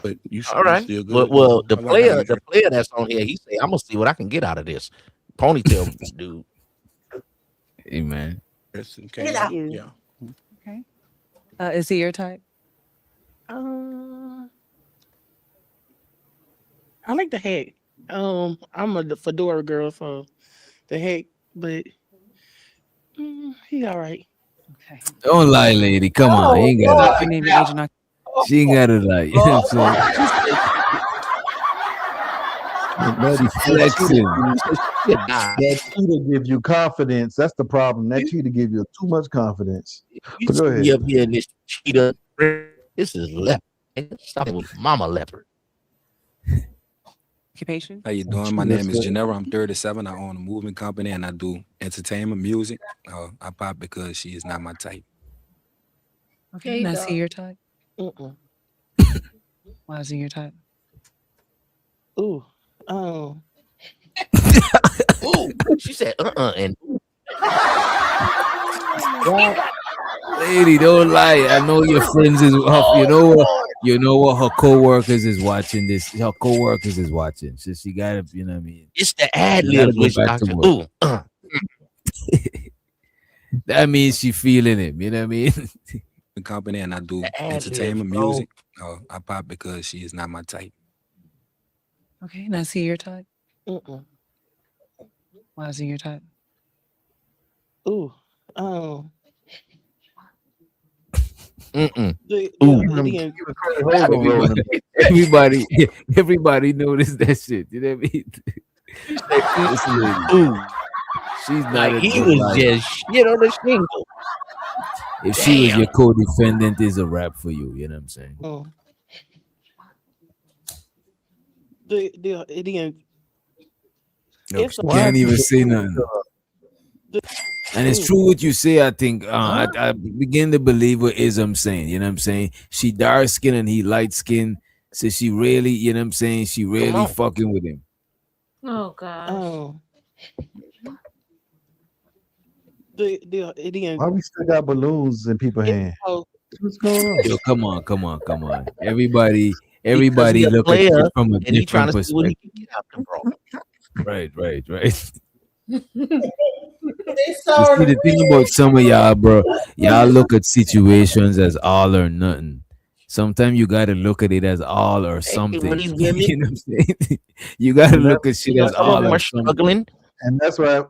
Speaker 22: But you
Speaker 9: All right.
Speaker 22: still
Speaker 9: Well,
Speaker 22: good.
Speaker 9: well, the
Speaker 22: I like how you
Speaker 9: player that's on here, he say, I'm gonna see what I can get out of this ponytail dude.
Speaker 7: Hey man.
Speaker 22: dress and
Speaker 4: Thank
Speaker 22: came out.
Speaker 4: you.
Speaker 22: Yeah.
Speaker 6: Okay. Is he your type?
Speaker 5: I like the hat. I'm a fedora girl, so the hat, but he all right.
Speaker 6: Okay.
Speaker 7: Don't lie, lady. Come on. You ain't
Speaker 6: Start
Speaker 7: gotta
Speaker 6: with your name, your age, and occupation.
Speaker 7: she ain't gotta lie. You know what I'm saying? She flexing.
Speaker 16: That cheetah give you confidence. That's the problem. That cheetah give you too much confidence.
Speaker 9: You
Speaker 16: But go
Speaker 9: see me
Speaker 16: ahead.
Speaker 9: up here in this cheetah. This is leopard. Something with mama leopard.
Speaker 6: Occupation.
Speaker 24: How you doing? My name is Genera. I'm 37. I own a moving company and I do entertainment music. I pop because she is not my type.
Speaker 6: Okay. Now see your type. Why is he your type?
Speaker 5: Ooh.
Speaker 9: Ooh, she said, and
Speaker 7: Lady, don't lie. I know your friends is you know what her co-workers is watching this. Her co-workers is watching. So she gotta, you know what I mean?
Speaker 9: it's the ad
Speaker 7: She gotta
Speaker 9: libs,
Speaker 7: go
Speaker 9: which
Speaker 7: back to
Speaker 9: doctor.
Speaker 7: work.
Speaker 9: Ooh,
Speaker 7: That means she feeling it, you know what I mean?
Speaker 24: The company and I do
Speaker 9: The ad-libs,
Speaker 24: entertainment
Speaker 9: bro.
Speaker 24: music. I pop because she is not my type.
Speaker 6: Okay. Now see your type. Why is he your type?
Speaker 5: Ooh.
Speaker 7: Everybody noticed that shit. You know what I mean? This lady,
Speaker 9: Ooh,
Speaker 7: she's not
Speaker 9: like
Speaker 7: a
Speaker 9: he
Speaker 7: good
Speaker 9: was
Speaker 7: liar.
Speaker 9: just shit on the shingle.
Speaker 7: If she was
Speaker 9: Damn.
Speaker 7: your co-defendant, is a rap for you. You know what I'm saying? No, she can't even say nothing. And it's true what you say. I think I begin to believe what Ism saying. You know what I'm saying? She dark skin and he light skin. So she really, you know what I'm saying? She really
Speaker 9: on.
Speaker 7: fucking with him.
Speaker 8: Oh gosh.
Speaker 16: Why we still got balloons in people's hands? What's going on?
Speaker 7: Yo, come on. Everybody
Speaker 9: Because he a
Speaker 7: look at
Speaker 9: player
Speaker 7: it from a
Speaker 9: and he trying
Speaker 7: different
Speaker 9: to see what he
Speaker 7: perspective.
Speaker 9: can get out them, bro.
Speaker 7: Right.
Speaker 3: They
Speaker 7: You
Speaker 3: saw
Speaker 7: see, the thing about some of y'all, bro, y'all look at situations as all or nothing. Sometimes you gotta look at it as all or something.
Speaker 9: when these women-
Speaker 7: You know what I'm saying? You gotta look at shit as
Speaker 9: some of
Speaker 7: all
Speaker 9: them
Speaker 7: or
Speaker 9: are
Speaker 7: something.
Speaker 9: struggling.
Speaker 16: And that's why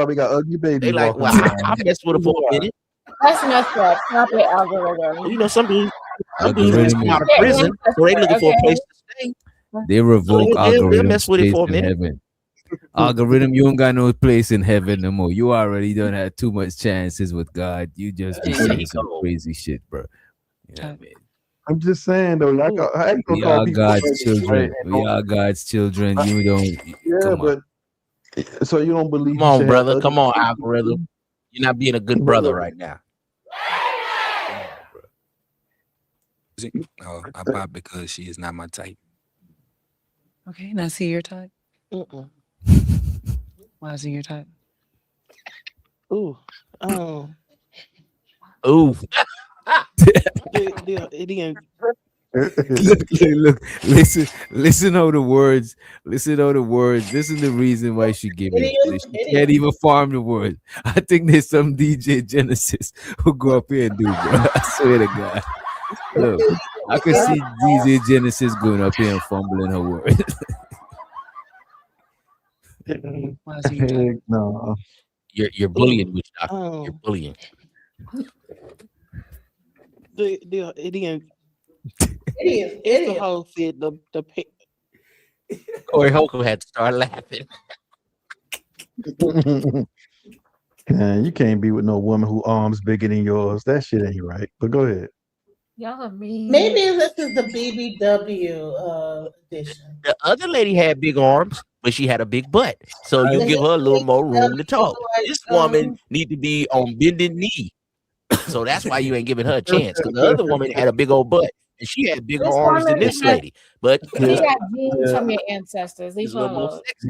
Speaker 16: we got ugly
Speaker 9: They
Speaker 16: babies
Speaker 9: like,
Speaker 16: walking
Speaker 9: well,
Speaker 16: around.
Speaker 9: I messed with her for a minute.
Speaker 8: That's messed up. Stop it, algorithm.
Speaker 9: You know, some dudes just
Speaker 7: Algorithm
Speaker 9: come out of
Speaker 8: is-
Speaker 9: prison, so they looking for a
Speaker 8: Okay.
Speaker 9: place to stay.
Speaker 7: They revoke
Speaker 9: they'll
Speaker 7: algorithm
Speaker 9: mess with it
Speaker 7: space
Speaker 9: for a
Speaker 7: in
Speaker 9: minute.
Speaker 7: heaven. Algorithm, you don't got no place in heaven no more. You already don't have too much chances with God. You just be
Speaker 9: There you
Speaker 7: saying some
Speaker 9: go.
Speaker 7: crazy shit, bro. You know what I mean?
Speaker 16: I'm just saying though, like how you
Speaker 7: We
Speaker 16: gonna call
Speaker 7: are
Speaker 16: people
Speaker 7: God's
Speaker 16: ugly,
Speaker 7: children.
Speaker 16: right?
Speaker 7: We are God's children. You don't.
Speaker 16: Yeah,
Speaker 7: Come on.
Speaker 16: but so you don't believe
Speaker 9: Come
Speaker 16: you
Speaker 9: on,
Speaker 16: should
Speaker 9: brother.
Speaker 16: have
Speaker 9: Come on, algorithm. You're not being a good brother right now.
Speaker 24: I pop because she is not my type.
Speaker 6: Okay. Now see your type. Why is he your type?
Speaker 5: Ooh. Oh.
Speaker 9: Ooh.
Speaker 7: Look. Listen to the words. Listen to the words. This is the reason why she give it. She can't even farm the words. I think there's some DJ Genesis who go up here and do, bro. I swear to God. Look, I could see DJ Genesis going up here and fumbling her words.
Speaker 6: Why is he your type?
Speaker 16: Heck no.
Speaker 9: You're bullying, witch doctor.
Speaker 5: Oh.
Speaker 9: You're bullying.
Speaker 5: It's the whole fit. The
Speaker 9: Corey Holcomb had to start laughing.
Speaker 16: Man, you can't be with no woman who arms bigger than yours. That shit ain't right. But go ahead.
Speaker 8: Y'all are mean.
Speaker 3: Maybe this is the BBW edition.
Speaker 9: The other lady had big arms, but she had a big butt. So you give her a little more room to talk. This woman need to be on bended knee. So that's why you ain't giving her a chance. Because the other woman had a big old butt. And she had bigger
Speaker 8: This
Speaker 9: arms than
Speaker 8: woman
Speaker 9: this
Speaker 8: had-
Speaker 9: lady. But
Speaker 8: She got genes from your ancestors. Leave
Speaker 9: She's
Speaker 8: her
Speaker 9: a little more
Speaker 8: alone.
Speaker 9: sexy.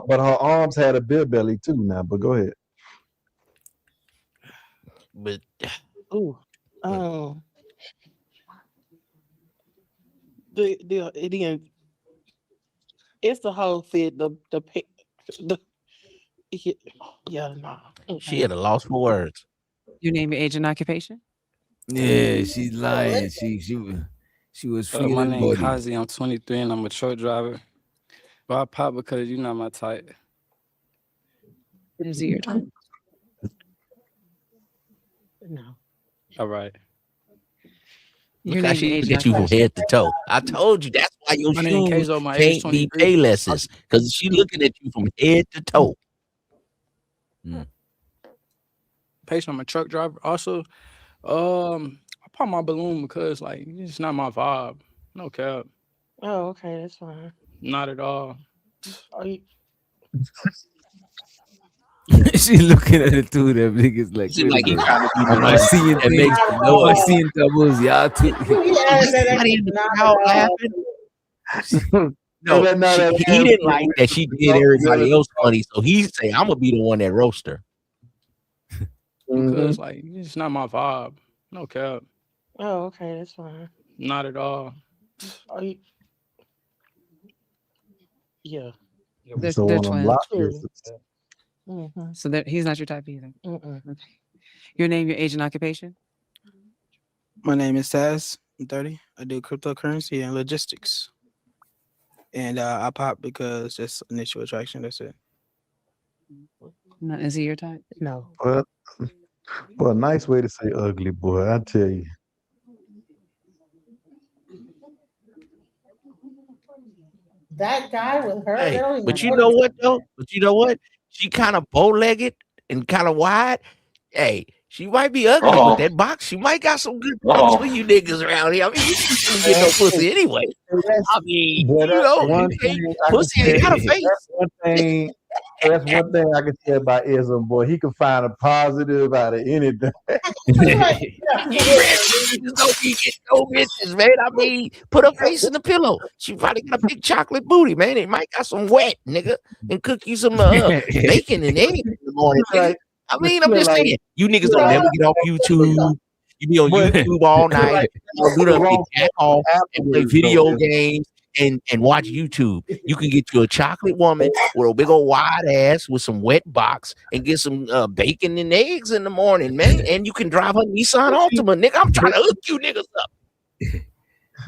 Speaker 16: But her arms had a beer belly too now. But go ahead.
Speaker 9: But
Speaker 5: ooh. Oh. It's the whole fit. The yeah, no.
Speaker 9: she had a loss for words.
Speaker 6: Your name, your age, and occupation?
Speaker 7: Yeah, she's lying. She was
Speaker 13: My
Speaker 7: feeling
Speaker 13: name
Speaker 7: body.
Speaker 13: Kazi. I'm 23 and I'm a truck driver. But I pop because you're not my type.
Speaker 6: Is he your type?
Speaker 5: No.
Speaker 13: All right.
Speaker 9: Look how she look at you from head to toe. I told you that's why your
Speaker 13: My name
Speaker 9: shoes
Speaker 13: Keizo, my age
Speaker 9: can't be
Speaker 13: 23.
Speaker 9: Paylesses. Because she looking at you from head to toe.
Speaker 12: Patient, I'm a truck driver. Also, I pop my balloon because like it's not my vibe. No cap.
Speaker 5: Oh, okay, that's fine.
Speaker 12: Not at all.
Speaker 5: Are you?
Speaker 7: She looking at it too. Them niggas like,
Speaker 9: Seem like he
Speaker 7: wait a
Speaker 9: trying to be
Speaker 7: minute. Am I
Speaker 9: nice.
Speaker 7: seeing
Speaker 9: That
Speaker 7: things?
Speaker 9: makes
Speaker 7: Am I seeing doubles? Y'all too.
Speaker 9: Somebody in the crowd laughing. No, he didn't like that she did everybody else funny, so he say, "I'm gonna be the one that roast her."
Speaker 12: Because like it's not my vibe. No cap.
Speaker 5: Oh, okay, that's fine.
Speaker 12: Not at all.
Speaker 5: Are you? Yeah.
Speaker 6: They're
Speaker 16: So one of them
Speaker 6: twins.
Speaker 16: block kisses.
Speaker 5: Mm-hmm.
Speaker 6: So that he's not your type either.
Speaker 5: Mm-mm.
Speaker 6: Okay. Your name, your age, and occupation?
Speaker 19: My name is Taz. I'm 30. I do cryptocurrency and logistics. And I pop because just initial attraction. That's it.
Speaker 6: No, is he your type?
Speaker 5: No.
Speaker 16: Well, a nice way to say ugly, boy. I tell you.
Speaker 3: That guy with her. they
Speaker 9: Hey,
Speaker 3: don't even
Speaker 9: but you
Speaker 3: know
Speaker 9: know
Speaker 3: each
Speaker 9: what though? But you know what? She kind of bow-legged and kind of wide. Hey, she might be ugly, but that box, she might got some good box for you niggas around here. I mean, you can't get no pussy anyway. I mean,
Speaker 16: But
Speaker 9: you
Speaker 16: that's
Speaker 9: know,
Speaker 16: one
Speaker 9: you
Speaker 16: thing
Speaker 9: can't,
Speaker 16: I can
Speaker 9: pussy ain't got a
Speaker 16: say.
Speaker 9: face.
Speaker 16: That's one thing I can say about Ism, boy. He can find a positive out of anything.
Speaker 9: Just don't be getting no bitches, man. I mean, put her face in the pillow. She probably got a big chocolate booty, man. It might got some wet, nigga, and cook you some bacon and eggs in the morning. Nigga. I mean, I'm just saying, you niggas don't never get off YouTube. You be on YouTube all night. You do the jack off and play video games and watch YouTube. You can get you a chocolate woman with a big old wide ass with some wet box and get some bacon and eggs in the morning, man. And you can drive a Nissan Altima, nigga. I'm trying to hook you niggas up.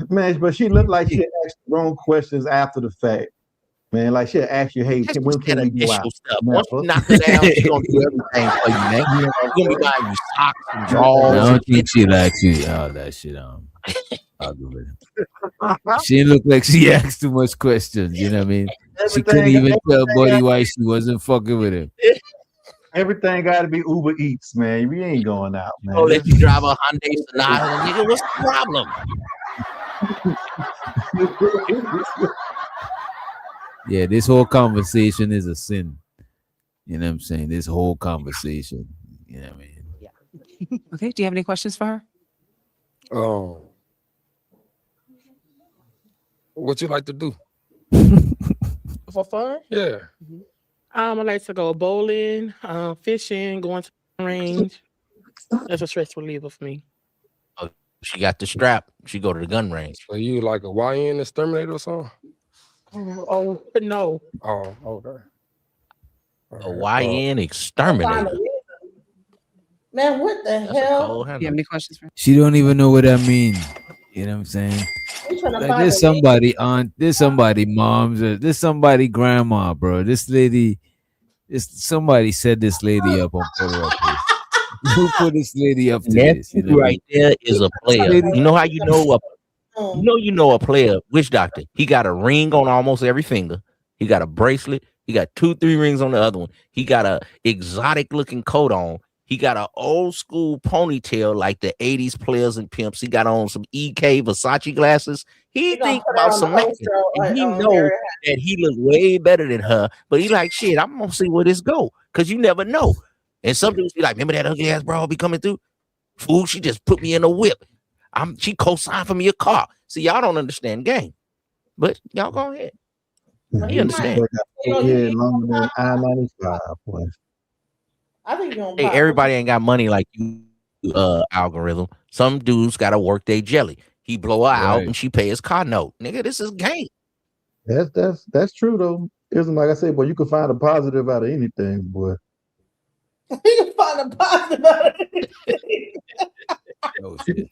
Speaker 16: Man, but she looked like she asked the wrong questions after the fact. Man, like she'll ask you, hey, when can we go out?
Speaker 9: Stuff. Once you knock her down, she's gonna do everything for you, man. She's gonna be buying you socks and drawers.
Speaker 7: I don't think she likes you. Oh, that shit. I'll go with it. She didn't look like she asked too much questions. You know what I mean? She couldn't even tell Buddy why she wasn't fucking with him.
Speaker 16: Everything got to be Uber Eats, man. We ain't going out, man.
Speaker 9: Oh, let you drive a Hyundai Sonata, nigga. What's the problem?
Speaker 7: Yeah, this whole conversation is a sin. You know what I'm saying? This whole conversation. You know what I mean?
Speaker 6: Yeah. Okay. Do you have any questions for her?
Speaker 23: What you like to do?
Speaker 5: For fun?
Speaker 23: Yeah.
Speaker 5: I like to go bowling, fishing, going to the range. That's a stress reliever for me.
Speaker 9: Oh, she got the strap. She go to the gun range.
Speaker 23: So you like a YN exterminator or something?
Speaker 5: Oh no.
Speaker 23: Oh, okay.
Speaker 9: A YN exterminator.
Speaker 3: Man, what the
Speaker 9: That's a
Speaker 3: hell?
Speaker 9: cold
Speaker 6: Do you
Speaker 9: handle.
Speaker 6: have any questions for
Speaker 7: She don't even know what that means. You know what I'm saying?
Speaker 3: You trying to
Speaker 7: Like
Speaker 3: find
Speaker 7: there's
Speaker 3: a
Speaker 7: somebody aunt, there's somebody moms, there's somebody grandma, bro. This lady, somebody set this lady up on put her up here. Who put this lady up to
Speaker 9: That
Speaker 7: this? You know?
Speaker 9: right there is a player.
Speaker 7: lady-
Speaker 9: You know how you know a player, witch doctor. He got a ring on almost every finger. He got a bracelet. He got 2-3 rings on the other one. He got a exotic looking coat on. He got an old school ponytail like the 80s players and pimps. He got on some EK Versace glasses. He
Speaker 3: gonna
Speaker 9: think
Speaker 3: put her
Speaker 9: about
Speaker 3: on the
Speaker 9: some man,
Speaker 3: Ostro,
Speaker 9: and he
Speaker 3: on
Speaker 9: know
Speaker 3: Harry
Speaker 9: that he look way better than her. But he like, shit, I'm gonna see where this go, cause you never know. And some dudes be like, remember that ugly ass bro be coming through? Fool, she just put me in a whip. She co-signed for me a car. See, y'all don't understand game, but y'all go ahead. You understand?
Speaker 16: Yeah, longer than I-95, boy.
Speaker 3: I think you're gonna
Speaker 9: Hey,
Speaker 3: pop.
Speaker 9: everybody ain't got money like you, algorithm. Some dudes gotta work their jelly. He blow her out
Speaker 7: Right.
Speaker 9: and she pay his car note. Nigga, this is game.
Speaker 16: That's true though. Isn't like I said, boy, you can find a positive out of anything, boy.
Speaker 3: You can find a positive out of it.
Speaker 7: Oh, shit.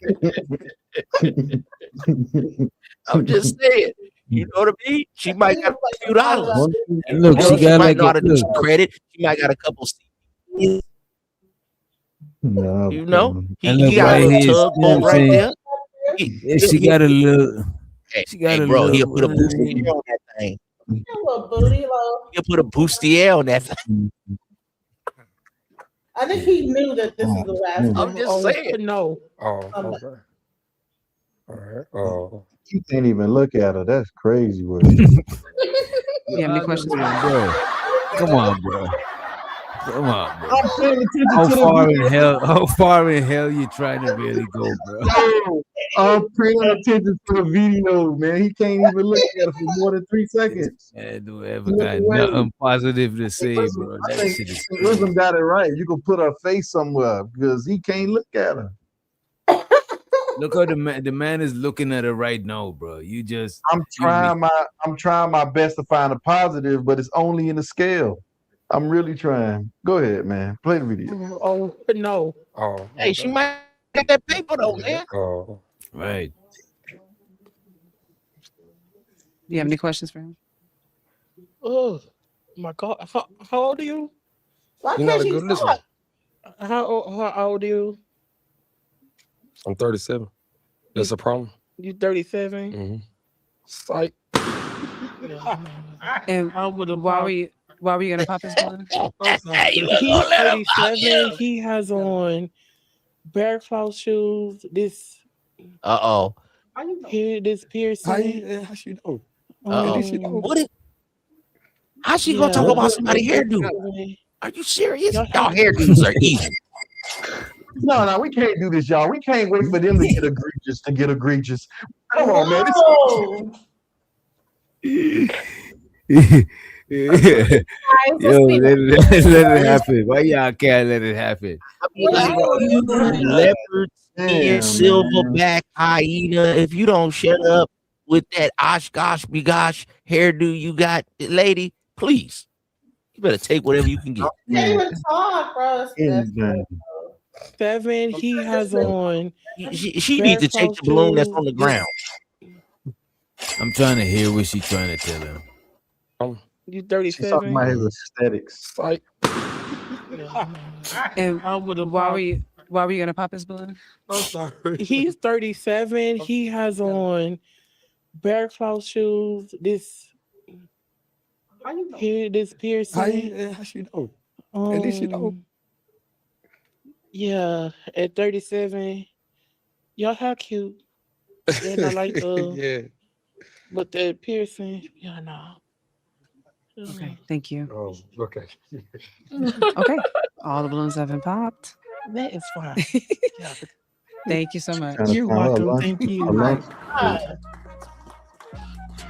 Speaker 9: I'm just saying. You know what I mean? She might got a few dollars.
Speaker 7: And look, she got
Speaker 9: might
Speaker 7: like
Speaker 9: know how
Speaker 7: a
Speaker 9: to do some
Speaker 7: look.
Speaker 9: credit. She might got a couple.
Speaker 16: No,
Speaker 9: You know,
Speaker 7: And
Speaker 9: he
Speaker 7: look
Speaker 9: got
Speaker 7: right
Speaker 9: a
Speaker 7: here,
Speaker 9: little
Speaker 7: you know
Speaker 9: tugboat
Speaker 7: what I'm
Speaker 9: right
Speaker 7: saying?
Speaker 9: there.
Speaker 7: Yeah, she got a little. She got
Speaker 9: Hey,
Speaker 7: a
Speaker 9: bro,
Speaker 7: little.
Speaker 9: he'll put a bustier on that thing.
Speaker 3: Little booty, little.
Speaker 9: He'll put a bustier on that thing.
Speaker 3: I think he knew that this is the last
Speaker 9: I'm
Speaker 3: one.
Speaker 9: just saying.
Speaker 5: No.
Speaker 23: Oh, okay. All right. Oh.
Speaker 16: You can't even look at her. That's crazy, boy.
Speaker 6: Do you have any questions for
Speaker 7: bro? Come on, bro. Come on, bro.
Speaker 16: I'm paying attention
Speaker 7: How
Speaker 16: to the
Speaker 7: far in
Speaker 16: video.
Speaker 7: hell? How far in hell you trying to really go, bro?
Speaker 16: No, I'm paying attention to the video, man. He can't even look at it for more than 3 seconds.
Speaker 7: Man, do ever
Speaker 16: Look
Speaker 7: got
Speaker 16: away.
Speaker 7: nothing positive to say, bro.
Speaker 16: I
Speaker 7: That
Speaker 16: think
Speaker 7: shit is
Speaker 16: Wisdom got it right. You can put her face somewhere because he can't look at her.
Speaker 7: Look how the man is looking at her right now, bro. You just
Speaker 16: I'm trying my best to find a positive, but it's only in the scale. I'm really trying. Go ahead, man. Play the video.
Speaker 5: Oh no.
Speaker 23: Oh.
Speaker 9: Hey, she might get that paper though, man.
Speaker 23: Oh.
Speaker 7: right.
Speaker 6: Do you have any questions for him?
Speaker 5: Oh my God. How old are you?
Speaker 3: Why
Speaker 23: You're not
Speaker 3: can't
Speaker 23: a
Speaker 3: she
Speaker 23: good listener.
Speaker 3: talk?
Speaker 5: How old are you?
Speaker 23: I'm 37. That's a problem.
Speaker 5: You 37?
Speaker 23: Mm-hmm. Psych.
Speaker 6: And why were you gonna pop his balloon?
Speaker 5: He's 37. He has on bear claw shoes. This here, this piercing.
Speaker 23: How she know?
Speaker 9: How she gonna talk about somebody's hairdo? Are you serious? Y'all hairdos are easy.
Speaker 16: No, we can't do this, y'all. We can't wait for them to get egregious. Come on, man.
Speaker 7: Yo, let it happen. Why y'all can't let it happen?
Speaker 9: Leopard skin, silverback hyena. If you don't shut up with that Oshkosh begosh hairdo you got, lady, please. You better take whatever you can get.
Speaker 3: Can't even talk, bro.
Speaker 5: 7. He has on.
Speaker 9: She needs to take the balloon that's on the ground.
Speaker 7: I'm trying to hear what she's trying to tell him.
Speaker 5: You
Speaker 16: She's talking
Speaker 5: 37?
Speaker 16: about his aesthetics.
Speaker 23: Psych.
Speaker 6: And why were you gonna pop his balloon?
Speaker 23: I'm sorry.
Speaker 5: He's 37. He has on bear claw shoes. This here, this piercing.
Speaker 23: How she know? At least you know.
Speaker 5: Yeah, at 37. Y'all how cute. And I like
Speaker 23: Yeah.
Speaker 5: but that piercing, yeah, no.
Speaker 6: Okay, thank you.
Speaker 23: Oh, okay.
Speaker 6: Okay, all the balloons have been popped.
Speaker 5: That is fine.
Speaker 6: Thank you so much.
Speaker 16: Trying to
Speaker 5: You're
Speaker 16: find her
Speaker 5: welcome.
Speaker 16: lunch-
Speaker 5: Thank you.
Speaker 16: her lunch.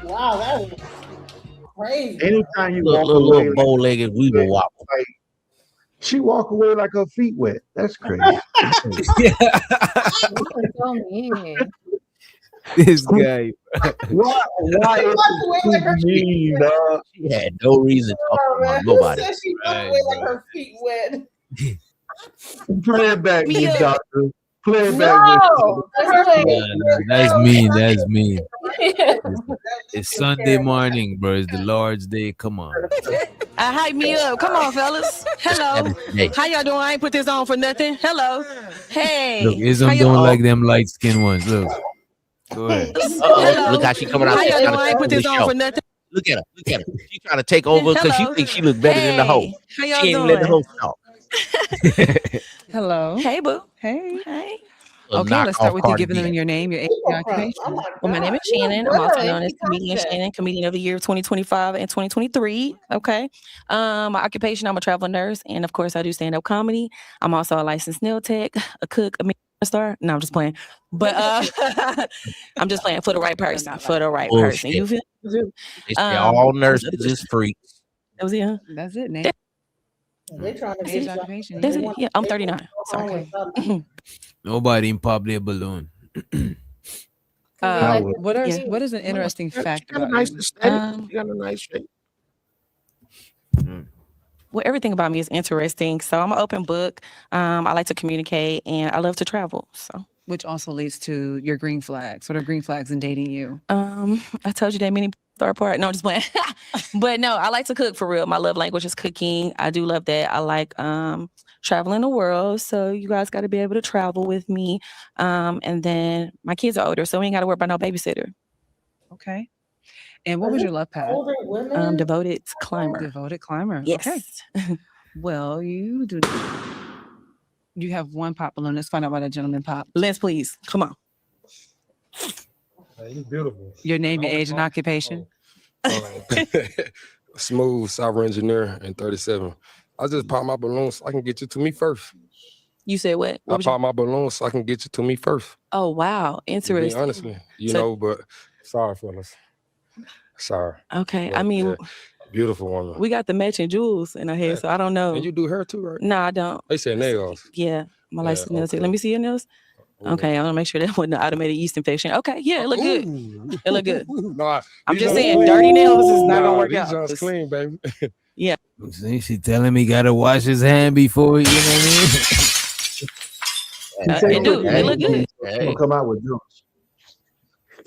Speaker 3: Wow, that was crazy.
Speaker 16: Anytime you
Speaker 9: Little,
Speaker 16: walk
Speaker 9: little,
Speaker 16: away,
Speaker 9: little bow-legged weeble wobble.
Speaker 16: like she walk away like her feet wet. That's crazy.
Speaker 8: So mean.
Speaker 7: This guy.
Speaker 16: Why is it too mean, dog?
Speaker 9: She had no reason to talk
Speaker 3: Oh, man.
Speaker 9: about
Speaker 3: Who
Speaker 9: nobody.
Speaker 3: said she walked
Speaker 7: Right,
Speaker 3: away like
Speaker 7: bro.
Speaker 3: her feet wet?
Speaker 16: Play it back,
Speaker 4: Me
Speaker 16: me
Speaker 4: up.
Speaker 16: doctor. Play it back with
Speaker 8: No, that's like,
Speaker 7: Nah, that's mean. That's mean. It's Sunday morning, bro. It's the Lord's Day. Come on.
Speaker 4: Hype me up. Come on, fellas. Hello.
Speaker 9: Hey,
Speaker 4: How y'all doing? I ain't put this on for nothing. Hello. Hey.
Speaker 7: Look, Ism
Speaker 4: How
Speaker 7: don't
Speaker 4: y'all?
Speaker 7: like them light skinned ones. Look. Go ahead.
Speaker 4: Hello.
Speaker 9: look how she coming out
Speaker 4: How
Speaker 9: there
Speaker 4: y'all
Speaker 9: trying
Speaker 4: doing?
Speaker 9: to
Speaker 4: I
Speaker 9: take
Speaker 4: ain't
Speaker 9: over
Speaker 4: put
Speaker 9: the
Speaker 4: this on
Speaker 9: show.
Speaker 4: for nothing.
Speaker 9: Look at her. Look at her. She trying to take over because she
Speaker 4: Hello.
Speaker 9: thinks she look better than the hoe.
Speaker 4: How
Speaker 9: She
Speaker 4: y'all
Speaker 9: ain't let the
Speaker 4: doing?
Speaker 9: host talk.
Speaker 6: Hello.
Speaker 4: Hey, boo.
Speaker 6: Hey.
Speaker 4: Hey.
Speaker 6: Okay, let's start with you giving them your name, your age, your
Speaker 3: Oh
Speaker 6: occupation.
Speaker 3: my
Speaker 4: Well, my name
Speaker 3: God.
Speaker 4: is Shannon. I'm also known as
Speaker 8: Really?
Speaker 4: Comedian Shannon, Comedian of the Year of 2025 and 2023. Okay. My occupation, I'm a travel nurse, and of course, I do stand-up comedy. I'm also a licensed nail tech, a cook, a star. No, I'm just playing. But I'm just playing for the right person. For the right person. You
Speaker 9: Bullshit.
Speaker 4: feel?
Speaker 9: They say all nurses
Speaker 4: That
Speaker 9: is freaks.
Speaker 4: was it, huh?
Speaker 6: That's it, name.
Speaker 3: They trying to
Speaker 6: Age,
Speaker 3: get you.
Speaker 6: occupation.
Speaker 4: That's
Speaker 3: They
Speaker 4: it.
Speaker 3: want-
Speaker 4: Yeah, I'm
Speaker 3: they
Speaker 4: 39.
Speaker 3: want to go
Speaker 4: Sorry.
Speaker 3: home with something.
Speaker 7: Nobody in pop their balloon.
Speaker 6: What are
Speaker 4: Yeah.
Speaker 6: what is an interesting fact
Speaker 9: She got a
Speaker 6: about
Speaker 9: nice
Speaker 6: you?
Speaker 9: aesthetic. She got a nice shape.
Speaker 4: Well, everything about me is interesting. So I'm an open book. I like to communicate and I love to travel. So
Speaker 6: Which also leads to your green flags. What are green flags in dating you?
Speaker 4: I told you that many third part. No, I'm just playing. But no, I like to cook for real. My love language is cooking. I do love that. I like traveling the world. So you guys got to be able to travel with me. And then my kids are older, so we ain't got to worry about no babysitter.
Speaker 6: Okay. And what was your love path?
Speaker 3: Older women.
Speaker 4: Devoted climber.
Speaker 6: Devoted climber. Okay.
Speaker 4: Yes.
Speaker 6: Well, you do. You have one pop balloon. Let's find out why that gentleman popped.
Speaker 4: Lens, please. Come on.
Speaker 23: Hey, you beautiful.
Speaker 6: Your name, your age, and occupation.
Speaker 23: Smooth software engineer and 37. I just pop my balloon so I can get you to me first.
Speaker 4: You said what?
Speaker 23: I pop my balloon so I can get you to me first.
Speaker 4: Oh, wow.
Speaker 23: To be
Speaker 4: Interesting.
Speaker 23: honestly, you
Speaker 4: So-
Speaker 23: know, but sorry, fellas. Sorry.
Speaker 4: Okay.
Speaker 23: But,
Speaker 4: I mean,
Speaker 23: yeah, beautiful woman.
Speaker 4: we got the matching jewels in our head, so I don't know.
Speaker 23: And you do hair too, right?
Speaker 4: No, I don't.
Speaker 23: They say nails.
Speaker 4: Yeah, my
Speaker 23: Yeah,
Speaker 4: license nails.
Speaker 23: okay.
Speaker 4: Let me see your nails. Okay, I want to make sure that wasn't an automated yeast infection. Okay, yeah, it look good.
Speaker 23: Ooh.
Speaker 4: It look good.
Speaker 23: No,
Speaker 4: I'm
Speaker 23: these
Speaker 4: just
Speaker 23: joints
Speaker 4: saying,
Speaker 23: clean.
Speaker 4: dirty nails is not gonna work
Speaker 23: these
Speaker 4: out.
Speaker 23: joints clean, baby.
Speaker 4: Yeah.
Speaker 7: See, she telling me gotta wash his hand before, you know what
Speaker 4: It do. It look good.
Speaker 16: She's gonna come out with jokes.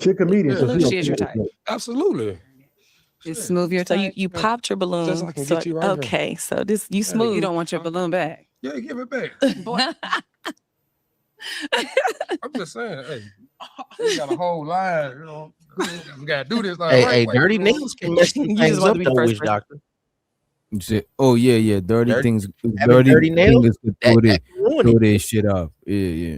Speaker 16: She's a comedian, so
Speaker 6: Look,
Speaker 16: she
Speaker 6: she is your type.
Speaker 23: Absolutely.
Speaker 6: It's smooth your
Speaker 4: So
Speaker 6: type.
Speaker 4: you popped your balloon.
Speaker 23: Just so I can
Speaker 4: So-
Speaker 23: get you right here.
Speaker 4: okay, so this you smooth.
Speaker 6: You don't want your balloon back.
Speaker 23: Yeah, give it back. I'm just saying, hey, we got a whole line, you know. We gotta do this like
Speaker 9: Hey,
Speaker 23: right
Speaker 9: hey,
Speaker 23: way,
Speaker 9: dirty
Speaker 23: you know?
Speaker 9: nails can mess some
Speaker 4: You just
Speaker 9: things
Speaker 4: want
Speaker 9: up
Speaker 4: to be the
Speaker 9: though,
Speaker 4: first
Speaker 9: witch
Speaker 4: person.
Speaker 9: doctor.
Speaker 7: You say, oh yeah, dirty things,
Speaker 9: having dirty nails,
Speaker 7: fingers could
Speaker 9: that
Speaker 7: throw their,
Speaker 9: can ruin
Speaker 7: throw
Speaker 9: it.
Speaker 7: their shit off. Yeah.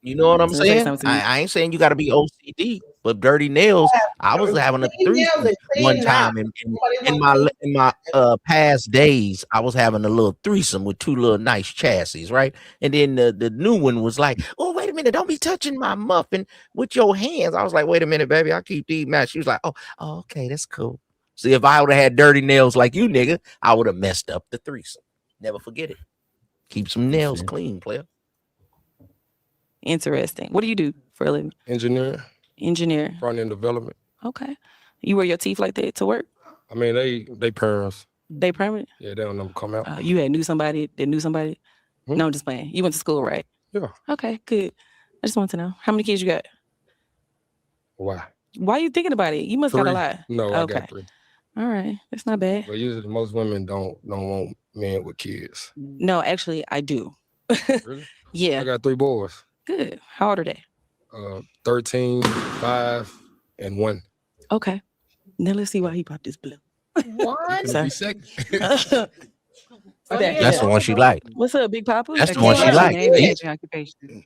Speaker 9: You know what I'm
Speaker 4: So say
Speaker 9: saying?
Speaker 4: something to me.
Speaker 9: I ain't saying you got to be OCD, but dirty nails. I was having a
Speaker 3: Clean nails
Speaker 9: threesome
Speaker 3: and clean
Speaker 9: one
Speaker 3: mouth.
Speaker 9: time in my past days. I was having a little threesome with two little nice chassis, right? And then the new one was like, "Oh, wait a minute, don't be touching my muffin with your hands." I was like, "Wait a minute, baby, I keep these match." She was like, "Oh, okay, that's cool." See, if I would have had dirty nails like you, nigga, I would have messed up the threesome. Never forget it. Keep some nails clean, player.
Speaker 4: Interesting. What do you do for a living?
Speaker 23: Engineer,
Speaker 4: Engineer.
Speaker 23: front end development.
Speaker 4: Okay. You wear your teeth like that to work?
Speaker 23: I mean, they parents.
Speaker 4: They permanent?
Speaker 23: Yeah, they don't never come out.
Speaker 4: You had knew somebody that knew somebody? No, I'm just playing. You went to school, right?
Speaker 23: Yeah.
Speaker 4: Okay, good. I just want to know. How many kids you got?
Speaker 23: Why?
Speaker 4: Why are you thinking about it? You must got a
Speaker 23: 3.
Speaker 4: lot.
Speaker 23: No, I
Speaker 4: Okay.
Speaker 23: got 3.
Speaker 4: All right. That's not bad.
Speaker 23: But usually most women don't want men with kids.
Speaker 4: No, actually, I do.
Speaker 23: Really?
Speaker 4: Yeah.
Speaker 23: I got 3 boys.
Speaker 4: Good. How old are they?
Speaker 23: 13, 5, and 1.
Speaker 4: Okay. Now let's see why he popped this balloon.
Speaker 23: What?
Speaker 4: Sorry.
Speaker 9: That's the one she liked.
Speaker 4: What's up, Big Papa?
Speaker 9: That's the one she liked.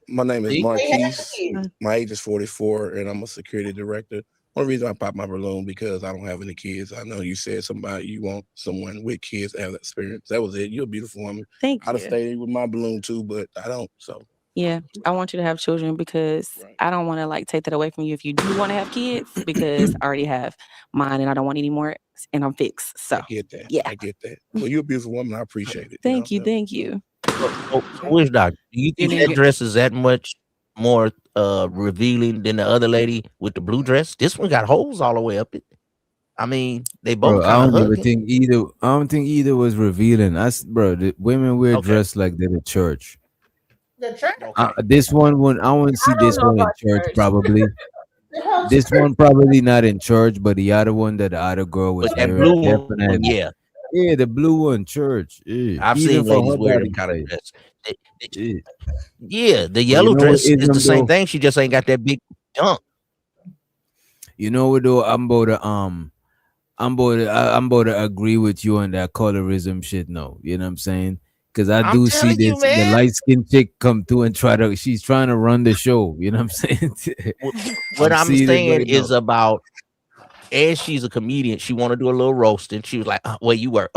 Speaker 22: My name is
Speaker 4: See?
Speaker 22: Marquise. My age is 44, and I'm a security director. One reason I popped my balloon because I don't have any kids. I know you said you want someone with kids to have that experience. That was it. You're a beautiful woman.
Speaker 4: Thank
Speaker 22: I'd have
Speaker 4: you.
Speaker 22: stayed with my balloon too, but I don't. So
Speaker 14: Yeah, I want you to have children because I don't want to like take that away from you if you do want to have kids because I already have mine and I don't want any more and I'm fixed. So
Speaker 22: I get that.
Speaker 14: yeah.
Speaker 22: I get that. Well, you're a beautiful woman. I appreciate it.
Speaker 14: Thank you, thank you.
Speaker 9: So Wish Doctor, do you
Speaker 14: Your
Speaker 9: think
Speaker 14: name,
Speaker 9: that
Speaker 14: your
Speaker 9: dress is that much more revealing than the other lady with the blue dress? This one got holes all the way up it. I mean, they both
Speaker 7: Bro, I
Speaker 9: kind of
Speaker 7: don't even
Speaker 9: hugging.
Speaker 7: think either. I don't think either was revealing. Bro, the women wear
Speaker 9: Okay.
Speaker 7: dressed like they're at church.
Speaker 3: The church.
Speaker 7: This one would I want to see
Speaker 3: I don't
Speaker 7: this
Speaker 3: know
Speaker 7: one in
Speaker 3: about
Speaker 7: church
Speaker 3: church.
Speaker 7: probably.
Speaker 3: The hell
Speaker 7: This
Speaker 3: church?
Speaker 7: one probably not in church, but the other one that the other girl was
Speaker 9: But that
Speaker 7: wearing
Speaker 9: blue one,
Speaker 7: definitely.
Speaker 9: yeah.
Speaker 7: Yeah, the blue one, church. Yeah.
Speaker 9: I've
Speaker 7: Even
Speaker 9: seen
Speaker 7: for
Speaker 9: ladies
Speaker 7: her
Speaker 9: wear
Speaker 7: body
Speaker 9: them kind of
Speaker 7: type.
Speaker 9: dress.
Speaker 7: Yeah.
Speaker 9: Yeah, the
Speaker 7: But
Speaker 9: yellow
Speaker 7: you know what
Speaker 9: dress is the
Speaker 7: ism
Speaker 9: same
Speaker 7: though?
Speaker 9: thing. She just ain't got that big jump.
Speaker 7: You know what though? I'm about to agree with you on that colorism shit. No, you know what I'm saying? Because I
Speaker 9: I'm
Speaker 7: do see
Speaker 9: telling you,
Speaker 7: this the
Speaker 9: man.
Speaker 7: light skinned chick come through and she's trying to run the show. You know what I'm saying?
Speaker 9: What I'm
Speaker 7: seeing it
Speaker 9: saying
Speaker 7: right
Speaker 9: is
Speaker 7: now.
Speaker 9: about, and she's a comedian. She want to do a little roasting. She was like, "Well, you were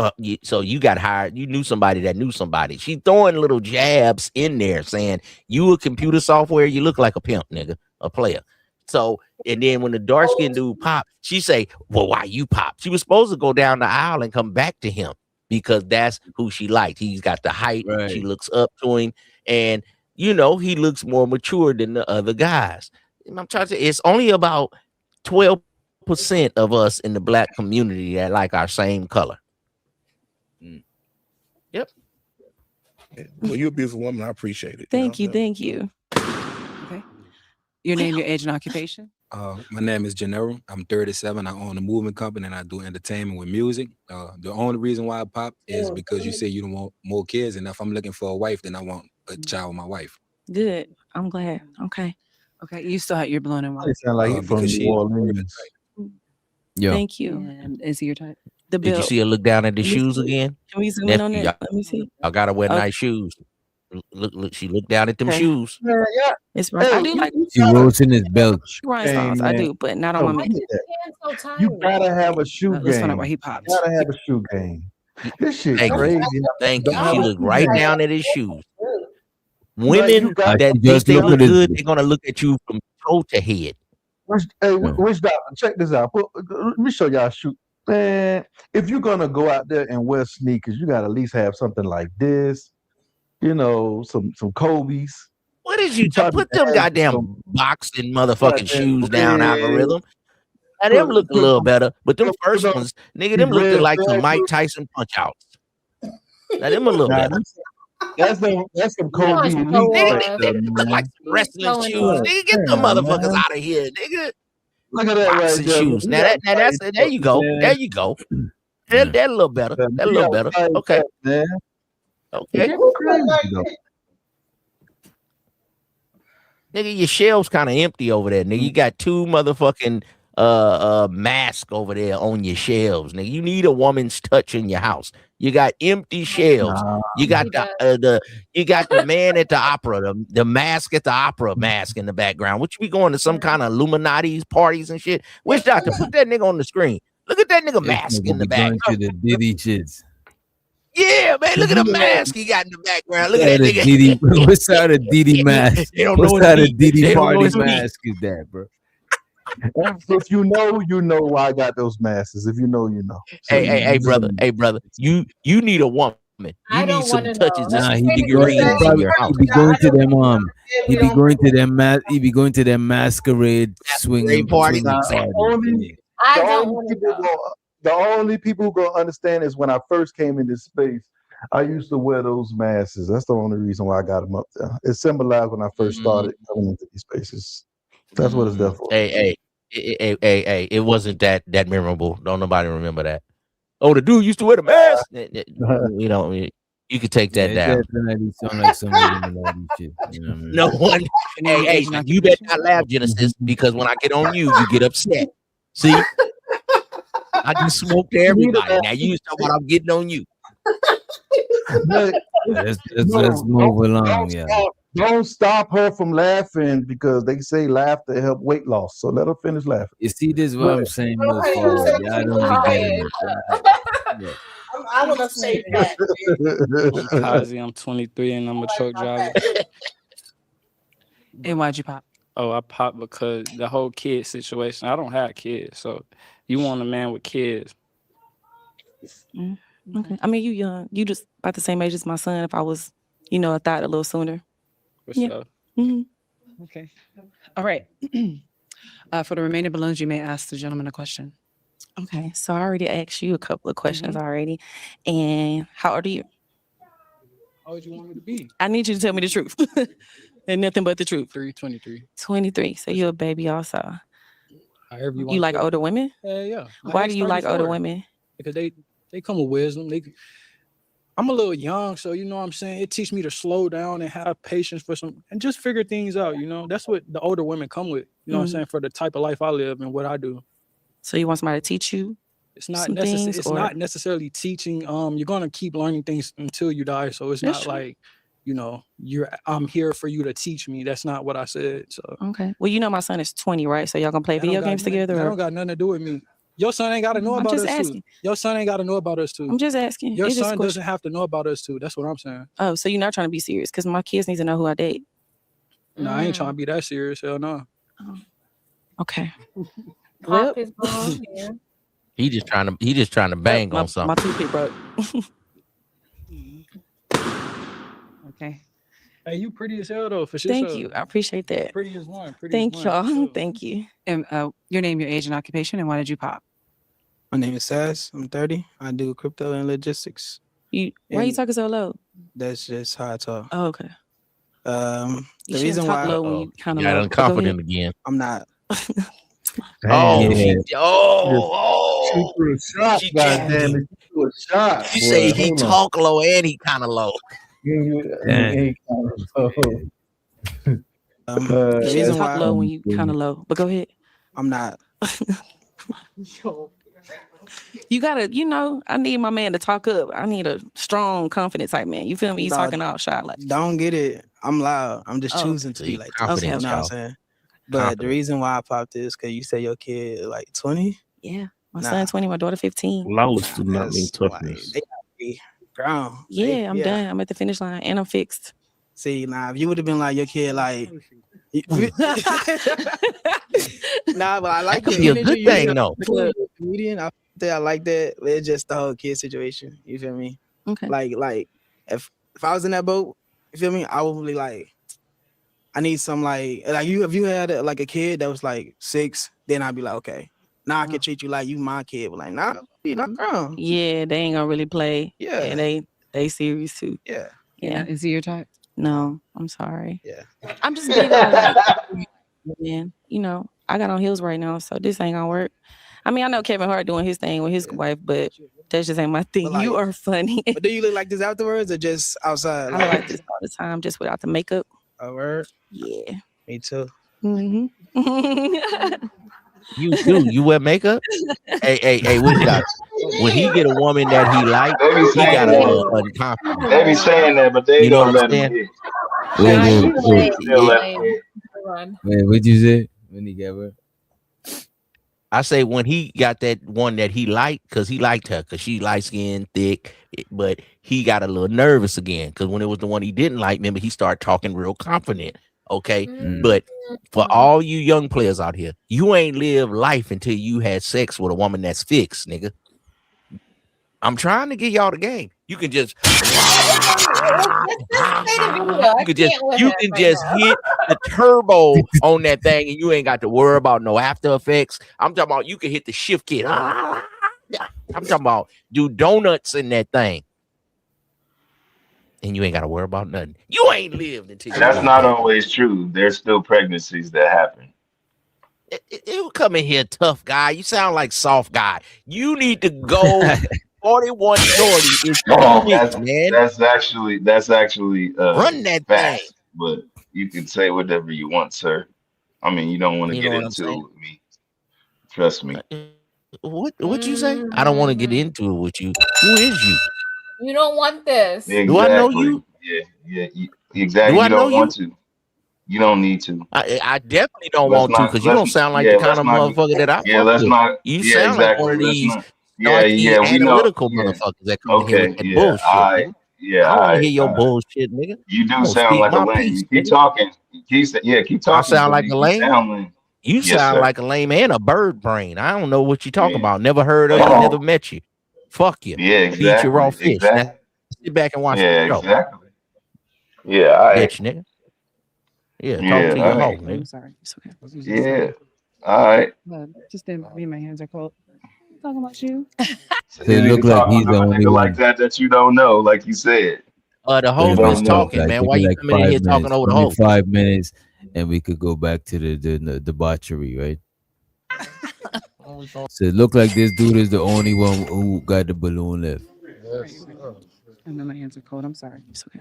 Speaker 9: so you got hired. You knew somebody that knew somebody." She throwing little jabs in there, saying, "You a computer software. You look like a pimp, nigga, a player." So, and then when the dark skinned dude pop, she say, "Well, why you pop?" She was supposed to go down the aisle and come back to him because that's who she liked. He's got the height.
Speaker 7: Right.
Speaker 9: She looks up to him, and you know he looks more mature than the other guys. And I'm trying to say it's only about 12% of us in the black community that like our same color. Yep.
Speaker 22: Well, you're a beautiful woman. I appreciate it.
Speaker 14: Thank you, thank you.
Speaker 6: Okay. Your name, your age, and occupation.
Speaker 24: My name is Gennaro. I'm 37. I own a movement company and I do entertainment with music. The only reason why I pop is because you say you don't want more kids, and if I'm looking for a wife, then I want a child with my wife.
Speaker 14: Good. I'm glad. Okay.
Speaker 6: Okay. You still have your blonde and white.
Speaker 16: It sound like he from
Speaker 24: because
Speaker 16: New
Speaker 24: she-
Speaker 16: Orleans.
Speaker 7: Yo.
Speaker 14: Thank you.
Speaker 6: And is he your type?
Speaker 14: The
Speaker 9: Did you
Speaker 14: bill.
Speaker 9: see her look down at the
Speaker 14: Let me
Speaker 9: shoes
Speaker 14: see.
Speaker 9: again?
Speaker 14: Can we zoom in on
Speaker 9: Nephew,
Speaker 14: it? Let me see.
Speaker 9: y'all gotta wear
Speaker 14: Okay.
Speaker 9: nice shoes. Look, she looked down at them
Speaker 14: Okay.
Speaker 9: shoes.
Speaker 16: Man, yeah.
Speaker 14: It's right. I
Speaker 16: Hey,
Speaker 14: do like
Speaker 7: She roasting his belt.
Speaker 14: rhinestones. I
Speaker 16: man.
Speaker 14: do, but not on
Speaker 16: No,
Speaker 14: my
Speaker 16: look
Speaker 14: man.
Speaker 16: at that. You gotta have a shoe
Speaker 6: Let's find out why
Speaker 16: game.
Speaker 6: he popped.
Speaker 16: Gotta have a shoe game. This shit
Speaker 9: Thank you.
Speaker 16: crazy.
Speaker 9: Thank
Speaker 16: Don't
Speaker 9: you.
Speaker 16: have
Speaker 9: She
Speaker 16: a
Speaker 9: looked
Speaker 16: shoe
Speaker 9: right
Speaker 16: game.
Speaker 9: down at his shoes.
Speaker 16: Like,
Speaker 9: Women
Speaker 16: you got
Speaker 9: that
Speaker 7: She
Speaker 9: think
Speaker 7: just
Speaker 9: they
Speaker 7: look
Speaker 9: look
Speaker 7: at his
Speaker 9: good, they're gonna look at you from toe to head.
Speaker 16: which doctor? Check this out. Let me show y'all a shoe. Man, if you're gonna go out there and wear sneakers, you gotta at least have something like this. You know, some Kobe's.
Speaker 9: What is you
Speaker 16: Probably
Speaker 9: put them
Speaker 16: have
Speaker 9: goddamn
Speaker 16: some
Speaker 9: boxing motherfucking
Speaker 16: goddamn
Speaker 9: shoes down,
Speaker 16: red.
Speaker 9: algorithm? Now them look a little better, but them
Speaker 16: put
Speaker 9: first
Speaker 16: on
Speaker 9: ones, nigga,
Speaker 16: these
Speaker 9: them looking
Speaker 16: red
Speaker 9: like some Mike
Speaker 16: flag
Speaker 9: Tyson punch outs. Now them a little
Speaker 16: Nah,
Speaker 9: better.
Speaker 16: that's some Kobe
Speaker 8: Show
Speaker 16: elite
Speaker 9: Nigga,
Speaker 16: type
Speaker 8: off.
Speaker 16: stuff,
Speaker 9: they look like
Speaker 16: man.
Speaker 9: some wrestling
Speaker 8: showing
Speaker 9: shoes.
Speaker 8: off.
Speaker 9: Nigga, get them
Speaker 16: Yeah,
Speaker 9: motherfuckers
Speaker 16: man.
Speaker 9: out of here, nigga.
Speaker 16: Look at that right
Speaker 9: Boxing
Speaker 16: there.
Speaker 9: shoes.
Speaker 16: You
Speaker 9: Now
Speaker 16: gotta
Speaker 9: that's
Speaker 16: tighten
Speaker 9: there
Speaker 16: up,
Speaker 9: you go.
Speaker 16: man.
Speaker 9: There you go. That a little better. That a
Speaker 16: You
Speaker 9: little
Speaker 16: gotta
Speaker 9: better.
Speaker 16: tighten
Speaker 9: Okay.
Speaker 16: up, man.
Speaker 9: Okay.
Speaker 16: People crazy though.
Speaker 9: Nigga, your shelves kind of empty over there, nigga. You got two motherfucking mask over there on your shelves, nigga. You need a woman's touch in your house. You got empty shelves. You got the man at the opera, the mask at the opera mask in the background. What you be going to some kind of Illuminati's parties and shit? Which doctor put that nigga on the screen? Look at that nigga
Speaker 7: This
Speaker 9: mask
Speaker 7: nigga
Speaker 9: in the
Speaker 7: be going
Speaker 9: background.
Speaker 7: to the Diddy shits.
Speaker 9: Yeah, man. Look at the mask he got in the background. Look at that nigga.
Speaker 7: Diddy, what's side of Diddy mask?
Speaker 9: They don't know
Speaker 7: What
Speaker 9: his
Speaker 7: side of
Speaker 9: feet.
Speaker 7: Diddy
Speaker 9: They don't know
Speaker 7: party
Speaker 9: his feet.
Speaker 7: mask is that, bro?
Speaker 16: If you know why I got those masks. If you know, you know. So,
Speaker 9: Hey, brother. Hey, brother. You need a woman. You
Speaker 8: I
Speaker 9: need
Speaker 8: don't
Speaker 9: some
Speaker 8: wanna
Speaker 9: touches
Speaker 8: know.
Speaker 9: and
Speaker 7: Nah,
Speaker 9: some
Speaker 7: he be
Speaker 9: figurines in your house.
Speaker 7: he be going to them he be going to them masquerade swinging
Speaker 9: party.
Speaker 16: Nah,
Speaker 7: parties.
Speaker 8: I don't want to know.
Speaker 16: the only people who gonna understand is when I first came in this space. I used to wear those masks. That's the only reason why I got them up there. It symbolized when I first started coming into these spaces. That's what it's there for.
Speaker 9: Hey, it wasn't that memorable. Don't nobody remember that. Oh, the dude used to wear the mask. You know, you could take that down.
Speaker 7: Definitely sound like some Illuminati shit. You know what I mean?
Speaker 9: No one. Hey, you better not laugh, Genesis, because when I get on you, you get upset. See, I just smoked to everybody. Now you talking about I'm getting on you.
Speaker 7: Let's move along. Yeah.
Speaker 16: Don't stop her from laughing because they say laughter help weight loss. So let her finish laughing.
Speaker 7: You see, this is what I'm saying. Y'all don't be getting it.
Speaker 3: I want to say that.
Speaker 13: I'm Kazi, I'm 23 and I'm a truck driver.
Speaker 6: And why'd you pop?
Speaker 13: Oh, I popped because the whole kid situation. I don't have kids, so you want a man with kids.
Speaker 14: Okay. I mean, you young. You just about the same age as my son. If I was, a thought a little sooner.
Speaker 13: For
Speaker 14: Yeah.
Speaker 13: sure.
Speaker 6: Okay. All right. For the remaining balloons, you may ask the gentleman a question.
Speaker 14: Okay. So I already asked you a couple of questions already. And how old are you?
Speaker 13: How old you want me to be?
Speaker 14: I need you to tell me the truth. And nothing but the truth.
Speaker 13: 23.
Speaker 14: 23. So you're a baby also.
Speaker 13: However
Speaker 14: You like older women?
Speaker 13: Yeah.
Speaker 14: Why do you like older women?
Speaker 13: Because they come with wisdom. I'm a little young, so you know what I'm saying? It teaches me to slow down and have patience and just figure things out, That's what the older women come with, what I'm saying, for the type of life I live and what I do.
Speaker 14: So you want somebody to teach you?
Speaker 13: It's not not necessarily teaching. You're gonna keep learning things until you die. So it's not like, I'm here for you to teach me. That's not what I said. So
Speaker 14: okay. Well, my son is 20, right? So y'all gonna play video games together?
Speaker 13: That don't got nothing to do with me. Your son ain't got to know about us too. Your son ain't got to know about us too.
Speaker 14: I'm just asking.
Speaker 13: Your son doesn't have to know about us too. That's what I'm saying.
Speaker 14: Oh, so you're not trying to be serious? Because my kids need to know who I date.
Speaker 13: No, I ain't trying to be that serious. Hell no.
Speaker 14: Okay.
Speaker 8: Pop is gone. Yeah.
Speaker 9: He just trying to bang on something.
Speaker 14: My toothpick broke.
Speaker 6: Okay.
Speaker 13: Hey, you pretty as hell though, for sure.
Speaker 14: Thank you. I appreciate that.
Speaker 13: Pretty as one.
Speaker 14: Thank y'all. Thank you.
Speaker 6: And your name, your age, and occupation, and why did you pop?
Speaker 19: My name is Saz. I'm 30. I do crypto and logistics.
Speaker 14: Why are you talking so low?
Speaker 19: That's just how I talk.
Speaker 14: Oh, okay.
Speaker 19: The reason why
Speaker 14: low when you kind of
Speaker 9: got unconfident again.
Speaker 19: I'm not.
Speaker 9: She
Speaker 16: threw a shot, goddamn it. She threw a shot.
Speaker 9: You say he talk low and he kind of low.
Speaker 19: The reason
Speaker 14: talk
Speaker 19: why
Speaker 14: low when you kind of low, but go ahead.
Speaker 19: I'm not.
Speaker 14: You gotta, I need my man to talk up. I need a strong, confident type man. You feel me? He's talking all shy like.
Speaker 19: Don't get it. I'm loud. I'm just choosing to be like this.
Speaker 14: Okay,
Speaker 19: You know what I'm saying? But the reason why I popped is because you say your kid like 20.
Speaker 14: Yeah, my son 20, my daughter 15.
Speaker 11: Lawless do not mean toughness.
Speaker 19: They gotta be ground.
Speaker 14: Yeah, I'm done. I'm at the finish line and I'm fixed.
Speaker 19: See, now if you would have been like your kid, like, nah, but I like
Speaker 9: That could
Speaker 19: your
Speaker 9: be a
Speaker 19: energy,
Speaker 9: good thing, though.
Speaker 19: Comedian, I like that. But it's just the whole kid situation. You feel me?
Speaker 14: Okay.
Speaker 19: Like if I was in that boat, you feel me? I would be like, I need some like you. If you had like a kid that was like 6, then I'd be like, okay, now I can treat you like you my kid. But like, nah, you're not grown.
Speaker 14: Yeah, they ain't gonna really play.
Speaker 19: Yeah.
Speaker 14: And they serious too.
Speaker 19: Yeah.
Speaker 14: Yeah.
Speaker 6: Is he your type?
Speaker 14: No, I'm sorry.
Speaker 19: Yeah.
Speaker 14: I'm just big on like, man, I got on heels right now, so this ain't gonna work. I mean, I know Kevin Hart doing his thing with his wife, but that just ain't my thing.
Speaker 19: Like,
Speaker 14: you are funny.
Speaker 19: But do you look like this afterwards or just outside?
Speaker 14: I look like this all the time, just without the makeup.
Speaker 19: A word?
Speaker 14: Yeah.
Speaker 19: Me too.
Speaker 14: Mm-hmm.
Speaker 9: You do. You wear makeup? Hey, what you got? When he get a woman that he like, he got a little unconfident.
Speaker 15: They be saying that, but they
Speaker 9: know
Speaker 15: don't
Speaker 9: what
Speaker 15: let
Speaker 9: I'm
Speaker 15: him
Speaker 9: saying?
Speaker 7: Wait, what'd you say? When he got what?
Speaker 9: I say when he got that one that he liked, because he liked her, because she light skinned, thick, but he got a little nervous again, because when it was the one he didn't like, remember, he started talking real confident. Okay. But for all you young players out here, you ain't live life until you had sex with a woman that's fixed, nigga. I'm trying to get y'all the game. You can just you can just hit the turbo on that thing and you ain't got to worry about no after effects. I'm talking about you can hit the shift key. I'm talking about do donuts in that thing. And you ain't got to worry about nothing. You ain't lived until you.
Speaker 15: That's not always true. There's still pregnancies that happen.
Speaker 9: You come in here, tough guy. You sound like soft guy. You need to go 41 shorty.
Speaker 15: That's actually
Speaker 9: run that
Speaker 15: fast,
Speaker 9: thing.
Speaker 15: But you can say whatever you want, sir. I mean, you don't want to
Speaker 9: You
Speaker 15: get
Speaker 9: know what I'm
Speaker 15: into
Speaker 9: saying?
Speaker 15: it with me. Trust me.
Speaker 9: What you say? I don't want to get into it with you. Who is you?
Speaker 8: You don't want this.
Speaker 15: Exactly.
Speaker 9: Do I know you?
Speaker 15: Yeah, exactly.
Speaker 9: Do I
Speaker 15: You don't
Speaker 9: know
Speaker 15: want to. You don't need to.
Speaker 9: I definitely don't want to, because you don't sound like the kind of motherfucker that I fuck with. You sound like one of these
Speaker 15: we know.
Speaker 9: analytical motherfuckers that come in here with that bullshit.
Speaker 15: Yeah,
Speaker 9: I don't
Speaker 15: all
Speaker 9: want to
Speaker 15: right,
Speaker 9: hear your
Speaker 15: all right.
Speaker 9: bullshit, nigga.
Speaker 15: You
Speaker 9: I'm
Speaker 15: do
Speaker 9: gonna
Speaker 15: sound
Speaker 9: speak
Speaker 15: like a
Speaker 9: my
Speaker 15: lame.
Speaker 9: piece,
Speaker 15: You keep
Speaker 9: nigga.
Speaker 15: talking. Keep
Speaker 9: I
Speaker 15: talking,
Speaker 9: sound like
Speaker 15: Billy.
Speaker 9: a
Speaker 15: You
Speaker 9: lame.
Speaker 15: sound lame.
Speaker 9: You
Speaker 15: Yes,
Speaker 9: sound
Speaker 15: sir.
Speaker 9: like a lame and a bird brain. I don't know what you talking
Speaker 15: Yeah.
Speaker 9: about. Never heard of you,
Speaker 15: Oh,
Speaker 9: never met you. Fuck you.
Speaker 15: yeah,
Speaker 9: Eat your raw
Speaker 15: exactly.
Speaker 9: fish. Now sit back and watch
Speaker 15: Yeah,
Speaker 9: the show.
Speaker 15: exactly. Yeah, all right.
Speaker 9: Bitch, nigga. Yeah, talk
Speaker 15: Yeah,
Speaker 9: to
Speaker 15: all
Speaker 9: your hoe,
Speaker 15: right.
Speaker 6: I'm
Speaker 9: nigga.
Speaker 6: sorry. It's okay.
Speaker 15: Yeah, all right.
Speaker 6: Just didn't me. My hands are cold. Talking about you.
Speaker 15: So
Speaker 7: So it
Speaker 15: you need to
Speaker 7: look like
Speaker 15: talk
Speaker 7: he's
Speaker 15: with
Speaker 7: the
Speaker 15: a
Speaker 7: only
Speaker 15: nigga like
Speaker 7: one.
Speaker 15: that you don't know, like you said.
Speaker 9: The
Speaker 7: So
Speaker 15: You
Speaker 9: host
Speaker 7: it
Speaker 9: is
Speaker 15: don't know.
Speaker 7: looks
Speaker 9: talking,
Speaker 7: like
Speaker 9: man.
Speaker 7: give
Speaker 9: Why
Speaker 7: me
Speaker 9: you
Speaker 7: like
Speaker 9: coming in here
Speaker 7: 5
Speaker 9: talking
Speaker 7: minutes.
Speaker 9: over
Speaker 7: Give
Speaker 9: the
Speaker 7: me
Speaker 9: host?
Speaker 7: 5 minutes, and we could go back to the debauchery, right? So it look like this dude is the only one who got the balloon left.
Speaker 23: Yes.
Speaker 6: And then my hands are cold. I'm sorry. It's okay.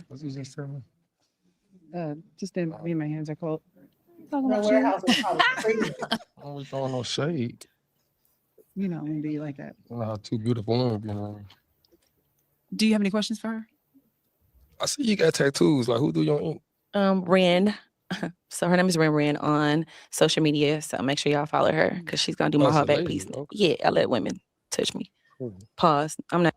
Speaker 6: Just didn't me. My hands are cold. Talking
Speaker 3: The
Speaker 6: about you.
Speaker 3: warehouse is probably crazy.
Speaker 23: I was throwing no shade.
Speaker 6: You know, I'm gonna be like that.
Speaker 23: You know how two beautiful women be around.
Speaker 6: Do you have any questions for her?
Speaker 23: I see you got tattoos. Like, who do your ink?
Speaker 14: Ren. So her name is Ren on social media. So make sure y'all follow her because she's gonna do my
Speaker 23: Oh, it's a
Speaker 14: whole back
Speaker 23: lady.
Speaker 14: piece.
Speaker 23: Okay.
Speaker 14: Yeah, I let women touch me.
Speaker 23: Cool.
Speaker 14: Pause. I'm not.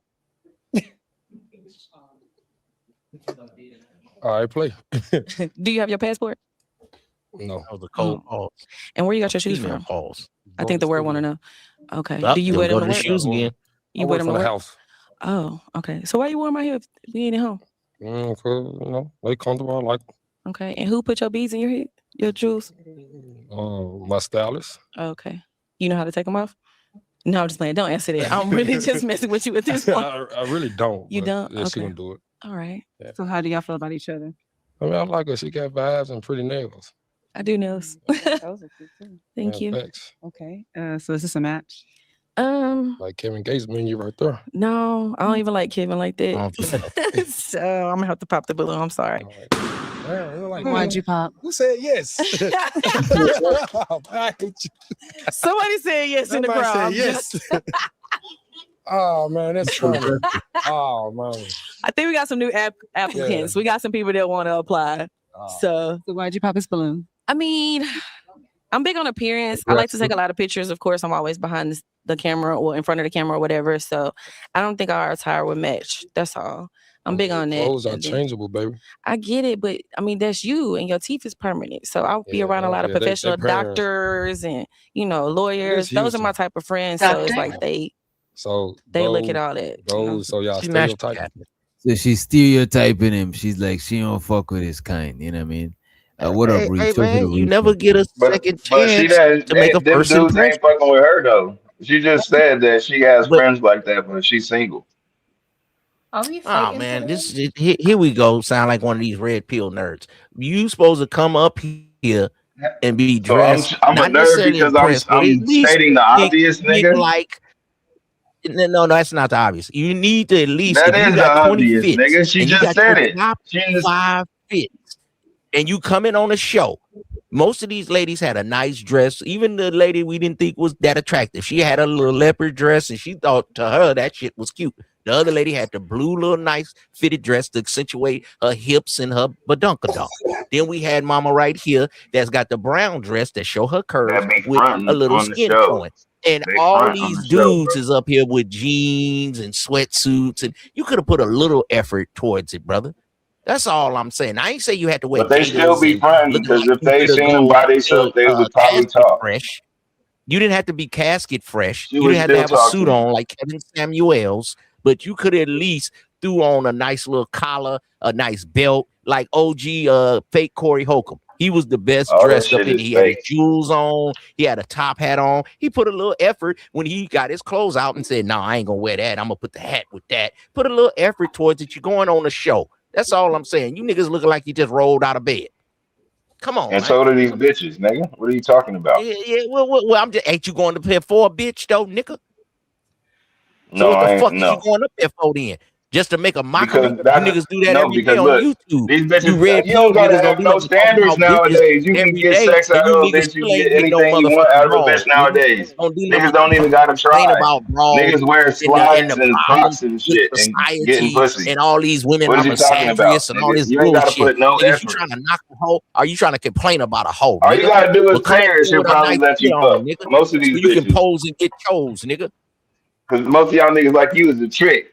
Speaker 23: All right, play.
Speaker 14: Do you have your passport?
Speaker 23: No.
Speaker 9: That was a cold pause.
Speaker 14: And where you got your shoes
Speaker 9: Female
Speaker 14: from?
Speaker 9: pause.
Speaker 14: I think the world want to know. Okay.
Speaker 9: Up,
Speaker 14: Do you
Speaker 9: then
Speaker 14: wear
Speaker 9: go
Speaker 14: them
Speaker 9: to
Speaker 14: to
Speaker 9: the
Speaker 14: work?
Speaker 9: shoes again.
Speaker 14: You
Speaker 23: I
Speaker 14: wear
Speaker 23: work
Speaker 14: them
Speaker 23: from
Speaker 14: to
Speaker 23: the
Speaker 14: work?
Speaker 23: house.
Speaker 14: Oh, okay. So why you wear them out here if we ain't at home?
Speaker 23: Cause you know they comfortable. I like
Speaker 14: Okay. And who put your beads in your head? Your jewels?
Speaker 23: my stylist.
Speaker 14: Okay. You know how to take them off? No, I'm just playing. Don't answer that. I'm really just messing with you at this point.
Speaker 23: I really don't.
Speaker 14: You
Speaker 23: but
Speaker 14: don't?
Speaker 23: Yeah, she
Speaker 14: Okay.
Speaker 23: gonna do it.
Speaker 14: All right.
Speaker 23: Yeah.
Speaker 6: So how do y'all feel about each other?
Speaker 23: I mean, I like her. She got vibes and pretty nails.
Speaker 14: I do nails.
Speaker 6: Those are cute too.
Speaker 14: Thank you.
Speaker 23: Facts.
Speaker 6: Okay. So is this a match?
Speaker 23: Like Kevin Gates menu right there.
Speaker 14: No, I don't even like Kevin like
Speaker 9: Oh,
Speaker 14: that. So I'm gonna have to pop the balloon. I'm sorry.
Speaker 6: Why'd you pop?
Speaker 23: Who said yes? I hate you.
Speaker 14: Somebody said yes in the
Speaker 23: Somebody
Speaker 14: crowd.
Speaker 23: said
Speaker 14: I'm
Speaker 23: yes.
Speaker 14: just-
Speaker 23: Oh man, that's funny. Oh man.
Speaker 14: I think we got some new applicants. We got some people that want to apply. So
Speaker 6: why'd you pop his balloon?
Speaker 14: I mean, I'm big on appearance. I like to take a lot of pictures. Of course, I'm always behind the camera or in front of the camera or whatever. So I don't think our attire would match. That's all. I'm big on that.
Speaker 23: Clothes are
Speaker 14: And then-
Speaker 23: changeable, baby.
Speaker 14: I get it, but I mean that's you, and your teeth is permanent. So I'll be around a lot of
Speaker 23: yeah, they
Speaker 14: professional
Speaker 23: parents.
Speaker 14: doctors and lawyers.
Speaker 23: Just
Speaker 14: Those
Speaker 23: use
Speaker 14: are my
Speaker 23: them.
Speaker 14: type of friends. So it's like
Speaker 23: So
Speaker 14: they look at all that.
Speaker 23: So y'all
Speaker 9: She's not
Speaker 23: stereotype.
Speaker 7: So she's stereotyping him. She's like, she don't fuck with his kind. You know what I mean? What up,
Speaker 9: Hey,
Speaker 7: Reed?
Speaker 9: hey
Speaker 7: Feel free to
Speaker 9: man, you
Speaker 7: reach
Speaker 9: never
Speaker 7: out.
Speaker 9: get a second
Speaker 15: But she
Speaker 9: chance
Speaker 15: doesn't.
Speaker 9: to make a
Speaker 15: Them
Speaker 9: first
Speaker 15: dudes
Speaker 9: impression.
Speaker 15: ain't fucking with her though. She just said that she has friends like that, but she's single.
Speaker 8: Are we
Speaker 9: Oh
Speaker 8: fighting
Speaker 9: man,
Speaker 8: today?
Speaker 9: here we go. Sound like one of these red pill nerds. You supposed to come up here and be
Speaker 15: So
Speaker 9: dressed,
Speaker 15: I'm a
Speaker 9: not
Speaker 15: nerd
Speaker 9: necessarily
Speaker 15: because
Speaker 9: impressed, but at
Speaker 15: I'm
Speaker 9: least
Speaker 15: stating the
Speaker 9: get,
Speaker 15: obvious,
Speaker 9: get
Speaker 15: nigga.
Speaker 9: like. No, that's not the obvious. You need to at least,
Speaker 15: That
Speaker 9: if you
Speaker 15: is the
Speaker 9: got 20
Speaker 15: obvious,
Speaker 9: fits
Speaker 15: nigga. She
Speaker 9: and you
Speaker 15: just
Speaker 9: got
Speaker 15: said
Speaker 9: your
Speaker 15: it.
Speaker 9: top
Speaker 15: She just
Speaker 9: 5 fits, and you come in on a show. Most of these ladies had a nice dress. Even the lady we didn't think was that attractive, she had a little leopard dress, and she thought to her that shit was cute. The other lady had the blue little nice fitted dress to accentuate her hips and her badunkadunk. Then we had Mama right here that's got the brown dress that show her curves
Speaker 15: that be
Speaker 9: with a
Speaker 15: fronting
Speaker 9: little
Speaker 15: on the
Speaker 9: skin
Speaker 15: show.
Speaker 9: showing. And
Speaker 15: They
Speaker 9: all
Speaker 15: front on
Speaker 9: these
Speaker 15: the show,
Speaker 9: dudes
Speaker 15: bro.
Speaker 9: is up here with jeans and sweatsuits, and you could have put a little effort towards it, brother. That's all I'm saying. I ain't say you had to wear
Speaker 15: But they still
Speaker 9: gators
Speaker 15: be
Speaker 9: and
Speaker 15: fronting
Speaker 9: looking
Speaker 15: because
Speaker 9: like
Speaker 15: if
Speaker 9: you
Speaker 15: they
Speaker 9: could have
Speaker 15: seen them
Speaker 9: go
Speaker 15: by themselves, they would probably
Speaker 9: casket
Speaker 15: talk.
Speaker 9: fresh. You didn't have to be casket fresh.
Speaker 15: She
Speaker 9: You
Speaker 15: would
Speaker 9: didn't have to
Speaker 15: still
Speaker 9: have a
Speaker 15: talk to
Speaker 9: suit
Speaker 15: me.
Speaker 9: on like Kevin Samuels, but you could at least threw on a nice little collar, a nice belt, like OG fake Corey Holcomb. He was the best
Speaker 15: All that
Speaker 9: dressed up
Speaker 15: shit
Speaker 9: in.
Speaker 15: is
Speaker 9: He had his
Speaker 15: fake.
Speaker 9: jewels on. He had a top hat on. He put a little effort when he got his clothes out and said, "No, I ain't gonna wear that. I'm gonna put the hat with that." Put a little effort towards it. You're going on a show. That's all I'm saying. You niggas looking like you just rolled out of bed. Come on,
Speaker 15: And
Speaker 9: man.
Speaker 15: so do these bitches, nigga. What are you talking about?
Speaker 9: Yeah. Well, I'm just ain't you going to pay for a bitch though, nigga? So
Speaker 15: No,
Speaker 9: what the
Speaker 15: I ain't.
Speaker 9: fuck is you
Speaker 15: No,
Speaker 9: going up there for then? Just to make a mockery?
Speaker 15: because
Speaker 9: You
Speaker 15: that's
Speaker 9: niggas do that
Speaker 15: no.
Speaker 9: every day
Speaker 15: Because
Speaker 9: on
Speaker 15: look,
Speaker 9: YouTube.
Speaker 15: these
Speaker 9: You
Speaker 15: bitches.
Speaker 9: red
Speaker 15: You
Speaker 9: pill
Speaker 15: don't gotta
Speaker 9: niggas don't
Speaker 15: have
Speaker 9: do
Speaker 15: no
Speaker 9: nothing but talk
Speaker 15: standards
Speaker 9: about bitches
Speaker 15: nowadays. You can
Speaker 9: every
Speaker 15: get
Speaker 9: day,
Speaker 15: sex
Speaker 9: and
Speaker 15: out
Speaker 9: you
Speaker 15: of a
Speaker 9: niggas
Speaker 15: bitch. You
Speaker 9: still
Speaker 15: can
Speaker 9: ain't
Speaker 15: get
Speaker 9: get no
Speaker 15: anything you want
Speaker 9: motherfucking
Speaker 15: out of a bitch
Speaker 9: draws, nigga.
Speaker 15: nowadays.
Speaker 9: Don't do
Speaker 15: Niggas
Speaker 9: nothing
Speaker 15: don't even gotta
Speaker 9: complain
Speaker 15: try.
Speaker 9: about draws
Speaker 15: Niggas wear
Speaker 9: and the
Speaker 15: slides and
Speaker 9: problems
Speaker 15: Crocs and
Speaker 9: with
Speaker 15: shit and getting
Speaker 9: society
Speaker 15: pussy.
Speaker 9: and all these women
Speaker 15: What
Speaker 9: are
Speaker 15: is you talking about,
Speaker 9: misandrous and all
Speaker 15: nigga?
Speaker 9: this
Speaker 15: You ain't gotta
Speaker 9: bullshit.
Speaker 15: put no
Speaker 9: Niggas, you
Speaker 15: effort.
Speaker 9: trying to knock a hoe? Are you trying to complain about a hoe,
Speaker 15: All you
Speaker 9: nigga?
Speaker 15: gotta do is
Speaker 9: Well, come up
Speaker 15: pay, and
Speaker 9: here
Speaker 15: she'll
Speaker 9: with a
Speaker 15: probably
Speaker 9: nice
Speaker 15: let
Speaker 9: fit
Speaker 15: you
Speaker 9: on,
Speaker 15: fuck.
Speaker 9: nigga,
Speaker 15: Most of
Speaker 9: so
Speaker 15: these
Speaker 9: you can
Speaker 15: bitches,
Speaker 9: pose and get chose, nigga.
Speaker 15: because most of y'all niggas like you is a trick.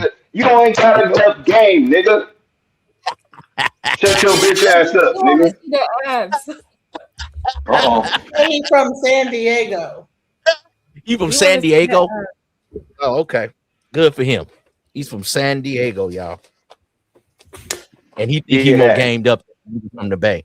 Speaker 15: nigga. You ain't got enough game, nigga. Shut your bitch ass up,
Speaker 8: You want to
Speaker 15: nigga.
Speaker 8: see the abs.
Speaker 3: He's from San Diego.
Speaker 9: He from
Speaker 3: You
Speaker 9: San
Speaker 3: wanna see that,
Speaker 9: Diego? Oh, okay. Good for him. He's from San Diego, y'all. And he think he more
Speaker 15: Yeah.
Speaker 9: gamed up from the Bay.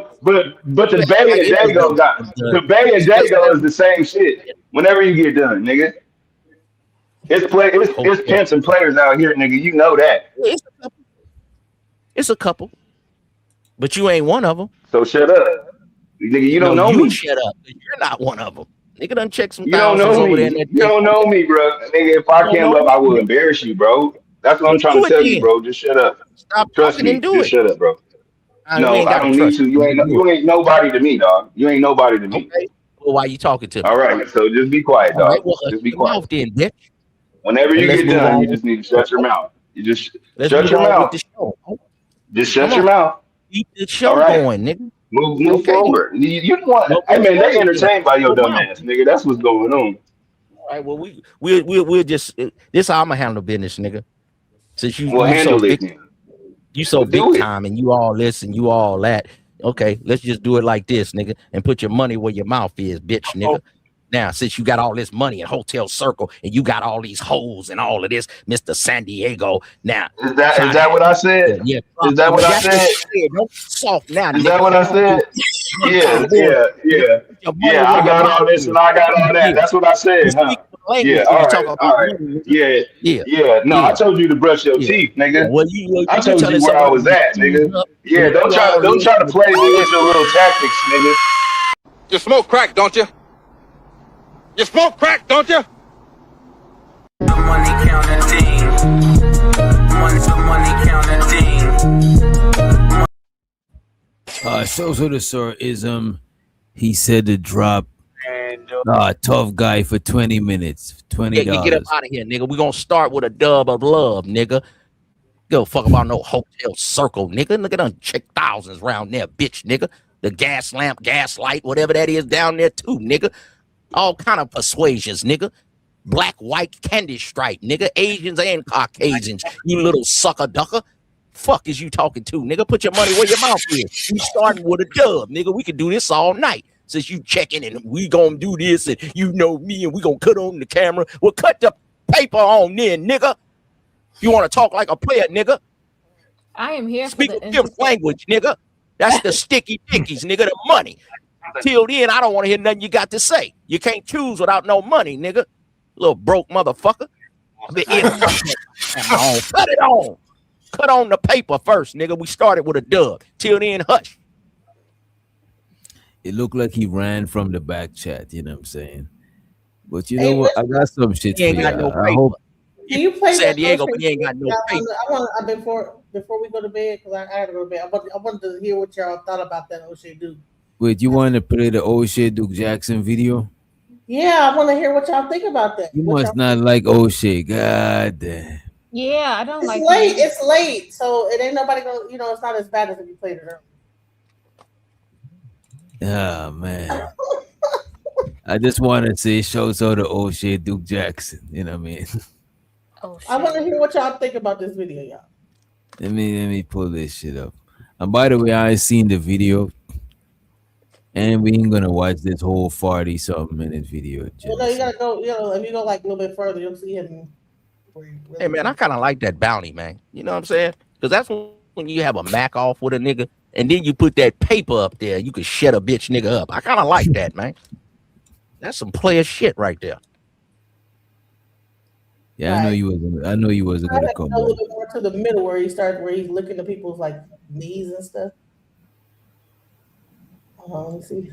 Speaker 15: but the Bay and Dago got the Bay and Dago is the same shit. Whenever you get done, nigga, it's pimps and players out here, nigga. You know that.
Speaker 9: It's a couple, but you ain't one of them.
Speaker 15: So shut up, nigga. You don't know
Speaker 9: you
Speaker 15: me.
Speaker 9: Shut up. You're not one of them. Nigga done check some.
Speaker 15: You don't know me. You don't know me, bro. Nigga, if I came up, I would embarrass you, bro. That's what I'm trying to tell you, bro. Just shut up.
Speaker 9: Stop
Speaker 15: Trust
Speaker 9: talking
Speaker 15: me.
Speaker 9: and do
Speaker 15: Just
Speaker 9: it.
Speaker 15: shut up, bro. No, I don't need to. You ain't nobody to me, dog. You ain't nobody to me.
Speaker 9: Okay. Well, why you talking to me?
Speaker 15: All right, so just be quiet,
Speaker 9: All
Speaker 15: dog.
Speaker 9: right, well,
Speaker 15: just be
Speaker 9: your
Speaker 15: quiet.
Speaker 9: mouth then, bitch.
Speaker 15: Whenever
Speaker 9: And
Speaker 15: you
Speaker 9: let's
Speaker 15: get
Speaker 9: move
Speaker 15: done,
Speaker 9: on.
Speaker 15: you just need to shut your mouth. You just
Speaker 9: Let's
Speaker 15: shut
Speaker 9: move
Speaker 15: your
Speaker 9: on with the
Speaker 15: mouth.
Speaker 9: show.
Speaker 15: Just
Speaker 9: Come
Speaker 15: shut your
Speaker 9: on.
Speaker 15: mouth.
Speaker 9: Keep the
Speaker 15: All
Speaker 9: show
Speaker 15: right.
Speaker 9: going, nigga.
Speaker 15: Move
Speaker 9: Okay, then.
Speaker 15: forward. You the one.
Speaker 9: Well,
Speaker 15: Hey
Speaker 9: move
Speaker 15: man, they
Speaker 9: forward then.
Speaker 15: entertained by your
Speaker 9: Your
Speaker 15: dumb
Speaker 9: mouth.
Speaker 15: ass, nigga. That's what's going on.
Speaker 9: All right, well, we'll just this how I'ma handle business, nigga. Since
Speaker 15: Well,
Speaker 9: you so
Speaker 15: handle it
Speaker 9: big,
Speaker 15: then.
Speaker 9: you so
Speaker 15: Well,
Speaker 9: big
Speaker 15: do it.
Speaker 9: time, and you all this and you all that. Okay, let's just do it like this, nigga, and put your money where your mouth is, bitch, nigga. Now, since you got all this money in Hotel Circle and you got all these hoes and all of this, Mr. San Diego. Now,
Speaker 15: Is that what I said?
Speaker 9: yeah,
Speaker 15: Is that what I
Speaker 9: that's what
Speaker 15: said?
Speaker 9: you said. Don't be soft now,
Speaker 15: Is
Speaker 9: nigga.
Speaker 15: that what I
Speaker 9: Don't
Speaker 15: said?
Speaker 9: do
Speaker 15: Yeah,
Speaker 9: bullshit, nigga. Put your money
Speaker 15: I
Speaker 9: where your
Speaker 15: got
Speaker 9: mouth
Speaker 15: all this
Speaker 9: is.
Speaker 15: and I got all that.
Speaker 9: Yeah.
Speaker 15: That's what I
Speaker 9: You
Speaker 15: said, huh?
Speaker 9: speak language
Speaker 15: Yeah,
Speaker 9: when you talk
Speaker 15: all
Speaker 9: about
Speaker 15: right.
Speaker 9: money, nigga.
Speaker 15: Yeah,
Speaker 9: Yeah,
Speaker 15: yeah. No, I
Speaker 9: yeah,
Speaker 15: told you to brush your
Speaker 9: yeah.
Speaker 15: teeth,
Speaker 9: Yeah,
Speaker 15: nigga.
Speaker 9: well, you
Speaker 15: I
Speaker 9: you
Speaker 15: told
Speaker 9: telling
Speaker 15: you where I
Speaker 9: somebody
Speaker 15: was
Speaker 9: to
Speaker 15: at,
Speaker 9: ease
Speaker 15: nigga.
Speaker 9: up,
Speaker 15: Yeah,
Speaker 9: and you all
Speaker 15: don't
Speaker 9: this
Speaker 15: try to
Speaker 9: and
Speaker 15: play me
Speaker 9: all
Speaker 15: with your little tactics, nigga.
Speaker 17: You smoke crack, don't you? You smoke crack, don't you?
Speaker 1: The money counting team. Money counting team.
Speaker 7: So the sir is he said to drop tough guy for 20 minutes,
Speaker 9: Yeah, you get up
Speaker 7: $20.
Speaker 9: out of here, nigga. We're gonna start with a dub of love, nigga. Give a fuck about no Hotel Circle, nigga. Look at them check thousands round there, bitch, nigga. The gas lamp, gas light, whatever that is down there too, nigga. All kind of persuasions, nigga. Black, white, candy stripe, nigga. Asians and Caucasians, you little sucker ducker. Fuck is you talking to, nigga? Put your money where your mouth is. We starting with a dub, nigga. We can do this all night. Since you checking and we gonna do this and you know me and we gonna cut on the camera. Well, cut the paper on then, nigga. You want to talk like a player, nigga?
Speaker 8: I am here
Speaker 9: Speak
Speaker 8: for
Speaker 9: a
Speaker 8: the
Speaker 9: fifth language, nigga. That's the sticky dickies, nigga, the money. Till then, I don't want to hear nothing you got to say. You can't choose without no money, nigga. Little broke motherfucker. Cut it on. Cut on the paper first, nigga. We started with a dub. Till then, hush.
Speaker 7: It looked like he ran from the back chat, you know what I'm saying? But you know what? I got some shit
Speaker 9: He
Speaker 7: for
Speaker 9: ain't
Speaker 7: you.
Speaker 9: got no
Speaker 7: I
Speaker 9: paper.
Speaker 7: hope
Speaker 3: Can you play
Speaker 9: San
Speaker 3: that
Speaker 9: Diego,
Speaker 3: first
Speaker 9: but he ain't got no paper.
Speaker 3: I want before we go to bed because I had to go to bed. I wanted to hear what y'all thought about that O'Shea Duke.
Speaker 7: wait, you want to play the O'Shea Duke Jackson video?
Speaker 3: Yeah, I want to hear what y'all think about that.
Speaker 7: You
Speaker 3: What
Speaker 7: must
Speaker 3: y'all
Speaker 7: not like O'Shea. God damn.
Speaker 8: Yeah, I don't
Speaker 3: It's
Speaker 8: like
Speaker 3: late.
Speaker 8: him.
Speaker 3: It's late, so it ain't nobody gonna. It's not as bad as if you played it early.
Speaker 7: Oh man. I just want to say shouts out to O'Shea Duke Jackson. You know what I mean?
Speaker 3: I want to hear what y'all think about this video, y'all.
Speaker 7: Let me pull this shit up. And by the way, I seen the video, and we ain't gonna watch this whole 40-something minute video.
Speaker 3: Well, no, you gotta go. If you go like a little bit further, you'll see him.
Speaker 9: Hey, man, I kind of like that bounty, man. You know what I'm saying? Because that's when you have a Mac off with a nigga, and then you put that paper up there. You can shut a bitch nigga up. I kind of like that, man. That's some player shit right there.
Speaker 7: Yeah, I know you wasn't
Speaker 3: I
Speaker 7: gonna
Speaker 3: have to
Speaker 7: come
Speaker 3: go a little
Speaker 7: back.
Speaker 3: bit more to the middle where he's looking at people's like knees and stuff. Let me see.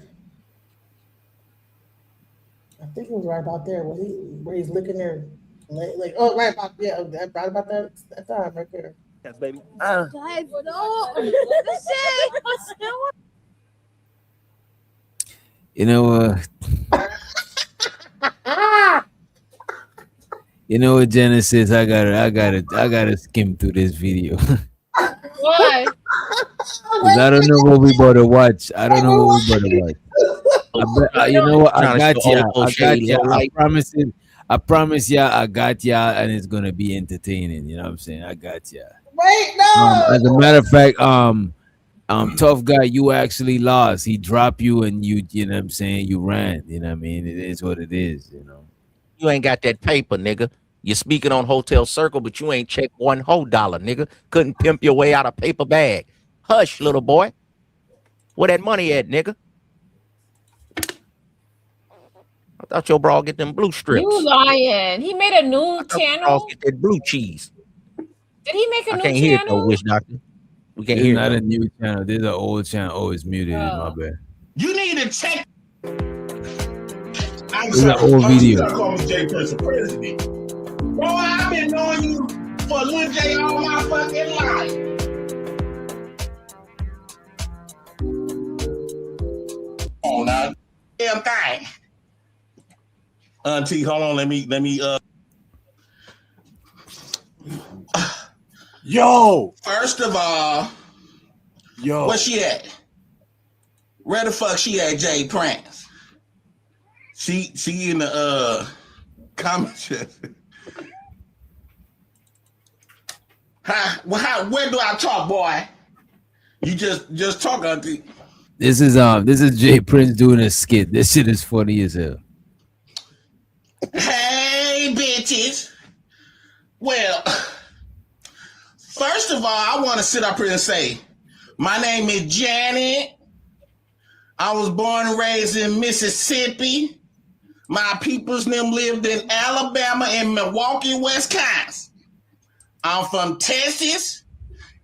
Speaker 3: I think it was right about there where he's looking there, right about right about that time right there.
Speaker 9: Yes, baby.
Speaker 7: You know what? You know what, Genesis? I gotta skim through this video.
Speaker 8: Why?
Speaker 7: 'Cause I don't know what we about to watch. I don't know what we about to watch. You know what? I got ya. I promise ya. I got ya, and it's gonna be entertaining. You know what I'm saying? I got ya.
Speaker 3: Wait, no.
Speaker 7: As a matter of fact, tough guy, you actually lost. He dropped you, and you know what I'm saying? You ran. You know what I mean? It is what it is. You know.
Speaker 9: You ain't got that paper, nigga. You're speaking on Hotel Circle, but you ain't checked one whole dollar, nigga. Couldn't pimp your way out of paper bag. Hush, little boy. Where that money at, nigga? I thought your bra get them blue strips.
Speaker 8: You lying. He made a new channel.
Speaker 9: Get that blue cheese.
Speaker 8: Did he make a
Speaker 9: I
Speaker 8: new
Speaker 9: can't hear it though,
Speaker 8: channel?
Speaker 9: Wish Doctor. We can't
Speaker 7: It's
Speaker 9: hear
Speaker 7: not
Speaker 9: it.
Speaker 7: a new channel. There's an old channel. Oh, it's muted. My bad.
Speaker 18: You need to check. I'm
Speaker 7: It's an
Speaker 18: sorry.
Speaker 7: old
Speaker 18: Oh, you
Speaker 7: video.
Speaker 18: gotta call me J Person President. Bro, I've been knowing you for Lil J all my fucking life. Oh, now, damn thing. Auntie, hold on. Let me.
Speaker 2: Yo.
Speaker 18: First of all,
Speaker 2: Yo.
Speaker 18: where she at? Where the fuck she at, Jay Prince? She in the comment section. Where do I talk, boy? You just talk, auntie.
Speaker 7: This is Jay Prince doing a skit. This shit is funny as hell.
Speaker 18: Hey, bitches. Well, first of all, I want to sit up here and say, my name is Janet. I was born and raised in Mississippi. My peoples them lived in Alabama and Milwaukee, Wisconsin. I'm from Texas,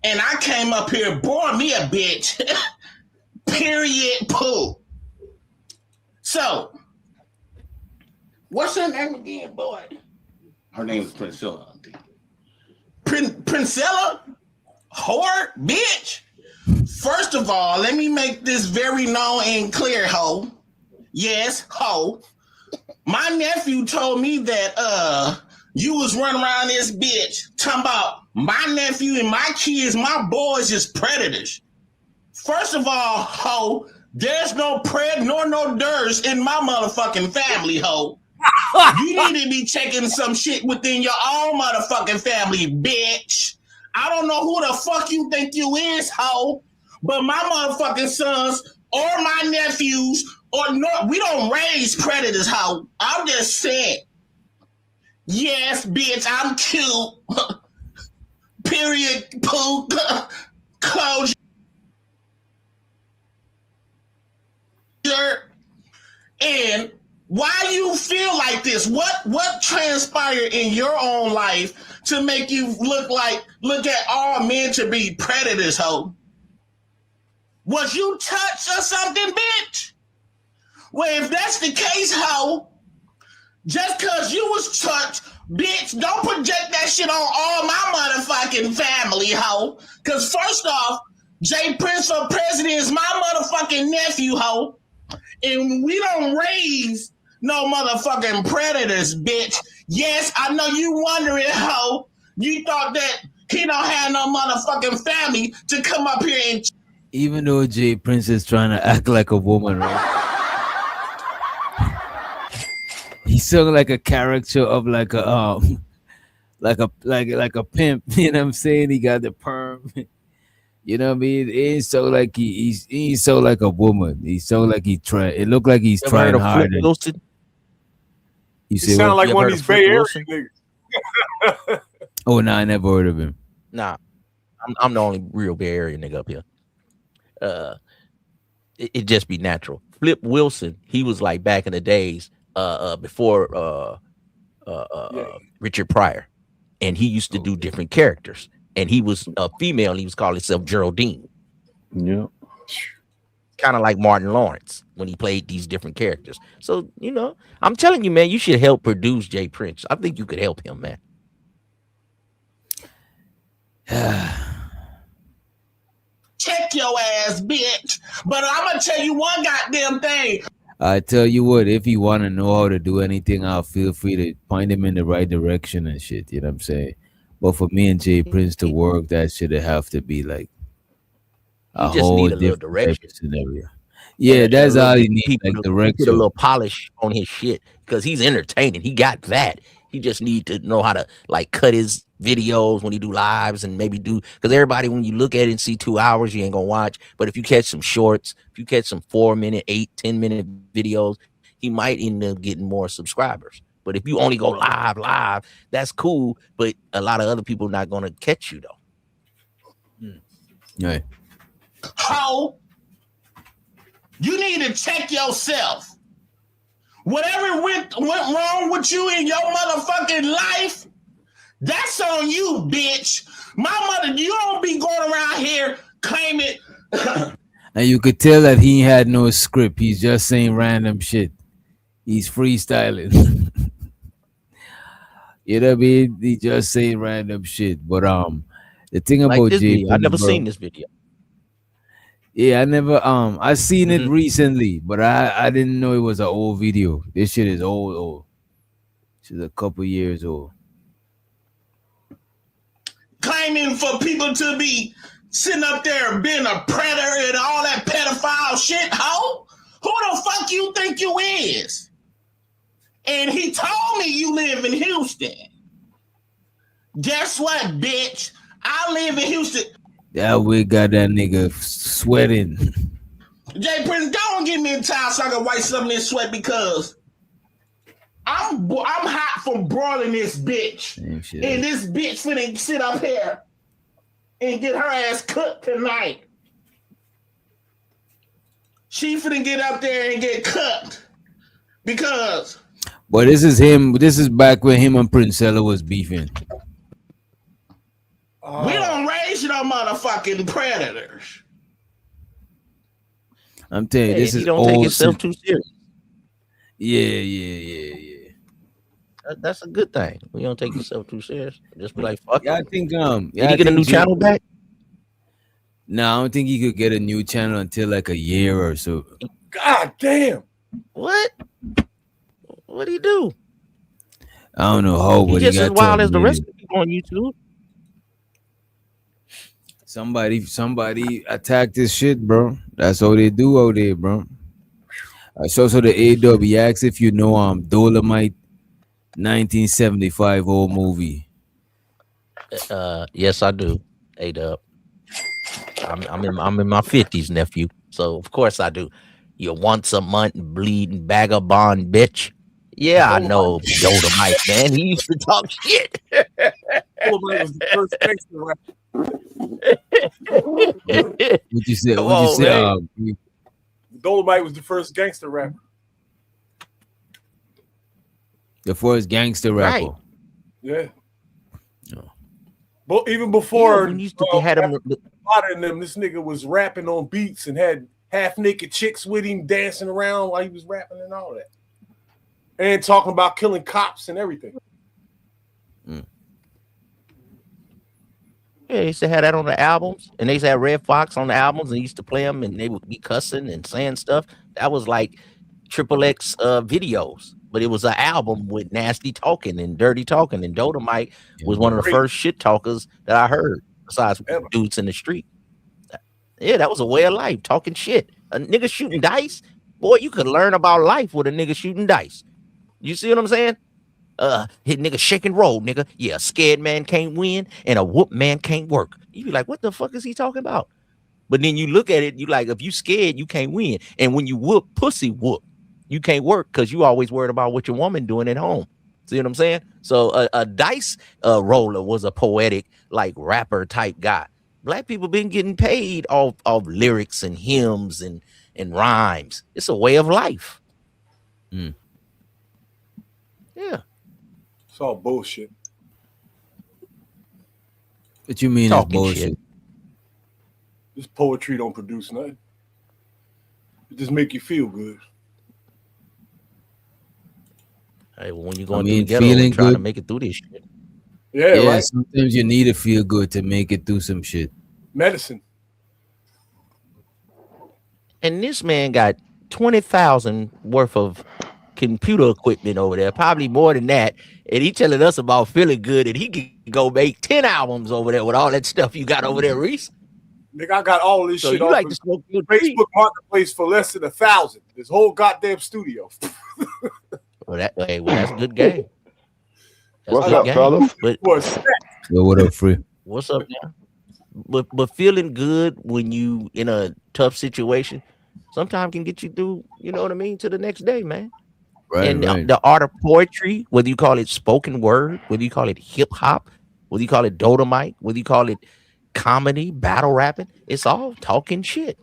Speaker 18: and I came up here, born me a bitch. Period. Poo. So, what's her name again, boy? Her name is Princella. Princella? Whore? Bitch? First of all, let me make this very known and clear, ho. Yes, ho. My nephew told me that you was running around this bitch talking about my nephew and my kids, my boys is predators. First of all, ho, there's no pred nor no durs in my motherfucking family, ho. You need to be checking some shit within your own motherfucking family, bitch. I don't know who the fuck you think you is, ho, but my motherfucking sons or my nephews or no, we don't raise predators, ho. I'm just saying. Yes, bitch, I'm cute. Period. Poo. Closure. And why you feel like this? What transpired in your own life to make you look at all men to be predators, ho? Was you touched or something, bitch? Well, if that's the case, ho, just cause you was touched, bitch, don't project that shit on all my motherfucking family, ho. Cause first off, Jay Prince for president is my motherfucking nephew, ho. And we don't raise no motherfucking predators, bitch. Yes, I know you wondering, ho. You thought that he don't have no motherfucking family to come up here and...
Speaker 7: Even though Jay Prince is trying to act like a woman, right? He sung like a character of like a like a pimp. You know what I'm saying? He got the perm. You know what I mean? It ain't so like he ain't so like a woman. He's so like he try. It looked like he's
Speaker 9: Ever heard
Speaker 7: trying
Speaker 9: of
Speaker 7: hard.
Speaker 9: Flip Wilson?
Speaker 7: You
Speaker 2: He
Speaker 7: say
Speaker 2: sound
Speaker 7: what?
Speaker 2: like one of these Bay Area niggas.
Speaker 7: Oh no, I never heard of him.
Speaker 9: Nah, I'm the only real Bay Area nigga up here. It just be natural. Flip Wilson, he was like back in the days, before Richard Pryor, and he used to do different characters. And he was a female, and he was calling himself Geraldine.
Speaker 11: Yeah.
Speaker 9: Kind of like Martin Lawrence when he played these different characters. So, you know, I'm telling you, man, you should help produce Jay Prince. I think you could help him, man.
Speaker 18: Check your ass, bitch. But I'm gonna tell you one goddamn thing.
Speaker 7: I tell you what, if you want to know how to do anything, I'll feel free to point him in the right direction and shit. You know what I'm saying? But for me and Jay Prince to work, that should have to be like a
Speaker 9: You just
Speaker 7: whole
Speaker 9: need a little
Speaker 7: different type
Speaker 9: direction.
Speaker 7: of scenario. Yeah,
Speaker 9: And
Speaker 7: that's
Speaker 9: a little
Speaker 7: all he
Speaker 9: bit
Speaker 7: needs,
Speaker 9: people
Speaker 7: like
Speaker 9: to put a
Speaker 7: direction.
Speaker 9: little polish on his shit because he's entertaining. He got that. He just need to know how to like cut his videos when he do lives and maybe do because everybody when you look at it and see 2 hours you ain't gonna watch. But if you catch some shorts, if you catch some 4-minute, 8, 10-minute videos, he might end up getting more subscribers. But if you only go live, that's cool. But a lot of other people not gonna catch you though.
Speaker 7: Right.
Speaker 18: How? You need to check yourself. Whatever went wrong with you in your motherfucking life, that's on you, bitch. My mother, you don't be going around here claiming.
Speaker 7: And you could tell that he had no script. He's just saying random shit. He's freestyling. You know what I mean? He just saying random shit. But the thing
Speaker 9: Like
Speaker 7: about
Speaker 9: this
Speaker 7: Jay
Speaker 9: video, I
Speaker 7: Prince,
Speaker 9: never
Speaker 7: bro,
Speaker 9: seen this video.
Speaker 7: yeah, I never I seen it recently, but I didn't know it was an old video. This shit is old. She's a couple years old.
Speaker 18: claiming for people to be sitting up there being a predator and all that pedophile shit, ho? Who the fuck you think you is? And he told me you live in Houston. Guess what, bitch? I live in Houston.
Speaker 7: That we got that nigga sweating.
Speaker 18: Jay Prince, don't get me in time so I can wipe some of this sweat because I'm hot from broiling this bitch. And this bitch finna sit up here and get her ass cooked tonight. She finna get up there and get cooked because.
Speaker 7: But this is him. This is back when him and Princella was beefing.
Speaker 18: We don't raise no motherfucking predators.
Speaker 7: I'm telling you, this
Speaker 9: you
Speaker 7: is
Speaker 9: don't
Speaker 7: old.
Speaker 9: take yourself too serious.
Speaker 7: Yeah.
Speaker 9: That's a good thing. We don't take yourself too serious. Just be like, fuck.
Speaker 7: Yeah, I think
Speaker 9: Did he get a new channel back?
Speaker 7: No, I don't think he could get a new channel until like a year or so.
Speaker 2: God damn.
Speaker 9: What? What'd he do?
Speaker 7: I don't know how, but
Speaker 9: He just
Speaker 7: got
Speaker 9: as wild as the
Speaker 7: terminated.
Speaker 9: rest of the people on YouTube.
Speaker 7: Somebody attacked his shit, bro. That's all they do out there, bro. So the AW asks if you know Dolomite 1975 old movie.
Speaker 9: Yes, I do. A-Dub. I'm in my 50s, nephew. So of course I do. You once a month bleeding vagabond bitch. Yeah, I know Dolomite, man. He used to talk shit.
Speaker 2: Dolomite was the first gangster rapper.
Speaker 7: What you say?
Speaker 9: Come
Speaker 7: What you
Speaker 9: on,
Speaker 7: say?
Speaker 9: man.
Speaker 2: Dolomite was the first gangster rapper.
Speaker 7: The first gangster rapper.
Speaker 9: Right.
Speaker 2: Yeah. But even before
Speaker 9: when you used to had him,
Speaker 2: modern them, this nigga was rapping on beats and had half naked chicks with him dancing around while he was rapping and all that. And talking about killing cops and everything.
Speaker 9: yeah, he used to have that on the albums, and they used to have Red Fox on the albums, and he used to play them, and they would be cussing and saying stuff. That was like XXX videos, but it was an album with nasty talking and dirty talking. And Dolomite was one of the first shit talkers that I heard, besides dudes in the street. Yeah, that was a way of life, talking shit. A nigga shooting dice, boy, you could learn about life with a nigga shooting dice. You see what I'm saying? Hit nigga shake and roll, nigga. Yeah, a scared man can't win and a whoop man can't work. You be like, what the fuck is he talking about? But then you look at it, you like, if you scared, you can't win. And when you whoop, pussy whoop, you can't work because you always worried about what your woman doing at home. See what I'm saying? So a dice roller was a poetic, like rapper type guy. Black people been getting paid off lyrics and hymns and rhymes. It's a way of life. Yeah.
Speaker 2: It's all bullshit.
Speaker 7: What you mean
Speaker 9: Talking
Speaker 7: it's bullshit?
Speaker 9: shit.
Speaker 2: This poetry don't produce nothing. It just make you feel good.
Speaker 9: Hey, well, when you going
Speaker 7: I mean,
Speaker 9: through the ghetto
Speaker 7: feeling
Speaker 9: and trying to
Speaker 7: good.
Speaker 9: make it through this shit.
Speaker 2: Yeah, right.
Speaker 7: Sometimes you need to feel good to make it through some shit.
Speaker 2: Medicine.
Speaker 9: And this man got 20,000 worth of computer equipment over there, probably more than that. And he telling us about feeling good, and he can go make 10 albums over there with all that stuff you got over there, Reese.
Speaker 2: Nigga, I got all this
Speaker 9: So
Speaker 2: shit
Speaker 9: you
Speaker 2: off
Speaker 9: like
Speaker 2: of
Speaker 9: to smoke your
Speaker 2: Facebook Marketplace for less than 1,000. This whole goddamn studio.
Speaker 9: Well, that's a good game. That's
Speaker 15: What's
Speaker 9: good
Speaker 15: up,
Speaker 9: game.
Speaker 15: fellas?
Speaker 9: But
Speaker 7: Yo, what up, Free?
Speaker 9: what's up now? But feeling good when you in a tough situation sometimes can get you through, you know what I mean, to the next day, man.
Speaker 7: Right,
Speaker 9: And
Speaker 7: right.
Speaker 9: the art of poetry, whether you call it spoken word, whether you call it hip hop, whether you call it Dolomite, whether you call it comedy, battle rapping, it's all talking shit.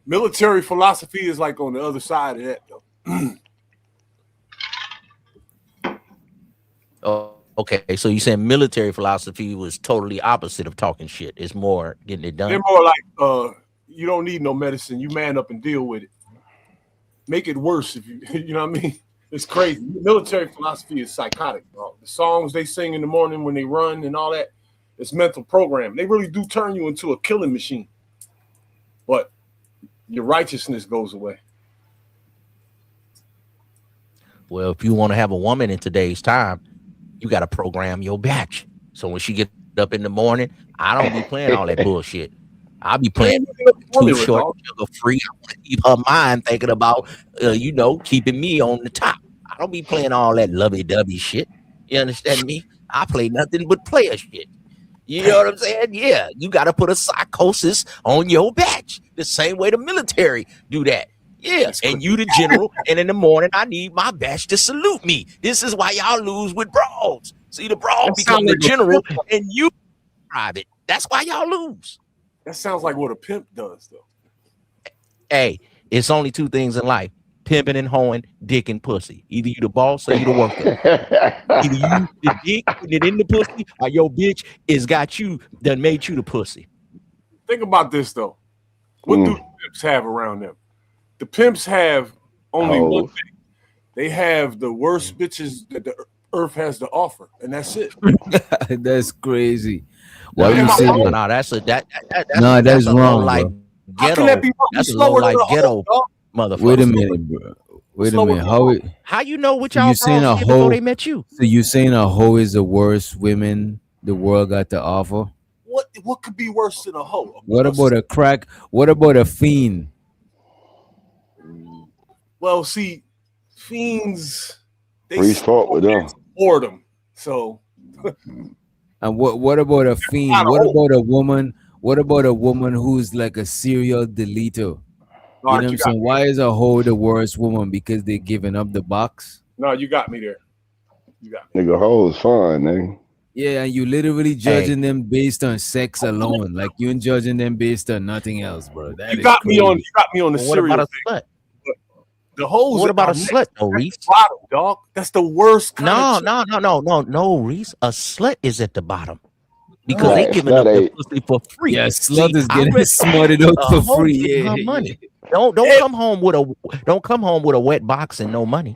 Speaker 2: Military philosophy is like on the other side of that, though.
Speaker 9: Oh, okay. So you saying military philosophy was totally opposite of talking shit. It's more getting it done.
Speaker 2: They're more like, you don't need no medicine. You man up and deal with it. Make it worse if you, you know what I mean? It's crazy. Military philosophy is psychotic, bro. The songs they sing in the morning when they run and all that, it's mental programming. They really do turn you into a killing machine. But your righteousness goes away.
Speaker 9: Well, if you want to have a woman in today's time, you got to program your batch. So when she get up in the morning, I don't be playing all that bullshit. I'll be
Speaker 2: You
Speaker 9: playing
Speaker 2: ain't waking up the
Speaker 9: Too
Speaker 2: formula,
Speaker 9: Short,
Speaker 2: dog.
Speaker 9: Sugar Free. I want to keep her mind thinking about, keeping me on the top. I don't be playing all that lovey-dovey shit. You understand me? I play nothing but player shit. You know what I'm saying? Yeah, you got to put a psychosis on your badge the same way the military do that. Yeah, and you the general, and in the morning I need my badge to salute me. This is why y'all lose with brawls. See, the brawl
Speaker 2: That
Speaker 9: become
Speaker 2: sounds
Speaker 9: the
Speaker 2: like a
Speaker 9: general,
Speaker 2: pimp.
Speaker 9: and you private. That's why y'all lose.
Speaker 2: That sounds like what a pimp does, though.
Speaker 9: Hey, it's only two things in life: pimping and hoeing, dick and pussy. Either you the boss or you the worker. Either you the dick putting it in the pussy, or your bitch is got you done made you the pussy.
Speaker 2: Think about this though. What do the pimps have around them? The pimps have only one thing. They have the worst bitches that the earth has to offer, and that's it.
Speaker 7: That's crazy. Why
Speaker 9: No,
Speaker 7: you say
Speaker 9: no,
Speaker 7: that?
Speaker 9: no, that's
Speaker 7: Nah,
Speaker 9: that's
Speaker 7: that's
Speaker 9: a low
Speaker 7: wrong,
Speaker 9: life
Speaker 7: bro.
Speaker 2: How can that
Speaker 9: ghetto.
Speaker 2: be?
Speaker 9: That's a low
Speaker 2: slower than
Speaker 9: life
Speaker 2: a hoe,
Speaker 9: ghetto
Speaker 2: dog.
Speaker 9: motherfucker.
Speaker 7: Wait a minute, bro. Wait a minute.
Speaker 9: How you know what
Speaker 7: So
Speaker 9: y'all
Speaker 7: you saying
Speaker 9: bros
Speaker 7: a
Speaker 9: did before
Speaker 7: hoe?
Speaker 9: they met you?
Speaker 7: So you saying a hoe is the worst women the world got to offer?
Speaker 2: What could be worse than a hoe?
Speaker 7: What about a crack? What about a fiend?
Speaker 2: Well, see, fiends they
Speaker 10: Reese fought with them.
Speaker 2: boredom. So
Speaker 7: And what about a fiend?
Speaker 2: not a
Speaker 7: What
Speaker 2: hoe.
Speaker 7: about a woman? What about a woman who's like a serial deleter?
Speaker 2: All
Speaker 7: You
Speaker 2: right,
Speaker 7: know what
Speaker 2: you
Speaker 7: I'm
Speaker 2: got
Speaker 7: saying?
Speaker 2: me.
Speaker 7: Why is a hoe the worst woman? Because they're giving up the box?
Speaker 2: No, you got me there. You got me.
Speaker 10: Nigga, hoes fun, nigga.
Speaker 7: Yeah, and you literally
Speaker 9: Hey,
Speaker 7: judging them based on sex alone. Like you ain't judging them based on nothing else, bro. That
Speaker 2: You
Speaker 7: is
Speaker 2: got me on. You
Speaker 7: crazy.
Speaker 2: got me on the
Speaker 9: well, what about
Speaker 2: serial
Speaker 9: a
Speaker 2: thing.
Speaker 9: slut?
Speaker 2: But the hoes
Speaker 9: What about
Speaker 2: are
Speaker 9: a
Speaker 2: next
Speaker 9: slut, though,
Speaker 2: at the
Speaker 9: Reese?
Speaker 2: bottom, dog. That's the worst kind of
Speaker 9: No, Reese. A slut is at the bottom because they
Speaker 10: Slut,
Speaker 9: giving up
Speaker 10: slut
Speaker 9: their
Speaker 10: ain't.
Speaker 9: pussy for free.
Speaker 7: Yeah,
Speaker 9: See,
Speaker 7: slut is
Speaker 9: I
Speaker 7: getting
Speaker 9: rather
Speaker 7: smutted out
Speaker 9: a
Speaker 7: for
Speaker 9: hoe
Speaker 7: free.
Speaker 9: getting
Speaker 7: Yeah,
Speaker 9: her
Speaker 7: yeah.
Speaker 9: money. Don't come home with a wet box and no money.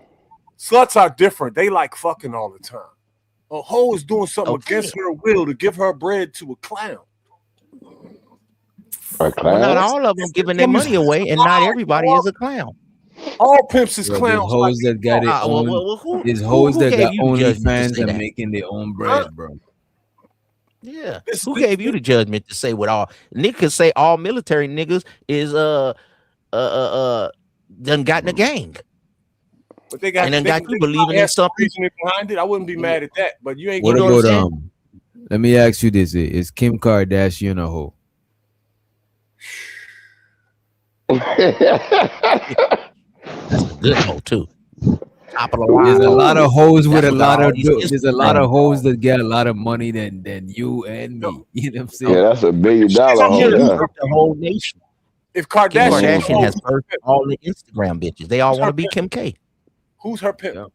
Speaker 2: Sluts are different. They like fucking all the time. A hoe is doing something
Speaker 9: Okay.
Speaker 2: against her will to give her bread to a clown.
Speaker 10: A
Speaker 9: Well, not
Speaker 10: clown?
Speaker 9: all of them giving their
Speaker 2: Some is
Speaker 9: money away, and not
Speaker 2: clown,
Speaker 9: everybody
Speaker 2: dog.
Speaker 9: is a clown.
Speaker 2: All pimps is
Speaker 7: Bro, there's
Speaker 2: clowns. Like
Speaker 7: hoes that got their own.
Speaker 9: Who
Speaker 7: There's hoes that
Speaker 9: gave
Speaker 7: got
Speaker 9: you the judgment to
Speaker 7: OnlyFans
Speaker 9: say
Speaker 7: and
Speaker 9: that?
Speaker 7: making their own
Speaker 2: huh?
Speaker 7: bread, bro.
Speaker 9: Yeah.
Speaker 2: This,
Speaker 9: Who
Speaker 2: this,
Speaker 9: gave you the judgment to say what all niggas say all military niggas is done got in a gang
Speaker 2: but they got
Speaker 9: and then
Speaker 2: they,
Speaker 9: got
Speaker 2: they
Speaker 9: you believing
Speaker 2: probably
Speaker 9: in
Speaker 2: have some
Speaker 9: something?
Speaker 2: reasoning behind it. I wouldn't be mad at that, but you ain't
Speaker 7: What
Speaker 2: gonna
Speaker 9: know what I'm
Speaker 7: about
Speaker 9: saying?
Speaker 7: Let me ask you this: is Kim Kardashian a hoe?
Speaker 9: That's a good hoe too. Top of the
Speaker 7: There's
Speaker 9: line
Speaker 7: a
Speaker 9: hoe.
Speaker 7: lot of hoes with
Speaker 9: That's
Speaker 7: a
Speaker 9: what got
Speaker 7: lot
Speaker 9: all
Speaker 7: of.
Speaker 9: these
Speaker 7: There's a lot
Speaker 9: Instagram
Speaker 7: of hoes
Speaker 9: bras.
Speaker 7: that get a lot of money than you and me. You know what I'm
Speaker 10: Yeah,
Speaker 7: saying?
Speaker 10: that's a $1 billion
Speaker 2: she's a
Speaker 10: hoe
Speaker 2: hoe.
Speaker 9: She
Speaker 10: there.
Speaker 9: birthed the whole nation.
Speaker 2: If
Speaker 9: Kim
Speaker 2: Kardashian
Speaker 9: Kardashian has
Speaker 2: who's
Speaker 9: birthed all the Instagram bitches. They all
Speaker 2: her
Speaker 9: want to be
Speaker 2: pimp?
Speaker 9: Kim K.
Speaker 2: Who's her pimp?
Speaker 7: Yeah.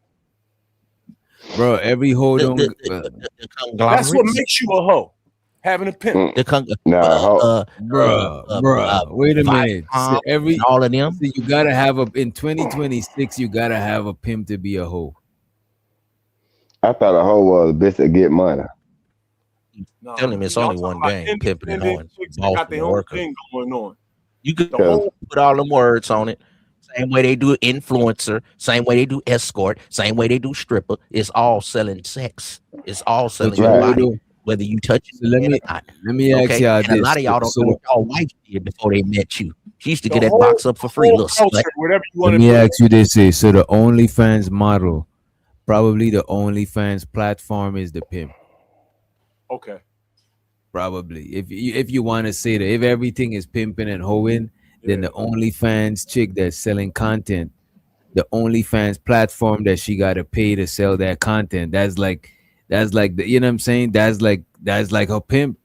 Speaker 7: Bro, every hoe
Speaker 9: The
Speaker 7: don't.
Speaker 9: the, the, the, the
Speaker 2: That's what
Speaker 9: conglomerates.
Speaker 2: makes you a hoe. Having a pimp.
Speaker 9: The con-
Speaker 10: Nah, hoe.
Speaker 7: Wait a minute.
Speaker 9: Viacom
Speaker 7: So every
Speaker 9: and all of them.
Speaker 7: so you gotta have a in 2026. You gotta have a pimp to be a hoe.
Speaker 10: I thought a hoe was a bitch that get money.
Speaker 2: No,
Speaker 9: Tell him it's
Speaker 2: y'all
Speaker 9: only
Speaker 2: talking
Speaker 9: one
Speaker 2: about
Speaker 9: game, pimping and
Speaker 2: independent
Speaker 9: hoeing,
Speaker 2: chicks that
Speaker 9: boss
Speaker 2: got
Speaker 9: and
Speaker 2: their
Speaker 9: a
Speaker 2: own
Speaker 9: worker.
Speaker 2: thing going on.
Speaker 9: You could
Speaker 2: The whole
Speaker 9: put all them words on it. Same way they do influencer, same way they do escort, same way they do stripper. It's all selling sex. It's all
Speaker 7: But
Speaker 9: selling
Speaker 7: you
Speaker 9: your
Speaker 7: know
Speaker 9: body,
Speaker 7: though.
Speaker 9: whether you touch
Speaker 7: So let
Speaker 9: it or
Speaker 7: me
Speaker 9: not.
Speaker 7: let me ask
Speaker 9: Okay,
Speaker 7: y'all
Speaker 9: and a
Speaker 7: this.
Speaker 9: lot of y'all don't know
Speaker 7: So
Speaker 9: what y'all wife did before they met you. She used to
Speaker 2: the
Speaker 9: get that
Speaker 2: whole
Speaker 9: box up for free,
Speaker 2: whole
Speaker 9: little
Speaker 2: culture,
Speaker 9: slut.
Speaker 2: whatever you
Speaker 7: let
Speaker 2: want to
Speaker 7: me
Speaker 2: put it.
Speaker 7: ask you this: so the OnlyFans model, probably the OnlyFans platform is the pimp.
Speaker 2: Okay.
Speaker 7: Probably, if you want to say that, if everything is pimping and hoeing, then the OnlyFans chick that's selling content, the OnlyFans platform that she got to pay to sell that content, that's like the, you know what I'm saying? That's like her pimp.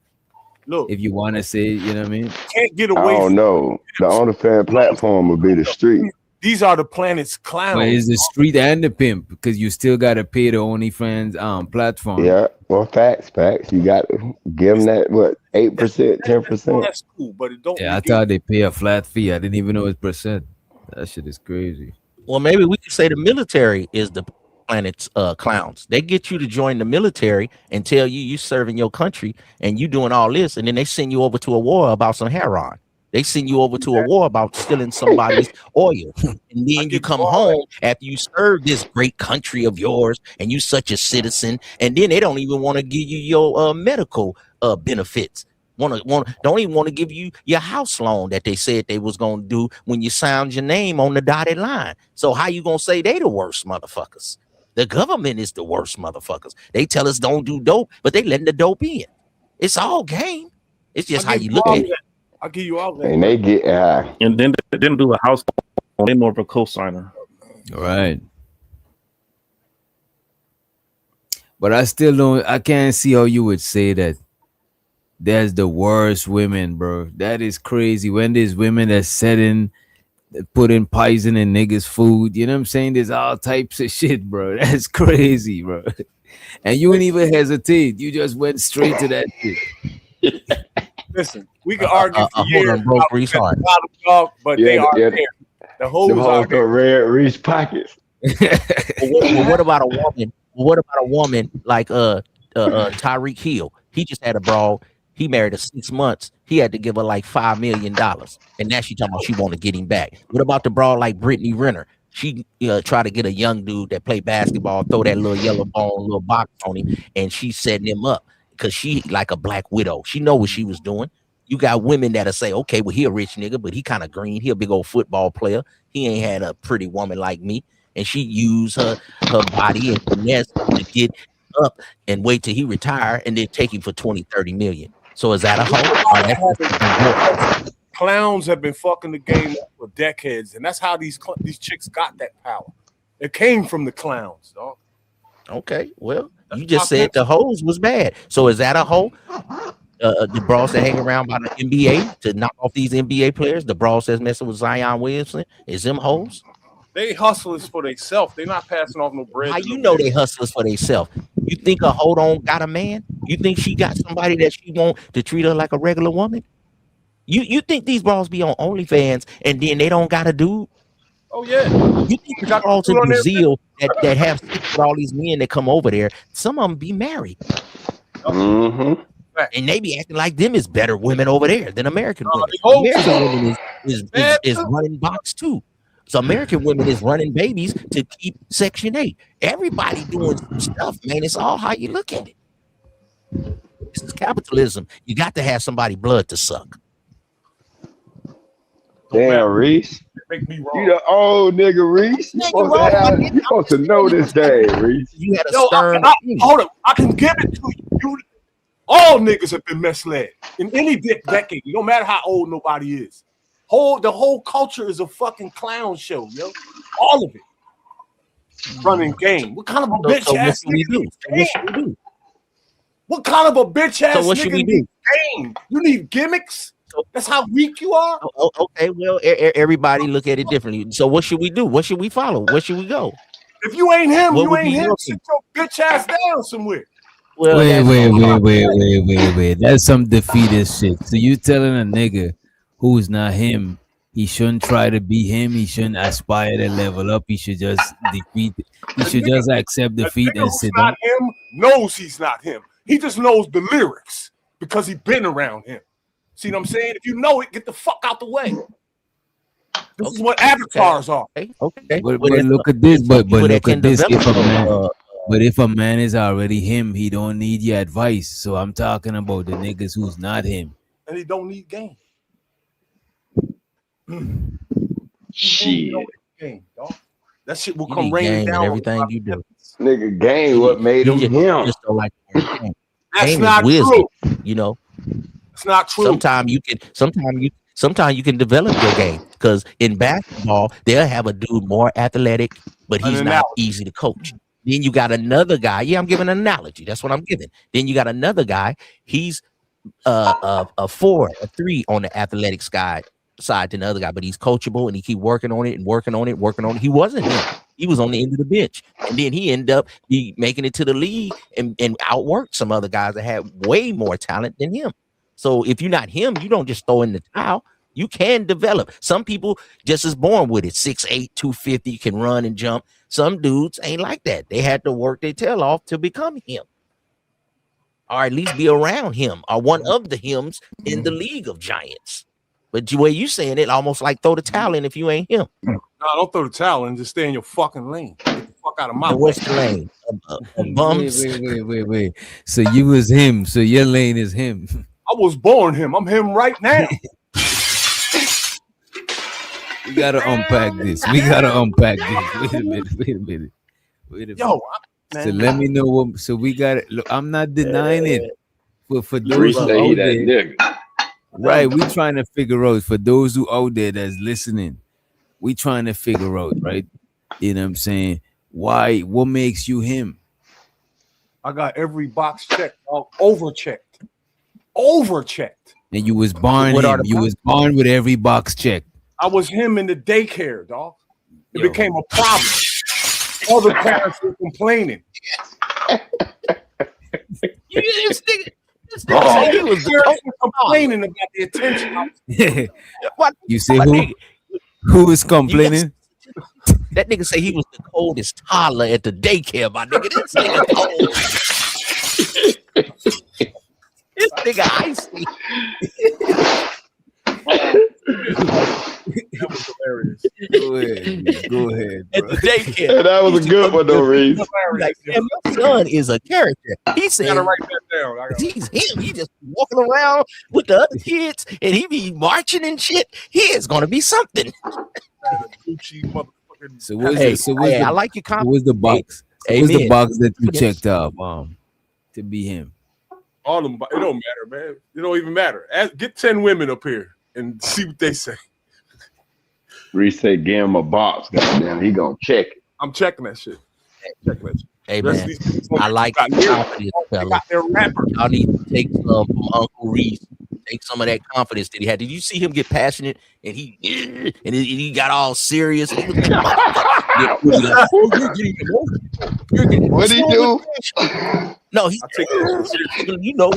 Speaker 2: Look,
Speaker 7: If you want to say, you know what I mean?
Speaker 2: can't get
Speaker 10: I
Speaker 2: away
Speaker 10: don't
Speaker 2: from
Speaker 10: know. The OnlyFans platform would be the street.
Speaker 2: these are the planet's
Speaker 7: But
Speaker 2: clowns.
Speaker 7: it's the street and the pimp because you still got to pay the OnlyFans platform.
Speaker 10: Yeah, well, facts. You got to give them that, what, 8%, 10%?
Speaker 2: That's cool, but it don't
Speaker 7: Yeah, I
Speaker 2: negate.
Speaker 7: thought they pay a flat fee. I didn't even know it's percent. That shit is crazy.
Speaker 9: Well, maybe we could say the military is the planet's clowns. They get you to join the military and tell you serving your country and you doing all this, and then they send you over to a war about some heroin They send you over to a war about stealing somebody's oil. And then you come home after you serve this great country of yours and you such a citizen. And then they don't even want to give you your medical benefits. Don't even want to give you your house loan that they said they was going to do when you signed your name on the dotted line. So how you going to say they the worst motherfuckers? The government is the worst motherfuckers. They tell us don't do dope, but they letting the dope in. It's all game. It's just how you look at it.
Speaker 2: I'll give you all that.
Speaker 10: And they get
Speaker 11: and then they didn't do a house. They more of a co-signer.
Speaker 7: Right. But I can't see how you would say that that's the worst women, bro. That is crazy. When there's women that putting poison in niggas' food, you know what I'm saying? There's all types of shit, bro. That's crazy, bro. And you didn't even hesitate. You just went straight to that shit.
Speaker 2: Listen, we can argue for years
Speaker 9: on, bro, Reese Hart.
Speaker 2: but they are there. The hoes are there.
Speaker 10: Red Reese pockets.
Speaker 9: Well, what about a woman? What about a woman like Tyreek Hill? He just had a brawl. He married her 6 months. He had to give her like $5 million, and now she talking about she want to get him back. What about the brawl like Brittany Renner? She tried to get a young dude that play basketball, throw that little yellow ball, little box on him, and she setting him up because she like a black widow. She know what she was doing. You got women that'll say, okay, well, he a rich nigga, but he kind of green. He a big old football player. He ain't had a pretty woman like me. And she used her body and finesse to get up and wait till he retire and then take him for 20, 30 million. So is that a hoe?
Speaker 2: Clowns have been fucking the game up for decades, and that's how these chicks got that power. It came from the clowns, dog.
Speaker 9: Okay, well, you just said the hoes was bad. So is that a hoe? The bras that hang around by the NBA to knock off these NBA players, the bras that's messing with Zion Williamson, is them hoes?
Speaker 2: They hustlers for themselves. They're not passing off no bread.
Speaker 9: How you know they hustlers for themselves? You think a hoe don't got a man? You think she got somebody that she want to treat her like a regular woman? You think these bras be on OnlyFans and then they don't got a dude?
Speaker 2: Oh yeah.
Speaker 9: You think the bras in Brazil that have sex with all these men that come over there, some of them be married.
Speaker 10: Mm-hmm.
Speaker 9: And they be acting like them is better women over there than American women. American women is running box too. So American women is running babies to keep Section 8. Everybody doing some stuff, man. It's all how you look at it. This is capitalism. You got to have somebody blood to suck.
Speaker 10: Damn, Reese.
Speaker 2: Make me wrong.
Speaker 10: You the old nigga, Reese. You supposed to know this day, Reese.
Speaker 9: You had a stern.
Speaker 2: Hold up. I can give it to you. All niggas have been misled in any decade. No matter how old nobody is. The whole culture is a fucking clown show, yo. All of it. Running game. What kind of a bitch ass nigga?
Speaker 9: What should we do?
Speaker 2: What kind of a bitch ass
Speaker 9: So what should we do?
Speaker 2: game? You need gimmicks? That's how weak you are?
Speaker 9: Okay, well, everybody look at it differently. So what should we do? What should we follow? Where should we go?
Speaker 2: If you ain't him,
Speaker 9: What
Speaker 2: you
Speaker 9: would
Speaker 2: ain't
Speaker 9: be
Speaker 2: him.
Speaker 9: your
Speaker 2: Sit your bitch ass down somewhere.
Speaker 9: Well,
Speaker 7: Wait. That's some defeatist shit. So you telling a nigga who's not him, he shouldn't try to be him. He shouldn't aspire to level up. He should just defeat. He should just accept defeat and sit down.
Speaker 2: Not him knows he's not him. He just knows the lyrics because he's been around him. See what I'm saying? If you know it, get the fuck out the way. This is what avatars are.
Speaker 9: Okay.
Speaker 7: But look at this. But look at this. If a man is already him, he don't need your advice. So I'm talking about the niggas who's not him.
Speaker 2: And he don't need game.
Speaker 10: Shit.
Speaker 2: Game, dog. That shit will come raining down.
Speaker 9: Everything you do.
Speaker 10: Nigga, game what made him him.
Speaker 9: Just don't like
Speaker 2: That's
Speaker 9: game
Speaker 2: not
Speaker 9: is wisdom,
Speaker 2: true.
Speaker 9: you know.
Speaker 2: It's not true.
Speaker 9: Sometimes you can develop your game because in basketball they'll have a dude more athletic, but he's not easy to coach. Then you got another guy. Yeah, I'm giving an analogy. That's what I'm giving. Then you got another guy. He's a 4, a 3 on the athletic side than the other guy, but he's coachable and he keep working on it. He wasn't him. He was on the end of the bench, and then he ended up making it to the league and outworked some other guys that had way more talent than him. So if you're not him, you don't just throw in the towel. You can develop. Some people just is born with it. 6'8", 250, can run and jump. Some dudes ain't like that. They had to work their tail off to become him. Or at least be around him or one of the hims in the League of Giants. But the way you saying it, almost like throw the towel in if you ain't him.
Speaker 2: No, don't throw the towel in. Just stay in your fucking lane. Get the fuck out of my
Speaker 9: And
Speaker 2: way.
Speaker 9: what's the lane? Bums.
Speaker 7: Wait. So you was him. So your lane is him.
Speaker 2: I was born him. I'm him right now.
Speaker 7: We gotta unpack this. Wait a minute.
Speaker 2: Yo,
Speaker 7: So let me know what. So we got it. Look, I'm not denying it. For those
Speaker 10: Reese
Speaker 7: who
Speaker 10: say he
Speaker 7: out
Speaker 10: that
Speaker 7: there,
Speaker 10: nigga.
Speaker 7: right? We trying to figure out for those who out there that's listening. We trying to figure out, right? You know what I'm saying? Why? What makes you him?
Speaker 2: I got every box checked, overchecked.
Speaker 7: And you was born
Speaker 9: What are
Speaker 7: him.
Speaker 9: the
Speaker 7: You was born with every box checked.
Speaker 2: I was him in the daycare, dog. It became a problem. Other parents were complaining.
Speaker 9: You this nigga
Speaker 2: Oh,
Speaker 9: say he was the
Speaker 2: parents were complaining about the attention.
Speaker 7: You see who? Who is complaining?
Speaker 9: That nigga say he was the coldest toddler at the daycare, my nigga. This nigga cold. This nigga icy.
Speaker 2: That was hilarious.
Speaker 7: Go ahead.
Speaker 9: At the daycare.
Speaker 10: Hey, that was a good one though, Reese.
Speaker 9: Like, damn, your son is a character. He said,
Speaker 2: Gotta write that down.
Speaker 9: he's him. He just walking around with the other kids and he be marching and shit. He is gonna be something.
Speaker 7: So what's
Speaker 9: Hey,
Speaker 7: the, so what's
Speaker 9: hey,
Speaker 7: the,
Speaker 9: I like your
Speaker 7: so
Speaker 9: comment.
Speaker 7: what's the box? So what's the
Speaker 9: Amen.
Speaker 7: box that you
Speaker 9: Yes.
Speaker 7: checked off to be him?
Speaker 2: All them, it don't matter, man. It don't even matter. Get 10 women up here and see what they say.
Speaker 10: Reese say, give him a box. Goddamn, he gonna check it.
Speaker 2: I'm checking that shit.
Speaker 9: Hey
Speaker 2: Rest
Speaker 9: man,
Speaker 2: of these people
Speaker 9: I like
Speaker 2: got
Speaker 9: the
Speaker 2: their-
Speaker 9: confidence,
Speaker 2: they
Speaker 9: fella.
Speaker 2: got their rapper.
Speaker 9: Y'all need to take some from Uncle Reese. Take some of that confidence that he had. Did you see him get passionate and he got all serious? He was
Speaker 10: What'd he do?
Speaker 9: No, he you know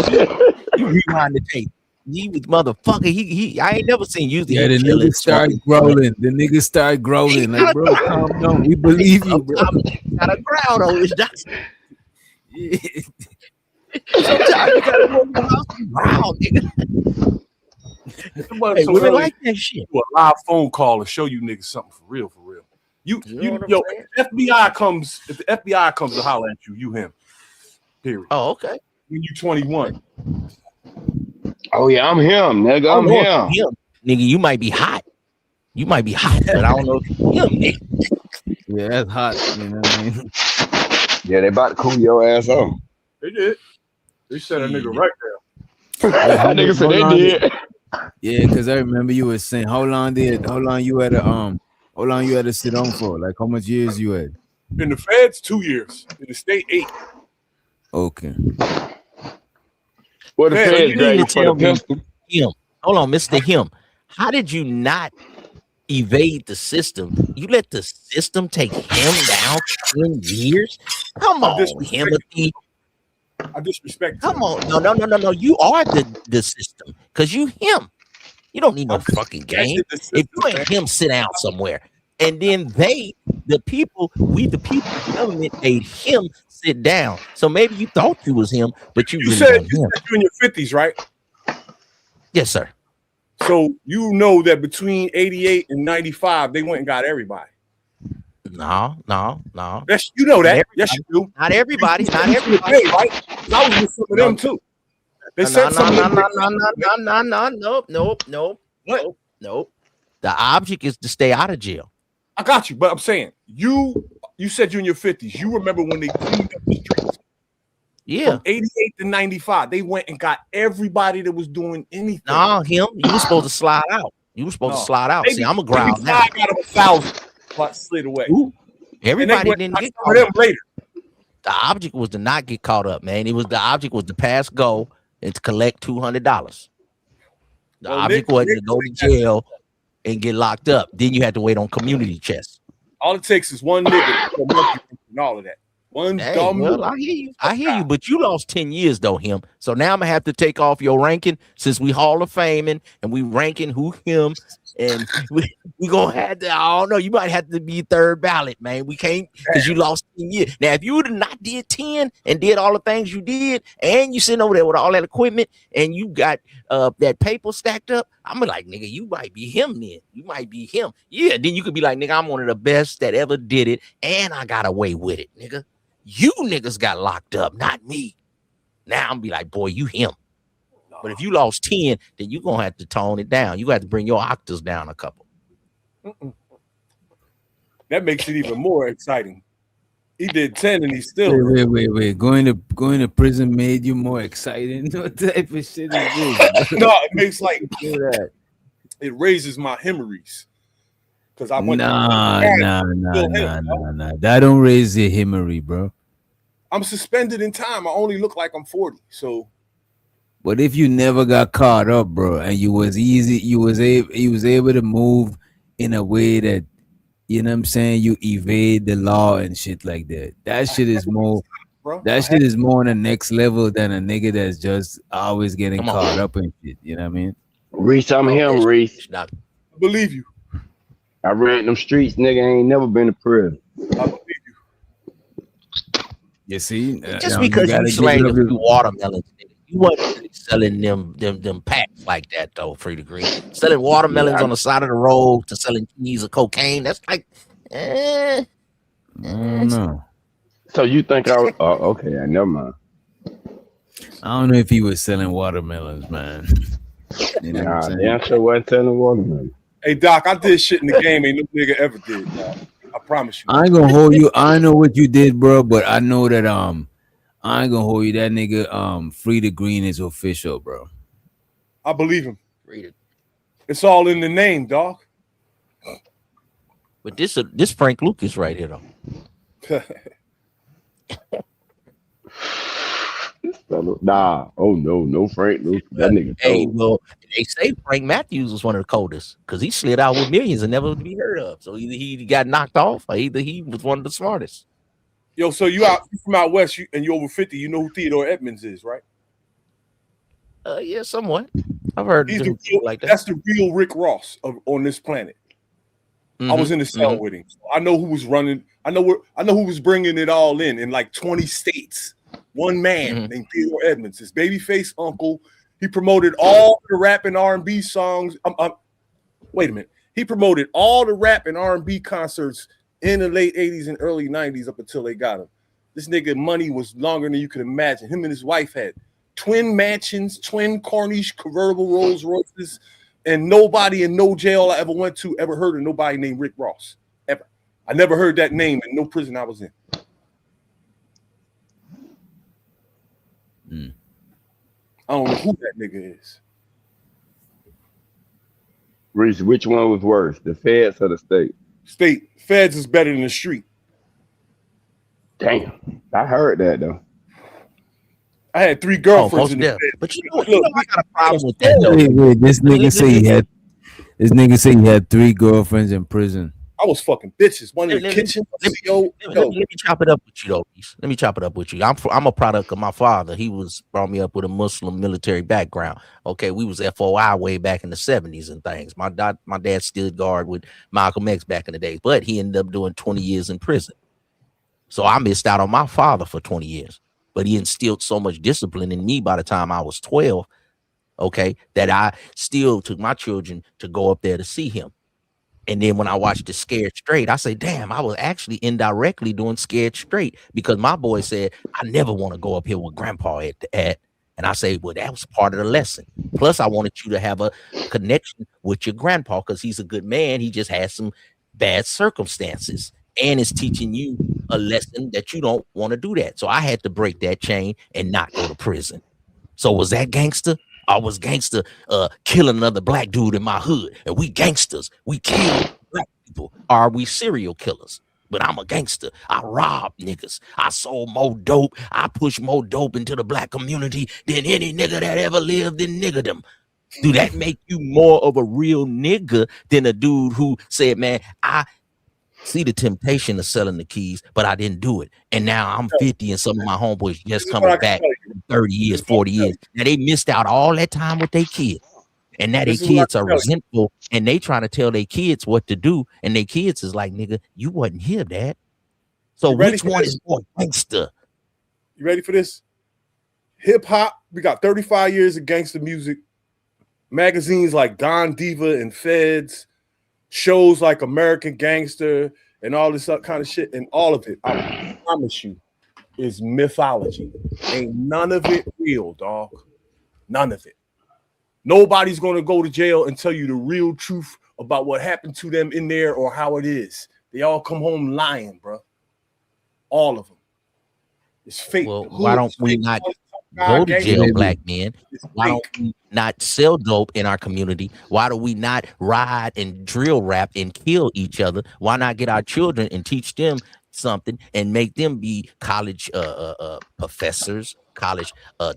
Speaker 9: you rewind the tape. He was motherfucker. He I ain't never seen you.
Speaker 7: Yeah, the nigga start growling. The nigga start growling. Like, bro, calm down. We believe you, bro.
Speaker 9: Got a crowd on his dust. Sometimes you gotta go to the house and growl, nigga. Hey,
Speaker 2: So
Speaker 9: women
Speaker 2: really,
Speaker 9: like that shit.
Speaker 2: do a live phone call and show you niggas something for real, for real. Yo, if the FBI comes to holler at you, you him. Period.
Speaker 9: Oh, okay.
Speaker 2: When you 21.
Speaker 10: Oh yeah, I'm him, nigga. I'm him.
Speaker 9: Nigga, you might be hot. You might be hot, but I don't know if you're him, nigga.
Speaker 7: Yeah, that's hot. You know what I mean?
Speaker 10: Yeah, they about to cool your ass off.
Speaker 2: They did. They said a nigga right there.
Speaker 10: That nigga said they did.
Speaker 7: Yeah, because I remember you were saying how long you had to sit on for? Like how much years you had?
Speaker 2: In the feds, 2 years. In the state, 8.
Speaker 7: Okay.
Speaker 10: What the
Speaker 9: Man,
Speaker 10: feds
Speaker 9: you
Speaker 10: drag
Speaker 9: need
Speaker 10: you
Speaker 9: to
Speaker 10: for
Speaker 9: tell
Speaker 10: the
Speaker 9: me,
Speaker 10: pistol?
Speaker 9: him. Hold on, Mr. Him. How did you not evade the system? You let the system take him down for 10 years? Come on, Timothy.
Speaker 2: I disrespect.
Speaker 9: Come on. No. You are the system because you him. You don't need no fucking game. If you ain't him, sit down somewhere. And then the people, the government made him sit down. So maybe you thought you was him, but you really
Speaker 2: said
Speaker 9: weren't him.
Speaker 2: you in your 50s, right?
Speaker 9: Yes, sir.
Speaker 2: So you know that between 88 and 95, they went and got everybody.
Speaker 9: No.
Speaker 2: That's, you know that. Yes, you do.
Speaker 9: Not everybody. Not
Speaker 2: Hey,
Speaker 9: everybody.
Speaker 2: right? 'Cause I was with some of them too. They said some of them.
Speaker 9: Nope. The object is to stay out of jail.
Speaker 2: I got you, but I'm saying you said you in your 50s. You remember when they cleaned up the streets?
Speaker 9: Yeah.
Speaker 2: From 88 to 95, they went and got everybody that was doing anything.
Speaker 9: No, him. You were supposed to slide out. You were supposed to slide out. See, I'm a growl
Speaker 2: maybe
Speaker 9: now.
Speaker 2: 5 out of 1,000, but slid away.
Speaker 9: Everybody
Speaker 2: went
Speaker 9: didn't
Speaker 2: and
Speaker 9: get
Speaker 2: got some of them later.
Speaker 9: The object was to not get caught up, man. The object was to pass go and to collect $200. The object wasn't to go to jail and get locked up. Then you had to wait on community chest.
Speaker 2: All it takes is one nigga to monkey and all of that. One
Speaker 9: Hey,
Speaker 2: dumb.
Speaker 9: well, I hear you, but you lost 10 years though, him. So now I'm gonna have to take off your ranking since we Hall of Faming and we ranking who him and we gonna have to. I don't know. You might have to be third ballot, man. We can't because you lost 10 years. Now, if you would have not did 10 and did all the things you did, and you sitting over there with all that equipment, and you got that paper stacked up, I'm like, nigga, you might be him. Then you might be him. Yeah. Then you could be like, nigga, I'm one of the best that ever did it, and I got away with it, nigga. You niggas got locked up, not me. Now I'm be like, boy, you him. But if you lost 10, then you're gonna have to tone it down. You got to bring your octaves down a couple.
Speaker 2: That makes it even more exciting. He did 10 and he's still
Speaker 7: Wait. Going to prison made you more exciting. What type of shit is this?
Speaker 2: No, it makes like it raises my memories. Because I went
Speaker 7: Nah. That don't raise the himmery, bro.
Speaker 2: I'm suspended in time. I only look like I'm 40. So
Speaker 7: But if you never got caught up, bro, and you was able to move in a way that, you know what I'm saying, you evade the law and shit like that. That shit is more on the next level than a nigga that's just always getting caught up in shit. You know what I mean?
Speaker 10: Reese, I'm him, Reese.
Speaker 2: I believe you.
Speaker 10: I ran them streets, nigga. Ain't never been to prison.
Speaker 2: I believe you.
Speaker 7: You see,
Speaker 9: Just because you slang a few watermelons, you wasn't really selling them packs like that though. Free to green, selling watermelons on the side of the road to selling keys of cocaine. That's like,
Speaker 7: I don't know.
Speaker 10: So you think I was? Oh, okay. Never mind.
Speaker 7: I don't know if he was selling watermelons, man. You know what I'm saying?
Speaker 10: Damn sure wasn't selling watermelons.
Speaker 2: Hey Doc, I did shit in the game ain't no nigga ever did. I promise you.
Speaker 7: I ain't gonna hold you. I know what you did, bro, but I know that I ain't gonna hold you. That nigga Free the Green is official, bro.
Speaker 2: I believe him. It's all in the name, dog.
Speaker 9: But this Frank Lucas right here though.
Speaker 10: Nah, oh no Frank Lucas. That nigga.
Speaker 9: Hey, well, they say Frank Matthews was one of the coldest because he slid out with millions and never to be heard of. So either he got knocked off or either he was one of the smartest.
Speaker 2: Yo, so you from out west and you over 50, you know who Theodore Edmonds is, right?
Speaker 9: Yeah, somewhat. I've heard
Speaker 2: He's
Speaker 9: like that.
Speaker 2: That's the real Rick Ross on this planet. I was in the cell with him. So I know who was running. I know who was bringing it all in like 20 states. One man named Theodore Edmonds, his babyface uncle. He promoted all the rap and R&B songs. Wait a minute. He promoted all the rap and R&B concerts in the late 80s and early 90s up until they got him. This nigga money was longer than you could imagine. Him and his wife had twin mansions, twin Corniche convertible Rolls Royces, and nobody in no jail I ever went to ever heard of nobody named Rick Ross. Ever. I never heard that name in no prison I was in. I don't know who that nigga is.
Speaker 10: Reese, which one was worse, the feds or the state?
Speaker 2: State. Feds is better than the street.
Speaker 10: Damn, I heard that though.
Speaker 2: I had 3 girlfriends in the feds.
Speaker 9: But you know, I got a problem with that though.
Speaker 7: Wait, this nigga say he had 3 girlfriends in prison.
Speaker 2: I was fucking bitches. One in the kitchen.
Speaker 9: Let me chop it up with you though. Let me chop it up with you. I'm a product of my father. He brought me up with a Muslim military background. Okay, we was FOI way back in the 70s and things. My dad stood guard with Malcolm X back in the day, but he ended up doing 20 years in prison. So I missed out on my father for 20 years. But he instilled so much discipline in me by the time I was 12, okay, that I still took my children to go up there to see him. And then when I watched the Scared Straight, I say, damn, I was actually indirectly doing Scared Straight because my boy said, I never want to go up here with grandpa at. And I say, well, that was part of the lesson. Plus, I wanted you to have a connection with your grandpa because he's a good man. He just has some bad circumstances and is teaching you a lesson that you don't want to do that. So I had to break that chain and not go to prison. So was that gangster? I was gangster killing another black dude in my hood. And we gangsters. We kill black people. Are we serial killers? But I'm a gangster. I rob niggas. I sold more dope. I push more dope into the black community than any nigga that ever lived in niggerdom. Do that make you more of a real nigga than a dude who said, man, I see the temptation of selling the keys, but I didn't do it. And now I'm 50 and some of my homeboys just coming back 30 years, 40 years. Now they missed out all that time with their kids. And now their
Speaker 2: This is what
Speaker 9: kids
Speaker 2: I
Speaker 9: are
Speaker 2: tell you.
Speaker 9: resentful, and they trying to tell their kids what to do, and their kids is like, nigga, you wasn't here, Dad. So
Speaker 2: You ready
Speaker 9: which
Speaker 2: for
Speaker 9: one
Speaker 2: this?
Speaker 9: is more gangster?
Speaker 2: You ready for this? Hip hop. We got 35 years of gangster music. Magazines like Don Diva and Feds, shows like American Gangster, and all this kind of shit, and all of it, I promise you, is mythology. Ain't none of it real, dog. None of it. Nobody's gonna go to jail and tell you the real truth about what happened to them in there or how it is. They all come home lying, bro. All of them. It's fake.
Speaker 9: Well,
Speaker 2: The
Speaker 9: why
Speaker 2: hood
Speaker 9: don't
Speaker 2: is
Speaker 9: we
Speaker 2: fake.
Speaker 9: not
Speaker 2: God,
Speaker 9: go to
Speaker 2: gangster
Speaker 9: jail,
Speaker 2: is
Speaker 9: black men? Why don't
Speaker 2: fake.
Speaker 9: we not sell dope in our community? Why do we not ride and drill rap and kill each other? Why not get our children and teach them something and make them be college professors, college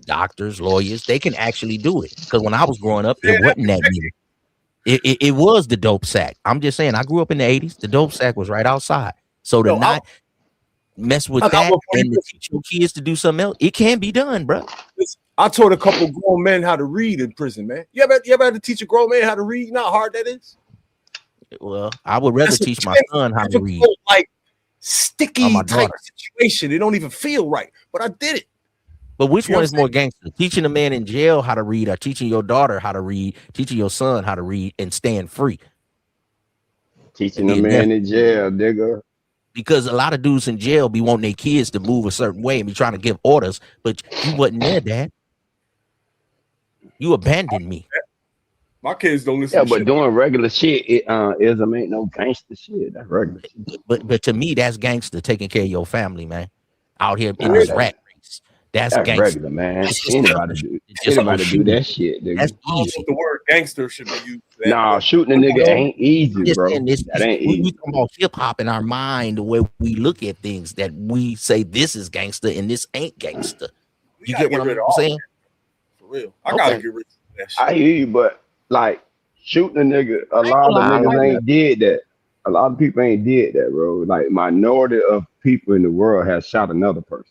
Speaker 9: doctors, lawyers? They can actually do it. Because when I was growing up, it wasn't that many. It was the dope sack. I'm just saying, I grew up in the 80s. The dope sack was right outside. So to not mess with that and to teach your kids to do something else, it can be done, bro.
Speaker 2: I taught a couple grown men how to read in prison, man. You ever had to teach a grown man how to read? You know how hard that is?
Speaker 9: Well, I would rather teach my son how to read.
Speaker 2: Like
Speaker 9: Or
Speaker 2: sticky
Speaker 9: my
Speaker 2: type
Speaker 9: daughter.
Speaker 2: situation. It don't even feel right, but I did it.
Speaker 9: But which
Speaker 2: You know
Speaker 9: one
Speaker 2: what
Speaker 9: is
Speaker 2: I'm
Speaker 9: more gangster? Teaching a man in jail how to read, or teaching your daughter how to read, teaching your son how to read and staying free?
Speaker 10: Teaching a man in jail, nigga.
Speaker 9: Because a lot of dudes in jail be wanting their kids to move a certain way and be trying to give orders, but you wasn't there, Dad. You abandoned me.
Speaker 2: My kids don't listen
Speaker 10: Yeah,
Speaker 2: to
Speaker 10: but
Speaker 2: shit.
Speaker 10: doing regular shit, ism ain't no gangster shit. That's regular shit.
Speaker 9: But to me, that's gangster, taking care of your family, man. Out here in
Speaker 10: Nah,
Speaker 9: this
Speaker 10: that's,
Speaker 9: rat race. That's
Speaker 10: that's
Speaker 9: gangster.
Speaker 10: regular, man.
Speaker 9: It's just
Speaker 10: Anybody
Speaker 9: selfish.
Speaker 10: do
Speaker 9: It's just
Speaker 10: anybody do that shit, nigga.
Speaker 9: That's
Speaker 2: I don't know
Speaker 9: easy.
Speaker 2: if the word gangster should be used for that.
Speaker 10: Nah, shooting a nigga ain't easy,
Speaker 9: I'm just
Speaker 10: bro.
Speaker 9: saying this.
Speaker 10: That ain't
Speaker 9: We
Speaker 10: easy.
Speaker 9: talking about hip hop in our mind, the way we look at things, that we say this is gangster and this ain't gangster. You get what I'm saying?
Speaker 2: For real. I gotta get rid of that shit.
Speaker 10: I hear you, but like shooting a nigga, a lot of
Speaker 9: lie, I
Speaker 10: niggas
Speaker 9: like
Speaker 10: ain't did that. A lot of people ain't did that, bro. Like minority of people in the world has shot another person.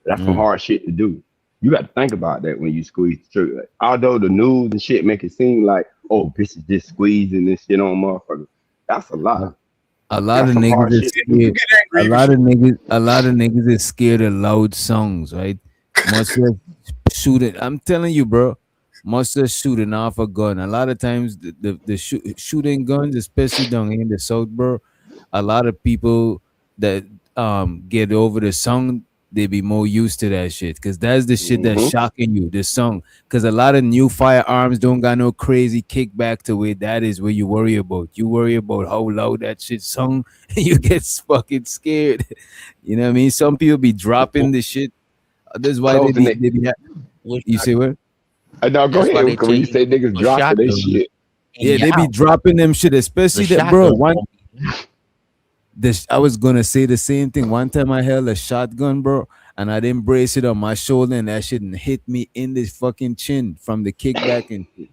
Speaker 10: That's some hard shit to do. You got to think about that when you squeeze the trigger. Like, although the news and shit make it seem like, oh, bitches just squeezing this shit on motherfuckers. That's a lot.
Speaker 7: A lot
Speaker 10: That's
Speaker 7: of
Speaker 10: some hard
Speaker 7: niggas is
Speaker 10: shit to do.
Speaker 7: scared. A lot of niggas is scared of loud songs, right? Must have shooting. I'm telling you, bro. Must have shooting off a gun. A lot of times, the shooting guns, especially down here in the south, bro. A lot of people that get over the song, they be more used to that shit, because that's the shit that's shocking you, the song. Because a lot of new firearms don't got no crazy kickback to it. That is what you worry about. You worry about how loud that shit sung. You get fucking scared. You know what I mean? Some people be dropping the shit. That's why
Speaker 10: Closing
Speaker 7: they
Speaker 10: it.
Speaker 7: be you say what?
Speaker 10: No, go
Speaker 9: That's why
Speaker 10: ahead.
Speaker 9: they
Speaker 10: Because
Speaker 9: tell
Speaker 10: when you
Speaker 9: you
Speaker 10: say niggas
Speaker 9: a
Speaker 10: dropping their
Speaker 9: shotgun
Speaker 10: shit,
Speaker 7: Yeah, they be
Speaker 9: y'all,
Speaker 7: dropping them shit, especially
Speaker 9: the
Speaker 7: that, bro.
Speaker 9: shotgun
Speaker 7: One,
Speaker 9: won't be-
Speaker 7: I was gonna say the same thing. One time I held a shotgun, bro, and I didn't brace it on my shoulder, and that shit hit me in the fucking chin from the kickback and shit.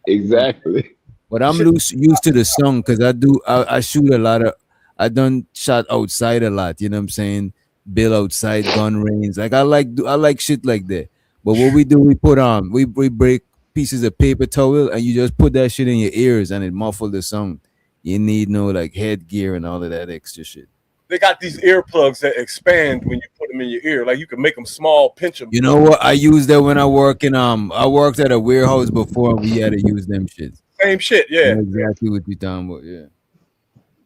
Speaker 10: exactly.
Speaker 7: But I'm used to the song, because I shoot a lot of, I done shot outside a lot, you know what I'm saying? Bill outside, gun range. Like I like shit like that. But what we do, we put on, we break pieces of paper towel, and you just put that shit in your ears and it muffle the sound. You need no like headgear and all of that extra shit.
Speaker 2: They got these earplugs that expand when you put them in your ear. Like you can make them small, pinch them.
Speaker 7: You know what? I use that when I work in I worked at a warehouse before, and we had to use them shit.
Speaker 2: Same shit,
Speaker 7: I
Speaker 2: yeah.
Speaker 7: know exactly what you're talking about, yeah.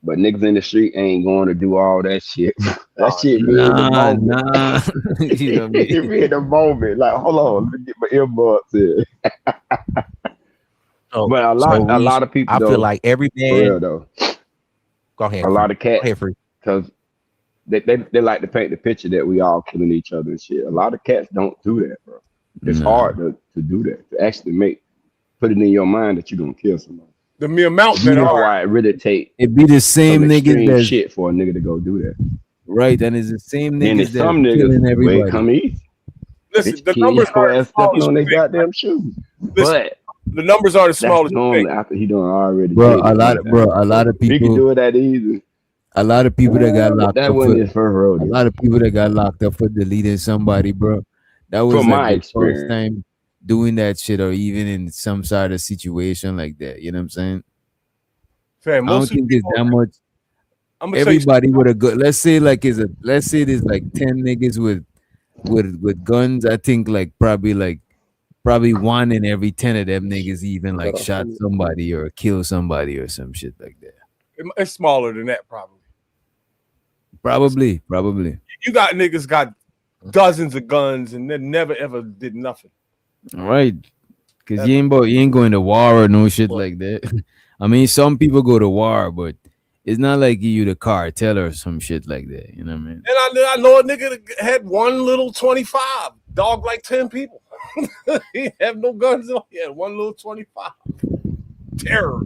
Speaker 10: But niggas in the street ain't going to do all that shit. That shit be in the moment.
Speaker 7: Nah. You know what I mean?
Speaker 10: It be in the moment. Like, hold on, let me get my earbuds in. But a lot of people,
Speaker 9: I
Speaker 10: though,
Speaker 9: feel like every
Speaker 10: for
Speaker 9: man.
Speaker 10: real though,
Speaker 9: Go ahead.
Speaker 10: a lot of cats,
Speaker 9: Go ahead, Free.
Speaker 10: because they like to paint the picture that we all killing each other and shit. A lot of cats don't do that, bro. It's hard to do that, to actually put it in your mind that you're gonna kill somebody.
Speaker 2: The mere amount
Speaker 10: You
Speaker 2: that
Speaker 10: know
Speaker 2: are.
Speaker 10: why it really take
Speaker 7: It be the same
Speaker 10: some
Speaker 7: niggas
Speaker 10: extreme
Speaker 7: that's
Speaker 10: shit for a nigga to go do that.
Speaker 7: right, and it's the same
Speaker 10: Then
Speaker 7: niggas
Speaker 10: there's
Speaker 7: that's
Speaker 10: some
Speaker 7: killing
Speaker 10: niggas where it
Speaker 7: everybody.
Speaker 10: come easy.
Speaker 2: Listen,
Speaker 10: Bitch
Speaker 2: the
Speaker 10: kill
Speaker 2: numbers
Speaker 10: your
Speaker 2: are
Speaker 10: ass
Speaker 2: as small
Speaker 10: stepping
Speaker 2: as
Speaker 10: on
Speaker 2: you
Speaker 10: their
Speaker 2: think.
Speaker 10: goddamn shoes.
Speaker 2: Listen,
Speaker 10: But
Speaker 2: the numbers are as
Speaker 10: that's
Speaker 2: small as you
Speaker 10: normally
Speaker 2: think.
Speaker 10: after he done already
Speaker 7: Bro,
Speaker 10: did
Speaker 7: a
Speaker 10: it
Speaker 7: lot
Speaker 10: one
Speaker 7: of bro,
Speaker 10: time.
Speaker 7: a lot of
Speaker 10: If he can
Speaker 7: people,
Speaker 10: do it that easy,
Speaker 7: a lot of people that got
Speaker 10: but
Speaker 7: locked
Speaker 10: that
Speaker 7: up
Speaker 10: wasn't
Speaker 7: for
Speaker 10: his first rodeo.
Speaker 7: deleting somebody, bro. That was
Speaker 10: From
Speaker 7: like
Speaker 10: my
Speaker 7: the first
Speaker 10: experience,
Speaker 7: time. doing that shit or even in some sort of situation like that. You know what I'm saying?
Speaker 2: Fam,
Speaker 7: I don't
Speaker 2: most of the
Speaker 7: think there's
Speaker 2: people,
Speaker 7: that much.
Speaker 2: I'm gonna tell you
Speaker 7: Everybody with a good. Let's say there's like 10 niggas with guns. I think probably one in every 10 of them niggas even like shot somebody or killed somebody or some shit like that.
Speaker 2: it's smaller than that, probably.
Speaker 7: Probably.
Speaker 2: You got niggas got dozens of guns and they never ever did nothing.
Speaker 7: All right. Cause you ain't going to war or no shit like that. I mean, some people go to war, but it's not like you the cartel or some shit like that. You know what I mean?
Speaker 2: And I know a nigga that had one little 25, dog like 10 people. He have no guns on. He had one little 25. Terror.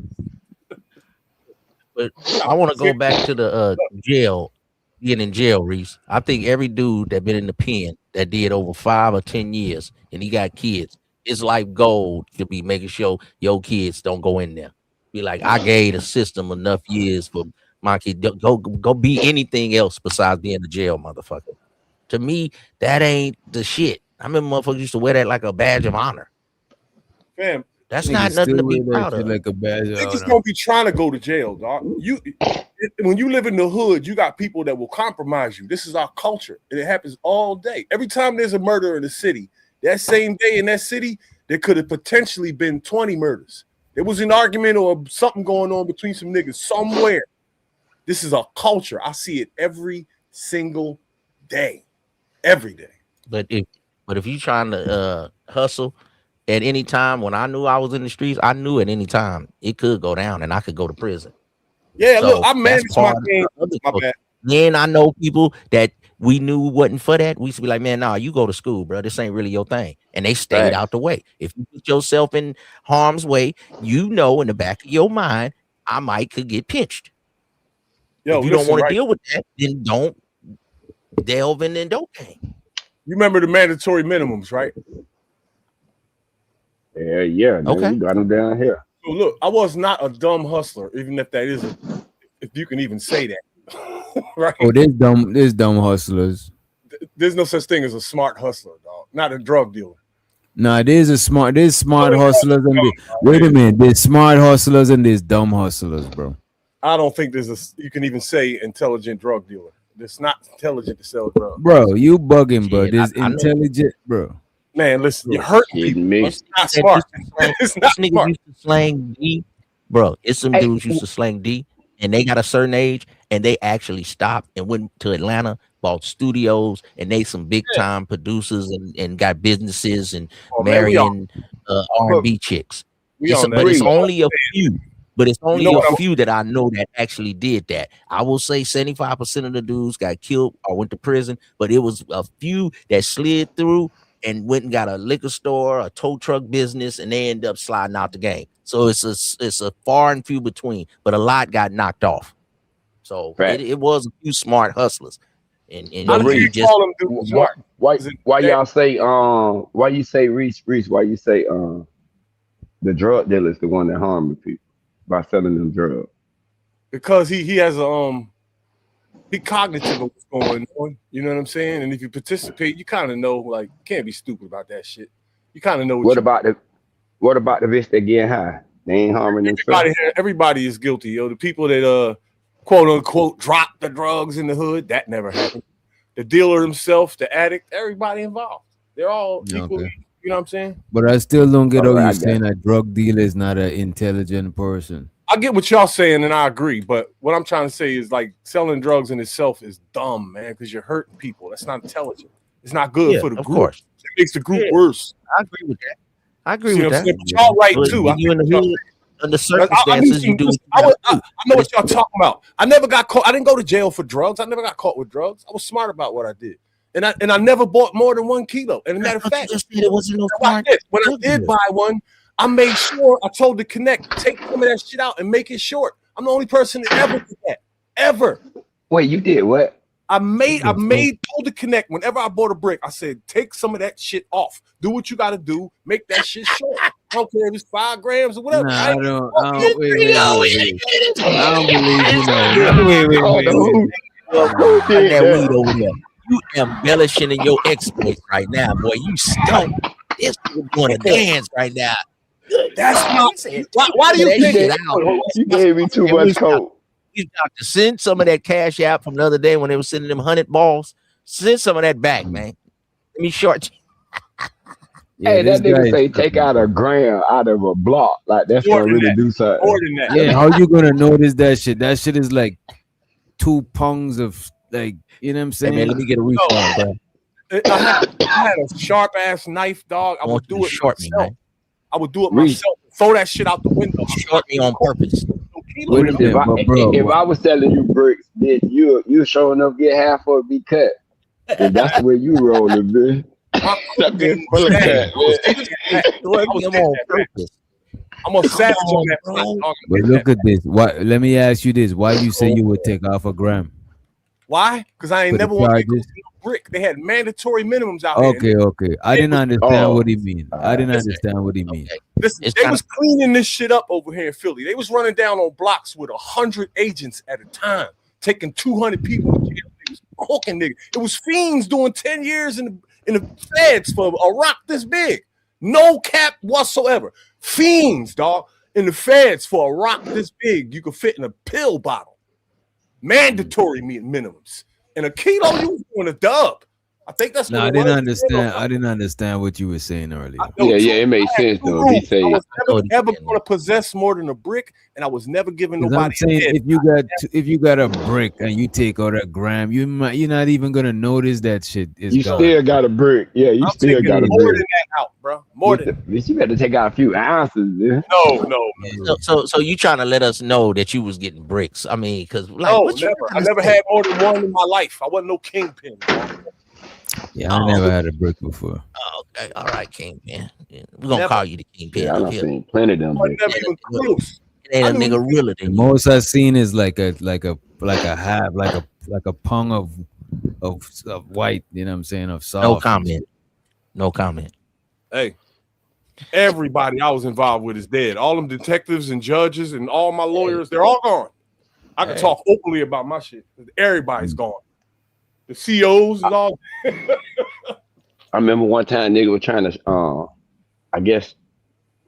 Speaker 9: But I want to go back to the jail, being in jail, Reese. I think every dude that been in the pen that did over 5 or 10 years and he got kids, his life goal to be making sure your kids don't go in there. Be like, I gave the system enough years for my kid. Go be anything else besides being a jail motherfucker. To me, that ain't the shit. I remember motherfuckers used to wear that like a badge of honor.
Speaker 2: Fam,
Speaker 9: that's not nothing to be proud of.
Speaker 7: Like a badge of
Speaker 2: niggas
Speaker 7: honor.
Speaker 2: don't be trying to go to jail, dog. When you live in the hood, you got people that will compromise you. This is our culture, and it happens all day. Every time there's a murder in the city, that same day in that city, there could have potentially been 20 murders. There was an argument or something going on between some niggas somewhere. This is a culture. I see it every single day. Every day.
Speaker 9: But if you trying to hustle at any time, when I knew I was in the streets, I knew at any time it could go down and I could go to prison.
Speaker 2: Yeah,
Speaker 9: So
Speaker 2: look, I managed
Speaker 9: that's
Speaker 2: my
Speaker 9: part of
Speaker 2: game.
Speaker 9: the other
Speaker 2: My
Speaker 9: culture.
Speaker 2: bad.
Speaker 9: Then I know people that we knew wasn't for that. We used to be like, man, nah, you go to school, bro. This ain't really your thing. And they stayed
Speaker 10: Facts.
Speaker 9: out the way. If you put yourself in harm's way, you know in the back of your mind, I might could get pinched.
Speaker 2: Yo,
Speaker 9: if you don't
Speaker 2: listen,
Speaker 9: want
Speaker 2: right?
Speaker 9: to deal with that, then don't delve in the dope game.
Speaker 2: You remember the mandatory minimums, right?
Speaker 10: Yeah, man,
Speaker 9: Okay.
Speaker 10: we got them down here.
Speaker 2: So look, I was not a dumb hustler, even if that is if you can even say that. Right?
Speaker 7: Oh, there's dumb hustlers.
Speaker 2: There's no such thing as a smart hustler, dog. Not a drug dealer.
Speaker 7: Nah, there's smart hustlers and wait a minute, there's smart hustlers and there's dumb hustlers, bro.
Speaker 2: I don't think you can even say intelligent drug dealer. It's not intelligent to sell drugs.
Speaker 7: Bro, you bugging, bro.
Speaker 9: Shit,
Speaker 7: There's
Speaker 9: I know.
Speaker 7: intelligent, bro.
Speaker 2: Man, listen, you're hurting people.
Speaker 10: Me.
Speaker 2: It's not smart. It's not
Speaker 9: This nigga
Speaker 2: smart.
Speaker 9: used to slang D, bro. It's some dudes used to slang D, and they got a certain age, and they actually stopped and went to Atlanta, bought studios, and they some big time producers and got businesses and
Speaker 2: man, we
Speaker 9: marrying R&B chicks.
Speaker 2: We on that.
Speaker 9: But it's
Speaker 2: We on
Speaker 9: only a few. But it's only
Speaker 2: know what
Speaker 9: a few that I know that actually did that. I will say 75% of the dudes got killed or went to prison, but it was a few that slid through and went and got a liquor store, a tow truck business, and they end up sliding out the game. So it's a far and few between, but a lot got knocked off. So it was a few smart hustlers. And
Speaker 10: Reese,
Speaker 9: just
Speaker 2: call them dudes smart.
Speaker 10: Why y'all say why you say Reese, why you say the drug dealer is the one that harmed the people by selling them drugs?
Speaker 2: Because he has he cognitive of what's going on. You know what I'm saying? And if you participate, you kind of know, like, you can't be stupid about that shit. You kind of know
Speaker 10: What about the bitch that get high? They ain't harming themselves.
Speaker 2: Everybody is guilty, yo. The people that quote unquote drop the drugs in the hood, that never happened. The dealer himself, the addict, everybody involved. They're all equally, you know what I'm saying?
Speaker 7: But I still don't get how
Speaker 10: Alright, I
Speaker 7: you
Speaker 10: got
Speaker 7: saying a drug dealer is not an intelligent person.
Speaker 2: I get what y'all saying, and I agree. But what I'm trying to say is, like, selling drugs in itself is dumb, man, because you're hurting people. That's not intelligent. It's not good for the group.
Speaker 9: Course.
Speaker 2: It makes the group worse.
Speaker 9: I agree with that. I agree
Speaker 2: See
Speaker 9: with
Speaker 2: what I'm
Speaker 9: that.
Speaker 2: saying? But y'all right
Speaker 9: But
Speaker 2: too.
Speaker 9: when you in the hood, under circumstances, you do.
Speaker 2: I know what y'all talking about. I never got caught. I didn't go to jail for drugs. I never got caught with drugs. I was smart about what I did, and I never bought more than 1 kilo. And a matter of fact,
Speaker 9: it wasn't no
Speaker 2: when I did buy one, I made sure I told the Connect, take some of that shit out and make it short. I'm the only person that ever did that. Ever.
Speaker 10: Wait, you did what?
Speaker 2: I told the Connect whenever I bought a brick, I said, take some of that shit off. Do what you got to do. Make that shit short. I don't care if it's 5 grams or whatever.
Speaker 7: Nah, I don't believe
Speaker 9: that weed over there. You embellishing in your exploits right now, boy. You stunk. This nigga doing a dance right now.
Speaker 2: That's not.
Speaker 9: Said,
Speaker 2: Why do you
Speaker 9: that
Speaker 2: think?
Speaker 9: shit out.
Speaker 10: You gave me too
Speaker 9: Hey,
Speaker 10: much
Speaker 9: which doctor?
Speaker 10: coke.
Speaker 9: Which doctor? Send some of that cash out from the other day when they were sending them 100 balls. Send some of that back, man. Let me short.
Speaker 7: Yeah,
Speaker 10: Hey,
Speaker 7: this
Speaker 10: that nigga
Speaker 7: guy
Speaker 10: say
Speaker 7: is
Speaker 10: take out a gram out of a block. Like that's
Speaker 2: More
Speaker 10: gonna
Speaker 2: than
Speaker 10: really
Speaker 2: that.
Speaker 10: do something.
Speaker 2: More than that.
Speaker 7: Yeah, how you gonna notice that shit? That shit is like 2 pounds of like, you know what I'm
Speaker 9: Hey,
Speaker 7: saying?
Speaker 9: man, let me get a refund, bro.
Speaker 2: I had a sharp ass knife, dog. I would do it
Speaker 9: short me,
Speaker 2: myself.
Speaker 9: man.
Speaker 2: I would do it myself. Throw that shit out the window.
Speaker 9: Short me on purpose.
Speaker 7: Wait a minute, but bro,
Speaker 10: If I was selling you bricks, bitch, you sure enough get half or be cut. If that's the way you rolling, bitch. That bitch full of cut, man.
Speaker 2: I'm a savage on that front, dog.
Speaker 7: but look at this. Why? Let me ask you this: why you say you would take off a gram?
Speaker 2: Why? Because I ain't
Speaker 7: For the
Speaker 2: never want to
Speaker 7: charges?
Speaker 2: get a brick. They had mandatory minimums out here.
Speaker 7: Okay. I didn't understand what he mean. I didn't
Speaker 2: Listen,
Speaker 7: understand what he mean.
Speaker 2: Listen, they was cleaning this shit up over here in Philly. They was running down on blocks with 100 agents at a time, taking 200 people to jail. It was hooking niggas. It was fiends doing 10 years in the feds for a rock this big. No cap whatsoever. Fiends, dog, in the feds for a rock this big. You could fit in a pill bottle. Mandatory minimums. And a kilo, you was doing a dub. I think that's
Speaker 7: No,
Speaker 2: what
Speaker 7: I
Speaker 2: it
Speaker 7: didn't
Speaker 2: was.
Speaker 7: understand. I didn't understand what you were saying earlier.
Speaker 10: Yeah, it made sense though. He say
Speaker 2: I was never ever going to possess more than a brick, and I was never giving
Speaker 7: Because I'm
Speaker 2: nobody a
Speaker 7: saying
Speaker 2: head.
Speaker 7: if you got a brick and you take out a gram, you're not even gonna notice that shit is
Speaker 10: You
Speaker 7: gone.
Speaker 10: still got a brick. Yeah, you still got a
Speaker 2: more
Speaker 10: brick.
Speaker 2: than that out, bro. More than
Speaker 10: Bitch, you better take out a few ounces, man.
Speaker 2: no.
Speaker 9: So you trying to let us know that you was getting bricks? I mean, because like,
Speaker 2: No,
Speaker 9: what you
Speaker 2: never. I
Speaker 9: trying to
Speaker 2: never
Speaker 9: say?
Speaker 2: had more than one in my life. I wasn't no kingpin.
Speaker 7: Yeah, I never had a brick before.
Speaker 9: Oh, okay, all right, Kingpin. Yeah, we're gonna
Speaker 2: Never.
Speaker 9: call you the Kingpin
Speaker 10: Yeah, I
Speaker 9: up
Speaker 10: done
Speaker 9: here.
Speaker 10: seen plenty of them
Speaker 2: I was
Speaker 10: bricks.
Speaker 2: never even close.
Speaker 9: It ain't a nigga realer
Speaker 7: The
Speaker 9: than you.
Speaker 7: most I've seen is like a half, like a pound of white. You know what I'm saying? Of soft.
Speaker 9: No comment. No comment.
Speaker 2: Hey, everybody I was involved with is dead. All them detectives and judges and all my lawyers, they're all gone. I can talk openly about my shit. Everybody's gone. The COs is all.
Speaker 10: I remember one time nigga was trying to I guess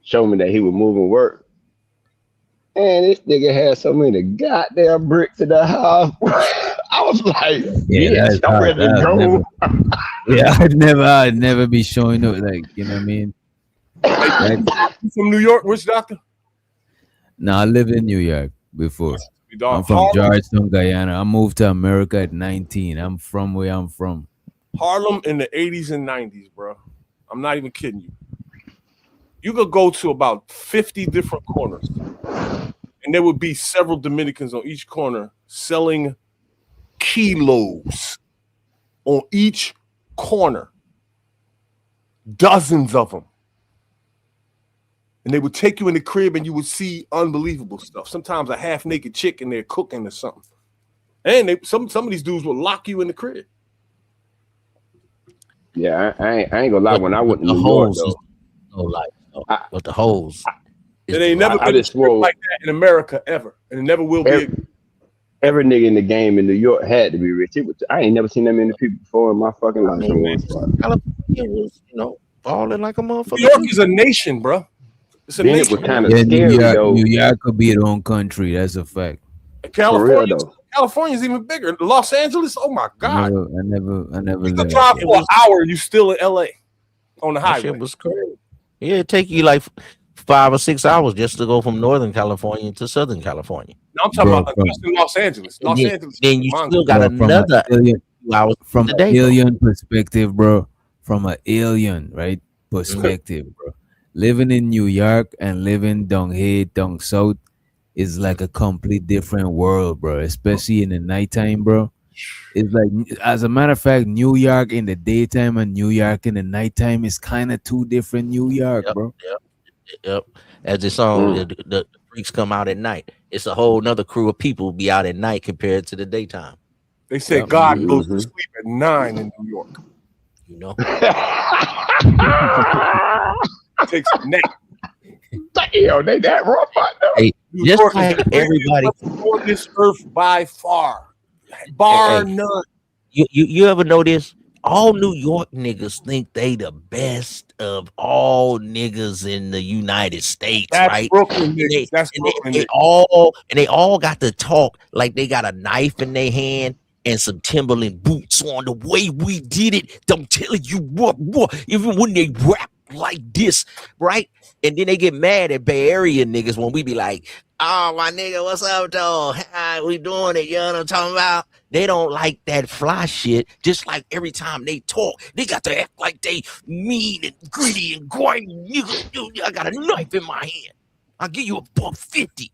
Speaker 10: show me that he was moving work. And this nigga had so many goddamn bricks in the house. I was like,
Speaker 7: that's
Speaker 10: I'm
Speaker 7: hard.
Speaker 10: ready to go.
Speaker 7: I'd never be showing up, like, you know what I mean?
Speaker 2: You from New York? Which doctor?
Speaker 7: No, I lived in New York before. I'm from
Speaker 2: Harlem?
Speaker 7: Georgetown, Guyana. I moved to America at 19. I'm from where I'm from.
Speaker 2: Harlem in the 80s and 90s, bro. I'm not even kidding you. You could go to about 50 different corners, and there would be several Dominicans on each corner selling kilos on each corner. Dozens of them. And they would take you in the crib and you would see unbelievable stuff. Sometimes a half-naked chick in there cooking or something. And some of these dudes will lock you in the crib.
Speaker 10: Yeah, I ain't gonna lie. When I went to New York, though,
Speaker 9: no life. But the hoes.
Speaker 2: It ain't never been a strip like that in America ever. And it never will be.
Speaker 10: Every nigga in the game in New York had to be rich. I ain't never seen that many people before in my fucking life. In one spot.
Speaker 9: California was, balling like a motherfucker.
Speaker 2: New York is a nation, bro. It's a
Speaker 10: Then it
Speaker 2: nation.
Speaker 10: was kind of
Speaker 7: Yeah,
Speaker 10: scary though.
Speaker 7: New York could be its own country. That's a fact.
Speaker 2: California's even bigger. Los Angeles, oh my God.
Speaker 7: I never
Speaker 2: You could
Speaker 7: lived.
Speaker 2: drive for an hour, you still in LA on the
Speaker 9: That
Speaker 2: highway.
Speaker 9: shit was crazy. Yeah, it take you like 5 or 6 hours just to go from Northern California to Southern California.
Speaker 2: No, I'm talking about just in Los Angeles. Los Angeles.
Speaker 9: Then you
Speaker 2: Mongo.
Speaker 9: still got another 2 hours
Speaker 7: From
Speaker 9: today.
Speaker 7: an alien perspective, bro. From an alien, right, perspective, bro. Living in New York and living down here, down south, is like a complete different world, bro. Especially in the nighttime, bro. It's like, as a matter of fact, New York in the daytime and New York in the nighttime is kind of two different New York, bro.
Speaker 9: Yep. As the song, the freaks come out at night. It's a whole nother crew of people be out at night compared to the daytime.
Speaker 2: They say God goes to sleep at 9 in New York.
Speaker 9: You know?
Speaker 2: Takes a nap.
Speaker 10: Damn, they that rough out there.
Speaker 9: Hey,
Speaker 2: New
Speaker 9: just
Speaker 2: York
Speaker 9: like
Speaker 2: is the
Speaker 9: everybody
Speaker 2: on this earth by far. Bar
Speaker 9: Hey.
Speaker 2: none.
Speaker 9: You ever notice all New York niggas think they the best of all niggas in the United States,
Speaker 2: That's
Speaker 9: right?
Speaker 2: Brooklyn
Speaker 9: And
Speaker 2: niggas. That's Brooklyn niggas.
Speaker 9: they all got to talk like they got a knife in their hand and some Timberland boots on. The way we did it, I'm telling you what, even when they rap like this, right? And then they get mad at Bay Area niggas when we be like, oh, my nigga, what's up, though? We doing it, you know what I'm talking about? They don't like that fly shit. Just like every time they talk, they got to act like they mean and gritty and grimy. Nigga, I got a knife in my hand. I'll give you $150.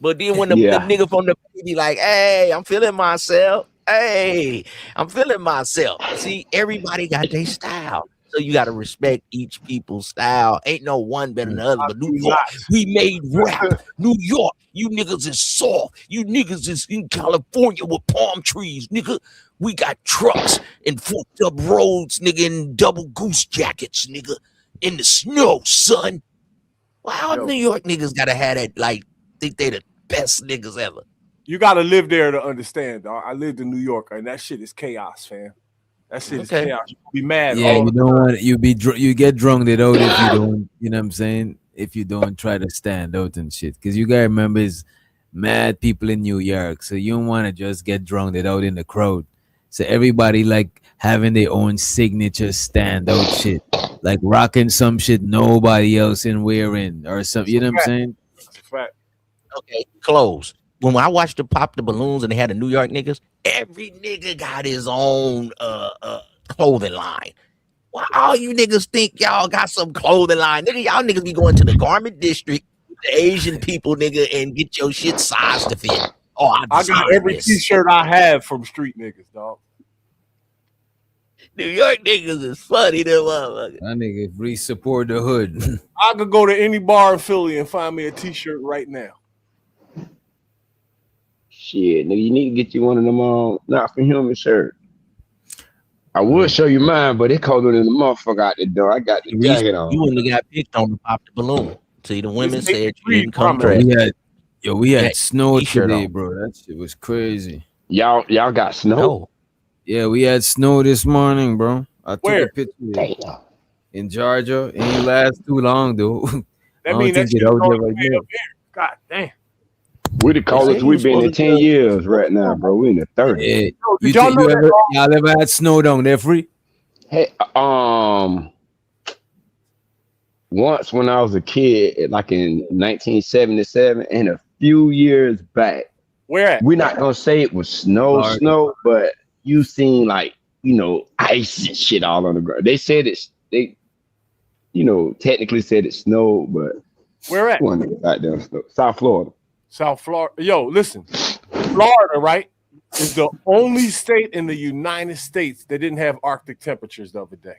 Speaker 9: But then when the nigga from the be like, hey, I'm feeling myself. Hey, I'm feeling myself. See, everybody got their style. So you got to respect each people's style. Ain't no one better than the other. But New York, we made rap. New York, you niggas is soft. You niggas is in California with palm trees, nigga. We got trucks and fucked up roads, nigga, and double goose jackets, nigga, in the snow, son. Wow, New York niggas gotta have that, like, think they the best niggas ever.
Speaker 2: You gotta live there to understand, dog. I lived in New York, and that shit is chaos, fam. That shit is chaos. You be mad.
Speaker 7: Yeah, you don't want you get drunk it out if you don't, you know what I'm saying? If you don't try to stand out and shit. Because you gotta remember it's mad people in New York. So you don't want to just get drunk it out in the crowd. So everybody like having their own signature standout shit. Like rocking some shit nobody else in wearing or something. You know what I'm saying?
Speaker 9: Okay, clothes. When I watched them pop the balloons and they had the New York niggas, every nigga got his own clothing line. Why all you niggas think y'all got some clothing line? Nigga, y'all niggas be going to the garment district with the Asian people, nigga, and get your shit sized to fit. Oh,
Speaker 2: I got every t-shirt I have from street niggas, dog.
Speaker 9: New York niggas is funny, them motherfuckers.
Speaker 7: That nigga free support the hood.
Speaker 2: I could go to any bar in Philly and find me a t-shirt right now.
Speaker 10: Shit, nigga, you need to get you one of them not for human shirt. I would show you mine, but it colder than the motherfucker out the door. I got the jacket on.
Speaker 9: You wouldn't have got picked on to pop the balloon. See, the women said you didn't come dressed.
Speaker 7: We had snow today, bro. That shit was crazy.
Speaker 10: Y'all got snow?
Speaker 7: No. Yeah, we had snow this morning, bro. I took
Speaker 10: Where?
Speaker 7: a picture in Georgia. It ain't last too long though.
Speaker 2: That means that shit out there right now. God damn.
Speaker 10: We the coldest we've been in 10 years right now, bro. We in the 30s.
Speaker 7: Hey, y'all ever had snow down there, free?
Speaker 10: Hey, once when I was a kid, like in 1977, and a few years back.
Speaker 2: Where at?
Speaker 10: We're not gonna say it was snow, but you seen like, ice and shit all on the ground. They said they technically said it snowed, but
Speaker 2: where at?
Speaker 10: One out there, South Florida.
Speaker 2: South Florida. Yo, listen, Florida, right, is the only state in the United States that didn't have Arctic temperatures the other day.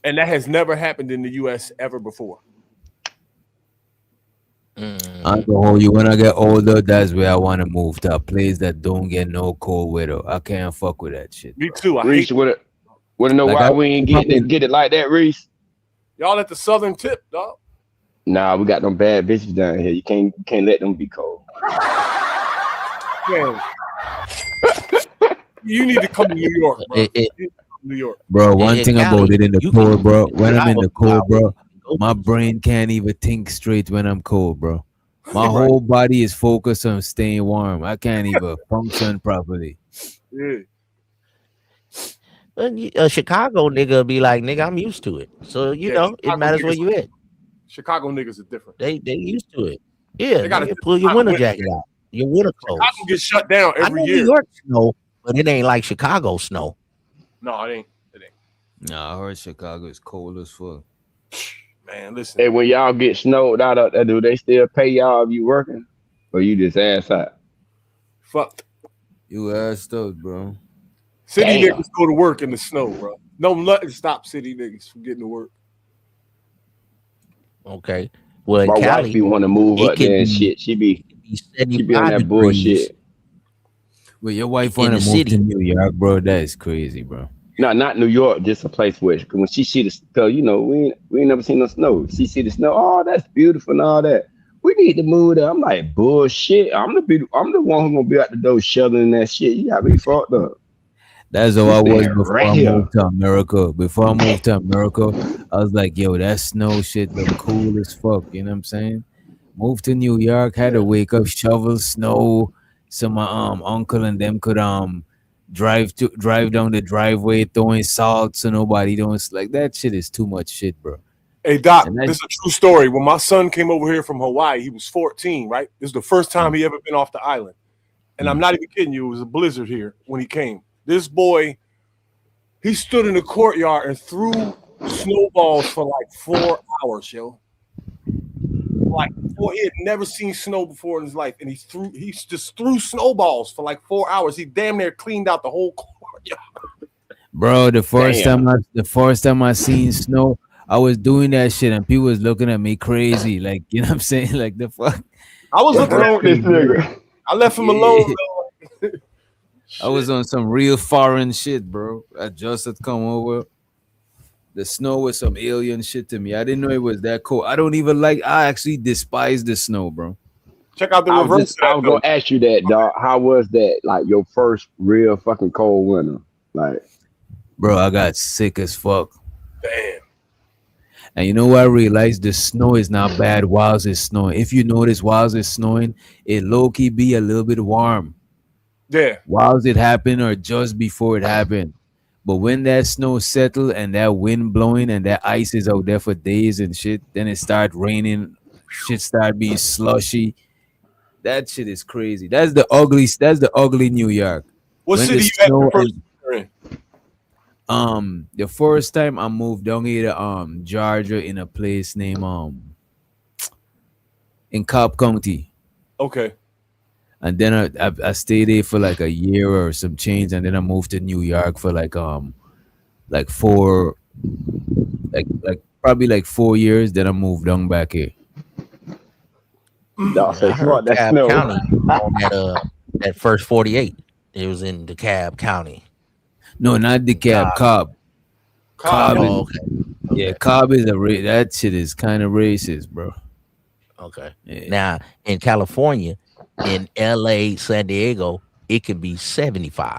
Speaker 2: And that has never happened in the U.S. ever before.
Speaker 7: I go hold you when I get older. That's where I want to move to a place that don't get no cold weather. I can't fuck with that shit.
Speaker 2: Me too.
Speaker 10: Reese, want to know why we ain't get it like that, Reese?
Speaker 2: Y'all at the southern tip, dog.
Speaker 10: Nah, we got them bad bitches down here. You can't let them be cold.
Speaker 2: Man. You need to come to New York, bro. New York.
Speaker 7: Bro, one thing about it in the cold, bro. When I'm in the cold, bro, my brain can't even think straight when I'm cold, bro. My whole body is focused on staying warm. I can't even function properly.
Speaker 2: Yeah.
Speaker 9: A Chicago nigga be like, nigga, I'm used to it. So you know, it matters where you at.
Speaker 2: Chicago niggas are different.
Speaker 9: They used to it. Yeah,
Speaker 2: they gotta
Speaker 9: pull your winter jacket out. Your winter clothes.
Speaker 2: Chicago gets shut down every year.
Speaker 9: New York snow, but it ain't like Chicago snow.
Speaker 2: No, it ain't.
Speaker 7: Nah, I heard Chicago is cold as fuck.
Speaker 2: Man, listen.
Speaker 10: Hey, when y'all get snowed out up there, do they still pay y'all if you working? Or you just ass out?
Speaker 2: Fuck.
Speaker 7: You assed out, bro.
Speaker 2: City niggas go to work in the snow, bro. No nothing stops city niggas from getting to work.
Speaker 9: Okay. Well,
Speaker 10: my
Speaker 9: Cali,
Speaker 10: wife be want to move up there and shit. She be on that bullshit.
Speaker 7: Well, your wife want to move to New York, bro. That is crazy, bro.
Speaker 10: No, not New York, just a place where when she see the snow, we ain't never seen no snow. She see the snow, oh, that's beautiful and all that. We need to move there. I'm like, bullshit. I'm the one who's gonna be out the door shoveling that shit. You got me fucked up.
Speaker 7: That's how
Speaker 10: We
Speaker 7: I was
Speaker 10: staying
Speaker 7: before
Speaker 10: right
Speaker 7: I
Speaker 10: here.
Speaker 7: moved to America. Before I moved to America, I was like, yo, that snow shit look cool as fuck. You know what I'm saying? Moved to New York, had to wake up, shovel snow, so my uncle and them could drive down the driveway throwing salt so nobody don't like that shit is too much shit, bro.
Speaker 2: Hey Doc,
Speaker 7: And
Speaker 2: this
Speaker 7: that
Speaker 2: is a true story. When my son came over here from Hawaii, he was 14, right? This is the first time he ever been off the island. And I'm not even kidding you, it was a blizzard here when he came. This boy, he stood in the courtyard and threw snowballs for like 4 hours, yo. Like he had never seen snow before in his life, and he just threw snowballs for like 4 hours. He damn near cleaned out the whole courtyard.
Speaker 7: bro, the first
Speaker 2: Damn.
Speaker 7: time I seen snow, I was doing that shit and people was looking at me crazy. Like, you know what I'm saying? Like the fuck.
Speaker 2: I was
Speaker 10: What's
Speaker 2: looking
Speaker 10: wrong
Speaker 2: at
Speaker 10: with this
Speaker 2: him.
Speaker 10: nigga?
Speaker 2: I left him
Speaker 7: Yeah.
Speaker 2: alone. Though.
Speaker 7: I was on some real foreign shit, bro. I just had come over. The snow was some alien shit to me. I didn't know it was that cold. I actually despise the snow, bro.
Speaker 2: Check out the
Speaker 10: I
Speaker 2: reverse of
Speaker 10: I
Speaker 2: that
Speaker 10: was
Speaker 2: though.
Speaker 10: gonna ask you that, dog. How was that? Like your first real fucking cold winter? Like,
Speaker 7: Bro, I got sick as fuck.
Speaker 2: Damn.
Speaker 7: And you know what I realized? The snow is not bad whilst it's snowing. If you notice whilst it's snowing, it low-key be a little bit warm.
Speaker 2: Yeah.
Speaker 7: Whilst it happened or just before it happened. But when that snow settle and that wind blowing and that ice is out there for days and shit, then it start raining, shit start being slushy. That shit is crazy. That's the ugly New York.
Speaker 2: What
Speaker 7: When the
Speaker 2: city you at the
Speaker 7: snow
Speaker 2: first
Speaker 7: and
Speaker 2: you're in?
Speaker 7: the first time I moved down here to Georgia in a place named in Cobb County.
Speaker 2: Okay.
Speaker 7: And then I stayed there for like a year or some change, and then I moved to New York for like four like probably like 4 years. Then I moved down back here.
Speaker 10: dog say
Speaker 9: I heard
Speaker 10: fuck that
Speaker 9: Cobb
Speaker 10: snow.
Speaker 9: County on that first 48. It was in DeKalb County.
Speaker 7: No, not DeKalb, Cobb. Cobb is,
Speaker 9: Oh, okay.
Speaker 7: yeah, Cobb is that shit is kind of racist, bro.
Speaker 9: Okay.
Speaker 7: Yeah.
Speaker 9: Now in California, in LA, San Diego, it could be 75.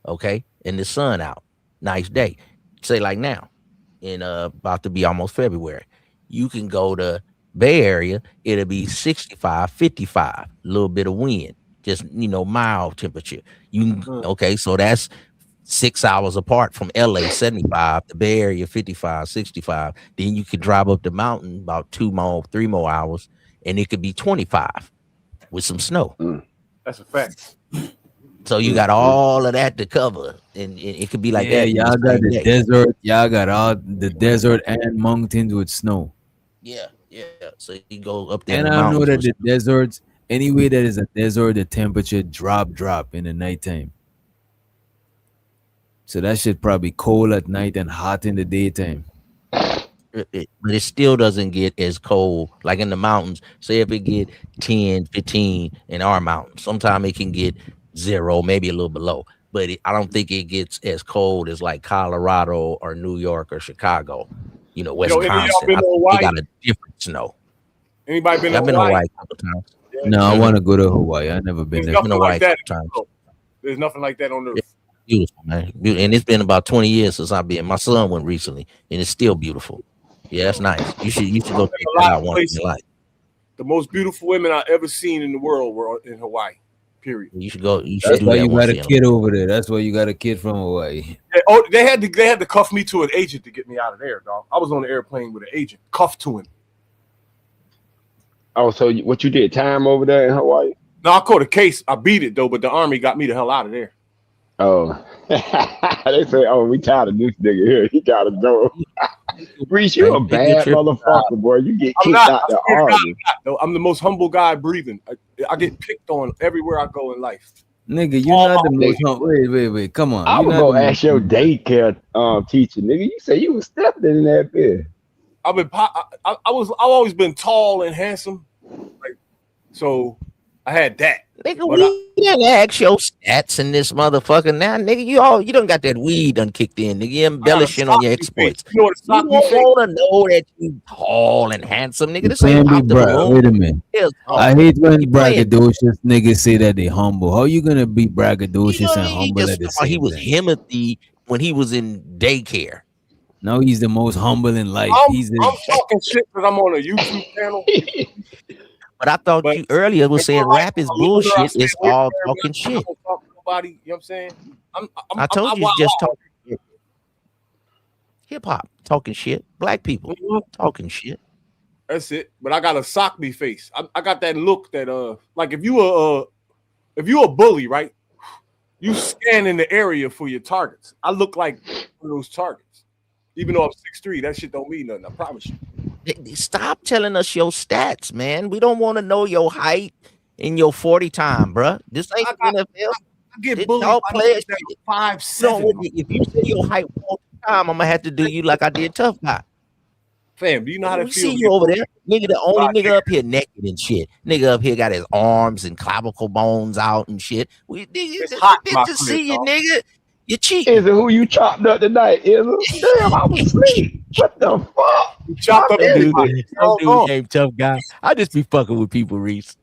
Speaker 9: Okay, and the sun out. Nice day. Say like now, in about to be almost February. You can go to Bay Area, it'll be 65, 55, a little bit of wind, just mild temperature. Okay, so that's 6 hours apart from LA 75, the Bay Area 55, 65. Then you could drive up the mountain about 3 more hours, and it could be 25 with some snow.
Speaker 2: That's a fact.
Speaker 9: So you got all of that to cover, and it could be like
Speaker 7: Yeah,
Speaker 9: that. in
Speaker 7: y'all got
Speaker 9: same
Speaker 7: the
Speaker 9: day.
Speaker 7: desert. Y'all got all the desert and mountains with snow.
Speaker 9: Yeah. So you go up there in
Speaker 7: And
Speaker 9: the
Speaker 7: I know
Speaker 9: mountains.
Speaker 7: that
Speaker 9: with
Speaker 7: the deserts, anyway that is a desert, the temperature drop in the nighttime. So that shit probably cold at night and hot in the daytime.
Speaker 9: but it still doesn't get as cold like in the mountains. Say if it get 10, 15 in our mountains, sometimes it can get 0, maybe a little below. But I don't think it gets as cold as like Colorado or New York or Chicago.
Speaker 2: Any of y'all
Speaker 9: Wisconsin.
Speaker 2: been
Speaker 9: I
Speaker 2: to
Speaker 9: think
Speaker 2: Hawaii?
Speaker 9: they got a different snow.
Speaker 2: Anybody been
Speaker 9: I've
Speaker 2: to
Speaker 9: been to
Speaker 2: Hawaii?
Speaker 9: Hawaii a couple times.
Speaker 7: No, I
Speaker 9: Mhm.
Speaker 7: want to go to Hawaii. I never been
Speaker 2: There's
Speaker 7: there.
Speaker 2: nothing like that in the
Speaker 9: times.
Speaker 2: world. There's nothing like that on earth.
Speaker 9: Beautiful, man. And it's been about 20 years since I've been. My son went recently, and it's still beautiful. Yeah, that's nice. You should go check
Speaker 2: A
Speaker 9: that
Speaker 2: lot
Speaker 9: out
Speaker 2: of
Speaker 9: once in
Speaker 2: places.
Speaker 9: your life.
Speaker 2: The most beautiful women I ever seen in the world were in Hawaii. Period.
Speaker 9: You should go. You should
Speaker 7: That's
Speaker 9: do
Speaker 7: why
Speaker 9: that
Speaker 7: you
Speaker 9: once
Speaker 7: got a
Speaker 9: in your
Speaker 7: kid
Speaker 9: life.
Speaker 7: over there. That's why you got a kid from Hawaii.
Speaker 2: Yeah, they had to cuff me to an agent to get me out of there, dog. I was on the airplane with an agent, cuffed to him.
Speaker 10: Oh, so what you did? Time over there in Hawaii?
Speaker 2: No, I caught a case. I beat it though, but the army got me the hell out of there.
Speaker 10: Oh, they say, "Oh, we tired of this nigga here. He gotta go." Reese, you a bad motherfucker, boy. You get
Speaker 2: I'm
Speaker 10: kicked
Speaker 2: not.
Speaker 10: out
Speaker 2: I
Speaker 10: the
Speaker 2: swear to God,
Speaker 10: army.
Speaker 2: though. I'm the most humble guy breathing. I get picked on everywhere I go in life.
Speaker 7: Nigga, you're not the most. Wait. Come on.
Speaker 10: I
Speaker 7: You're
Speaker 10: would
Speaker 7: not
Speaker 10: go
Speaker 7: the
Speaker 10: ask your daycare teacher, nigga. You say you was stepping in that bed.
Speaker 2: I've always been tall and handsome, like so. I had that.
Speaker 9: Nigga,
Speaker 2: But
Speaker 9: we didn't ask your stats in this motherfucker now, nigga. You don't got that weed done kicked in, nigga. You
Speaker 2: I got a
Speaker 9: embellishing on your
Speaker 2: sock me face.
Speaker 9: exploits.
Speaker 2: You know what a
Speaker 9: We
Speaker 2: sock me
Speaker 9: don't
Speaker 2: face?
Speaker 9: want to know that you tall and handsome, nigga.
Speaker 7: You
Speaker 9: This ain't
Speaker 7: can't be
Speaker 9: pop the balloon.
Speaker 7: wait a minute.
Speaker 9: Hell
Speaker 7: I
Speaker 9: no.
Speaker 7: hate when
Speaker 9: You playing.
Speaker 7: braggadocious niggas say that they humble. How you gonna be
Speaker 9: You
Speaker 7: braggadocious
Speaker 9: know,
Speaker 7: and
Speaker 9: he
Speaker 7: humble
Speaker 9: just
Speaker 7: at the
Speaker 9: thought he
Speaker 7: same
Speaker 9: was
Speaker 7: time?
Speaker 9: Himothy when he was in daycare.
Speaker 7: No, he's the most humble in life. He's
Speaker 2: I'm talking shit because I'm on a YouTube channel.
Speaker 9: But I thought
Speaker 2: But
Speaker 9: you earlier was
Speaker 2: in
Speaker 9: saying
Speaker 2: real life,
Speaker 9: rap is
Speaker 2: I'm a leader. I
Speaker 9: bullshit.
Speaker 2: stay
Speaker 9: It's
Speaker 2: away from
Speaker 9: all
Speaker 2: everybody.
Speaker 9: talking
Speaker 2: I
Speaker 9: shit.
Speaker 2: don't talk to nobody. You know what I'm saying?
Speaker 9: I told you
Speaker 2: wild
Speaker 9: it's just
Speaker 2: out.
Speaker 9: talking hip hop, talking shit. Black people talking shit.
Speaker 2: That's it. But I got a sock me face. I got that look that like if you a bully, right? You scan in the area for your targets. I look like one of those targets. Even though I'm 6'3", that shit don't mean nothing. I promise you.
Speaker 9: Stop telling us your stats, man. We don't want to know your height in your 40 time, bruh. This ain't the NFL.
Speaker 2: I get bullied
Speaker 9: Y'all
Speaker 2: by
Speaker 9: play
Speaker 2: niggas that
Speaker 9: shit.
Speaker 2: are
Speaker 9: If you say your height one more time, I'm gonna have to do you like I did Tough Guy.
Speaker 2: Fam, do you know how that
Speaker 9: We
Speaker 2: feels?
Speaker 9: see you over there, nigga. The only nigga up here naked and shit. Nigga up here got his arms and clavicle bones out and shit. We
Speaker 2: It's hot in my
Speaker 9: to
Speaker 2: crib,
Speaker 9: see you,
Speaker 2: dog.
Speaker 9: nigga. You cheating.
Speaker 10: Is it who you chopped up tonight? Is it? Damn, I was asleep. What the fuck?
Speaker 2: You chopped up
Speaker 9: Some
Speaker 2: everybody.
Speaker 9: dude named Tough Guy. I just be fucking with people, Reese.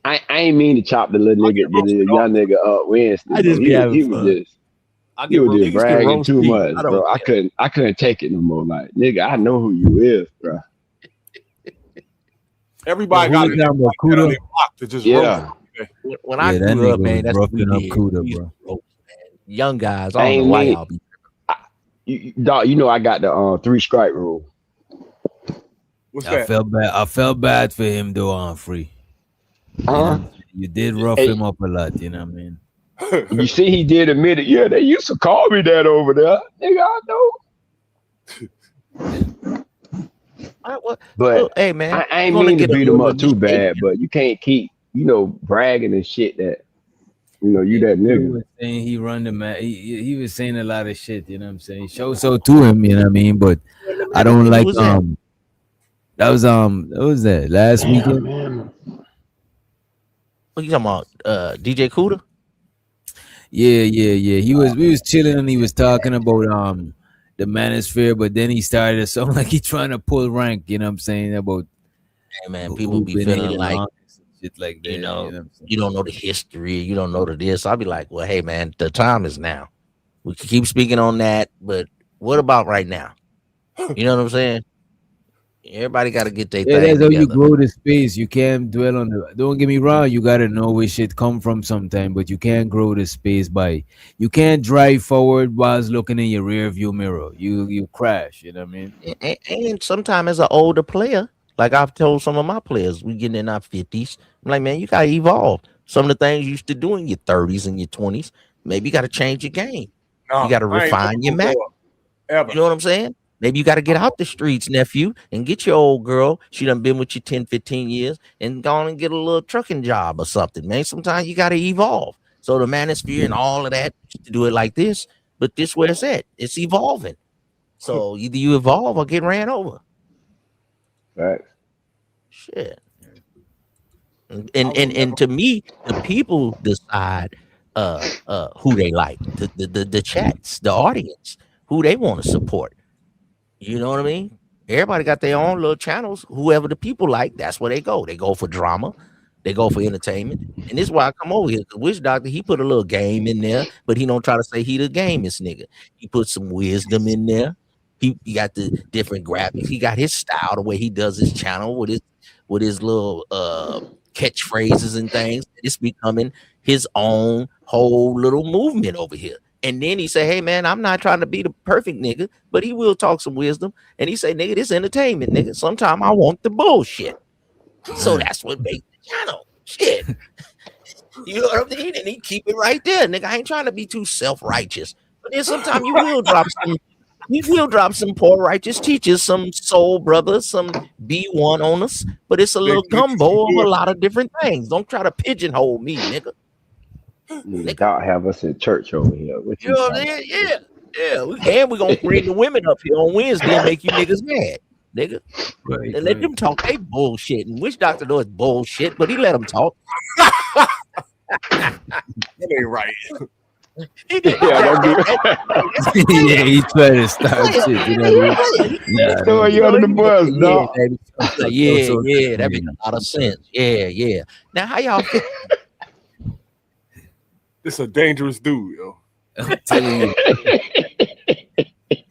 Speaker 10: I ain't mean to chop the little nigga, the little young nigga up Wednesday.
Speaker 9: I just
Speaker 10: Bro.
Speaker 9: be having
Speaker 10: He was
Speaker 9: fun.
Speaker 10: just
Speaker 2: I
Speaker 10: he
Speaker 2: get
Speaker 10: was
Speaker 2: roast.
Speaker 10: just
Speaker 9: Niggas can
Speaker 10: bragging
Speaker 9: roast
Speaker 10: too
Speaker 9: me.
Speaker 10: much,
Speaker 9: I don't
Speaker 10: bro. I couldn't take it no more. Like, nigga, I know who you is, bro.
Speaker 2: Everybody
Speaker 7: Who
Speaker 2: got
Speaker 7: was
Speaker 2: it
Speaker 7: down with
Speaker 2: like that on
Speaker 7: Kuda?
Speaker 2: their block to just
Speaker 10: Yeah.
Speaker 2: roast.
Speaker 9: When I
Speaker 7: Yeah, that
Speaker 9: grew up,
Speaker 7: nigga
Speaker 9: man,
Speaker 7: was
Speaker 9: that's what we
Speaker 7: roughing up
Speaker 9: did.
Speaker 7: Kuda,
Speaker 9: We used
Speaker 7: bro.
Speaker 9: to roast, man. Young guys,
Speaker 10: I
Speaker 9: I don't know
Speaker 10: ain't
Speaker 9: why
Speaker 10: mean
Speaker 9: y'all be.
Speaker 10: dog, you know I got the 3 strike rule.
Speaker 2: What's
Speaker 7: I
Speaker 2: that?
Speaker 7: felt bad for him though on free. You know what I'm saying? You did rough him up a lot, you know what I mean?
Speaker 10: You see he did admit it. Yeah, they used to call me that over there. Nigga, I know. But
Speaker 9: Hey, man,
Speaker 10: I
Speaker 9: we're
Speaker 10: ain't
Speaker 9: gonna
Speaker 10: mean to
Speaker 9: get a
Speaker 10: beat him
Speaker 9: little
Speaker 10: up too
Speaker 9: initiation.
Speaker 10: bad, but you can't keep, bragging and shit that, you that
Speaker 7: He
Speaker 10: nigga.
Speaker 7: was saying he run the man. He was saying a lot of shit, you know what I'm saying? Show so to him, you know what I mean? But I don't
Speaker 9: Who
Speaker 7: like
Speaker 9: was that?
Speaker 7: that was that last
Speaker 10: Damn,
Speaker 7: weekend?
Speaker 10: man.
Speaker 9: What you talking about? DJ Cuda?
Speaker 7: Yeah. We was chilling and he was talking about the manosphere, but then he started something like he trying to pull rank, you know what I'm saying? About
Speaker 9: Hey, man,
Speaker 7: who
Speaker 9: people be
Speaker 7: been
Speaker 9: feeling
Speaker 7: in the
Speaker 9: like,
Speaker 7: longest and shit like that. You know what I'm saying?
Speaker 9: you don't know the history, you don't know the this. I'll be like, well, hey, man, the time is now. We can keep speaking on that, but what about right now? You know what I'm saying? Everybody got to get their
Speaker 7: Yeah,
Speaker 9: thing
Speaker 7: that's how you
Speaker 9: together.
Speaker 7: grow the space. You can't dwell on the. Don't get me wrong. You gotta know where shit come from sometime, but you can't grow the space by. You can't drive forward whilst looking in your rear view mirror. You crash. You know what I mean?
Speaker 9: And sometimes as an older player, like I've told some of my players, we getting in our 50s. I'm like, man, you got to evolve. Some of the things you used to do in your 30s and your 20s, maybe you got to change your game.
Speaker 2: No,
Speaker 9: You got to
Speaker 2: I ain't never
Speaker 9: refine your
Speaker 2: gonna
Speaker 9: match.
Speaker 2: grow up. Ever.
Speaker 9: You know what I'm saying? Maybe you got to get out the streets, nephew, and get your old girl. She done been with you 10, 15 years and go on and get a little trucking job or something, man. Sometimes you got to evolve. So the manosphere and all of that, to do it like this, but this where it's at. It's evolving. So either you evolve or get ran over.
Speaker 10: Right.
Speaker 9: Shit. And to me, the people decide who they like, the chats, the audience, who they want to support. You know what I mean? Everybody got their own little channels. Whoever the people like, that's where they go. They go for drama, they go for entertainment. And this is why I come over here. Because Witch Doctor, he put a little game in there, but he don't try to say he the gamest nigga. He put some wisdom in there. He got the different graphics. He got his style, the way he does his channel with his little catchphrases and things. It's becoming his own whole little movement over here. And then he say, hey, man, I'm not trying to be the perfect nigga, but he will talk some wisdom. And he say, nigga, this entertainment, nigga. Sometimes I want the bullshit. So that's what makes the channel. Shit. You know what I mean? And he keep it right there. Nigga, I ain't trying to be too self-righteous. But then sometimes you will drop some poor righteous teachers, some soul brothers, some B1 on us. But it's a little gumbo of a lot of different things. Don't try to pigeonhole me, nigga.
Speaker 10: Nigga, God have us in church over here. What
Speaker 9: You
Speaker 10: you
Speaker 9: know what I'm
Speaker 10: talking
Speaker 9: saying? Yeah. And we're gonna bring the women up here on Wednesday and make you niggas mad. nigga.
Speaker 7: Right,
Speaker 9: And let them talk. They bullshit. And Witch Doctor knows bullshit, but he let them talk.
Speaker 2: That ain't right.
Speaker 9: He did.
Speaker 7: Yeah, he tried to start shit. You know,
Speaker 10: Throw you under the bus, dog.
Speaker 9: Yeah, that makes a lot of sense. Yeah. Now, how y'all feel?
Speaker 2: This a dangerous dude, yo.
Speaker 7: I'm telling you.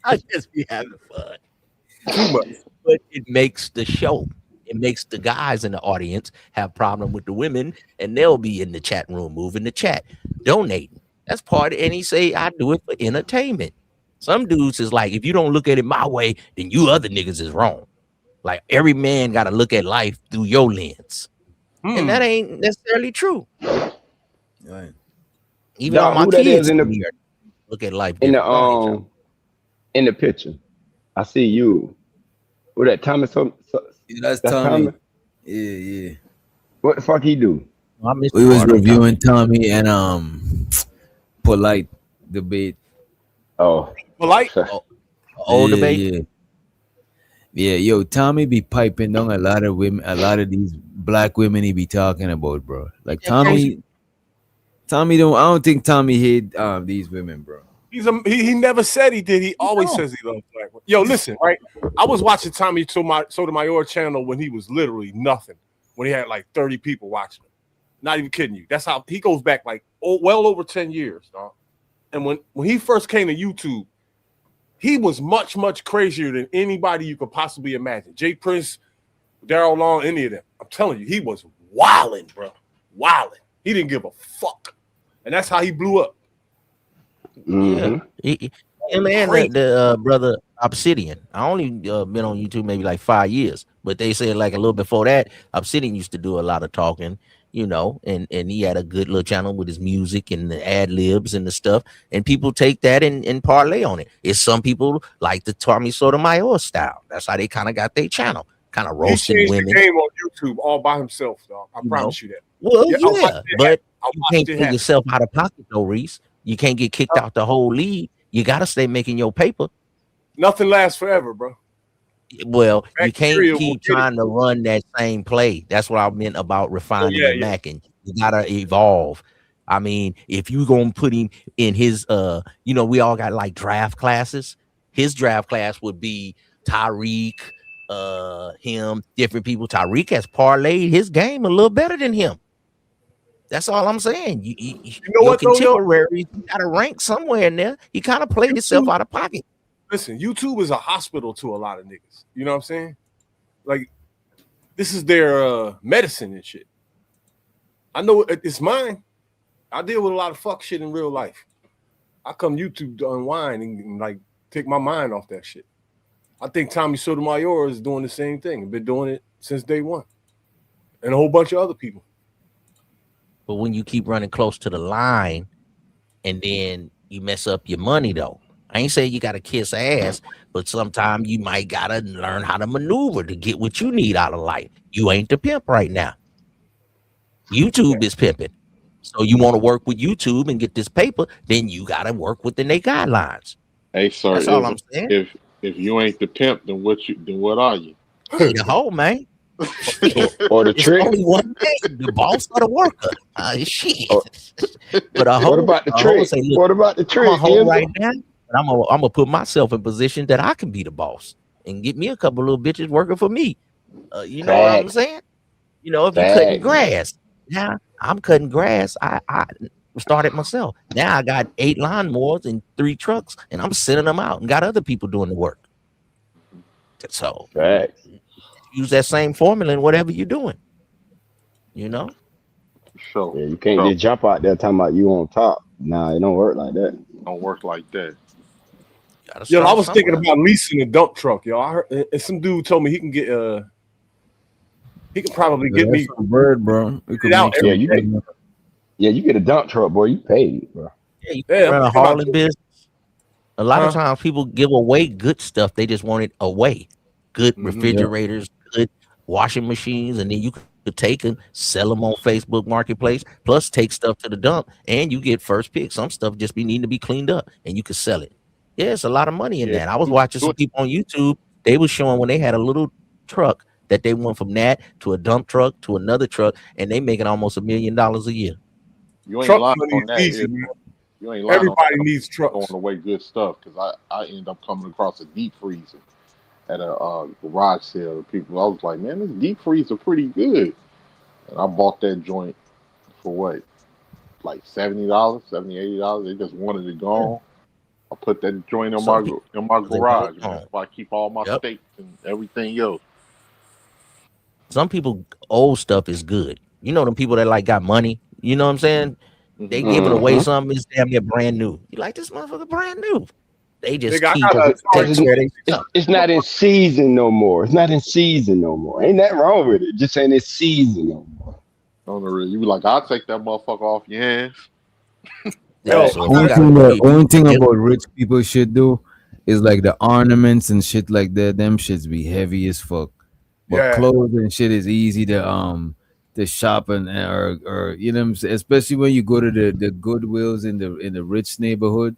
Speaker 9: I just be having fun.
Speaker 2: Too much.
Speaker 9: But it makes the show. It makes the guys in the audience have problem with the women, and they'll be in the chat room, moving the chat, donating. That's part of, and he say, I do it for entertainment. Some dudes is like, if you don't look at it my way, then you other niggas is wrong. Like every man got to look at life through your lens. And that ain't necessarily true.
Speaker 7: Right.
Speaker 9: Even
Speaker 10: Dog,
Speaker 9: on my
Speaker 10: who that
Speaker 9: kids
Speaker 10: is in the
Speaker 9: look at life
Speaker 10: in
Speaker 9: different.
Speaker 10: the in the picture. I see you. Who that Thomas?
Speaker 7: That's Tommy. Yeah.
Speaker 10: What the fuck he do?
Speaker 7: We was reviewing Tommy and polite debate.
Speaker 10: Oh,
Speaker 2: polite.
Speaker 9: Old debate.
Speaker 7: Yeah. Yo, Tommy be piping down a lot of women, a lot of these black women he be talking about, bro. Like Tommy don't. I don't think Tommy hate these women, bro.
Speaker 2: He never said he did. He always says he loves black women. Yo, listen, right? I was watching Tommy Sotomayor channel when he was literally nothing. When he had like 30 people watching him. Not even kidding you. That's how he goes back like well over 10 years, dog. And when he first came to YouTube, he was much, much crazier than anybody you could possibly imagine. Jay Prince, Daryl Long, any of them. I'm telling you, he was wilding, bro. Wilding. He didn't give a fuck. And that's how he blew up.
Speaker 10: Mm-hmm.
Speaker 9: Him and the brother Obsidian. I only been on YouTube maybe like 5 years, but they said like a little before that, Obsidian used to do a lot of talking, you know, and he had a good little channel with his music and the ad libs and the stuff, and people take that and parlay on it. It's some people like the Tommy Sotomayor style. That's how they kind of got their channel, kind of roasting
Speaker 2: he changed
Speaker 9: women.
Speaker 2: the game on YouTube all by himself, dog. I promise you that.
Speaker 9: Well,
Speaker 2: I
Speaker 9: but you
Speaker 2: watched
Speaker 9: can't
Speaker 2: it
Speaker 9: put
Speaker 2: happen.
Speaker 9: yourself out of pocket though, Reese. You can't get kicked out the whole league. You got to stay making your paper.
Speaker 2: Nothing lasts forever, bro.
Speaker 9: Well, you
Speaker 2: Bacteria
Speaker 9: can't
Speaker 2: will
Speaker 9: keep
Speaker 2: get it.
Speaker 9: trying to run that same play. That's what I meant about refining and
Speaker 2: yeah.
Speaker 9: macking. You gotta evolve. I mean, if you gonna put him in his you know, we all got like draft classes. His draft class would be Tyreek, him, different people. Tyreek has parlayed his game a little better than him. That's all I'm saying. You know your
Speaker 2: what, though,
Speaker 9: contemporaries got to rank somewhere in there. He kind of played himself out of pocket.
Speaker 2: Listen, YouTube is a hospital to a lot of niggas. You know what I'm saying? Like, this is their medicine and shit. I know it's mine. I deal with a lot of fuck shit in real life. I come YouTube to unwind and like take my mind off that shit. I think Tommy Sotomayor is doing the same thing. Been doing it since day one. And a whole bunch of other people.
Speaker 9: But when you keep running close to the line and then you mess up your money, though, I ain't saying you got to kiss ass, but sometimes you might got to learn how to maneuver to get what you need out of life. You ain't the pimp right now. YouTube is pimping. So you want to work with YouTube and get this paper, then you got to work within their guidelines.
Speaker 5: Hey, sir,
Speaker 9: That's all I'm saying.
Speaker 5: If you ain't the pimp, then what are you?
Speaker 9: The hoe, man.
Speaker 10: Or the trick.
Speaker 9: Only one thing, the boss or the worker. Shit. But a hoe,
Speaker 10: What about the trick?
Speaker 9: Say,
Speaker 10: What about the trick?
Speaker 9: I'm a hoe
Speaker 10: Enzo?
Speaker 9: right now, but I'm gonna put myself in position that I can be the boss and get me a couple little bitches working for me. You know what I'm saying? You know, if you're cutting grass, now I'm cutting grass. I started myself. Now I got 8 lawnmowers and 3 trucks, and I'm sending them out and got other people doing the work. So use that same formula in whatever you're doing. You know?
Speaker 5: So
Speaker 10: yeah, you can't just jump out there talking about you on top. Nah, it don't work like that.
Speaker 5: Don't work like that.
Speaker 2: Yo, I was thinking about leasing a dump truck, yo. I heard and some dude told me he can get he can probably get me
Speaker 7: a bird, bro.
Speaker 10: You get a dump truck, boy. You paid, bro.
Speaker 9: Yeah, you can run a hauling business. A lot of times people give away good stuff. They just want it away. Good refrigerators, good washing machines, and then you could take them, sell them on Facebook Marketplace, plus take stuff to the dump, and you get first pick. Some stuff just needing to be cleaned up, and you can sell it. Yeah, it's a lot of money in that. I was watching some people on YouTube They was showing when they had a little truck that they went from that to a dump truck to another truck, and they making almost $1 million a year.
Speaker 5: You ain't
Speaker 2: Truck
Speaker 5: lying
Speaker 2: money
Speaker 5: on
Speaker 2: is
Speaker 5: that.
Speaker 2: easy, man.
Speaker 5: You ain't lying on
Speaker 2: Everybody
Speaker 5: that.
Speaker 2: needs trucks.
Speaker 5: Throwing away good stuff because I end up coming across a deep freezer at a garage sale. People, I was like, man, this deep freezer pretty good, and I bought that joint for what, like $70, $80. They just wanted it gone. I put that joint in
Speaker 9: Some
Speaker 5: my
Speaker 9: people they want
Speaker 5: garage,
Speaker 9: it
Speaker 5: man.
Speaker 9: gone.
Speaker 5: So I keep all my
Speaker 9: Yep.
Speaker 5: steaks and everything else.
Speaker 9: Some people old stuff is good. You know them people that like got money. You know what I'm saying? They giving away something it's damn near brand new. You like this motherfucker brand new? They just
Speaker 2: Nigga, I
Speaker 9: keep
Speaker 2: got a
Speaker 9: take
Speaker 2: Atari
Speaker 9: care of their stuff.
Speaker 10: It's not in season no more. It's not in season no more. Ain't nothing wrong with it. Just saying it's season no more.
Speaker 5: On the real, you be like, I'll take that motherfucker off your hands.
Speaker 9: Yeah,
Speaker 2: Yo,
Speaker 9: so if
Speaker 2: I
Speaker 9: you
Speaker 2: got
Speaker 9: got
Speaker 7: One thing
Speaker 9: you-
Speaker 7: about rich people should do is like the ornaments and shit like that. Them shits be heavy as fuck. But
Speaker 2: Yeah.
Speaker 7: clothes and shit is easy to shop and or you know what I'm saying? Especially when you go to the Goodwills in the rich neighborhood.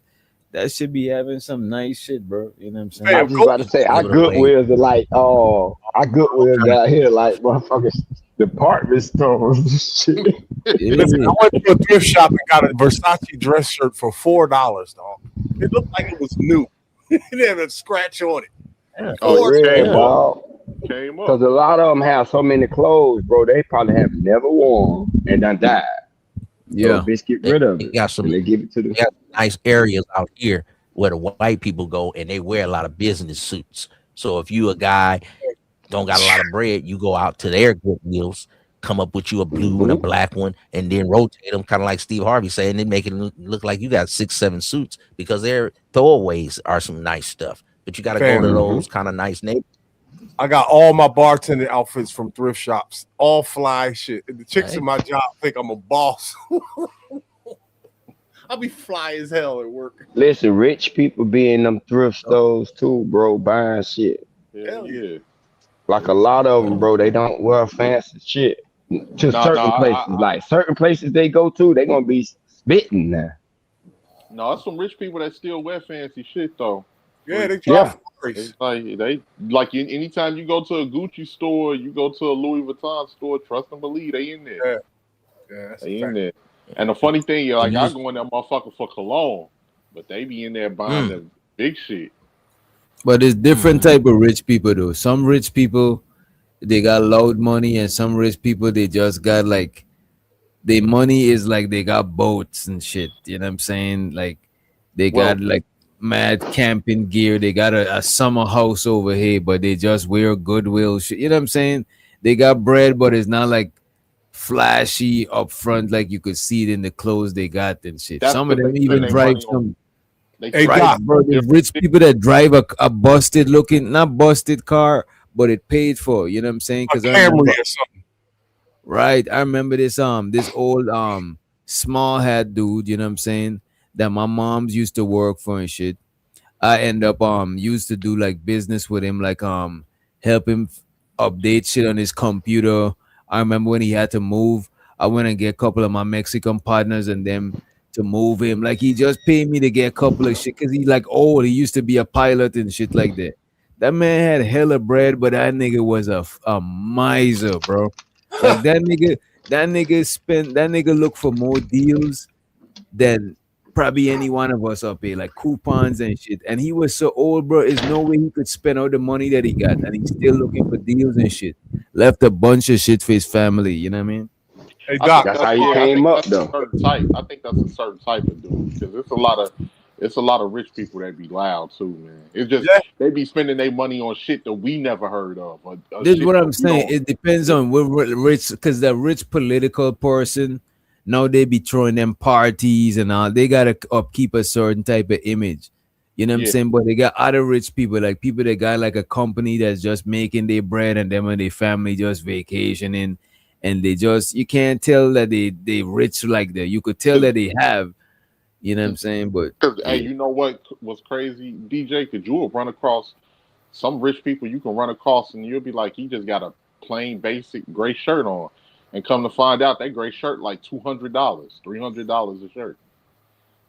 Speaker 7: That should be having some nice shit, bro. You know what I'm saying?
Speaker 10: I was just about to say, our
Speaker 9: give it away.
Speaker 10: Goodwills are like, our Goodwills out here like motherfuckers department stores. Shit.
Speaker 2: Listen, I went to a thrift shop and got a Versace dress shirt for $4, dog. It looked like it was new. It had a scratch on it.
Speaker 9: Yeah.
Speaker 10: Oh,
Speaker 2: $4.
Speaker 10: yeah,
Speaker 5: came
Speaker 10: dog.
Speaker 5: Came up.
Speaker 10: Because a lot of them have so many clothes, bro. They probably have never worn and done died. So
Speaker 7: Yeah.
Speaker 10: bitch, get rid of
Speaker 9: They
Speaker 10: it.
Speaker 9: got some
Speaker 10: And they give it to
Speaker 9: they
Speaker 10: the
Speaker 9: got nice areas out here where the white people go and they wear a lot of business suits. So if you a guy don't got a lot of bread, you go out to their Goodwills, come up with you a blue and a black one, and then rotate them, kind of like Steve Harvey saying, they make it look like you got 6-7 suits because their throwaways are some nice stuff. But you got to go to
Speaker 2: Fam.
Speaker 9: those kind of nice neighborhoods.
Speaker 2: I got all my bartending outfits from thrift shops, all fly shit. And the chicks
Speaker 9: Hey.
Speaker 2: in my job think I'm a boss. I'll be fly as hell at work.
Speaker 10: Listen, rich people be in them thrift stores too, bro, buying shit.
Speaker 5: Hell yeah.
Speaker 10: Like a lot of them, bro, they don't wear fancy shit to certain places. Like certain places they go to, they gonna be spitting now.
Speaker 5: No, that's some rich people that still wear fancy shit though.
Speaker 2: Yeah, they
Speaker 10: Yeah.
Speaker 5: It's like anytime you go to a Gucci store, you go to a Louis Vuitton store, trust and believe they in there.
Speaker 2: Yeah, that's
Speaker 5: They
Speaker 2: a
Speaker 5: in
Speaker 2: fact.
Speaker 5: there. And the funny thing, like I
Speaker 9: Yes.
Speaker 5: go in that motherfucker for cologne, but they be in there buying the big shit.
Speaker 7: But it's different type of rich people though. Some rich people they got loud money, and some rich people they just got like their money is like they got boats and shit. You know what I'm saying? Like they got like mad camping gear. They got a summer house over here, but they just wear Goodwill shit. You know what I'm saying? They got bread, but it's not like flashy up front like you could see it in the clothes they got and shit.
Speaker 5: That's
Speaker 7: Some of
Speaker 5: 'cause
Speaker 7: them
Speaker 5: they
Speaker 7: even
Speaker 5: spend their
Speaker 7: drive
Speaker 5: money on-
Speaker 7: some.
Speaker 5: They
Speaker 2: Hey,
Speaker 7: Right,
Speaker 2: Doc.
Speaker 7: bro. There's rich people that drive a busted looking, not busted car, but it paid for. You know what I'm saying?
Speaker 2: A
Speaker 7: Because I
Speaker 2: Camry
Speaker 7: remember,
Speaker 2: or something.
Speaker 7: right? I remember this old small hat dude. You know what I'm saying? That my mom's used to work for and shit. I end up used to do like business with him, like help him update shit on his computer. I remember when he had to move, I went and get a couple of my Mexican partners and them to move him. Like he just paid me to get a couple of shit because he's like old. He used to be a pilot and shit like that. That man had hella bread, but that nigga was a miser, bro. Like that nigga looked for more deals than probably any one of us up here, like coupons and shit. And he was so old, bro. There's no way he could spend all the money that he got, and he's still looking for deals and shit. Left a bunch of shit for his family. You know what I mean?
Speaker 2: Hey, Doc.
Speaker 10: That's how you came up, though.
Speaker 5: I think that's a certain type of dude because it's a lot of rich people that be loud too, man. It's just they be spending their money on shit that we never heard of.
Speaker 7: This is what I'm saying. It depends on what rich, because the rich political person, now they be throwing them parties and all. They gotta upkeep a certain type of image. You know what I'm
Speaker 5: Yeah.
Speaker 7: saying? But they got other rich people, like people that got like a company that's just making their bread, and them and their family just vacationing, and they just, you can't tell that they rich like that. You could tell that they have. You know what I'm saying? But
Speaker 5: Hey, you know what was crazy, DJ? Because you will run across some rich people you can run across, and you'll be like, he just got a plain basic gray shirt on, and come to find out that gray shirt like $200, $300 a shirt.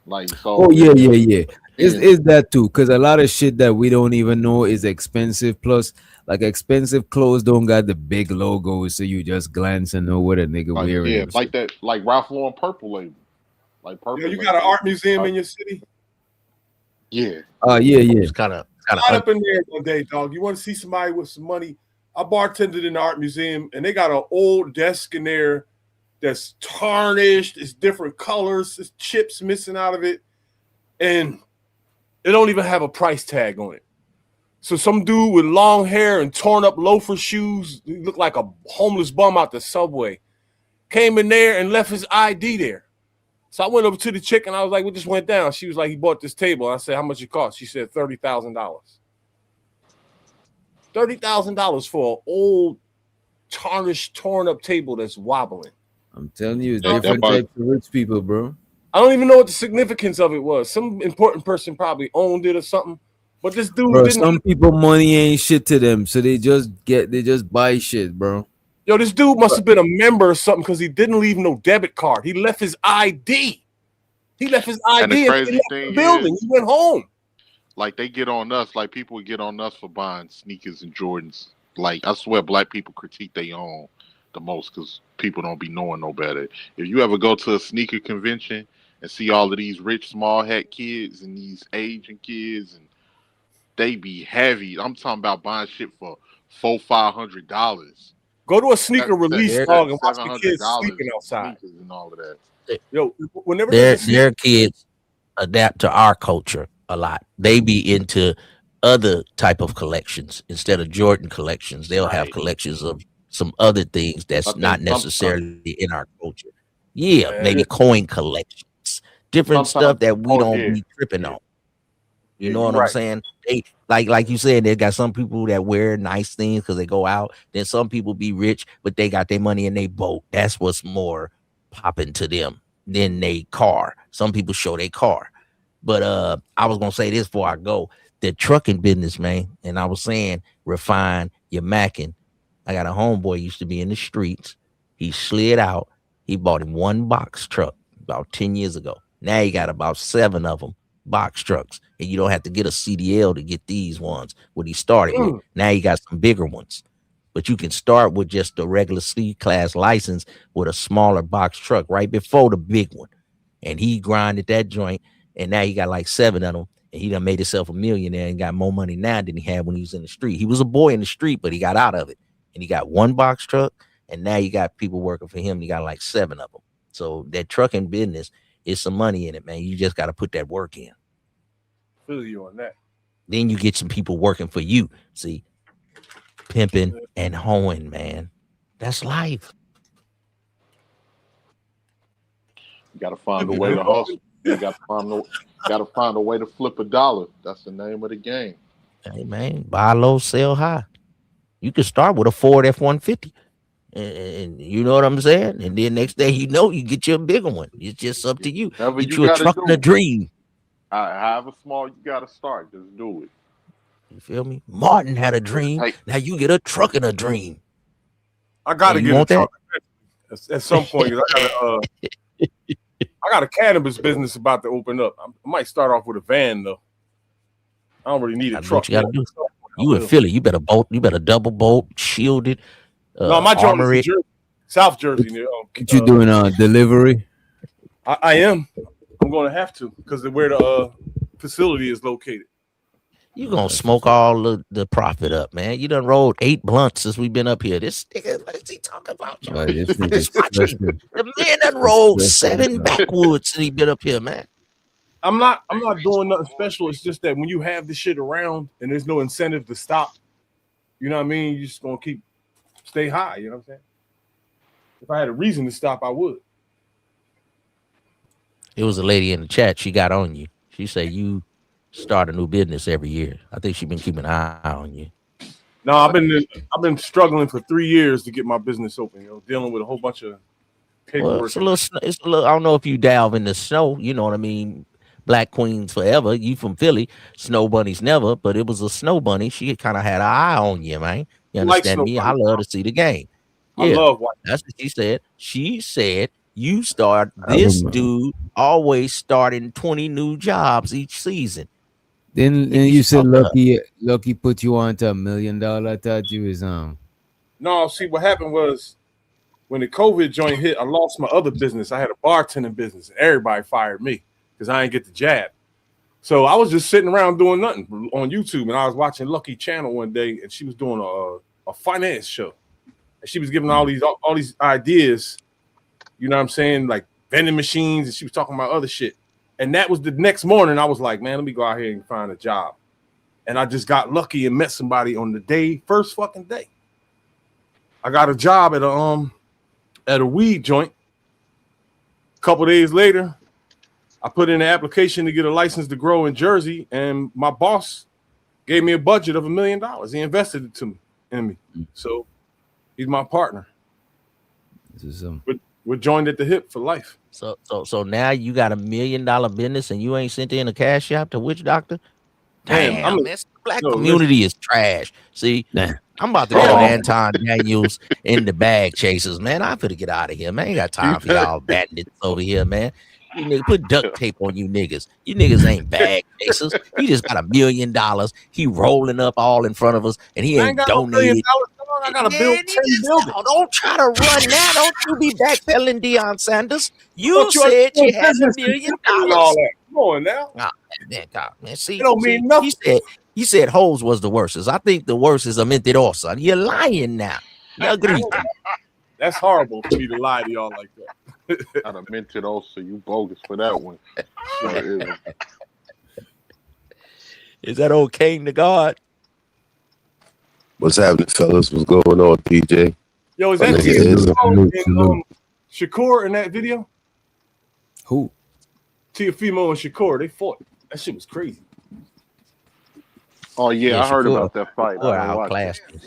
Speaker 5: Like so.
Speaker 7: oh yeah. Is that too? Because a lot of shit that we don't even know is expensive. Plus, like expensive clothes don't got the big logos, so you just glance and know what a nigga wearing.
Speaker 5: Yeah,
Speaker 7: and
Speaker 5: like
Speaker 7: shit.
Speaker 5: that, like Ralph Lauren Purple Label, like
Speaker 2: Yo,
Speaker 5: Purple
Speaker 2: you
Speaker 5: Label.
Speaker 2: got an art museum in your city?
Speaker 5: Yeah.
Speaker 7: Yeah.
Speaker 9: It's kind of
Speaker 2: Slide up in there one day, dog. You want to see somebody with some money? I bartended in the art museum, and they got an old desk in there that's tarnished. It's different colors. There's chips missing out of it, and it don't even have a price tag on it. So some dude with long hair and torn up loafer shoes, he looked like a homeless bum out the subway, came in there and left his ID there. So I went over to the chick and I was like, "What just went down?" She was like, "He bought this table." I said, "How much it cost?" She said, $30,000. $30,000 for an old, tarnished, torn up table that's wobbling.
Speaker 7: I'm telling you, it's
Speaker 5: That
Speaker 7: different
Speaker 5: must-
Speaker 7: types of rich people, bro.
Speaker 2: I don't even know what the significance of it was. Some important person probably owned it or something. But this dude
Speaker 7: Bro,
Speaker 2: didn't.
Speaker 7: some people money ain't shit to them, so they just buy shit, bro.
Speaker 2: Yo, this dude must have been a member or something because he didn't leave no debit card. He left his ID. He left his
Speaker 5: And the
Speaker 2: ID and he
Speaker 5: crazy
Speaker 2: left
Speaker 5: thing
Speaker 2: the building.
Speaker 5: is,
Speaker 2: He went home.
Speaker 5: like they get on us, like people would get on us for buying sneakers and Jordans. Like I swear, black people critique they own the most because people don't be knowing no better. If you ever go to a sneaker convention and see all of these rich small hat kids and these Asian kids, and they be heavy. I'm talking about buying shit for $400-$500.
Speaker 2: Go to a sneaker release, dog, and watch the kids
Speaker 5: $700
Speaker 2: sleeping outside.
Speaker 5: sneakers and all of that.
Speaker 2: Yo, whenever
Speaker 9: their
Speaker 2: there's a sneaker,
Speaker 9: kids adapt to our culture a lot. They be into other type of collections instead of Jordan collections. They'll have collections of some other things that's
Speaker 5: I think
Speaker 9: not
Speaker 5: sometimes-
Speaker 9: necessarily in our culture. Yeah,
Speaker 5: Yeah.
Speaker 9: maybe coin collections, different
Speaker 5: Sometimes-
Speaker 9: stuff that we
Speaker 5: oh,
Speaker 9: don't
Speaker 5: yeah.
Speaker 9: be tripping on. You
Speaker 5: Yeah,
Speaker 9: know
Speaker 5: you're
Speaker 9: what I'm
Speaker 5: right.
Speaker 9: saying? They like you said, they got some people that wear nice things because they go out. Then some people be rich, but they got their money in their boat. That's what's more popping to them than they car. Some people show their car. But I was gonna say this before I go. The trucking business, man. And I was saying, refine your macking. I got a homeboy used to be in the streets. He slid out. He bought him one box truck about 10 years ago. Now he got about 7 of them box trucks. And you don't have to get a CDL to get these ones. What he started with. Now he got some bigger ones. But you can start with just the regular C-class license with a smaller box truck right before the big one. And he grinded that joint. And now he got like 7 of them. And he done made himself a millionaire and got more money now than he had when he was in the street. He was a boy in the street, but he got out of it. And he got one box truck. And now you got people working for him. He got like 7 of them. So that trucking business is some money in it, man. You just got to put that work in.
Speaker 2: feel you on that.
Speaker 9: Then you get some people working for you. See, pimping and hoeing, man. That's life.
Speaker 5: You got to find a way to hustle. You got to find a way to flip a dollar. That's the name of the game.
Speaker 9: Hey, man, buy low, sell high. You can start with a Ford F-150. And you know what I'm saying? And then next day, you know, you get you a bigger one. It's just up to you.
Speaker 5: Whatever
Speaker 9: Get
Speaker 5: you
Speaker 9: you a
Speaker 5: gotta
Speaker 9: truck
Speaker 5: do.
Speaker 9: and a dream.
Speaker 5: However small you got to start, just do it.
Speaker 9: You feel me? Martin had a dream.
Speaker 5: Hey.
Speaker 9: Now you get a truck and a dream.
Speaker 2: I got to
Speaker 9: You
Speaker 2: get a
Speaker 9: want that?
Speaker 2: truck at some point. I got a cannabis business about to open up. I might start off with a van though. I don't really need a
Speaker 9: That's
Speaker 2: truck.
Speaker 9: what you got to do. You in Philly, you better bolt. You better double bolt, shielded.
Speaker 2: No, my joint is
Speaker 9: armor
Speaker 2: in
Speaker 9: it.
Speaker 2: Jersey, South Jersey. Near,
Speaker 7: What you doing delivery?
Speaker 2: I am. I'm going to have to because of where the facility is located.
Speaker 9: You gonna smoke all the profit up, man. You done rolled 8 blunts since we've been up here. This nigga, what is he talking about?
Speaker 7: Right, this nigga's
Speaker 9: Just watching.
Speaker 7: stressing.
Speaker 9: The man done rolled
Speaker 7: Stressing
Speaker 9: 7
Speaker 7: out.
Speaker 9: backwoods since he been up here, man.
Speaker 2: I'm not doing nothing special. It's just that when you have this shit around and there's no incentive to stop, you know what I mean? You're just gonna stay high, you know what I'm saying? If I had a reason to stop, I would.
Speaker 9: It was a lady in the chat. She got on you. She said you start a new business every year. I think she been keeping an eye on you.
Speaker 2: No, I've been struggling for 3 years to get my business open, dealing with a whole bunch of paperwork.
Speaker 9: Well, it's a little. I don't know if you delve in the snow. You know what I mean? Black queens forever. You from Philly? Snow bunnies never. But it was a snow bunny. She kind of had an eye on you, man. You
Speaker 2: I like
Speaker 9: understand
Speaker 2: snow
Speaker 9: me? I
Speaker 2: bunnies,
Speaker 9: love to see the game.
Speaker 2: I
Speaker 9: Yeah,
Speaker 2: love watching.
Speaker 9: that's what she said. She said you start this dude always starting 20 new jobs each season.
Speaker 7: Then you said Lucky put you on to $1 million. I thought you was
Speaker 2: No, see what happened was when the COVID joint hit, I lost my other business. I had a bartending business, and everybody fired me because I didn't get the jab. So I was just sitting around doing nothing on YouTube, and I was watching Lucky Channel one day, and she was doing a finance show, and she was giving all these ideas. You know what I'm saying, like vending machines, and she was talking about other shit. And that was the next morning. I was like, man, let me go out here and find a job. And I just got lucky and met somebody on the first fucking day. I got a job at a weed joint. A couple days later, I put in an application to get a license to grow in Jersey, and my boss gave me a budget of $1 million. He invested it in me. So he's my partner. We're joined at the hip for life.
Speaker 9: So now you got $1 million business and you ain't sent in a cash app to Witch Doctor?
Speaker 2: Damn,
Speaker 9: Damn, this black community is trash. See, I'm about to go Anton Daniels in the bag chasers, man. I'm finna get out of here, man. I ain't got time for y'all bandits over here, man. You niggas put duct tape on you niggas. You niggas ain't bag chasers. He just got $1 million. He rolling up all in front of us, and he ain't donated.
Speaker 2: I gotta build 10 buildings.
Speaker 9: Don't try to run now. Don't you be backpedaling, Deion Sanders. You said you had $1 million.
Speaker 2: Come on now.
Speaker 9: Man, see,
Speaker 2: it don't mean nothing.
Speaker 9: He said hoes was the worst. I think the worst is a mentirosa. You're lying now.
Speaker 2: That's horrible for me to lie to y'all like that.
Speaker 5: Not a mentirosa. You bogus for that one.
Speaker 9: Is that old King to God?
Speaker 4: What's happening, fellas? What's going on, DJ?
Speaker 2: Yo, is that Shakur in that video?
Speaker 7: Who?
Speaker 2: Tiafimo and Shakur, they fought. That shit was crazy.
Speaker 5: Oh yeah, I heard
Speaker 9: Shakur,
Speaker 5: about that fight.
Speaker 9: Shakur outclassed him.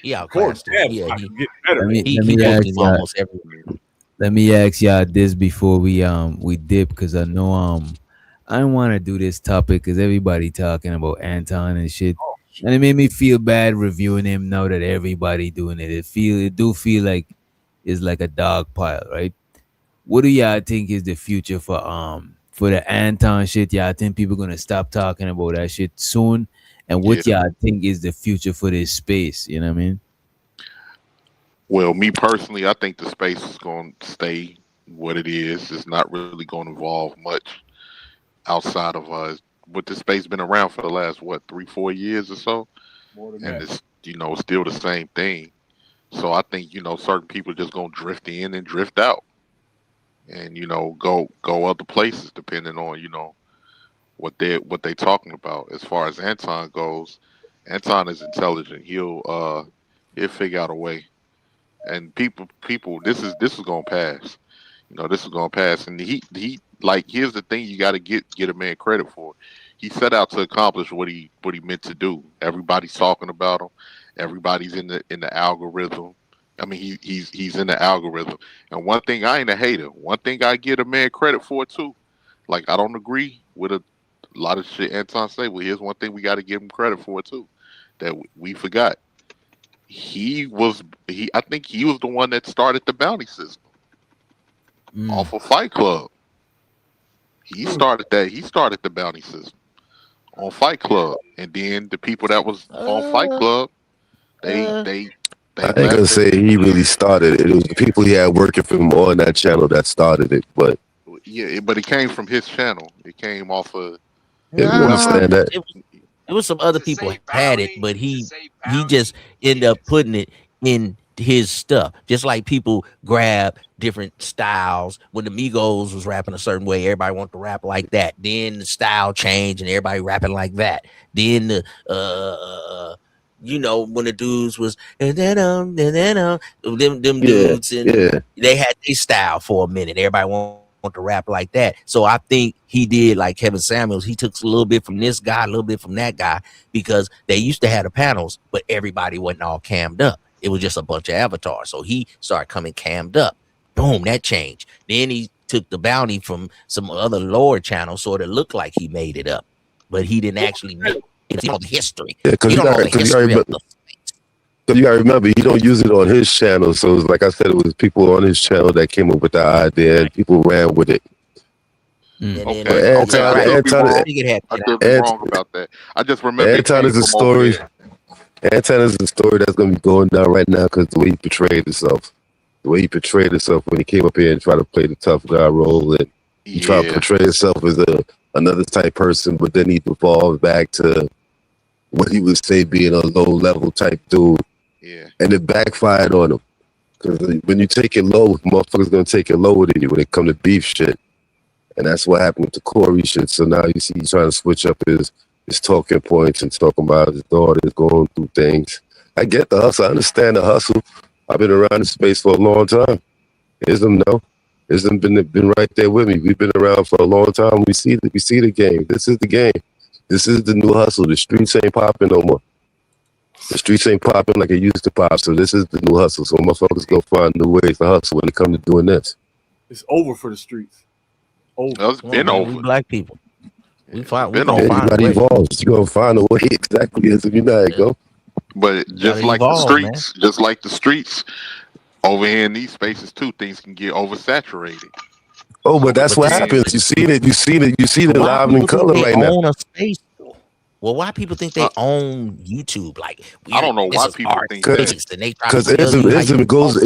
Speaker 9: He outclassed him. Yeah, he
Speaker 7: let me ask y'all this before we dip, because I know I don't want to do this topic because everybody talking about Anton and shit. And it made me feel bad reviewing him now that everybody doing it. It do feel like it's like a dog pile, right? What do y'all think is the future for the Anton shit? Y'all think people gonna stop talking about that shit soon? And what y'all think is the future for this space? You know what I mean?
Speaker 5: Well, me personally, I think the space is going to stay what it is. It's not really going to evolve much outside of but the space been around for the last 3-4 years or so, and it's still the same thing. So I think certain people just gonna drift in and drift out, and go other places depending on what they talking about. As far as Anton goes, Anton is intelligent. He'll figure out a way, and people this is gonna pass. This is gonna pass, and he here's the thing: you got to get a man credit for. He set out to accomplish what he meant to do. Everybody's talking about him. Everybody's in the algorithm. I mean, he's in the algorithm. And one thing, I ain't a hater. One thing I give a man credit for too. Like, I don't agree with a lot of shit Anton say. Well, here's one thing we got to give him credit for too, that we forgot. I think he was the one that started the bounty system off of Fight Club. He started that. He started the bounty system on Fight Club, and then the people that was on Fight Club, they
Speaker 4: I ain't gonna say he really started it. It was the people he had working for him on that channel that started it. But
Speaker 5: but it came from his channel. It came off of.
Speaker 4: Understand that.
Speaker 9: It was some other people had it, but he just ended up putting it in his stuff. Just like people grab different styles. When the Migos was rapping a certain way, everybody wanted to rap like that. Then the style changed and everybody rapping like that. Then the when the dudes was them dudes and they had their style for a minute. Everybody want to rap like that. So I think he did like Kevin Samuels. He took a little bit from this guy, a little bit from that guy, because they used to have the panels, but everybody wasn't all cammed up. It was just a bunch of avatars. So he started coming cammed up. Boom, that changed. Then he took the bounty from some other lower channel, so it looked like he made it up, but he didn't actually make it. It's all the history.
Speaker 4: Yeah, because you gotta remember, he don't use it on his channel. So like I said, it was people on his channel that came up with the idea, and people ran with it.
Speaker 9: And then
Speaker 5: Okay,
Speaker 9: they
Speaker 5: okay.
Speaker 9: get
Speaker 5: I
Speaker 9: right.
Speaker 5: could be wrong.
Speaker 9: They get happy.
Speaker 5: I could be wrong about that. I just remember it
Speaker 4: Anton
Speaker 5: came
Speaker 4: is a
Speaker 5: from over
Speaker 4: story.
Speaker 5: there.
Speaker 4: Anton is a story that's gonna be going down right now because the way he portrayed himself. The way he portrayed himself when he came up here and tried to play the tough guy role, and he tried to
Speaker 5: Yeah.
Speaker 4: portray himself as another type person, but then he evolved back to what he would say being a low level type dude.
Speaker 5: Yeah.
Speaker 4: And it backfired on him. Because when you take it low, motherfuckers gonna take it lower than you when it come to beef shit. And that's what happened with the Corey shit. So now you see he's trying to switch up his talking points and talking about his daughter going through things. I get the hustle. I understand the hustle. I've been around the space for a long time. Ism no. Ism been right there with me. We've been around for a long time. We see the game. This is the game. This is the new hustle. The streets ain't popping no more. The streets ain't popping like it used to pop. So this is the new hustle. So motherfuckers gonna find new ways to hustle when it comes to doing this.
Speaker 2: It's over for the streets. Over.
Speaker 5: It's been over.
Speaker 9: We black people. We gonna
Speaker 4: Yeah,
Speaker 9: find
Speaker 4: you
Speaker 9: a
Speaker 4: gotta
Speaker 9: way.
Speaker 4: evolve. You gonna find a way exactly as if you know it go.
Speaker 5: But just
Speaker 9: gotta
Speaker 5: like
Speaker 9: evolve,
Speaker 5: the streets, over here in these spaces too, things can get oversaturated.
Speaker 4: Oh, but that's
Speaker 5: But
Speaker 4: what
Speaker 5: then-
Speaker 4: happens. You see it
Speaker 9: Why
Speaker 4: live in
Speaker 9: people
Speaker 4: color
Speaker 9: think they
Speaker 4: right now.
Speaker 9: own a space? Well, why people think they own YouTube? Like,
Speaker 5: I don't know
Speaker 9: this
Speaker 5: why
Speaker 9: is
Speaker 5: people
Speaker 9: our
Speaker 5: think
Speaker 9: space, and they try
Speaker 4: Because
Speaker 9: to tell you how you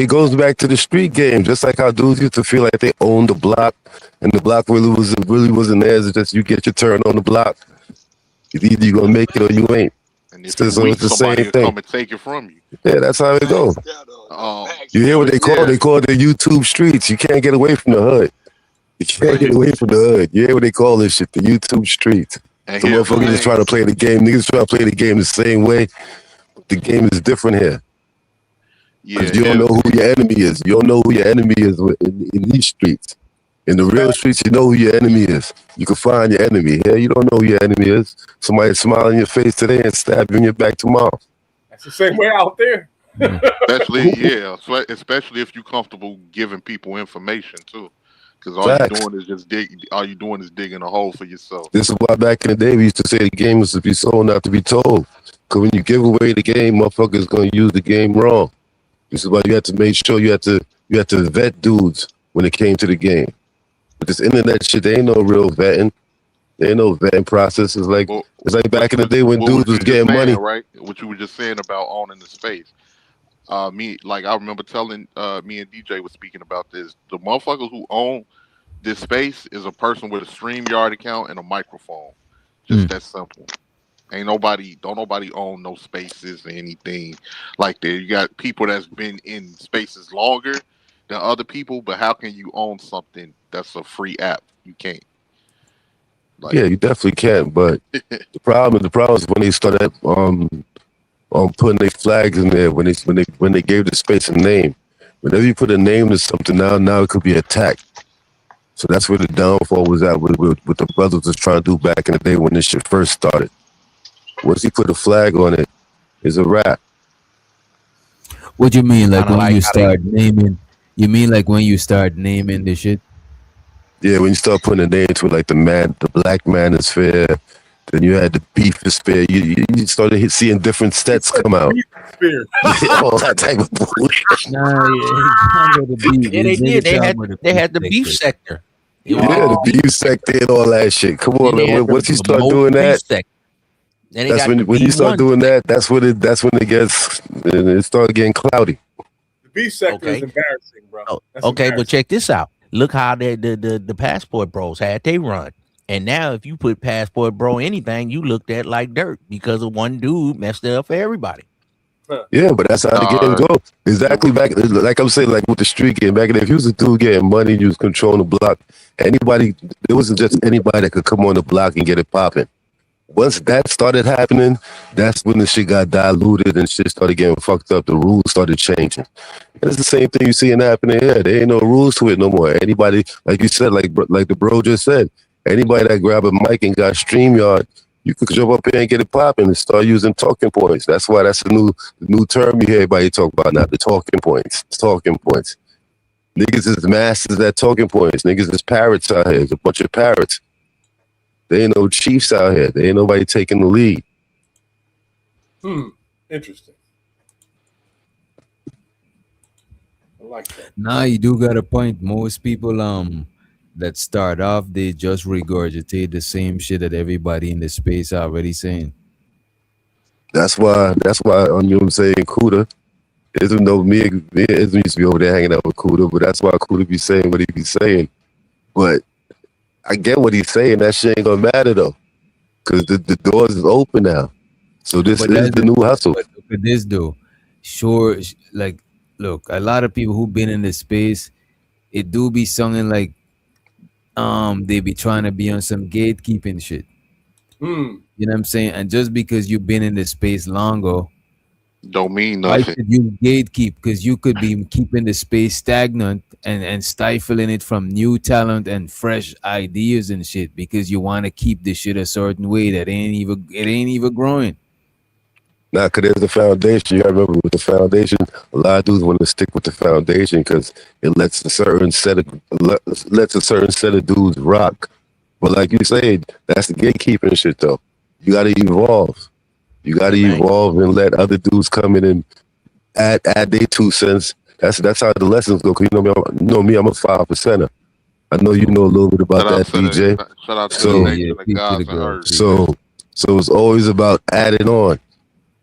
Speaker 4: it goes back to the street game, just like how dudes used to feel like they owned the block, and the block really wasn't theirs. It's just you get your turn on the block. It's either you gonna make it or you ain't.
Speaker 5: And if
Speaker 4: So
Speaker 5: you weak,
Speaker 4: it's the
Speaker 5: somebody
Speaker 4: same
Speaker 5: will
Speaker 4: thing.
Speaker 5: come and take it from you.
Speaker 4: Yeah, that's how it goes. You hear what they call?
Speaker 5: Yeah.
Speaker 4: They call the YouTube streets. You can't get away from the hood. You can't get away from the hood. You hear what they call this shit? The YouTube streets.
Speaker 5: And
Speaker 4: So
Speaker 5: here's the
Speaker 4: motherfuckers just
Speaker 5: thing.
Speaker 4: try to play the game. Niggas try to play the game the same way. The game is different here.
Speaker 5: Yeah,
Speaker 4: Because you don't know who your enemy is. You don't know who your enemy is in these streets. In the real streets, you know who your enemy is. You can find your enemy. Here, you don't know who your enemy is. Somebody smile in your face today and stab you in your back tomorrow.
Speaker 2: That's the same way out there.
Speaker 5: Especially if you're comfortable giving people information too, because all
Speaker 4: Facts.
Speaker 5: you're doing is just digging a hole for yourself.
Speaker 4: This is why back in the day we used to say the game was to be sold, not to be told. Because when you give away the game, motherfuckers gonna use the game wrong. This is why you have to make sure you have to vet dudes when it came to the game. But this internet shit, there ain't no real vetting. There ain't no vetting process. It's like back in the day when
Speaker 5: What
Speaker 4: dudes was
Speaker 5: you
Speaker 4: getting
Speaker 5: just saying,
Speaker 4: money.
Speaker 5: right? What you were just saying about owning the space. I remember telling me and DJ was speaking about this. The motherfuckers who own this space is a person with a StreamYard account and a microphone. Just that simple. Don't nobody own no spaces or anything like that. You got people that's been in spaces longer than other people, but how can you own something that's a free app? You can't.
Speaker 4: Yeah, you definitely can. But the problem is when they started putting their flags in there, when they gave the space a name. Whenever you put a name to something, now it could be attacked. So that's where the downfall was at with the brothers was trying to do back in the day when this shit first started. Once you put a flag on it, it's a wrap.
Speaker 7: What you mean, like
Speaker 9: Kinda
Speaker 7: when
Speaker 9: like
Speaker 7: you
Speaker 9: how they-
Speaker 7: start naming? You mean like when you start naming the shit?
Speaker 4: Yeah, when you start putting a name to it, like the black manosphere, then you had the beefosphere. You started seeing different sets come out. All that type of bullshit.
Speaker 9: Yeah, they did. They had the beef sector.
Speaker 4: Yeah, the beef sector and all that shit. Come on,
Speaker 9: Then they
Speaker 4: man.
Speaker 9: had
Speaker 4: Once you
Speaker 9: the
Speaker 4: start
Speaker 9: most
Speaker 4: doing
Speaker 9: beef
Speaker 4: that,
Speaker 9: sector. Then they
Speaker 4: that's
Speaker 9: got the
Speaker 4: when you start
Speaker 9: B1
Speaker 4: doing that. That's when it gets it started getting cloudy.
Speaker 2: The beef sector is
Speaker 9: Okay.
Speaker 2: embarrassing, bro. That's
Speaker 9: Okay, but
Speaker 2: embarrassing.
Speaker 9: check this out. Look how the passport bros had they run. And now if you put passport bro anything, you looked at like dirt because of one dude messed it up for everybody.
Speaker 4: Yeah, but that's how the game goes. Exactly back, like I'm saying, like with the street game back in the day, if you was a dude getting money, you was controlling the block. Anybody, it wasn't just anybody that could come on the block and get it popping. Once that started happening, that's when the shit got diluted and shit started getting fucked up. The rules started changing. And it's the same thing you seeing happening here. There ain't no rules to it no more. Anybody, like you said, like the bro just said, anybody that grab a mic and got StreamYard, you could jump up here and get it popping and start using talking points. That's why that's the new term you hear everybody talk about now, the talking points. Talking points. Niggas is masters at talking points. Niggas is parrots out here. There's a bunch of parrots. There ain't no chiefs out here. There ain't nobody taking the lead.
Speaker 2: Interesting. I like that.
Speaker 7: Nah, you do got a point. Most people that start off, they just regurgitate the same shit that everybody in the space already saying.
Speaker 4: That's why you know what I'm saying, Kuda. Isn't though me and Ism used to be over there hanging out with Kuda, but that's why Kuda be saying what he be saying. But I get what he's saying. That shit ain't gonna matter though, because the doors is open now. So this
Speaker 7: But
Speaker 4: is
Speaker 7: that's
Speaker 4: the new hustle.
Speaker 7: but look at this though. Sure, like look, a lot of people who been in this space, it do be something like they be trying to be on some gatekeeping shit.
Speaker 2: Hmm.
Speaker 7: You know what I'm saying? And just because you've been in this space longer,
Speaker 5: Don't mean
Speaker 7: why
Speaker 5: nothing.
Speaker 7: should you gatekeep? Because you could be keeping the space stagnant and stifling it from new talent and fresh ideas and shit because you want to keep the shit a certain way that it ain't even growing.
Speaker 4: Nah, cause there's the foundation. You gotta remember with the foundation, a lot of dudes want to stick with the foundation because it lets a certain set of dudes rock. But like you said, that's the gatekeeping shit though. You gotta evolve. You gotta evolve and let other dudes come in and add their 2 cents. That's how the lessons go. 'Cause you know me, I'm a 5%er. I know you know a little bit about
Speaker 5: Shout out
Speaker 4: that,
Speaker 5: to
Speaker 4: DJ.
Speaker 5: shout out to the
Speaker 4: So
Speaker 5: nation of gods and earth.
Speaker 4: so it's always about adding on.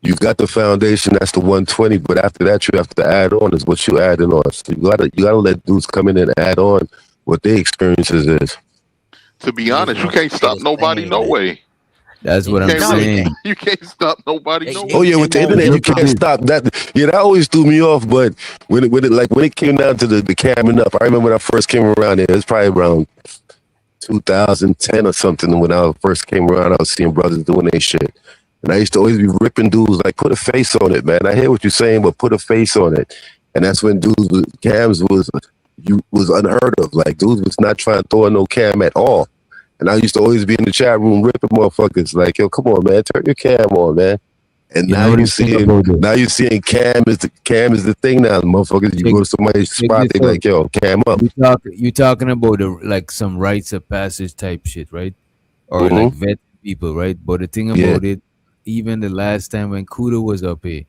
Speaker 4: You got the foundation, that's the 120, but after that you have to add on is what you adding on. So you gotta let dudes come in and add on what their experiences is.
Speaker 5: To be honest, you can't stop nobody no way.
Speaker 7: That's what
Speaker 5: You
Speaker 7: I'm
Speaker 5: can't really,
Speaker 7: saying.
Speaker 5: you can't stop nobody no way.
Speaker 4: Oh yeah, with the internet you can't stop that. Yeah, that always threw me off. But when it came down to the camming up, I remember when I first came around there. It was probably around 2010 or something. When I first came around, I was seeing brothers doing their shit, and I used to always be ripping dudes like, put a face on it, man. I hear what you're saying, but put a face on it. And that's when dudes with cams was unheard of. Like dudes was not trying to throw in no cam at all. And I used to always be in the chat room ripping motherfuckers like, yo, come on, man, turn your cam on, man. And
Speaker 7: You
Speaker 4: now
Speaker 7: know what
Speaker 4: you
Speaker 7: I'm saying about
Speaker 4: seeing
Speaker 7: this?
Speaker 4: cam is the thing now. Motherfuckers, you go to somebody's spot, they be like, yo, cam up.
Speaker 7: You talking about like some rites of passage type shit, right? Or like vet people, right? But the thing about it, even the last time when Kuda was up here,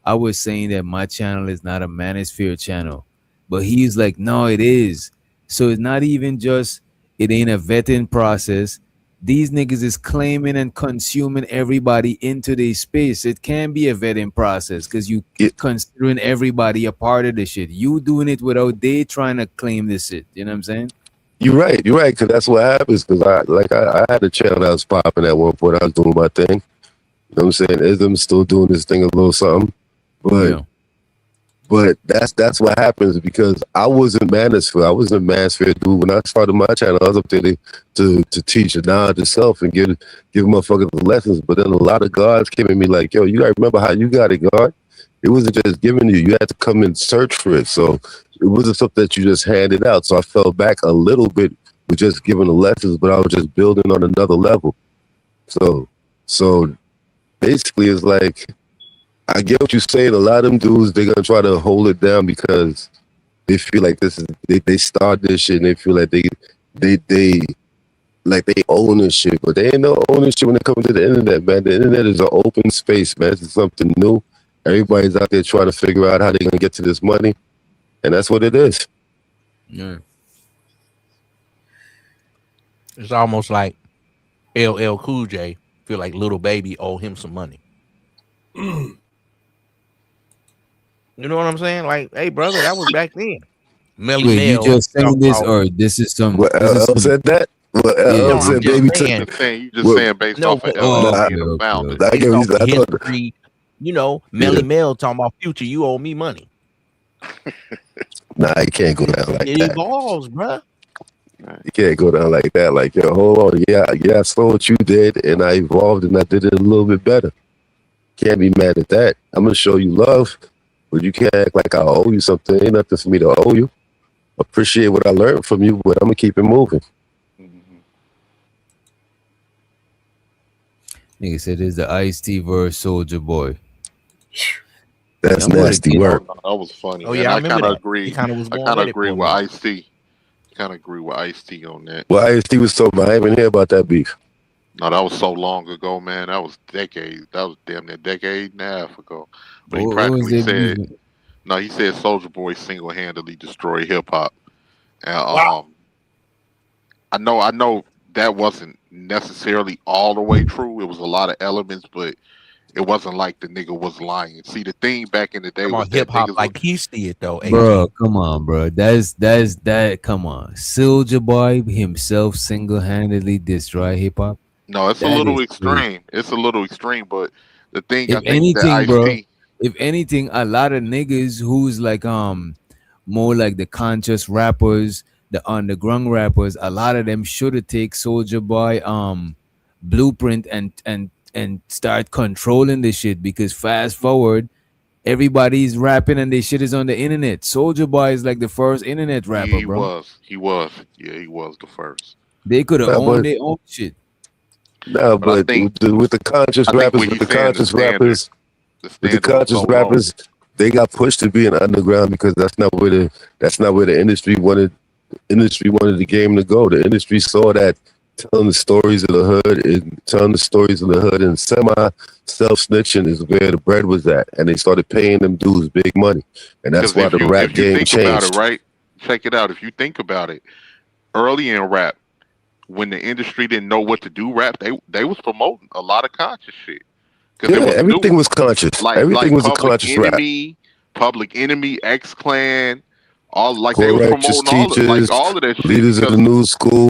Speaker 7: I was saying that my channel is not a manosphere channel, but he's like, no, it is. So it's not even just it ain't a vetting process. These niggas is claiming and consuming everybody into their space. It can be a vetting process because you considering everybody a part of the shit. You doing it without they trying to claim this shit. You know what I'm saying?
Speaker 4: You're right, because that's what happens. Because I had a channel that was popping at one point. I was doing my thing. You know what I'm saying? Ism's still doing this thing a little something, but that's what happens because I wasn't manosphere. I wasn't manosphere dude. When I started my channel, I was up there to teach the knowledge itself and give motherfuckers the lessons. But then a lot of guards came at me like, yo, you gotta remember how you got it, guard. It wasn't just giving you. You had to come and search for it. So it wasn't something that you just handed out. So I fell back a little bit with just giving the lessons, but I was just building on another level. So basically it's like, I get what you're saying. A lot of them dudes, they're gonna try to hold it down because they feel like they start this shit and they feel like they own this shit, but they ain't no own this shit when it comes to the internet, man. The internet is an open space, man. It's something new. Everybody's out there trying to figure out how they're gonna get to this money, and that's what it is.
Speaker 9: Yeah. It's almost like LL Cool J feel like Little Baby owe him some money. You know what I'm saying? Like, hey, brother, that was back then. Melly
Speaker 7: Wait, you
Speaker 9: Mel
Speaker 7: just saying this,
Speaker 9: about-
Speaker 7: or this is some?
Speaker 4: What
Speaker 7: This is some
Speaker 4: said that? What
Speaker 9: No,
Speaker 4: said
Speaker 9: I'm just
Speaker 4: baby?
Speaker 9: saying.
Speaker 5: You just saying based off of LL being the founder.
Speaker 9: Based off of history, you know, Melly Mel talking about Future, you owe me money.
Speaker 4: Nah, you can't go down like
Speaker 9: It
Speaker 4: that.
Speaker 9: evolves, bruh.
Speaker 4: You can't go down like that. Like, yo, hold on. Yeah, I saw what you did, and I evolved, and I did it a little bit better. Can't be mad at that. I'm gonna show you love, but you can't act like I owe you something. Ain't nothing for me to owe you. Appreciate what I learned from you, but I'm gonna keep it moving.
Speaker 7: Nigga said it's the Ice-T verse Soldier Boy.
Speaker 4: That's
Speaker 7: I'm gonna
Speaker 4: nasty
Speaker 7: get-
Speaker 4: work.
Speaker 5: That was funny.
Speaker 9: Oh,
Speaker 5: man.
Speaker 9: yeah, I
Speaker 5: I
Speaker 9: remember
Speaker 5: kind of
Speaker 9: that.
Speaker 5: agree.
Speaker 9: He kinda was
Speaker 5: I
Speaker 9: going
Speaker 5: kind of
Speaker 9: with it
Speaker 5: agree
Speaker 9: for a
Speaker 5: with
Speaker 9: minute.
Speaker 5: Ice-T. Kind of agree with Ice-T on that.
Speaker 4: Well, IST was talking about. I didn't even hear about that beef.
Speaker 5: No, that was so long ago, man. That was decades. That was damn near a decade and a half ago. But he
Speaker 7: What was
Speaker 5: practically
Speaker 7: their
Speaker 5: said,
Speaker 7: beef?
Speaker 5: no, he said Soulja Boy single-handedly destroyed hip-hop. And,
Speaker 2: Wow.
Speaker 5: I know that wasn't necessarily all the way true. It was a lot of elements, but it wasn't like the nigga was lying. See, the thing back in the day
Speaker 9: Come
Speaker 5: was
Speaker 9: on,
Speaker 5: that
Speaker 9: hip hop
Speaker 5: niggas
Speaker 9: like he see it though.
Speaker 7: Bro,
Speaker 9: AG.
Speaker 7: come on, bro. That. Come on, Soulja Boy himself single-handedly destroy hip hop.
Speaker 5: no, it's a
Speaker 7: That
Speaker 5: little
Speaker 7: is crazy.
Speaker 5: extreme. It's a little extreme, but the thing I
Speaker 7: If
Speaker 5: think that
Speaker 7: anything,
Speaker 5: Ice
Speaker 7: bro,
Speaker 5: T,
Speaker 7: if anything, a lot of niggas who's like more like the conscious rappers, the underground rappers, a lot of them should have take Soulja Boy blueprint and start controlling this shit, because fast forward, everybody's rapping and their shit is on the internet. Soulja Boy is like the first internet rapper,
Speaker 5: he
Speaker 7: bro.
Speaker 5: was, yeah, he was the first.
Speaker 7: They could have
Speaker 4: Nah,
Speaker 7: owned
Speaker 4: but
Speaker 7: their own shit.
Speaker 4: nah,
Speaker 5: But
Speaker 4: but with the conscious
Speaker 5: I think
Speaker 4: rappers,
Speaker 5: what
Speaker 4: with the
Speaker 5: he's saying,
Speaker 4: conscious rappers,
Speaker 5: the
Speaker 4: with the
Speaker 5: standard was
Speaker 4: conscious
Speaker 5: so low.
Speaker 4: rappers, they got pushed to be an underground because that's not where the industry wanted the game to go. The industry saw that telling the stories of the hood and semi self snitching is where the bread was at, and they started paying them dudes big money, and that's
Speaker 5: Because
Speaker 4: why the rap
Speaker 5: if you
Speaker 4: game
Speaker 5: think about it,
Speaker 4: changed.
Speaker 5: right? Check it out. If you think about it, early in rap, when the industry didn't know what to do, rap they was promoting a lot of conscious shit because it
Speaker 4: Yeah,
Speaker 5: was
Speaker 4: everything
Speaker 5: new.
Speaker 4: was conscious.
Speaker 5: Like
Speaker 4: Everything was a conscious rap.
Speaker 5: Public Enemy, X Clan, all like they
Speaker 4: Poor
Speaker 5: was
Speaker 4: righteous
Speaker 5: promoting
Speaker 4: teachers,
Speaker 5: all of that shit
Speaker 4: leaders of the
Speaker 5: because
Speaker 4: new school,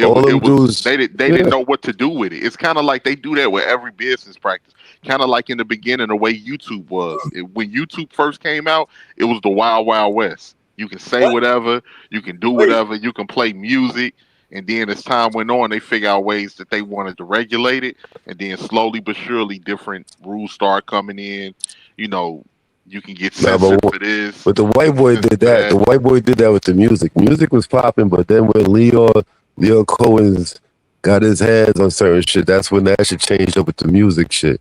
Speaker 4: all them dudes.
Speaker 5: they didn't
Speaker 4: Yeah,
Speaker 5: know what to do with it. It's kind of like they do that with every business practice. Kind of like in the beginning, the way YouTube was. When YouTube first came out, it was the Wild Wild West. You can say whatever, you can do whatever, you can play music, and then as time went on, they figure out ways that they wanted to regulate it, and then slowly but surely, different rules start coming in. You know, you can get
Speaker 4: nah,
Speaker 5: censored for this,
Speaker 4: but the
Speaker 5: you
Speaker 4: white
Speaker 5: can
Speaker 4: boy
Speaker 5: censor
Speaker 4: did
Speaker 5: for
Speaker 4: that. The
Speaker 5: that.
Speaker 4: white boy did that with the music. Music was popping, but then when Leo Cohen's got his hands on certain shit, that's when that shit changed up with the music shit.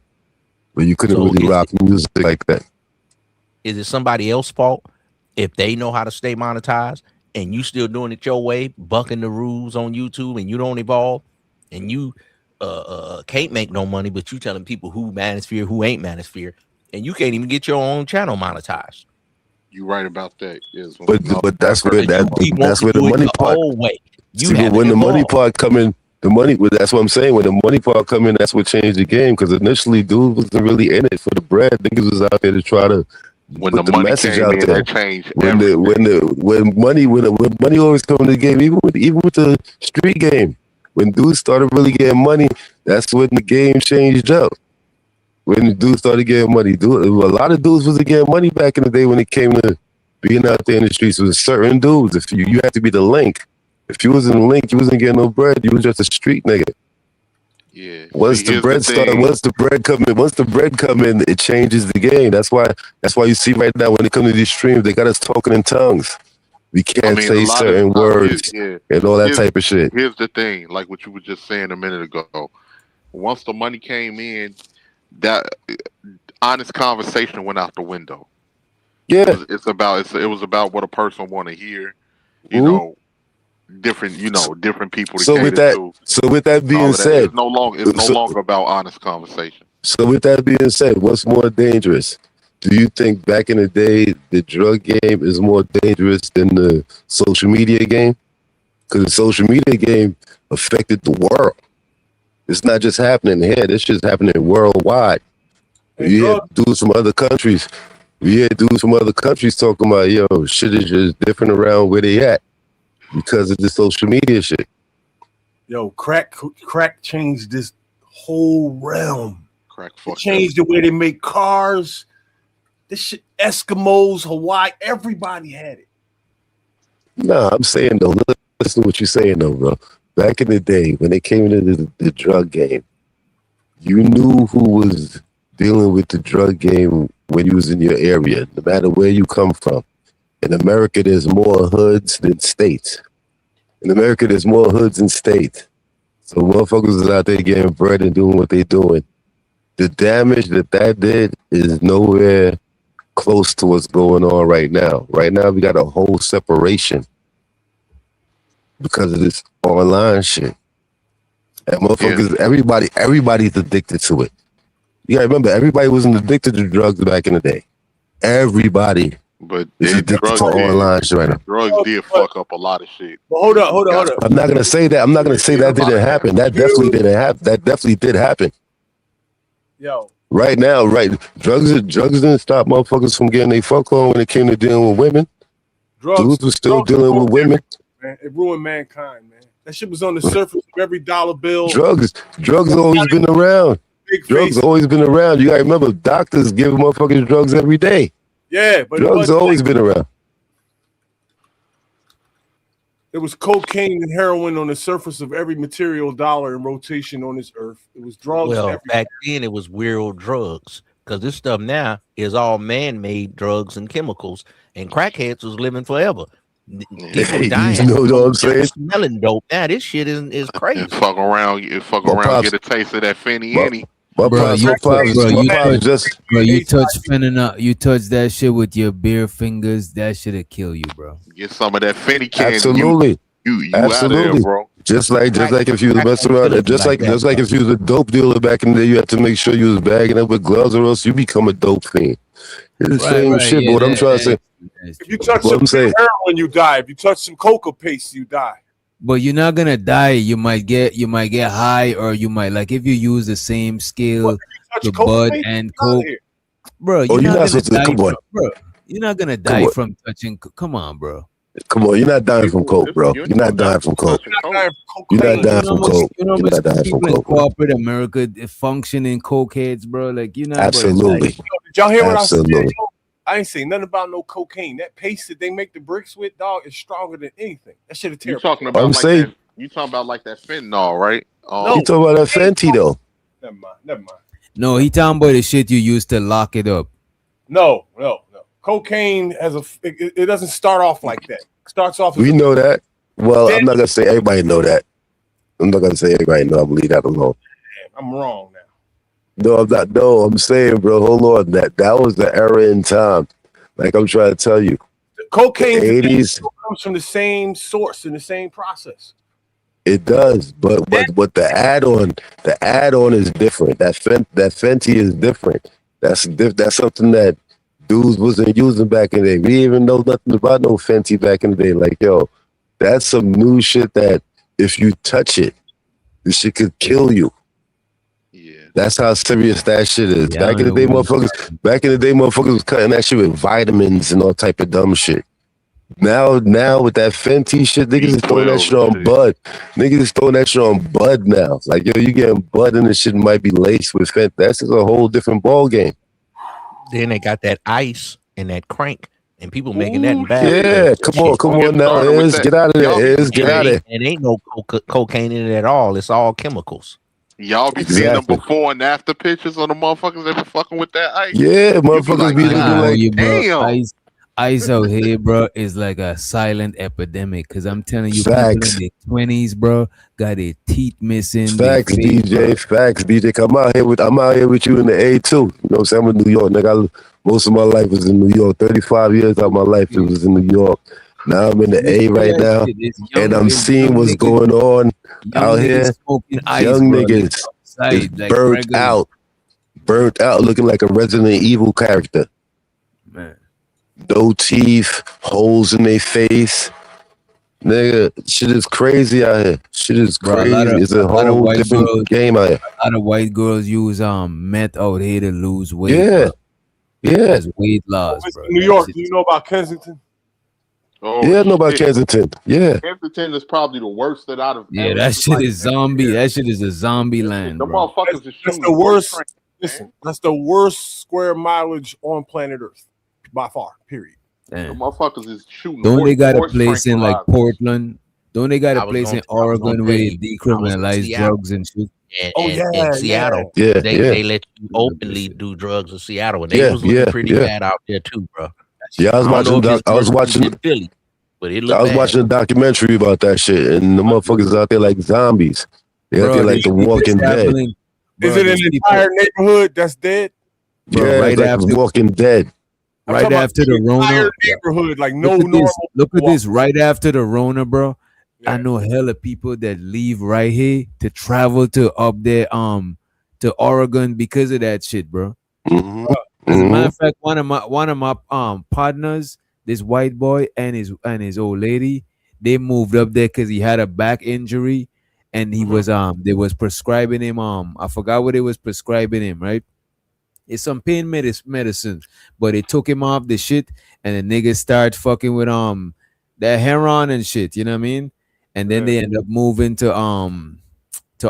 Speaker 4: But you couldn't
Speaker 9: So
Speaker 4: really rock music like that.
Speaker 9: is it somebody else's fault if they know how to stay monetized and you still doing it your way, bucking the rules on YouTube, and you don't evolve, and you can't make no money, but you telling people who manosphere, who ain't manosphere, and you can't even get your own channel monetized.
Speaker 5: You right about that. Yes,
Speaker 4: But that's where that's where the
Speaker 9: do it
Speaker 4: money
Speaker 9: your
Speaker 4: part.
Speaker 9: old way. You
Speaker 4: See, but
Speaker 9: haven't
Speaker 4: when the money
Speaker 9: evolved.
Speaker 4: part come in, that's what I'm saying. When the money part come in, that's what changed the game. Because initially, dude wasn't really in it for the bread. Niggas was out there to try to
Speaker 5: when
Speaker 4: put
Speaker 5: the
Speaker 4: the
Speaker 5: money
Speaker 4: message
Speaker 5: came
Speaker 4: out
Speaker 5: in,
Speaker 4: there.
Speaker 5: that changed
Speaker 4: When money always come in the game, even with the street game, when dudes started really getting money, that's when the game changed up. When the dudes started getting money, a lot of dudes wasn't getting money back in the day when it came to being out there in the streets. With certain dudes, if you had to be the link. If you wasn't a link, you wasn't getting no bread. You was just a street nigga.
Speaker 5: Yeah.
Speaker 4: Once the bread come in, it changes the game. That's why you see right now when it comes to these streams, they got us talking in tongues. We can't
Speaker 5: a
Speaker 4: say
Speaker 5: lot of
Speaker 4: certain words and all that type of shit.
Speaker 5: Here's the thing, like what you were just saying a minute ago. Once the money came in, that honest conversation went out the window.
Speaker 4: Yeah,
Speaker 5: it was about what a person want to hear. You know, different people to
Speaker 4: So with
Speaker 5: cater
Speaker 4: that,
Speaker 5: to.
Speaker 4: so with that
Speaker 5: All
Speaker 4: being
Speaker 5: of that.
Speaker 4: said,
Speaker 5: It's no longer about honest conversation.
Speaker 4: So with that being said, what's more dangerous? Do you think back in the day the drug game is more dangerous than the social media game? Because the social media game affected the world. It's not just happening here. This shit's happening worldwide. You hear dudes from other countries. We hear dudes from other countries talking about, yo, shit is just different around where they at because of the social media shit.
Speaker 2: Yo, crack changed this whole realm.
Speaker 5: Crack
Speaker 2: it changed the way they make cars. This shit, Eskimos, Hawaii, everybody had it.
Speaker 4: No, I'm saying though, listen to what you're saying though, bro. Back in the day when they came into the drug game, you knew who was dealing with the drug game when you was in your area, no matter where you come from. In America, there's more hoods than states. In America, there's more hoods than states. So motherfuckers is out there getting bread and doing what they doing. The damage that did is nowhere close to what's going on right now. Right now, we got a whole separation because of this online shit. And motherfuckers, everybody's addicted to it. You gotta remember, everybody wasn't addicted to drugs back in the day. Everybody
Speaker 5: But
Speaker 4: It's addicted to online shit right now.
Speaker 5: drugs did fuck up a lot of shit.
Speaker 2: But hold up.
Speaker 4: I'm not gonna say that. I'm not gonna say that didn't happen. That definitely didn't happen. That definitely did happen.
Speaker 2: Yo.
Speaker 4: Right now, right? Drugs didn't stop motherfuckers from getting their fuck on when it came to dealing with women. Dudes were still dealing with women.
Speaker 2: Man, it ruined mankind, man. That shit was on the surface of every dollar bill.
Speaker 4: Drugs always been around. Drugs always been around. You gotta remember, doctors give motherfuckers drugs every day.
Speaker 2: Yeah, but
Speaker 4: drugs always been around.
Speaker 2: There was cocaine and heroin on the surface of every material dollar in rotation on this earth. It was drugs.
Speaker 9: Well,
Speaker 2: everywhere.
Speaker 9: back then it was weird drugs because this stuff now is all man-made drugs and chemicals, and crackheads was living forever. People dying.
Speaker 4: You know what I'm saying?
Speaker 9: Smelling dope. Now this shit is crazy.
Speaker 5: Fuck around, get a taste of that Fenny Henny.
Speaker 7: Bro, you touch that shit with your bare fingers, that shit'll kill you, bro.
Speaker 5: Get some of that Fenny candy.
Speaker 4: Absolutely.
Speaker 5: You
Speaker 4: Absolutely.
Speaker 5: out of there, bro.
Speaker 4: Just like if you was messing around, just like if you was a dope dealer back in the day, you had to make sure you was bagging up with gloves, or else you become a dope fiend. It's the same shit. But what I'm trying to say,
Speaker 2: if you touch some heroin, you die. If you touch some coca paste, you die.
Speaker 7: But you're not gonna die. You might get high, or you might, like, if you use the same scale, the bud and coke, bro. You're not gonna die. Bro, you're not gonna die from touching. Come on, bro.
Speaker 4: Come on, you're not dying from coke, bro. You're not dying from coke. You're not dying from coke.
Speaker 7: You know how much people in corporate America function in cokeheads, bro? Like, you're not.
Speaker 4: Absolutely.
Speaker 2: Did y'all hear what I said?
Speaker 4: Absolutely.
Speaker 2: I ain't saying nothing about no cocaine. That paste that they make the bricks with, dog, is stronger than anything. That shit is
Speaker 5: You
Speaker 2: terrible.
Speaker 5: talking about that? You talking about like that fentanyl, right?
Speaker 4: You talking about that Fenty though?
Speaker 2: Never mind.
Speaker 7: No, he talking about the shit you used to lock it up.
Speaker 2: No. Cocaine has it doesn't start off like that. It starts off.
Speaker 4: We know that. Well, I'm not gonna say everybody know that. I'm not gonna say everybody know. I believe that alone.
Speaker 2: I'm wrong now.
Speaker 4: No, I'm not. No, I'm saying, bro. Hold on. That was the era in time. Like I'm trying to tell you.
Speaker 2: Cocaine
Speaker 4: 80s
Speaker 2: comes from the same source and the same process.
Speaker 4: It does, but the add-on is different. That Fenty is different. That's something that dudes wasn't using back in the day. We didn't even know nothing about no Fenty back in the day. Like, yo, that's some new shit that if you touch it, this shit could kill you. Yeah. That's how serious that shit is.
Speaker 7: Yeah,
Speaker 4: back in the day, motherfuckers was cutting that shit with vitamins and all type of dumb shit. Now with that Fenty shit, niggas is throwing that shit on bud. Niggas is throwing that shit on bud now. Like, yo, you getting bud and the shit might be laced with Fenty. That's just a whole different ball game.
Speaker 9: Then they got that ice and that crank, and people making that in bad.
Speaker 4: Yeah, come on now, get out of there, get out of there.
Speaker 9: And ain't no cocaine in it at all. It's all chemicals.
Speaker 5: Y'all be seeing them before and after pictures on the motherfuckers that be fucking with that ice.
Speaker 4: Yeah, motherfuckers be like,
Speaker 5: damn.
Speaker 7: Ice out here, bro, is like a silent epidemic. Cause I'm telling you,
Speaker 4: Facts.
Speaker 7: people in their 20s, bro, got their teeth missing.
Speaker 4: Facts, DJ. Facts, DJ. I'm out here with you in the A too. You know what I'm saying? I'm in New York, nigga. Most of my life was in New York. 35 years out of my life it was in New York. Now I'm in the A right now, and I'm seeing what's going on out here. Young niggas is burnt out, looking like a Resident Evil character.
Speaker 7: Man.
Speaker 4: No teeth, holes in their face. Nigga, shit is crazy out here. Shit is crazy. It's a whole different game out here.
Speaker 7: A lot of white girls use meth out here to lose weight.
Speaker 4: Yeah. Yeah.
Speaker 7: That's weight loss, bro.
Speaker 2: New York, do you know about Kensington?
Speaker 5: Oh,
Speaker 4: yeah, I know about Kensington. Yeah.
Speaker 5: Kensington is probably the worst that I've
Speaker 7: Yeah, that shit is zombie. That shit is a zombie land,
Speaker 5: The
Speaker 7: bro.
Speaker 5: motherfuckers is
Speaker 2: That's
Speaker 5: shooting
Speaker 2: the worst.
Speaker 5: train,
Speaker 2: Listen, that's the worst square mileage on planet Earth by far. Period.
Speaker 5: The
Speaker 7: Damn.
Speaker 5: motherfuckers is shooting.
Speaker 7: Don't they got a
Speaker 5: horse
Speaker 7: place in like
Speaker 5: tranquilizers.
Speaker 7: Portland? Don't they got
Speaker 9: I
Speaker 7: a
Speaker 9: was
Speaker 7: place
Speaker 9: gonna-
Speaker 7: in
Speaker 9: I was
Speaker 7: Oregon
Speaker 9: gonna
Speaker 7: where
Speaker 9: say,
Speaker 7: they
Speaker 9: I was in
Speaker 7: decriminalize
Speaker 9: Seattle.
Speaker 7: drugs and shit?
Speaker 9: In Seattle,
Speaker 4: Yeah,
Speaker 9: they let you openly do drugs in Seattle, and they was looking pretty bad out there too, bro.
Speaker 4: Yeah, I was watching
Speaker 9: in Philly, but it looked
Speaker 4: I was
Speaker 9: bad.
Speaker 4: watching a documentary about that shit, and the motherfuckers out there like zombies. They out there like The Walking Dead.
Speaker 2: Is it an entire neighborhood that's dead?
Speaker 4: Yeah, right like after Walking Dead.
Speaker 7: Right after the Rona,
Speaker 2: Entire neighborhood, like no
Speaker 7: look at
Speaker 2: normal.
Speaker 7: this. Look at this. Right after the Rona, bro. I know hella people that leave right here to travel to up there, to Oregon because of that shit, bro.
Speaker 4: Mm-hmm.
Speaker 7: As a matter of fact, one of my partners, this white boy and his old lady, they moved up there because he had a back injury, and he was they was prescribing him I forgot what they was prescribing him, right? It's some pain medicine, but they took him off the shit, and the niggas start fucking with that heroin and shit. You know what I mean? And then they end up moving to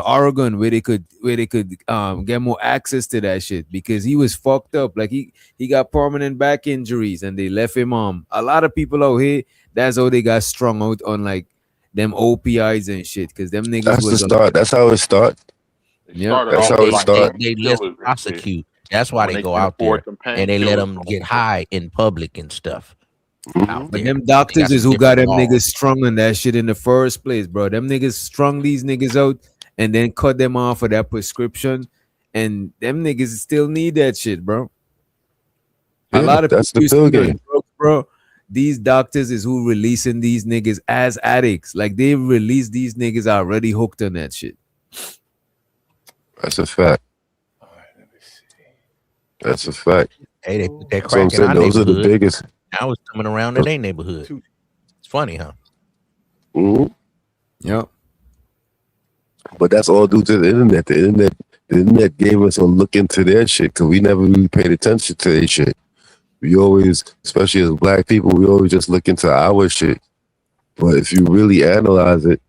Speaker 7: Oregon where they could get more access to that shit because he was fucked up. Like he got permanent back injuries, and they left him a lot of people out here, that's how they got strung out on like them OPIs and shit because them niggas
Speaker 4: That's the
Speaker 7: was
Speaker 4: start. That's how it start.
Speaker 7: Yeah,
Speaker 4: That's how it start.
Speaker 9: They less prosecute. That's why
Speaker 5: When
Speaker 9: they
Speaker 5: they
Speaker 9: go
Speaker 5: can
Speaker 9: out
Speaker 5: afford
Speaker 9: there
Speaker 5: them
Speaker 9: and they let
Speaker 5: painkillers
Speaker 9: them get high in public and stuff. Out
Speaker 7: But
Speaker 9: there.
Speaker 7: them
Speaker 9: They
Speaker 7: doctors
Speaker 9: got
Speaker 7: is
Speaker 9: some
Speaker 7: who got
Speaker 9: different
Speaker 7: them
Speaker 9: laws.
Speaker 7: niggas strung on that shit in the first place, bro. Them niggas strung these niggas out and then cut them off of that prescription, and them niggas still need that shit, bro. A
Speaker 4: Yeah,
Speaker 7: lot of
Speaker 4: that's the
Speaker 7: people used
Speaker 4: pill
Speaker 7: to do
Speaker 4: game.
Speaker 7: drugs, bro. These doctors is who releasing these niggas as addicts. Like they release these niggas already hooked on that shit.
Speaker 4: That's a fact. That's a fact.
Speaker 9: Hey, they put that
Speaker 4: That's what I'm
Speaker 9: crack in our
Speaker 4: saying. Those are the
Speaker 9: neighborhood.
Speaker 4: biggest.
Speaker 9: Now it's coming around in their neighborhood. It's funny, huh?
Speaker 7: Yep.
Speaker 4: But that's all due to the internet. The internet gave us a look into their shit because we never really paid attention to their shit. We always, especially as black people, we always just look into our shit. But if you really analyze it,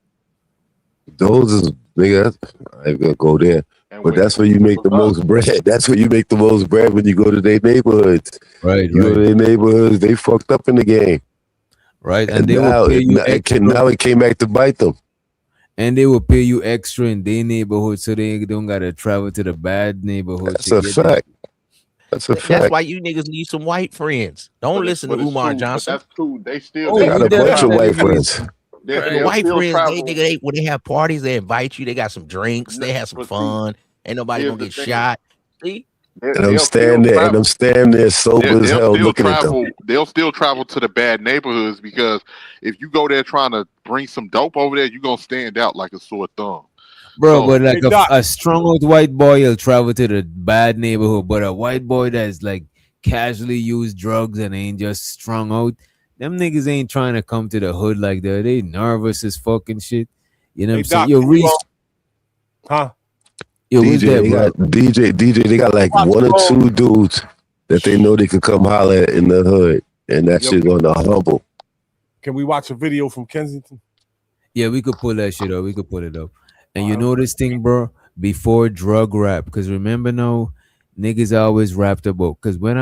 Speaker 4: those is nigga. I ain't gonna go there. But that's where you make the most bread. That's where you make the most bread when you go to their neighborhoods.
Speaker 7: Right,
Speaker 4: You go to their neighborhoods, they fucked up in the game.
Speaker 7: Right,
Speaker 4: And
Speaker 7: they will
Speaker 4: now,
Speaker 7: pay you
Speaker 4: now it came back to bite them.
Speaker 7: And they will pay you extra in their neighborhood so they don't gotta travel to the bad neighborhood.
Speaker 4: That's a fact. That's a
Speaker 9: That's
Speaker 4: fact.
Speaker 9: why you niggas need some white friends. Don't listen to Umar Johnson.
Speaker 5: That's cool. They still
Speaker 4: They got a bunch of white friends.
Speaker 5: They'll
Speaker 9: White
Speaker 5: still
Speaker 9: friends,
Speaker 5: travel.
Speaker 9: when they have parties, they invite you. They got some drinks. They have some fun. Ain't nobody
Speaker 5: here's
Speaker 9: gonna
Speaker 5: the
Speaker 9: get
Speaker 5: thing.
Speaker 9: shot. See?
Speaker 4: And I'm standing there sober as hell looking at them.
Speaker 5: They'll still travel to the bad neighborhoods because if you go there trying to bring some dope over there, you're gonna stand out like a sore thumb.
Speaker 7: Bro,
Speaker 5: So-
Speaker 7: but like
Speaker 5: Hey, Doc.
Speaker 7: a strong old white boy will travel to the bad neighborhood, but a white boy that's like casually used drugs and ain't just strung out, them niggas ain't trying to come to the hood like that. They nervous as fucking shit. You know what I'm saying?
Speaker 2: Doc,
Speaker 7: Yo,
Speaker 2: can
Speaker 7: Reese.
Speaker 2: you, huh?
Speaker 7: Yo, who's
Speaker 4: DJ,
Speaker 7: that,
Speaker 4: they
Speaker 7: bro?
Speaker 4: got DJ, they got like one or two dudes that they know they could come holler at in the hood, and that
Speaker 2: Yo,
Speaker 4: shit on the humble.
Speaker 2: Can we watch a video from Kensington?
Speaker 7: Yeah, we could pull that shit up. We could put it up. And you know this thing, bro, before drug rap, because remember now, niggas always rapped about. Because when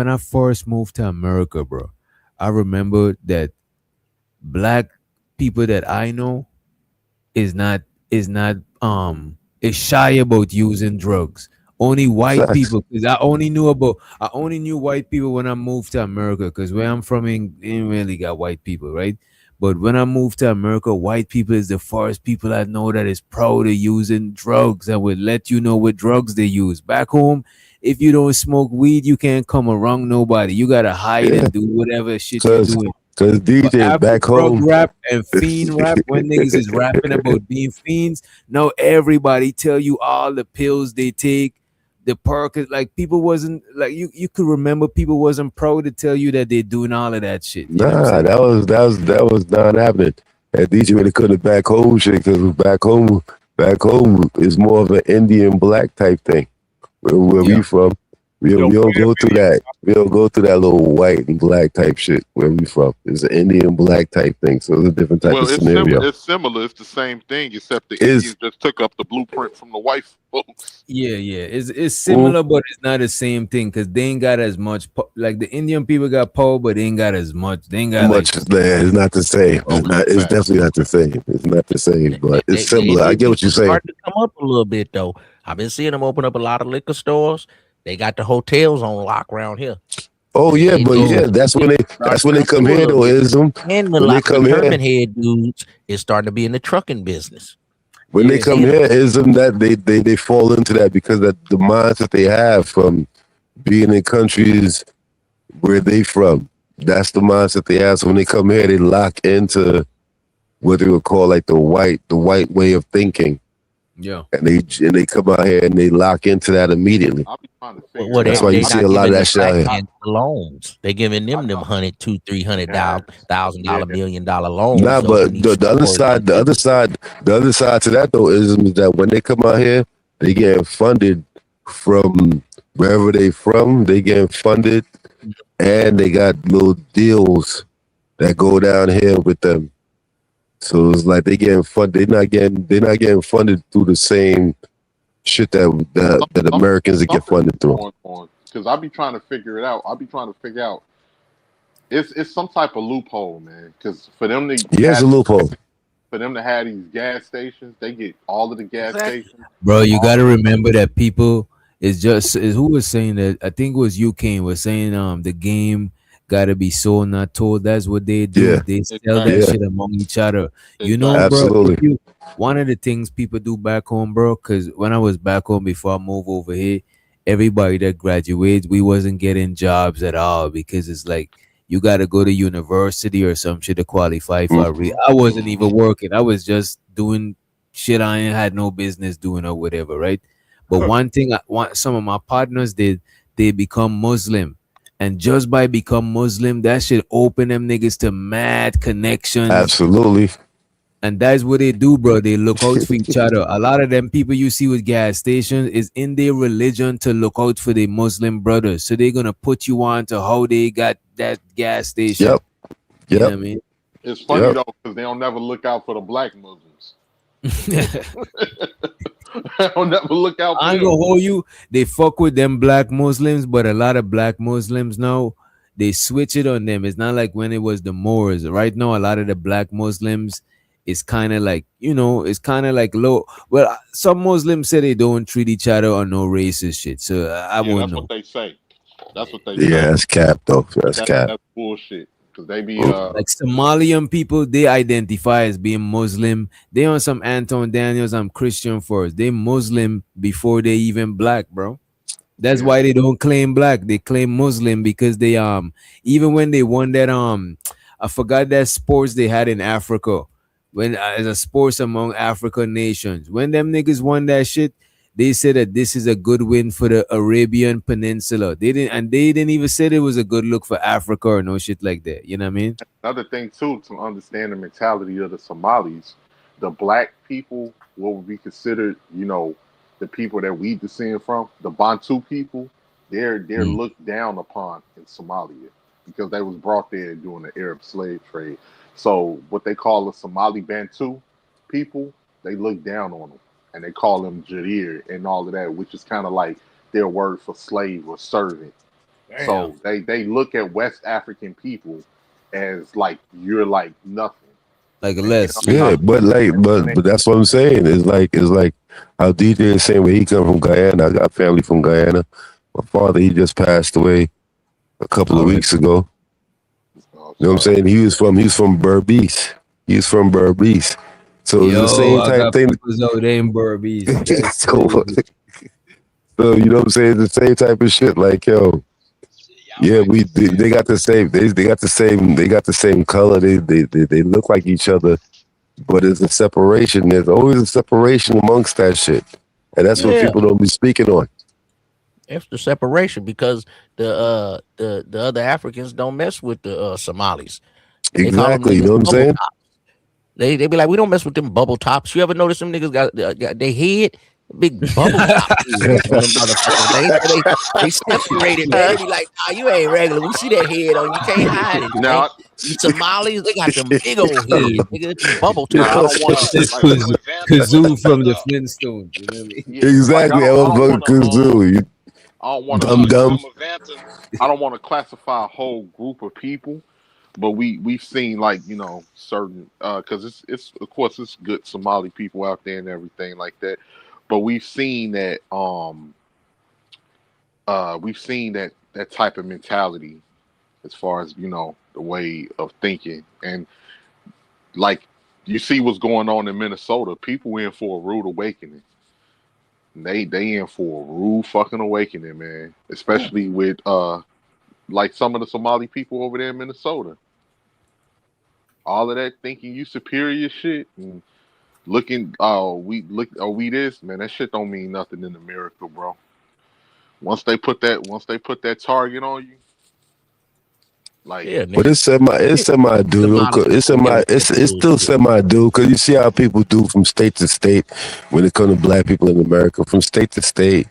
Speaker 7: I first moved to America, bro, I remember that black people that I know is shy about using drugs. Only white
Speaker 4: Facts.
Speaker 7: people, because I only knew white people when I moved to America, because where I'm from ain't really got white people, right? But when I moved to America, white people is the first people I know that is proud of using drugs and would let you know what drugs they use. Back home, if you don't smoke weed, you can't come around nobody. You gotta hide and do whatever shit you're doing.
Speaker 4: Cause DJ back
Speaker 7: Drug
Speaker 4: home,
Speaker 7: rap and fiend rap, when niggas is rapping about being fiends, now everybody tell you all the pills they take, the perk. Like people wasn't like you could remember people wasn't proud to tell you that they're doing all of that shit. You know what I'm
Speaker 4: nah,
Speaker 7: saying?
Speaker 4: that was not happening. That DJ really couldn't back home shit because back home is more of an Indian black type thing. Where we from, we don't go through that. We don't go through that little white and black type shit where we from. It's an Indian black type thing, so it's a different type of scenario.
Speaker 5: It's similar. It's the same thing, except the Indians just took up the blueprint from the white folks.
Speaker 7: Yeah, it's similar, but it's not the same thing because they ain't got as much. Like the Indian people got power, but they ain't got as much. They ain't got
Speaker 4: Much
Speaker 7: like,
Speaker 4: it's not the same. It's definitely not the same. It's not the same, but it's similar. I get what you're saying.
Speaker 9: Starting to come up a little bit though. I've been seeing them open up a lot of liquor stores. They got the hotels on lock around here.
Speaker 4: Oh yeah, but yeah, that's when they come here though. Ism
Speaker 9: And
Speaker 4: when they come here,
Speaker 9: Herman head dudes is starting to be in the trucking business.
Speaker 4: when they come here, ism that they fall into that because that the mindset they have from being in countries where they from. That's the mindset they have. So when they come here, they lock into what they would call like the white way of thinking.
Speaker 7: Yeah.
Speaker 4: and they come out here and they lock into that immediately.
Speaker 5: I'll be trying to figure
Speaker 9: Well,
Speaker 5: it
Speaker 9: they
Speaker 4: That's
Speaker 5: out.
Speaker 4: why you
Speaker 9: they
Speaker 4: see
Speaker 9: not
Speaker 4: a lot of
Speaker 9: giving
Speaker 4: that
Speaker 9: the
Speaker 4: shit
Speaker 9: black
Speaker 4: out here.
Speaker 9: men loans. They giving them $100, $200,
Speaker 5: Yes.
Speaker 9: $300,000
Speaker 5: Yeah.
Speaker 9: $1 million loans.
Speaker 4: Nah,
Speaker 9: So when
Speaker 4: but
Speaker 9: these
Speaker 4: the other
Speaker 9: stores get
Speaker 4: side, the other side to that though is that when they come out here, they get funded from wherever they from. They get funded, and they got little deals that go down here with them. So it's like they getting funded. They're not getting funded through the same shit that Americans that get funded through.
Speaker 5: Going on because I'll be trying to figure it out. I'll be trying to figure out. It's some type of loophole, man. Because for them to
Speaker 4: Here's a loophole.
Speaker 5: for them to have these gas stations, they get all of the gas stations.
Speaker 7: Bro, you
Speaker 5: all
Speaker 7: got to
Speaker 5: of the-
Speaker 7: remember that people is just is who was saying that. I think it was you, Kane, was saying the game got to be sold, not told. That's what they do.
Speaker 4: Yeah.
Speaker 7: They sell that
Speaker 4: Yeah.
Speaker 7: shit among each other. You know,
Speaker 5: Exactly.
Speaker 7: bro.
Speaker 4: Absolutely.
Speaker 7: One of the things people do back home, bro, because when I was back home before I moved over here, everybody that graduates, we wasn't getting jobs at all because it's like you got to go to university or some shit to qualify for a I wasn't even working. I was just doing shit I ain't had no business doing or whatever, right? But one thing I want some of my partners did, they become Muslim. And just by become Muslim, that should open them niggas to mad connections.
Speaker 4: Absolutely.
Speaker 7: And that's what they do, bro. They look out for each other. A lot of them people you see with gas stations is in their religion to look out for their Muslim brothers. So they're gonna put you on to how they got that gas station.
Speaker 4: Yep.
Speaker 7: You know
Speaker 4: Yep.
Speaker 7: what I mean?
Speaker 5: It's funny
Speaker 4: Yep.
Speaker 5: though because they don't never look out for the black Muslims. They don't never look out for
Speaker 7: I ain't
Speaker 5: them.
Speaker 7: gonna hold you. They fuck with them black Muslims, but a lot of black Muslims now they switch it on them. It's not like when it was the Moors. Right now, a lot of the black Muslims is kind of like it's kind of like low. Well, some Muslims say they don't treat each other or no racist shit. So I
Speaker 5: Yeah,
Speaker 7: won't
Speaker 5: that's
Speaker 7: know.
Speaker 5: what they say. That's what they
Speaker 4: Yeah,
Speaker 5: say.
Speaker 4: that's cap though. That's cap.
Speaker 5: That's bullshit. Because they be
Speaker 7: Like Somalian people, they identify as being Muslim. They on some Anton Daniels, I'm Christian first. They Muslim before they even black, bro. That's why they don't claim black. They claim Muslim because they even when they won that I forgot that sports they had in Africa when as a sports among African nations. When them niggas won that shit, they said that this is a good win for the Arabian Peninsula. They didn't even say it was a good look for Africa or no shit like that. You know what I mean?
Speaker 5: another thing too to understand the mentality of the Somalis. The black people, what would be considered, the people that we descend from, the Bantu people, they're looked down upon in Somalia because they was brought there during the Arab slave trade. So what they call the Somali Bantu people, they look down on them and they call them Jadir and all of that, which is kind of like their word for slave or servant. So they look at West African people as like you're like nothing.
Speaker 7: Like less.
Speaker 4: Yeah, but that's what I'm saying. It's like how DJ is saying where he come from Guyana. I got family from Guyana. My father, he just passed away a couple of weeks ago. You know what I'm saying? He's from Berbice. He's from Berbice. So it's the same
Speaker 7: I
Speaker 4: type
Speaker 7: got
Speaker 4: thing.
Speaker 7: peoples out there in Berbice. That's
Speaker 4: so,
Speaker 7: crazy.
Speaker 4: so you know what I'm saying? The same type of shit. Like yeah, they got the same. They got the same. They got the same color. They look like each other, but there's a separation. There's always a separation amongst that shit, and that's what
Speaker 9: Yeah.
Speaker 4: people don't be speaking on.
Speaker 9: It's the separation because the other Africans don't mess with the Somalis. They call them
Speaker 4: Exactly. You
Speaker 9: niggas
Speaker 4: know what I'm
Speaker 9: bubble
Speaker 4: saying?
Speaker 9: tops. They be like, we don't mess with them bubble tops. You ever notice them niggas got their head big bubble top heads on them motherfuckers? They separated, man. They be like, nah, you ain't regular. We see that head on you. Can't hide it.
Speaker 5: Now,
Speaker 9: Man. You Somalis, they got them big old heads. Nigga, them bubble
Speaker 5: Now, I
Speaker 9: tops.
Speaker 5: don't want
Speaker 7: That's Kazoo from the Flintstones. You know what I mean?
Speaker 4: Exactly. I was fucking kazoo.
Speaker 5: I don't want
Speaker 4: Dumb dumb.
Speaker 5: I don't want to classify a whole group of people, but we've seen like certain because it's of course it's good Somali people out there and everything like that, but we've seen that that type of mentality as far as the way of thinking and like you see what's going on in Minnesota. People in for a rude awakening. They in for a rude fucking awakening, man. Especially with like some of the Somali people over there in Minnesota. All of that thinking you superior shit and we this, man, that shit don't mean nothing in America, bro. Once they put that target on you, like
Speaker 9: Yeah,
Speaker 4: But
Speaker 9: nigga.
Speaker 4: it's semi dude. It's still semi dude because you see how people do from state to state when it comes to black people in America. From state to state,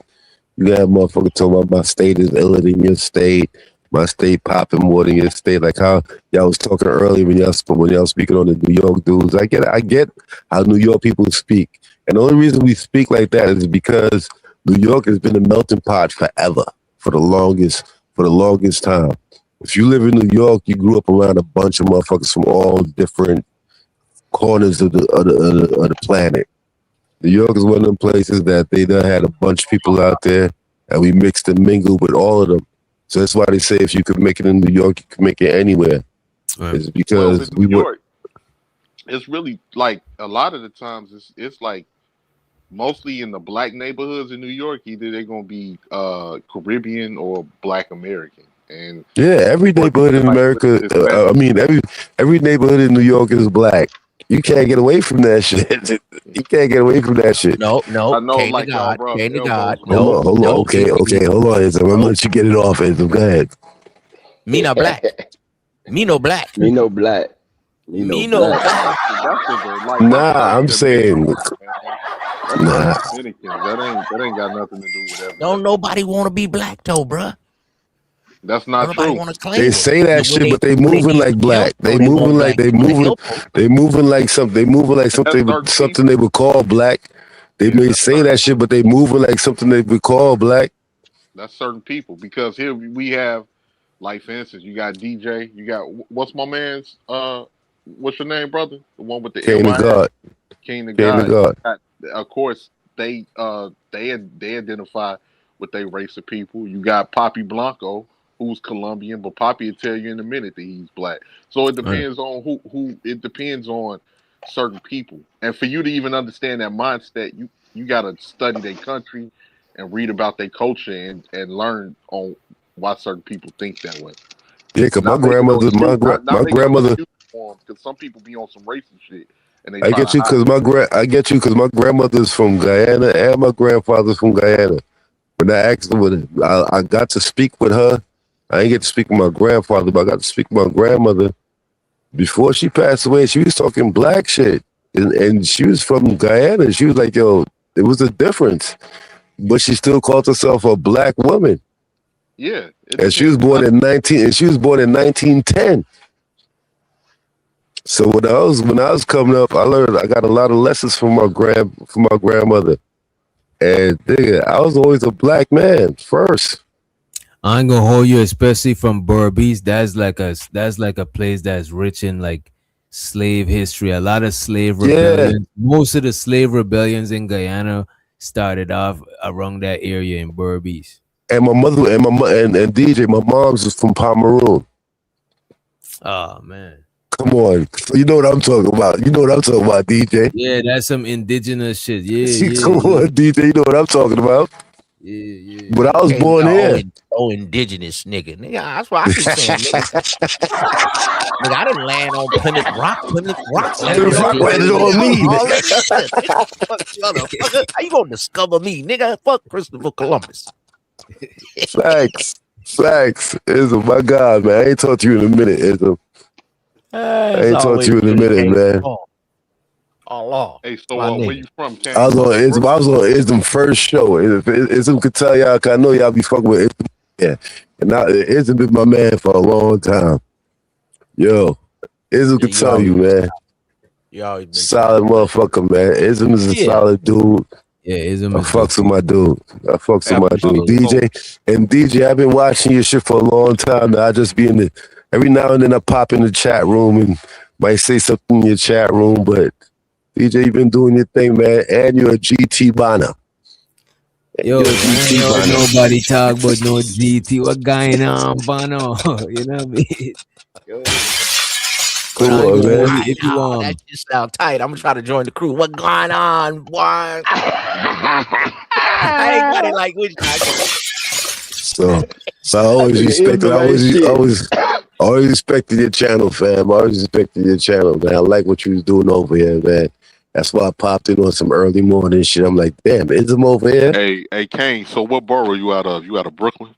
Speaker 4: you got motherfuckers talking about my state is iller than your state. My state popping more than your state. Like how y'all was talking earlier when y'all speaking on the New York dudes. I get how New York people speak, and the only reason we speak like that is because New York has been a melting pot forever for the longest time. If you live in New York, you grew up around a bunch of motherfuckers from all different corners of the planet. New York is one of them places that they done had a bunch of people out there, and we mixed and mingled with all of them. So that's why they say if you could make it in New York, you can make it anywhere.
Speaker 9: Right.
Speaker 4: It's because
Speaker 5: New York, it's really like a lot of the times it's like mostly in the black neighborhoods in New York, either they're gonna be Caribbean or Black American. And
Speaker 4: yeah, every neighborhood in America. Every neighborhood in New York is black. You can't get away from that shit. You can't get away from that shit.
Speaker 9: No.
Speaker 5: I know,
Speaker 9: Cane
Speaker 5: like
Speaker 9: to God.
Speaker 5: y'all,
Speaker 9: Cane to
Speaker 5: bro,
Speaker 9: God.
Speaker 4: Hold on. Okay. Hold on, Ism. I'm gonna let you get it off, Ism. Go ahead.
Speaker 9: Me no black. Me no black.
Speaker 10: Me no black.
Speaker 9: Me no black.
Speaker 4: Nah, I'm saying. Nah.
Speaker 5: That ain't got nothing to do with that.
Speaker 9: Don't nobody want to be black though, bruh.
Speaker 5: That's not
Speaker 9: Nobody
Speaker 5: true.
Speaker 9: want to claim
Speaker 4: They
Speaker 9: it.
Speaker 4: say that shit, but they moving like black. They moving like something. They moving like something they would call black. They may say that shit, but they moving like something they would call black.
Speaker 5: That's certain people because here we have, like for instance, you got DJ. You got what's my man's what's your name, brother? The one with the
Speaker 4: King of God.
Speaker 5: King of
Speaker 4: King of
Speaker 5: God.
Speaker 4: God.
Speaker 5: Of course, they identify with their race of people. You got Papi Blanco, who's Colombian, but Papi will tell you in a minute that he's black. So it depends on who. It depends on certain people, and for you to even understand that mindset, you got to study their country and read about their culture and learn on why certain people think that way.
Speaker 4: Yeah, cause my grandmother,
Speaker 5: because some people be on some racist shit. And they
Speaker 4: I get you because my grandmother's from Guyana and my grandfather's from Guyana. When I asked them, I got to speak with her. I didn't get to speak with my grandfather, but I got to speak with my grandmother. Before she passed away, she was talking black shit, and she was from Guyana. She was like, "Yo, it was a difference," but she still called herself a black woman.
Speaker 5: Yeah,
Speaker 4: and she was born in 1910. So when I was coming up, I got a lot of lessons from my grandmother. And nigga, I was always a black man first.
Speaker 7: I ain't gonna hold you, especially from Berbice. That's like a place that's rich in like slave history. A lot of slave rebellions. Most of the slave rebellions in Guyana started off around that area in Berbice.
Speaker 4: And my mother and DJ, my mom's is from Pomeroon.
Speaker 7: Oh man.
Speaker 4: Come on. You know what I'm talking about. DJ.
Speaker 7: Yeah, that's some indigenous shit. Yeah.
Speaker 4: Come on, DJ. You know what I'm talking about.
Speaker 7: Yeah.
Speaker 4: But I was born here.
Speaker 9: Oh, indigenous nigga. That's why I keep saying, nigga. Nigga, I didn't land on Plymouth Rock.
Speaker 4: Landed on me.
Speaker 9: How you gonna discover me, nigga? Fuck Christopher Columbus.
Speaker 4: Facts. Ism, my God, man. I ain't talked to you in a minute, Ism. I ain't talked to you in a minute, man.
Speaker 9: Allah.
Speaker 5: Hey, so where you from, Ken?
Speaker 4: I was on Ism first show. Ism could tell y'all, cause I know y'all be fucking with Ism. Yeah. And Ism been my man for a long time. Yo, Ism could tell you, man. Solid motherfucker, man. Ism is a solid dude.
Speaker 7: Yeah, Ism.
Speaker 4: I fucks with my dude. DJ, I've been watching your shit for a long time now. I just be every now and then I pop in the chat room and might say something in your chat room, but DJ, you been doing your thing, man, and you're a GT Bonner.
Speaker 7: Yo, nobody talk about no GT. What going on, Bono? You know what I mean? Yo.
Speaker 4: Come on, man.
Speaker 7: If you want.
Speaker 9: That just sound tight. I'm gonna try to join the crew. What going on? Why? I ain't got it like which
Speaker 4: So I always respected. I always respected your channel, fam. I always respected your channel, man. I like what you was doing over here, man. That's why I popped in on some early morning shit. I'm like, damn, Ism over here?
Speaker 5: Hey, Kane. So what borough you out of? You out of Brooklyn?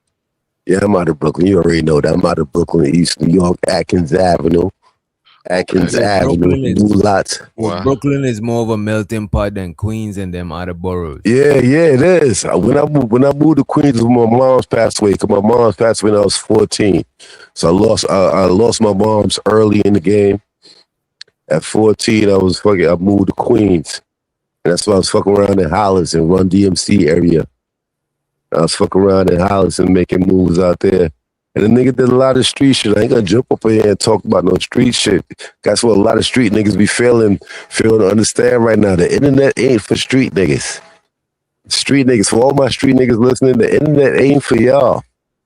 Speaker 4: Yeah, I'm out of Brooklyn. You already know that. I'm out of Brooklyn, East New York, Atkins Avenue. Atkins
Speaker 7: So
Speaker 4: Avenue, lots.
Speaker 7: Brooklyn is more of a melting pot than Queens and them other boroughs.
Speaker 4: Yeah, it is. When I moved to Queens, when my mom's passed away, because my mom's passed away when I was 14. So I lost my mom's early in the game. At 14, I moved to Queens. And that's why I was fucking around in Hollis and Run DMC area. I was fucking around in Hollis and making moves out there. And the nigga did a lot of street shit. I ain't gonna jump up in here and talk about no street shit. That's what a lot of street niggas be failing to understand right now. The internet ain't for street niggas. Street niggas, for all my street niggas listening, the internet ain't for y'all.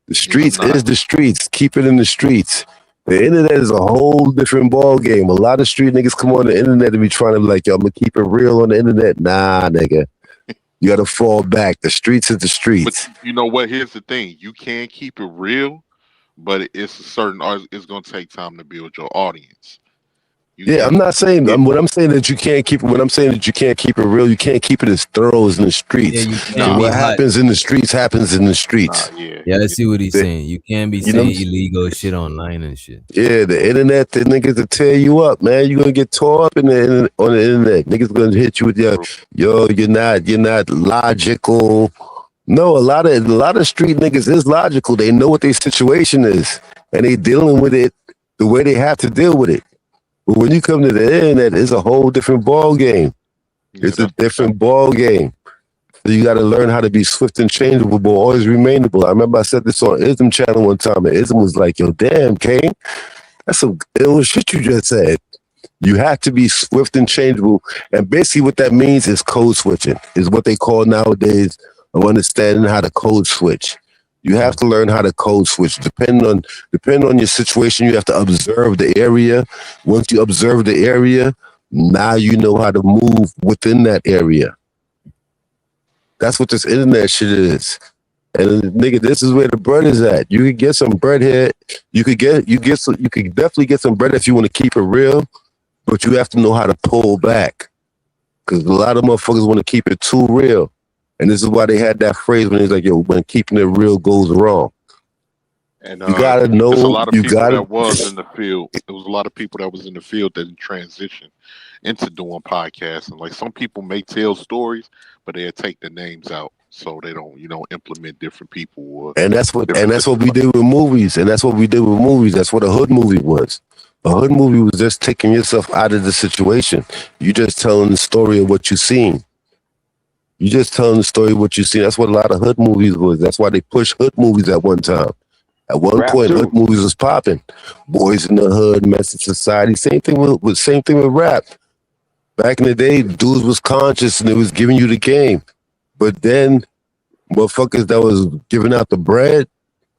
Speaker 4: The streets is the streets. Keep it in the streets. The internet is a whole different ball game. A lot of street niggas come on the internet and be trying to be like, yo, I'm gonna keep it real on the internet. Nah, nigga. You gotta fall back. The streets is the streets.
Speaker 5: But you know what? Here's the thing: you can keep it real, but it's it's gonna take time to build your audience.
Speaker 4: I'm not saying what I'm saying that you can't keep it. When I'm saying that you can't keep it real, you can't keep it as thorough as in the streets. What happens in the streets happens in the streets.
Speaker 7: Yeah, let's see what he's saying. You can't be saying illegal shit online and shit.
Speaker 4: Yeah, the internet, the niggas will tear you up, man. You're gonna get tore up on the internet. Niggas gonna hit you with yo, you're not logical. No, a lot of street niggas is logical. They know what their situation is, and they dealing with it the way they have to deal with it. But when you come to the internet, it's a whole different ball game. It's a different ball game. So you got to learn how to be swift and changeable, but always remainable. I remember I said this on Ism channel one time, and Ism was like, yo, damn, Kane, that's some ill shit you just said. You have to be swift and changeable. And basically what that means is code switching, is what they call nowadays of understanding how to code switch. You have to learn how to code switch. Depending on your situation, you have to observe the area. Once you observe the area, now you know how to move within that area. That's what this internet shit is. And nigga, this is where the bread is at. You could get some bread here. You could definitely get some bread if you want to keep it real, but you have to know how to pull back. Because a lot of motherfuckers want to keep it too real. And this is why they had that phrase when it's like, yo, when keeping it real goes wrong.
Speaker 5: And
Speaker 4: you gotta know.
Speaker 5: There's a lot of people that was in the field. There was a lot of people that was in the field that transitioned into doing podcasts. And like some people may tell stories, but they'll take the names out so they don't, implement different people.
Speaker 4: And that's what we did with movies. That's what a hood movie was. A hood movie was just taking yourself out of the situation. You just telling the story of what you seen. You just telling the story of what you seen. That's what a lot of hood movies was. That's why they pushed hood movies at one time. At one point, hood movies was popping. Boys in the Hood, Message Society. Same thing with rap. Back in the day, dudes was conscious and it was giving you the game. But then, motherfuckers that was giving out the bread.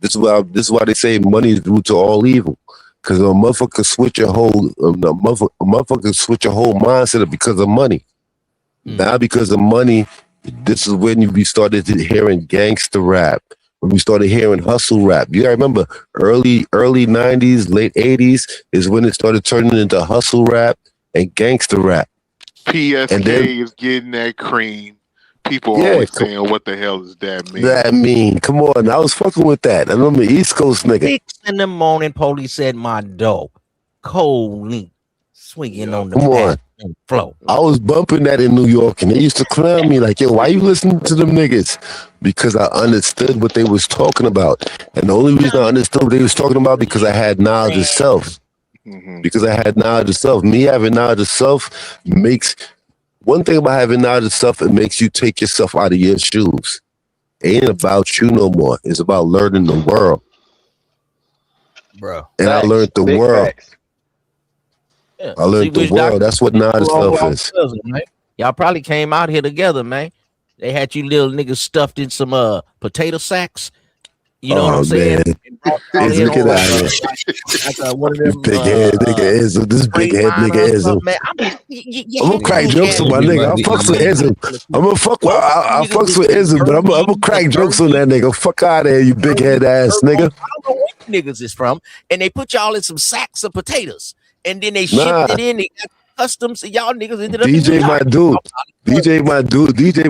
Speaker 4: This is why they say money is due to all evil. Because a motherfucker switch your whole mindset up because of money. Now because of money, this is when we started hearing gangster rap. When we started hearing hustle rap. You gotta remember, early 90s, late 80s is when it started turning into hustle rap and gangster rap.
Speaker 5: PSK is getting that cream. People always saying, what the hell does that mean?
Speaker 4: Come on, I was fucking with that. I'm an East Coast nigga.
Speaker 9: 6 in the morning, police at my door. Cold link. Swinging on the flow.
Speaker 4: I was bumping that in New York, and they used to clown me like, yo, why you listening to them niggas? Because I understood what they was talking about. And the only reason I understood what they was talking about because I had knowledge of self. Because I had knowledge of self. Me having knowledge of self makes... One thing about having knowledge of self, it makes you take yourself out of your shoes. It ain't about you no more. It's about learning the world.
Speaker 9: Bro.
Speaker 4: And I learned the world.
Speaker 9: Yeah.
Speaker 4: I learned the world. That's what knowledge self is.
Speaker 9: Y'all probably came out here together, man. They had you little niggas stuffed in some potato sacks. You know what I'm saying?
Speaker 4: Look at that. Big head nigga Ism. This big head nigga Ism. I'm gonna crack jokes on my nigga. I'll fuck with Ism. I'll fuck with Ism, but I'm gonna crack jokes on that nigga. Fuck out of here, you big head ass nigga.
Speaker 9: I don't know where niggas is from, and they put y'all in some sacks of potatoes, and then they shipped it in. They got customs, and y'all niggas ended up in New
Speaker 4: DJ, my
Speaker 9: York.
Speaker 4: dude. DJ,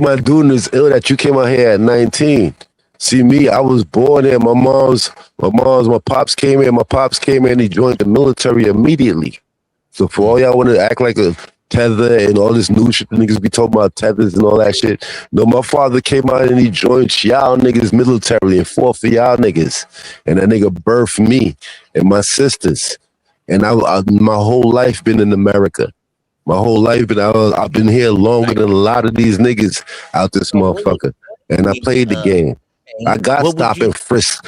Speaker 4: my dude is ill that you came out here at 19. See me, I was born here. My pops came in. My pops came in. He joined the military immediately. So for all y'all want to act like a tether and all this new shit, niggas be talking about tethers and all that shit. No, my father came out and he joined y'all niggas military and fought for y'all niggas. And that nigga birthed me and my sisters. And I my whole life been in America. My whole life I've been here longer than a lot of these niggas out this motherfucker. And I played the game. I got stopped in Frisk.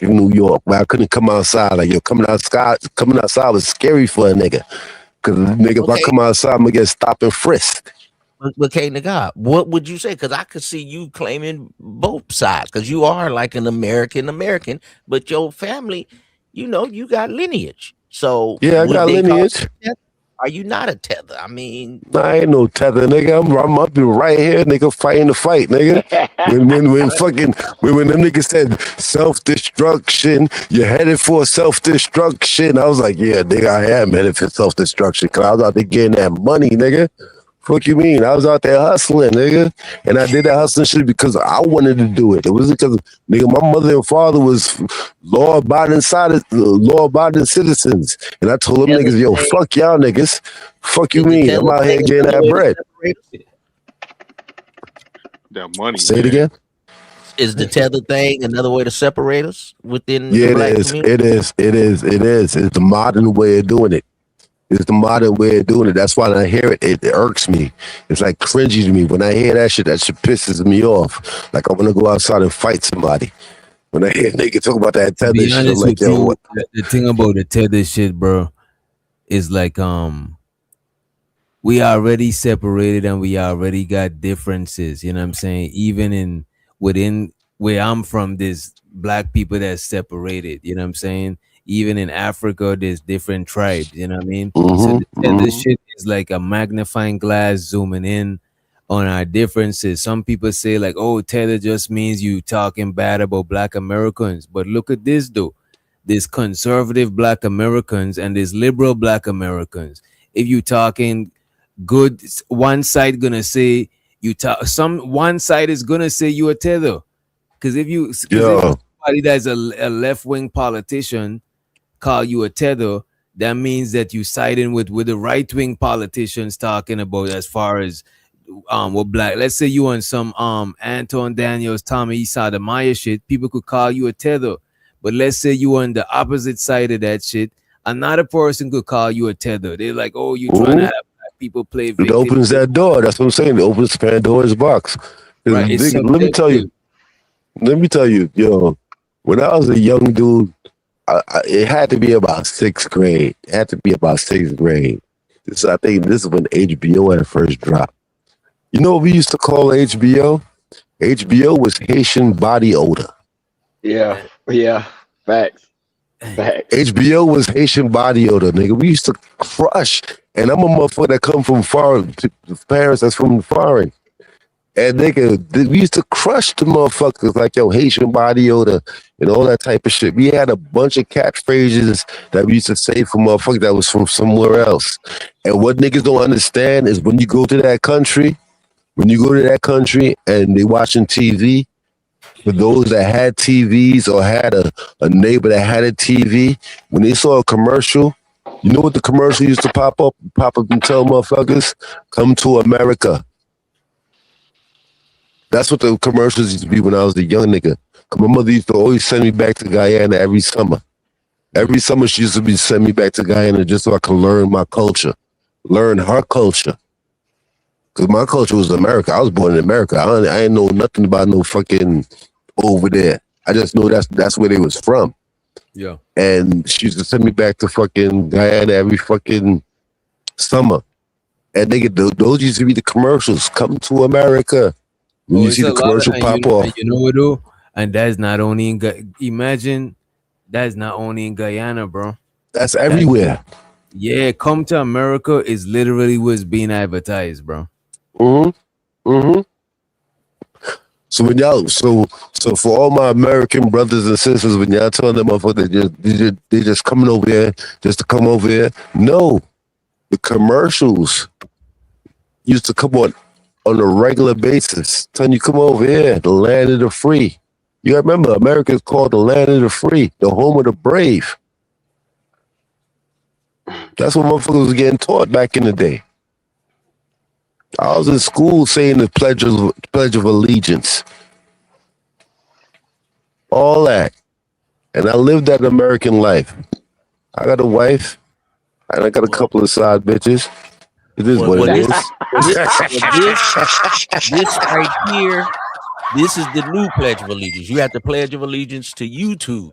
Speaker 4: In New York, but I couldn't come outside. Like, yo, coming outside was scary for a nigga. Cause nigga, if I come outside, I'm gonna get stopped and frisked.
Speaker 9: But K nigga, what would you say? Because I could see you claiming both sides. Because you are like an American, but your family, you know, you got lineage. So
Speaker 4: yeah, I got lineage.
Speaker 9: Are you not a tether? I mean,
Speaker 4: I ain't no tether, nigga. I'm up right here, nigga, fighting the fight, nigga. when the nigga said self-destruction, you're headed for self-destruction. I was like, yeah, nigga, I am headed for self-destruction. Cause I was out there getting that money, nigga. Fuck you mean? I was out there hustling, nigga. And I did that hustling shit because I wanted to do it. It wasn't because, nigga, my mother and father was law-abiding citizens. And I told them niggas, yo, fuck y'all niggas. Fuck you mean? I'm out here getting that bread.
Speaker 5: That money.
Speaker 4: Say it again.
Speaker 9: Is the tether thing another way to separate us within the black community?
Speaker 4: It is. It's the modern way of doing it. It's the modern way of doing it. That's why when I hear it, it irks me. It's like cringy to me. When I hear that shit pisses me off. Like I want to go outside and fight somebody. When I hear niggas talk about that tether shit, I'm like, yo, what?
Speaker 7: The thing about the tether shit, bro, is like we already separated and we already got differences. You know what I'm saying? Even within where I'm from, there's black people that's separated. You know what I'm saying? Even in Africa, there's different tribes, you know what I mean? So this shit is like a magnifying glass zooming in on our differences. Some people say like, oh, tether just means you talking bad about black Americans. But look at this though. There's conservative black Americans and there's liberal black Americans. If you talking good, one side gonna say one side is gonna say you a tether. Because if somebody that's a left-wing politician call you a tether, that means that you siding with the right-wing politicians talking about as far as what black. Let's say you on some Anton Daniels, Tommy Sotomayor shit, people could call you a tether. But let's say you on the opposite side of that shit, another person could call you a tether. They're like, oh, you trying to have black people play victim.
Speaker 4: It opens that door. That's what I'm saying. It opens Pandora's box.
Speaker 7: Right,
Speaker 4: Let me tell you, yo, when I was a young dude, it had to be about sixth grade. I think this is when HBO had first dropped. You know what we used to call HBO? HBO was Haitian body odor.
Speaker 10: Yeah, facts.
Speaker 4: HBO was Haitian body odor, nigga. We used to crush, and I'm a motherfucker that come from foreign, parents that's from foreign. And nigga, we used to crush the motherfuckers like, yo, Haitian body odor and all that type of shit. We had a bunch of catchphrases that we used to say for motherfuckers that was from somewhere else. And what niggas don't understand is when you go to that country and they watching TV, for those that had TVs or had a neighbor that had a TV, when they saw a commercial, you know what the commercial used to pop up and tell motherfuckers? Come to America. That's what the commercials used to be when I was a young nigga. My mother used to always send me back to Guyana every summer. Every summer she used to send me back to Guyana just so I could learn my culture, learn her culture. Because my culture was America. I was born in America. I ain't know nothing about no fucking over there. I just know that's where they was from.
Speaker 7: Yeah.
Speaker 4: And she used to send me back to fucking Guyana every fucking summer. And those used to be the commercials. Come to America. When you see the commercial pop off.
Speaker 7: You know what, though? And that's not only in that's not only in Guyana, bro.
Speaker 4: That's everywhere.
Speaker 7: Yeah, come to America is literally what's being advertised, bro.
Speaker 4: So when y'all, so for all my American brothers and sisters, when y'all telling them motherfuckers they just coming over here just to come over here, no. the commercials used to come on a regular basis, telling you, come over here, the land of the free. You gotta remember, America is called the land of the free, the home of the brave. That's what motherfuckers was getting taught back in the day. I was in school saying the Pledge of Allegiance. All that. And I lived that American life. I got a wife, and I got a couple of side bitches. It is what it is.
Speaker 9: This right here, this is the new Pledge of Allegiance. You have to Pledge of Allegiance to YouTube.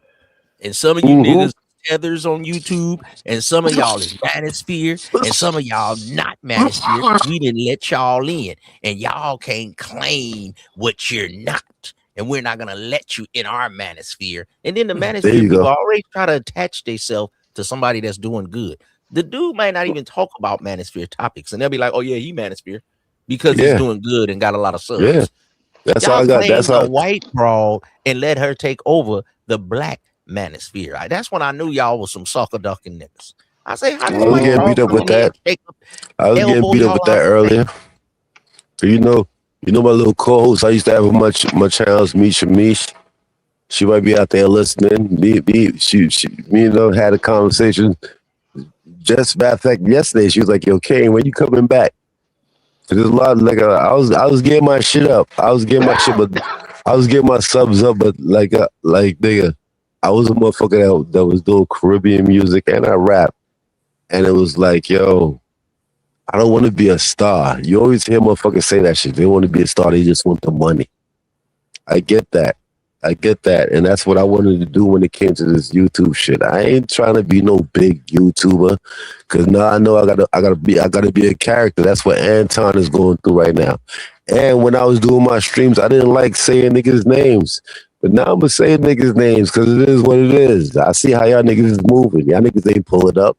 Speaker 9: And some of you niggas tethers on YouTube, and some of y'all is Manosphere, and some of y'all not Manosphere. We didn't let y'all in, and y'all can't claim what you're not. And we're not gonna let you in our Manosphere. And then the Manosphere people always try to attach themselves to somebody that's doing good. The dude might not even talk about Manosphere topics, and they'll be like, "Oh yeah, he Manosphere," because he's doing good and got a lot of subs.
Speaker 4: Yeah, that's
Speaker 9: y'all
Speaker 4: how I got. That's
Speaker 9: claimed
Speaker 4: how
Speaker 9: a white broad and let her take over the black Manosphere. That's when I knew y'all was some sucker ducking niggas. I say, how
Speaker 4: I was getting beat up with that. I was getting
Speaker 9: elbow
Speaker 4: beat up with
Speaker 9: y'all
Speaker 4: that
Speaker 9: out?
Speaker 4: earlier. So you know my little co-host. I used to have a much house, Misha Mish. She might be out there listening. Me, had a conversation. Just matter of fact, yesterday she was like, "Yo, Kane, when you coming back?" So there's a lot of, I was getting my shit up. I was getting my shit, but I was getting my subs up. But like nigga, I was a motherfucker that was doing Caribbean music and I rap, and it was like, yo, I don't want to be a star. You always hear motherfuckers say that shit. They want to be a star. They just want the money. I get that. And that's what I wanted to do when it came to this YouTube shit. I ain't trying to be no big YouTuber, because now I know I gotta be a character. That's what Anton is going through right now. And when I was doing my streams, I didn't like saying niggas' names. But now I'm gonna say niggas' names because it is what it is. I see how y'all niggas is moving. Y'all niggas ain't pull it up.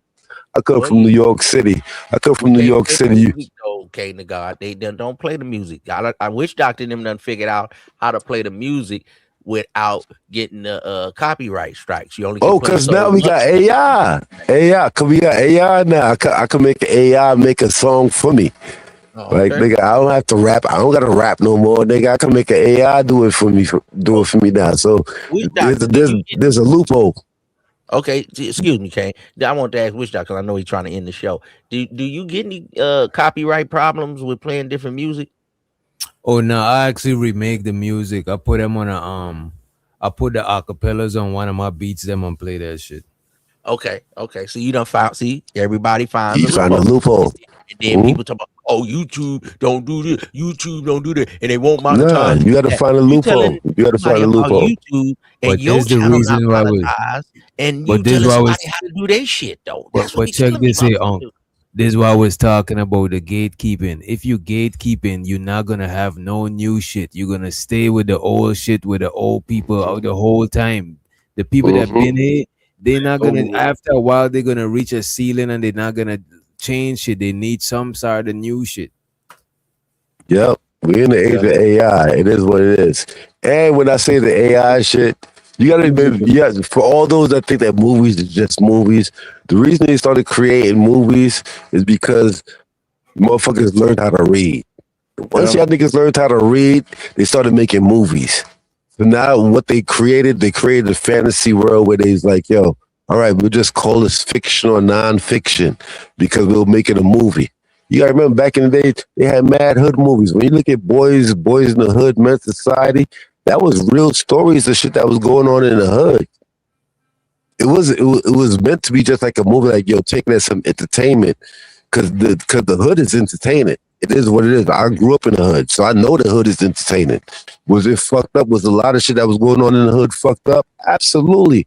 Speaker 4: I come from New York City.
Speaker 9: Okay, to God, they don't play the music. I wish Dr. them done figured out how to play the music without getting the copyright strikes. You only
Speaker 4: because now we got AI. Cause we got AI now. I can make AI make a song for me. Like nigga, I don't have to rap. I don't gotta rap no more, nigga. I can make an AI do it for me now. So there's a loophole.
Speaker 9: Okay, excuse me, Kane. I want to ask Wish Doc because I know he's trying to end the show. Do you get any copyright problems with playing different music?
Speaker 7: Oh no, I actually remake the music. I put them on I put the acapellas on one of my beats, them and play that shit.
Speaker 9: Okay. So you done found, everybody finds
Speaker 4: You found a loophole.
Speaker 9: And then people talk about, oh, YouTube don't do this, YouTube don't do that, and they won't monetize.
Speaker 4: Nah, you gotta find a loophole. You gotta find a loophole.
Speaker 9: YouTube and
Speaker 7: But
Speaker 9: your
Speaker 7: there's the
Speaker 9: channel
Speaker 7: reason
Speaker 9: not
Speaker 7: why
Speaker 9: monetized, and you
Speaker 7: but this
Speaker 9: telling
Speaker 7: why
Speaker 9: somebody how to do their shit though. That's what
Speaker 7: But check this here, this is why I was talking about the gatekeeping. If you gatekeeping, you're not gonna have no new shit. You're gonna stay with the old shit with the old people out the whole time. The people that been here, they're not gonna. After a while, they're gonna reach a ceiling and they're not gonna change shit. They need some sort of new shit.
Speaker 4: Yep, we're in the age of AI. It is what it is. And when I say the AI shit, you gotta remember, for all those that think that movies are just movies, the reason they started creating movies is because motherfuckers learned how to read. Once y'all niggas learned how to read, they started making movies. So now what they created a fantasy world where they's like, yo, all right, we'll just call this fiction or non-fiction because we'll make it a movie. You gotta remember back in the day, they had mad hood movies. When you look at Boys in the Hood, Men's Society, that was real stories of shit that was going on in the hood. It was meant to be just like a movie, like, yo, take that some entertainment, because the hood is entertaining. It is what it is. I grew up in the hood, so I know the hood is entertaining. Was it fucked up? Was a lot of shit that was going on in the hood fucked up? Absolutely.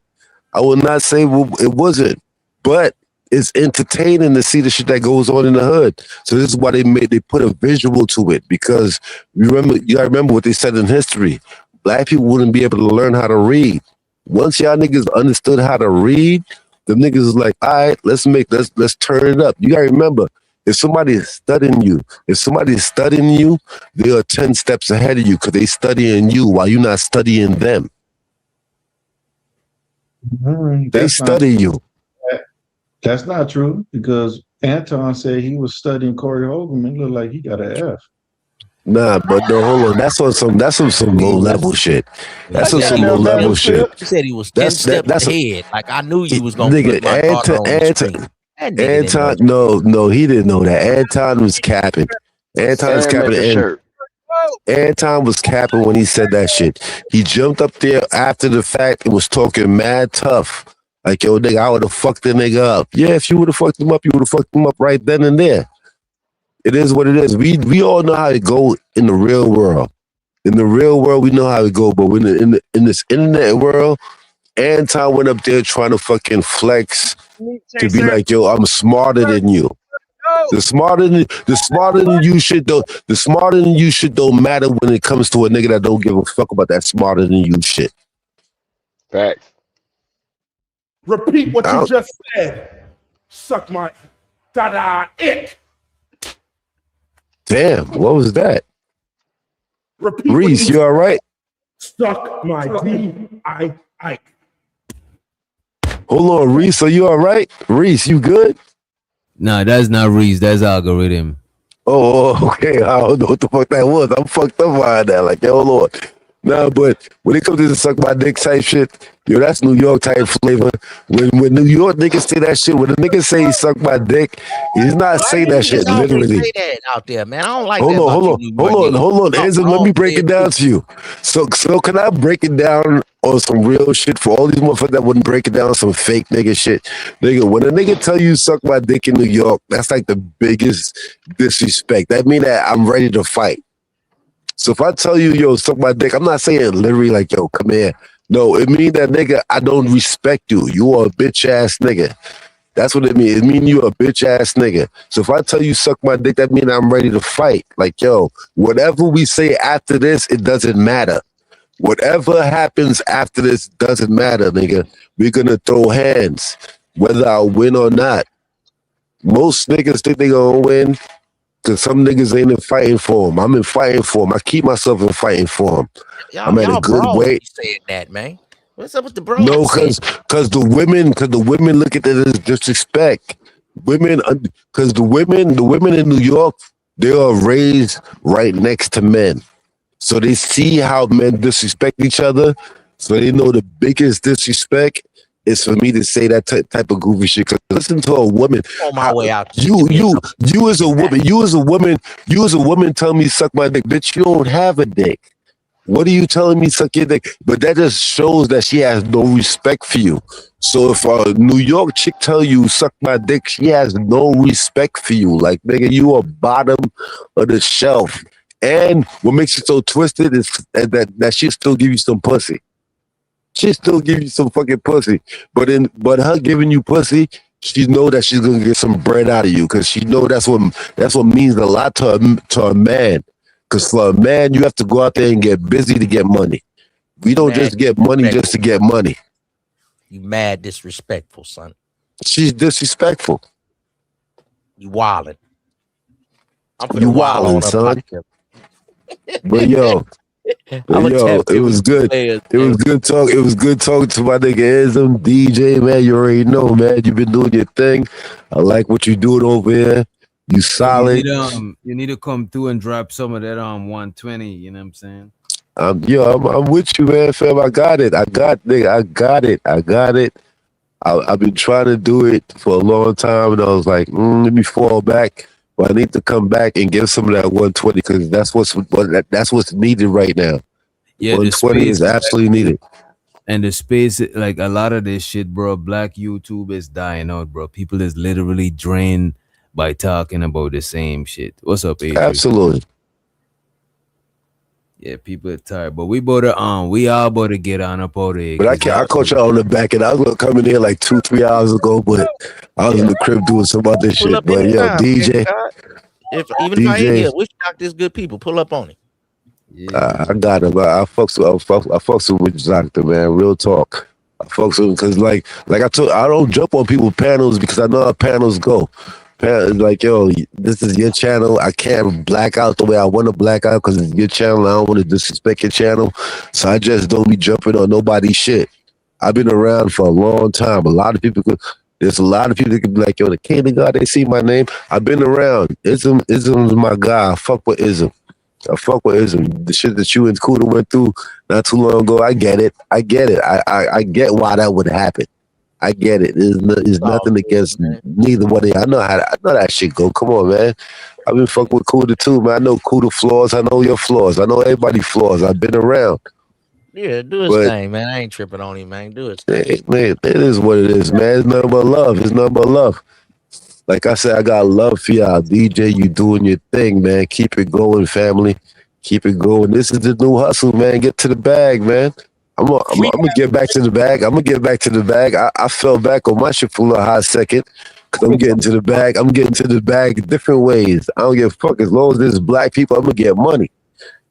Speaker 4: I would not say it wasn't, but it's entertaining to see the shit that goes on in the hood. So this is why they put a visual to it, because you gotta remember what they said in history. Black people wouldn't be able to learn how to read. Once y'all niggas understood how to read, the niggas is like, all right, let's turn it up. You gotta remember, if somebody is studying you, they are 10 steps ahead of you because they studying you while you're not studying them. They study you.
Speaker 16: That's not true, because Anton said he was studying Corey Holcomb. It looked like he got an F.
Speaker 4: Nah, but no, hold on. That's on some low level shit. That's on some low level shit.
Speaker 9: You said he was 10 steps ahead. Like I knew you was gonna
Speaker 4: Nigga,
Speaker 9: put my daughter on the screen. That nigga didn't know.
Speaker 4: Anton, no, he didn't know that. Anton was capping. Anton was capping. Anton was capping when he said that shit. He jumped up there after the fact and was talking mad tough. Like, yo, nigga, I would have fucked the nigga up. Yeah, if you would have fucked him up, you would have fucked him up right then and there. It is what it is. We all know how it go in the real world. In the real world, we know how it go. But when in this internet world, Anton went up there trying to fucking flex to be like, yo, I'm smarter than you. The smarter than you shit don't matter when it comes to a nigga that don't give a fuck about that smarter than you shit.
Speaker 5: Facts.
Speaker 12: Repeat what you just said. Suck my ick.
Speaker 4: Damn, what was that?
Speaker 12: Repeat
Speaker 4: Reese, you all right?
Speaker 12: Suck my D-I-I.
Speaker 4: Hold on, Reese, are you all right? Reese, you good?
Speaker 7: Nah, that's not Reese. That's algorithm.
Speaker 4: Oh, okay. I don't know what the fuck that was. I'm fucked up by that. Like, yo, Lord. Nah, but when it comes to the suck my dick type shit, yo, that's New York type flavor. When New York niggas say that shit, when the nigga say he suck my dick, he's not saying that shit literally.
Speaker 9: Say that out there, man. I don't like
Speaker 4: Hold
Speaker 9: that.
Speaker 4: on. Answer, let me break it down to you. So can I break it down on some real shit for all these motherfuckers that wouldn't break it down on some fake nigga shit? Nigga, when a nigga tell you suck my dick in New York, that's like the biggest disrespect. That mean that I'm ready to fight. So if I tell you, yo, suck my dick, I'm not saying literally like, yo, come here. No, it mean that nigga, I don't respect you. You are a bitch ass nigga. That's what it means. It mean you a bitch ass nigga. So if I tell you suck my dick, that mean I'm ready to fight. Like, yo, whatever we say after this, it doesn't matter. Whatever happens after this doesn't matter, nigga. We're gonna throw hands, whether I win or not. Most niggas think they gonna win. Cause some niggas ain't in fighting for him. I'm in fighting for him. I keep myself in fighting for him. I'm at a good weight.
Speaker 9: Saying that, man. What's up with the bro?
Speaker 4: No, cause the women look at it as disrespect. Women, cause the women in New York, they are raised right next to men, so they see how men disrespect each other. So they know the biggest disrespect is for me to say that type of goofy shit. Cause listen to a woman.
Speaker 9: On my way out.
Speaker 4: You as a woman tell me suck my dick. Bitch, you don't have a dick. What are you telling me suck your dick? But that just shows that she has no respect for you. So if a New York chick tell you suck my dick, she has no respect for you. Like, nigga, you are bottom of the shelf. And what makes it so twisted is that she still give you some pussy. She still give you some fucking pussy. But her giving you pussy, she know that she's gonna get some bread out of you, because she know that's what means a lot to a man. Because for a man, you have to go out there and get busy to get money. We don't just get money just to get money.
Speaker 9: You mad disrespectful, son.
Speaker 4: She's disrespectful.
Speaker 9: You wildin'.
Speaker 4: You wildin', son. But yo, it was good. It was good talk. It was good talking to my nigga Ism, DJ, man. You already know, man. You've been doing your thing. I like what you're doing over here. You solid.
Speaker 7: You need to come through and drop some of that 120. You know what I'm saying?
Speaker 4: I'm with you, man, fam. I got it. I've been trying to do it for a long time, and I was like, let me fall back. But I need to come back and give some of that 120, because that's what's needed right now.
Speaker 7: Yeah,
Speaker 4: 120 is absolutely needed.
Speaker 7: And the space, like a lot of this shit, bro. Black YouTube is dying out, bro. People is literally drained by talking about the same shit. What's up, Adrian?
Speaker 4: Absolutely.
Speaker 7: Yeah, people are tired, but we all about to get on up out of here.
Speaker 4: But I caught y'all on the back, and I was gonna come in here like 2-3 hours ago, but I was in the crib doing some other shit. But yo, DJ,
Speaker 9: if I ain't here, we shock this good people. Pull up on it.
Speaker 7: Yeah.
Speaker 4: I got him. I fucks with Doctor, man. Real talk. I fucks with him because like I told, I don't jump on people's panels because I know how panels go. Like, yo, this is your channel. I can't black out the way I want to black out because it's your channel. I don't want to disrespect your channel. So I just don't be jumping on nobody's shit. I've been around for a long time. A lot of people There's a lot of people that could be like, yo, the king of God, they see my name. I've been around. Ism's my guy. I fuck with Ism. The shit that you and Kuda went through not too long ago, I get it. I get why that would happen. I get it. There's nothing against neither one of you. I know that shit go. Come on, man. I've been fucking with Kuda too, man. I know Kuda flaws. I know your flaws. I know everybody's flaws. I've been around.
Speaker 9: Yeah, do his thing, man. I ain't tripping on him, man. Do his thing.
Speaker 4: Man, it is what it is, man. It's nothing but love. It's nothing but love. Like I said, I got love for y'all. DJ, you doing your thing, man. Keep it going, family. Keep it going. This is the new hustle, man. Get to the bag, man. I'm gonna get back to the bag. I fell back on my shit for a little hot second. Cause I'm getting to the bag. I'm getting to the bag different ways. I don't give a fuck. As long as there's black people, I'm gonna get money.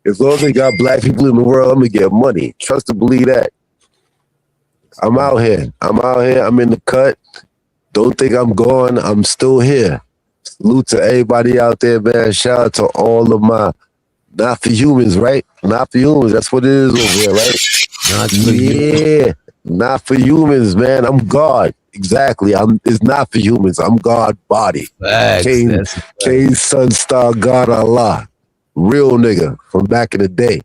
Speaker 4: As long as they got black people in the world, I'm gonna get money. Trust and believe that. I'm out here. I'm in the cut. Don't think I'm gone. I'm still here. Salute to everybody out there, man. Shout out to all of my not for humans, right? Not for humans. That's what it is over here, right? Not for humans, man. I'm God. Exactly. It's not for humans. I'm God body. King, Son, Star, God, Allah. Real nigga from back in the day.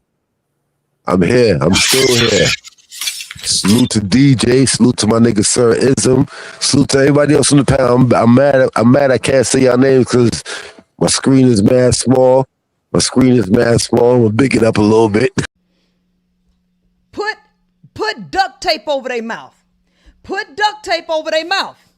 Speaker 4: I'm here. I'm still here. Salute to DJ. Salute to my nigga Sir Ism. Salute to everybody else on the panel. I'm mad I can't say y'all names because my screen is mad small. I'm gonna big it up a little bit.
Speaker 20: Put duct tape over their mouth. Put duct tape over their mouth.